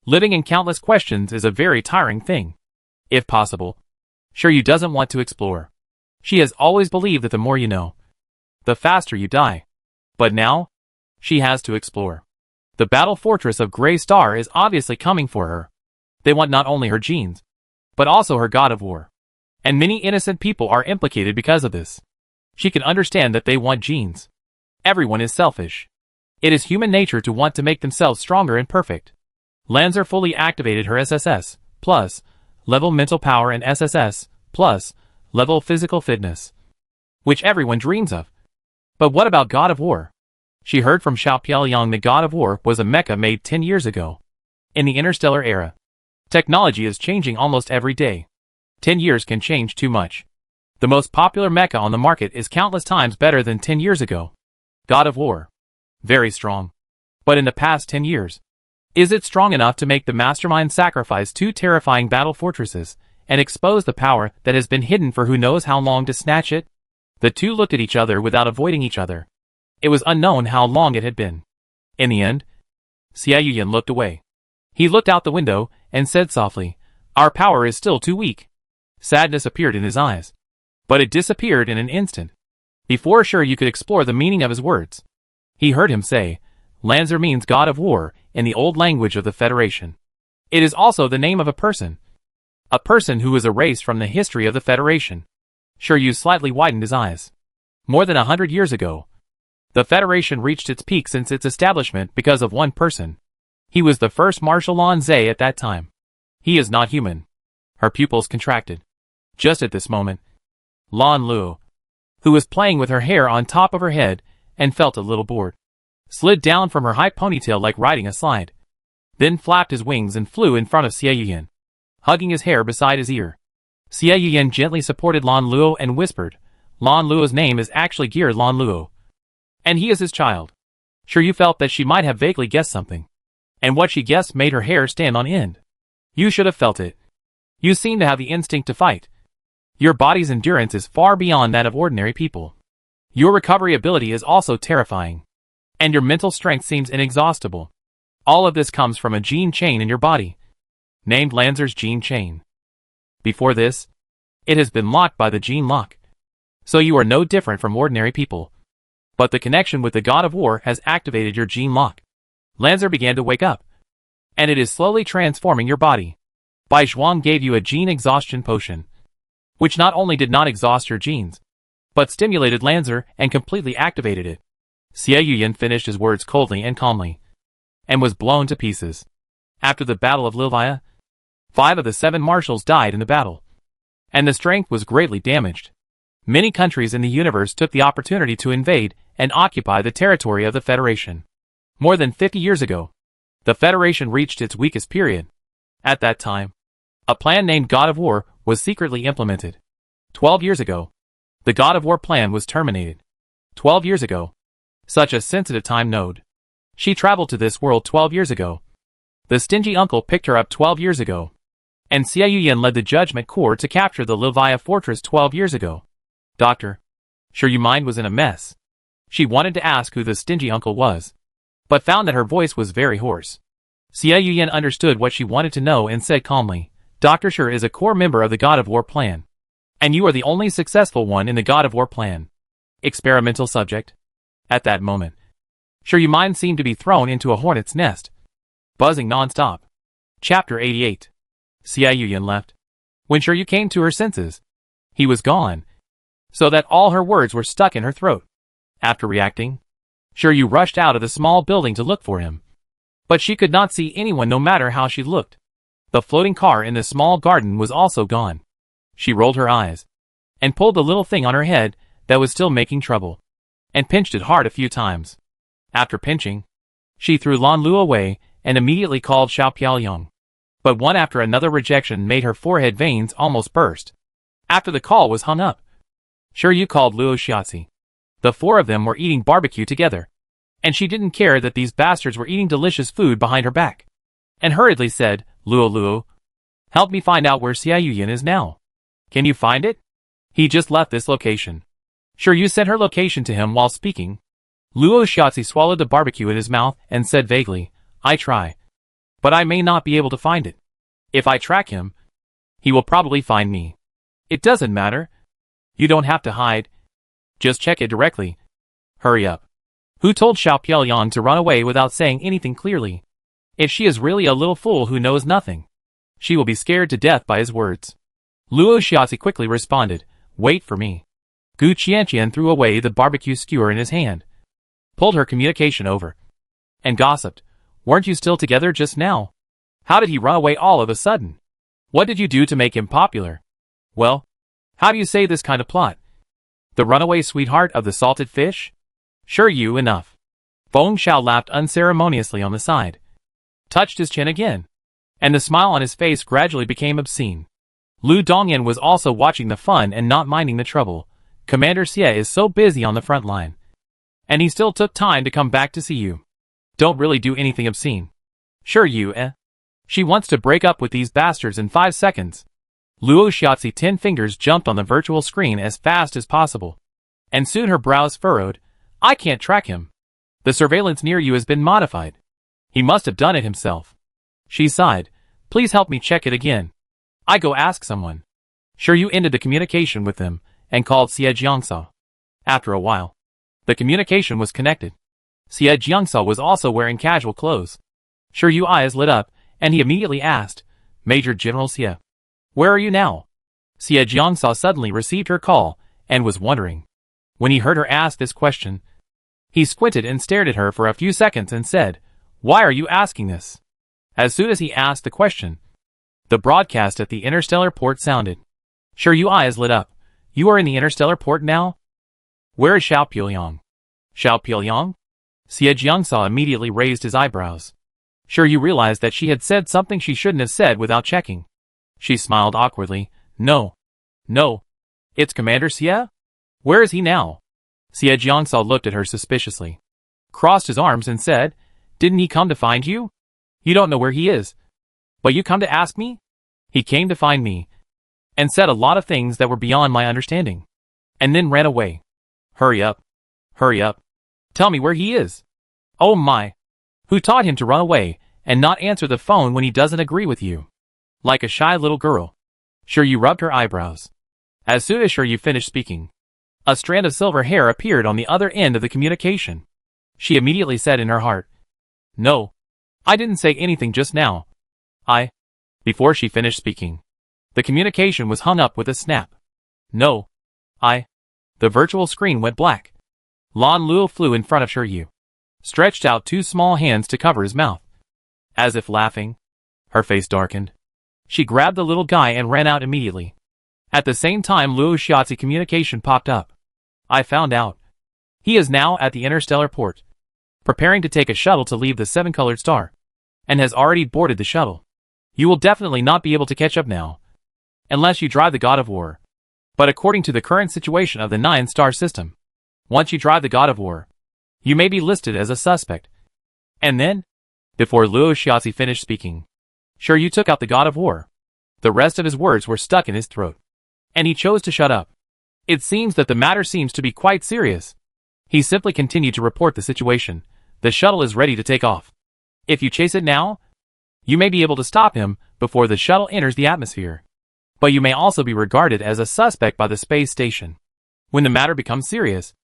Living in countless questions is a very tiring thing. If possible, Sure Yu doesn't want to explore. She has always believed that the more you know, the faster you die. But now, she has to explore. The battle fortress of Grey Star is obviously coming for her. They want not only her genes, but also her God of War. And many innocent people are implicated because of this. She can understand that they want genes. Everyone is selfish. It is human nature to want to make themselves stronger and perfect. Lanzer fully activated her SSS, plus, level mental power and SSS, plus, level physical fitness, which everyone dreams of. But what about God of War? She heard from Xiao Piaoyong that God of War was a mecha made 10 years ago. In the Interstellar era, technology is changing almost every day. 10 years can change too much. The most popular mecha on the market is countless times better than 10 years ago. God of War. Very strong. But in the past 10 years, is it strong enough to make the mastermind sacrifice 2 terrifying battle fortresses and expose the power that has been hidden for who knows how long to snatch it? The two looked at each other without avoiding each other. It was unknown how long it had been. In the end, Xie Yuyan looked away. He looked out the window and said softly, "Our power is still too weak." Sadness appeared in his eyes, but it disappeared in an instant. Before Sure Yu could explore the meaning of his words, he heard him say, "Lanzer means God of War in the old language of the Federation. It is also the name of a person who was erased from the history of the Federation." Sure Yu slightly widened his eyes. More than 100 years ago, the Federation reached its peak since its establishment because of one person. He was the first Marshal Lan Zhe at that time. He is not human. Her pupils contracted. Just at this moment, Lan Luo, who was playing with her hair on top of her head and felt a little bored, slid down from her high ponytail like riding a slide, then flapped his wings and flew in front of Xie Yuyan, hugging his hair beside his ear. Xie Yuyan gently supported Lan Luo and whispered, "Lan Luo's name is actually Gear Lan Luo, and he is his child." Sure Yu felt that she might have vaguely guessed something, and what she guessed made her hair stand on end. You should have felt it. You seem to have the instinct to fight. Your body's endurance is far beyond that of ordinary people. Your recovery ability is also terrifying, and your mental strength seems inexhaustible. All of this comes from a gene chain in your body, named Lanzer's gene chain. Before this, it has been locked by the gene lock. So you are no different from ordinary people. But the connection with the God of War has activated your gene lock. Lanzer began to wake up, and it is slowly transforming your body. Bai Zhuang gave you a gene exhaustion potion, which not only did not exhaust your genes, but stimulated Lanzer and completely activated it. Xie Yuyan finished his words coldly and calmly, and was blown to pieces. After the Battle of Lilvaya, 5 of the 7 marshals died in the battle, and the strength was greatly damaged. Many countries in the universe took the opportunity to invade and occupy the territory of the Federation. More than 50 years ago, the Federation reached its weakest period. At that time, a plan named God of War was secretly implemented. 12 years ago, the God of War plan was terminated. 12 years ago, such a sensitive time node. She traveled to this world 12 years ago. The stingy uncle picked her up 12 years ago. And Xia Yuyan led the Judgment Corps to capture the Livia fortress 12 years ago. Doctor, sure your mind was in a mess. She wanted to ask who the stingy uncle was, but found that her voice was very hoarse. Xia Yuyan understood what she wanted to know and said calmly, Dr. Sure is a core member of the God of War plan. And you are the only successful one in the God of War plan. Experimental subject. At that moment, sure your mind seemed to be thrown into a hornet's nest, buzzing non-stop. Chapter 88. Xia Yuyan left. When Sure Yu came to her senses, he was gone, so that all her words were stuck in her throat. After reacting, Sure Yu rushed out of the small building to look for him. But she could not see anyone no matter how she looked. The floating car in the small garden was also gone. She rolled her eyes, and pulled the little thing on her head that was still making trouble, and pinched it hard a few times. After pinching, she threw Lan Lu away, and immediately called Xiao Piaoyang. But one after another rejection made her forehead veins almost burst. After the call was hung up, Sure Yu called Luo Xiaozi. The 4 of them were eating barbecue together, and she didn't care that these bastards were eating delicious food behind her back, and hurriedly said, Luo, help me find out where Xia Yuyan is now. Can you find it? He just left this location. Sure Yu sent her location to him while speaking. Luo Xiaozi swallowed the barbecue in his mouth and said vaguely, I try, but I may not be able to find it. If I track him, he will probably find me. It doesn't matter. You don't have to hide. Just check it directly. Hurry up. Who told Xiao Piaoyang to run away without saying anything clearly? If she is really a little fool who knows nothing, she will be scared to death by his words. Luo Xiaozi quickly responded, Wait for me. Gu Qianqian threw away the barbecue skewer in his hand, pulled her communication over, and gossiped, Weren't you still together just now? How did he run away all of a sudden? What did you do to make him popular? Well, how do you say this kind of plot? The runaway sweetheart of the salted fish? Sure you enough. Feng Xiao laughed unceremoniously on the side, touched his chin again, and the smile on his face gradually became obscene. Lu Dongyan was also watching the fun and not minding the trouble. Commander Xie is so busy on the front line, and he still took time to come back to see you. Don't really do anything obscene. Sure you, She wants to break up with these bastards in 5 seconds. Luo Xiaozi 10 fingers jumped on the virtual screen as fast as possible, and soon her brows furrowed. I can't track him. The surveillance near you has been modified. He must have done it himself. She sighed. Please help me check it again. I go ask someone. Sure you ended the communication with them, and called Xie Jiangsa. After a while, the communication was connected. Xie Jiangsa was also wearing casual clothes. Sure Yu's eyes lit up, and he immediately asked, Major General Xie, where are you now? Xie Jiangsa suddenly received her call, and was wondering. When he heard her ask this question, he squinted and stared at her for a few seconds and said, Why are you asking this? As soon as he asked the question, the broadcast at the Interstellar port sounded. Sure Yu's eyes lit up. You are in the Interstellar port now? Where is Xiao Piaoyang? Xiao Piaoyang? Xie Jiangsa immediately raised his eyebrows. Sure Yu realized that she had said something she shouldn't have said without checking. She smiled awkwardly. No. It's Commander Xie? Where is he now? Xie Jiangsa looked at her suspiciously, crossed his arms and said, Didn't he come to find you? You don't know where he is, but you come to ask me? He came to find me, and said a lot of things that were beyond my understanding, and then ran away. Hurry up. Tell me where he is. Oh my. Who taught him to run away, and not answer the phone when he doesn't agree with you? Like a shy little girl. Sure Yu rubbed her eyebrows. As soon as Sure Yu finished speaking, a strand of silver hair appeared on the other end of the communication. She immediately said in her heart, No. I didn't say anything just now. Before she finished speaking, the communication was hung up with a snap. No. The virtual screen went black. Lan Luo flew in front of Sure Yu, stretched out 2 small hands to cover his mouth. As if laughing, her face darkened. She grabbed the little guy and ran out immediately. At the same time, Luo Xiaozi communication popped up. I found out. He is now at the Interstellar port, preparing to take a shuttle to leave the seven-colored star, and has already boarded the shuttle. You will definitely not be able to catch up now, unless you drive the God of War. But according to the current situation of the 9-star system, once you drive the God of War, you may be listed as a suspect. And then, before Luo Xiaozi finished speaking, sure, you took out the God of War. The rest of his words were stuck in his throat, and he chose to shut up. It seems that the matter seems to be quite serious. He simply continued to report the situation. The shuttle is ready to take off. If you chase it now, you may be able to stop him before the shuttle enters the atmosphere. But you may also be regarded as a suspect by the space station. When the matter becomes serious,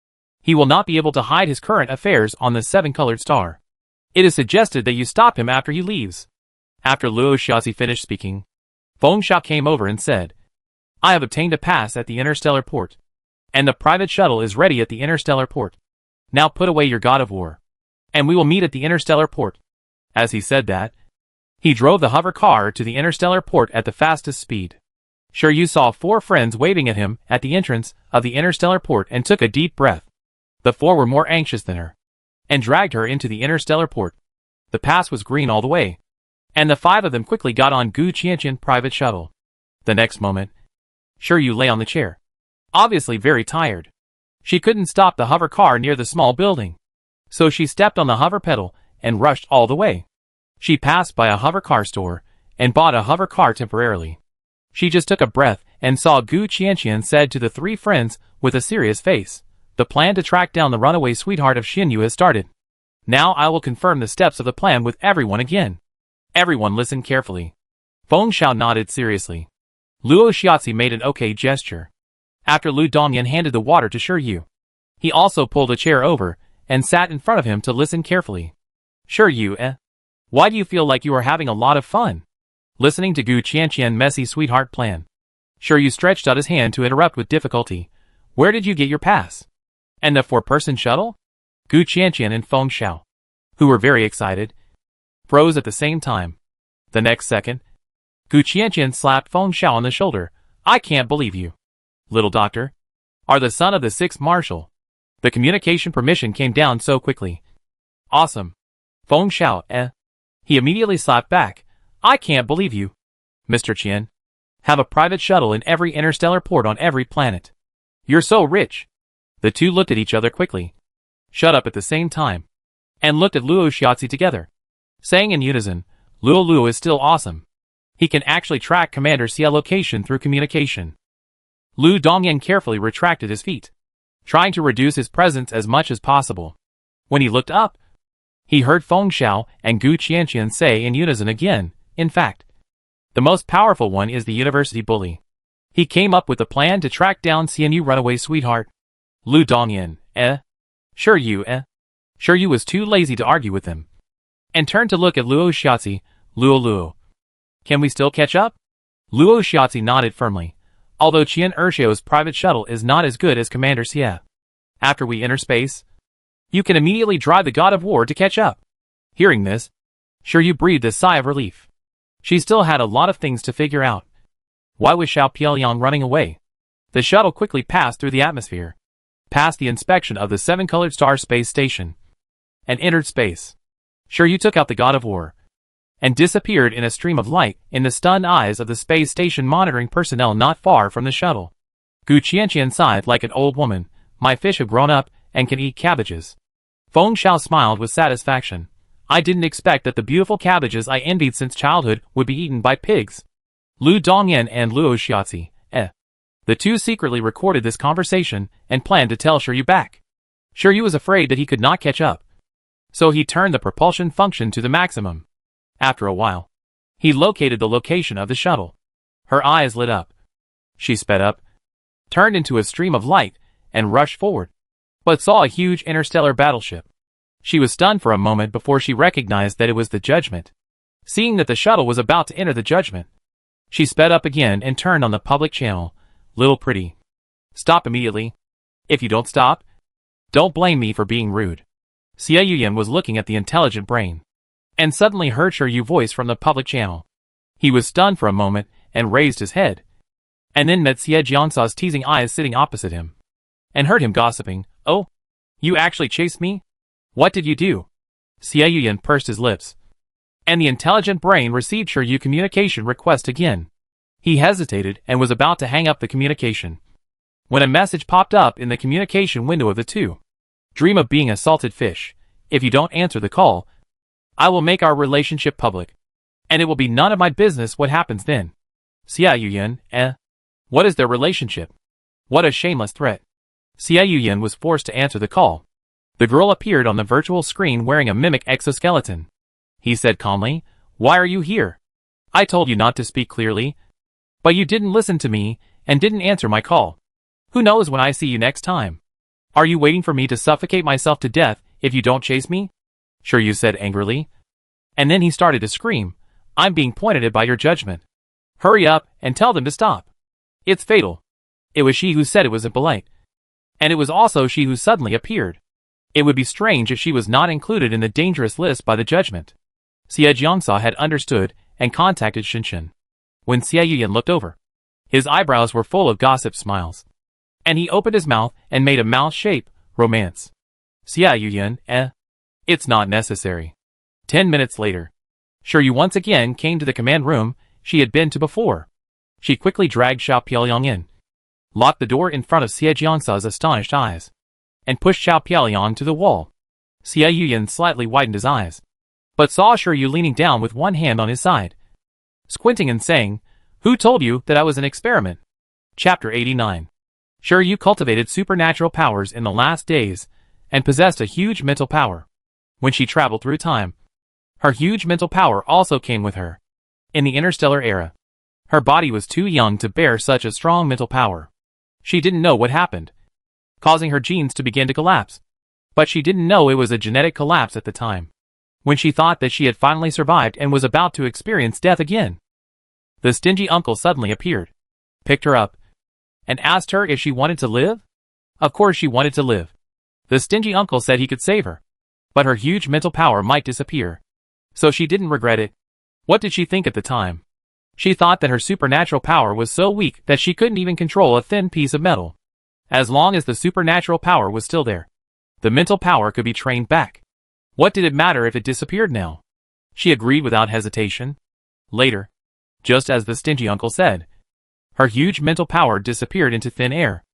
he will not be able to hide his current affairs on the seven-colored star. It is suggested that you stop him after he leaves. After Luo Xiaozi finished speaking, Feng Xiao came over and said, I have obtained a pass at the Interstellar port, and the private shuttle is ready at the Interstellar port. Now put away your God of War, and we will meet at the Interstellar port. As he said that, he drove the hover car to the Interstellar port at the fastest speed. Sure, you saw 4 friends waving at him at the entrance of the Interstellar port and took a deep breath. The 4 were more anxious than her, and dragged her into the Interstellar port. The pass was green all the way, and the 5 of them quickly got on Gu Qianqian private shuttle. The next moment, Sure Yu lay on the chair, obviously very tired. She couldn't stop the hover car near the small building, so she stepped on the hover pedal and rushed all the way. She passed by a hover car store and bought a hover car temporarily. She just took a breath and saw Gu Qianqian said to the 3 friends with a serious face, the plan to track down the runaway sweetheart of Xin Yu has started. Now I will confirm the steps of the plan with everyone again. Everyone listened carefully. Feng Xiao nodded seriously. Luo Xiaozi made an okay gesture. After Lu Dongyan handed the water to Shi Yu, he also pulled a chair over and sat in front of him to listen carefully. Shi Yu, why do you feel like you are having a lot of fun listening to Gu Qianqian messy sweetheart plan? Shi Yu stretched out his hand to interrupt with difficulty. Where did you get your pass? And the 4-person shuttle? Gu Qianqian and Feng Xiao, who were very excited, froze at the same time. The next second, Gu Qianqian slapped Feng Xiao on the shoulder. I can't believe you, little doctor, are the son of the 6th Marshal. The communication permission came down so quickly. Awesome. Feng Xiao, He immediately slapped back. I can't believe you, Mr. Qian. Have a private shuttle in every interstellar port on every planet. You're so rich. The 2 looked at each other quickly, shut up at the same time, and looked at Luo Xiaozi together, saying in unison, Luo is still awesome. He can actually track Commander Xia location through communication. Lu Dongyan carefully retracted his feet, trying to reduce his presence as much as possible. When he looked up, he heard Feng Xiao and Gu Qianqian say in unison again, in fact, the most powerful one is the university bully. He came up with a plan to track down Xin Yu runaway sweetheart. Lu Dongyan, Shi Yu, Shi Yu was too lazy to argue with him, and turned to look at Luo Xiaozi. Luo. Can we still catch up? Luo Xiaozi nodded firmly. Although Qian Ershio's private shuttle is not as good as Commander Xia, after we enter space, you can immediately drive the God of War to catch up. Hearing this, Shi Yu breathed a sigh of relief. She still had a lot of things to figure out. Why was Xiao Pieliang running away? The shuttle quickly passed through the atmosphere, passed the inspection of the 7-colored star space station, and entered space. Shi Yu took out the God of War, and disappeared in a stream of light in the stunned eyes of the space station monitoring personnel not far from the shuttle. Gu Qianqian sighed like an old woman. My fish have grown up and can eat cabbages. Feng Xiao smiled with satisfaction. I didn't expect that the beautiful cabbages I envied since childhood would be eaten by pigs. Lu Dongyan and Luo Xiaozi, The 2 secretly recorded this conversation and planned to tell Shi Yu back. Shi Yu was afraid that he could not catch up, so he turned the propulsion function to the maximum. After a while, he located the location of the shuttle. Her eyes lit up. She sped up, turned into a stream of light, and rushed forward, but saw a huge interstellar battleship. She was stunned for a moment before she recognized that it was the Judgment. Seeing that the shuttle was about to enter the Judgment, she sped up again and turned on the public channel. Little pretty, stop immediately. If you don't stop, don't blame me for being rude. Xia Yuyan was looking at the intelligent brain, and suddenly heard Shi Yu's voice from the public channel. He was stunned for a moment and raised his head, and then met Xie Jiansa's teasing eyes sitting opposite him, and heard him gossiping. "Oh, you actually chased me? What did you do?" Xie Yuyan pursed his lips, and the intelligent brain received Shiryu communication request again. He hesitated and was about to hang up the communication, when a message popped up in the communication window of the two. "Dream of being a salted fish. If you don't answer the call, I will make our relationship public, and it will be none of my business what happens then." Xie Yuyan, What is their relationship? What a shameless threat. Xie Yuyan was forced to answer the call. The girl appeared on the virtual screen wearing a mimic exoskeleton. He said calmly, "Why are you here? I told you not to speak clearly, but you didn't listen to me and didn't answer my call. Who knows when I see you next time? Are you waiting for me to suffocate myself to death if you don't chase me?" Shiryu said angrily. And then he started to scream, "I'm being pointed at by your judgment. Hurry up and tell them to stop. It's fatal." It was she who said it was impolite. And it was also she who suddenly appeared. It would be strange if she was not included in the dangerous list by the judgment. Xie Jiansa had understood and contacted Shinshin. When Xie Yuyan looked over, his eyebrows were full of gossip smiles, and he opened his mouth and made a mouth shape, romance. Xie Yuyan, It's not necessary. 10 minutes later, Shiryu once again came to the command room she had been to before. She quickly dragged Xiao Pieliang in, locked the door in front of Xie Jiansa's astonished eyes, and pushed Xiao Pieliang to the wall. Xie Yuyan slightly widened his eyes, but saw Shiryu leaning down with one hand on his side, squinting and saying, "Who told you that I was an experiment?" Chapter 89. Shiryu cultivated supernatural powers in the last days, and possessed a huge mental power. When she traveled through time, her huge mental power also came with her. In the interstellar era, her body was too young to bear such a strong mental power. She didn't know what happened, causing her genes to begin to collapse. But she didn't know it was a genetic collapse at the time. When she thought that she had finally survived and was about to experience death again, the stingy uncle suddenly appeared, picked her up, and asked her if she wanted to live. Of course she wanted to live. The stingy uncle said he could save her, but her huge mental power might disappear. So she didn't regret it. What did she think at the time? She thought that her supernatural power was so weak that she couldn't even control a thin piece of metal. As long as the supernatural power was still there, the mental power could be trained back. What did it matter if it disappeared now? She agreed without hesitation. Later, just as the stingy uncle said, her huge mental power disappeared into thin air.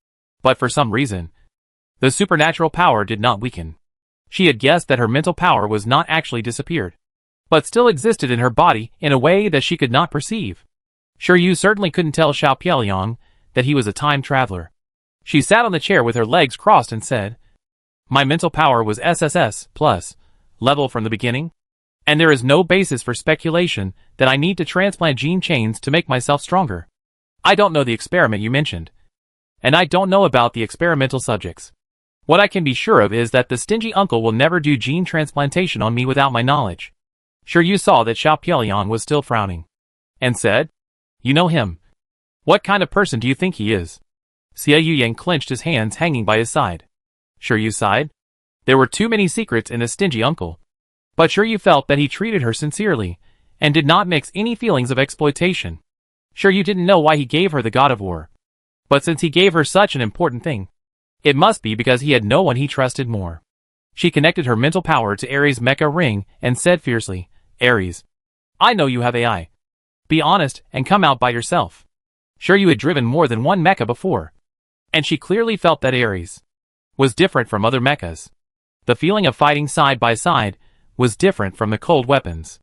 But for some reason, the supernatural power did not weaken. She had guessed that her mental power was not actually disappeared, but still existed in her body in a way that she could not perceive. Shiryu certainly couldn't tell Xiao Pieliang that he was a time traveler. She sat on the chair with her legs crossed and said, "My mental power was SSS plus level from the beginning, and there is no basis for speculation that I need to transplant gene chains to make myself stronger. I don't know the experiment you mentioned, and I don't know about the experimental subjects. What I can be sure of is that the stingy uncle will never do gene transplantation on me without my knowledge." Shiryu saw that Xiao Pieliang was still frowning, and said, "You know him. What kind of person do you think he is?" Xie Yuyan clenched his hands hanging by his side. Shiryu sighed. There were too many secrets in the stingy uncle. But Shiryu felt that he treated her sincerely, and did not mix any feelings of exploitation. Shiryu didn't know why he gave her the God of War. But since he gave her such an important thing, it must be because he had no one he trusted more. She connected her mental power to Ares' mecha ring and said fiercely, "Ares, I know you have AI. Be honest and come out by yourself." Shiryu had driven more than one mecha before, and she clearly felt that Ares was different from other mechas. The feeling of fighting side by side was different from the cold weapons.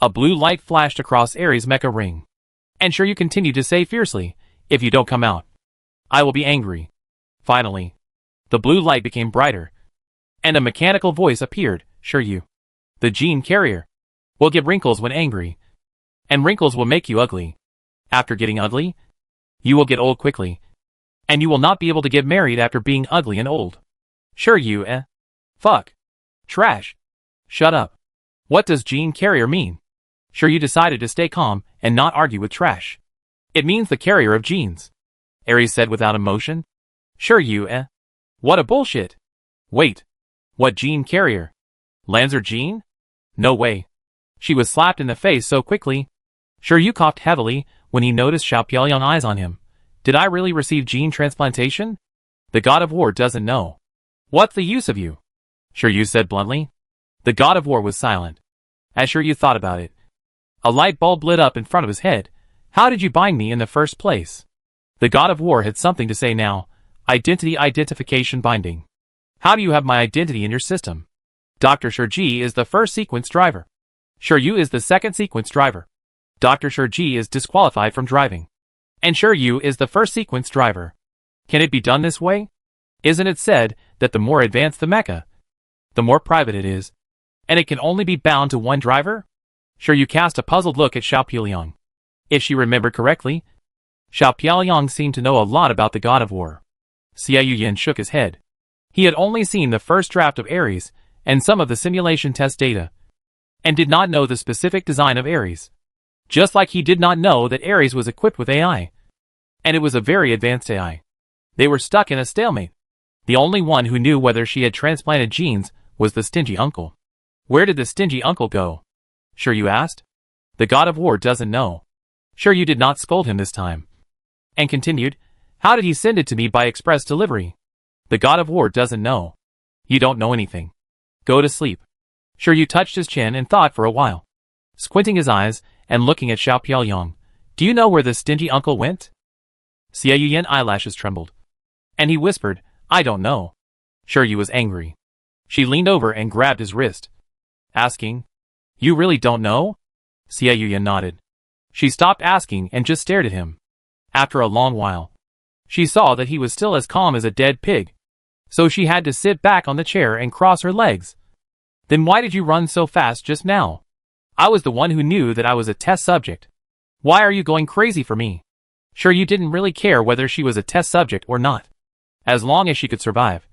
A blue light flashed across Ares' mecha ring, and Shiryu continued to say fiercely, "If you don't come out, I will be angry." Finally, the blue light became brighter, and a mechanical voice appeared, "Shiryu, the gene carrier, will get wrinkles when angry, and wrinkles will make you ugly. After getting ugly, you will get old quickly, and you will not be able to get married after being ugly and old. Shiryu, Fuck. Trash. Shut up. What does gene carrier mean?" Shiryu decided to stay calm and not argue with Trash. "It means the carrier of genes," Ares said without emotion. Shiryu, What a bullshit. Wait. What gene carrier? Lancer gene? No way. She was slapped in the face so quickly. Shiryu coughed heavily when he noticed Xiao Piaoyang's eyes on him. Did I really receive gene transplantation? The God of War doesn't know. What's the use of you? Shiryu said bluntly. The God of War was silent. As Shiryu thought about it, a light bulb lit up in front of his head. How did you bind me in the first place? The God of War had something to say now. Identity identification binding. How do you have my identity in your system? Dr. Shirji is the first sequence driver. Shiryu is the second sequence driver. Dr. Shirji is disqualified from driving. And Shiryu is the first sequence driver. Can it be done this way? Isn't it said that the more advanced the mecha, the more private it is, and it can only be bound to one driver? Shiryu cast a puzzled look at Xiao Piaoyang. If she remembered correctly, Xiao Piaoyang seemed to know a lot about the God of War. Xie Yuyan shook his head. He had only seen the first draft of Ares and some of the simulation test data, and did not know the specific design of Ares. Just like he did not know that Ares was equipped with AI. And it was a very advanced AI. They were stuck in a stalemate. The only one who knew whether she had transplanted genes was the stingy uncle. Where did the stingy uncle go? Shiryu asked. The God of War doesn't know. Shiryu did not scold him this time. And continued, how did he send it to me by express delivery? The God of War doesn't know. You don't know anything. Go to sleep. Shiryu touched his chin and thought for a while. Squinting his eyes and looking at Xiao Piaoyang. Do you know where the stingy uncle went? Xie Yuyan's eyelashes trembled. And he whispered, I don't know. Shiryu was angry. She leaned over and grabbed his wrist, asking, You really don't know? Xie Yuyan nodded. She stopped asking and just stared at him. After a long while, she saw that he was still as calm as a dead pig. So she had to sit back on the chair and cross her legs. Then why did you run so fast just now? I was the one who knew that I was a test subject. Why are you going crazy for me? Sure, you didn't really care whether she was a test subject or not. As long as she could survive.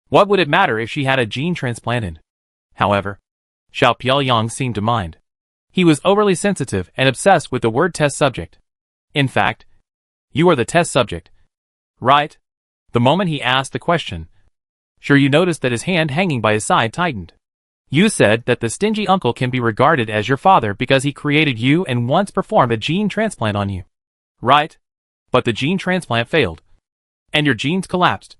What would it matter if she had a gene transplanted? However, Xiao Piaoyang seemed to mind. He was overly sensitive and obsessed with the word test subject. In fact, you are the test subject, right? The moment he asked the question, sure, you noticed that his hand hanging by his side tightened. You said that the stingy uncle can be regarded as your father because he created you and once performed a gene transplant on you. Right? But the gene transplant failed. And your genes collapsed.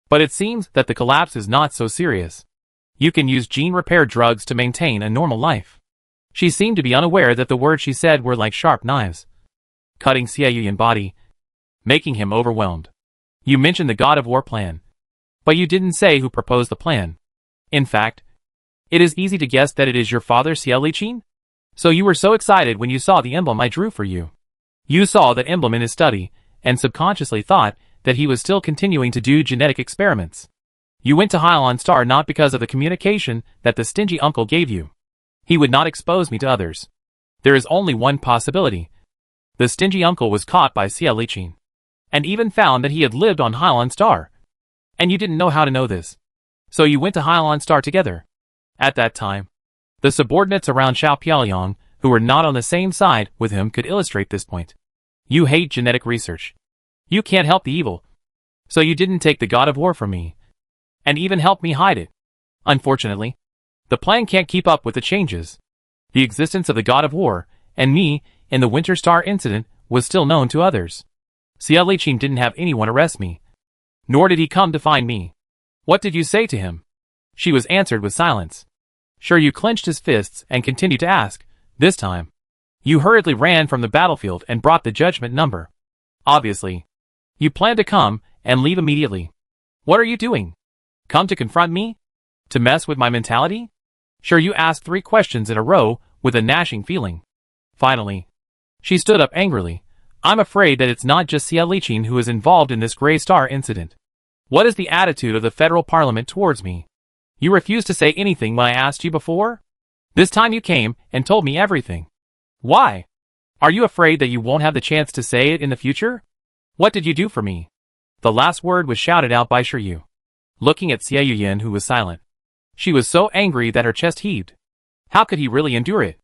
But it seems that the collapse is not so serious. You can use gene repair drugs to maintain a normal life. She seemed to be unaware that the words she said were like sharp knives, cutting Xie Yuyan's body, making him overwhelmed. You mentioned the God of War plan, but you didn't say who proposed the plan. In fact, it is easy to guess that it is your father Xie Liqin? So you were so excited when you saw the emblem I drew for you. You saw that emblem in his study, and subconsciously thought that he was still continuing to do genetic experiments. You went to Hylian Star not because of the communication that the stingy uncle gave you. He would not expose me to others. There is only one possibility. The stingy uncle was caught by Xie Liqin, and even found that he had lived on Hylian Star. And you didn't know how to know this. So you went to Hylian Star together. At that time, the subordinates around Xiao Piaoyang, who were not on the same side with him, could illustrate this point. You hate genetic research. You can't help the evil. So you didn't take the God of War from me, and even help me hide it. Unfortunately, the plan can't keep up with the changes. The existence of the God of War, and me, in the Winter Star incident, was still known to others. Xie Liqin didn't have anyone arrest me. Nor did he come to find me. What did you say to him? She was answered with silence. Sure, you clenched his fists and continued to ask. This time, you hurriedly ran from the battlefield and brought the judgment number. Obviously, you plan to come and leave immediately. What are you doing? Come to confront me? To mess with my mentality? Sure, you asked 3 questions in a row with a gnashing feeling. Finally, she stood up angrily. I'm afraid that it's not just Xie Liqin who is involved in this Grey Star incident. What is the attitude of the federal parliament towards me? You refused to say anything when I asked you before? This time you came and told me everything. Why? Are you afraid that you won't have the chance to say it in the future? What did you do for me? The last word was shouted out by Shiryu, looking at Xie Yuyan, who was silent. She was so angry that her chest heaved. How could he really endure it?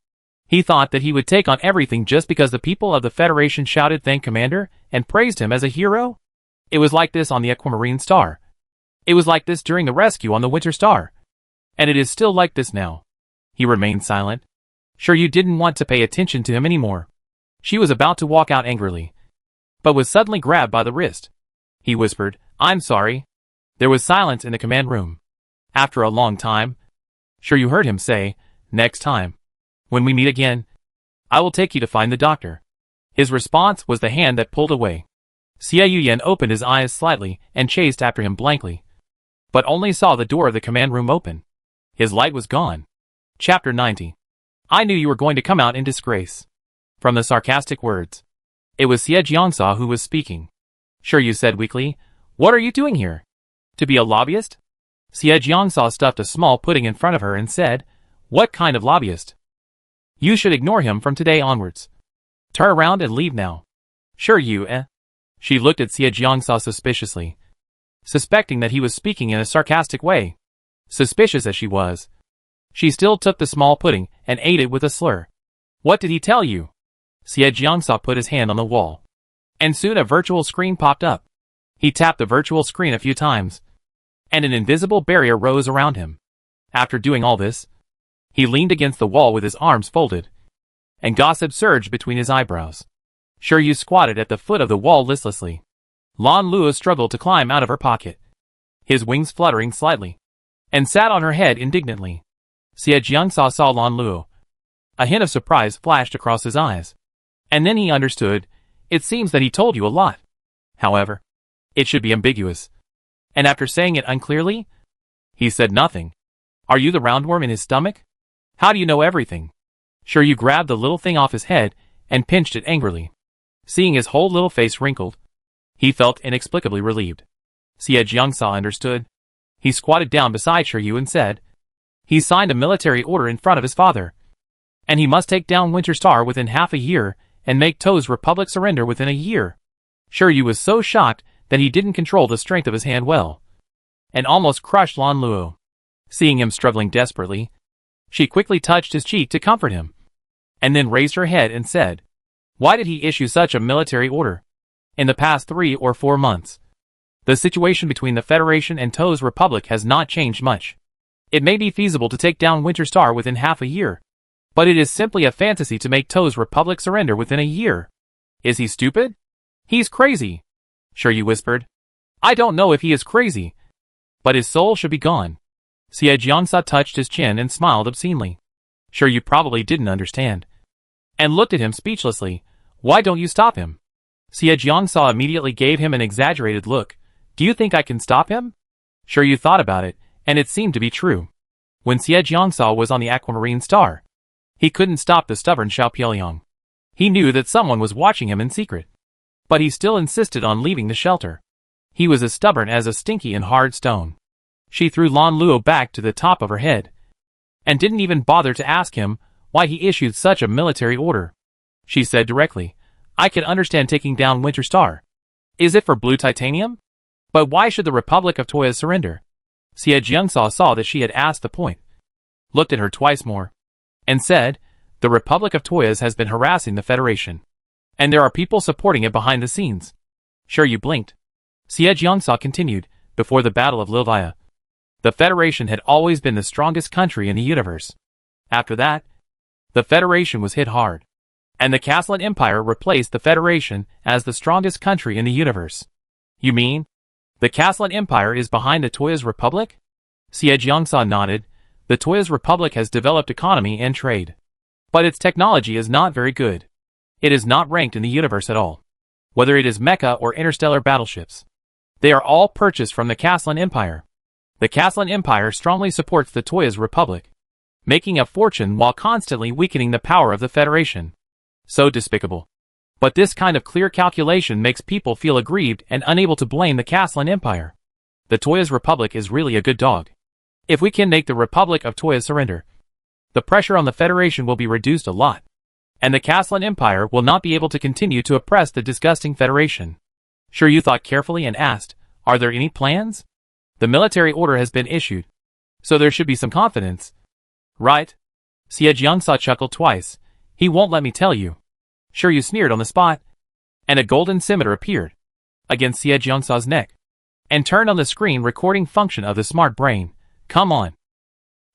He thought that he would take on everything just because the people of the Federation shouted "Thank Commander" and praised him as a hero? It was like this on the Aquamarine Star. It was like this during the rescue on the Winter Star. And it is still like this now. He remained silent. Sure, you didn't want to pay attention to him anymore. She was about to walk out angrily, but was suddenly grabbed by the wrist. He whispered, "I'm sorry." There was silence in the command room. After a long time, sure you heard him say, "Next time, when we meet again, I will take you to find the doctor." His response was the hand that pulled away. Xie Yuyan opened his eyes slightly and chased after him blankly, but only saw the door of the command room open. His light was gone. Chapter 90. I knew you were going to come out in disgrace. From the sarcastic words. It was Xie Jiangsa who was speaking. Sure, you said weakly. What are you doing here? To be a lobbyist? Xie Jiangsa stuffed a small pudding in front of her and said, What kind of lobbyist? You should ignore him from today onwards. Turn around and leave now. Sure you, She looked at Xie Jiangsa suspiciously, suspecting that he was speaking in a sarcastic way. Suspicious as she was, she still took the small pudding and ate it with a slur. What did he tell you? Xie Jiangsa put his hand on the wall, and soon a virtual screen popped up. He tapped the virtual screen a few times, and an invisible barrier rose around him. After doing all this, he leaned against the wall with his arms folded, and gossip surged between his eyebrows. Sure you squatted at the foot of the wall listlessly. Lan Luo struggled to climb out of her pocket, his wings fluttering slightly, and sat on her head indignantly. Xie Jiangsa saw Lan Luo. A hint of surprise flashed across his eyes. And then he understood. It seems that he told you a lot. However, it should be ambiguous. And after saying it unclearly, he said nothing. Are you the roundworm in his stomach? How do you know everything? Sure you grabbed the little thing off his head and pinched it angrily. Seeing his whole little face wrinkled, he felt inexplicably relieved. Xie Jiangsa understood. He squatted down beside Shiryu and said, he signed a military order in front of his father, and he must take down Winter Star within half a year and make Toe's Republic surrender within a year. Shiryu was so shocked that he didn't control the strength of his hand well, and almost crushed Lan Luo. Seeing him struggling desperately, she quickly touched his cheek to comfort him, and then raised her head and said, Why did he issue such a military order? In the past 3 or 4 months, the situation between the Federation and Toe's Republic has not changed much. It may be feasible to take down Winter Star within half a year, but it is simply a fantasy to make Toe's Republic surrender within a year. Is he stupid? He's crazy. Shiryu whispered. I don't know if he is crazy, but his soul should be gone. Xie Jiangsa touched his chin and smiled obscenely. Shiryu probably didn't understand, and looked at him speechlessly. Why don't you stop him? Xie Jiangsa immediately gave him an exaggerated look. Do you think I can stop him? Shiryu thought about it, and it seemed to be true. When Xie Jiangsa was on the Aquamarine Star, he couldn't stop the stubborn Xiao Pieliang. He knew that someone was watching him in secret, but he still insisted on leaving the shelter. He was as stubborn as a stinky and hard stone. She threw Lan Luo back to the top of her head, and didn't even bother to ask him why he issued such a military order. She said directly, I can understand taking down Winter Star. Is it for blue titanium? But why should the Republic of Toya surrender? Xie Jiangsa saw that she had asked the point, looked at her twice more, and said, the Republic of Toyas has been harassing the Federation, and there are people supporting it behind the scenes. Sure you blinked. Xie Jiangsa continued, before the Battle of Lilvaya, the Federation had always been the strongest country in the universe. After that, the Federation was hit hard, and the Caslan Empire replaced the Federation as the strongest country in the universe. You mean, the Caslan Empire is behind the Toya's Republic? Xie Jiangsa nodded. The Toya's Republic has developed economy and trade, but its technology is not very good. It is not ranked in the universe at all. Whether it is mecha or interstellar battleships, they are all purchased from the Caslan Empire. The Caslan Empire strongly supports the Toya's Republic, making a fortune while constantly weakening the power of the Federation. So despicable. But this kind of clear calculation makes people feel aggrieved and unable to blame the Caslan Empire. The Toya's Republic is really a good dog. If we can make the Republic of Toya surrender, the pressure on the Federation will be reduced a lot, and the Caslan Empire will not be able to continue to oppress the disgusting Federation. Sure you thought carefully and asked, are there any plans? The military order has been issued, so there should be some confidence. Right? Xie Jiangsa chuckled twice. He won't let me tell you. Sure you sneered on the spot, and a golden scimitar appeared against Xie Jiangsa's neck, and turned on the screen recording function of the smart brain. Come on.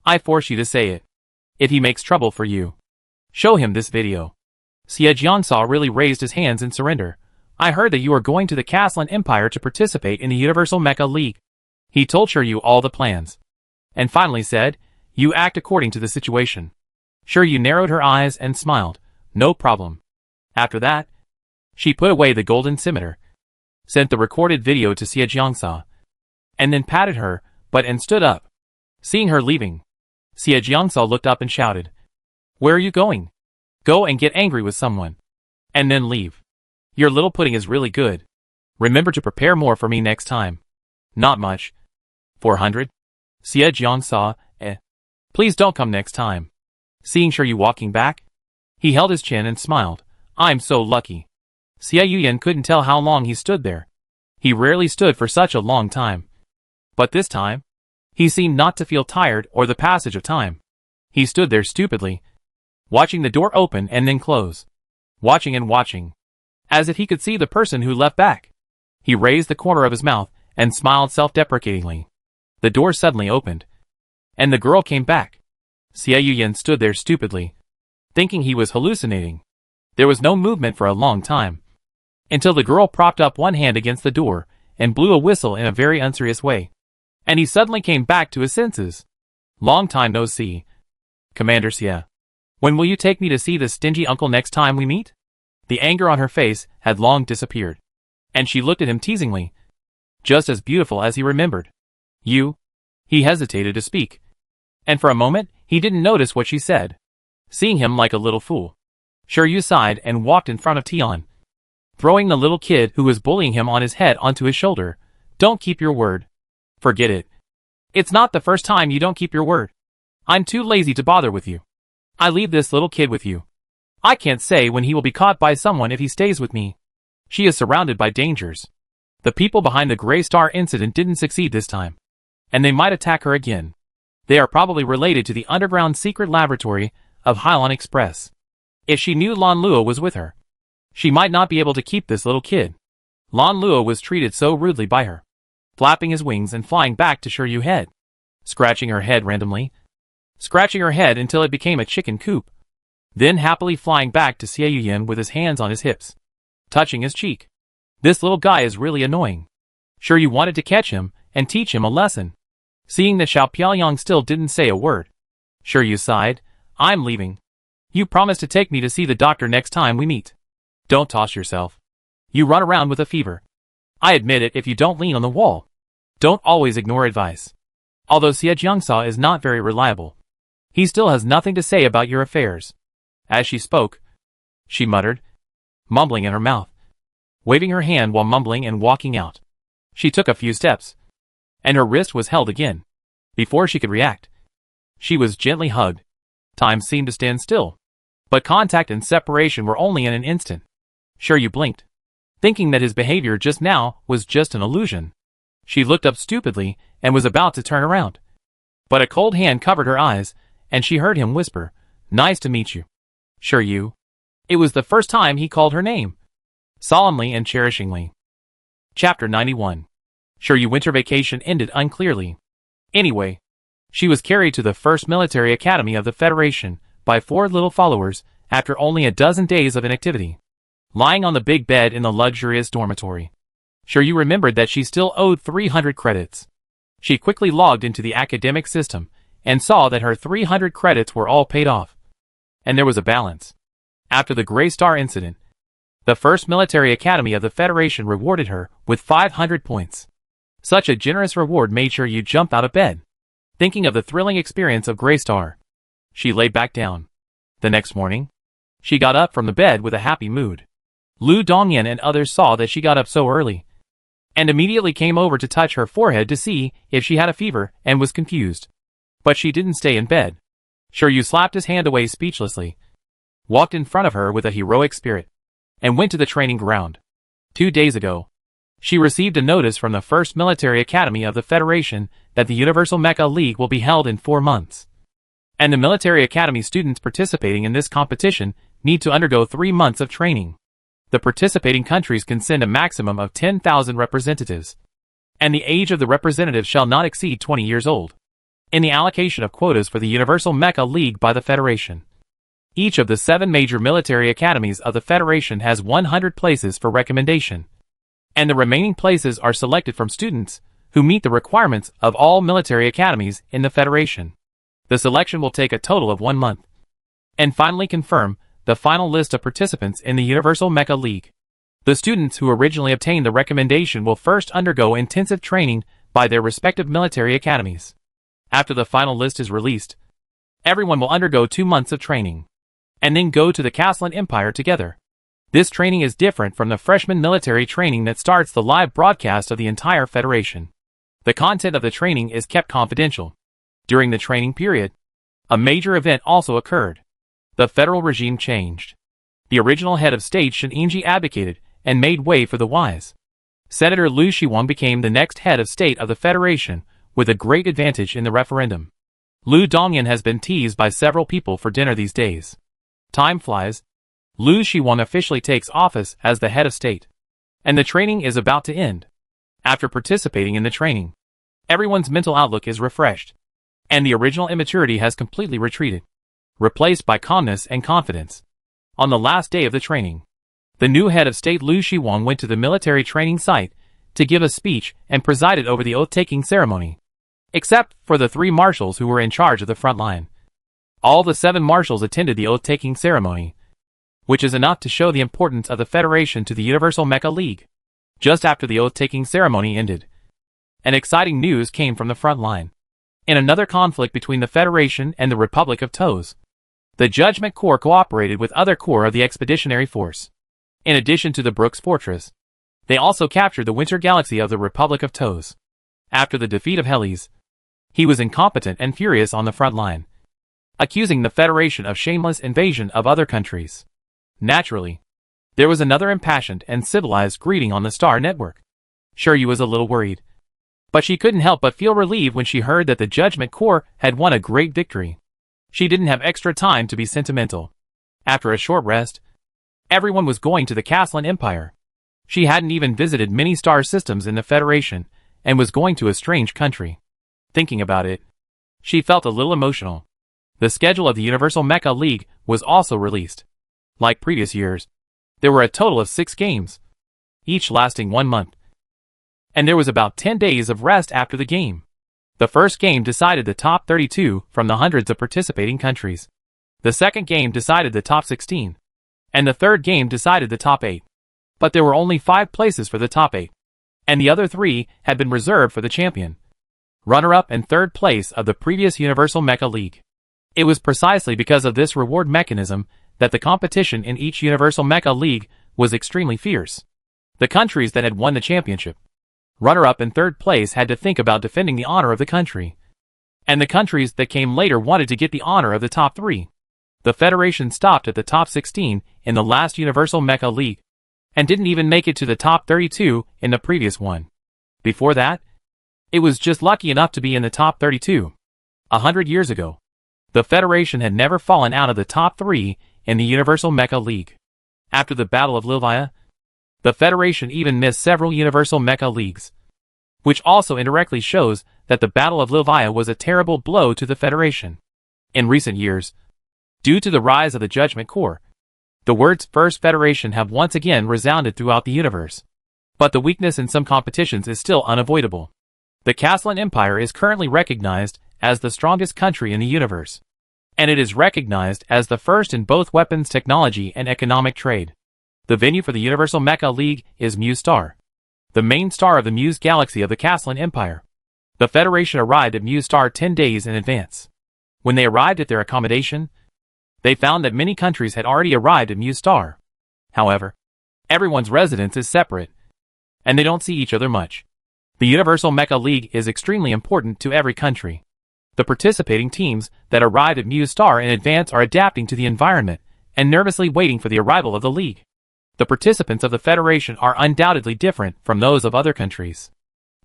I force you to say it. If he makes trouble for you, show him this video. Xie Jiangsa really raised his hands in surrender. I heard that you are going to the Castlin Empire to participate in the Universal Mecha League. He told Shiryu all the plans. And finally said, you act according to the situation. Shiryu narrowed her eyes and smiled. No problem. After that, she put away the golden scimitar, sent the recorded video to Xie Jiangsa, and then patted her, and stood up. Seeing her leaving, Xie Jiangsa looked up and shouted, where are you going? Go and get angry with someone. And then leave. Your little pudding is really good. Remember to prepare more for me next time. Not much. 400? Xie Jiangsa, Please don't come next time. Seeing Shiryu walking back, he held his chin and smiled. I'm so lucky. Xie Yuyan couldn't tell how long he stood there. He rarely stood for such a long time. But this time, he seemed not to feel tired or the passage of time. He stood there stupidly, watching the door open and then close. Watching and watching, as if he could see the person who left back. He raised the corner of his mouth and smiled self-deprecatingly. The door suddenly opened, and the girl came back. Xie Yuyan stood there stupidly, thinking he was hallucinating. There was no movement for a long time, until the girl propped up one hand against the door and blew a whistle in a very unserious way. And he suddenly came back to his senses. Long time no see. Commander Xie. When will you take me to see this stingy uncle next time we meet? The anger on her face had long disappeared, and she looked at him teasingly, just as beautiful as he remembered. You? He hesitated to speak, and for a moment he didn't notice what she said, seeing him like a little fool. Shiryu sighed and walked in front of Tian, throwing the little kid who was bullying him on his head onto his shoulder. Don't keep your word. Forget it. It's not the first time you don't keep your word. I'm too lazy to bother with you. I leave this little kid with you. I can't say when he will be caught by someone if he stays with me. She is surrounded by dangers. The people behind the Grey Star incident didn't succeed this time, and they might attack her again. They are probably related to the underground secret laboratory of Hylian Express. If she knew Lan Luo was with her, she might not be able to keep this little kid. Lan Luo was treated so rudely by her, flapping his wings and flying back to Shiryu's head, scratching her head randomly, scratching her head until it became a chicken coop, then happily flying back to Xie Yuyan with his hands on his hips, touching his cheek. This little guy is really annoying. Shiryu wanted to catch him and teach him a lesson. Seeing that Xiao Piaoyang still didn't say a word, Shiryu sighed. I'm leaving. You promised to take me to see the doctor next time we meet. Don't toss yourself. You run around with a fever. I admit it if you don't lean on the wall. Don't always ignore advice. Although Xie Jiangsa is not very reliable, he still has nothing to say about your affairs. As she spoke, she muttered, mumbling in her mouth, waving her hand while mumbling and walking out. She took a few steps, and her wrist was held again. Before she could react, she was gently hugged. Time seemed to stand still, but contact and separation were only in an instant. Shiryu blinked, thinking that his behavior just now was just an illusion. She looked up stupidly and was about to turn around, but a cold hand covered her eyes, and she heard him whisper, "Nice to meet you, Shiryu." It was the first time he called her name, solemnly and cherishingly. Chapter 91. Shiryu winter vacation ended unclearly. Anyway, she was carried to the first military academy of the Federation by 4 little followers after only a dozen days of inactivity. Lying on the big bed in the luxurious dormitory, Shiryu remembered that she still owed 300 credits. She quickly logged into the academic system and saw that her 300 credits were all paid off, and there was a balance. After the Grey Star incident, the first military academy of the Federation rewarded her with 500 points. Such a generous reward made Shiryu jump out of bed. Thinking of the thrilling experience of Grey Star, she lay back down. The next morning, she got up from the bed with a happy mood. Lu Dongyan and others saw that she got up so early, and immediately came over to touch her forehead to see if she had a fever and was confused. But she didn't stay in bed. Shiryu slapped his hand away speechlessly, walked in front of her with a heroic spirit, and went to the training ground. 2 days ago, she received a notice from the first military academy of the Federation that the Universal Mecha League will be held in 4 months. And the military academy students participating in this competition need to undergo 3 months of training. The participating countries can send a maximum of 10,000 representatives, and the age of the representatives shall not exceed 20 years old. In the allocation of quotas for the Universal Mecha League by the Federation, Each of the 7 major military academies of the Federation has 100 places for recommendation, and the remaining places are selected from students who meet the requirements of all military academies in the Federation. The selection will take a total of 1 month, and finally confirm the final list of participants in the Universal Mecha League. The students who originally obtained the recommendation will first undergo intensive training by their respective military academies. After the final list is released, everyone will undergo 2 months of training, and then go to the Caslan Empire together. This training is different from the freshman military training that starts the live broadcast of the entire Federation. The content of the training is kept confidential. During the training period, a major event also occurred. The federal regime changed. The original head of state Shen Yingji abdicated and made way for the wise Senator Liu Shiwang became the next head of state of the Federation with a great advantage in the referendum. Liu Dongyan has been teased by several people for dinner these days. Time flies. Liu Shiwang officially takes office as the head of state, and the training is about to end. After participating in the training, everyone's mental outlook is refreshed, and the original immaturity has completely retreated, replaced by calmness and confidence. On the last day of the training, the new head of state Liu Shiwang went to the military training site to give a speech and presided over the oath-taking ceremony, except for the 3 marshals who were in charge of the front line. All the 7 marshals attended the oath-taking ceremony, which is enough to show the importance of the Federation to the Universal Mecha League. Just after the oath-taking ceremony ended, an exciting news came from the front line. In another conflict between the Federation and the Republic of Toes, the Judgment Corps cooperated with other corps of the Expeditionary Force. In addition to the Brooks Fortress, they also captured the Winter Galaxy of the Republic of Toes. After the defeat of Helis, he was incompetent and furious on the front line, accusing the Federation of shameless invasion of other countries. Naturally, there was another impassioned and civilized greeting on the Star Network. Shiryu was a little worried, but she couldn't help but feel relieved when she heard that the Judgment Corps had won a great victory. She didn't have extra time to be sentimental. After a short rest, everyone was going to the Caslan Empire. She hadn't even visited many star systems in the Federation, and was going to a strange country. Thinking about it, she felt a little emotional. The schedule of the Universal Mecha League was also released. Like previous years, there were a total of 6 games, each lasting 1 month. And there was about 10 days of rest after the game. The first game decided the top 32 from the hundreds of participating countries. The second game decided the top 16. And the third game decided the top 8. But there were only 5 places for the top 8. And the other 3 had been reserved for the champion, runner-up and third place of the previous Universal Mecha League. It was precisely because of this reward mechanism that the competition in each Universal Mecha League was extremely fierce. The countries that had won the championship, runner-up and third place, had to think about defending the honor of the country. And the countries that came later wanted to get the honor of the top 3. The Federation stopped at the top 16 in the last Universal Mecha League, and didn't even make it to the top 32 in the previous one. Before that, it was just lucky enough to be in the top 32. 100 years ago, the Federation had never fallen out of the top 3 in the Universal Mecha League. After the Battle of Lilvia, the Federation even missed several Universal Mecha Leagues, which also indirectly shows that the Battle of Lilvia was a terrible blow to the Federation. In recent years, due to the rise of the Judgment Corps, the words First Federation have once again resounded throughout the universe. But the weakness in some competitions is still unavoidable. The Caslan Empire is currently recognized as the strongest country in the universe, and it is recognized as the first in both weapons technology and economic trade. The venue for the Universal Mecha League is Mu Star, the main star of the Muse Galaxy of the Caslan Empire. The Federation arrived at Mu Star 10 days in advance. When they arrived at their accommodation, they found that many countries had already arrived at Mu Star. However, everyone's residence is separate, and they don't see each other much. The Universal Mecha League is extremely important to every country. The participating teams that arrived at Mu Star in advance are adapting to the environment and nervously waiting for the arrival of the League. The participants of the Federation are undoubtedly different from those of other countries.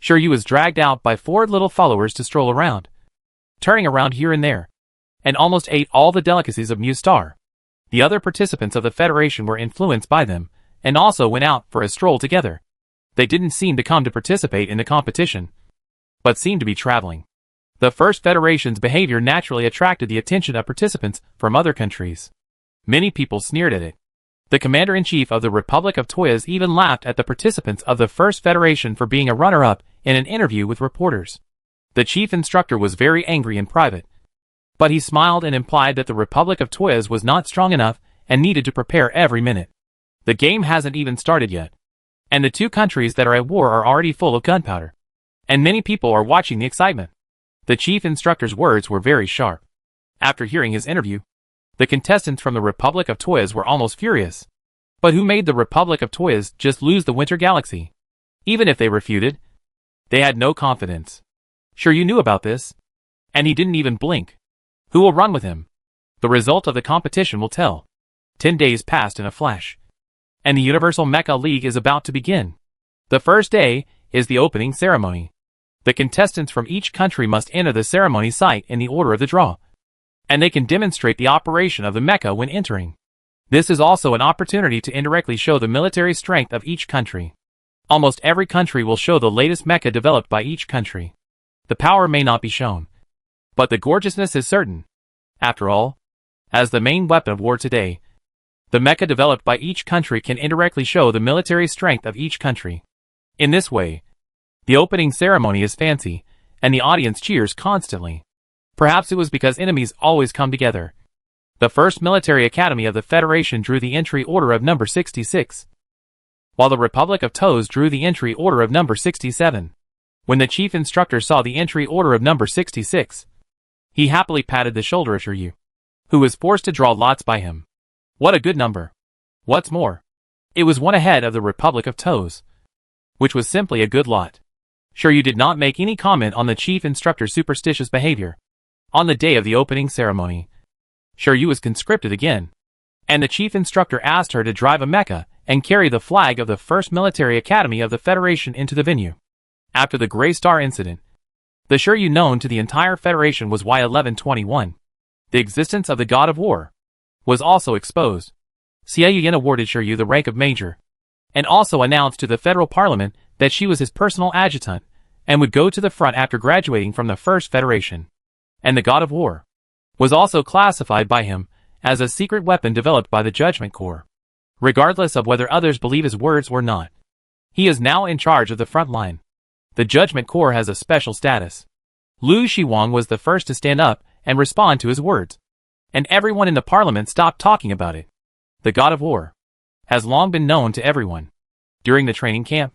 Shiryu was dragged out by 4 little followers to stroll around, turning around here and there, and almost ate all the delicacies of Mu Star. The other participants of the Federation were influenced by them, and also went out for a stroll together. They didn't seem to come to participate in the competition, but seemed to be traveling. The First Federation's behavior naturally attracted the attention of participants from other countries. Many people sneered at it. The commander-in-chief of the Republic of Toyas even laughed at the participants of the First Federation for being a runner-up in an interview with reporters. The chief instructor was very angry in private, but he smiled and implied that the Republic of Toyas was not strong enough and needed to prepare every minute. The game hasn't even started yet, and the two countries that are at war are already full of gunpowder, and many people are watching the excitement. The chief instructor's words were very sharp. After hearing his interview, the contestants from the Republic of Toyas were almost furious. But who made the Republic of Toyas just lose the Winter Galaxy? Even if they refuted, they had no confidence. Sure, you knew about this. And he didn't even blink. Who will run with him? The result of the competition will tell. 10 days passed in a flash, and the Universal Mecha League is about to begin. The first day is the opening ceremony. The contestants from each country must enter the ceremony site in the order of the draw, and they can demonstrate the operation of the mecha when entering. This is also an opportunity to indirectly show the military strength of each country. Almost every country will show the latest mecha developed by each country. The power may not be shown, but the gorgeousness is certain. After all, as the main weapon of war today, the mecha developed by each country can indirectly show the military strength of each country. In this way, the opening ceremony is fancy, and the audience cheers constantly. Perhaps it was because enemies always come together. The first military academy of the Federation drew the entry order of number 66, while the Republic of Toes drew the entry order of number 67. When the chief instructor saw the entry order of number 66, he happily patted the shoulder of Shiryu, who was forced to draw lots by him. What a good number. What's more, it was one ahead of the Republic of Toes, which was simply a good lot. Shiryu did not make any comment on the chief instructor's superstitious behavior. On the day of the opening ceremony, Shiryu was conscripted again, and the chief instructor asked her to drive a mecha and carry the flag of the first military academy of the Federation into the venue. After the Grey Star incident, the Shiryu known to the entire Federation was Y1121. The existence of the God of War was also exposed. Xie Yin awarded Shiryu the rank of Major, and also announced to the Federal Parliament that she was his personal adjutant and would go to the front after graduating from the First Federation. And the God of War was also classified by him as a secret weapon developed by the Judgment Corps. Regardless of whether others believe his words or not, he is now in charge of the front line. The Judgment Corps has a special status. Lu Shiwang was the first to stand up and respond to his words, and everyone in the parliament stopped talking about it. The God of War has long been known to everyone. During the training camp,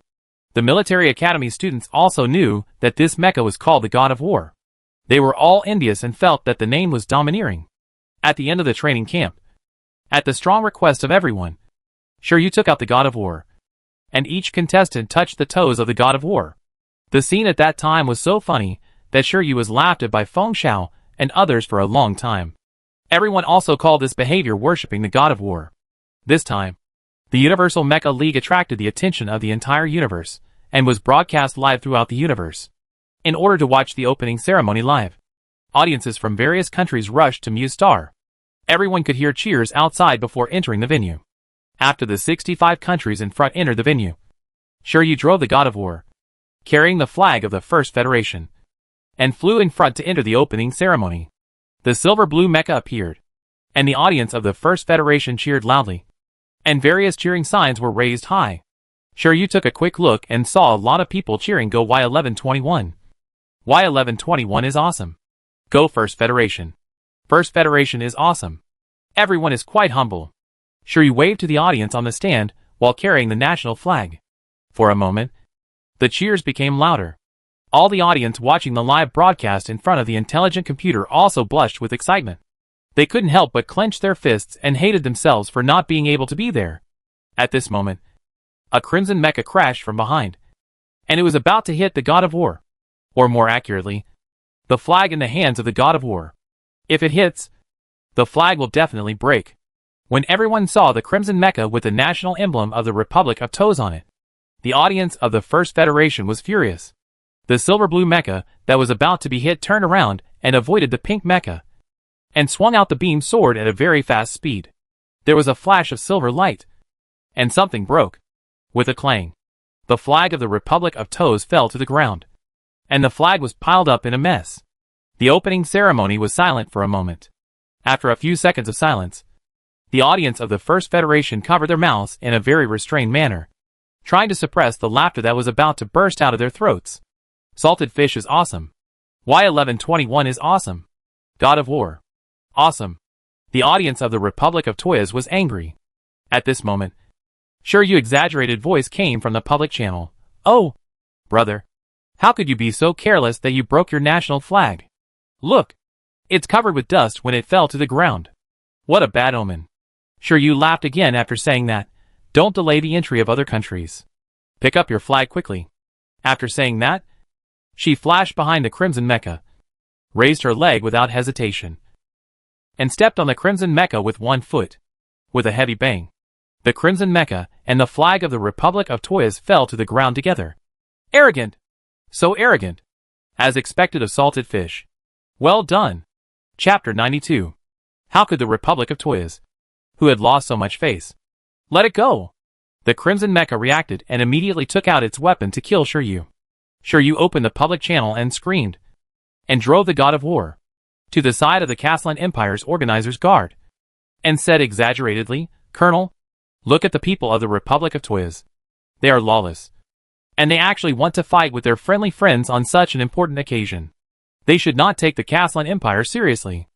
the military academy students also knew that this mecha was called the God of War. They were all envious and felt that the name was domineering. At the end of the training camp, at the strong request of everyone, Shiryu took out the God of War, and each contestant touched the toes of the God of War. The scene at that time was so funny that Shiryu was laughed at by Feng Xiao and others for a long time. Everyone also called this behavior worshipping the God of War. This time, the Universal Mecha League attracted the attention of the entire universe and was broadcast live throughout the universe. In order to watch the opening ceremony live, audiences from various countries rushed to Muse Star. Everyone could hear cheers outside before entering the venue. After the 65 countries in front entered the venue, Shiryu drove the God of War, carrying the flag of the First Federation, and flew in front to enter the opening ceremony. The silver-blue mecha appeared, and the audience of the First Federation cheered loudly, and various cheering signs were raised high. Shiryu took a quick look and saw a lot of people cheering Go Y1121. Y1121 is awesome. Go First Federation. First Federation is awesome. Everyone is quite humble. Shiryu waved to the audience on the stand while carrying the national flag. For a moment, the cheers became louder. All the audience watching the live broadcast in front of the intelligent computer also blushed with excitement. They couldn't help but clench their fists and hated themselves for not being able to be there. At this moment, a crimson mecha crashed from behind, and it was about to hit the God of War. Or more accurately, the flag in the hands of the God of War. If it hits, the flag will definitely break. When everyone saw the crimson mecha with the national emblem of the Republic of Toes on it, the audience of the First Federation was furious. The silver-blue mecha that was about to be hit turned around and avoided the pink mecha, and swung out the beam sword at a very fast speed. There was a flash of silver light, and something broke. With a clang, the flag of the Republic of Toes fell to the ground, and the flag was piled up in a mess. The opening ceremony was silent for a moment. After a few seconds of silence, The audience of the First Federation covered their mouths in a very restrained manner, trying to suppress the laughter that was about to burst out of their throats. Salted fish is awesome. Y1121 is awesome. God of War. Awesome. The audience of the Republic of Toyas was angry. At this moment, sure you exaggerated voice came from the public channel. Oh, brother. How could you be so careless that you broke your national flag? Look. It's covered with dust when it fell to the ground. What a bad omen. Sure you laughed again after saying that. Don't delay the entry of other countries. Pick up your flag quickly. After saying that, she flashed behind the Crimson Mecha, raised her leg without hesitation, and stepped on the Crimson Mecha with one foot. With a heavy bang, the Crimson Mecha and the flag of the Republic of Toyas fell to the ground together. Arrogant! So arrogant! As expected of salted fish. Well done! Chapter 92. How could the Republic of Toyas, who had lost so much face, let it go? The Crimson Mecha reacted and immediately took out its weapon to kill Shiryu. Shiryu opened the public channel and screamed, and drove the God of War to the side of the Caslan Empire's organizer's guard, and said exaggeratedly, Colonel, look at the people of the Republic of Toyas. They are lawless, and they actually want to fight with their friendly friends on such an important occasion. They should not take the Caslan Empire seriously.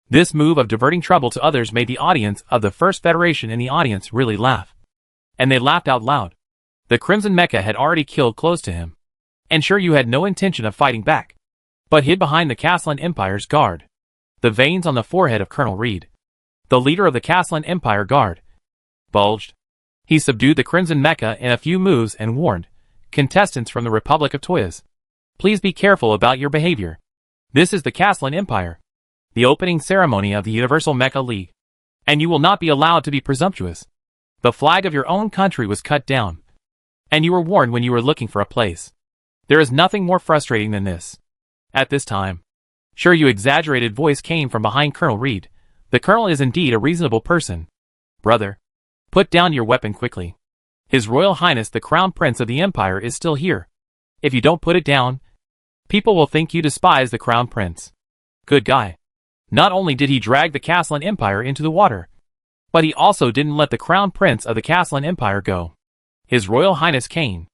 This move of diverting trouble to others made the audience of the First Federation and the audience really laugh. And they laughed out loud. The Crimson Mecha had already killed close to him, and Shiryu had no intention of fighting back, but hid behind the Caslan Empire's guard. The veins on the forehead of Colonel Reed, the leader of the Caslan Empire Guard, bulged. He subdued the Crimson Mecha in a few moves and warned contestants from the Republic of Toyas, please be careful about your behavior. This is the Caslan Empire, the opening ceremony of the Universal Mecha League, and you will not be allowed to be presumptuous. The flag of your own country was cut down, and you were warned when you were looking for a place. There is nothing more frustrating than this. At this time, Shiryu exaggerated voice came from behind Colonel Reed. The colonel is indeed a reasonable person. Brother, put down your weapon quickly. His Royal Highness the Crown Prince of the Empire is still here. If you don't put it down, people will think you despise the Crown Prince. Good guy. Not only did he drag the Caslan Empire into the water, but he also didn't let the Crown Prince of the Caslan Empire go. His Royal Highness Kane,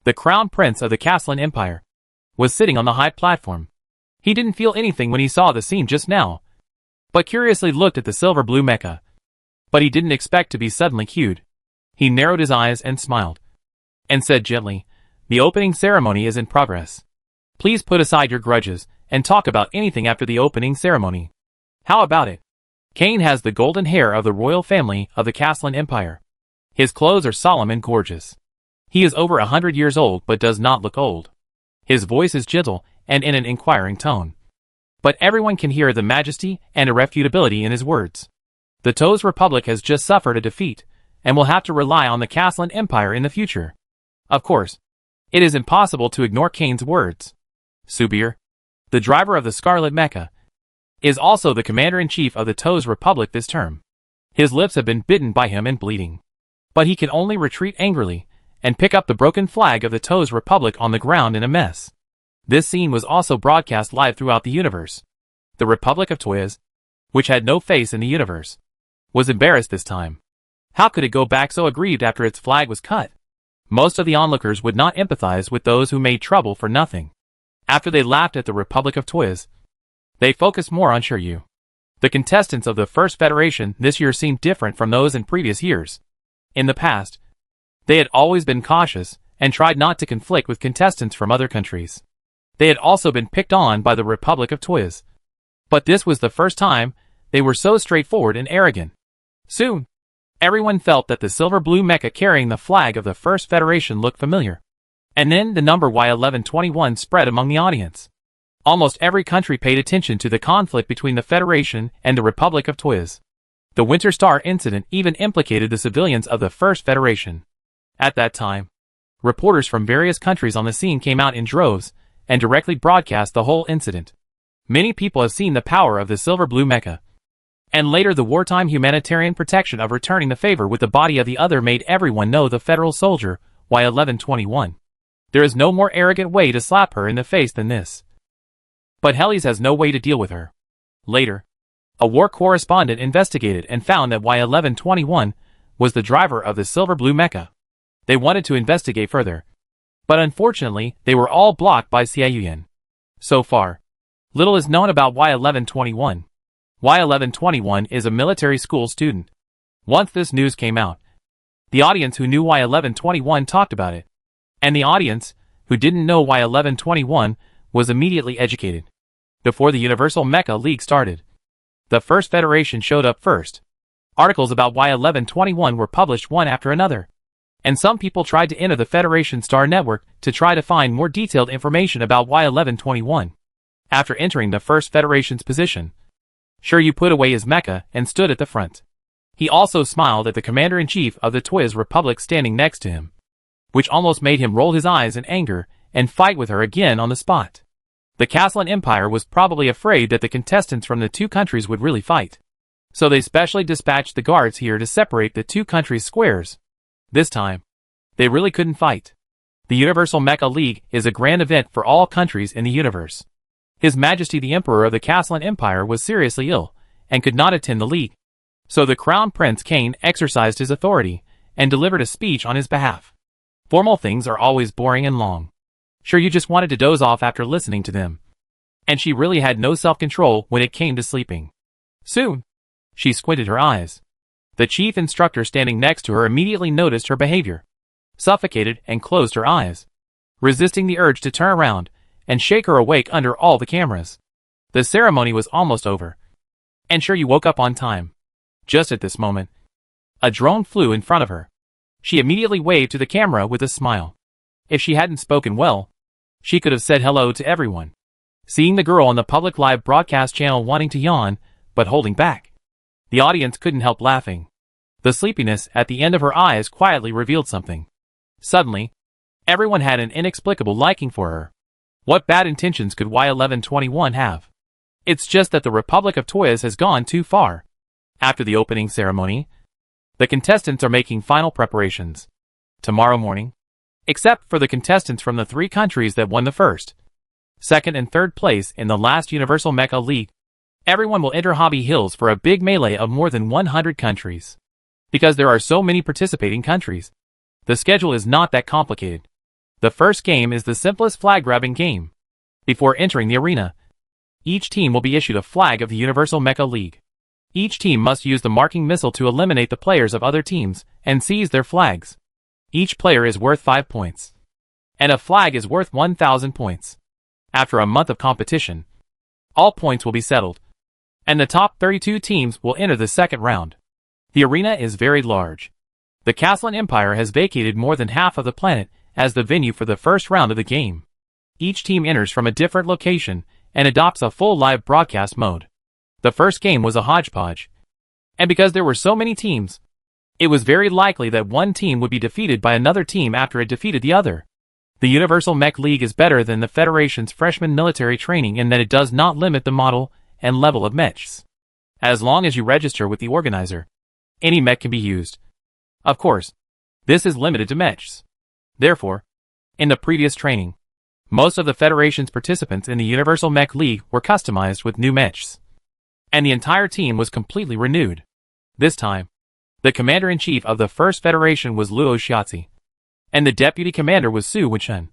the Crown Prince of the Caslan Empire, was sitting on the high platform. He didn't feel anything when he saw the scene just now, but curiously looked at the silver blue mecha. But he didn't expect to be suddenly cued. He narrowed his eyes and smiled, and said gently, the opening ceremony is in progress. Please put aside your grudges, and talk about anything after the opening ceremony. How about it? Kane has the golden hair of the royal family of the Caslan Empire. His clothes are solemn and gorgeous. He is over 100 years old but does not look old. His voice is gentle and in an inquiring tone, but everyone can hear the majesty and irrefutability in his words. The Toes Republic has just suffered a defeat, and will have to rely on the Caslan Empire in the future. Of course, it is impossible to ignore Kane's words. Subir, the driver of the Scarlet Mecha, is also the commander-in-chief of the Toes Republic this term. His lips have been bitten by him and bleeding, but he can only retreat angrily and pick up the broken flag of the Toes Republic on the ground in a mess. This scene was also broadcast live throughout the universe. The Republic of Toyas, which had no face in the universe, was embarrassed this time. How could it go back so aggrieved after its flag was cut? Most of the onlookers would not empathize with those who made trouble for nothing. After they laughed at the Republic of Toyas, they focused more on Shiryu. The contestants of the First Federation this year seemed different from those in previous years. In the past, they had always been cautious and tried not to conflict with contestants from other countries. They had also been picked on by the Republic of Toyas, but this was the first time they were so straightforward and arrogant. Soon, everyone felt that the silver-blue mecha carrying the flag of the First Federation looked familiar. And then the number Y1121 spread among the audience. Almost every country paid attention to the conflict between the Federation and the Republic of Toyas. The Winter Star incident even implicated the civilians of the First Federation. At that time, reporters from various countries on the scene came out in droves and directly broadcast the whole incident. Many people have seen the power of the silver-blue mecha. And later the wartime humanitarian protection of returning the favor with the body of the other made everyone know the federal soldier, Y1121. There is no more arrogant way to slap her in the face than this. But Helles has no way to deal with her. Later, A war correspondent investigated and found that Y1121 was the driver of the silver-blue mecha. They wanted to investigate further, but unfortunately, they were all blocked by Xiaoyuan. So far, little is known about Y1121. Y1121 is a military school student. Once this news came out, the audience who knew Y1121 talked about it, and the audience who didn't know Y1121 was immediately educated. Before the Universal Mecha League started, the first federation showed up first. Articles about Y1121 were published one after another, and some people tried to enter the Federation Star Network to try to find more detailed information about Y1121. After entering the first Federation's position, Shiryu put away his mecha and stood at the front. He also smiled at the Commander-in-Chief of the Toys Republic standing next to him, which almost made him roll his eyes in anger and fight with her again on the spot. The Castellan Empire was probably afraid that the contestants from the two countries would really fight, so they specially dispatched the guards here to separate the two countries' squares. This time, they really couldn't fight. The Universal Mecha League is a grand event for all countries in the universe. His Majesty the Emperor of the Castellan Empire was seriously ill and could not attend the league, so the Crown Prince Cain exercised his authority and delivered a speech on his behalf. Formal things are always boring and long. Shiryu just wanted to doze off after listening to them, and she really had no self-control when it came to sleeping. Soon, she squinted her eyes. The chief instructor standing next to her immediately noticed her behavior, suffocated and closed her eyes, resisting the urge to turn around and shake her awake under all the cameras. The ceremony was almost over, and Shiryu woke up on time. Just at this moment, a drone flew in front of her. She immediately waved to the camera with a smile. If she hadn't spoken well, she could have said hello to everyone. Seeing the girl on the public live broadcast channel wanting to yawn, but holding back, the audience couldn't help laughing. The sleepiness at the end of her eyes quietly revealed something. Suddenly, everyone had an inexplicable liking for her. What bad intentions could Y1121 have? It's just that the Republic of Toys has gone too far. After the opening ceremony, the contestants are making final preparations. Tomorrow morning, except for the contestants from the three countries that won the first, second and third place in the last Universal Mecha League, everyone will enter Hobby Hills for a big melee of more than 100 countries. Because there are so many participating countries, the schedule is not that complicated. The first game is the simplest flag-grabbing game. Before entering the arena, each team will be issued a flag of the Universal Mecha League. Each team must use the marking missile to eliminate the players of other teams and seize their flags. Each player is worth 5 points, and a flag is worth 1,000 points. After a month of competition, all points will be settled, and the top 32 teams will enter the second round. The arena is very large. The Castellan Empire has vacated more than half of the planet as the venue for the first round of the game. Each team enters from a different location and adopts a full live broadcast mode. The first game was a hodgepodge, and because there were so many teams, it was very likely that one team would be defeated by another team after it defeated the other. The Universal Mech League is better than the Federation's freshman military training in that it does not limit the model and level of mechs. As long as you register with the organizer, any mech can be used. Of course, this is limited to mechs. Therefore, in the previous training, most of the Federation's participants in the Universal Mech League were customized with new mechs, and the entire team was completely renewed. This time, the Commander-in-Chief of the First Federation was Luo Shiatsi, and the Deputy Commander was Su Wenchun,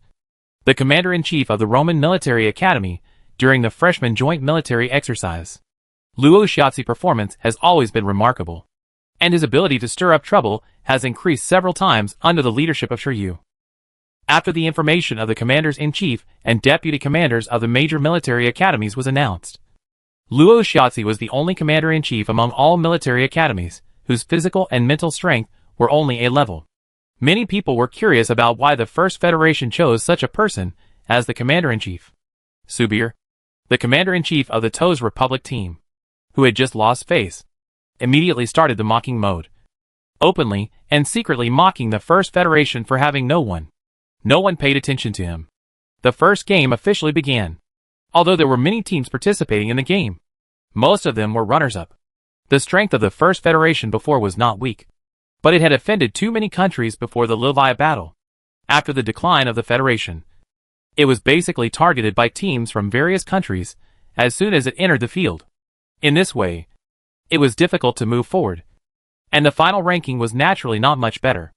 the Commander-in-Chief of the Roman Military Academy during the Freshman Joint Military Exercise. Luo Shiatsi's performance has always been remarkable, and his ability to stir up trouble has increased several times under the leadership of Shiryu. After the information of the Commanders-in-Chief and Deputy Commanders of the major military academies was announced, Luo Shiatsi was the only Commander-in-Chief among all military academies whose physical and mental strength were only A level. Many people were curious about why the First Federation chose such a person as the Commander-in-Chief. Subir, the Commander-in-Chief of the Toes Republic team, who had just lost face, immediately started the mocking mode, openly and secretly mocking the First Federation for having no one. No one paid attention to him. The first game officially began. Although there were many teams participating in the game, most of them were runners-up. The strength of the First Federation before was not weak, but it had offended too many countries before the Levi battle. After the decline of the Federation, it was basically targeted by teams from various countries as soon as it entered the field. In this way, It was difficult to move forward. And the final ranking was naturally not much better.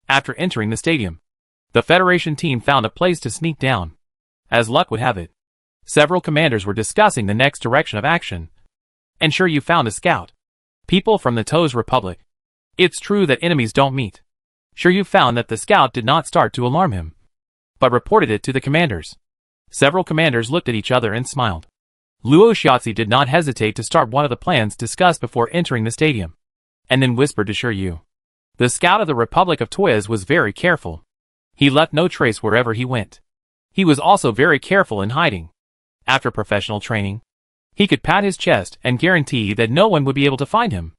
After entering the stadium, the Federation team found a place to sneak down. As luck would have it, several commanders were discussing the next direction of action. And sure, you found a scout. People from the Toes Republic. It's true that enemies don't meet. Sure, you found that the scout did not start to alarm him, but reported it to the commanders. Several commanders looked at each other and smiled. Luo Xiaozi did not hesitate to start one of the plans discussed before entering the stadium, and then whispered to Shiryu. The scout of the Republic of Toyas was very careful. He left no trace wherever he went. He was also very careful in hiding. After professional training, he could pat his chest and guarantee that no one would be able to find him.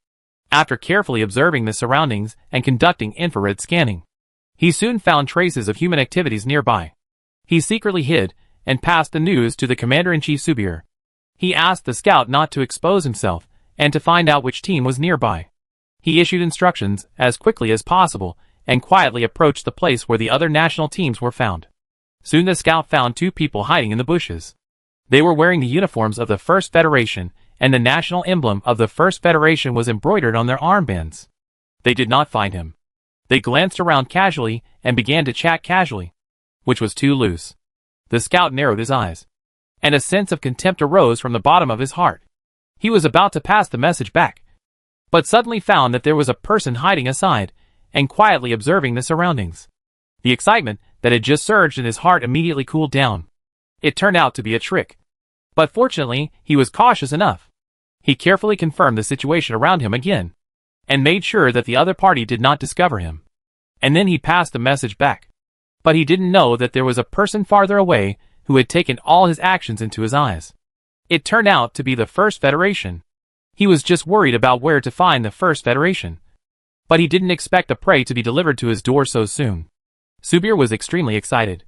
After carefully observing the surroundings and conducting infrared scanning, he soon found traces of human activities nearby. He secretly hid and passed the news to the Commander-in-Chief Subir. He asked the scout not to expose himself and to find out which team was nearby. He issued instructions as quickly as possible and quietly approached the place where the other national teams were found. Soon the scout found two people hiding in the bushes. They were wearing the uniforms of the First Federation, and the national emblem of the First Federation was embroidered on their armbands. They did not find him. They glanced around casually and began to chat casually, which was too loose. The scout narrowed his eyes, and a sense of contempt arose from the bottom of his heart. He was about to pass the message back, but suddenly found that there was a person hiding aside and quietly observing the surroundings. The excitement that had just surged in his heart immediately cooled down. It turned out to be a trick. But fortunately, he was cautious enough. He carefully confirmed the situation around him again, and made sure that the other party did not discover him. And then he passed the message back. But he didn't know that there was a person farther away who had taken all his actions into his eyes. It turned out to be the First Federation. He was just worried about where to find the First Federation. But he didn't expect the prey to be delivered to his door so soon. Subir was extremely excited,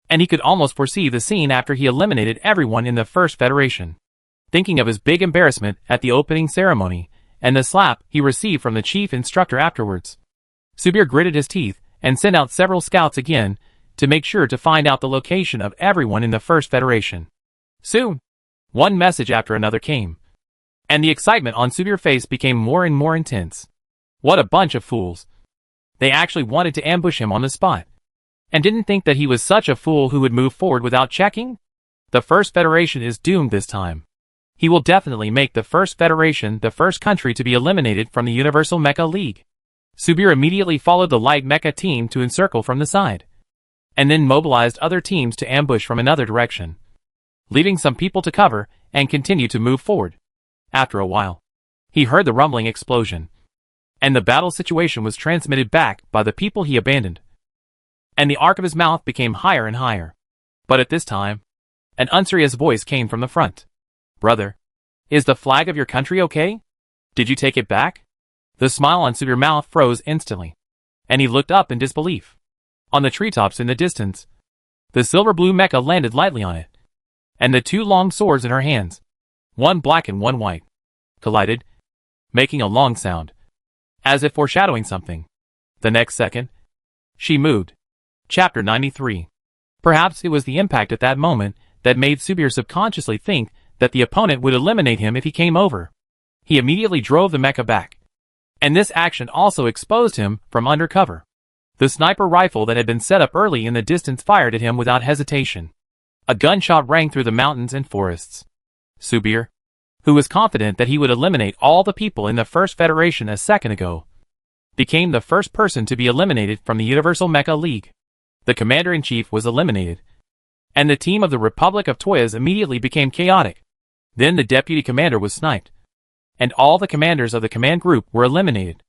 and he could almost foresee the scene after he eliminated everyone in the First Federation. Thinking of his big embarrassment at the opening ceremony, and the slap he received from the chief instructor afterwards, Subir gritted his teeth and sent out several scouts again to make sure to find out the location of everyone in the First Federation. Soon, one message after another came, and the excitement on Subir's face became more and more intense. What a bunch of fools. They actually wanted to ambush him on the spot, and didn't think that he was such a fool who would move forward without checking? The First Federation is doomed this time. He will definitely make the First Federation the first country to be eliminated from the Universal Mecha League. Subir immediately followed the light mecha team to encircle from the side, and then mobilized other teams to ambush from another direction, leaving some people to cover and continue to move forward. After a while, he heard the rumbling explosion, and the battle situation was transmitted back by the people he abandoned, and the arc of his mouth became higher and higher. But at this time, an unserious voice came from the front. Brother, is the flag of your country okay? Did you take it back? The smile on Subir's mouth froze instantly, and he looked up in disbelief. On the treetops in the distance, the silver-blue mecha landed lightly on it, and the two long swords in her hands, one black and one white, collided, making a long sound, as if foreshadowing something. The next second, she moved. Chapter 93. Perhaps it was the impact at that moment that made Subir subconsciously think that the opponent would eliminate him if he came over. He immediately drove the mecha back, and this action also exposed him from undercover. The sniper rifle that had been set up early in the distance fired at him without hesitation. A gunshot rang through the mountains and forests. Subir, who was confident that he would eliminate all the people in the First Federation a second ago, became the first person to be eliminated from the Universal Mecha League. The Commander-in-Chief was eliminated, and the team of the Republic of Toyas immediately became chaotic. Then the Deputy Commander was sniped, and all the commanders of the command group were eliminated.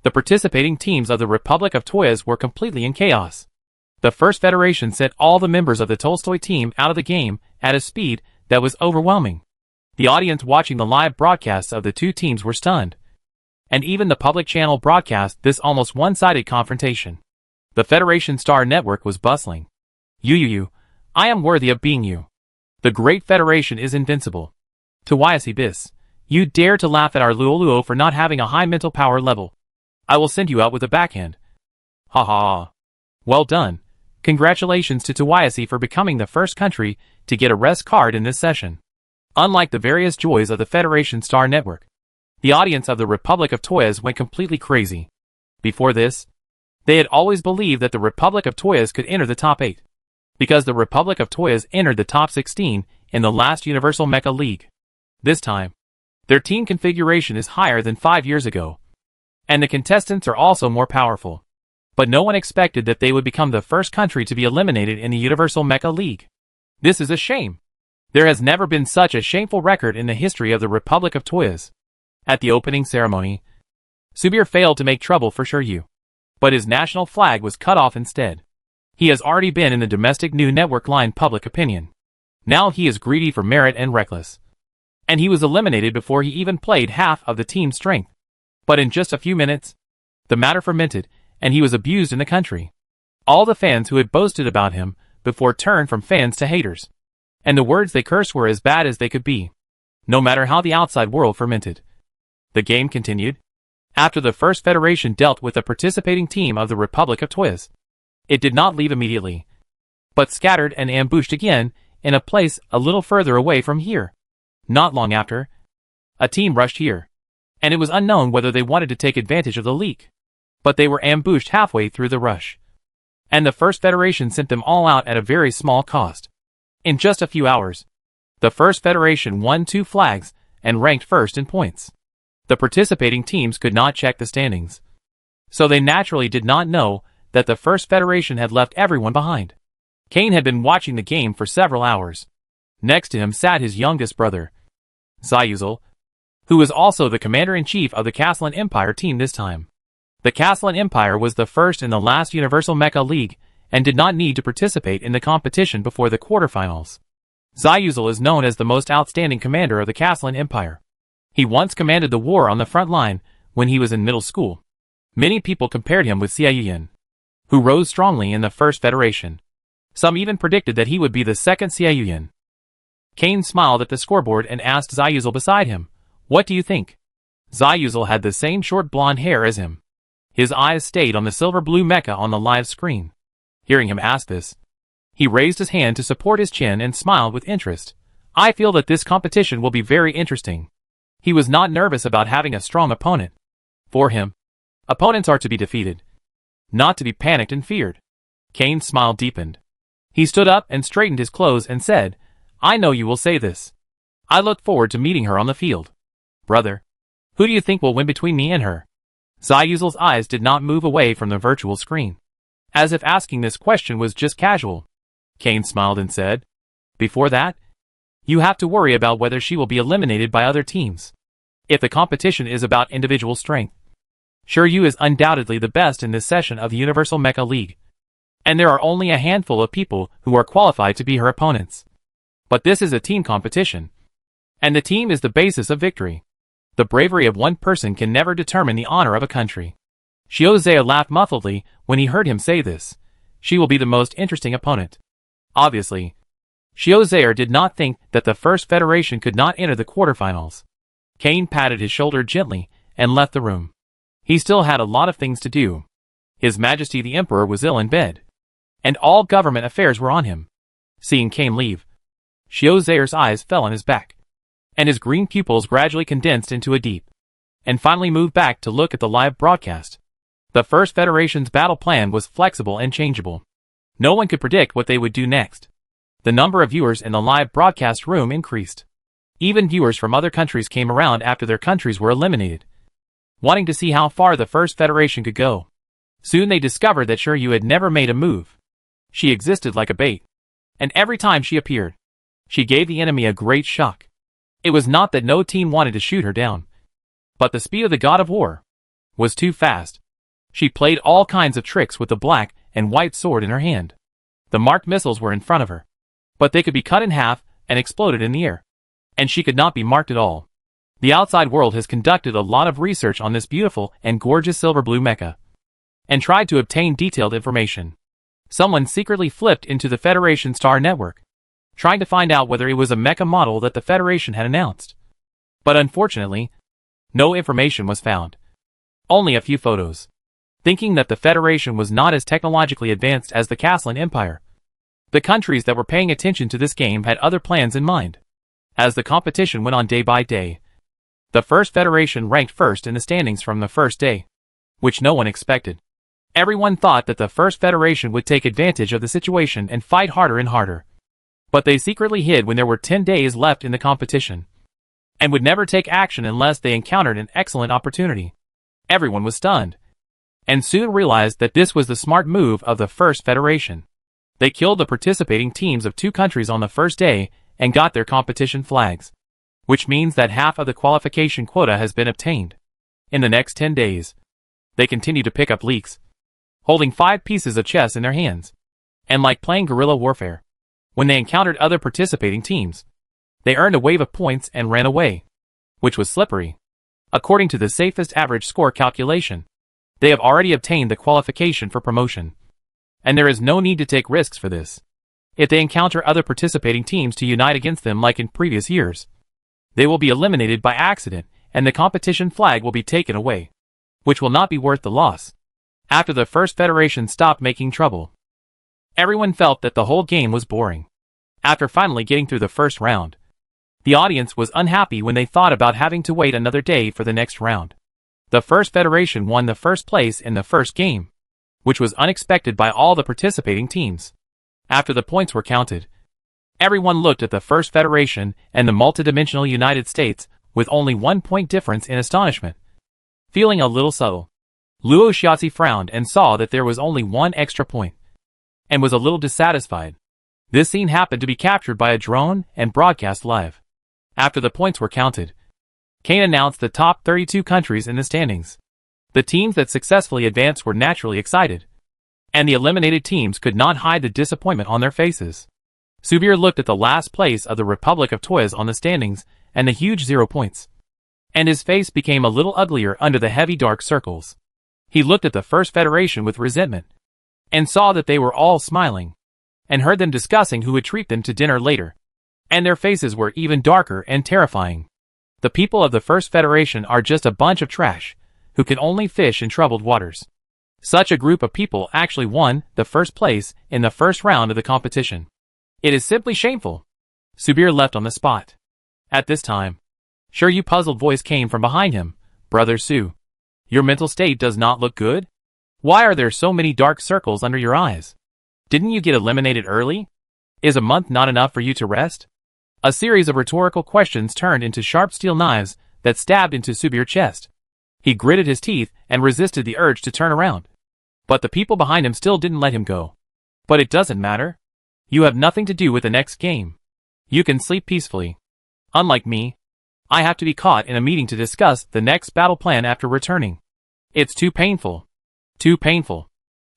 The participating teams of the Republic of Toyas were completely in chaos. The First Federation sent all the members of the Tolstoy team out of the game at a speed that was overwhelming. The audience watching the live broadcasts of the two teams were stunned, and even the public channel broadcast this almost one-sided confrontation. The Federation Star Network was bustling. You, I am worthy of being you. The Great Federation is invincible. Towiasi Bis, you dare to laugh at our Luoluo for not having a high mental power level. I will send you out with a backhand. Ha ha. Well done. Congratulations to Towiasi for becoming the first country to get a rest card in this session. Unlike the various joys of the Federation Star Network, The audience of the Republic of Toyas went completely crazy. Before this, they had always believed that the Republic of Toyas could enter the top 8, because the Republic of Toyas entered the top 16 in the last Universal Mecha League. This time, their team configuration is higher than 5 years ago, and the contestants are also more powerful. But no one expected that they would become the first country to be eliminated in the Universal Mecha League. This is a shame. There has never been such a shameful record in the history of the Republic of Toyas. At the opening ceremony, Subir failed to make trouble for Shiryu, but his national flag was cut off instead. He has already been in the domestic new network line public opinion. Now he is greedy for merit and reckless. And he was eliminated before he even played half of the team's strength. But in just a few minutes, the matter fermented, and he was abused in the country. All the fans who had boasted about him before turned from fans to haters. And the words they cursed were as bad as they could be, no matter how the outside world fermented. The game continued. After the first federation dealt with the participating team of the Republic of Toyas, it did not leave immediately, but scattered and ambushed again in a place a little further away from here. Not long after, a team rushed here, and it was unknown whether they wanted to take advantage of the leak, but they were ambushed halfway through the rush, and the first federation sent them all out at a very small cost. In just a few hours, the first federation won 2 flags and ranked first in points. The participating teams could not check the standings, so they naturally did not know that the first federation had left everyone behind. Kane had been watching the game for several hours. Next to him sat his youngest brother, Zayuzal, who was also the commander-in-chief of the Castellan Empire team this time. The Castellan Empire was the first in the last Universal Mecha League and did not need to participate in the competition before the quarterfinals. Zayuzal is known as the most outstanding commander of the Castellan Empire. He once commanded the war on the front line when he was in middle school. Many people compared him with Xiaoyan, who rose strongly in the first federation. Some even predicted that he would be the second Xiaoyan. Kane smiled at the scoreboard and asked Zayuzal beside him, "What do you think?" Zayuzal had the same short blonde hair as him. His eyes stayed on the silver-blue mecha on the live screen. Hearing him ask this, he raised his hand to support his chin and smiled with interest. "I feel that this competition will be very interesting." He was not nervous about having a strong opponent. For him, opponents are to be defeated, not to be panicked and feared. Kane's smile deepened. He stood up and straightened his clothes and said, "I know you will say this. I look forward to meeting her on the field." "Brother, who do you think will win between me and her?" Zayuzal's eyes did not move away from the virtual screen, as if asking this question was just casual. Kane smiled and said, "Before that, you have to worry about whether she will be eliminated by other teams. If the competition is about individual strength, Shiryu is undoubtedly the best in this session of the Universal Mecha League, and there are only a handful of people who are qualified to be her opponents. But this is a team competition, and the team is the basis of victory. The bravery of one person can never determine the honor of a country." Xiozea laughed muffledly when he heard him say this. She will be the most interesting opponent. Obviously, Xiozea did not think that the first federation could not enter the quarterfinals. Kane patted his shoulder gently and left the room. He still had a lot of things to do. His Majesty the Emperor was ill in bed, and all government affairs were on him. Seeing Kane leave, Xiozea's eyes fell on his back, and his green pupils gradually condensed into a deep, and finally moved back to look at the live broadcast. The First Federation's battle plan was flexible and changeable. No one could predict what they would do next. The number of viewers in the live broadcast room increased. Even viewers from other countries came around after their countries were eliminated, wanting to see how far the First Federation could go. Soon they discovered that Shiryu had never made a move. She existed like a bait, and every time she appeared, she gave the enemy a great shock. It was not that no team wanted to shoot her down, but the speed of the God of War was too fast. She played all kinds of tricks with the black and white sword in her hand. The marked missiles were in front of her, but they could be cut in half and exploded in the air, and she could not be marked at all. The outside world has conducted a lot of research on this beautiful and gorgeous silver blue mecha, and tried to obtain detailed information. Someone secretly flipped into the Federation Star Network, trying to find out whether it was a mecha model that the Federation had announced. But unfortunately, no information was found. Only a few photos. Thinking that the Federation was not as technologically advanced as the Castellan Empire, the countries that were paying attention to this game had other plans in mind. As the competition went on day by day, The First Federation ranked first in the standings from the first day, which no one expected. Everyone thought that the First Federation would take advantage of the situation and fight harder and harder. But they secretly hid when there were 10 days left in the competition, and would never take action unless they encountered an excellent opportunity. Everyone was stunned, and soon realized that this was the smart move of the First Federation. They killed the participating teams of 2 countries on the first day and got their competition flags, which means that half of the qualification quota has been obtained. In the next 10 days, they continue to pick up leaks, holding 5 pieces of chess in their hands, and like playing guerrilla warfare. When they encountered other participating teams, they earned a wave of points and ran away, which was slippery. According to the safest average score calculation, they have already obtained the qualification for promotion, and there is no need to take risks for this. If they encounter other participating teams to unite against them like in previous years, they will be eliminated by accident and the competition flag will be taken away, which will not be worth the loss. After the First Federation stopped making trouble, everyone felt that the whole game was boring. After finally getting through the first round, the audience was unhappy when they thought about having to wait another day for the next round. The First Federation won the first place in the first game, which was unexpected by all the participating teams. After the points were counted, everyone looked at the First Federation and the multidimensional United States with only 1 point difference in astonishment. Feeling a little subtle, Luo Xiaozi frowned and saw that there was only 1 extra point, and was a little dissatisfied. This scene happened to be captured by a drone and broadcast live. After the points were counted, Kane announced the top 32 countries in the standings. The teams that successfully advanced were naturally excited, and the eliminated teams could not hide the disappointment on their faces. Subir looked at the last place of the Republic of Toys on the standings and the huge 0 points, and his face became a little uglier under the heavy dark circles. He looked at the First Federation with resentment, and saw that they were all smiling, and heard them discussing who would treat them to dinner later, and their faces were even darker and terrifying. The people of the First Federation are just a bunch of trash, who can only fish in troubled waters. Such a group of people actually won the first place in the first round of the competition. It is simply shameful. Subir left on the spot. At this time, Shiryu puzzled voice came from behind him. Brother Su, your mental state does not look good? Why are there so many dark circles under your eyes? Didn't you get eliminated early? Is a month not enough for you to rest? A series of rhetorical questions turned into sharp steel knives that stabbed into Subir's chest. He gritted his teeth and resisted the urge to turn around. But the people behind him still didn't let him go. But it doesn't matter. You have nothing to do with the next game. You can sleep peacefully. Unlike me, I have to be caught in a meeting to discuss the next battle plan after returning. It's too painful. Too painful.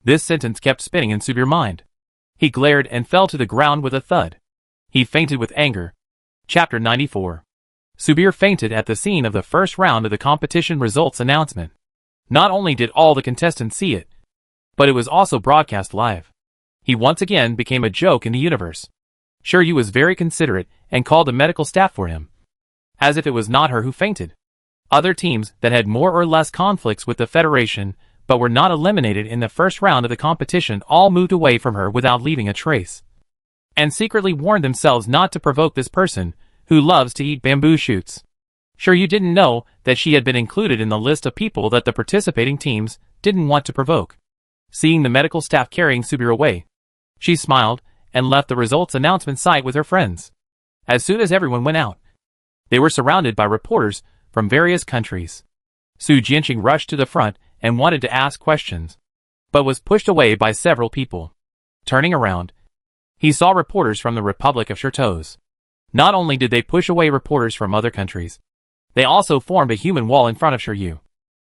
This sentence kept spinning in Subir's mind. He glared and fell to the ground with a thud. He fainted with anger. Chapter 94. Subir fainted at the scene of the first round of the competition results announcement. Not only did all the contestants see it, but it was also broadcast live. He once again became a joke in the universe. Shiryu was very considerate and called the medical staff for him, as if it was not her who fainted. Other teams that had more or less conflicts with the Federation but were not eliminated in the first round of the competition all moved away from her without leaving a trace, and secretly warned themselves not to provoke this person who loves to eat bamboo shoots. Shiryu didn't know that she had been included in the list of people that the participating teams didn't want to provoke. Seeing the medical staff carrying Subir away, she smiled and left the results announcement site with her friends. As soon as everyone went out, they were surrounded by reporters from various countries. Su Jianqing rushed to the front and wanted to ask questions, but was pushed away by several people. Turning around, he saw reporters from the Republic of Chertos. Not only did they push away reporters from other countries, they also formed a human wall in front of Shiryu,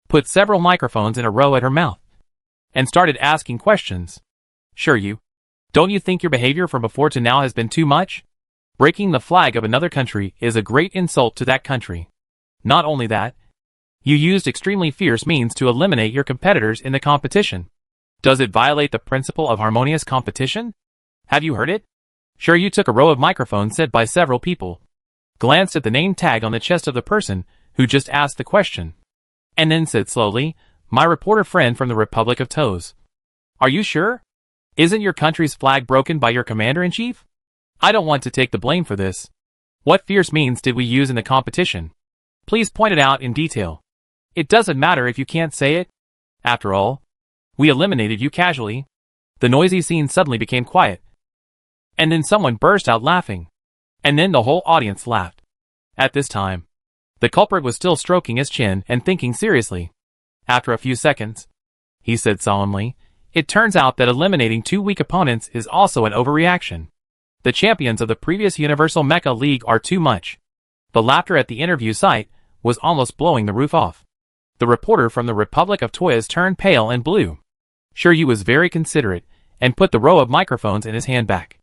put several microphones in a row at her mouth, and started asking questions. Shiryu, don't you think your behavior from before to now has been too much? Breaking the flag of another country is a great insult to that country. Not only that, you used extremely fierce means to eliminate your competitors in the competition. Does it violate the principle of harmonious competition? Have you heard it? Shiryu took a row of microphones set by several people, glanced at the name tag on the chest of the person who just asked the question, and then said slowly, "My reporter friend from the Republic of Toes. Are you sure? Isn't your country's flag broken by your commander-in-chief? I don't want to take the blame for this. What fierce means did we use in the competition? Please point it out in detail. It doesn't matter if you can't say it. After all, we eliminated you casually. The noisy scene suddenly became quiet. And then someone burst out laughing. And then the whole audience laughed. At this time, the culprit was still stroking his chin and thinking seriously. After a few seconds, he said solemnly, "It turns out that eliminating 2 weak opponents is also an overreaction. The champions of the previous Universal Mecha League are too much." The laughter at the interview site was almost blowing the roof off. The reporter from the Republic of Toyas turned pale and blue. Shiryu was very considerate and put the row of microphones in his hand back.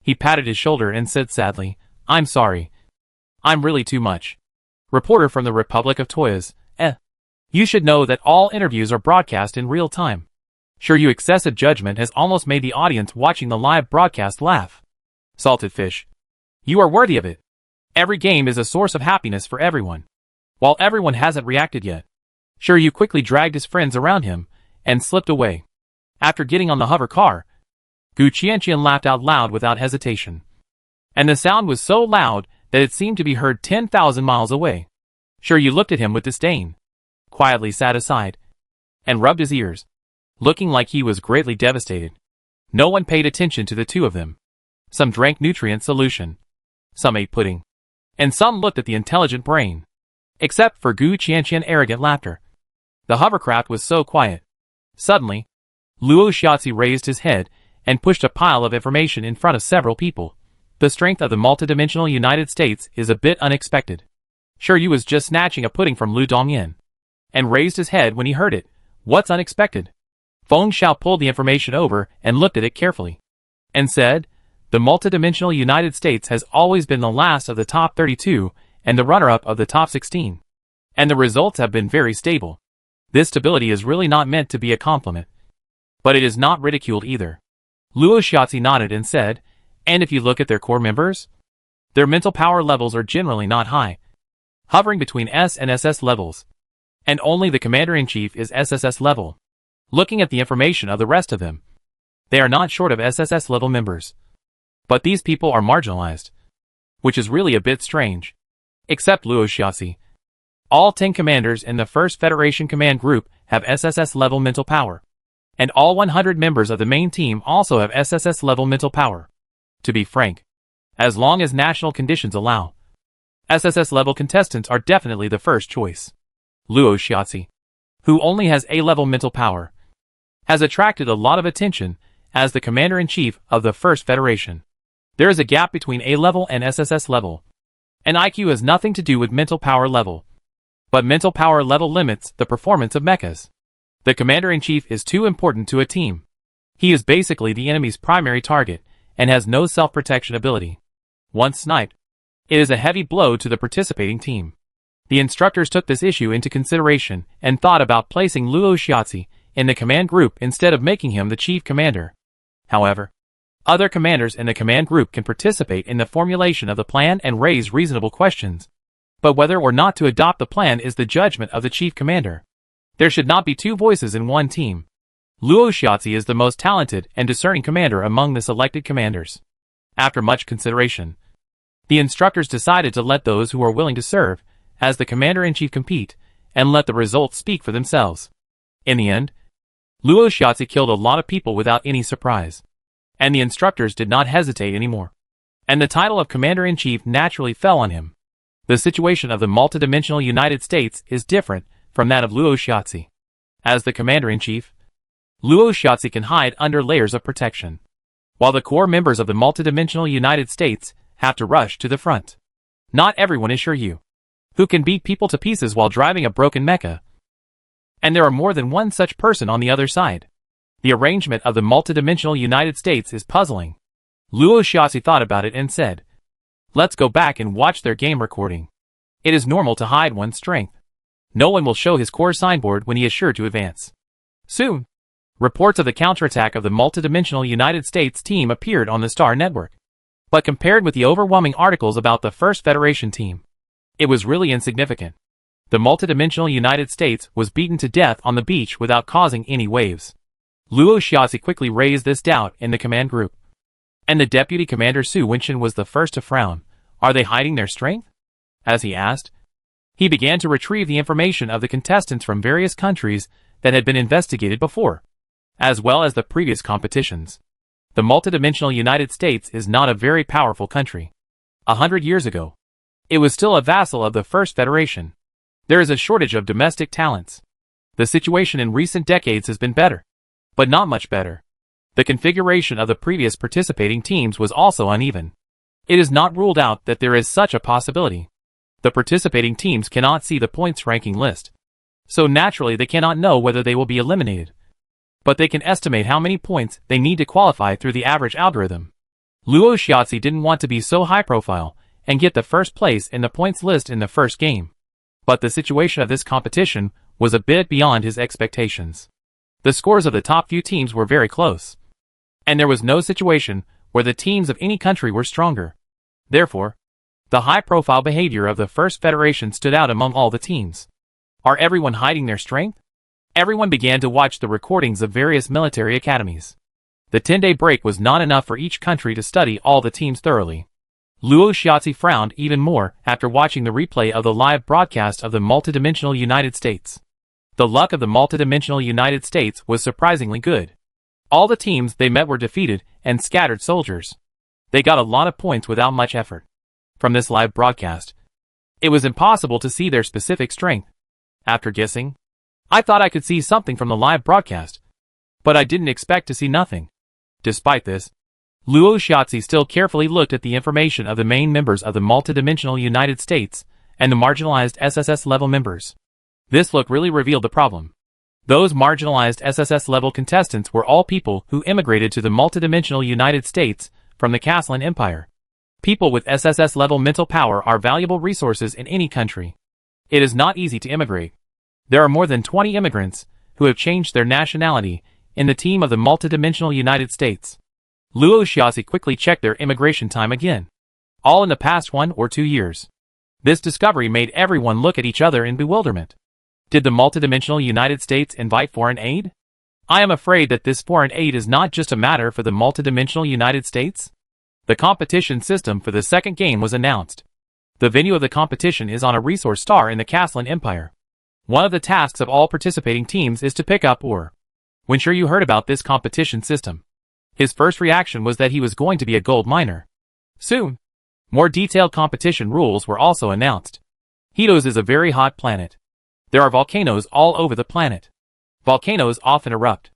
He patted his shoulder and said sadly, "I'm sorry. I'm really too much." Reporter from the Republic of Toyas, You should know that all interviews are broadcast in real time. Shiryu excessive judgment has almost made the audience watching the live broadcast laugh. Salted fish. You are worthy of it. Every game is a source of happiness for everyone. While everyone hasn't reacted yet, Shiryu quickly dragged his friends around him and slipped away. After getting on the hover car, Gu Qianqian laughed out loud without hesitation. And the sound was so loud that it seemed to be heard 10,000 miles away. Shiryu looked at him with disdain, quietly sat aside, and rubbed his ears, looking like he was greatly devastated. No one paid attention to the two of them. Some drank nutrient solution, some ate pudding, and some looked at the intelligent brain. Except for Gu Qianqian arrogant laughter. The hovercraft was so quiet. Suddenly, Luo Shiatsi raised his head and pushed a pile of information in front of several people. The strength of the multidimensional United States is a bit unexpected. Shiryu was just snatching a pudding from Lu Dongyan, and raised his head when he heard it. What's unexpected? Feng Xiao pulled the information over and looked at it carefully, and said, the multidimensional United States has always been the last of the top 32 and the runner-up of the top 16. And the results have been very stable. This stability is really not meant to be a compliment. But it is not ridiculed either. Luo Shiatsi nodded and said, and if you look at their core members, their mental power levels are generally not high, hovering between S and SS levels. And only the Commander-in-Chief is SSS level. Looking at the information of the rest of them, they are not short of SSS level members. But these people are marginalized, which is really a bit strange. Except Luo Shiatsi. All 10 commanders in the First Federation Command Group have SSS level mental power. And all 100 members of the main team also have SSS level mental power. To be frank, as long as national conditions allow, SSS level contestants are definitely the first choice. Luo Shiatsi, who only has A-level mental power, has attracted a lot of attention as the Commander-in-Chief of the First Federation. There is a gap between A-level and SSS level. And IQ has nothing to do with mental power level. But mental power level limits the performance of mechas. The Commander-in-Chief is too important to a team. He is basically the enemy's primary target and has no self-protection ability. Once sniped, it is a heavy blow to the participating team. The instructors took this issue into consideration and thought about placing Luo Shiatsi in the command group instead of making him the chief commander. However, other commanders in the command group can participate in the formulation of the plan and raise reasonable questions. But whether or not to adopt the plan is the judgment of the chief commander. There should not be two voices in one team. Luo Shiatsi is the most talented and discerning commander among the selected commanders. After much consideration, the instructors decided to let those who are willing to serve as the commander-in-chief compete and let the results speak for themselves. In the end, Luo Shiatsi killed a lot of people without any surprise. And the instructors did not hesitate anymore. And the title of Commander-in-Chief naturally fell on him. The situation of the multidimensional United States is different from that of Luo Shiatsi. As the Commander-in-Chief, Luo Shiatsi can hide under layers of protection, while the core members of the multidimensional United States have to rush to the front. Not everyone is Shiryu, who can beat people to pieces while driving a broken mecha. And there are more than one such person on the other side. The arrangement of the multidimensional United States is puzzling. Luo Shiatsi thought about it and said, let's go back and watch their game recording. It is normal to hide one's strength. No one will show his core signboard when he is sure to advance. Soon, reports of the counterattack of the multidimensional United States team appeared on the Star Network. But compared with the overwhelming articles about the First Federation team, it was really insignificant. The multidimensional United States was beaten to death on the beach without causing any waves. Luo Shiatsi quickly raised this doubt in the command group. And the deputy commander Su Wenshin was the first to frown. Are they hiding their strength? As he asked. He began to retrieve the information of the contestants from various countries that had been investigated before, as well as the previous competitions. The multidimensional United States is not a very powerful country. 100 years ago, it was still a vassal of the First Federation. There is a shortage of domestic talents. The situation in recent decades has been better, but not much better. The configuration of the previous participating teams was also uneven. It is not ruled out that there is such a possibility. The participating teams cannot see the points ranking list, so naturally they cannot know whether they will be eliminated. But they can estimate how many points they need to qualify through the average algorithm. Luo Xiaozi didn't want to be so high profile and get the first place in the points list in the first game. But the situation of this competition was a bit beyond his expectations. The scores of the top few teams were very close, and there was no situation where the teams of any country were stronger. Therefore, the high-profile behavior of the First Federation stood out among all the teams. Are everyone hiding their strength? Everyone began to watch the recordings of various military academies. The 10-day break was not enough for each country to study all the teams thoroughly. Luo Xiaozi frowned even more after watching the replay of the live broadcast of the multidimensional United States. The luck of the multidimensional United States was surprisingly good. All the teams they met were defeated and scattered soldiers. They got a lot of points without much effort. From this live broadcast, it was impossible to see their specific strength. After guessing, I thought I could see something from the live broadcast, but I didn't expect to see nothing. Despite this, Luo Xiaozi still carefully looked at the information of the main members of the multidimensional United States and the marginalized SSS level members. This look really revealed the problem. Those marginalized SSS level contestants were all people who immigrated to the multidimensional United States from the Caslan Empire. People with SSS level mental power are valuable resources in any country. It is not easy to immigrate. There are more than 20 immigrants who have changed their nationality in the team of the multidimensional United States. Luo Xiaozi quickly checked their immigration time again, all in the past 1 or 2 years. This discovery made everyone look at each other in bewilderment. Did the multidimensional United States invite foreign aid? I am afraid that this foreign aid is not just a matter for the multidimensional United States. The competition system for the second game was announced. The venue of the competition is on a resource star in the Caslan Empire. One of the tasks of all participating teams is to pick up ore. When Sure you heard about this competition system, his first reaction was that he was going to be a gold miner. Soon, more detailed competition rules were also announced. Hitos is a very hot planet. There are volcanoes all over the planet. Volcanoes often erupt.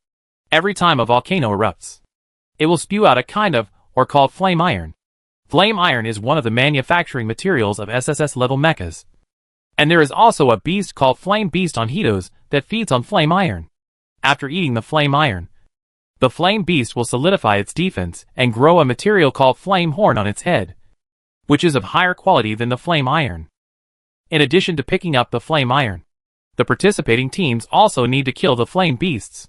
Every time a volcano erupts, it will spew out a kind of, or called flame iron. Flame iron is one of the manufacturing materials of SSS level mechas. And there is also a beast called Flame Beast on Hitos that feeds on flame iron. After eating the flame iron, the flame beast will solidify its defense and grow a material called flame horn on its head, which is of higher quality than the flame iron. In addition to picking up the flame iron, the participating teams also need to kill the flame beasts.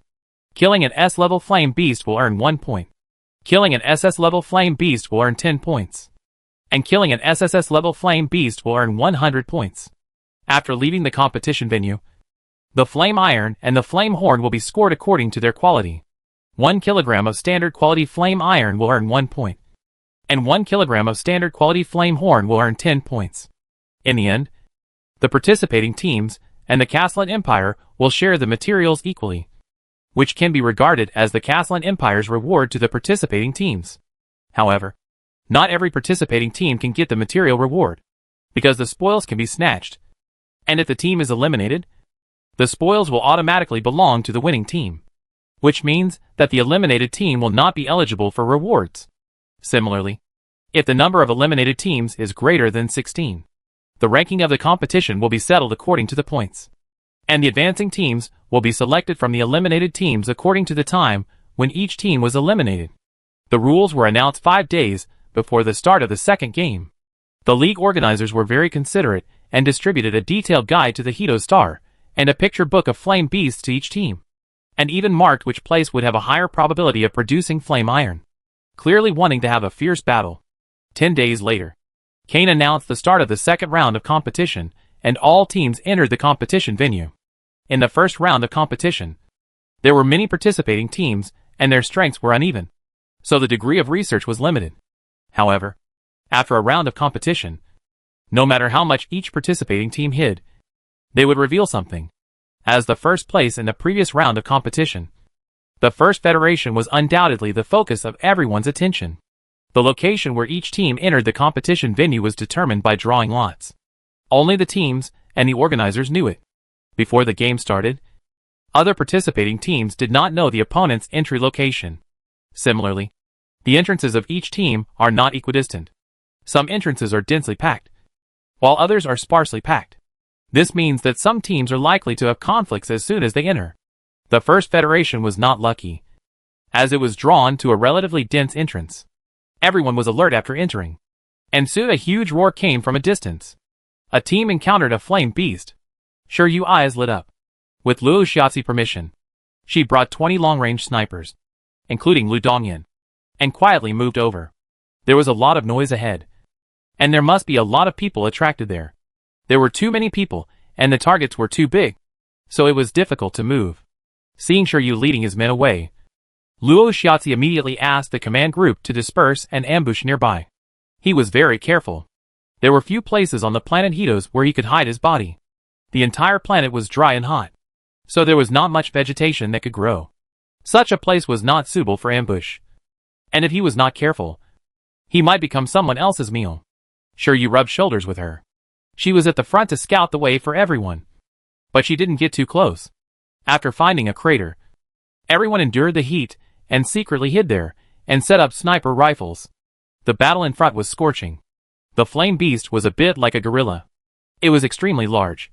Killing an S-level flame beast will earn 1 point. Killing an SS-level flame beast will earn 10 points. And killing an SSS-level flame beast will earn 100 points. After leaving the competition venue, the flame iron and the flame horn will be scored according to their quality. 1 kilogram of standard quality flame iron will earn 1 point, and 1 kilogram of standard quality flame horn will earn 10 points. In the end, the participating teams and the Caslan Empire will share the materials equally, which can be regarded as the Caslan Empire's reward to the participating teams. However, not every participating team can get the material reward, because the spoils can be snatched. And if the team is eliminated, the spoils will automatically belong to the winning team, which means that the eliminated team will not be eligible for rewards. Similarly, if the number of eliminated teams is greater than 16, the ranking of the competition will be settled according to the points, and the advancing teams will be selected from the eliminated teams according to the time when each team was eliminated. The rules were announced 5 days before the start of the second game. The league organizers were very considerate and distributed a detailed guide to the Hito Star and a picture book of flame beasts to each team, and even marked which place would have a higher probability of producing flame iron, clearly wanting to have a fierce battle. 10 days later, Kane announced the start of the second round of competition, and all teams entered the competition venue. In the first round of competition, there were many participating teams, and their strengths were uneven, so the degree of research was limited. However, after a round of competition, No matter how much each participating team hid, they would reveal something. As the first place in the previous round of competition, the First Federation was undoubtedly the focus of everyone's attention. The location where each team entered the competition venue was determined by drawing lots. Only the teams and the organizers knew it. Before the game started, other participating teams did not know the opponent's entry location. Similarly, the entrances of each team are not equidistant. Some entrances are densely packed, while others are sparsely packed. This means that some teams are likely to have conflicts as soon as they enter. The First Federation was not lucky, as it was drawn to a relatively dense entrance. Everyone was alert after entering, and soon a huge roar came from a distance. A team encountered a flame beast. Shiryu's eyes lit up. With Luo Xiaozi's permission, she brought 20 long-range snipers, including Lu Dongyan, and quietly moved over. There was a lot of noise ahead, and there must be a lot of people attracted there. There were too many people, and the targets were too big, so it was difficult to move. Seeing Shiryu leading his men away, Luo Xiaozi immediately asked the command group to disperse and ambush nearby. He was very careful. There were few places on the planet Hitos where he could hide his body. The entire planet was dry and hot, so there was not much vegetation that could grow. Such a place was not suitable for ambush. And if he was not careful, he might become someone else's meal. Shiryu rubbed shoulders with her. She was at the front to scout the way for everyone. But she didn't get too close. After finding a crater, everyone endured the heat and secretly hid there and set up sniper rifles. The battle in front was scorching. The flame beast was a bit like a gorilla. It was extremely large,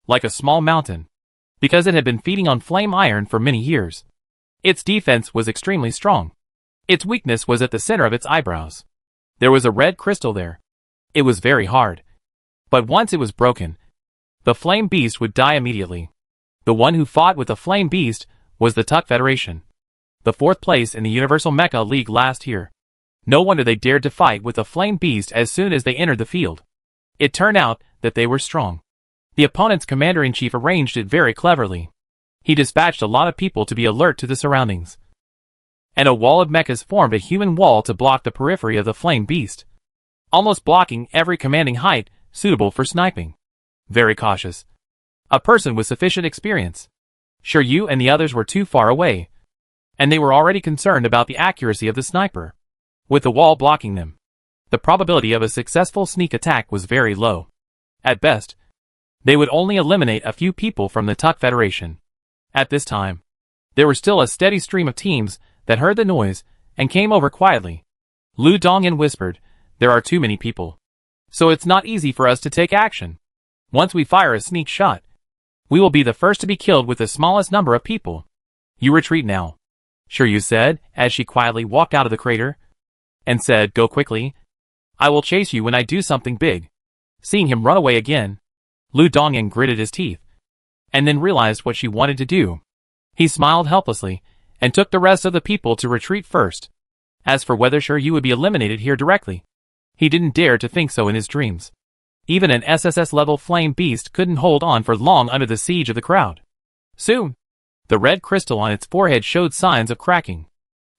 like a small mountain, because it had been feeding on flame iron for many years. Its defense was extremely strong. Its weakness was at the center of its eyebrows. There was a red crystal there. It was very hard. But once it was broken, the flame beast would die immediately. The one who fought with the flame beast was the Tuck Federation, the 4th place in the Universal Mecha League last year. No wonder they dared to fight with the flame beast as soon as they entered the field. It turned out that they were strong. The opponent's commander-in-chief arranged it very cleverly. He dispatched a lot of people to be alert to the surroundings, and a wall of mechas formed a human wall to block the periphery of the flame beast, almost blocking every commanding height suitable for sniping. Very cautious. A person with sufficient experience. Shiryu and the others were too far away, and they were already concerned about the accuracy of the sniper. With the wall blocking them, the probability of a successful sneak attack was very low. At best, they would only eliminate a few people from the Tuck Federation. At this time, there was still a steady stream of teams that heard the noise and came over quietly. Lu Dongyan whispered, "There are too many people, so it's not easy for us to take action. Once we fire a sneak shot, we will be the first to be killed with the smallest number of people. You retreat now," Shiryu said as she quietly walked out of the crater, and said, "Go quickly. I will chase you when I do something big." Seeing him run away again, Lu Dongyan gritted his teeth, and then realized what she wanted to do. He smiled helplessly, and took the rest of the people to retreat first. As for whether Shiryu would be eliminated here directly, he didn't dare to think so in his dreams. Even an SSS-level flame beast couldn't hold on for long under the siege of the crowd. Soon, the red crystal on its forehead showed signs of cracking.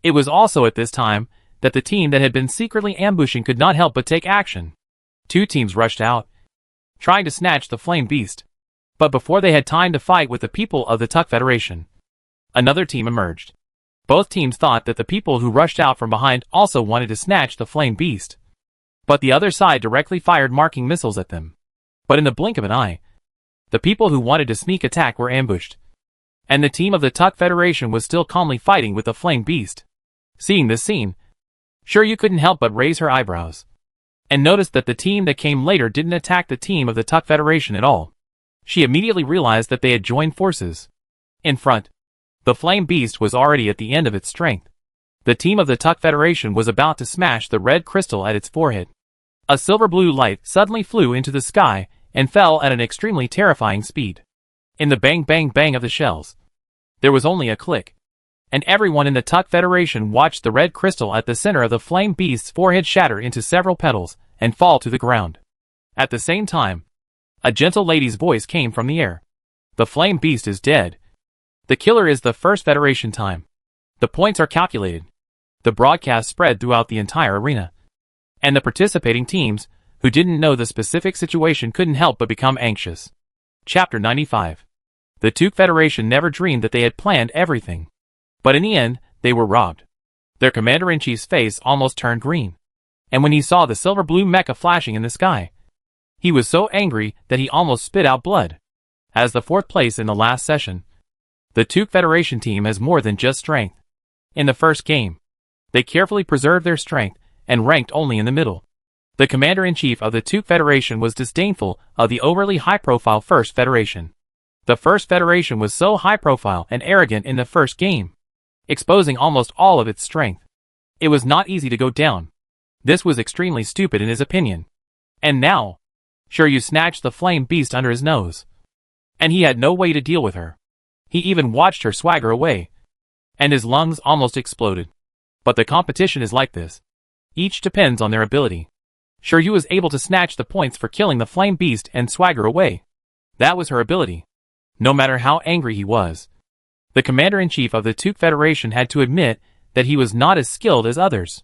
It was also at this time that the team that had been secretly ambushing could not help but take action. 2 teams rushed out, trying to snatch the flame beast. But before they had time to fight with the people of the Tuck Federation, another team emerged. Both teams thought that the people who rushed out from behind also wanted to snatch the flame beast. But the other side directly fired marking missiles at them. But in the blink of an eye, the people who wanted to sneak attack were ambushed, and the team of the Tuck Federation was still calmly fighting with the flame beast. Seeing this scene, Shiryu couldn't help but raise her eyebrows, and noticed that the team that came later didn't attack the team of the Tuck Federation at all. She immediately realized that they had joined forces. In front, the flame beast was already at the end of its strength. The team of the Tuck Federation was about to smash the red crystal at its forehead. A silver-blue light suddenly flew into the sky and fell at an extremely terrifying speed. In the bang-bang-bang of the shells, there was only a click, and everyone in the Tuck Federation watched the red crystal at the center of the flame beast's forehead shatter into several petals and fall to the ground. At the same time, a gentle lady's voice came from the air. "The flame beast is dead. The killer is the First Federation time. The points are calculated." The broadcast spread throughout the entire arena, and the participating teams who didn't know the specific situation couldn't help but become anxious. Chapter 95. The Took Federation never dreamed that they had planned everything. But in the end, they were robbed. Their commander-in-chief's face almost turned green. And when he saw the silver-blue mecha flashing in the sky, he was so angry that he almost spit out blood. As the 4th place in the last session, the Took Federation team has more than just strength. In the first game, they carefully preserved their strength and ranked only in the middle. The commander-in-chief of the Took Federation was disdainful of the overly high-profile First Federation. The First Federation was so high-profile and arrogant in the first game, exposing almost all of its strength. It was not easy to go down. This was extremely stupid in his opinion. And now, Shiryu snatched the flame beast under his nose. And he had no way to deal with her. He even watched her swagger away. And his lungs almost exploded. But the competition is like this. Each depends on their ability. Shiryu was able to snatch the points for killing the flame beast and swagger away. That was her ability. No matter how angry he was, the commander-in-chief of the Took Federation had to admit that he was not as skilled as others.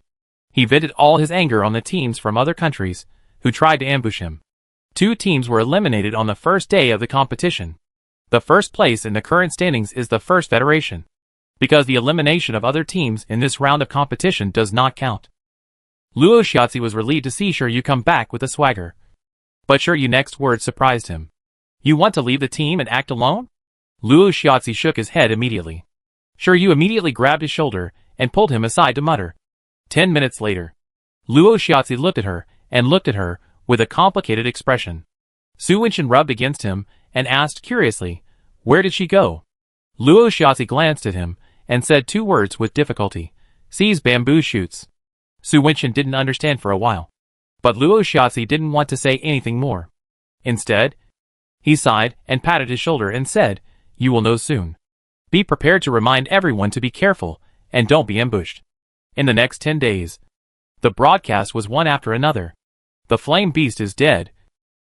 He vented all his anger on the teams from other countries who tried to ambush him. 2 teams were eliminated on the first day of the competition. The first place in the current standings is the First Federation, because the elimination of other teams in this round of competition does not count. Luo Shiatsi was relieved to see Shiryu come back with a swagger. But Shiryu's next words surprised him. "You want to leave the team and act alone?" Luo Shiatsi shook his head immediately. Shiryu immediately grabbed his shoulder and pulled him aside to mutter. 10 minutes later, Luo Shiatsi looked at her with a complicated expression. Su Wenchen rubbed against him and asked curiously, "Where did she go?" Luo Shiatsi glanced at him and said 2 words with difficulty. "Seize bamboo shoots." Su Wenchen didn't understand for a while. But Luo Shiatsi didn't want to say anything more. Instead, he sighed and patted his shoulder and said, "You will know soon. Be prepared to remind everyone to be careful and don't be ambushed." In the next 10 days, the broadcast was one after another. The flame beast is dead.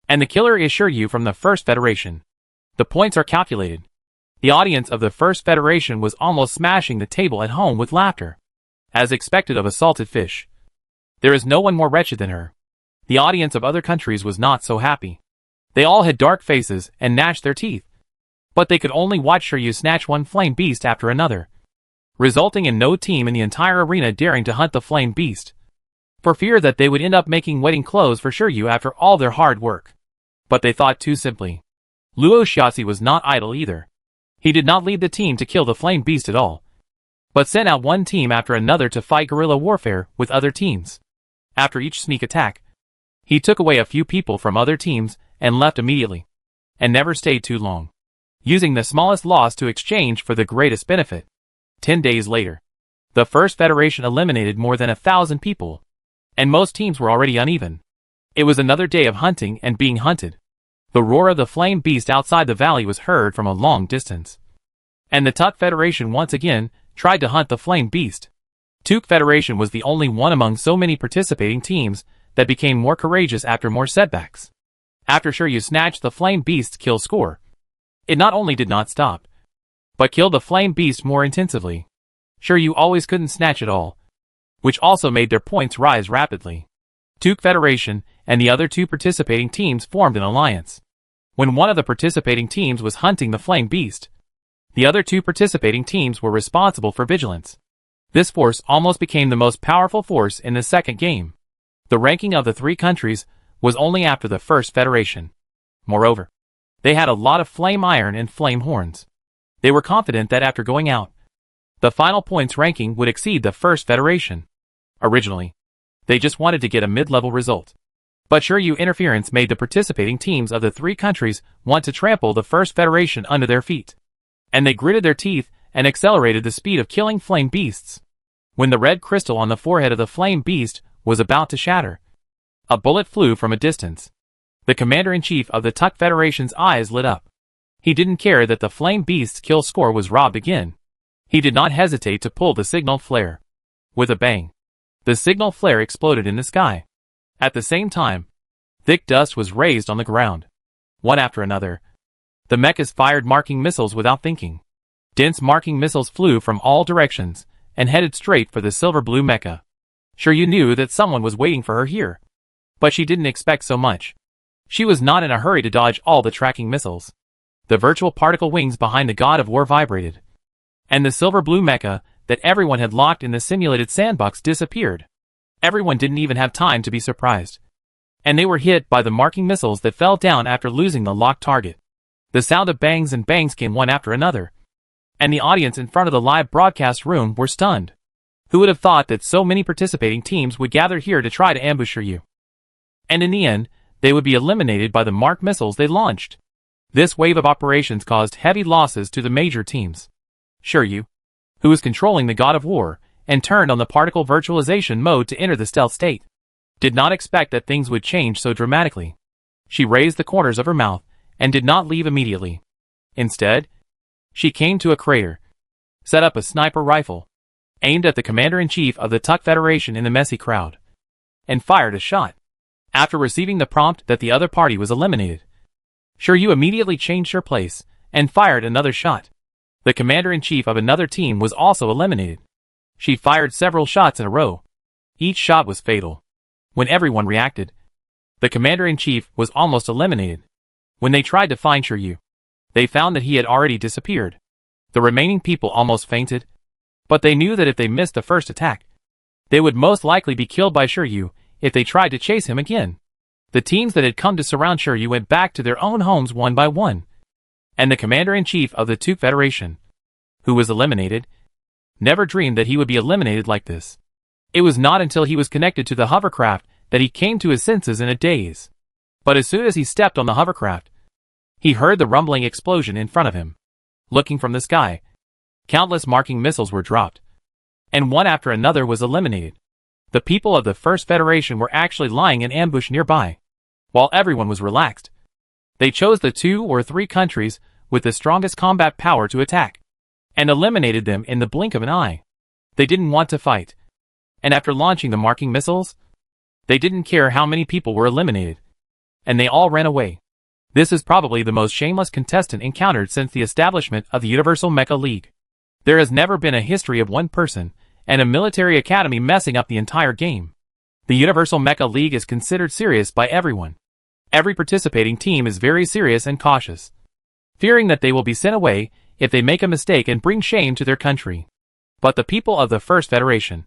And the killer is Shiryu from the First Federation. The points are calculated. The audience of the First Federation was almost smashing the table at home with laughter. As expected of a salted fish, there is no one more wretched than her. The audience of other countries was not so happy. They all had dark faces and gnashed their teeth. But they could only watch Shiryu snatch one flame beast after another, resulting in no team in the entire arena daring to hunt the flame beast, for fear that they would end up making wedding clothes for Shiryu after all their hard work. But they thought too simply. Luo Shiatsi was not idle either. He did not lead the team to kill the flame beast at all, but sent out one team after another to fight guerrilla warfare with other teams. After each sneak attack, he took away a few people from other teams and left immediately, and never stayed too long, using the smallest loss to exchange for the greatest benefit. 10 days later, the First Federation eliminated more than 1,000 people, and most teams were already uneven. It was another day of hunting and being hunted. The roar of the flame beast outside the valley was heard from a long distance. And the Took Federation once again tried to hunt the flame beast. Took Federation was the only one among so many participating teams that became more courageous after more setbacks. After Shiryu snatched the flame beast's kill score, it not only did not stop, but killed the flame beast more intensively. Shiryu always couldn't snatch it all, which also made their points rise rapidly. Took Federation and the other 2 participating teams formed an alliance. When one of the participating teams was hunting the flame beast, the other 2 participating teams were responsible for vigilance. This force almost became the most powerful force in the second game. The ranking of the 3 countries was only after the First Federation. Moreover, they had a lot of flame iron and flame horns. They were confident that after going out, the final points ranking would exceed the First Federation. Originally, they just wanted to get a mid-level result. But Shiryu interference made the participating teams of the 3 countries want to trample the First Federation under their feet. And they gritted their teeth and accelerated the speed of killing flame beasts. When the red crystal on the forehead of the flame beast was about to shatter, a bullet flew from a distance. The commander-in-chief of the Took Federation's eyes lit up. He didn't care that the flame beast's kill score was robbed again. He did not hesitate to pull the signal flare. With a bang, the signal flare exploded in the sky. At the same time, thick dust was raised on the ground. One after another, the mechas fired marking missiles without thinking. Dense marking missiles flew from all directions and headed straight for the silver-blue mecha. Shiryu knew that someone was waiting for her here. But she didn't expect so much. She was not in a hurry to dodge all the tracking missiles. The virtual particle wings behind the god of war vibrated. And the silver-blue mecha that everyone had locked in the simulated sandbox disappeared. Everyone didn't even have time to be surprised. And they were hit by the marking missiles that fell down after losing the locked target. The sound of bangs and bangs came one after another. And the audience in front of the live broadcast room were stunned. Who would have thought that so many participating teams would gather here to try to ambush you? And in the end, they would be eliminated by the marked missiles they launched. This wave of operations caused heavy losses to the major teams. Shiryu, who was controlling the god of war, and turned on the particle virtualization mode to enter the stealth state, did not expect that things would change so dramatically. She raised the corners of her mouth, and did not leave immediately. Instead, she came to a crater, set up a sniper rifle, aimed at the commander-in-chief of the Tuck Federation in the messy crowd, and fired a shot. After receiving the prompt that the other party was eliminated, Shiryu immediately changed her place, and fired another shot. The commander-in-chief of another team was also eliminated. She fired several shots in a row. Each shot was fatal. When everyone reacted, the commander-in-chief was almost eliminated. When they tried to find Shiryu, they found that he had already disappeared. The remaining people almost fainted, but they knew that if they missed the first attack, they would most likely be killed by Shiryu if they tried to chase him again. The teams that had come to surround Shiryu went back to their own homes one by one. And the commander-in-chief of the Tuck Federation, who was eliminated, never dreamed that he would be eliminated like this. It was not until he was connected to the hovercraft that he came to his senses in a daze. But as soon as he stepped on the hovercraft, he heard the rumbling explosion in front of him. Looking from the sky, countless marking missiles were dropped, and one after another was eliminated. The people of the First Federation were actually lying in ambush nearby. While everyone was relaxed, they chose the 2 or 3 countries with the strongest combat power to attack, and eliminated them in the blink of an eye. They didn't want to fight. And after launching the marking missiles, they didn't care how many people were eliminated. And they all ran away. This is probably the most shameless contestant encountered since the establishment of the Universal Mecha League. There has never been a history of one person and a military academy messing up the entire game. The Universal Mecha League is considered serious by everyone. Every participating team is very serious and cautious, fearing that they will be sent away if they make a mistake and bring shame to their country. But the people of the First Federation,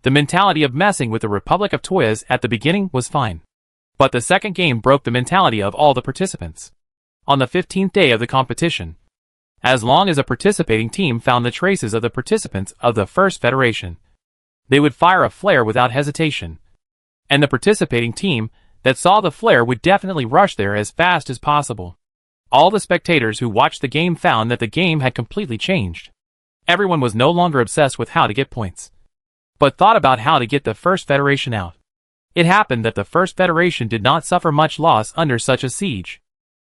the mentality of messing with the Republic of Toyas at the beginning was fine. But the second game broke the mentality of all the participants. On the 15th day of the competition, as long as a participating team found the traces of the participants of the First Federation, they would fire a flare without hesitation. And the participating team that saw the flare would definitely rush there as fast as possible. All the spectators who watched the game found that the game had completely changed. Everyone was no longer obsessed with how to get points, but thought about how to get the First Federation out. It happened that the First Federation did not suffer much loss under such a siege.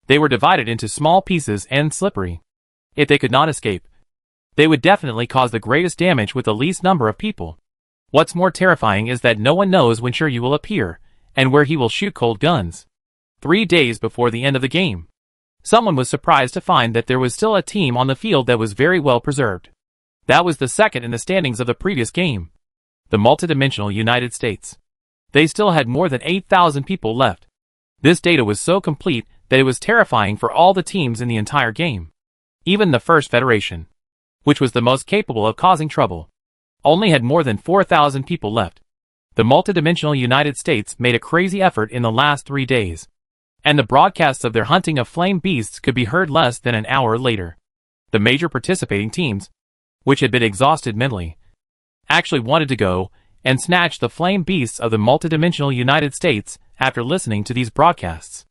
They were divided into small pieces and slippery. If they could not escape, they would definitely cause the greatest damage with the least number of people. What's more terrifying is that no one knows when Shiryu will appear, and where he will shoot cold guns. 3 days before the end of the game, someone was surprised to find that there was still a team on the field that was very well preserved. That was the second in the standings of the previous game, the multidimensional United States. They still had more than 8,000 people left. This data was so complete that it was terrifying for all the teams in the entire game. Even the First Federation, which was the most capable of causing trouble, only had more than 4,000 people left. The multidimensional United States made a crazy effort in the last 3 days, and the broadcasts of their hunting of flame beasts could be heard less than an hour later. The major participating teams, which had been exhausted mentally, actually wanted to go and snatch the flame beasts of the multidimensional United States after listening to these broadcasts.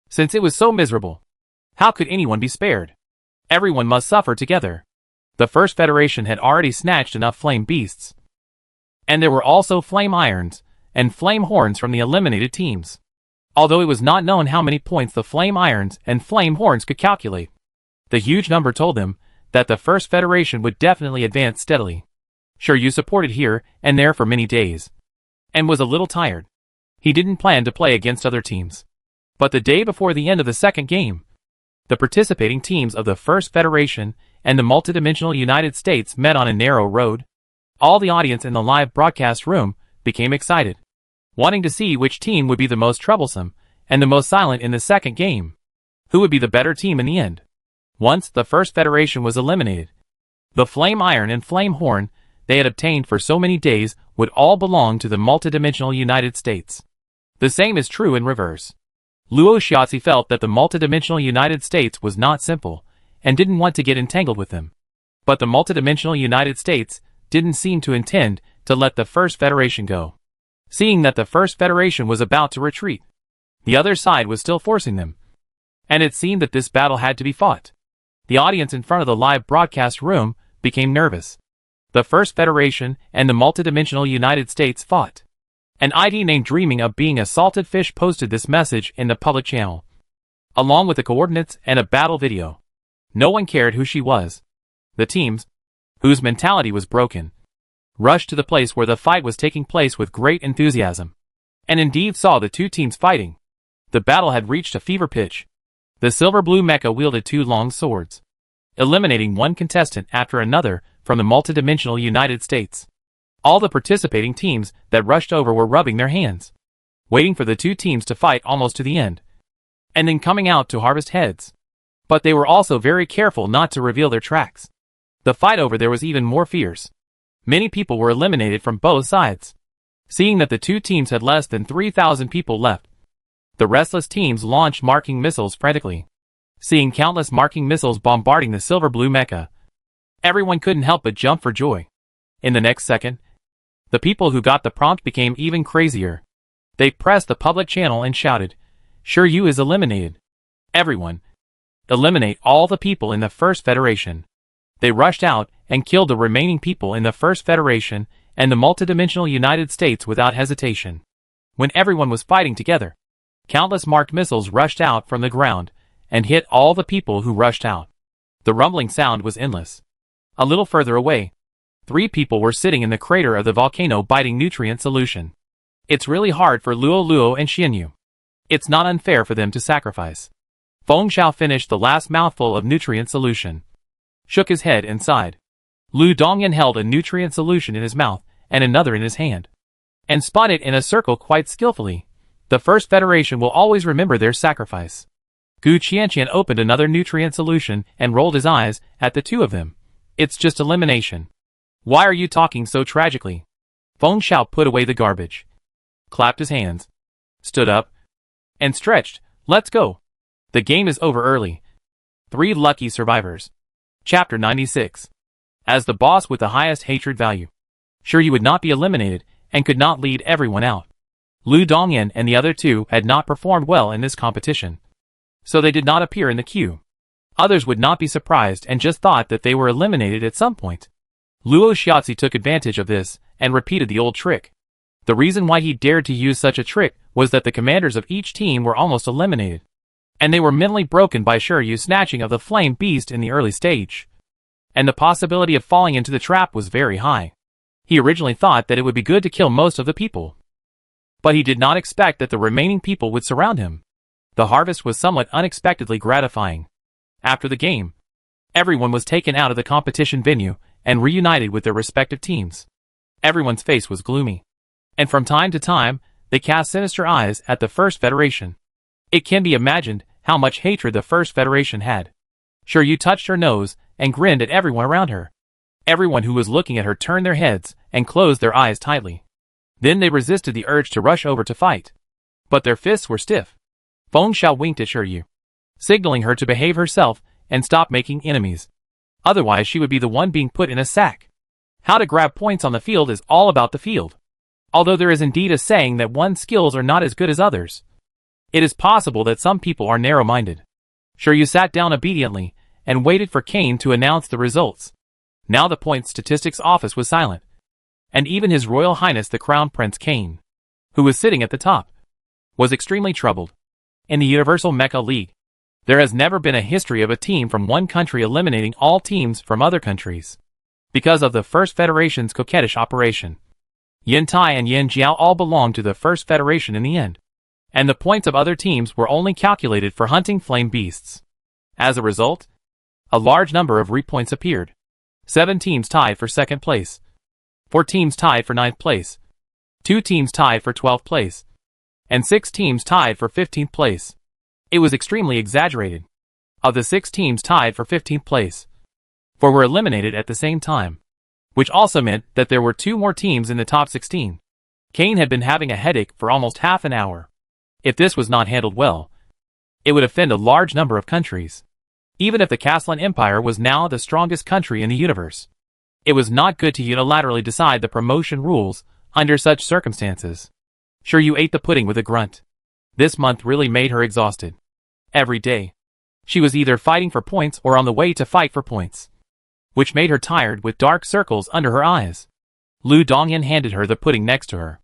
Since it was so miserable, how could anyone be spared? Everyone must suffer together. The First Federation had already snatched enough flame beasts, and there were also flame irons and flame horns from the eliminated teams. Although it was not known how many points the flame irons and flame horns could calculate, the huge number told them that the First Federation would definitely advance steadily. Shiryu supported here and there for many days, and was a little tired. He didn't plan to play against other teams. But the day before the end of the second game, the participating teams of the First Federation and the multidimensional United States met on a narrow road. All the audience in the live broadcast room became excited. wanting to see which team would be the most troublesome and the most silent in the second game. Who would be the better team in the end? Once the First Federation was eliminated, the Flame Iron and Flame Horn they had obtained for so many days would all belong to the multidimensional United States. The same is true in reverse. Luo Shiatsi felt that the multidimensional United States was not simple, and didn't want to get entangled with them. But the multidimensional United States didn't seem to intend to let the First Federation go. Seeing that the First Federation was about to retreat, the other side was still forcing them. And it seemed that this battle had to be fought. The audience in front of the live broadcast room became nervous. The First Federation and the multidimensional United States fought. An ID named Dreaming of Being a Salted Fish posted this message in the public channel, along with the coordinates and a battle video. No one cared who she was. The teams, whose mentality was broken, rushed to the place where the fight was taking place with great enthusiasm, and indeed saw the two teams fighting. The battle had reached a fever pitch. The silver-blue mecha wielded two long swords, eliminating one contestant after another from the multidimensional United States. All the participating teams that rushed over were rubbing their hands, waiting for the two teams to fight almost to the end, and then coming out to harvest heads. But they were also very careful not to reveal their tracks. The fight over there was even more fierce. Many people were eliminated from both sides. Seeing that the two teams had less than 3,000 people left, the restless teams launched marking missiles frantically. Seeing countless marking missiles bombarding the silver-blue mecha, everyone couldn't help but jump for joy. In the next second, the people who got the prompt became even crazier. They pressed the public channel and shouted, "Sure you is eliminated. Everyone, eliminate all the people in the First Federation." They rushed out and killed the remaining people in the First Federation and the multidimensional United States without hesitation. When everyone was fighting together, countless marked missiles rushed out from the ground and hit all the people who rushed out. The rumbling sound was endless. A little further away, 3 people were sitting in the crater of the volcano biting nutrient solution. It's really hard for Luo Luo and Xianyu. It's not unfair for them to sacrifice. Feng Xiao finished the last mouthful of nutrient solution, shook his head and sighed. Lu Dongyan held a nutrient solution in his mouth and another in his hand, and spun it in a circle quite skillfully. The First Federation will always remember their sacrifice. Gu Qianqian opened another nutrient solution and rolled his eyes at the two of them. It's just elimination. Why are you talking so tragically? Feng Xiao put away the garbage, clapped his hands, stood up, and stretched. Let's go. The game is over early. 3 lucky survivors. Chapter 96. As the boss with the highest hatred value. Sure you would not be eliminated and could not lead everyone out. Lu Dongyan and the other 2 had not performed well in this competition, so they did not appear in the queue. Others would not be surprised and just thought that they were eliminated at some point. Luo Shiatsi took advantage of this and repeated the old trick. The reason why he dared to use such a trick was that the commanders of each team were almost eliminated, and they were mentally broken by Shiryu snatching of the flame beast in the early stage, and the possibility of falling into the trap was very high. He originally thought that it would be good to kill most of the people, but he did not expect that the remaining people would surround him. The harvest was somewhat unexpectedly gratifying. After the game, everyone was taken out of the competition venue and reunited with their respective teams. Everyone's face was gloomy, and from time to time, they cast sinister eyes at the First Federation. It can be imagined how much hatred the First Federation had. Shiryu touched her nose and grinned at everyone around her. Everyone who was looking at her turned their heads and closed their eyes tightly. Then they resisted the urge to rush over to fight, but their fists were stiff. Feng Xiao winked at Shiryu, signaling her to behave herself and stop making enemies. Otherwise she would be the one being put in a sack. How to grab points on the field is all about the field. Although there is indeed a saying that one's skills are not as good as others, it is possible that some people are narrow-minded. Shiryu sat down obediently and waited for Kane to announce the results. Now the point statistics office was silent, and even His Royal Highness the Crown Prince Kane, who was sitting at the top, was extremely troubled. In the Universal Mecha League, there has never been a history of a team from one country eliminating all teams from other countries, because of the First Federation's coquettish operation. Yin Tai and Yin Jiao all belonged to the First Federation in the end, and the points of other teams were only calculated for hunting flame beasts. As a result, a large number of repoints appeared. 7 teams tied for second place, 4 teams tied for ninth place, 2 teams tied for 12th place, and 6 teams tied for 15th place. It was extremely exaggerated. Of the 6 teams tied for 15th place, 4 were eliminated at the same time, which also meant that there were 2 more teams in the top 16. Kane had been having a headache for almost half an hour. If this was not handled well, it would offend a large number of countries. Even if the Castellan Empire was now the strongest country in the universe, it was not good to unilaterally decide the promotion rules under such circumstances. Sure, you ate the pudding with a grunt. This month really made her exhausted. Every day, she was either fighting for points or on the way to fight for points, which made her tired with dark circles under her eyes. Lu Dongyan handed her the pudding next to her.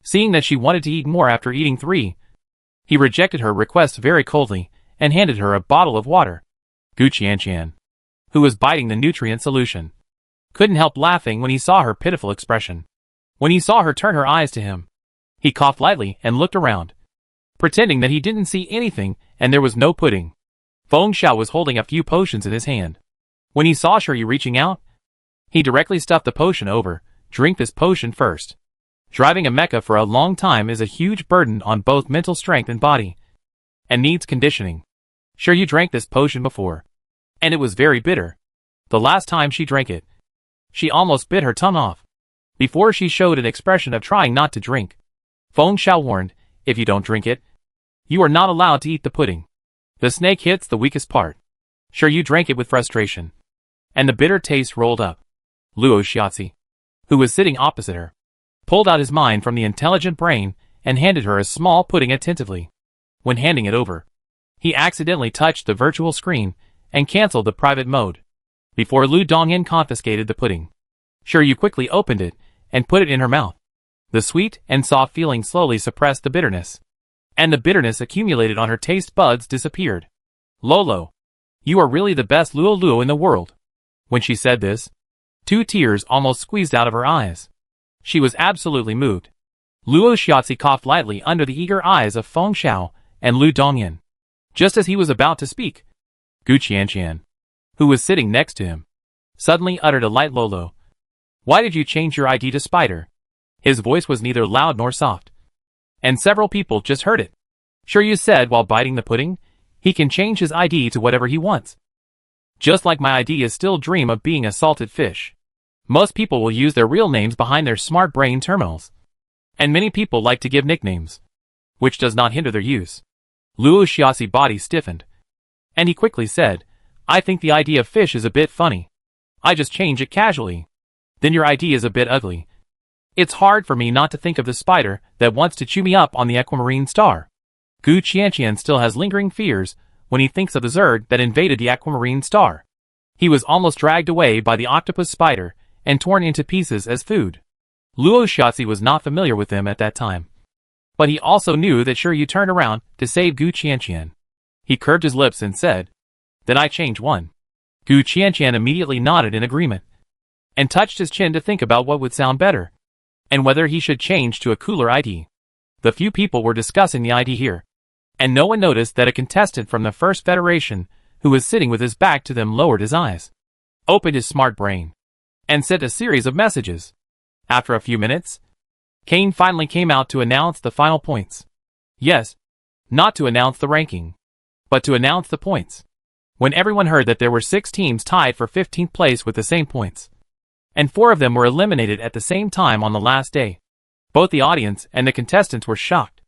Seeing that she wanted to eat more after eating 3, he rejected her request very coldly and handed her a bottle of water. Gu Qianqian, who was biting the nutrient solution, couldn't help laughing when he saw her pitiful expression. When he saw her turn her eyes to him, he coughed lightly and looked around, pretending that he didn't see anything and there was no pudding. Feng Xiao was holding a few potions in his hand. When he saw Shiryu reaching out, he directly stuffed the potion over. Drink this potion first. Driving a mecha for a long time is a huge burden on both mental strength and body, and needs conditioning. Shiryu drank this potion before, and it was very bitter. The last time she drank it, she almost bit her tongue off before she showed an expression of trying not to drink. Feng Xiao warned, if you don't drink it, you are not allowed to eat the pudding. The snake hits the weakest part. Shiryu drank it with frustration, and the bitter taste rolled up. Luo Xiaozi, who was sitting opposite her, pulled out his mind from the intelligent brain and handed her a small pudding attentively. When handing it over, he accidentally touched the virtual screen and cancelled the private mode before Lu Dongyan confiscated the pudding. Shiryu quickly opened it and put it in her mouth. The sweet and soft feeling slowly suppressed the bitterness, and the bitterness accumulated on her taste buds disappeared. Lolo, you are really the best Luo in the world. When she said this, 2 tears almost squeezed out of her eyes. She was absolutely moved. Luo Xiaozi coughed lightly under the eager eyes of Feng Xiao and Lu Dongyan. Just as he was about to speak, Gu Qianqian, who was sitting next to him, suddenly uttered a light Lolo. Why did you change your ID to Spider? His voice was neither loud nor soft, and several people just heard it. Shiryu said while biting the pudding, he can change his ID to whatever he wants. Just like my ID is still dream of being a salted fish. Most people will use their real names behind their smart brain terminals, and many people like to give nicknames, which does not hinder their use. Luo Xiaozi's body stiffened, and he quickly said, I think the idea of fish is a bit funny. I just change it casually. Then your ID is a bit ugly. It's hard for me not to think of the spider that wants to chew me up on the aquamarine star. Gu Qianqian still has lingering fears when he thinks of the Zerg that invaded the aquamarine star. He was almost dragged away by the octopus spider and torn into pieces as food. Luo Xiaozi was not familiar with them at that time, but he also knew that Shiryu turned around to save Gu Qianqian. He curved his lips and said, Then I change one. Gu Qianqian immediately nodded in agreement, and touched his chin to think about what would sound better, and whether he should change to a cooler ID. The few people were discussing the ID here, and no one noticed that a contestant from the First Federation, who was sitting with his back to them, lowered his eyes, opened his smart brain, and sent a series of messages. After a few minutes, Kane finally came out to announce the final points. Yes, not to announce the ranking, but to announce the points. When everyone heard that there were 6 teams tied for 15th place with the same points, and 4 of them were eliminated at the same time on the last day, both the audience and the contestants were shocked.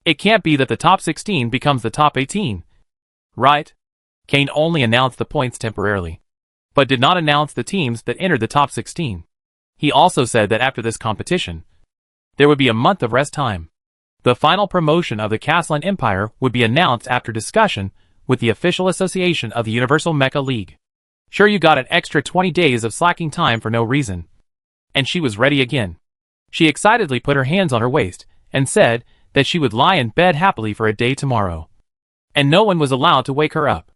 It can't be that the top 16 becomes the top 18. Right? Kane only announced the points temporarily, but did not announce the teams that entered the top 16. He also said that after this competition, there would be a month of rest time. The final promotion of the Castellan Empire would be announced after discussion with the official association of the Universal Mecha League. Shiryu got an extra 20 days of slacking time for no reason, and she was ready again. She excitedly put her hands on her waist and said that she would lie in bed happily for a day tomorrow, and no one was allowed to wake her up.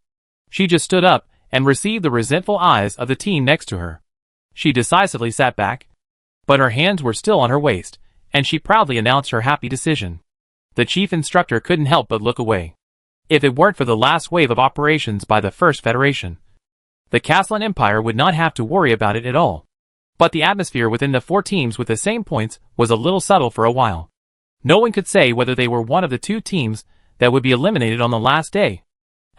She just stood up and received the resentful eyes of the team next to her. She decisively sat back, but her hands were still on her waist, and she proudly announced her happy decision. The chief instructor couldn't help but look away. If it weren't for the last wave of operations by the First Federation, the Castellan Empire would not have to worry about it at all. But the atmosphere within the 4 teams with the same points was a little subtle for a while. No one could say whether they were one of the 2 teams that would be eliminated on the last day.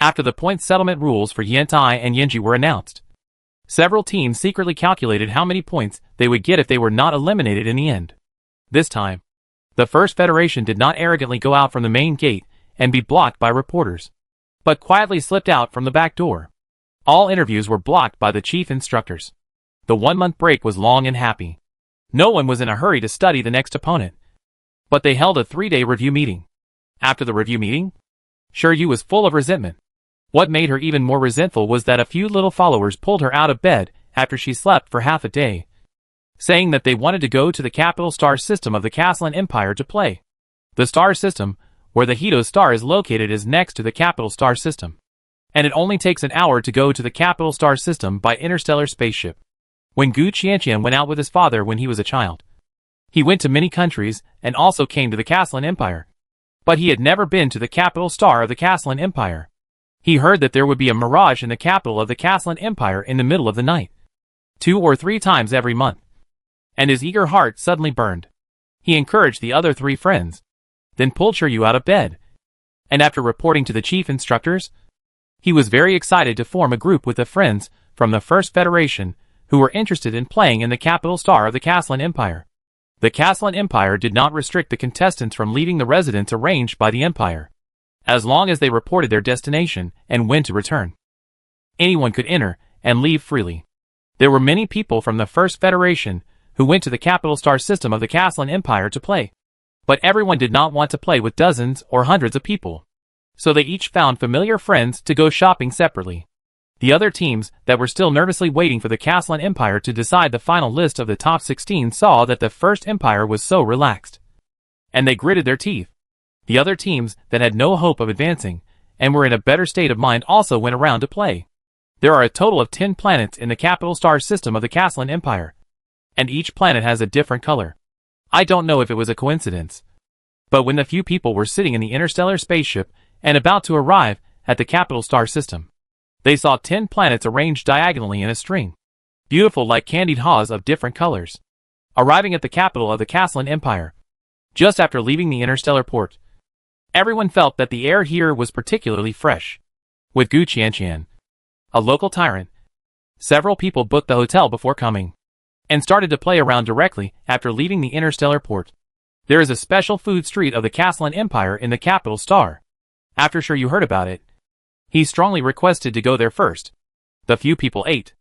After the point settlement rules for Yantai and Yinji were announced, several teams secretly calculated how many points they would get if they were not eliminated in the end. This time, the First Federation did not arrogantly go out from the main gate and be blocked by reporters, but quietly slipped out from the back door. All interviews were blocked by the chief instructors. The 1-month break was long and happy. No one was in a hurry to study the next opponent, but they held a 3-day review meeting. After the review meeting, Shiryu was full of resentment. What made her even more resentful was that a few little followers pulled her out of bed after she slept for half a day, saying that they wanted to go to the capital star system of the Castellan Empire to play. The star system, where the Hito star is located, is next to the capital star system, and it only takes an hour to go to the capital star system by interstellar spaceship. When Gu Qianqian went out with his father when he was a child, he went to many countries and also came to the Castellan Empire. But he had never been to the capital star of the Castellan Empire. He heard that there would be a mirage in the capital of the Castellan Empire in the middle of the night, 2 or 3 times every month, and his eager heart suddenly burned. He encouraged the other 3 friends, then pulled Shiryu out of bed, and after reporting to the chief instructors, he was very excited to form a group with the friends from the First Federation who were interested in playing in the capital star of the Castellan Empire. The Castellan Empire did not restrict the contestants from leaving the residence arranged by the Empire, as long as they reported their destination and when to return. Anyone could enter and leave freely. There were many people from the First Federation who went to the capital star system of the Castellan Empire to play. But everyone did not want to play with dozens or hundreds of people, so they each found familiar friends to go shopping separately. The other teams that were still nervously waiting for the Castellan Empire to decide the final list of the top 16 saw that the First Empire was so relaxed, and they gritted their teeth. The other teams that had no hope of advancing and were in a better state of mind also went around to play. There are a total of 10 planets in the capital star system of the Castellan Empire, and each planet has a different color. I don't know if it was a coincidence, but when the few people were sitting in the interstellar spaceship and about to arrive at the capital star system, they saw 10 planets arranged diagonally in a string, beautiful like candied haws of different colors, arriving at the capital of the Castellan Empire. Just after leaving the interstellar port, everyone felt that the air here was particularly fresh. With Gu Qianqian, a local tyrant, several people booked the hotel before coming, and started to play around directly after leaving the interstellar port. There is a special food street of the Castellan Empire in the capital star. After Shiryu heard about it, he strongly requested to go there first. The few people ate,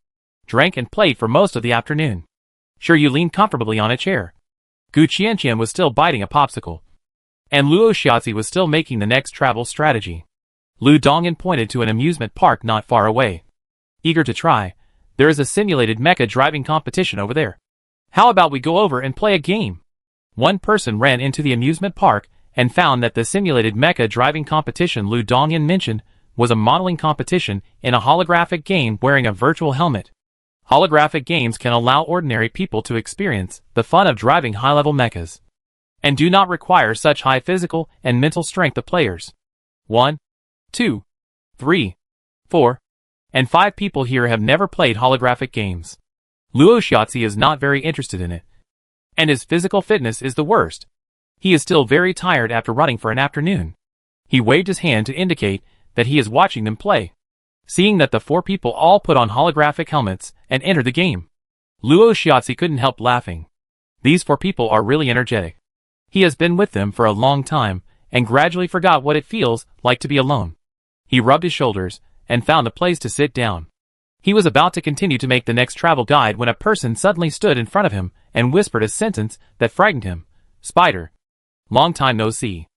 drank and played for most of the afternoon. Shiryu leaned comfortably on a chair. Gu Qianqian was still biting a popsicle, and Luo Xiaozi was still making the next travel strategy. Lu Dongyan pointed to an amusement park not far away. Eager to try, there is a simulated mecha driving competition over there. How about we go over and play a game? One person ran into the amusement park and found that the simulated mecha driving competition Lu Dongyan mentioned was a modeling competition in a holographic game wearing a virtual helmet. Holographic games can allow ordinary people to experience the fun of driving high-level mechas, and do not require such high physical and mental strength of players. 1, 2, 3, 4, and 5 people here have never played holographic games. Luo Xiaozi is not very interested in it, and his physical fitness is the worst. He is still very tired after running for an afternoon. He waved his hand to indicate that he is watching them play. Seeing that the 4 people all put on holographic helmets and entered the game, Luo Xiaozi couldn't help laughing. These 4 people are really energetic. He has been with them for a long time and gradually forgot what it feels like to be alone. He rubbed his shoulders and found a place to sit down. He was about to continue to make the next travel guide when a person suddenly stood in front of him and whispered a sentence that frightened him. Spider. Long time no see.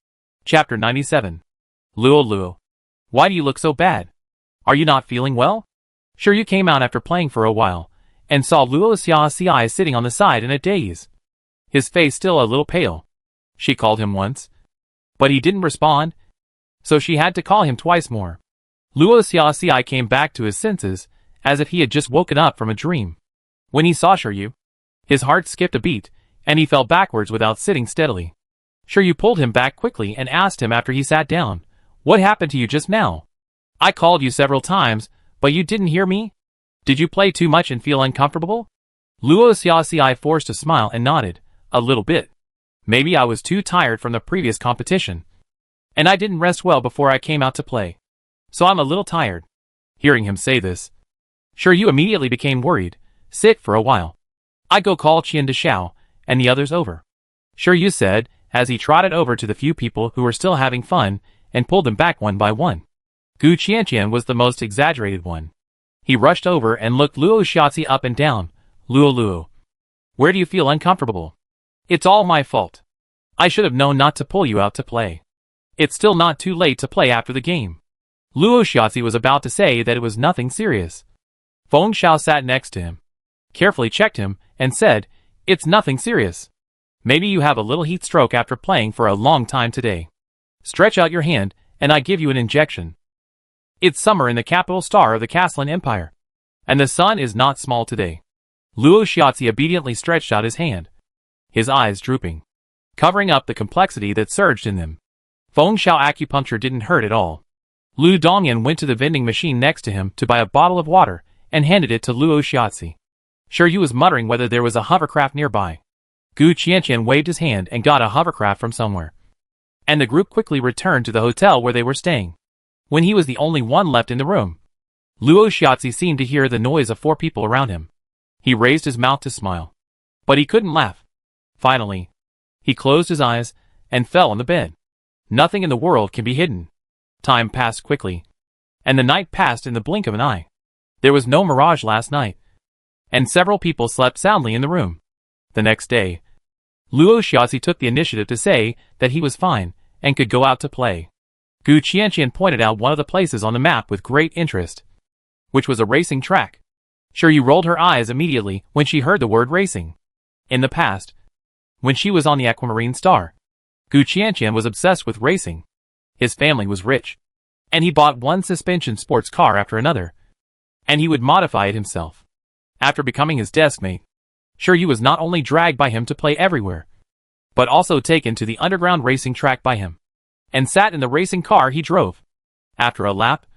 Chapter 97. Luo. Why do you look so bad? Are you not feeling well? Shiryu came out after playing for a while, and saw Luo Xiaozi sitting on the side in a daze. His face still a little pale. She called him once, but he didn't respond, so she had to call him twice more. Luo Xiaozi came back to his senses, as if he had just woken up from a dream. When he saw Shiryu, his heart skipped a beat, and he fell backwards without sitting steadily. Shiryu pulled him back quickly and asked him after he sat down, "What happened to you just now? I called you several times, but you didn't hear me? Did you play too much and feel uncomfortable?" Luo Xiaoxi forced a smile and nodded, a little bit. Maybe I was too tired from the previous competition. And I didn't rest well before I came out to play. So I'm a little tired. Hearing him say this, Shiryu immediately became worried. Sit for a while. I go call Qian Deshao and the others over. Shiryu said, as he trotted over to the few people who were still having fun and pulled them back one by one. Gu Qianqian was the most exaggerated one. He rushed over and looked Luo Xiaoxi up and down. Luo. Where do you feel uncomfortable? It's all my fault. I should have known not to pull you out to play. It's still not too late to play after the game. Luo Xiaoxi was about to say that it was nothing serious. Feng Xiao sat next to him, carefully checked him, and said, It's nothing serious. Maybe you have a little heat stroke after playing for a long time today. Stretch out your hand, and I give you an injection. It's summer in the capital star of the Castellan Empire, and the sun is not small today. Luo Xiaoxi obediently stretched out his hand, his eyes drooping, covering up the complexity that surged in them. Feng Xiao acupuncture didn't hurt at all. Lu Dongyan went to the vending machine next to him to buy a bottle of water and handed it to Luo Xiaoxi. Shiryu was muttering whether there was a hovercraft nearby. Gu Qianqian waved his hand and got a hovercraft from somewhere. And the group quickly returned to the hotel where they were staying. When he was the only one left in the room, Luo Xiaoxi seemed to hear the noise of 4 people around him. He raised his mouth to smile, but he couldn't laugh. Finally, he closed his eyes and fell on the bed. Nothing in the world can be hidden. Time passed quickly, and the night passed in the blink of an eye. There was no mirage last night, and several people slept soundly in the room. The next day, Luo Xiaoxi took the initiative to say that he was fine and could go out to play. Gu Qianqian pointed out one of the places on the map with great interest, which was a racing track. Shiryu rolled her eyes immediately when she heard the word racing. In the past, when she was on the Aquamarine Star, Gu Qianqian was obsessed with racing. His family was rich, and he bought one suspension sports car after another, and he would modify it himself. After becoming his desk mate, Shiryu was not only dragged by him to play everywhere, but also taken to the underground racing track by him, and sat in the racing car he drove. After a lap,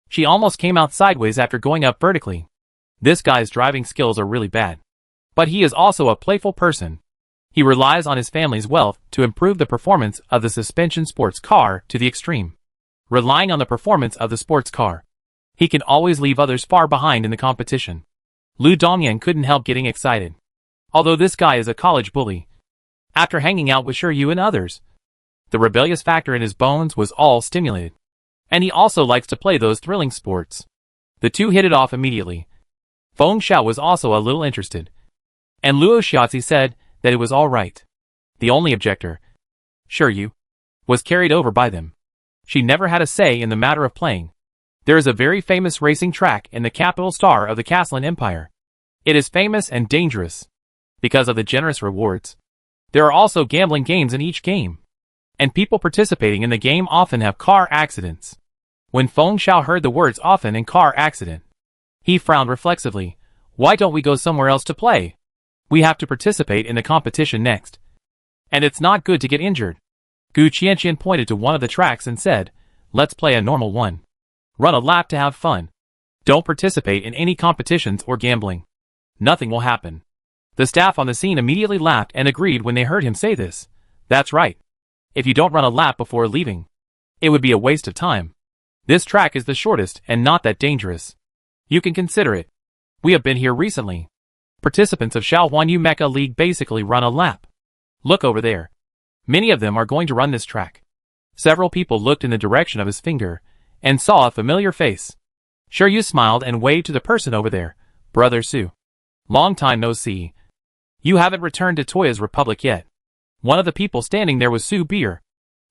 she almost came out sideways after going up vertically. This guy's driving skills are really bad, but he is also a playful person. He relies on his family's wealth to improve the performance of the suspension sports car to the extreme. Relying on the performance of the sports car, he can always leave others far behind in the competition. Lu Dongyan couldn't help getting excited. Although this guy is a college bully, after hanging out with Shiryu and others, the rebellious factor in his bones was all stimulated. And he also likes to play those thrilling sports. The two hit it off immediately. Feng Xiao was also a little interested, and Luo Xiaoxi said that it was all right. The only objector, Shiryu, was carried over by them. She never had a say in the matter of playing. There is a very famous racing track in the capital star of the Castellan Empire. It is famous and dangerous because of the generous rewards. There are also gambling games in each game, and people participating in the game often have car accidents. When Feng Xiao heard the words often and car accident, he frowned reflexively. Why don't we go somewhere else to play? We have to participate in the competition next. And it's not good to get injured. Gu Qianqian pointed to one of the tracks and said, Let's play a normal one. Run a lap to have fun. Don't participate in any competitions or gambling. Nothing will happen. The staff on the scene immediately laughed and agreed when they heard him say this. That's right. If you don't run a lap before leaving, it would be a waste of time. This track is the shortest and not that dangerous. You can consider it. We have been here recently. Participants of Shaohuanyu Mecha League basically run a lap. Look over there. Many of them are going to run this track. Several people looked in the direction of his finger and saw a familiar face. Shiryu smiled and waved to the person over there. Brother Su. Long time no see. You haven't returned to Toya's Republic yet. One of the people standing there was Su Beer,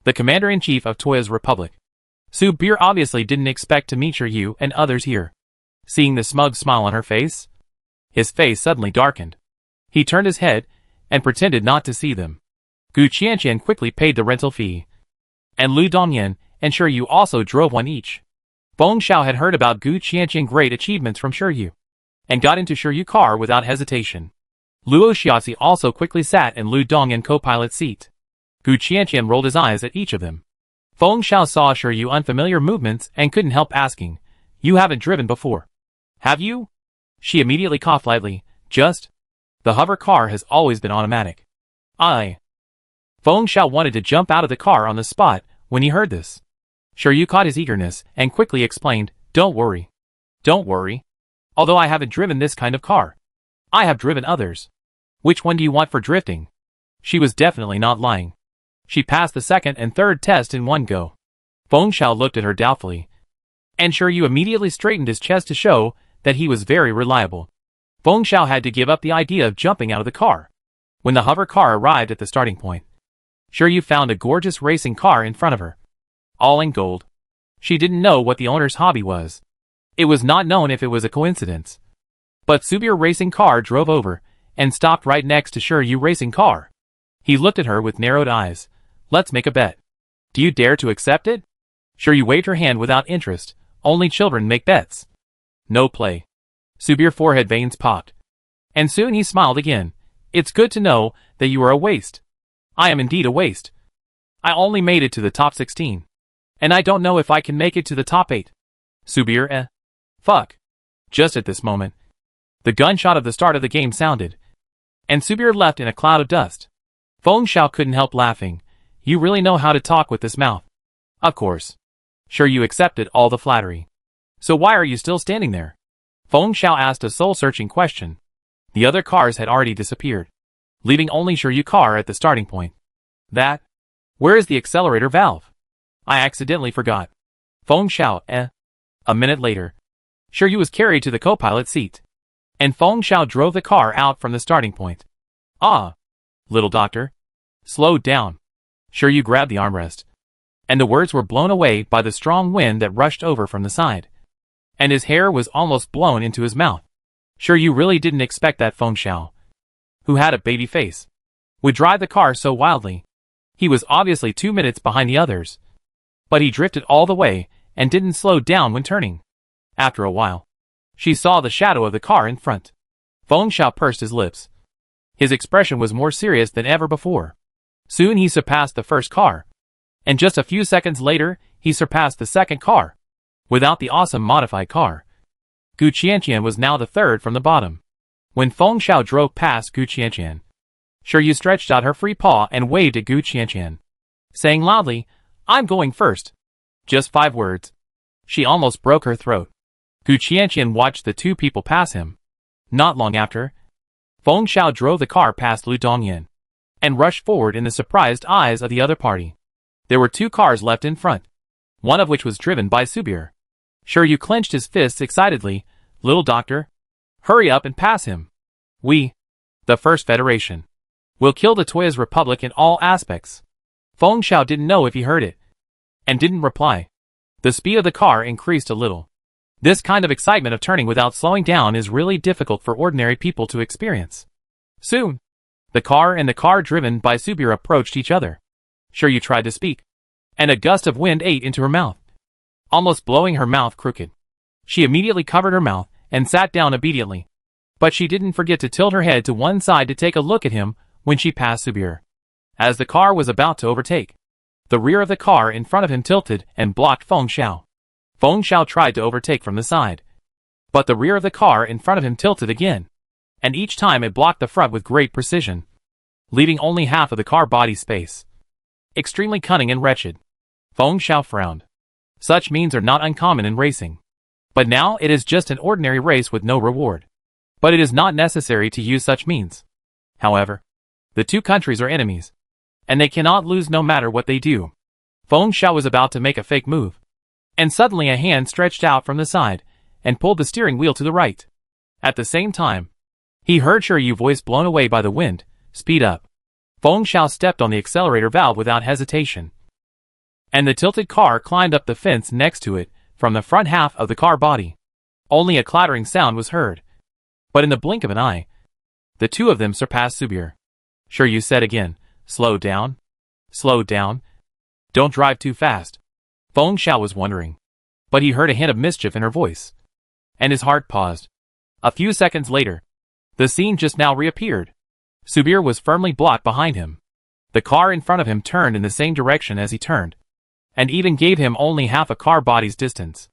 the commander-in-chief of Toya's Republic. Su Beer obviously didn't expect to meet Shiryu and others here. Seeing the smug smile on her face, his face suddenly darkened. He turned his head and pretended not to see them. Gu Qianqian quickly paid the rental fee, and Lu Dongyan and Shiryu also drove one each. Feng Xiao had heard about Gu Qianqian's great achievements from Shiryu, and got into Shiryu's car without hesitation. Luo Xiaoxi also quickly sat in Lu Dongyan's co-pilot seat. Gu Qianqian rolled his eyes at each of them. Feng Xiao saw Shiryu's unfamiliar movements and couldn't help asking, You haven't driven before, have you? She immediately coughed lightly, Just. The hover car has always been automatic. Feng Xiao wanted to jump out of the car on the spot when he heard this. Shiryu caught his eagerness and quickly explained, Don't worry. Don't worry. Although I haven't driven this kind of car, I have driven others. Which one do you want for drifting? She was definitely not lying. She passed the second and third test in one go. Feng Xiao looked at her doubtfully, and Shiryu immediately straightened his chest to show that he was very reliable. Feng Xiao had to give up the idea of jumping out of the car. When the hover car arrived at the starting point, Shiryu found a gorgeous racing car in front of her, all in gold. She didn't know what the owner's hobby was. It was not known if it was a coincidence. But Subir racing car drove over and stopped right next to Shiryu racing car. He looked at her with narrowed eyes. Let's make a bet. Do you dare to accept it? Shiryu waved her hand without interest. Only children make bets. No play. Subir's forehead veins popped. And soon he smiled again. It's good to know that you are a waste. I am indeed a waste. I only made it to the top 16. And I don't know if I can make it to the top 8. Subir, Fuck. Just at this moment, the gunshot of the start of the game sounded, and Subir left in a cloud of dust. Feng Xiao couldn't help laughing. You really know how to talk with this mouth. Of course. Sure, you accepted all the flattery. So why are you still standing there? Feng Xiao asked a soul-searching question. The other cars had already disappeared, leaving only Shiryu car at the starting point. Where is the accelerator valve? I accidentally forgot. Feng Xiao, A minute later, Shiryu was carried to the co-pilot seat, and Feng Xiao drove the car out from the starting point. Little doctor. Slow down. Shiryu grabbed the armrest, and the words were blown away by the strong wind that rushed over from the side, and his hair was almost blown into his mouth. Shiryu really didn't expect that Feng Xiao, who had a baby face, would drive the car so wildly. He was obviously 2 minutes behind the others, but he drifted all the way and didn't slow down when turning. After a while, she saw the shadow of the car in front. Feng Xiao pursed his lips. His expression was more serious than ever before. Soon he surpassed the first car, and just a few seconds later, he surpassed the second car. Without the awesome modified car, Gu Qianqian was now the third from the bottom. When Feng Xiao drove past Gu Qianqian, Shiryu stretched out her free paw and waved at Gu Qianqian, saying loudly, I'm going first. Just 5 words. She almost broke her throat. Gu Qianqian watched the two people pass him. Not long after, Feng Xiao drove the car past Lu Dongyan and rushed forward in the surprised eyes of the other party. There were 2 cars left in front, one of which was driven by Subir. Shiryu clenched his fists excitedly. Little doctor, hurry up and pass him. We, the First Federation, will kill the Toya's Republic in all aspects. Feng Xiao didn't know if he heard it, and didn't reply. The speed of the car increased a little. This kind of excitement of turning without slowing down is really difficult for ordinary people to experience. Soon, the car and the car driven by Subir approached each other. Shiryu tried to speak, and a gust of wind ate into her mouth, almost blowing her mouth crooked. She immediately covered her mouth and sat down obediently. But she didn't forget to tilt her head to one side to take a look at him when she passed Subir. As the car was about to overtake, the rear of the car in front of him tilted and blocked Feng Xiao. Feng Xiao tried to overtake from the side, but the rear of the car in front of him tilted again, and each time it blocked the front with great precision, leaving only half of the car body space. Extremely cunning and wretched. Feng Xiao frowned. Such means are not uncommon in racing. But now it is just an ordinary race with no reward. But it is not necessary to use such means. However, the 2 countries are enemies, and they cannot lose no matter what they do. Feng Xiao was about to make a fake move, and suddenly a hand stretched out from the side and pulled the steering wheel to the right. At the same time, he heard Shiryu's voice blown away by the wind. Speed up. Feng Xiao stepped on the accelerator valve without hesitation, and the tilted car climbed up the fence next to it from the front half of the car body. Only a clattering sound was heard, but in the blink of an eye, the 2 of them surpassed Subir. Shiryu said again, Slow down. Slow down. Don't drive too fast. Feng Xiao was wondering, but he heard a hint of mischief in her voice, and his heart paused. A few seconds later, the scene just now reappeared. Subir was firmly blocked behind him. The car in front of him turned in the same direction as he turned, and even gave him only half a car body's distance.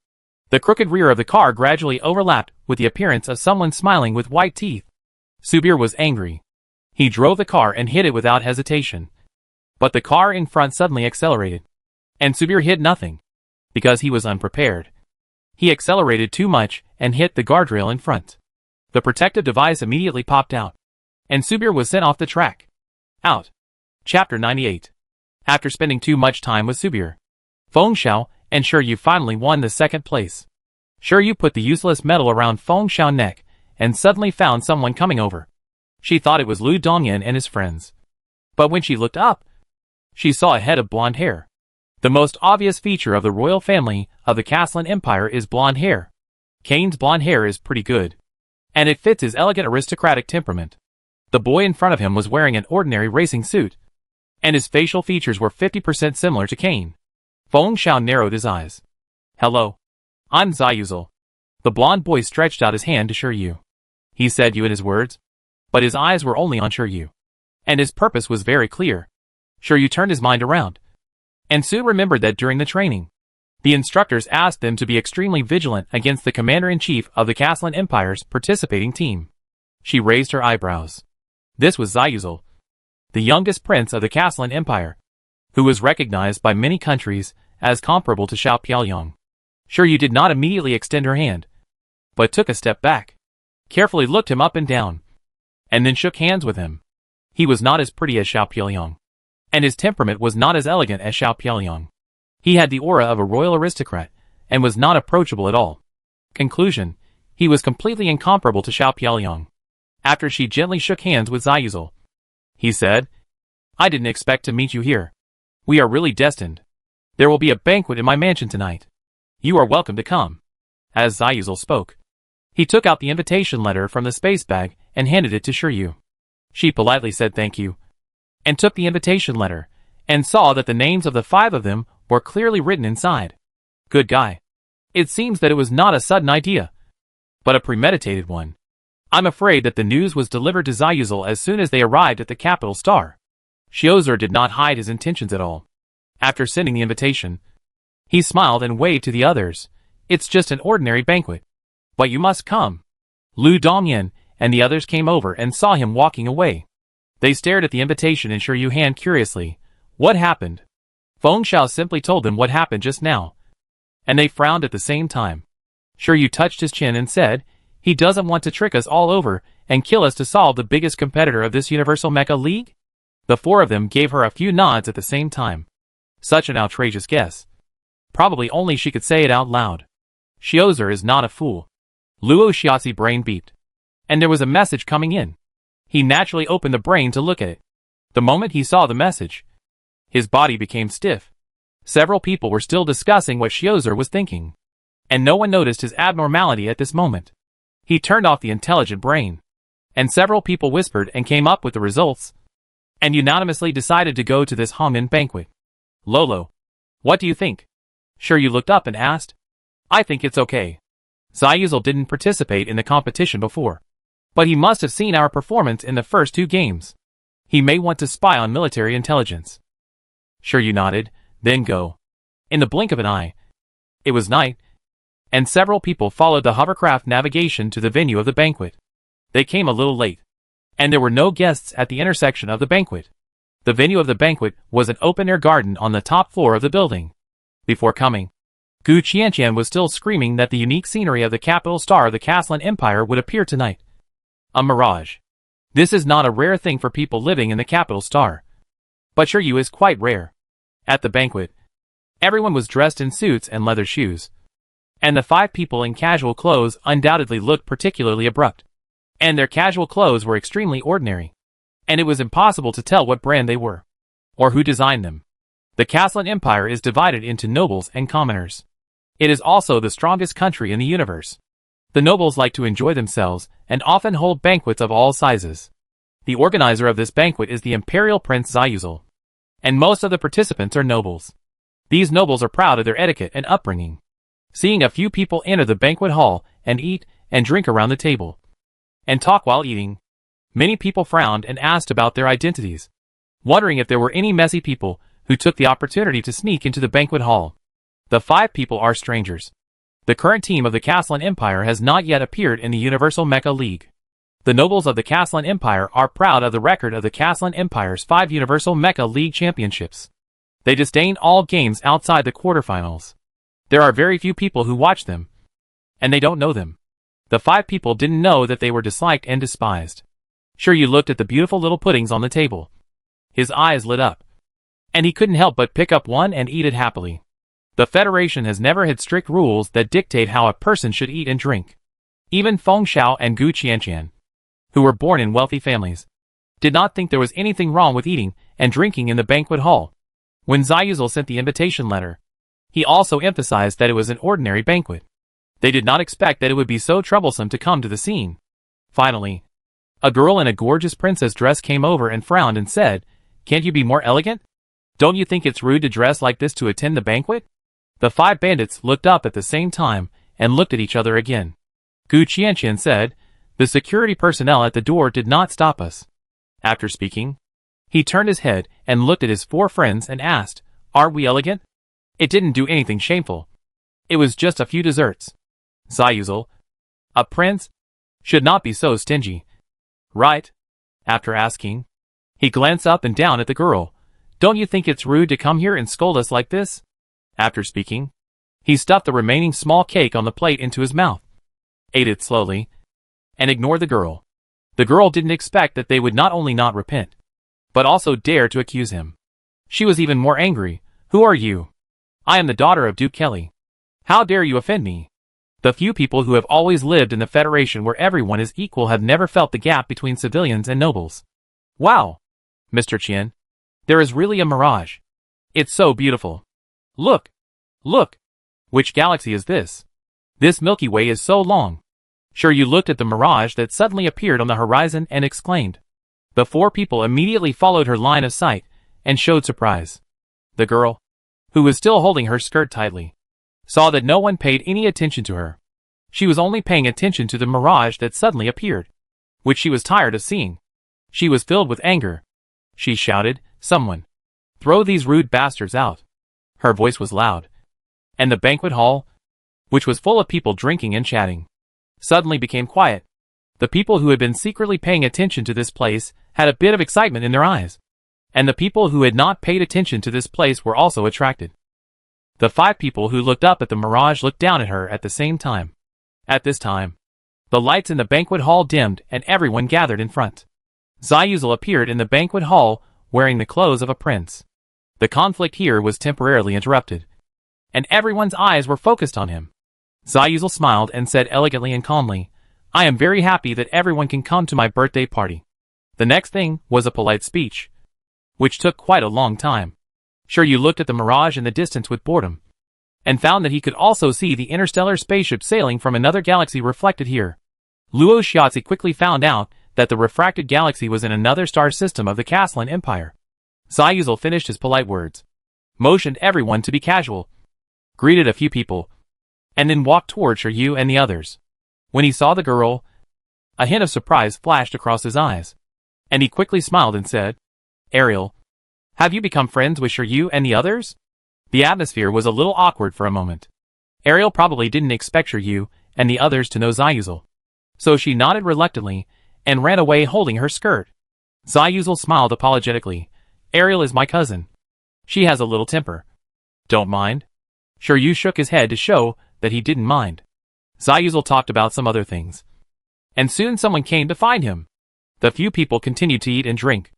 The crooked rear of the car gradually overlapped with the appearance of someone smiling with white teeth. Subir was angry. He drove the car and hit it without hesitation. But the car in front suddenly accelerated. And Subir hit nothing. Because he was unprepared. He accelerated too much and hit the guardrail in front. The protective device immediately popped out. And Subir was sent off the track. Out. Chapter 98. After spending too much time with Subir, Fengxiao and Shiryu finally won the second place. Shiryu put the useless medal around Fengxiao's neck and suddenly found someone coming over. She thought it was Lu Dongyan and his friends. But when she looked up, she saw a head of blonde hair. The most obvious feature of the royal family of the Castellan Empire is blonde hair. Kane's blonde hair is pretty good. And it fits his elegant aristocratic temperament. The boy in front of him was wearing an ordinary racing suit. And his facial features were 50% similar to Kane. Fengxiao narrowed his eyes. Hello. I'm Zayuzal. The blonde boy stretched out his hand to Shiryu. He said you in his words. But his eyes were only on Shiryu. And his purpose was very clear. Shiryu turned his mind around. And soon remembered that during the training, the instructors asked them to be extremely vigilant against the commander-in-chief of the Castellan Empire's participating team. She raised her eyebrows. This was Zayuzal, the youngest prince of the Castellan Empire, who was recognized by many countries as comparable to Xiao Piaoyang. Shiryu did not immediately extend her hand, but took a step back, carefully looked him up and down, and then shook hands with him. He was not as pretty as Xiao Piaoyang, and his temperament was not as elegant as Xiao Piaoyang. He had the aura of a royal aristocrat, and was not approachable at all. Conclusion, he was completely incomparable to Xiao Piaoyang. After she gently shook hands with Zayuzal, he said, I didn't expect to meet you here. We are really destined. There will be a banquet in my mansion tonight. You are welcome to come. As Zayuzal spoke, he took out the invitation letter from the space bag and handed it to Shiryu. She politely said thank you, and took the invitation letter, and saw that the names of the 5 of them were clearly written inside. Good guy. It seems that it was not a sudden idea, but a premeditated one. I'm afraid that the news was delivered to Zayuzal as soon as they arrived at the capital star. Xiozur did not hide his intentions at all. After sending the invitation, he smiled and waved to the others. It's just an ordinary banquet. But you must come. Lu Dongyan and the others came over and saw him walking away. They stared at the invitation and Shiryu hand curiously. What happened? Fengxiao simply told them what happened just now. And they frowned at the same time. Shiryu touched his chin and said, he doesn't want to trick us all over and kill us to solve the biggest competitor of this Universal Mecha League? The 4 of them gave her a few nods at the same time. Such an outrageous guess. Probably only she could say it out loud. Xiozur is not a fool. Luo Xiaoxi's brain beeped. And there was a message coming in. He naturally opened the brain to look at it. The moment he saw the message, his body became stiff. Several people were still discussing what Xiozur was thinking. And no one noticed his abnormality at this moment. He turned off the intelligent brain. And several people whispered and came up with the results. And unanimously decided to go to this Hongmen banquet. Lolo, what do you think? Shiryu looked up and asked. I think it's okay. Zayuzal didn't participate in the competition before. But he must have seen our performance in the first 2 games. He may want to spy on military intelligence. Shiryu nodded, then go. In the blink of an eye, it was night, and several people followed the hovercraft navigation to the venue of the banquet. They came a little late, and there were no guests at the intersection of the banquet. The venue of the banquet was an open-air garden on the top floor of the building. Before coming, Gu Qianqian was still screaming that the unique scenery of the capital star of the Castellan Empire would appear tonight. A mirage. This is not a rare thing for people living in the capital star. But Shiryu is quite rare. At the banquet, everyone was dressed in suits and leather shoes. And the 5 people in casual clothes undoubtedly looked particularly abrupt. And their casual clothes were extremely ordinary. And it was impossible to tell what brand they were, or who designed them. The Castellan Empire is divided into nobles and commoners. It is also the strongest country in the universe. The nobles like to enjoy themselves and often hold banquets of all sizes. The organizer of this banquet is the Imperial Prince Zayuzal. And most of the participants are nobles. These nobles are proud of their etiquette and upbringing. Seeing a few people enter the banquet hall and eat and drink around the table, and talk while eating, many people frowned and asked about their identities, wondering if there were any messy people who took the opportunity to sneak into the banquet hall. The 5 people are strangers. The current team of the Castellan Empire has not yet appeared in the Universal Mecha League. The nobles of the Castellan Empire are proud of the record of the Castellan Empire's 5 Universal Mecha League Championships. They disdain all games outside the quarterfinals. There are very few people who watch them, and they don't know them. The 5 people didn't know that they were disliked and despised. Shiryu looked at the beautiful little puddings on the table. His eyes lit up, and he couldn't help but pick up one and eat it happily. The Federation has never had strict rules that dictate how a person should eat and drink. Even Feng Xiao and Gu Qianqian, who were born in wealthy families, did not think there was anything wrong with eating and drinking in the banquet hall. When Zayuzal sent the invitation letter, he also emphasized that it was an ordinary banquet. They did not expect that it would be so troublesome to come to the scene. Finally, a girl in a gorgeous princess dress came over and frowned and said, "Can't you be more elegant? Don't you think it's rude to dress like this to attend the banquet?" The 5 bandits looked up at the same time and looked at each other again. Gu Qianqian said, "The security personnel at the door did not stop us." After speaking, he turned his head and looked at his 4 friends and asked, "Are we elegant? It didn't do anything shameful. It was just a few desserts." Zayuzal, a prince, should not be so stingy, right? After asking, he glanced up and down at the girl. "Don't you think it's rude to come here and scold us like this?" After speaking, he stuffed the remaining small cake on the plate into his mouth, ate it slowly, and ignored the girl. The girl didn't expect that they would not only not repent, but also dare to accuse him. She was even more angry. "Who are you? I am the daughter of Duke Kelly. How dare you offend me?" The few people who have always lived in the Federation where everyone is equal have never felt the gap between civilians and nobles. "Wow, Mr. Qian, there is really a mirage. It's so beautiful. Look, look. Which galaxy is this? This Milky Way is so long." Shiryu looked at the mirage that suddenly appeared on the horizon and exclaimed. The 4 people immediately followed her line of sight and showed surprise. The girl, who was still holding her skirt tightly, saw that no one paid any attention to her. She was only paying attention to the mirage that suddenly appeared, which she was tired of seeing. She was filled with anger. She shouted, "Someone, throw these rude bastards out." Her voice was loud, and the banquet hall, which was full of people drinking and chatting, suddenly became quiet. The people who had been secretly paying attention to this place had a bit of excitement in their eyes, and the people who had not paid attention to this place were also attracted. The 5 people who looked up at the mirage looked down at her at the same time. At this time, the lights in the banquet hall dimmed and everyone gathered in front. Zayuzal appeared in the banquet hall wearing the clothes of a prince. The conflict here was temporarily interrupted, and everyone's eyes were focused on him. Zayuzal smiled and said elegantly and calmly, "I am very happy that everyone can come to my birthday party." The next thing was a polite speech, which took quite a long time. Shiryu looked at the mirage in the distance with boredom, and found that he could also see the interstellar spaceship sailing from another galaxy reflected here. Luo Shiatzi quickly found out that the refracted galaxy was in another star system of the Castellan Empire. Zayuzal finished his polite words, motioned everyone to be casual, greeted a few people, and then walked toward Shiryu and the others. When he saw the girl, a hint of surprise flashed across his eyes, and he quickly smiled and said, "Ariel, have you become friends with Shiryu and the others?" The atmosphere was a little awkward for a moment. Ariel probably didn't expect Shiryu and the others to know Zayuzal, so she nodded reluctantly and ran away holding her skirt. Zayuzal smiled apologetically. "Ariel is my cousin. She has a little temper. Don't mind." Shiryu shook his head to show that he didn't mind. Zayuzal talked about some other things, and soon someone came to find him. The few people continued to eat and drink,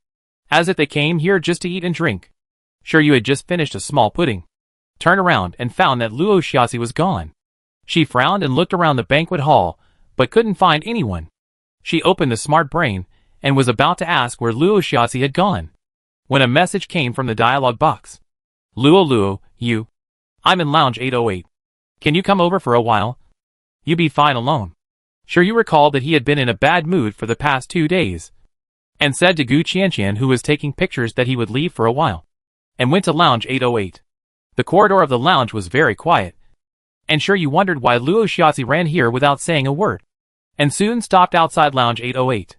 as if they came here just to eat and drink. Shiryu had just finished a small pudding, turned around and found that Luo Shiatzi was gone. She frowned and looked around the banquet hall, but couldn't find anyone. She opened the smart brain and was about to ask where Luo Shiatzi had gone, when a message came from the dialogue box. Luo, I'm in lounge 808. Can you come over for a while? You be fine alone." Shiryu recalled that he had been in a bad mood for the past 2 days, and said to Gu Qianqian, who was taking pictures, that he would leave for a while, and went to lounge 808. The corridor of the lounge was very quiet, and Shiryu wondered why Luo Shiatzi ran here without saying a word, and soon stopped outside lounge 808.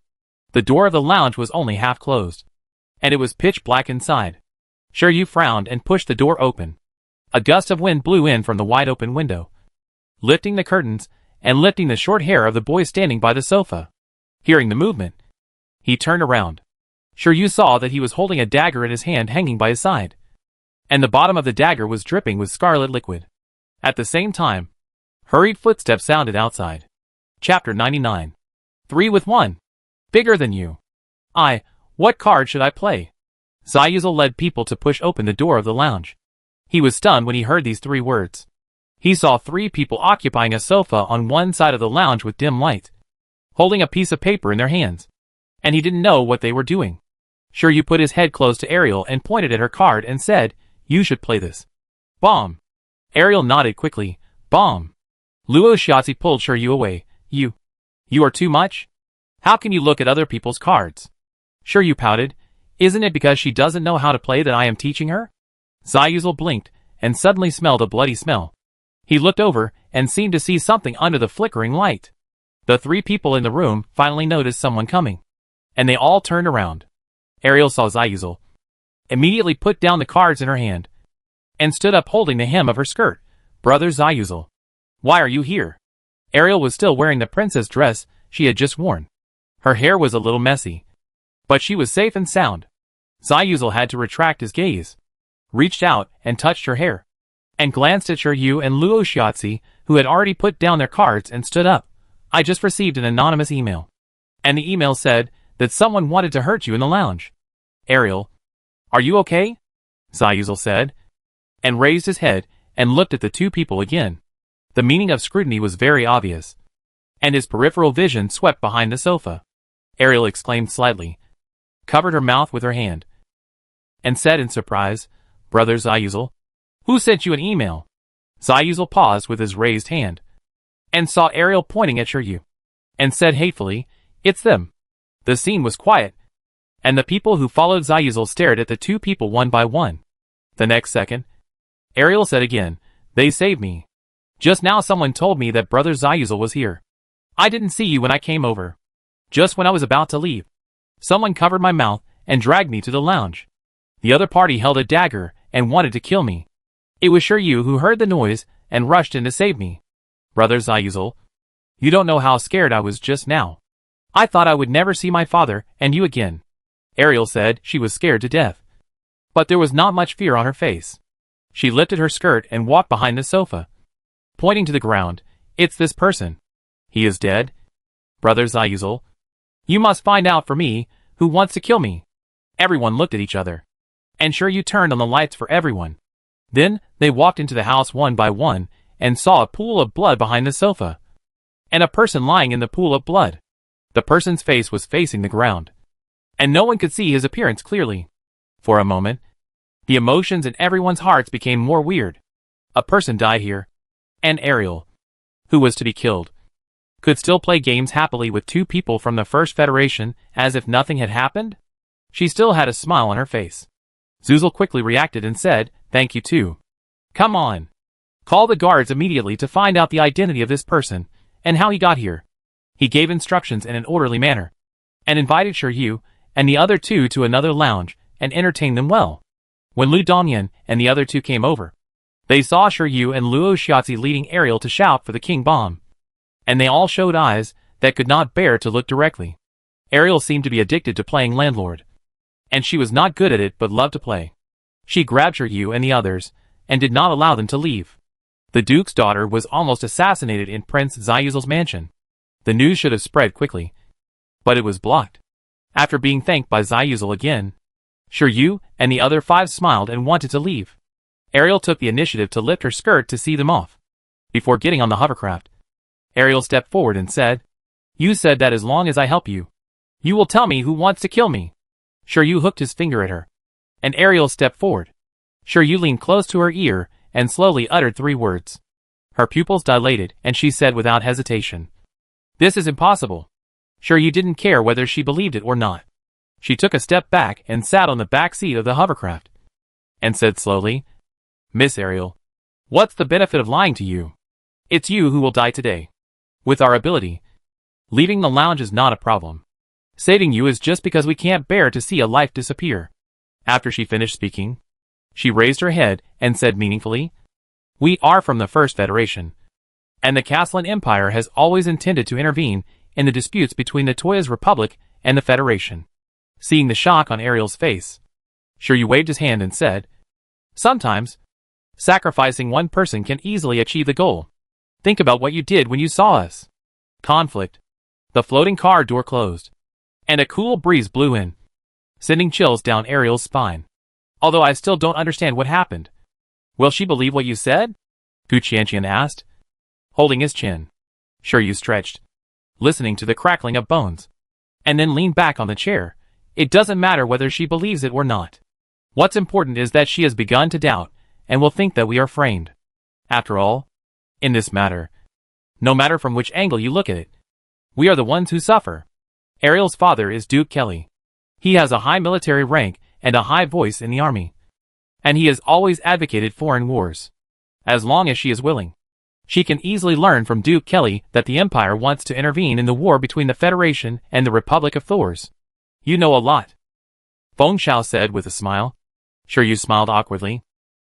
The door of the lounge was only half closed, and it was pitch black inside. Shiryu frowned and pushed the door open. A gust of wind blew in from the wide-open window, lifting the curtains and lifting the short hair of the boy standing by the sofa. Hearing the movement, he turned around. Sure, you saw that he was holding a dagger in his hand hanging by his side, and the bottom of the dagger was dripping with scarlet liquid. At the same time, hurried footsteps sounded outside. Chapter 99. 3 with 1. Bigger than you. What card should I play? Zayuzel led people to push open the door of the lounge. He was stunned when he heard these 3 words. He saw 3 people occupying a sofa on one side of the lounge with dim light, holding a piece of paper in their hands, and he didn't know what they were doing. Sure, you put his head close to Ariel and pointed at her card and said, "You should play this." Bomb. Ariel nodded quickly. Bomb. Luo Shiatsi pulled Shiryu away. You are too much? How can you look at other people's cards? Shiryu pouted. Isn't it because she doesn't know how to play that I am teaching her? Zayuzel blinked and suddenly smelled a bloody smell. He looked over and seemed to see something under the flickering light. The 3 people in the room finally noticed someone coming, and they all turned around. Ariel saw Zayuzel, immediately put down the cards in her hand, and stood up holding the hem of her skirt. Brother Zayuzel, why are you here? Ariel was still wearing the princess dress she had just worn. Her hair was a little messy, but she was safe and sound. Zayuzel had to retract his gaze, reached out and touched her hair, and glanced at Shiryu and Luo Shiatsi, who had already put down their cards and stood up. I just received an anonymous email, and the email said that someone wanted to hurt you in the lounge. Ariel, are you okay? Zayuzel said, and raised his head and looked at the 2 people again. The meaning of scrutiny was very obvious, and his peripheral vision swept behind the sofa. Ariel exclaimed slightly, covered her mouth with her hand, and said in surprise, Brother Zayuzel, who sent you an email? Zayuzel paused with his raised hand, and saw Ariel pointing at Shiryu, and said hatefully, it's them. The scene was quiet, and the people who followed Zayuzel stared at the 2 people one by one. The next second, Ariel said again, they saved me. Just now someone told me that Brother Zayuzel was here. I didn't see you when I came over. Just when I was about to leave, someone covered my mouth and dragged me to the lounge. The other party held a dagger and wanted to kill me. It was Shiryu who heard the noise and rushed in to save me. Brother Zayuzel, you don't know how scared I was just now. I thought I would never see my father and you again. Ariel said she was scared to death, but there was not much fear on her face. She lifted her skirt and walked behind the sofa, pointing to the ground. It's this person. He is dead. Brother Zayuzel, you must find out for me who wants to kill me. Everyone looked at each other, and Shiryu turned on the lights for everyone. Then they walked into the house one by one and saw a pool of blood behind the sofa, and a person lying in the pool of blood. The person's face was facing the ground, and no one could see his appearance clearly. For a moment, the emotions in everyone's hearts became more weird. A person died here, and Ariel, who was to be killed, could still play games happily with 2 people from the First Federation as if nothing had happened? She still had a smile on her face. Zayuzel quickly reacted and said, thank you too. Come on. Call the guards immediately to find out the identity of this person and how he got here. He gave instructions in an orderly manner, and invited Shiryu and the other 2 to another lounge and entertained them well. When Lu Dongyan and the other 2 came over, they saw Shiryu and Luo Shiatsi leading Ariel to shout for the king bomb, and they all showed eyes that could not bear to look directly. Ariel seemed to be addicted to playing landlord, and she was not good at it but loved to play. She grabbed Shiryu and the others, and did not allow them to leave. The Duke's daughter was almost assassinated in Prince Zayuzel's mansion. The news should have spread quickly, but it was blocked. After being thanked by Zayuzel again, Shiryu and the other 5 smiled and wanted to leave. Ariel took the initiative to lift her skirt to see them off. Before getting on the hovercraft, Ariel stepped forward and said, you said that as long as I help you, you will tell me who wants to kill me. Shiryu hooked his finger at her, and Ariel stepped forward. Shiryu leaned close to her ear and slowly uttered 3 words. Her pupils dilated and she said without hesitation, this is impossible. Shiryu didn't care whether she believed it or not. She took a step back and sat on the back seat of the hovercraft, and said slowly, Miss Ariel, what's the benefit of lying to you? It's you who will die today. With our ability, leaving the lounge is not a problem. Saving you is just because we can't bear to see a life disappear. After she finished speaking, she raised her head and said meaningfully, we are from the First Federation, and the Castellan Empire has always intended to intervene in the disputes between the Toya's Republic and the Federation. Seeing the shock on Ariel's face, Shiryu waved his hand and said, "Sometimes, sacrificing one person can easily achieve the goal. Think about what you did when you saw us." Conflict. The floating car door closed, and a cool breeze blew in, sending chills down Ariel's spine. "Although I still don't understand what happened. Will she believe what you said?" Gu Qianqian asked, holding his chin. Shiryu stretched, listening to the crackling of bones, and then leaned back on the chair. "It doesn't matter whether she believes it or not. What's important is that she has begun to doubt, and will think that we are framed. After all, in this matter, no matter from which angle you look at it, we are the ones who suffer." Ariel's father is Duke Kelly. He has a high military rank and a high voice in the army, and he has always advocated foreign wars. As long as she is willing, she can easily learn from Duke Kelly that the Empire wants to intervene in the war between the Federation and the Republic of Thors. "You know a lot," Feng Xiao said with a smile. Shiryu smiled awkwardly.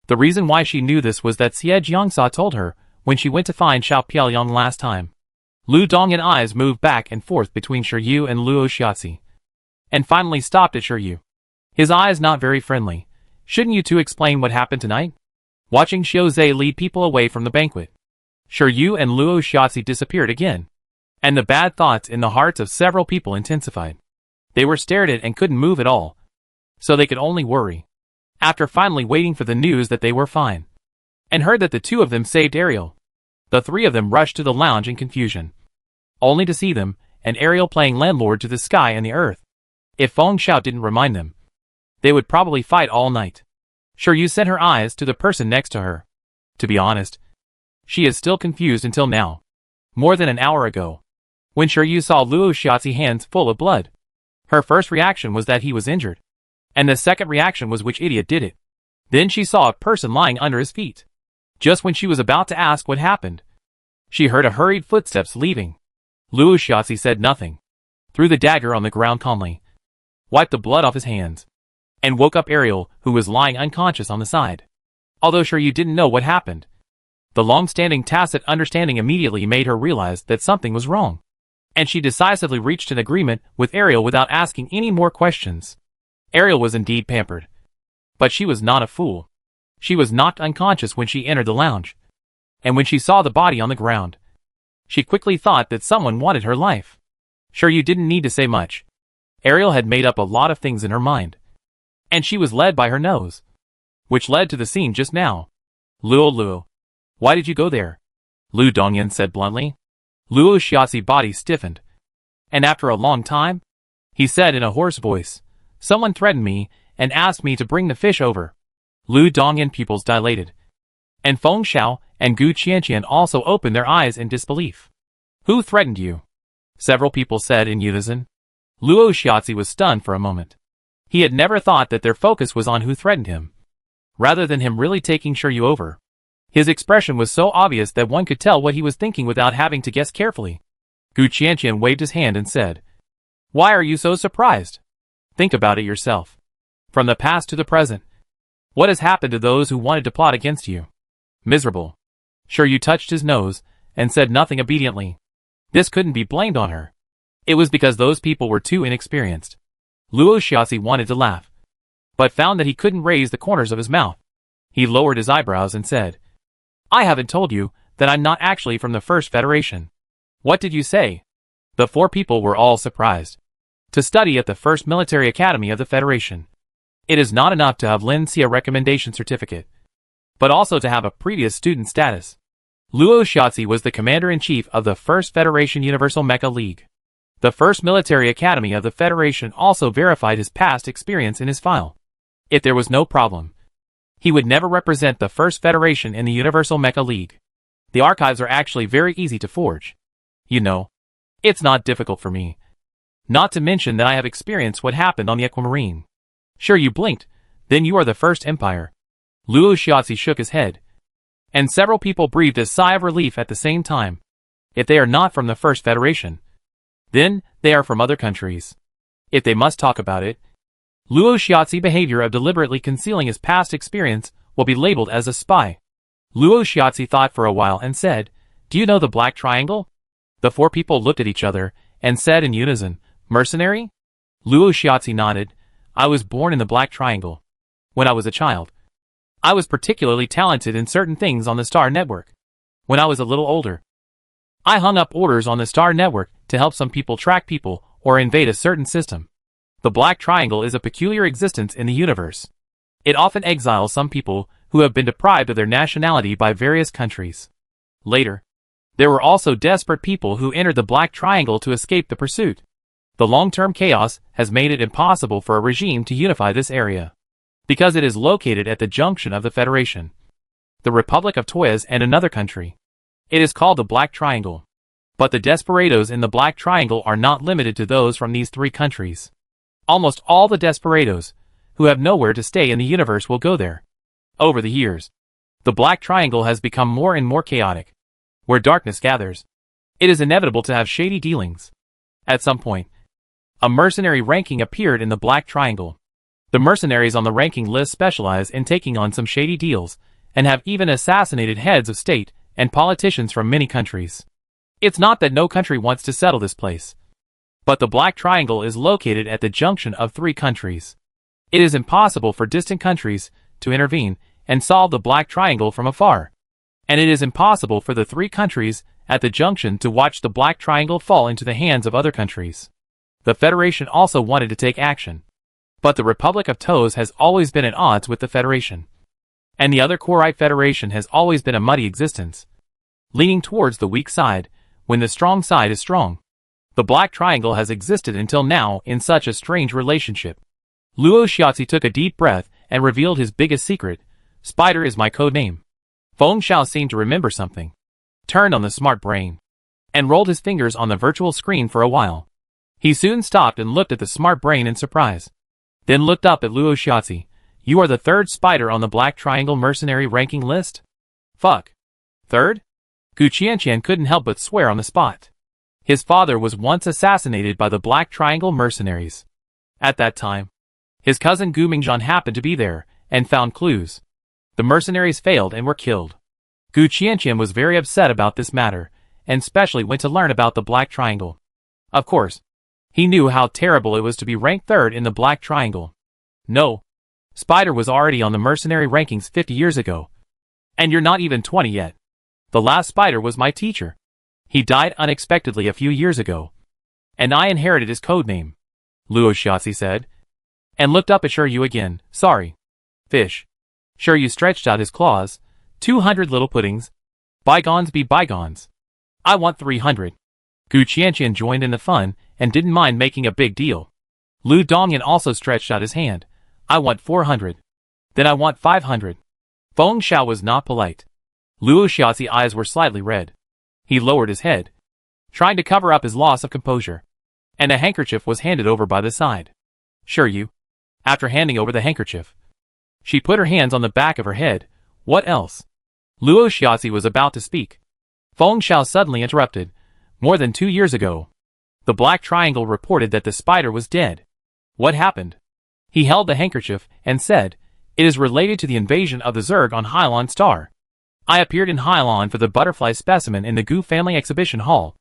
The reason why she knew this was that Xie Jiangsa told her when she went to find Xiao Piaoyang last time. Lu Dongyan's eyes moved back and forth between Shiryu and Luo Xiaozi, and finally stopped at Shiryu. His eyes not very friendly. "Shouldn't you two explain what happened tonight?" Watching Xiaozhe lead people away from the banquet, Shiryu and Luo Xiaozi disappeared again, and the bad thoughts in the hearts of several people intensified. They were stared at and couldn't move at all, so they could only worry. After finally waiting for the news that they were fine, and heard that the two of them saved Ariel, the three of them rushed to the lounge in confusion, only to see them and Ariel playing landlord to the sky and the earth. If Feng Xiao didn't remind them, they would probably fight all night. Shiryu sent her eyes to the person next to her. To be honest, she is still confused until now. More than an hour ago, when Shiryu saw Luo Xiaozi's hands full of blood, her first reaction was that he was injured, and the second reaction was which idiot did it. Then she saw a person lying under his feet. Just when she was about to ask what happened, she heard a hurried footsteps leaving. Luo Xiaozi said nothing, threw the dagger on the ground calmly, wiped the blood off his hands, and woke up Ariel, who was lying unconscious on the side. Although Shiryu didn't know what happened, the long-standing tacit understanding immediately made her realize that something was wrong, and she decisively reached an agreement with Ariel without asking any more questions. Ariel was indeed pampered, but she was not a fool. She was knocked unconscious when she entered the lounge, and when she saw the body on the ground, she quickly thought that someone wanted her life. Shiryu didn't need to say much. Ariel had made up a lot of things in her mind, and she was led by her nose, which led to the scene just now. Luo, why did you go there?" Lu Dongyan said bluntly. Luo Xiaozi's body stiffened, and after a long time, he said in a hoarse voice, "Someone threatened me and asked me to bring the fish over." Lu Dongyan's pupils dilated, and Feng Xiao and Gu Qianqian also opened their eyes in disbelief. "Who threatened you?" several people said in unison. Luo Xiaozi was stunned for a moment. He had never thought that their focus was on who threatened him, rather than him really taking Shiryu over. His expression was so obvious that one could tell what he was thinking without having to guess carefully. Gu Qianqian waved his hand and said, "Why are you so surprised? Think about it yourself. From the past to the present, what has happened to those who wanted to plot against you? Miserable." Shiryu touched his nose and said nothing obediently. This couldn't be blamed on her. It was because those people were too inexperienced. Luo Xiaozi wanted to laugh, but found that he couldn't raise the corners of his mouth. He lowered his eyebrows and said, "I haven't told you that I'm not actually from the First Federation." "What did you say?" The four people were all surprised. To study at the First Military Academy of the Federation, it is not enough to have Lin Xia recommendation certificate, but also to have a previous student status. Luo Xiaozi was the commander-in-chief of the First Federation Universal Mecha League. The First Military Academy of the Federation also verified his past experience in his file. If there was no problem, he would never represent the First Federation in the Universal Mecha League. The archives are actually very easy to forge. You know, it's not difficult for me. Not to mention that I have experienced what happened on the Aquamarine. Sure, you blinked, then you are the First Empire. Luo Xiaozi shook his head, and several people breathed a sigh of relief at the same time. If they are not from the First Federation, then they are from other countries. If they must talk about it, Luo Xiaozi's behavior of deliberately concealing his past experience will be labeled as a spy. Luo Xiaozi thought for a while and said, "Do you know the Black Triangle?" The four people looked at each other, and said in unison, "Mercenary?" Luo Shiatsi nodded. "I was born in the Black Triangle. When I was a child, I was particularly talented in certain things on the Star Network. When I was a little older, I hung up orders on the Star Network to help some people track people or invade a certain system. The Black Triangle is a peculiar existence in the universe. It often exiles some people who have been deprived of their nationality by various countries. Later, there were also desperate people who entered the Black Triangle to escape the pursuit. The long-term chaos has made it impossible for a regime to unify this area, because it is located at the junction of the Federation, the Republic of Toyas, and another country. It is called the Black Triangle. But the desperados in the Black Triangle are not limited to those from these three countries. Almost all the desperados who have nowhere to stay in the universe will go there. Over the years, the Black Triangle has become more and more chaotic. Where darkness gathers, it is inevitable to have shady dealings. At some point, a mercenary ranking appeared in the Black Triangle. The mercenaries on the ranking list specialize in taking on some shady deals, and have even assassinated heads of state and politicians from many countries. It's not that no country wants to settle this place, but the Black Triangle is located at the junction of three countries. It is impossible for distant countries to intervene and solve the Black Triangle from afar. And it is impossible for the three countries at the junction to watch the Black Triangle fall into the hands of other countries. The Federation also wanted to take action, but the Republic of Toes has always been at odds with the Federation. And the other Korite Federation has always been a muddy existence, leaning towards the weak side when the strong side is strong. The Black Triangle has existed until now in such a strange relationship. Luo Shiatsi took a deep breath and revealed his biggest secret. "Spider is my code name." Feng Xiao seemed to remember something, turned on the smart brain, and rolled his fingers on the virtual screen for a while. He soon stopped and looked at the smart brain in surprise, then looked up at Luo Shiatsi. "You are the third spider on the Black Triangle mercenary ranking list?" "Fuck. Third?" Gu Qianqian couldn't help but swear on the spot. His father was once assassinated by the Black Triangle mercenaries. At that time, his cousin Gu Mingzhan happened to be there and found clues. The mercenaries failed and were killed. Gu Qianqian was very upset about this matter, and especially went to learn about the Black Triangle. Of course, he knew how terrible it was to be ranked third in the Black Triangle. No, Spider was already on the mercenary rankings 50 years ago. And you're not even 20 yet. The last Spider was my teacher. He died unexpectedly a few years ago, and I inherited his code name," Luo Shiatsi said, and looked up at Shiryu again. "Sorry. Fish." Shiryu stretched out his claws. 200 little puddings. Bygones be bygones. I want 300. Gu Qianqian joined in the fun and didn't mind making a big deal. Lu Dongyan also stretched out his hand. I want 400. Then I want 500. Feng Xiao was not polite. Luo Shiatsi's eyes were slightly red. He lowered his head, trying to cover up his loss of composure, and a handkerchief was handed over by the side. Shiryu. After handing over the handkerchief, she put her hands on the back of her head. What else? Luo Shiatsi was about to speak. Feng Xiao suddenly interrupted. More than 2 years ago, the Black Triangle reported that the spider was dead. What happened? He held the handkerchief and said, "It is related to the invasion of the Zerg on Hylon Star. I appeared in Hylon for the butterfly specimen in the Gu family exhibition hall."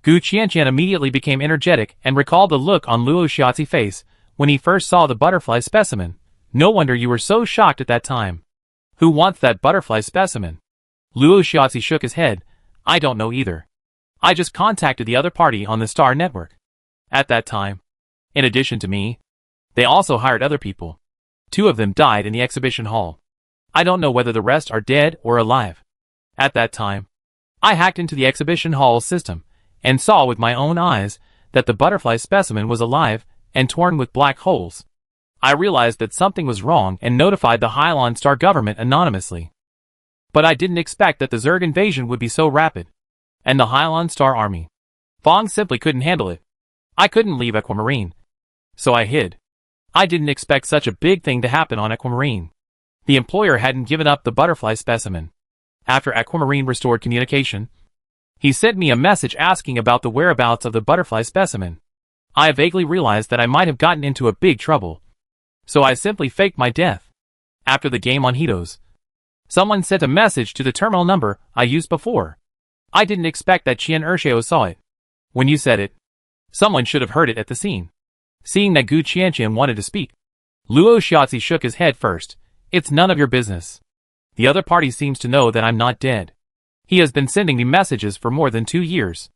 Gu Qianqian immediately became energetic and recalled the look on Luo Shiatsi's face when he first saw the butterfly specimen. No wonder you were so shocked at that time. Who wants that butterfly specimen? Luo Shiatsi shook his head. I don't know either. I just contacted the other party on the Star Network. At that time, in addition to me, they also hired other people. 2 of them died in the exhibition hall. I don't know whether the rest are dead or alive. At that time, I hacked into the exhibition hall's system and saw with my own eyes that the butterfly specimen was alive and torn with black holes. I realized that something was wrong and notified the Hylon Star government anonymously. But I didn't expect that the Zerg invasion would be so rapid. And the Hylon Star army. Fong simply couldn't handle it. I couldn't leave Aquamarine. So I hid. I didn't expect such a big thing to happen on Aquamarine. The employer hadn't given up the butterfly specimen. After Aquamarine restored communication, he sent me a message asking about the whereabouts of the butterfly specimen. I vaguely realized that I might have gotten into a big trouble. So I simply faked my death. After the game on Hitos, someone sent a message to the terminal number I used before. I didn't expect that Qian Ershio saw it. When you said it, Someone should have heard it at the scene. Seeing that Gu Qianqian wanted to speak, Luo Xiaozi shook his head first. It's none of your business. The other party seems to know that I'm not dead. He has been sending me messages for more than 2 years.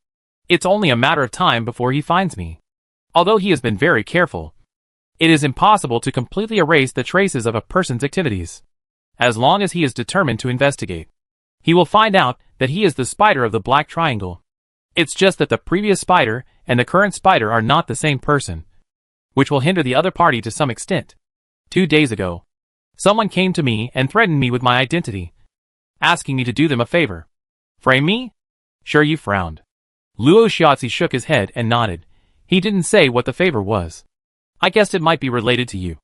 It's only a matter of time before he finds me. Although he has been very careful, it is impossible to completely erase the traces of a person's activities. As long as he is determined to investigate, he will find out that he is the spider of the Black Triangle. It's just that the previous spider and the current spider are not the same person, which will hinder the other party to some extent. 2 days ago, someone came to me and threatened me with my identity, asking me to do them a favor. Frame me? Sure, you frowned. Luo Xiaozi shook his head and nodded. He didn't say what the favor was. I guessed it might be related to you.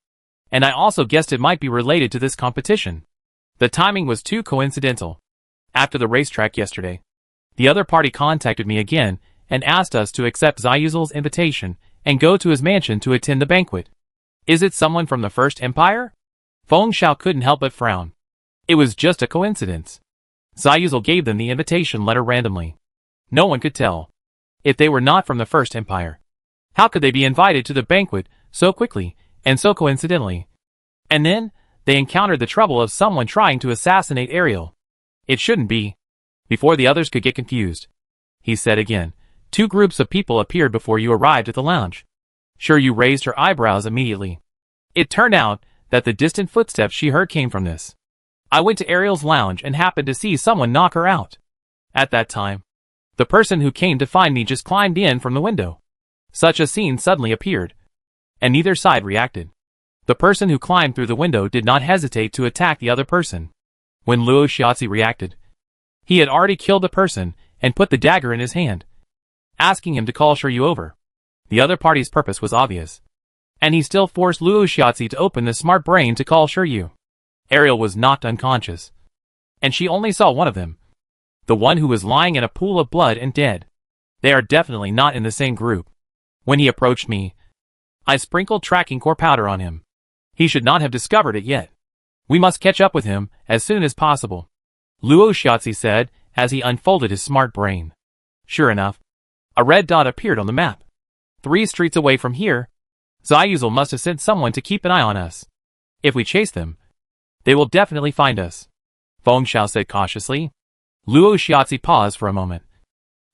And I also guessed it might be related to this competition. The timing was too coincidental. After the racetrack yesterday, the other party contacted me again and asked us to accept Ziyuzal's invitation and go to his mansion to attend the banquet. Is it someone from the First Empire? Feng Xiao couldn't help but frown. It was just a coincidence. Ziyuzal gave them the invitation letter randomly. No one could tell. If they were not from the First Empire, how could they be invited to the banquet so quickly and so coincidentally? And then, they encountered the trouble of someone trying to assassinate Ariel. It shouldn't be. Before the others could get confused, he said again, 2 groups of people appeared before you arrived at the lounge. Sure, you raised her eyebrows immediately. It turned out that the distant footsteps she heard came from this. I went to Ariel's lounge and happened to see someone knock her out. At that time, the person who came to find me just climbed in from the window. Such a scene suddenly appeared, and neither side reacted. The person who climbed through the window did not hesitate to attack the other person. When Luo Xiaozi reacted, he had already killed the person and put the dagger in his hand, asking him to call Shiryu over. The other party's purpose was obvious, and he still forced Luo Xiaozi to open the smart brain to call Shiryu. Ariel was knocked unconscious, and she only saw one of them, the one who was lying in a pool of blood and dead. They are definitely not in the same group. When he approached me, I sprinkled tracking core powder on him. He should not have discovered it yet. We must catch up with him as soon as possible, Luo Xiaozi said as he unfolded his smart brain. Sure enough, a red dot appeared on the map. 3 streets away from here, Ziyuzal must have sent someone to keep an eye on us. If we chase them, they will definitely find us, Feng Xiao said cautiously. Luo Xiaozi paused for a moment,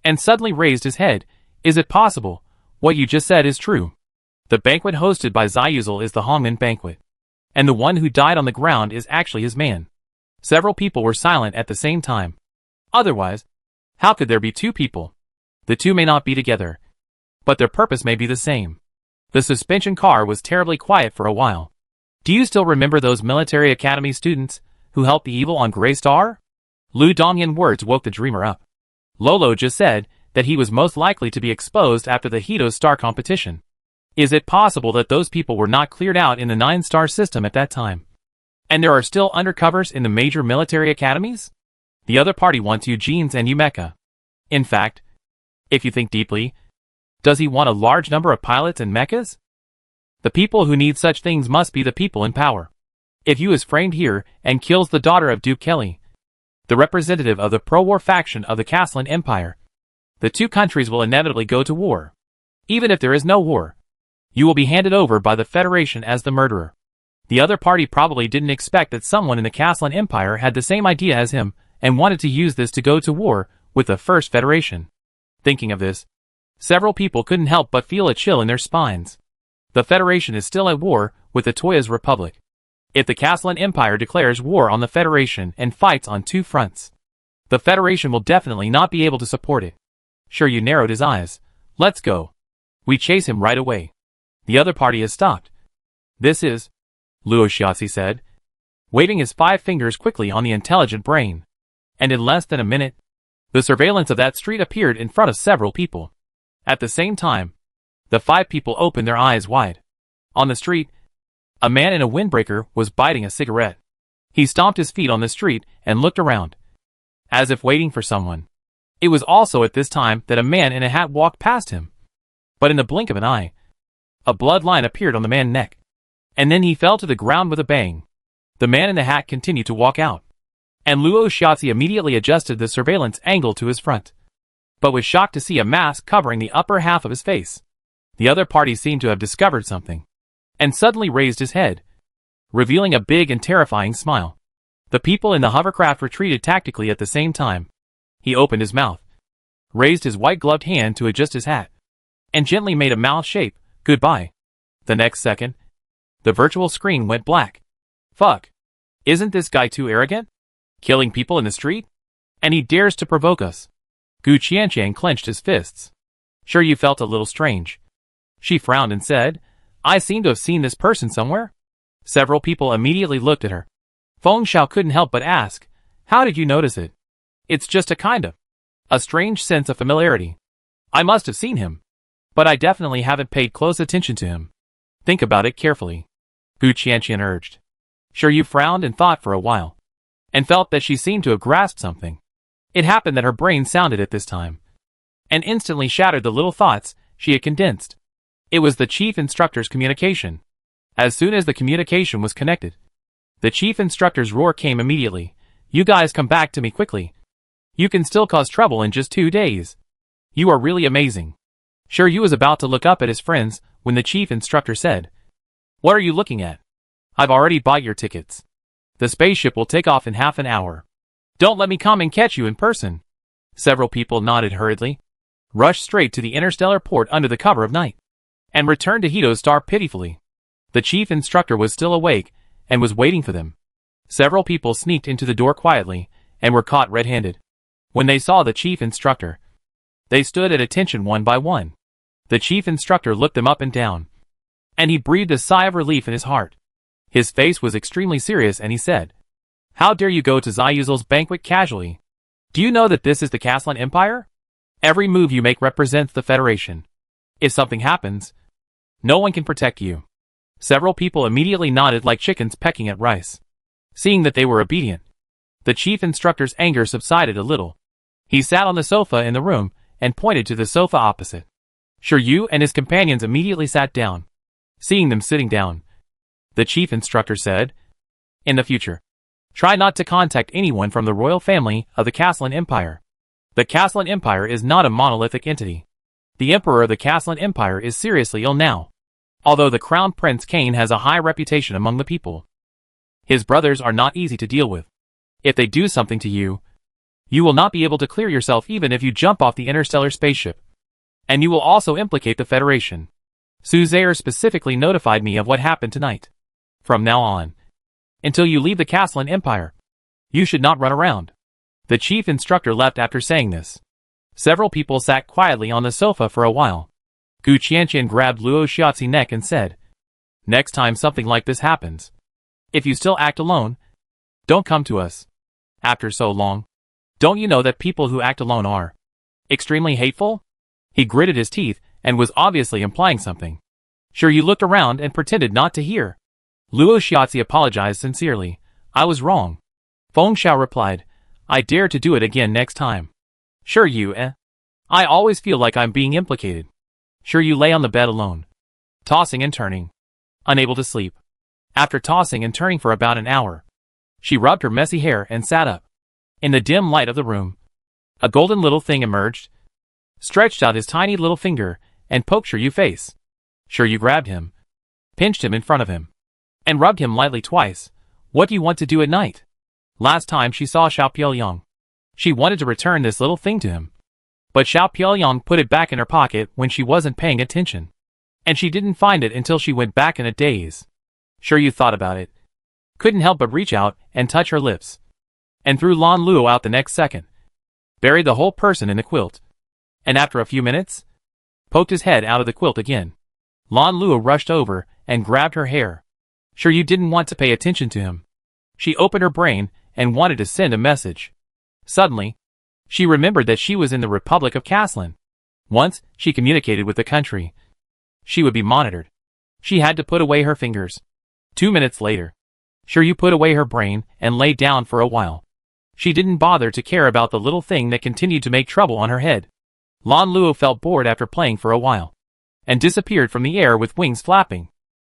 and suddenly raised his head. Is it possible? What you just said is true. The banquet hosted by Ziyuzal is the Hongmen banquet, and the one who died on the ground is actually his man. Several people were silent at the same time. Otherwise, how could there be 2 people? The 2 may not be together, but their purpose may be the same. The suspension car was terribly quiet for a while. Do you still remember those military academy students who helped the evil on Grey Star? Lu Dongyan's words woke the dreamer up. Lolo just said that he was most likely to be exposed after the Hito Star competition. Is it possible that those people were not cleared out in the 9-star system at that time? And there are still undercovers in the major military academies? The other party wants Eugene's and Umeka. In fact, if you think deeply, does he want a large number of pilots and mechas? The people who need such things must be the people in power. If Yu is framed here and kills the daughter of Duke Kelly, the representative of the pro-war faction of the Caslan Empire, the 2 countries will inevitably go to war. Even if there is no war, you will be handed over by the Federation as the murderer. The other party probably didn't expect that someone in the Caslan Empire had the same idea as him and wanted to use this to go to war with the First Federation. Thinking of this, several people couldn't help but feel a chill in their spines. The Federation is still at war with the Toya's Republic. If the Caslan Empire declares war on the Federation and fights on 2 fronts, the Federation will definitely not be able to support it. Shiryu narrowed his eyes. Let's go. We chase him right away. The other party has stopped. This is, Luo Xiaozi said, waving his 5 fingers quickly on the intelligent brain. And in less than a minute, the surveillance of that street appeared in front of several people. At the same time, the 5 people opened their eyes wide. On the street, a man in a windbreaker was biting a cigarette. He stomped his feet on the street and looked around, as if waiting for someone. It was also at this time that a man in a hat walked past him. But in the blink of an eye, a bloodline appeared on the man's neck, and then he fell to the ground with a bang. The man in the hat continued to walk out, and Luo Xiaozi immediately adjusted the surveillance angle to his front, but was shocked to see a mask covering the upper half of his face. The other party seemed to have discovered something, and suddenly raised his head, revealing a big and terrifying smile. The people in the hovercraft retreated tactically at the same time. He opened his mouth, raised his white-gloved hand to adjust his hat, and gently made a mouth shape, "Goodbye." The next second, the virtual screen went black. Fuck. Isn't this guy too arrogant? Killing people in the street? And he dares to provoke us. Gu Qianqian clenched his fists. Sure, you felt a little strange. She frowned and said, I seem to have seen this person somewhere. Several people immediately looked at her. Feng Xiao couldn't help but ask, how did you notice it? It's just a strange sense of familiarity. I must have seen him, but I definitely haven't paid close attention to him. Think about it carefully, Gu Qianqian urged. Sure, you frowned and thought for a while, and felt that she seemed to have grasped something. It happened that her brain sounded at this time, and instantly shattered the little thoughts she had condensed. It was the chief instructor's communication. As soon as the communication was connected, the chief instructor's roar came immediately. You guys come back to me quickly. You can still cause trouble in just 2 days. You are really amazing. Sure, you was about to look up at his friends when the chief instructor said, What are you looking at? I've already bought your tickets. The spaceship will take off in half an hour. Don't let me come and catch you in person. Several people nodded hurriedly, rushed straight to the interstellar port under the cover of night, and returned to Hito's star pitifully. The chief instructor was still awake and was waiting for them. Several people sneaked into the door quietly and were caught red-handed. When they saw the chief instructor, they stood at attention one by one. The chief instructor looked them up and down, and he breathed a sigh of relief in his heart. His face was extremely serious and he said, How dare you go to Ziyuzel's banquet casually? Do you know that this is the Caslan Empire? Every move you make represents the Federation. If something happens, no one can protect you. Several people immediately nodded like chickens pecking at rice. Seeing that they were obedient, the chief instructor's anger subsided a little. He sat on the sofa in the room and pointed to the sofa opposite. Sure, you and his companions immediately sat down. Seeing them sitting down, the chief instructor said, In the future, try not to contact anyone from the royal family of the Caslan Empire. The Caslan Empire is not a monolithic entity. The emperor of the Caslan Empire is seriously ill now, although the Crown Prince Cain has a high reputation among the people. His brothers are not easy to deal with. If they do something to you, you will not be able to clear yourself even if you jump off the interstellar spaceship. And you will also implicate the Federation. Suzerain specifically notified me of what happened tonight. From now on, until you leave the Caslan Empire, you should not run around. The chief instructor left after saying this. Several people sat quietly on the sofa for a while. Gu Qianqian grabbed Luo Xiaozi's neck and said, Next time something like this happens, if you still act alone, don't come to us. After so long, don't you know that people who act alone are extremely hateful? He gritted his teeth and was obviously implying something. Sure, you looked around and pretended not to hear. Luo Xiaozi apologized sincerely. I was wrong. Feng Xiao replied, I dare to do it again next time. Sure, you, I always feel like I'm being implicated. Sure, you lay on the bed alone, tossing and turning, unable to sleep. After tossing and turning for about an hour, she rubbed her messy hair and sat up. In the dim light of the room, a golden little thing emerged, stretched out his tiny little finger, and poked Shiryu face. Shiryu grabbed him, pinched him in front of him, and rubbed him lightly twice. What do you want to do at night? Last time she saw Xiao Piaoyang, she wanted to return this little thing to him. But Xiao Piaoyang put it back in her pocket when she wasn't paying attention, and she didn't find it until she went back in a daze. Shiryu thought about it, couldn't help but reach out and touch her lips, and threw Lan Luo out the next second, buried the whole person in the quilt, and after a few minutes, poked his head out of the quilt again. Lan Luo rushed over and grabbed her hair. Shiryu didn't want to pay attention to him. She opened her brain and wanted to send a message. Suddenly, she remembered that she was in the Republic of Caslan. Once she communicated with the country, she would be monitored. She had to put away her fingers. 2 minutes later, Shiryu put away her brain and lay down for a while. She didn't bother to care about the little thing that continued to make trouble on her head. Lan Luo felt bored after playing for a while, and disappeared from the air with wings flapping.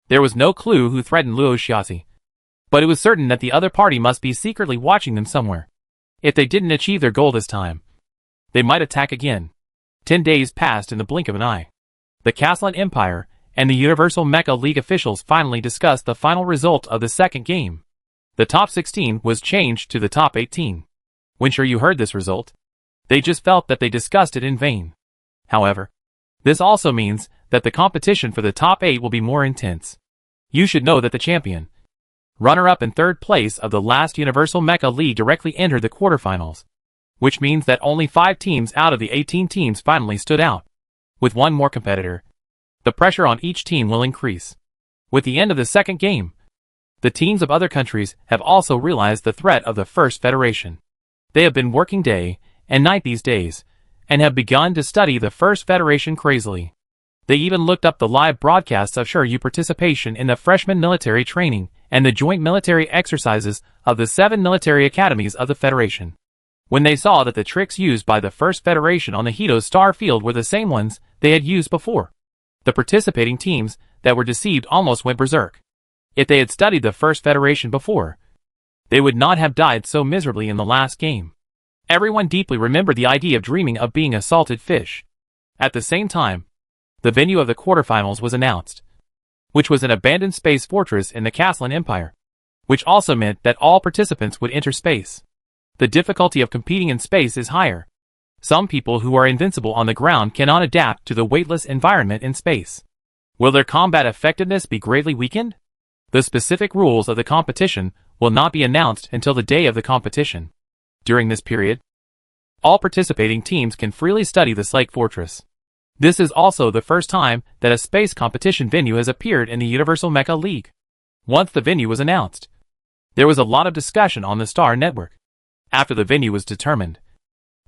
There was no clue who threatened Luo Xiaozi, but it was certain that the other party must be secretly watching them somewhere. If they didn't achieve their goal this time, they might attack again. 10 days passed in the blink of an eye. The Caslan Empire and the Universal Mecha League officials finally discussed the final result of the second game. The top 16 was changed to the top 18. When Shiryu heard this result, they just felt that they discussed it in vain. However, this also means that the competition for the top 8 will be more intense. You should know that the champion, runner-up and third place of the last Universal Mecha League directly entered the quarterfinals, which means that only 5 teams out of the 18 teams finally stood out. With one more competitor, the pressure on each team will increase. With the end of the second game, the teams of other countries have also realized the threat of the First Federation. They have been working day and night these days, and have begun to study the First Federation crazily. They even looked up the live broadcasts of Shiryu participation in the freshman military training and the joint military exercises of the 7 military academies of the Federation. When they saw that the tricks used by the First Federation on the Hito's star field were the same ones they had used before, the participating teams that were deceived almost went berserk. If they had studied the First Federation before, they would not have died so miserably in the last game. Everyone deeply remembered the idea of dreaming of being a salted fish. At the same time, the venue of the quarterfinals was announced, which was an abandoned space fortress in the Caslan Empire, which also meant that all participants would enter space. The difficulty of competing in space is higher. Some people who are invincible on the ground cannot adapt to the weightless environment in space. Will their combat effectiveness be greatly weakened? The specific rules of the competition will not be announced until the day of the competition. During this period, all participating teams can freely study the Slake Fortress. This is also the first time that a space competition venue has appeared in the Universal Mecha League. Once the venue was announced, there was a lot of discussion on the Star Network. After the venue was determined,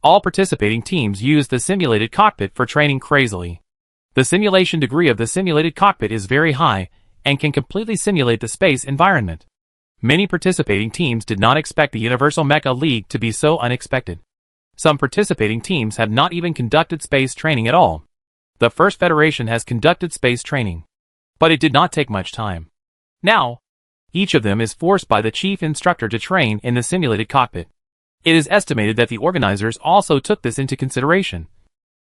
all participating teams used the simulated cockpit for training crazily. The simulation degree of the simulated cockpit is very high and can completely simulate the space environment. Many participating teams did not expect the Universal Mecha League to be so unexpected. Some participating teams have not even conducted space training at all. The First Federation has conducted space training, but it did not take much time. Now, each of them is forced by the chief instructor to train in the simulated cockpit. It is estimated that the organizers also took this into consideration.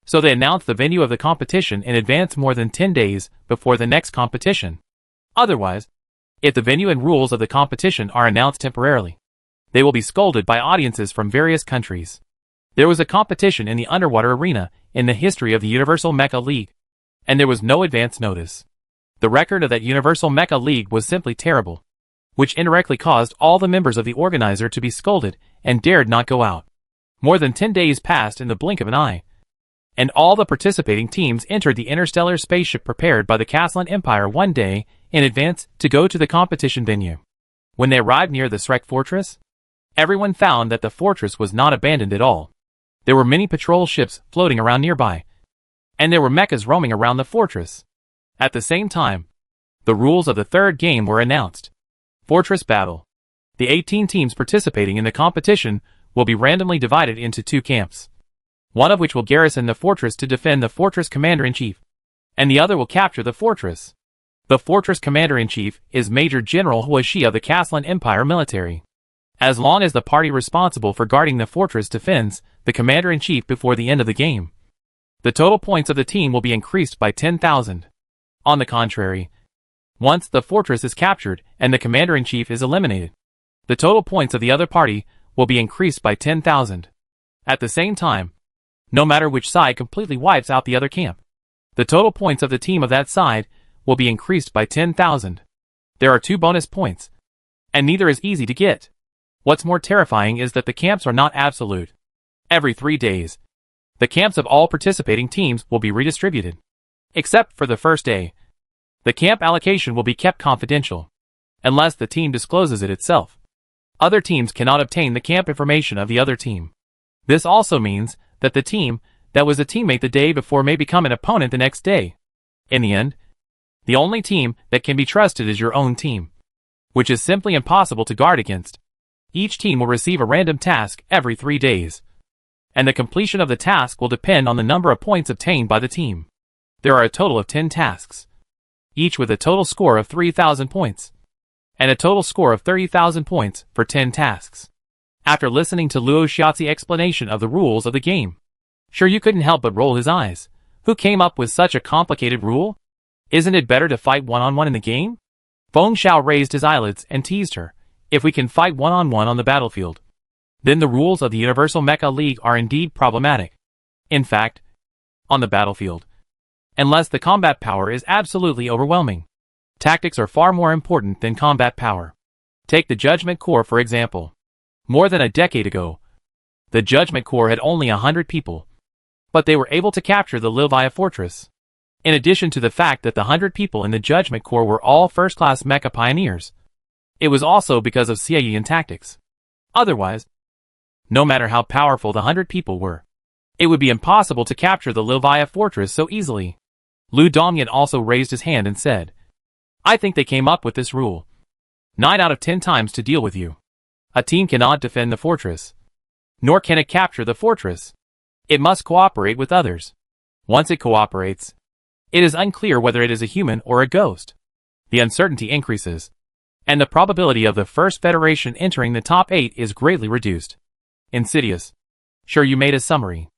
So they announced the venue of the competition in advance more than 10 days before the next competition. Otherwise, if the venue and rules of the competition are announced temporarily, they will be scolded by audiences from various countries. There was a competition in the underwater arena in the history of the Universal Mecha League, and there was no advance notice. The record of that Universal Mecha League was simply terrible, which indirectly caused all the members of the organizer to be scolded and dared not go out. More than 10 days passed in the blink of an eye, and all the participating teams entered the interstellar spaceship prepared by the Caslan Empire one day in advance to go to the competition venue. When they arrived near the Slake Fortress, everyone found that the fortress was not abandoned at all. There were many patrol ships floating around nearby, and there were mechas roaming around the fortress. At the same time, the rules of the third game were announced. Fortress Battle. The 18 teams participating in the competition will be randomly divided into 2 camps, one of which will garrison the fortress to defend the fortress commander-in-chief, and the other will capture the fortress. The fortress commander-in-chief is Major General Huashi of the Caslan Empire military. As long as the party responsible for guarding the fortress defends the commander-in-chief before the end of the game, the total points of the team will be increased by 10,000. On the contrary, once the fortress is captured and the commander-in-chief is eliminated, the total points of the other party will be increased by 10,000. At the same time, no matter which side completely wipes out the other camp, the total points of the team of that side will be increased by 10,000. There are 2 bonus points, and neither is easy to get. What's more terrifying is that the camps are not absolute. Every 3 days, the camps of all participating teams will be redistributed. Except for the first day, the camp allocation will be kept confidential, unless the team discloses it itself. Other teams cannot obtain the camp information of the other team. This also means that the team that was a teammate the day before may become an opponent the next day. In the end, the only team that can be trusted is your own team, which is simply impossible to guard against. Each team will receive a random task every 3 days, and the completion of the task will depend on the number of points obtained by the team. There are a total of 10 tasks, each with a total score of 3,000 points, and a total score of 30,000 points for 10 tasks. After listening to Luo Xiaozi's explanation of the rules of the game, Shiryu couldn't help but roll his eyes, Who came up with such a complicated rule? Isn't it better to fight one-on-one in the game? Feng Xiao raised his eyelids and teased her. If we can fight one-on-one on the battlefield, then the rules of the Universal Mecha League are indeed problematic. In fact, on the battlefield, unless the combat power is absolutely overwhelming, tactics are far more important than combat power. Take the Judgment Corps for example. More than a decade ago, the Judgment Corps had only 100 people, but they were able to capture the Lilvia fortress. In addition to the fact that the 100 people in the Judgment Corps were all first-class mecha pioneers, it was also because of Xieyan tactics. Otherwise, no matter how powerful the 100 people were, it would be impossible to capture the Lilvia fortress so easily. Lu Dongyan also raised his hand and said, I think they came up with this rule 9 out of 10 times to deal with you. A team cannot defend the fortress, nor can it capture the fortress. It must cooperate with others. Once it cooperates, it is unclear whether it is a human or a ghost. The uncertainty increases, and the probability of the First Federation entering the top 8 is greatly reduced. Insidious. Sure, you made a summary.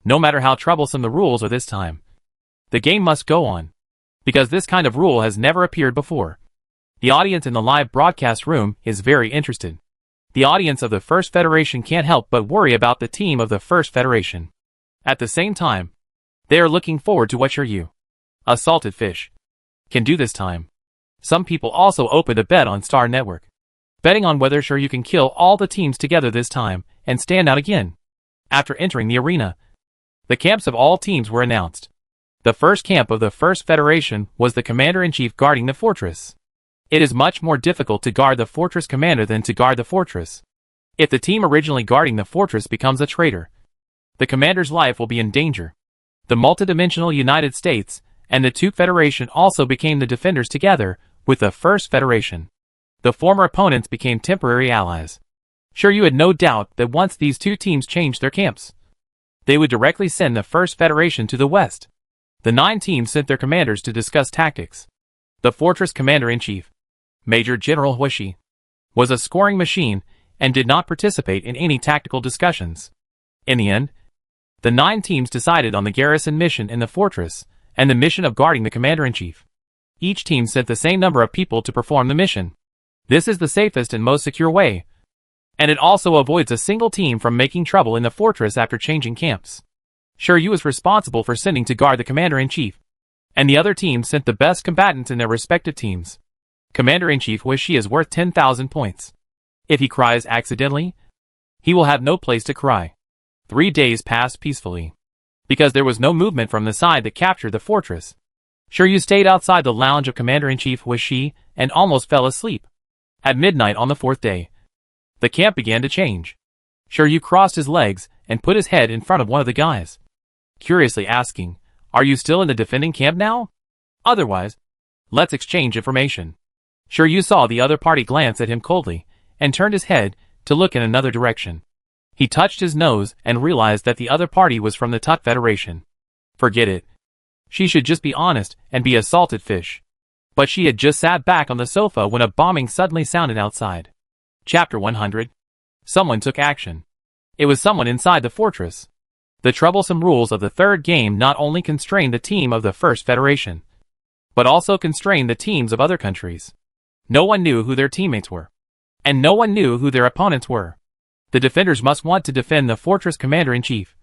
No matter how troublesome the rules are this time, the game must go on, because this kind of rule has never appeared before. The audience in the live broadcast room is very interested. The audience of the First Federation can't help but worry about the team of the First Federation. At the same time, they are looking forward to what you, a salted fish, can do this time. Some people also opened a bet on Star Network, betting on whether you can kill all the teams together this time and stand out again. After entering the arena, the camps of all teams were announced. The first camp of the First Federation was the Commander-in-Chief guarding the fortress. It is much more difficult to guard the fortress commander than to guard the fortress. If the team originally guarding the fortress becomes a traitor, the commander's life will be in danger. The multidimensional United States and the two Federation also became the defenders together with the First Federation. The former opponents became temporary allies. Sure, you had no doubt that once these two teams changed their camps, they would directly send the First Federation to the west. The 9 teams sent their commanders to discuss tactics. The fortress commander-in-chief, Major General Huishi, was a scoring machine and did not participate in any tactical discussions. In the end, the 9 teams decided on the garrison mission in the fortress and the mission of guarding the commander-in-chief. Each team sent the same number of people to perform the mission. This is the safest and most secure way, and it also avoids a single team from making trouble in the fortress after changing camps. Sure, you was responsible for sending to guard the commander-in-chief, and the other teams sent the best combatants in their respective teams. Commander-in-Chief Huishi is worth 10,000 points. If he cries accidentally, he will have no place to cry. 3 days passed peacefully, because there was no movement from the side that captured the fortress. Sure, you stayed outside the lounge of Commander-in-Chief Huishi and almost fell asleep. At midnight on the 4th day, the camp began to change. Sure, you crossed his legs and put his head in front of one of the guys, curiously asking, "Are you still in the defending camp now? Otherwise, let's exchange information." Sure, you saw the other party glance at him coldly and turned his head to look in another direction. He touched his nose and realized that the other party was from the Tut Federation. Forget it. She should just be honest and be a salted fish. But she had just sat back on the sofa when a bombing suddenly sounded outside. Chapter 100. Someone took action. It was someone inside the fortress. The troublesome rules of the third game not only constrained the team of the First Federation, but also constrained the teams of other countries. No one knew who their teammates were, and no one knew who their opponents were. The defenders must want to defend the fortress commander-in-chief,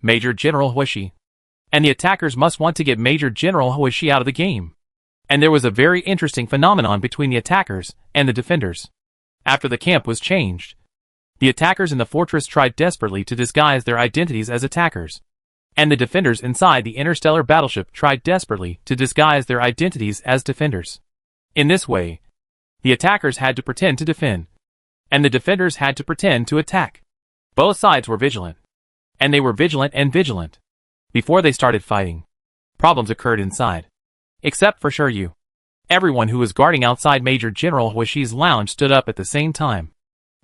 Major General Huishi, and the attackers must want to get Major General Huishi out of the game. And there was a very interesting phenomenon between the attackers and the defenders. After the camp was changed, the attackers in the fortress tried desperately to disguise their identities as attackers, and the defenders inside the interstellar battleship tried desperately to disguise their identities as defenders. In this way, the attackers had to pretend to defend, and the defenders had to pretend to attack. Both sides were vigilant, and they were vigilant and vigilant. Before they started fighting, problems occurred inside. Except for Shiryu. Everyone who was guarding outside Major General Huishi's lounge stood up at the same time.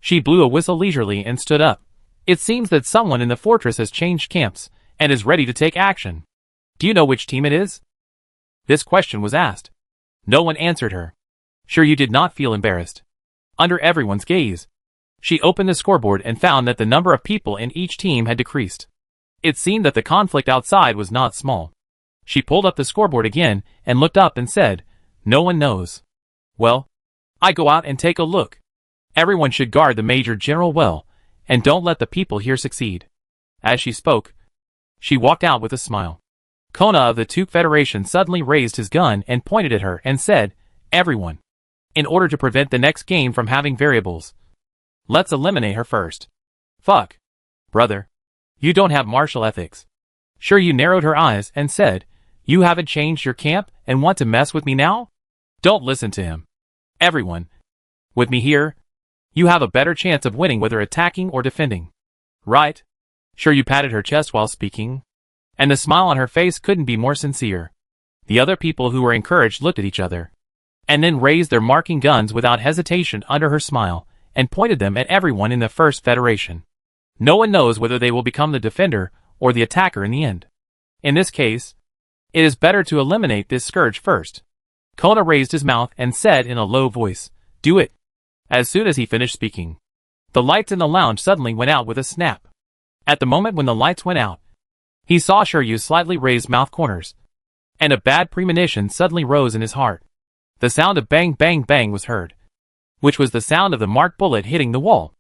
She blew a whistle leisurely and stood up. It seems that someone in the fortress has changed camps and is ready to take action. Do you know which team it is? This question was asked. No one answered her. Shiryu did not feel embarrassed. Under everyone's gaze, she opened the scoreboard and found that the number of people in each team had decreased. It seemed that the conflict outside was not small. She pulled up the scoreboard again and looked up and said, "No one knows." "Well, I go out and take a look. Everyone should guard the Major General well, and don't let the people here succeed." As she spoke, she walked out with a smile. Kona of the Tuk Federation suddenly raised his gun and pointed at her and said, "Everyone, in order to prevent the next game from having variables, let's eliminate her first." "Fuck, brother. You don't have martial ethics." Shiryu narrowed her eyes and said, "You haven't changed your camp and want to mess with me now? Don't listen to him. Everyone, with me here, you have a better chance of winning whether attacking or defending. Right?" Shiryu patted her chest while speaking, and the smile on her face couldn't be more sincere. The other people who were encouraged looked at each other, and then raised their marking guns without hesitation under her smile, and pointed them at everyone in the First Federation. No one knows whether they will become the defender or the attacker in the end. In this case, it is better to eliminate this scourge first. Kona raised his mouth and said in a low voice, "Do it." As soon as he finished speaking, the lights in the lounge suddenly went out with a snap. At the moment when the lights went out, he saw Shiryu's slightly raised mouth corners, and a bad premonition suddenly rose in his heart. The sound of bang bang bang was heard, which was the sound of the marked bullet hitting the wall.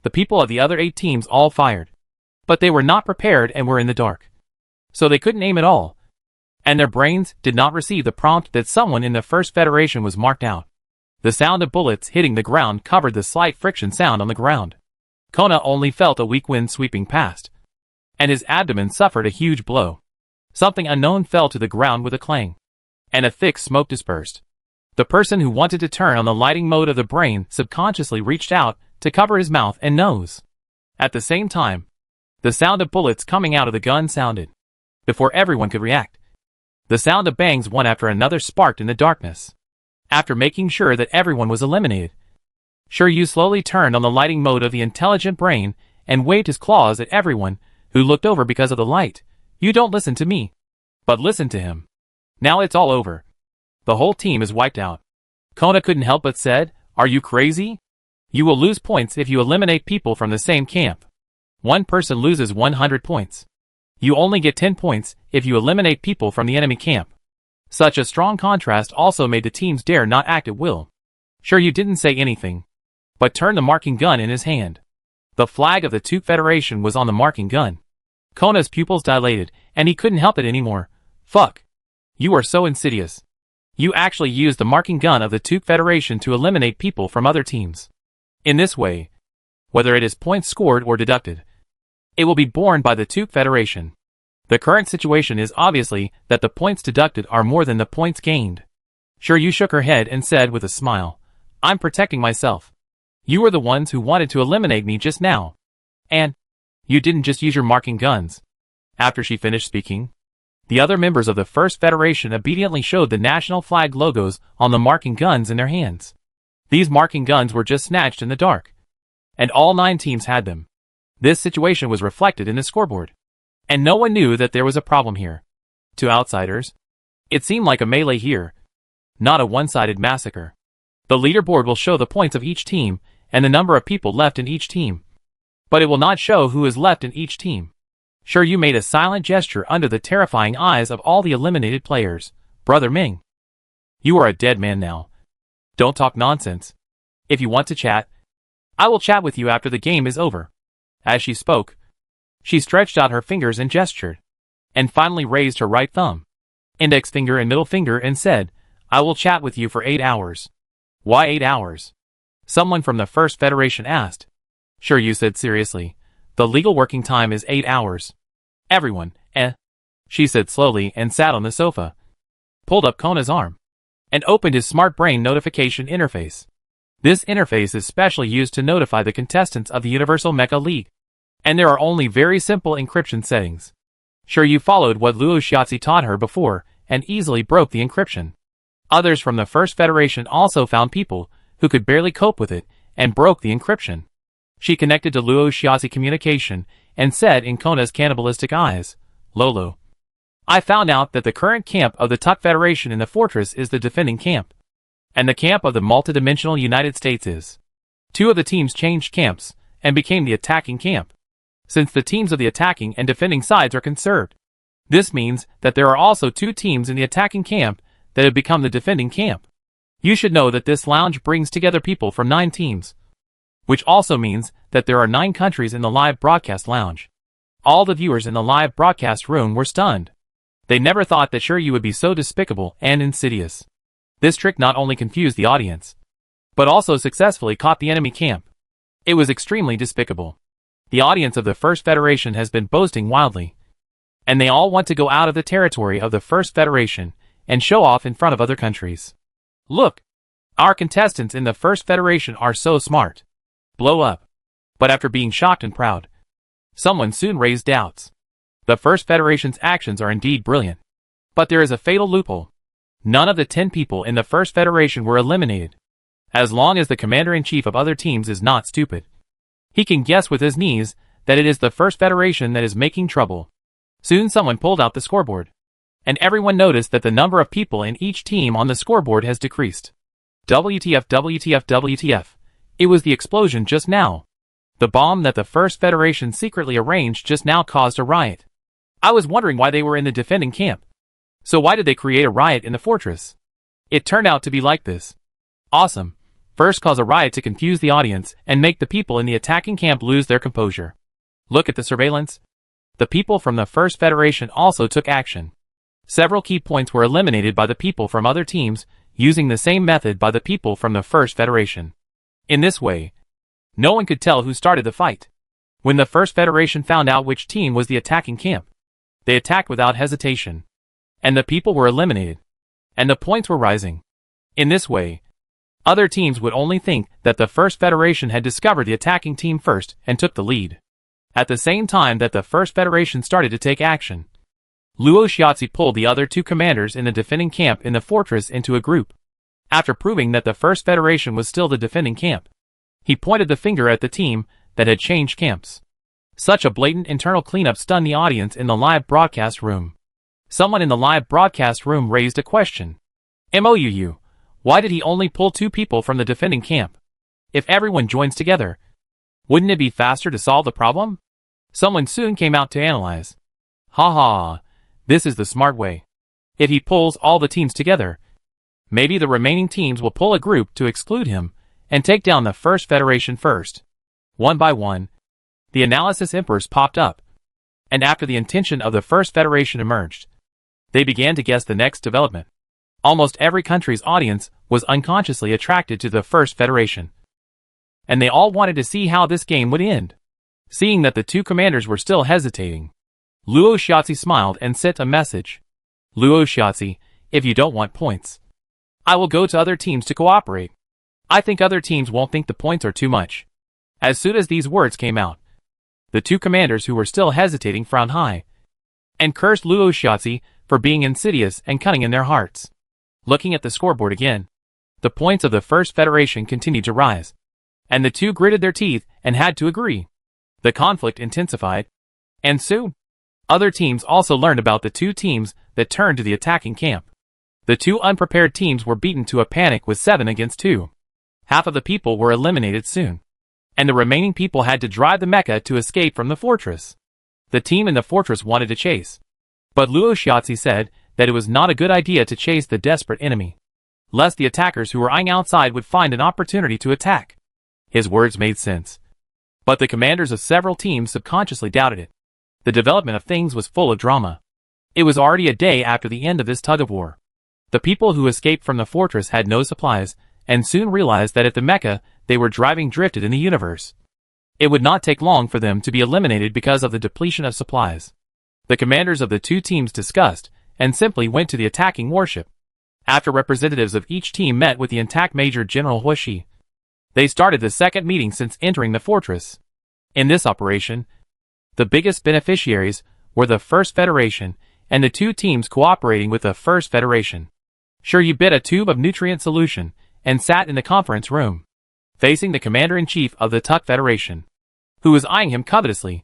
The people of the other 8 teams all fired, but they were not prepared and were in the dark, so they couldn't aim at all, and their brains did not receive the prompt that someone in the First Federation was marked out. The sound of bullets hitting the ground covered the slight friction sound on the ground. Kona only felt a weak wind sweeping past, and his abdomen suffered a huge blow. Something unknown fell to the ground with a clang, and a thick smoke dispersed. The person who wanted to turn on the lighting mode of the brain subconsciously reached out to cover his mouth and nose. At the same time, the sound of bullets coming out of the gun sounded. Before everyone could react, the sound of bangs one after another sparked in the darkness. After making sure that everyone was eliminated, Shiryu slowly turned on the lighting mode of the intelligent brain and waved his claws at everyone who looked over because of the light. "You don't listen to me, but listen to him. Now it's all over. The whole team is wiped out." Kona couldn't help but said, "Are you crazy? You will lose points if you eliminate people from the same camp. One person loses 100 points. You only get 10 points if you eliminate people from the enemy camp." Such a strong contrast also made the teams dare not act at will. Shiryu didn't say anything, but turned the marking gun in his hand. The flag of the Tuk Federation was on the marking gun. Kona's pupils dilated, and he couldn't help it anymore. "Fuck. You are so insidious. You actually used the marking gun of the Tuk Federation to eliminate people from other teams. In this way, whether it is points scored or deducted, it will be borne by the Tuk Federation. The current situation is obviously that the points deducted are more than the points gained." Shiryu shook her head and said with a smile, "I'm protecting myself. You were the ones who wanted to eliminate me just now. And you didn't just use your marking guns." After she finished speaking, the other members of the First Federation obediently showed the national flag logos on the marking guns in their hands. These marking guns were just snatched in the dark, and all 9 teams had them. This situation was reflected in the scoreboard, and no one knew that there was a problem here. To outsiders, it seemed like a melee here, not a one-sided massacre. The leaderboard will show the points of each team and the number of people left in each team, but it will not show who is left in each team. Shiryu made a silent gesture under the terrifying eyes of all the eliminated players. "Brother Ming, you are a dead man now. Don't talk nonsense. If you want to chat, I will chat with you after the game is over." As she spoke, she stretched out her fingers and gestured, and finally raised her right thumb, index finger and middle finger and said, "I will chat with you for 8 hours." "Why 8 hours?" someone from the First Federation asked. Shiryu said seriously, "The legal working time is 8 hours. Everyone, she said slowly and sat on the sofa, pulled up Kona's arm, and opened his smart brain notification interface. This interface is specially used to notify the contestants of the Universal Mecha League, and there are only very simple encryption settings. Shiryu followed what Luo Shiatsi taught her before and easily broke the encryption. Others from the First Federation also found people who could barely cope with it and broke the encryption. She connected to Luo Shiatsi communication and said in Kona's cannibalistic eyes, "Lolo, I found out that the current camp of the Tuk Federation in the fortress is the defending camp, and the camp of the multidimensional United States is. 2 of the teams changed camps and became the attacking camp, since the teams of the attacking and defending sides are conserved. This means that there are also 2 teams in the attacking camp that have become the defending camp. You should know that this lounge brings together people from 9 teams, which also means that there are 9 countries in the live broadcast lounge. All the viewers in the live broadcast room were stunned. They never thought that Shiryu would be so despicable and insidious. This trick not only confused the audience, but also successfully caught the enemy camp. It was extremely despicable. The audience of the First Federation has been boasting wildly, and they all want to go out of the territory of the First Federation and show off in front of other countries. Look! Our contestants in the First Federation are so smart. Blow up. But after being shocked and proud, someone soon raised doubts. The First Federation's actions are indeed brilliant, but there is a fatal loophole. None of the 10 people in the First Federation were eliminated. As long as the commander-in-chief of other teams is not stupid, he can guess with his knees that it is the First Federation that is making trouble. Soon someone pulled out the scoreboard, and everyone noticed that the number of people in each team on the scoreboard has decreased. WTF, WTF, WTF. It was the explosion just now. The bomb that the First Federation secretly arranged just now caused a riot. I was wondering why they were in the defending camp. So why did they create a riot in the fortress? It turned out to be like this. Awesome. First cause a riot to confuse the audience and make the people in the attacking camp lose their composure. Look at the surveillance. The people from the First Federation also took action. Several key points were eliminated by the people from other teams using the same method by the people from the First Federation. In this way, no one could tell who started the fight. When the First Federation found out which team was the attacking camp, they attacked without hesitation, and the people were eliminated, and the points were rising. In this way, other teams would only think that the First Federation had discovered the attacking team first and took the lead. At the same time that the First Federation started to take action, Luo Shiatsi pulled the other 2 commanders in the defending camp in the fortress into a group. After proving that the First Federation was still the defending camp, he pointed the finger at the team that had changed camps. Such a blatant internal cleanup stunned the audience in the live broadcast room. Someone in the live broadcast room raised a question. MOUU. Why did he only pull 2 people from the defending camp? If everyone joins together, wouldn't it be faster to solve the problem? Someone soon came out to analyze. Ha ha, this is the smart way. If he pulls all the teams together, maybe the remaining teams will pull a group to exclude him and take down the First Federation first. One by one, the analysis emperors popped up, and after the intention of the First Federation emerged, they began to guess the next development. Almost every country's audience was unconsciously attracted to the First Federation, and they all wanted to see how this game would end. Seeing that the 2 commanders were still hesitating, Luo Shiatsi smiled and sent a message. Luo Shiatsi, if you don't want points, I will go to other teams to cooperate. I think other teams won't think the points are too much. As soon as these words came out, the 2 commanders who were still hesitating frowned high and cursed Luo Shiatsi for being insidious and cunning in their hearts. Looking at the scoreboard again, the points of the First Federation continued to rise, and the 2 gritted their teeth and had to agree. The conflict intensified, and soon, other teams also learned about the 2 teams that turned to the attacking camp. The 2 unprepared teams were beaten to a panic with 7 against 2. Half of the people were eliminated soon, and the remaining people had to drive the mecha to escape from the fortress. The team in the fortress wanted to chase, but Luo Shiatsi said that it was not a good idea to chase the desperate enemy, lest the attackers who were eyeing outside would find an opportunity to attack. His words made sense, but the commanders of several teams subconsciously doubted it. The development of things was full of drama. It was already a day after the end of this tug-of-war. The people who escaped from the fortress had no supplies, and soon realized that if the mecha they were driving drifted in the universe, it would not take long for them to be eliminated because of the depletion of supplies. The commanders of the 2 teams discussed, and simply went to the attacking warship. After representatives of each team met with the attack Major General Huishi, they started the second meeting since entering the fortress. In this operation, the biggest beneficiaries were the First Federation and the 2 teams cooperating with the First Federation. Shiryu bit a tube of nutrient solution and sat in the conference room, facing the commander-in-chief of the Tuck Federation, who was eyeing him covetously.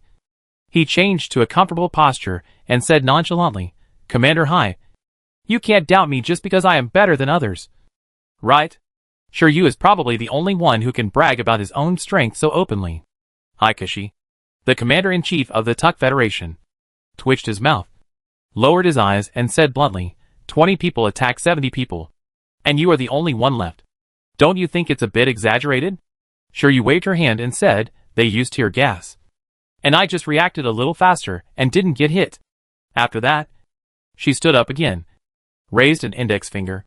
He changed to a comfortable posture and said nonchalantly, Commander Hai, you can't doubt me just because I am better than others. Right? Shiryu is probably the only one who can brag about his own strength so openly. Hai Kashi, the commander-in-chief of the Tuck Federation, twitched his mouth. lowered his eyes and said bluntly, 20 people attack 70 people. And you are the only one left. Don't you think it's a bit exaggerated? Sure, you waved her hand and said, they used tear gas. And I just reacted a little faster and didn't get hit. After that, she stood up again, raised an index finger,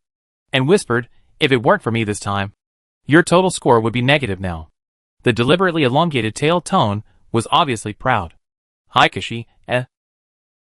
and whispered, if it weren't for me this time, your total score would be negative now. The deliberately elongated tail tone was obviously proud. Hi Kashi,